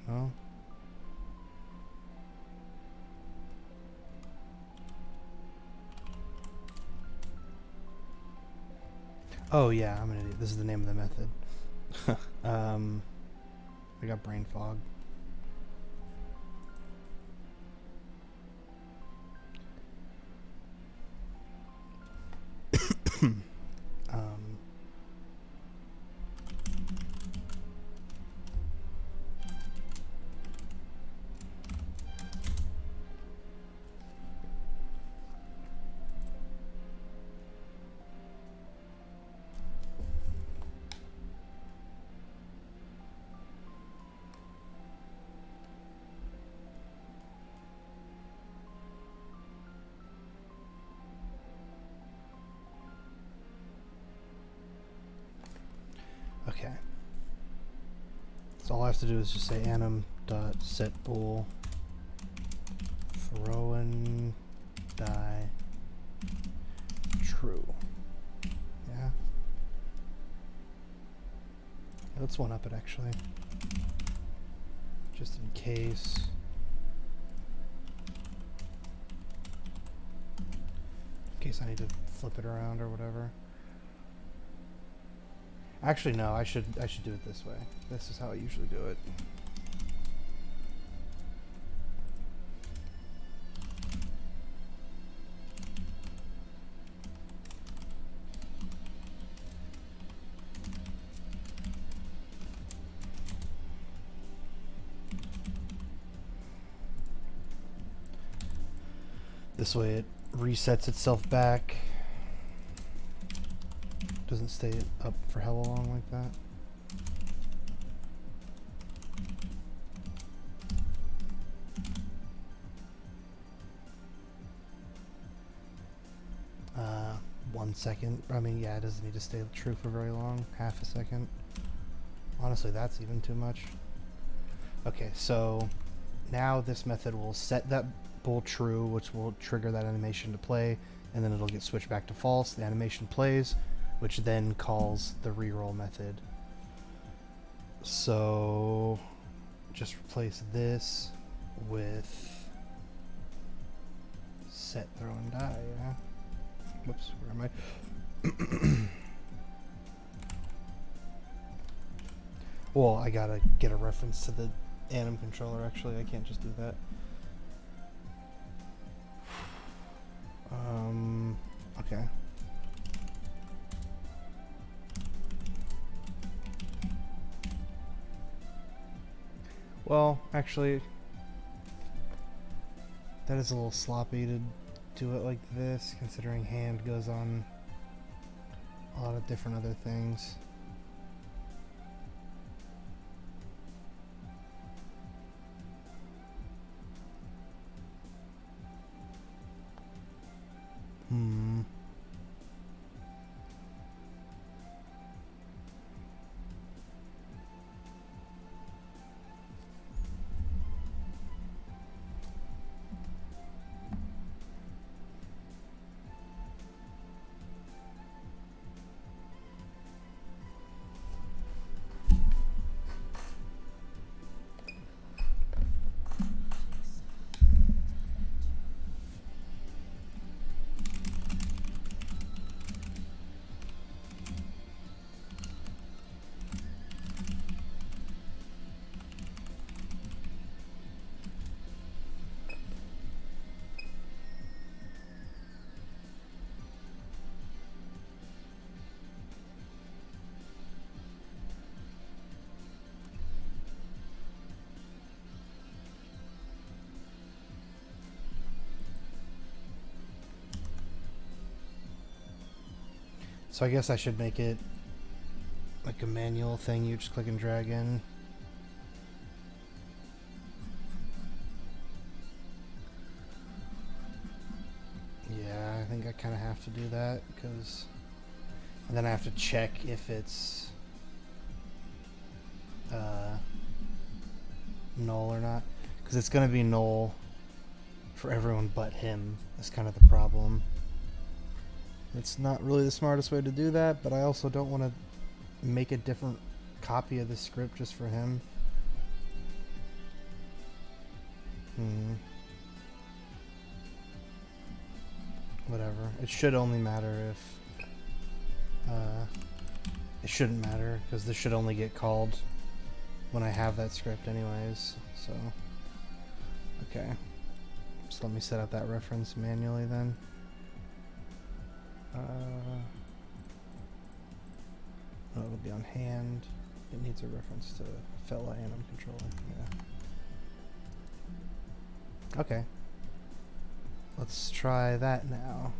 S2: No. Oh yeah, I'm an idiot. This is the name of the method. I got brain fog. Okay. So all I have to do is just say anim dot set bool throw and die true. Yeah. Let's one up it actually. Just in case. In case I need to flip it around or whatever. Actually, no. I should do it this way. This is how I usually do it. This way, it resets itself back. Doesn't stay up for hella long like that. Uh, 1 second. I mean, yeah, it doesn't need to stay true for very long. Half a second. Honestly, that's even too much. Okay, so now this method will set that bool true, which will trigger that animation to play, and then it'll get switched back to false. The animation plays, which then calls the reroll method. So just replace this with set throw and die, yeah? Whoops, where am I? Well, I gotta get a reference to the anim controller actually, I can't just do that. Okay. Well, actually, that is a little sloppy to do it like this, considering hand goes on a lot of different other things. So I guess I should make it like a manual thing. You just click and drag in. Yeah, I think I kind of have to do that because... And then I have to check if it's null or not. Because it's going to be null for everyone but him. That's kind of the problem. It's not really the smartest way to do that, but I also don't want to make a different copy of the script just for him. Whatever. It should only matter if... it shouldn't matter, because this should only get called when I have that script anyways, so... Okay. Just let me set up that reference manually then. Oh, it'll be on hand. It needs a reference to fella and I'm controlling. Yeah. Okay. Let's try that now.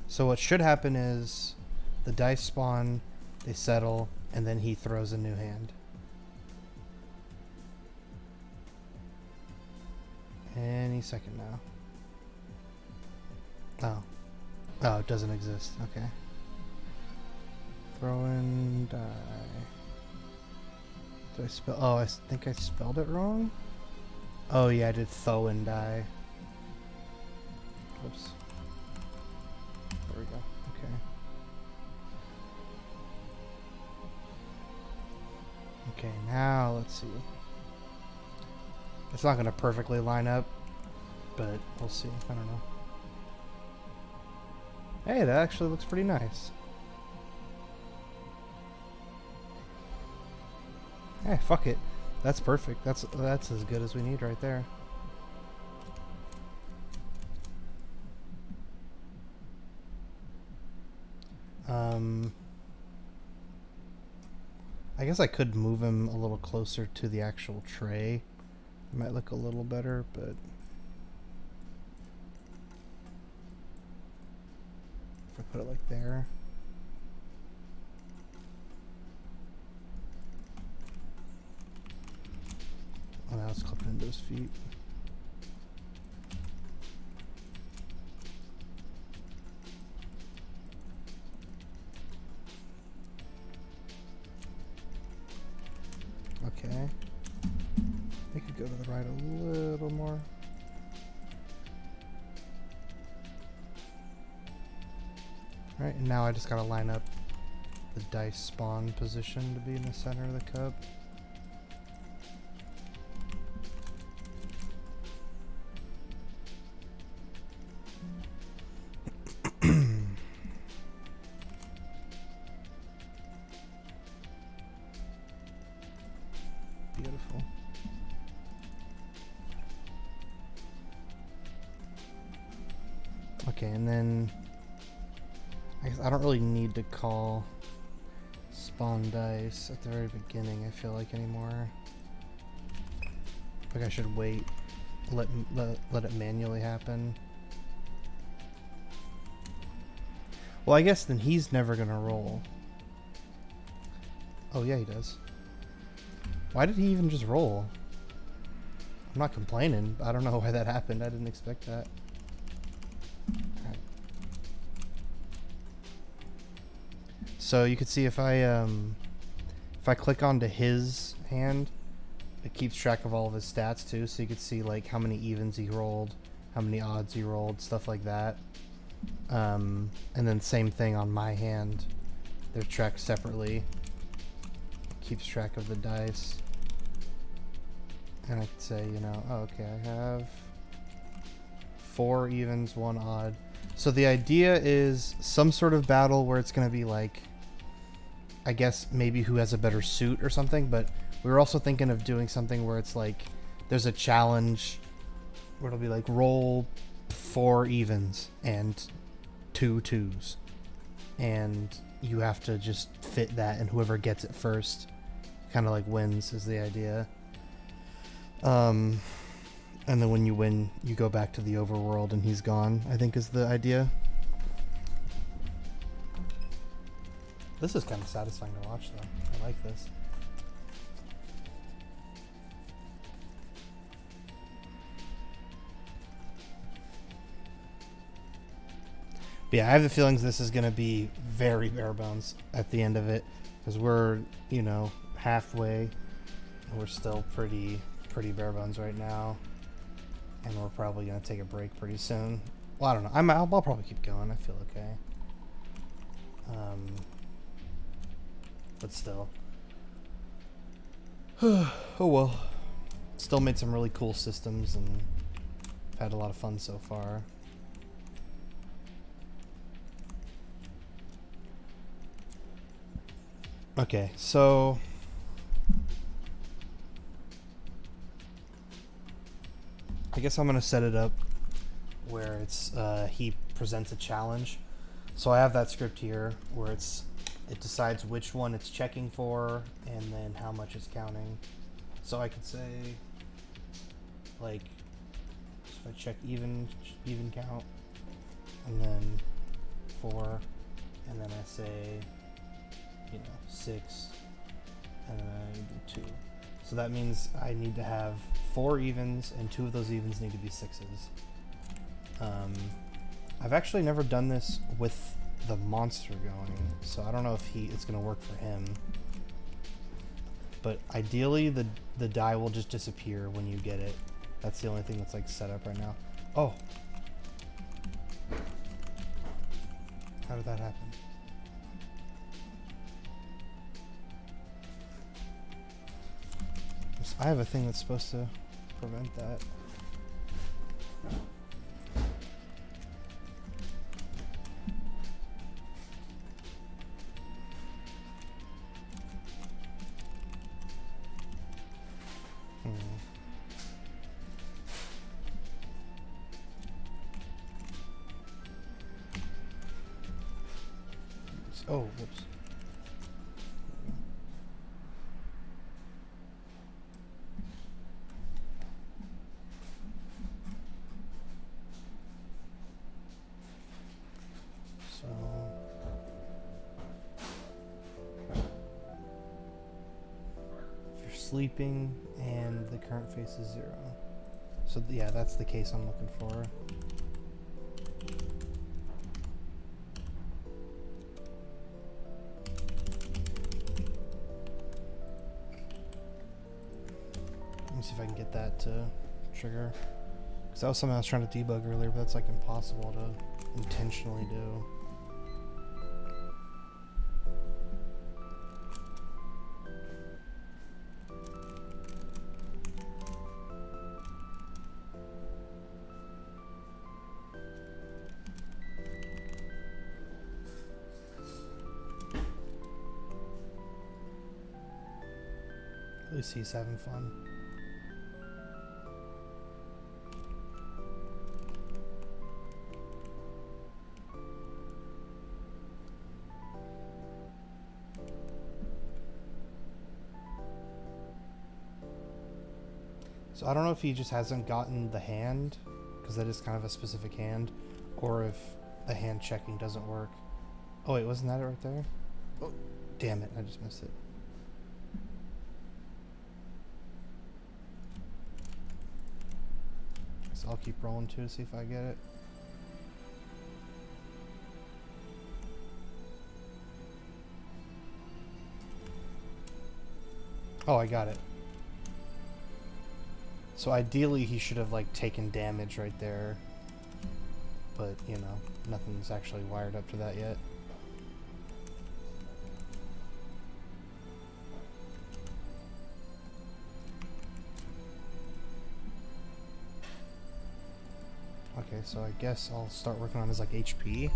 S2: So what should happen is the dice spawn, they settle, and then he throws a new hand. Any second now. Oh. Oh, it doesn't exist. Okay. Throw in die. Did I spell? Oh, I think I spelled it wrong. Oh yeah, I did throw and die. Whoops. There we go. Okay. Okay, now let's see. It's not going to perfectly line up, but we'll see. I don't know. Hey, that actually looks pretty nice. Hey, fuck it. That's perfect. That's as good as we need right there. I guess I could move him a little closer to the actual tray. It might look a little better, but if I put it like there. Oh, now it's clipping into his feet. Okay. We could go to the right a little more. Alright, and now I just gotta line up the dice spawn position to be in the center of the cup. Beautiful. Okay, and then I guess I don't really need to call spawn dice at the very beginning, I feel like, anymore. Like I should wait, let it manually happen. Well, I guess then he's never gonna roll. Oh yeah, he does. Why did he even just roll? I'm not complaining. I don't know why that happened. I didn't expect that. Right. So you can see if I click onto his hand, it keeps track of all of his stats too. So you can see like how many evens he rolled, how many odds he rolled, stuff like that. And then same thing on my hand. They're tracked separately. Keeps track of the dice. And I could say, you know, oh, okay, I have 4 evens, 1 odd. So the idea is some sort of battle where it's going to be like, I guess maybe who has a better suit or something, but we were also thinking of doing something where it's like there's a challenge where it'll be like roll 4 evens and 2 twos. And you have to just fit that, and whoever gets it first kind of like wins is the idea. And then when you win, you go back to the overworld and he's gone, I think is the idea. This is kind of satisfying to watch, though. I like this. But yeah, I have the feelings this is going to be very bare bones at the end of it, because we're, you know, halfway, and we're still pretty bare bones right now, and we're probably going to take a break pretty soon. Well, I don't know. I'll probably keep going. I feel okay. But still. Oh well. Still made some really cool systems, and had a lot of fun so far. Okay, so I guess I'm gonna set it up where it's he presents a challenge. So I have that script here where it decides which one it's checking for and then how much it's counting. So I could say, like, if I check even count, and then 4, and then I say, you know, 6, and then I do 2. So that means I need to have 4 evens, and 2 of those evens need to be 6s. I've actually never done this with the monster going, so I don't know if it's going to work for him. But ideally, the die will just disappear when you get it. That's the only thing that's like set up right now. Oh! How did that happen? I have a thing that's supposed to prevent that. Oh, whoops. So if you're sleeping and the current face is 0. So yeah, that's the case I'm looking for. Let me see if I can get that to trigger. Because that was something I was trying to debug earlier, but that's like impossible to intentionally do. At least he's having fun. So I don't know if he just hasn't gotten the hand, because that is kind of a specific hand, or if the hand checking doesn't work. Oh wait, wasn't that it right there? Oh, damn it, I just missed it. So I'll keep rolling too to see if I get it. Oh, I got it. So ideally he should have like taken damage right there, but you know, nothing's actually wired up to that yet. Okay, so I guess I'll start working on his like HP.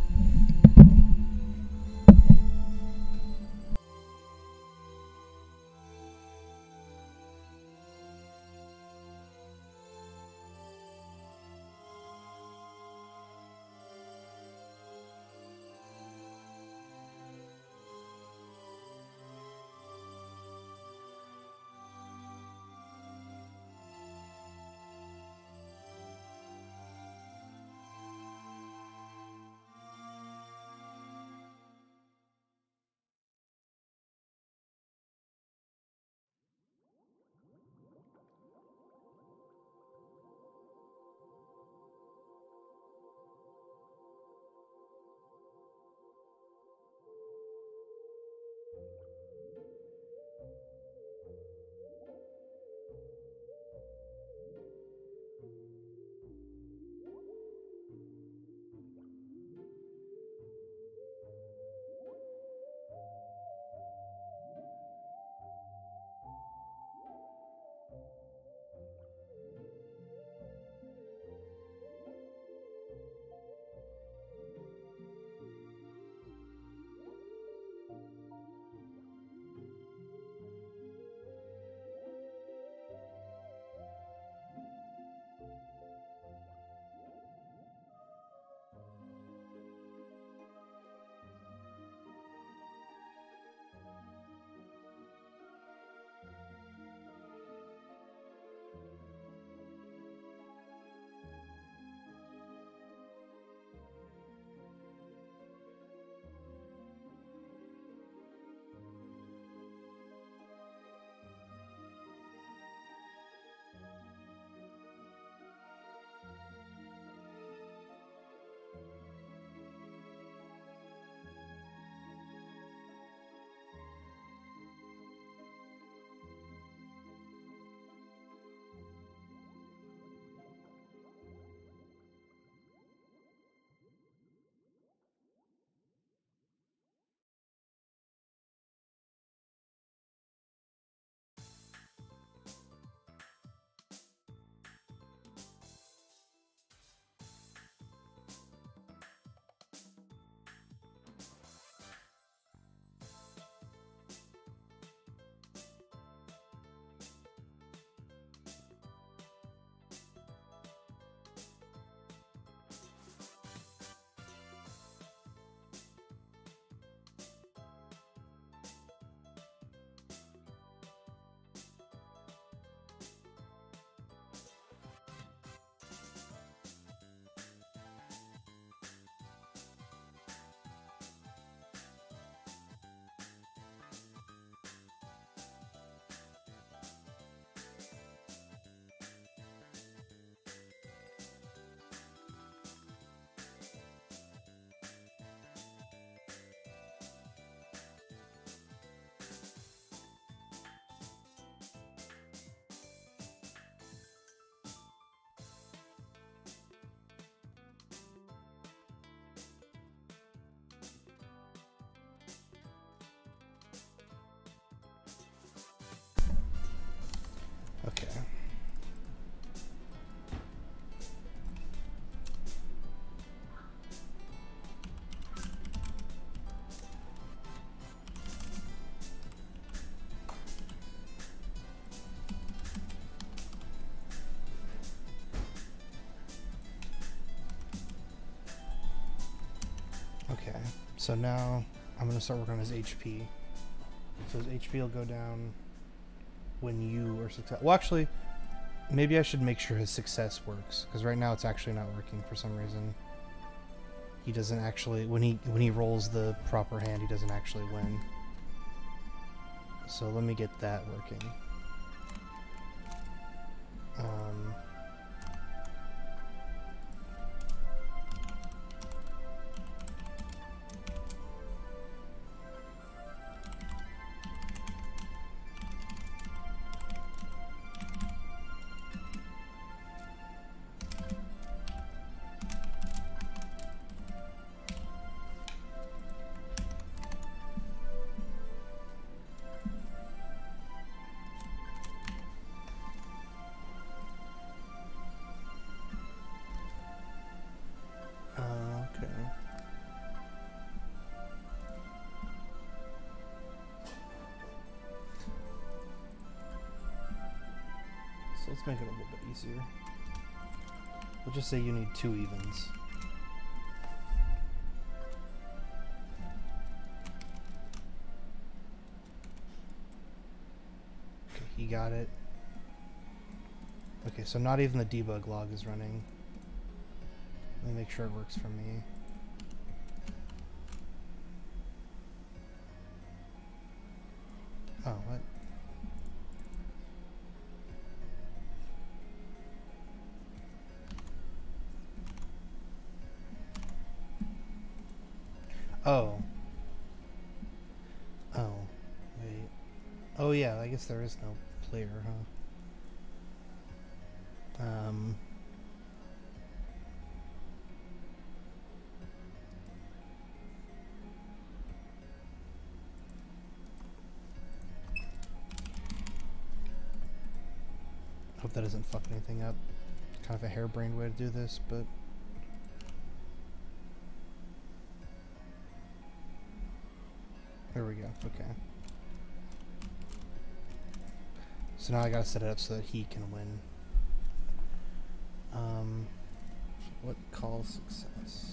S2: So now I'm gonna start working on his HP. So his HP will go down when you are successful. Well, actually, maybe I should make sure his success works, because right now it's actually not working for some reason. He doesn't actually, when he rolls the proper hand, he doesn't actually win. So let me get that working. Okay. So let's make it a little bit easier. We'll just say you need 2 evens. Okay, he got it. Okay, so not even the debug log is running. Let me make sure it works for me. Oh, what? Oh. Oh. Wait. Oh yeah, I guess there is no player, huh? Hope that doesn't fuck anything up. Kind of a harebrained way to do this, but there we go. Okay. So now I gotta set it up so that he can win. What calls success?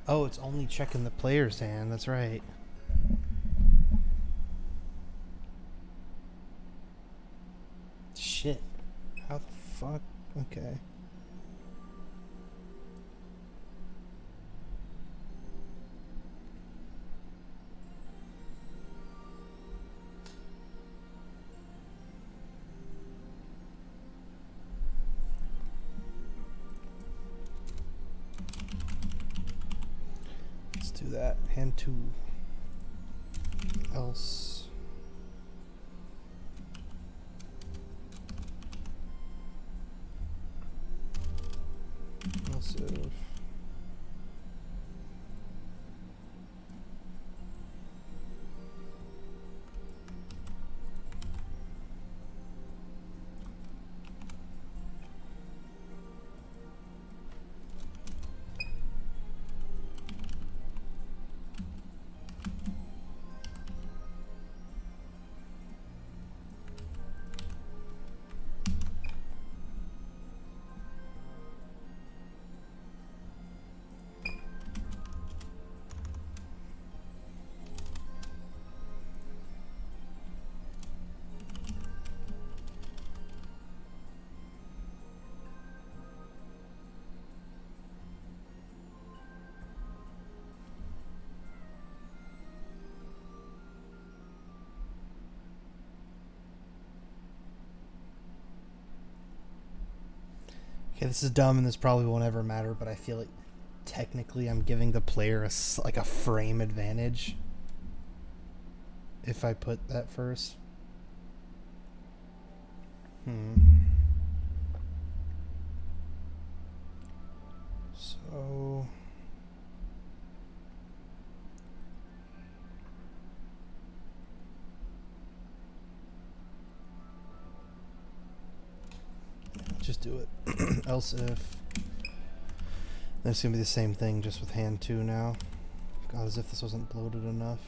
S2: Oh, it's only checking the player's hand. That's right. Shit. How the fuck? Okay. Let's do that. Hand 2. Else. Else if. Okay, this is dumb and this probably won't ever matter, but I feel like technically I'm giving the player like a frame advantage if I put that first. So just do it. Else if. That's gonna be the same thing, just with hand 2 now. God, as if this wasn't bloated enough.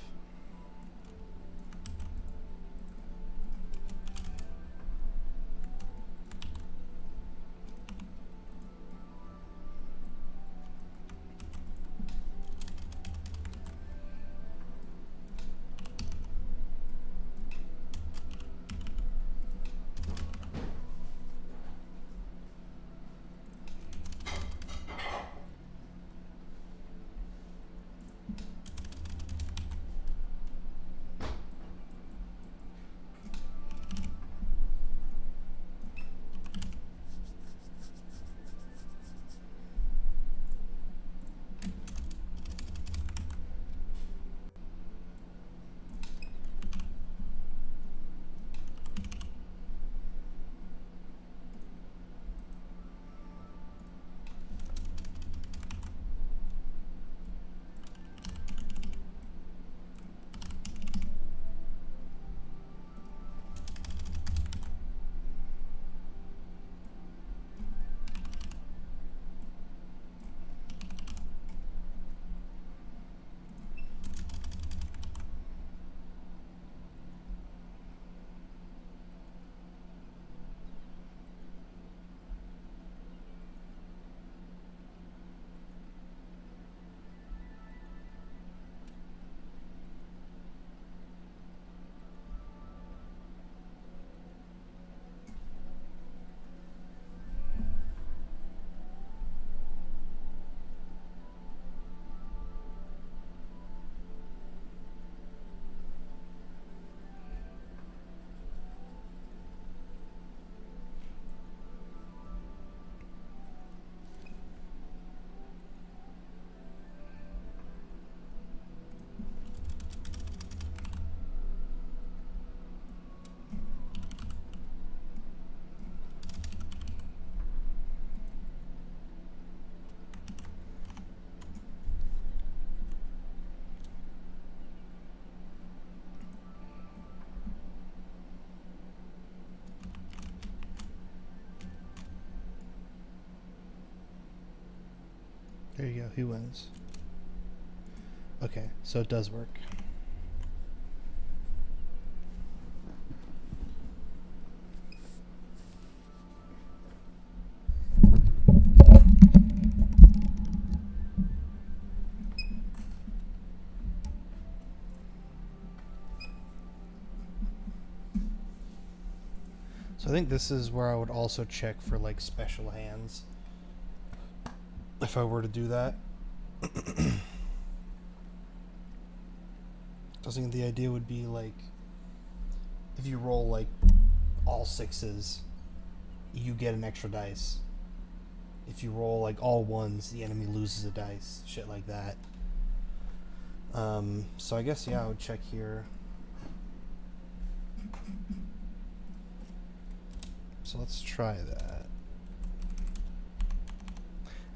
S2: go. Who wins? Okay, so it does work. So I think this is where I would also check for like special hands if I were to do that. I think the idea would be like if you roll like all sixes, you get an extra dice. If you roll like all ones, the enemy loses a dice. Shit like that. So I guess yeah, I would check here. So let's try that.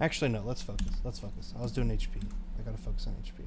S2: Actually, no, let's focus. Let's focus. I was doing HP. I gotta focus on HP.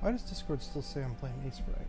S2: Why does Discord still say I'm playing Ace Brag?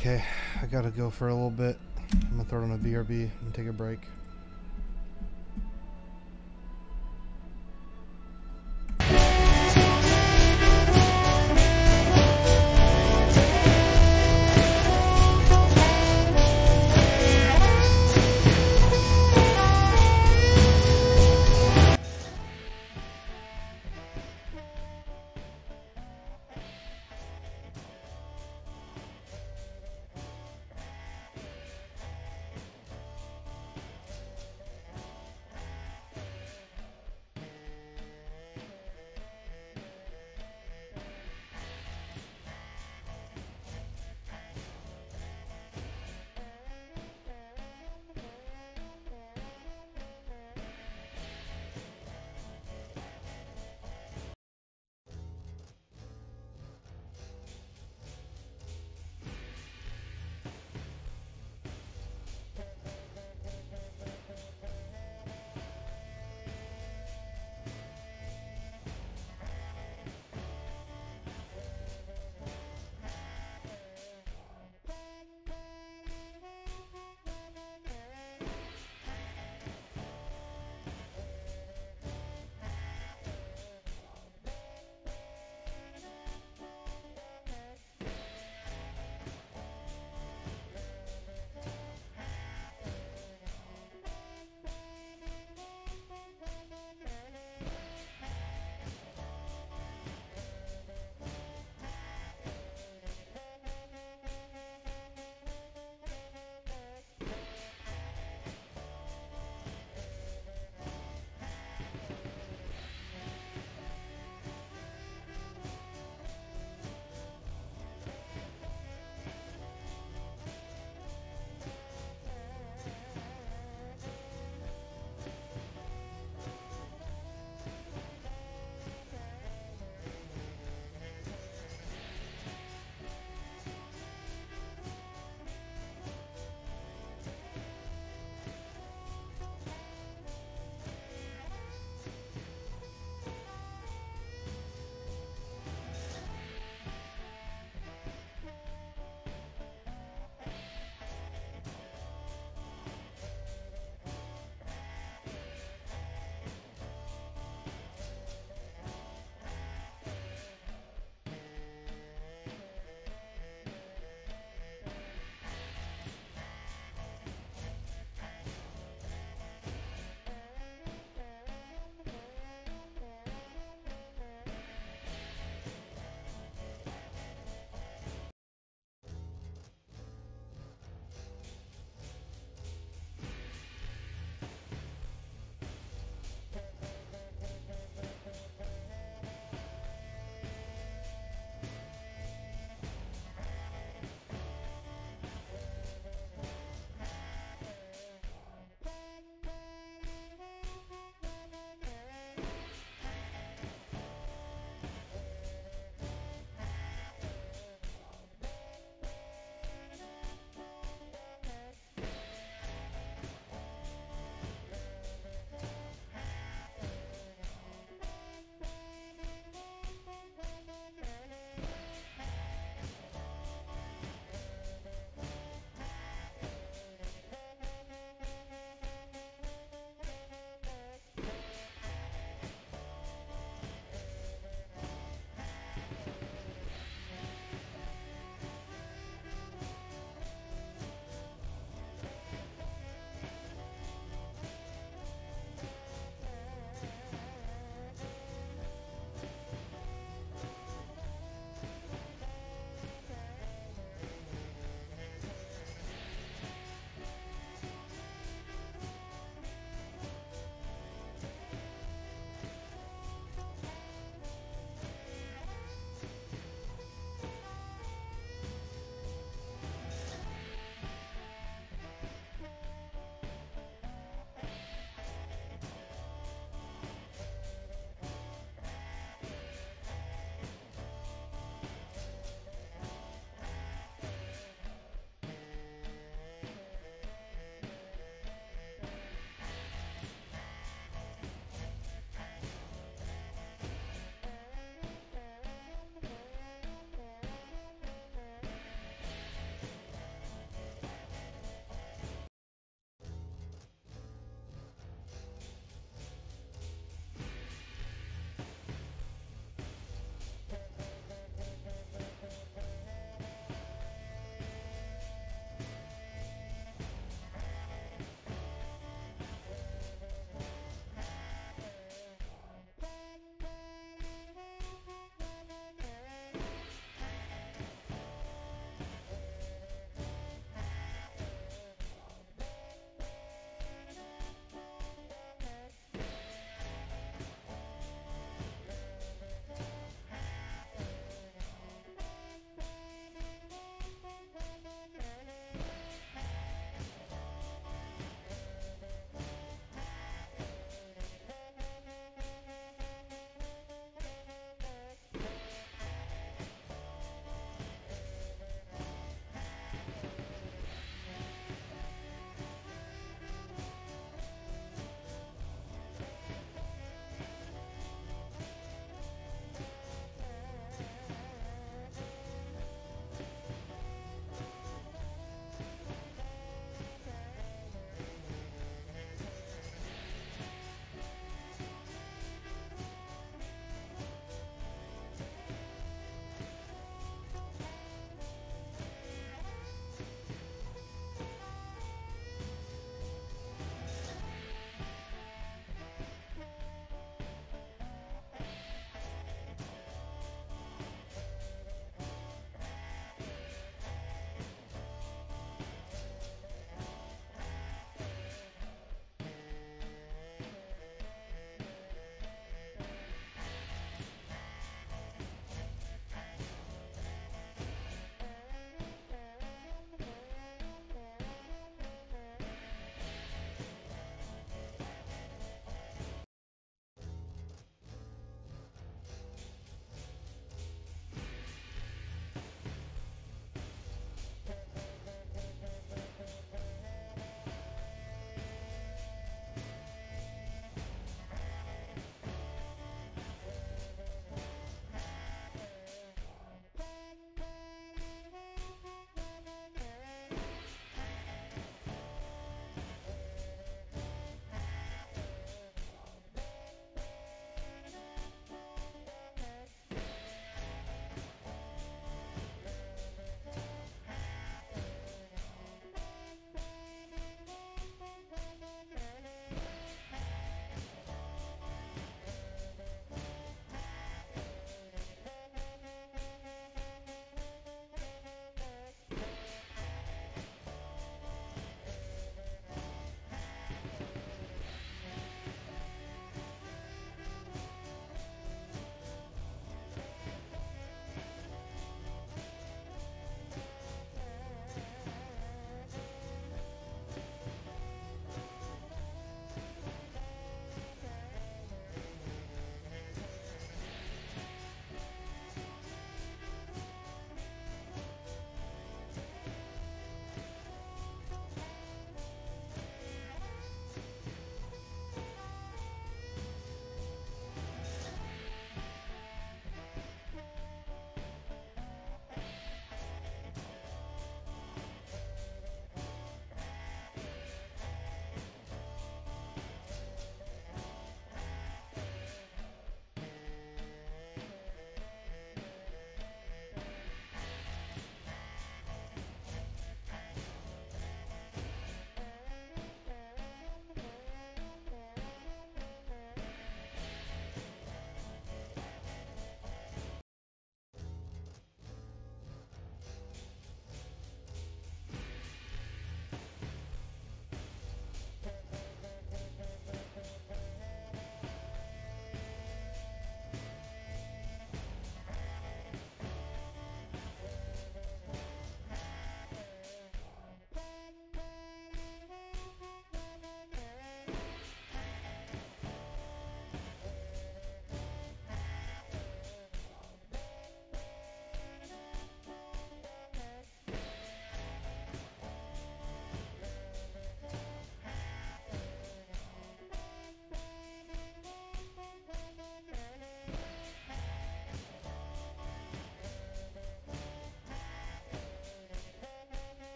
S2: Okay, I gotta go for a little bit. I'm gonna throw it on a BRB and take a break.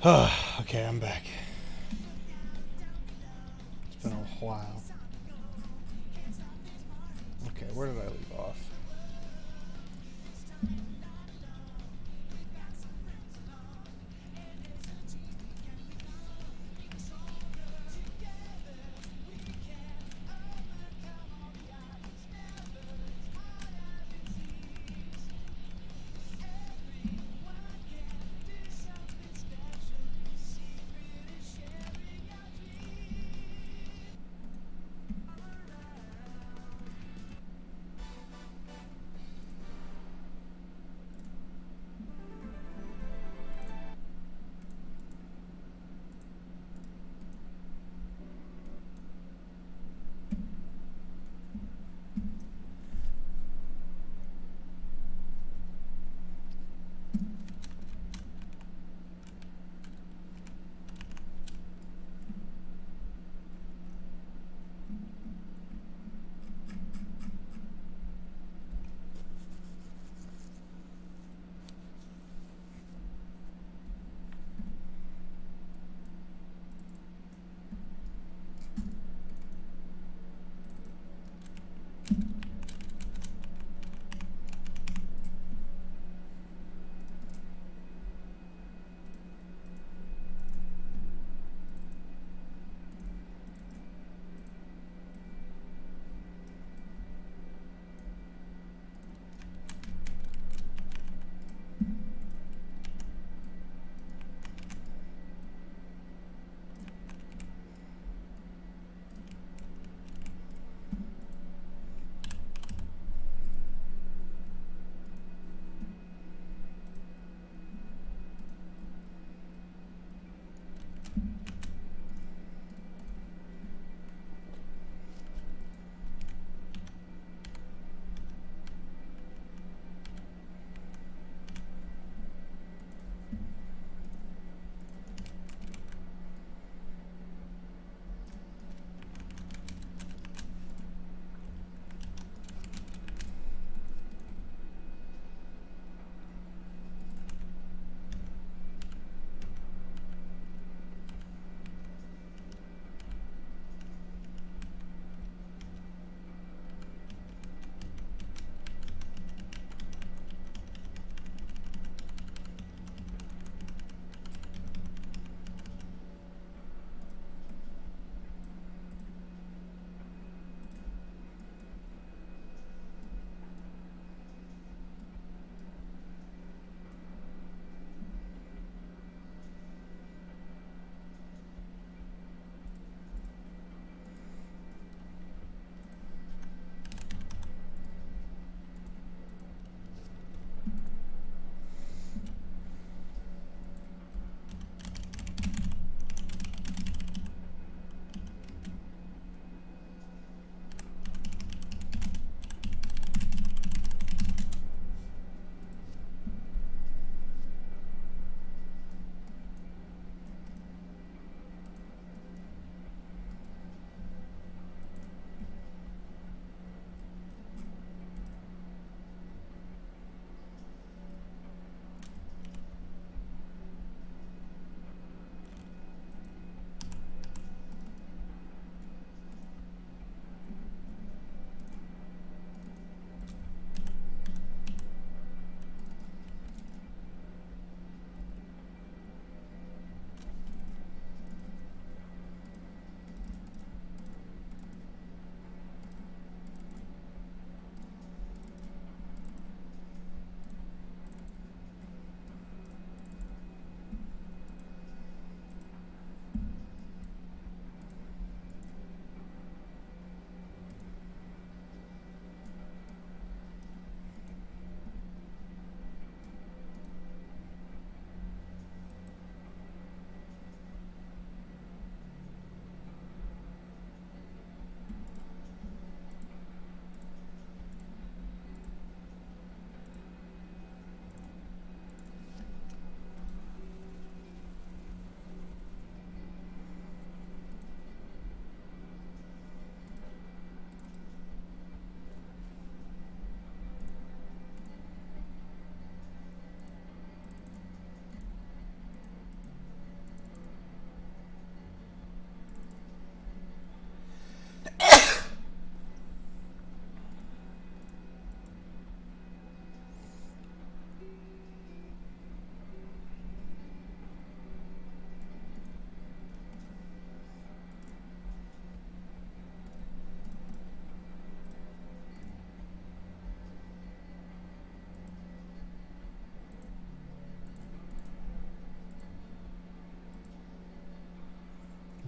S2: Okay, I'm back. It's been a while. Okay, where did I leave off?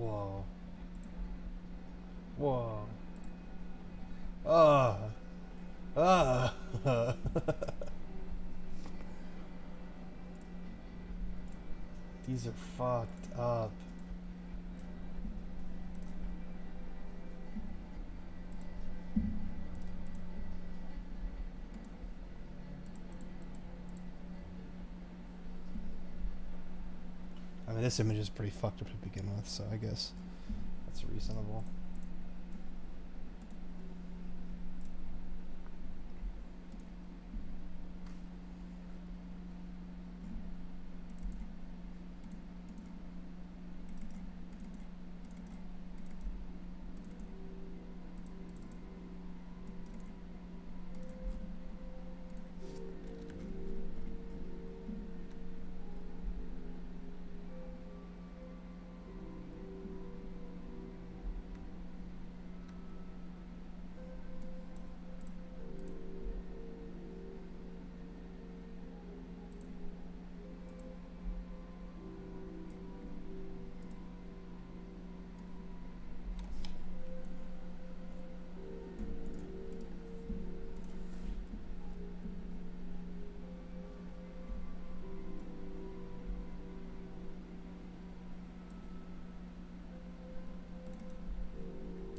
S2: Whoa. Whoa. Ah. Ah. These are fucked up. I mean, this image is pretty fucked up to begin with, so I guess that's reasonable.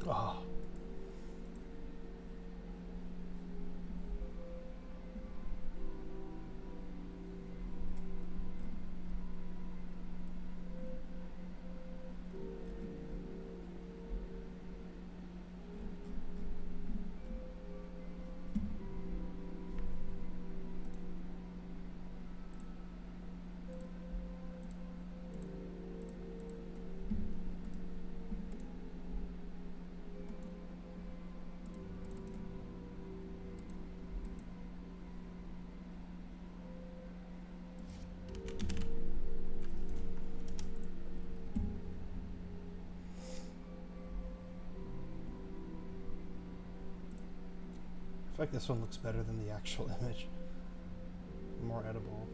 S2: Oh. I feel like this one looks better than the actual image. More edible.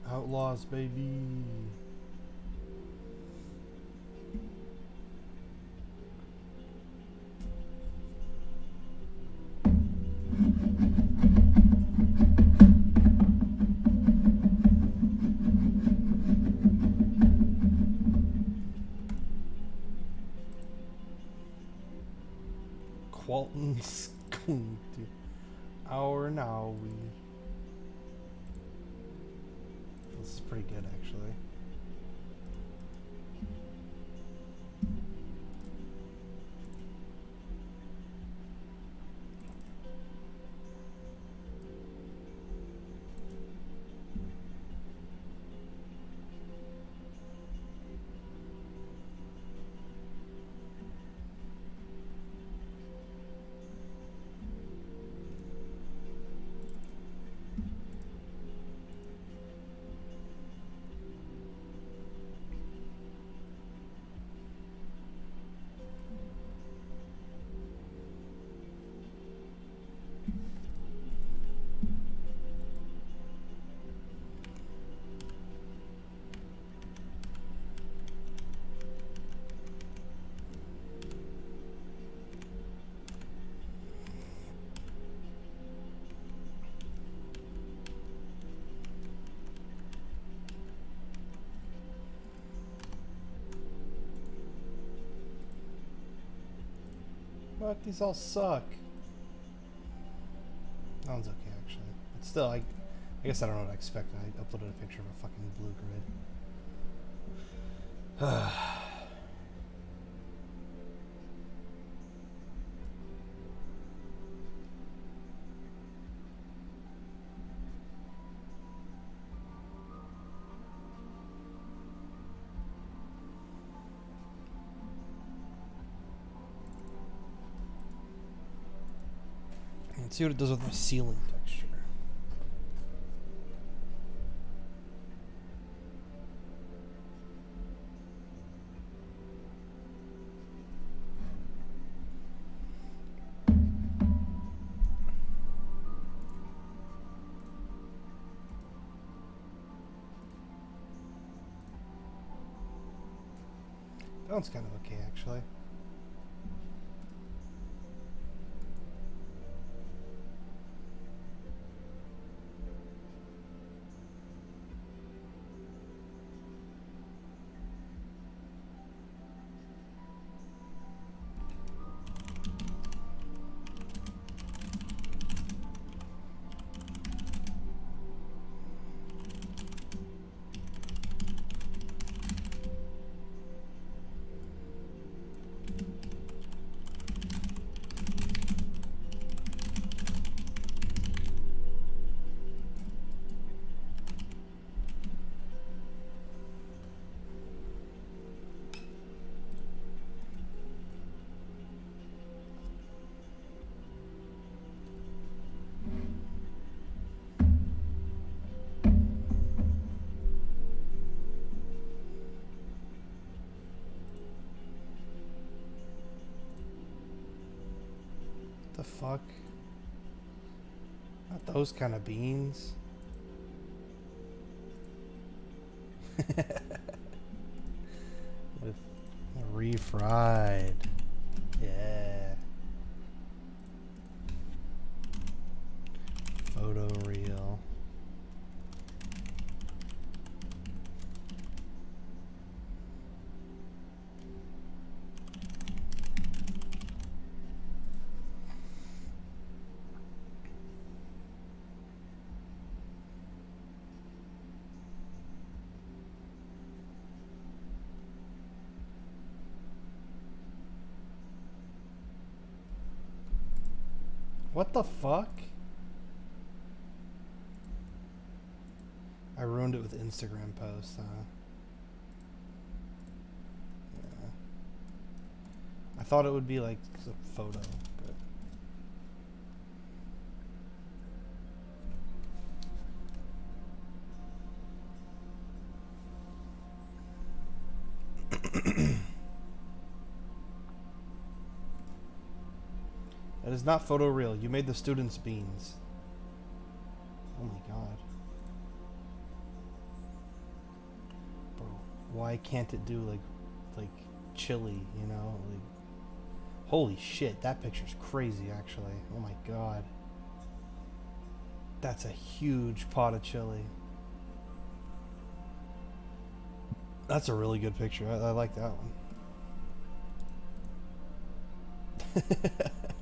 S2: Outlaws, baby. Qualton's going to hour now. This is pretty good, actually. Fuck, these all suck. That one's okay, actually. But still, I guess I don't know what I expected. I uploaded a picture of a fucking blue grid. Let's see what it does with my ceiling texture. That one's kind of okay, actually. The fuck? Not those kind of beans. Refried. Yeah. Photo reel. What the fuck? I ruined it with Instagram posts, huh? Yeah. I thought it would be like a photo, but... That is not photo real. You made the students beans. Oh my god. Bro, why can't it do like chili, you know? Like, holy shit, that picture's crazy actually. Oh my god. That's a huge pot of chili. That's a really good picture. I like that one.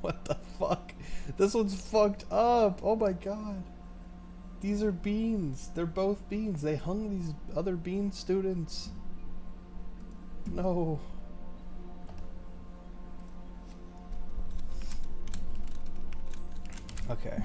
S2: What the fuck? This one's fucked up. Oh my god. These are beans. They're both beans. They hung these other bean students. No. Okay.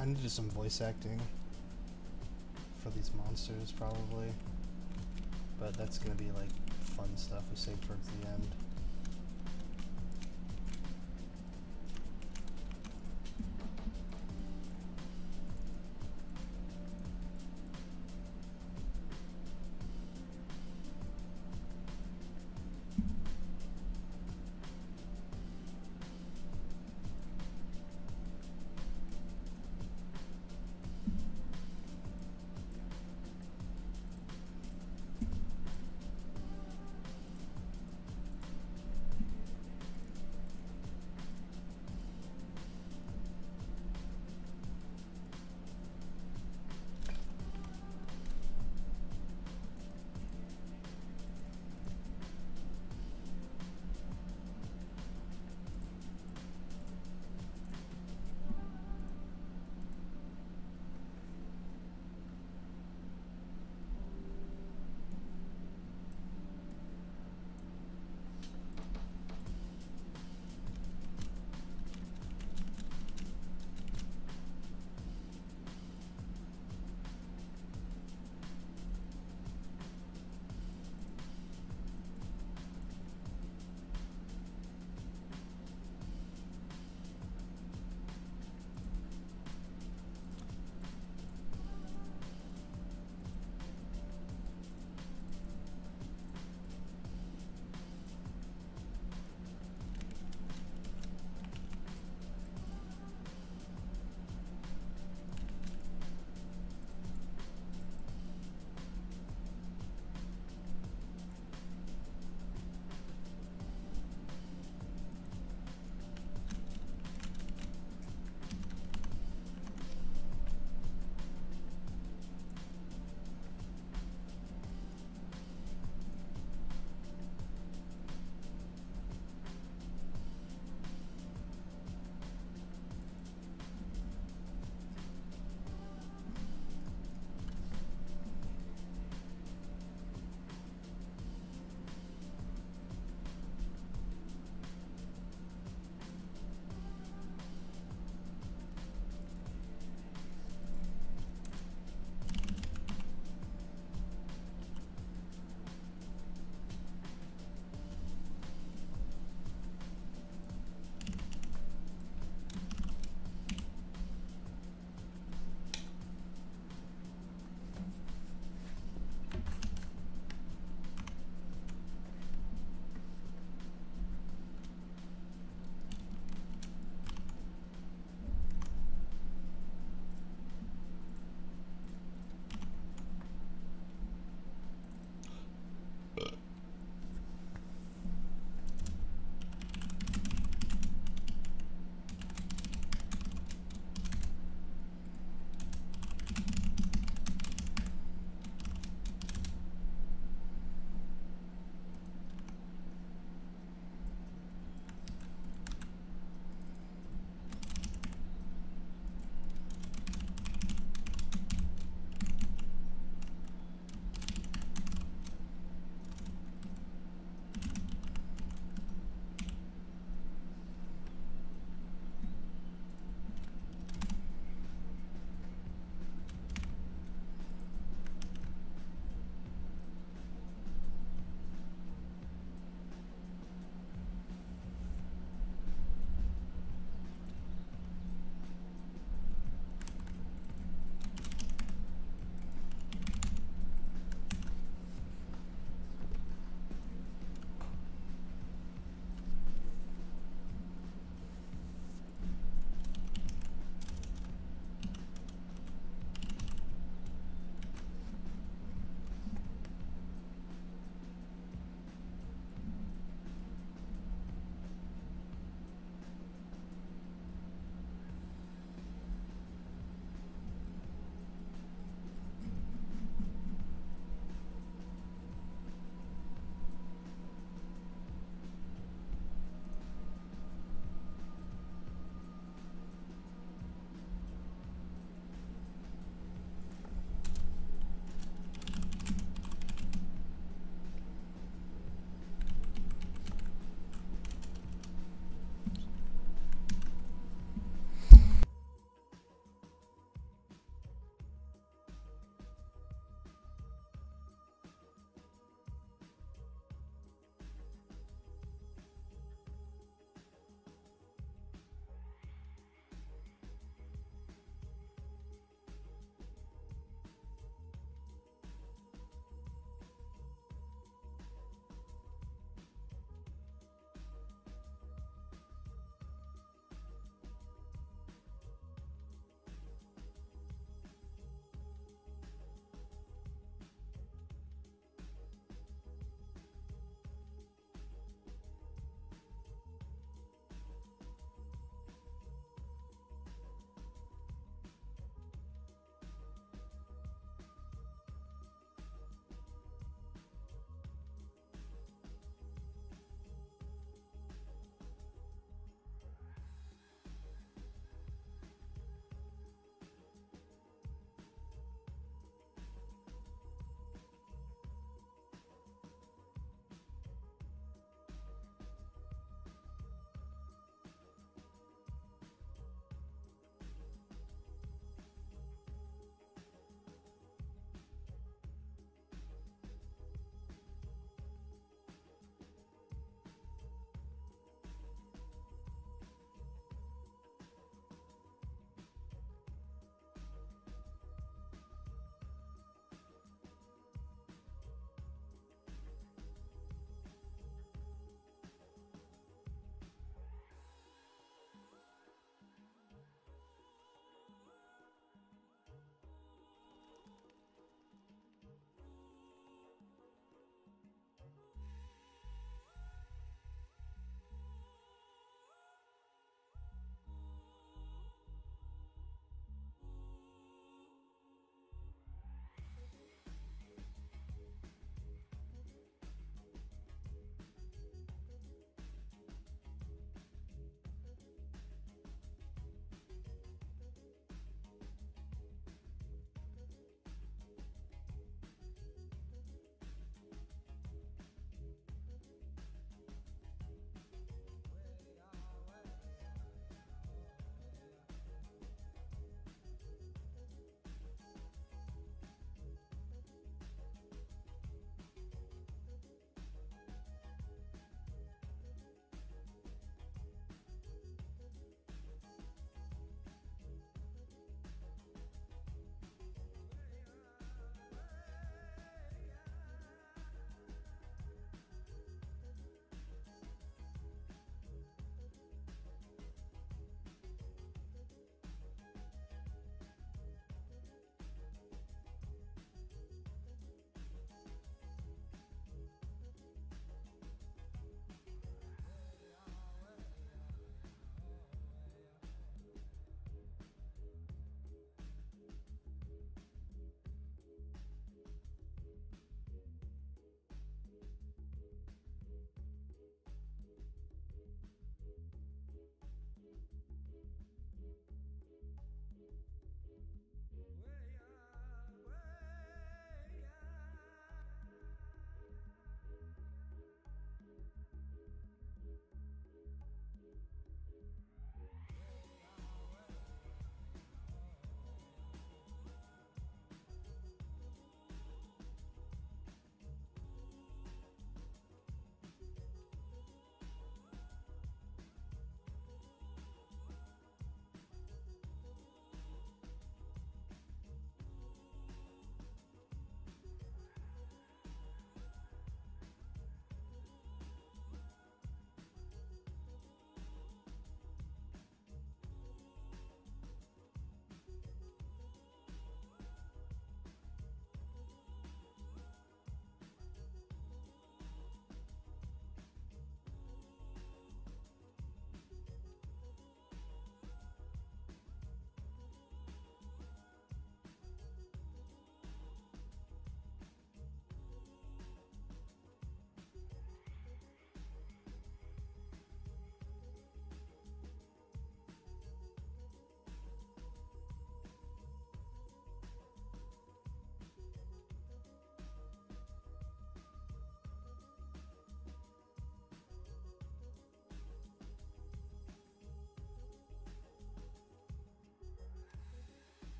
S2: I need to do some voice acting for these monsters, probably. But that's gonna be like fun stuff we save towards the end.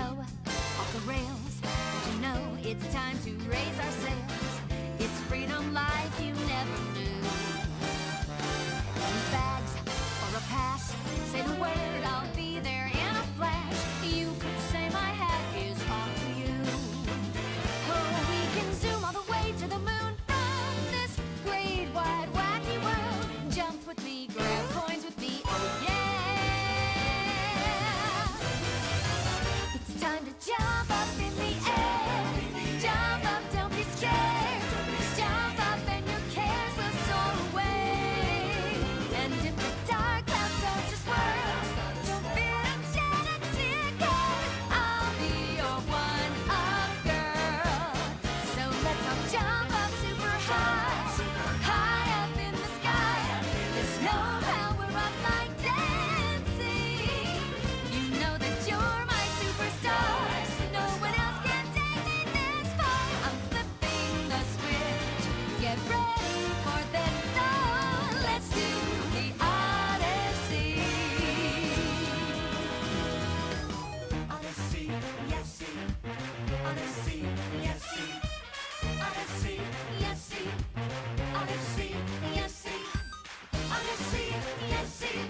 S7: go off the rails. But you know it's time to raise our sails. It's freedom like you never knew. Bags or a pass, say the word, I'll be there in a flash. You could say my hat is off to you. Oh, we can zoom all the way to the moon from this great wide wacky world. Jump with me, grab coins with me, oh yeah. It's time to jump up in the air. Jump up, don't be scared. Jump up and your cares will soar away. And if the dark clouds start to swirl, don't fear a genetic curse. I'll be your one-up girl. So let's all jump up super high, high up in the sky. There's no power up like dancing. You know that you're my superstar. No one else can take me this far. I'm flipping the switch. Get ready for this. So let's do the Odyssey. Odyssey, yes, see. Odyssey, yes, see. Odyssey, yes, see. Odyssey, yes, see. Odyssey, yes, see.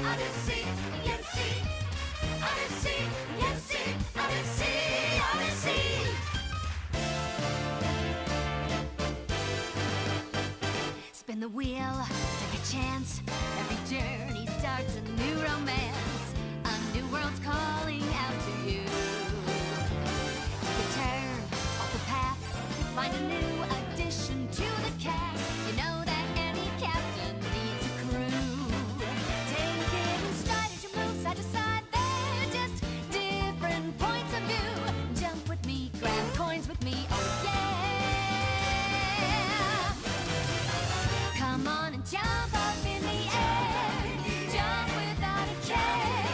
S7: Odyssey, yes, see. Odyssey, yes, see. Odyssey, Odyssey. Spin the wheel, take a chance. Every journey starts a new romance. A new world's calling out to you. You can turn off the path, find a new addition to the cast. You know that any captain needs a crew. Take it in stride as you move side to side. They're just different points of view. Jump with me, grab coins with me, oh yeah. Come on and jump up in the air. Jump without a care.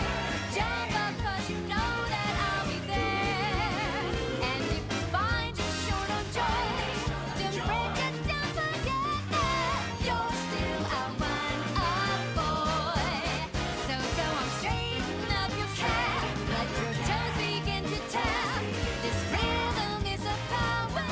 S7: Jump up 'cause you know that I'll be there. And if you find you're short on joy, don't break it down, forget that. You're still a one-up boy. So go on, straighten up your cap. Let your toes begin to tap. This rhythm is a power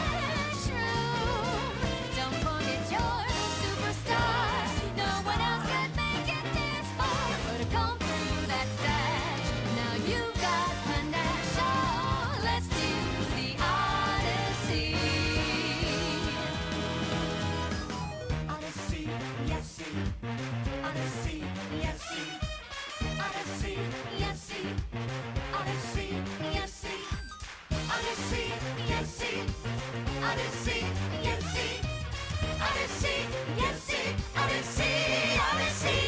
S7: shroom. Don't forget you're the superstar. No one else could make it this far. But to come through that stage, now you've got panache. So let's do the Odyssey. Odyssey, yes, see. Odyssey, yes, see. Odyssey, yes, see. Odyssey, yes, see. Odyssey, yes, see. Odyssey, yes, see. Odyssey, yes, see. Odyssey, Odyssey.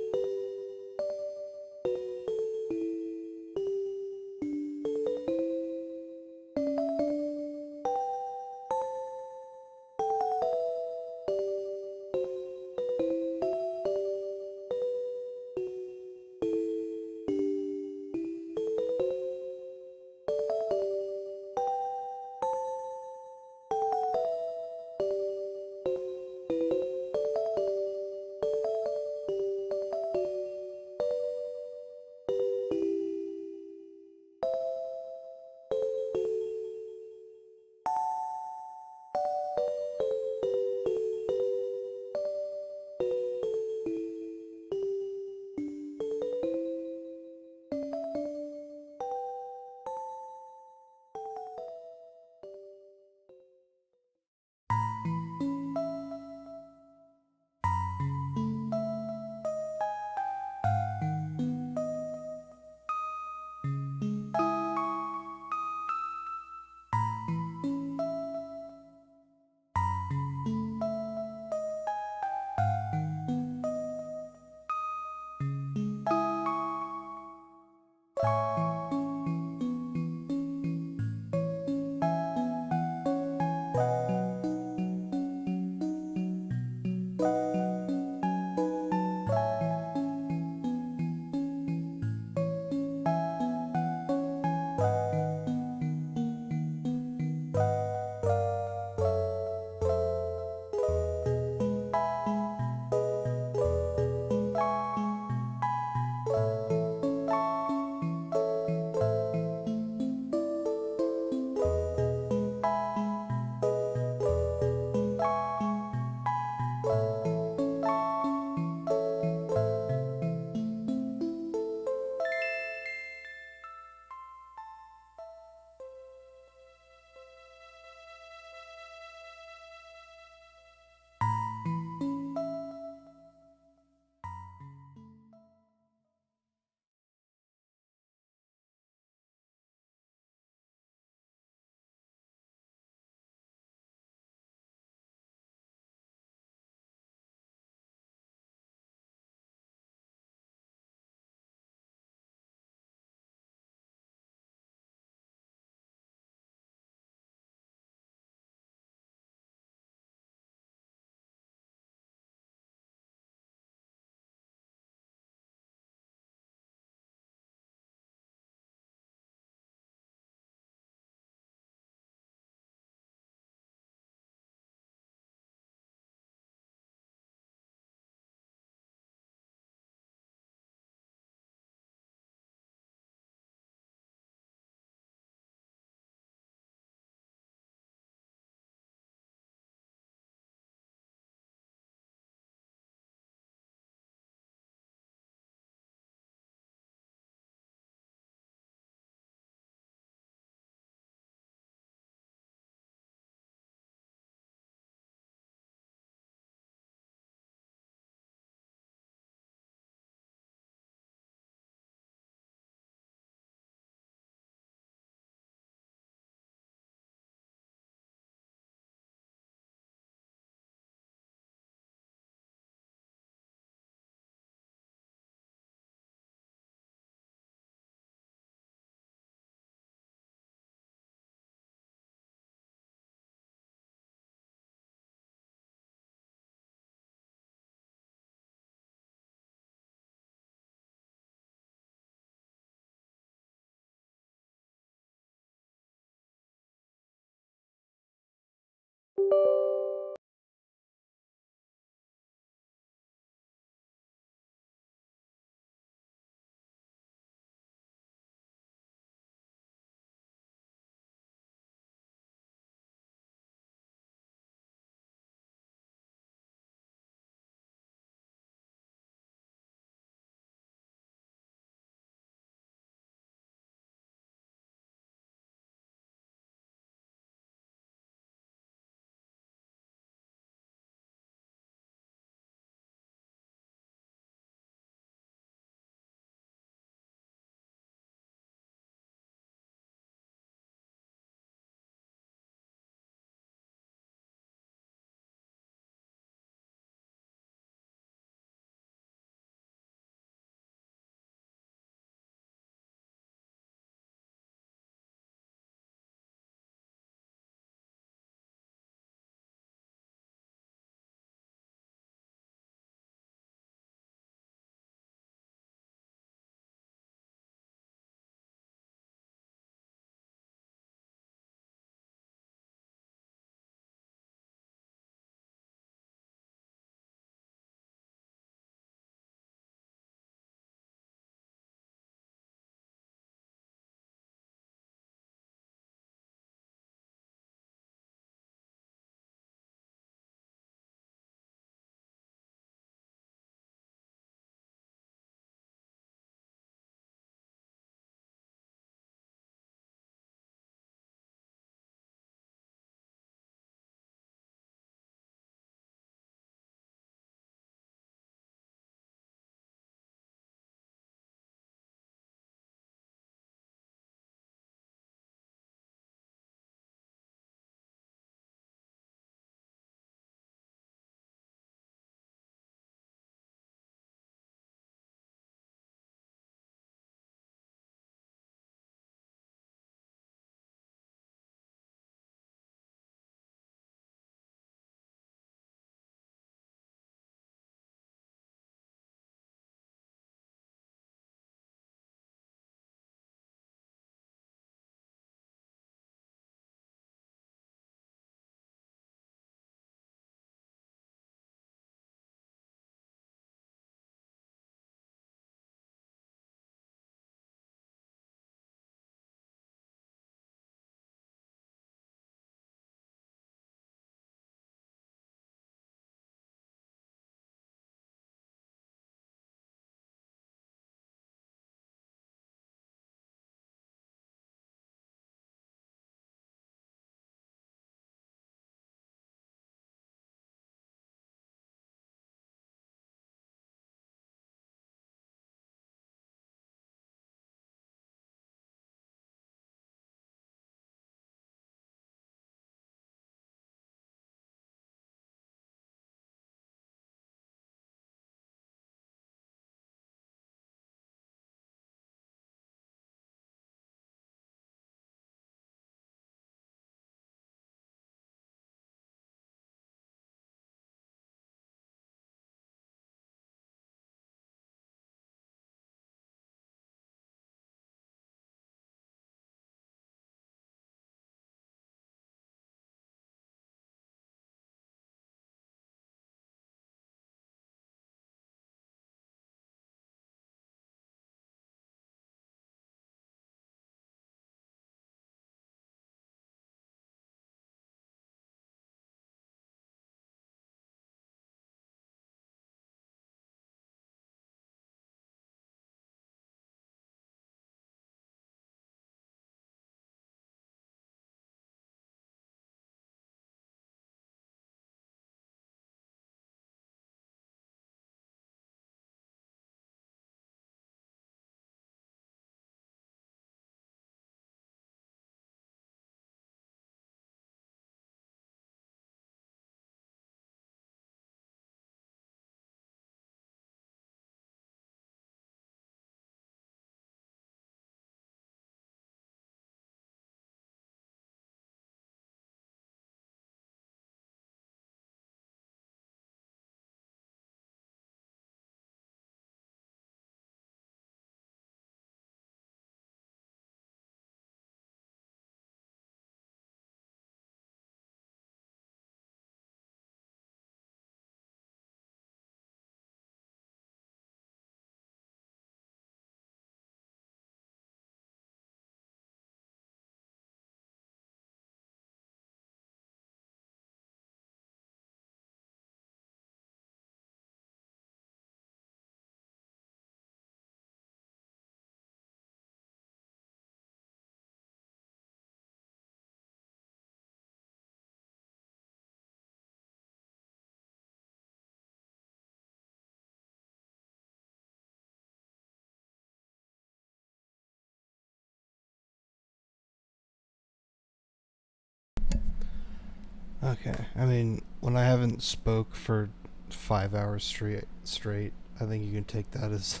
S2: Okay. I mean, when I haven't spoke for 5 hours straight, I think you can take that as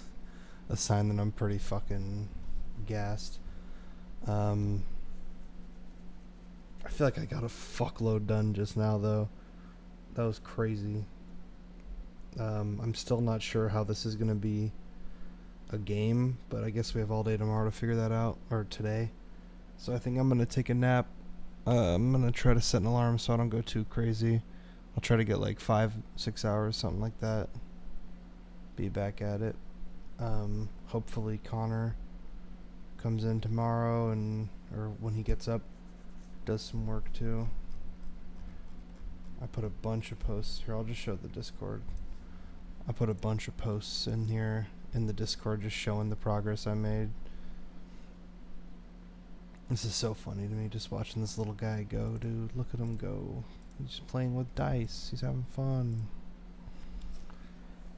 S2: a sign that I'm pretty fucking gassed. I feel like I got a fuckload done just now, though. That was crazy. I'm still not sure how this is gonna be a game, but I guess we have all day tomorrow to figure that out, or today. So I think I'm gonna take a nap. I'm gonna try to set an alarm so I don't go too crazy. I'll try to get like 5-6 hours, something like that. Be back at it. Hopefully Connor comes in tomorrow or when he gets up, does some work too. I put a bunch of posts here. I'll just show the Discord. I put a bunch of posts in here in the Discord just showing the progress I made. This is so funny to me, just watching this little guy go, dude. Look at him go. He's playing with dice. He's having fun.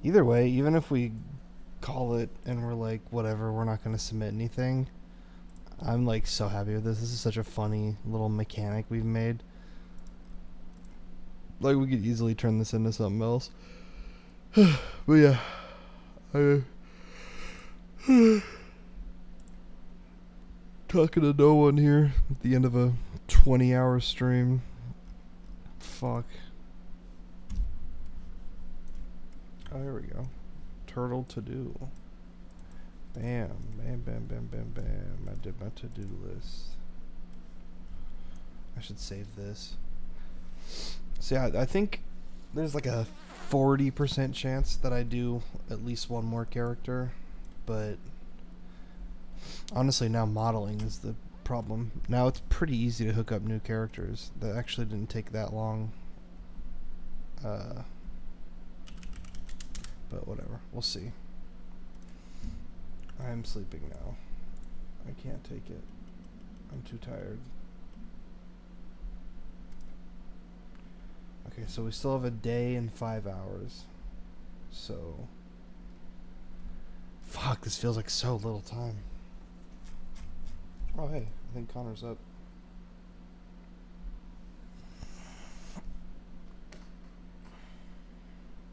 S2: Either way, even if we call it and we're like, whatever, we're not going to submit anything, I'm like so happy with this. This is such a funny little mechanic we've made. Like, we could easily turn this into something else. But yeah. Talking to no one here at the end of a 20-hour stream. Fuck. Oh, here we go. Turtle to do. Bam, bam, bam, bam, bam, bam. I did my to-do list. I should save this. So yeah, I think there's like a 40% chance that I do at least one more character, but honestly now modeling is the problem. Now it's pretty easy to hook up new characters. That actually didn't take that long. But whatever, we'll see. I'm sleeping now. I can't take it. I'm too tired. Okay, so we still have a day and 5 hours. So fuck, this feels like so little time. Oh hey, I think Connor's up.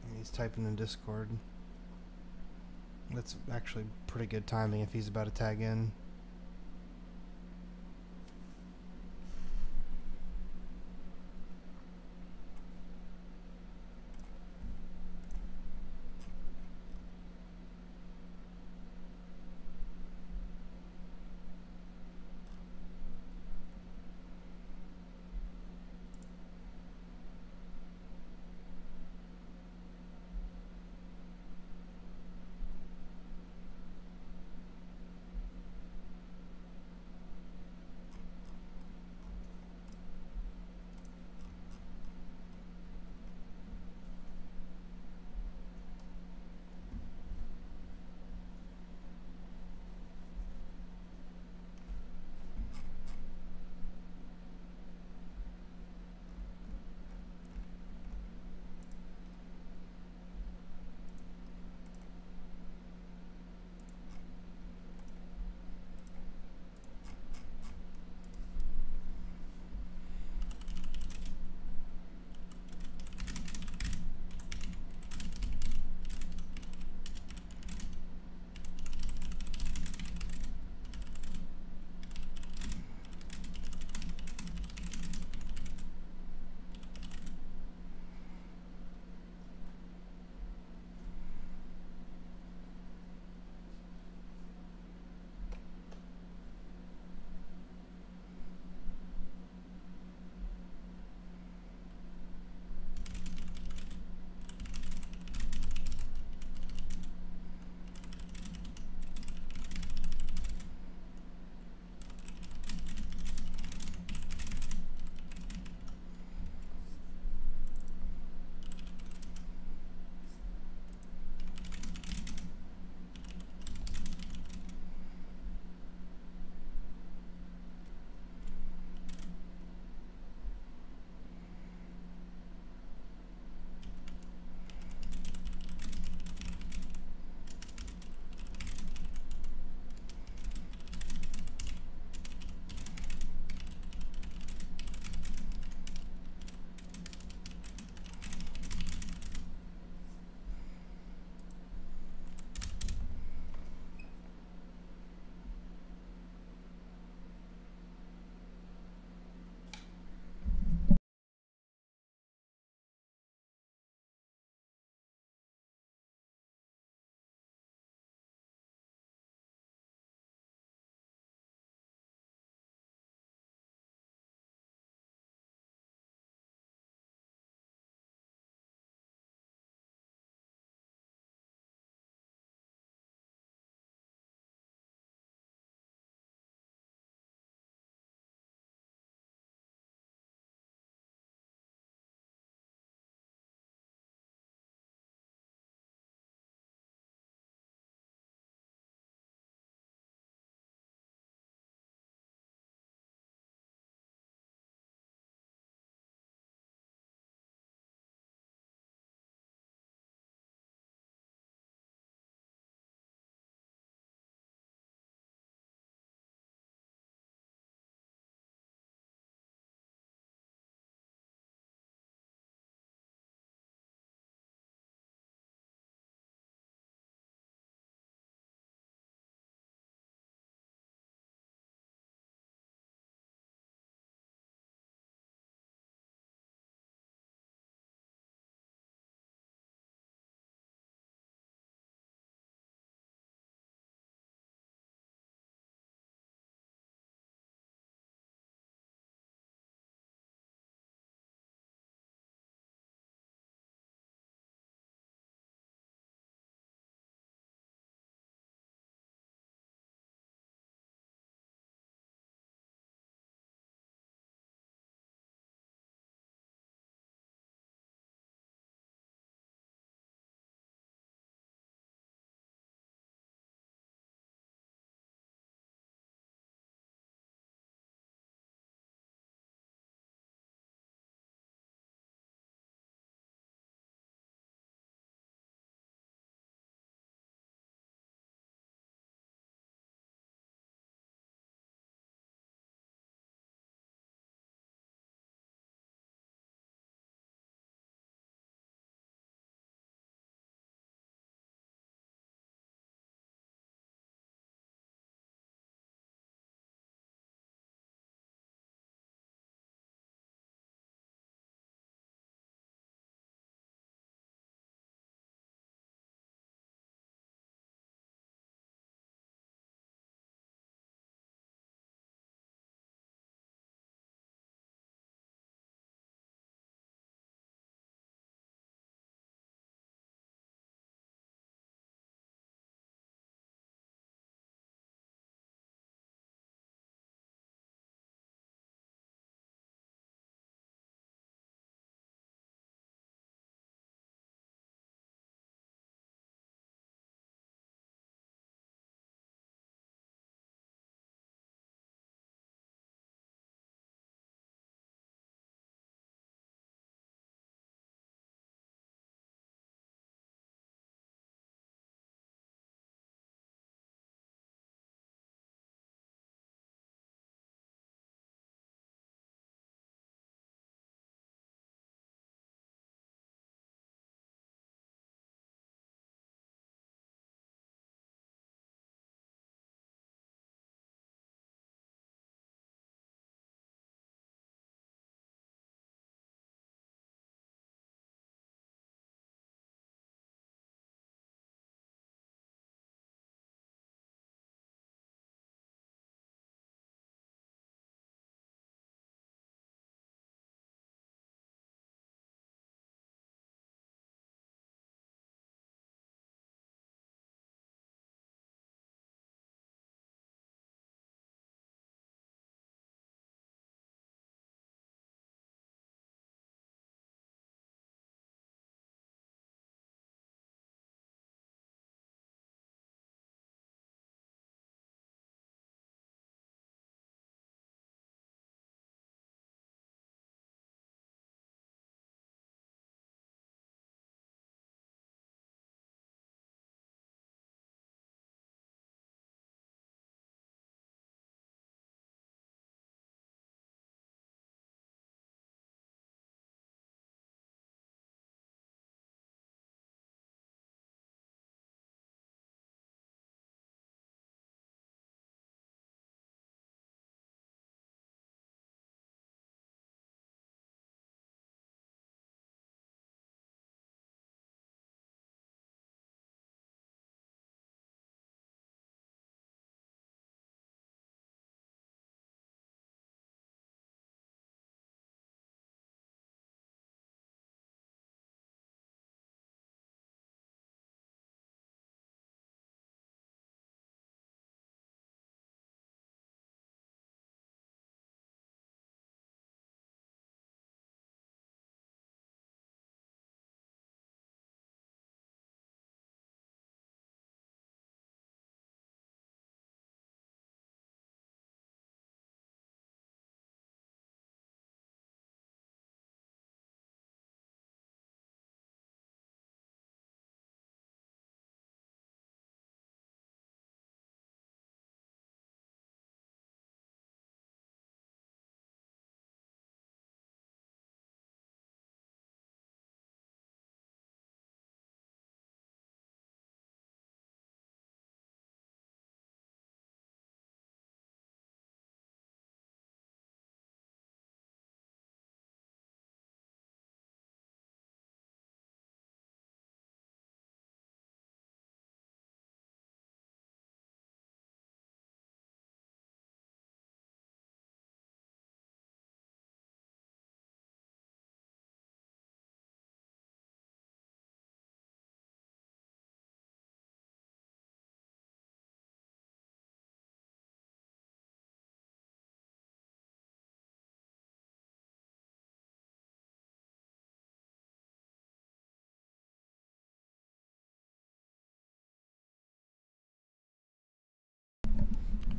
S2: And he's typing in Discord. That's actually pretty good timing if he's about to tag in.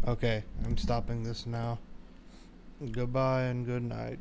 S2: Okay, I'm stopping this now. Goodbye and good night.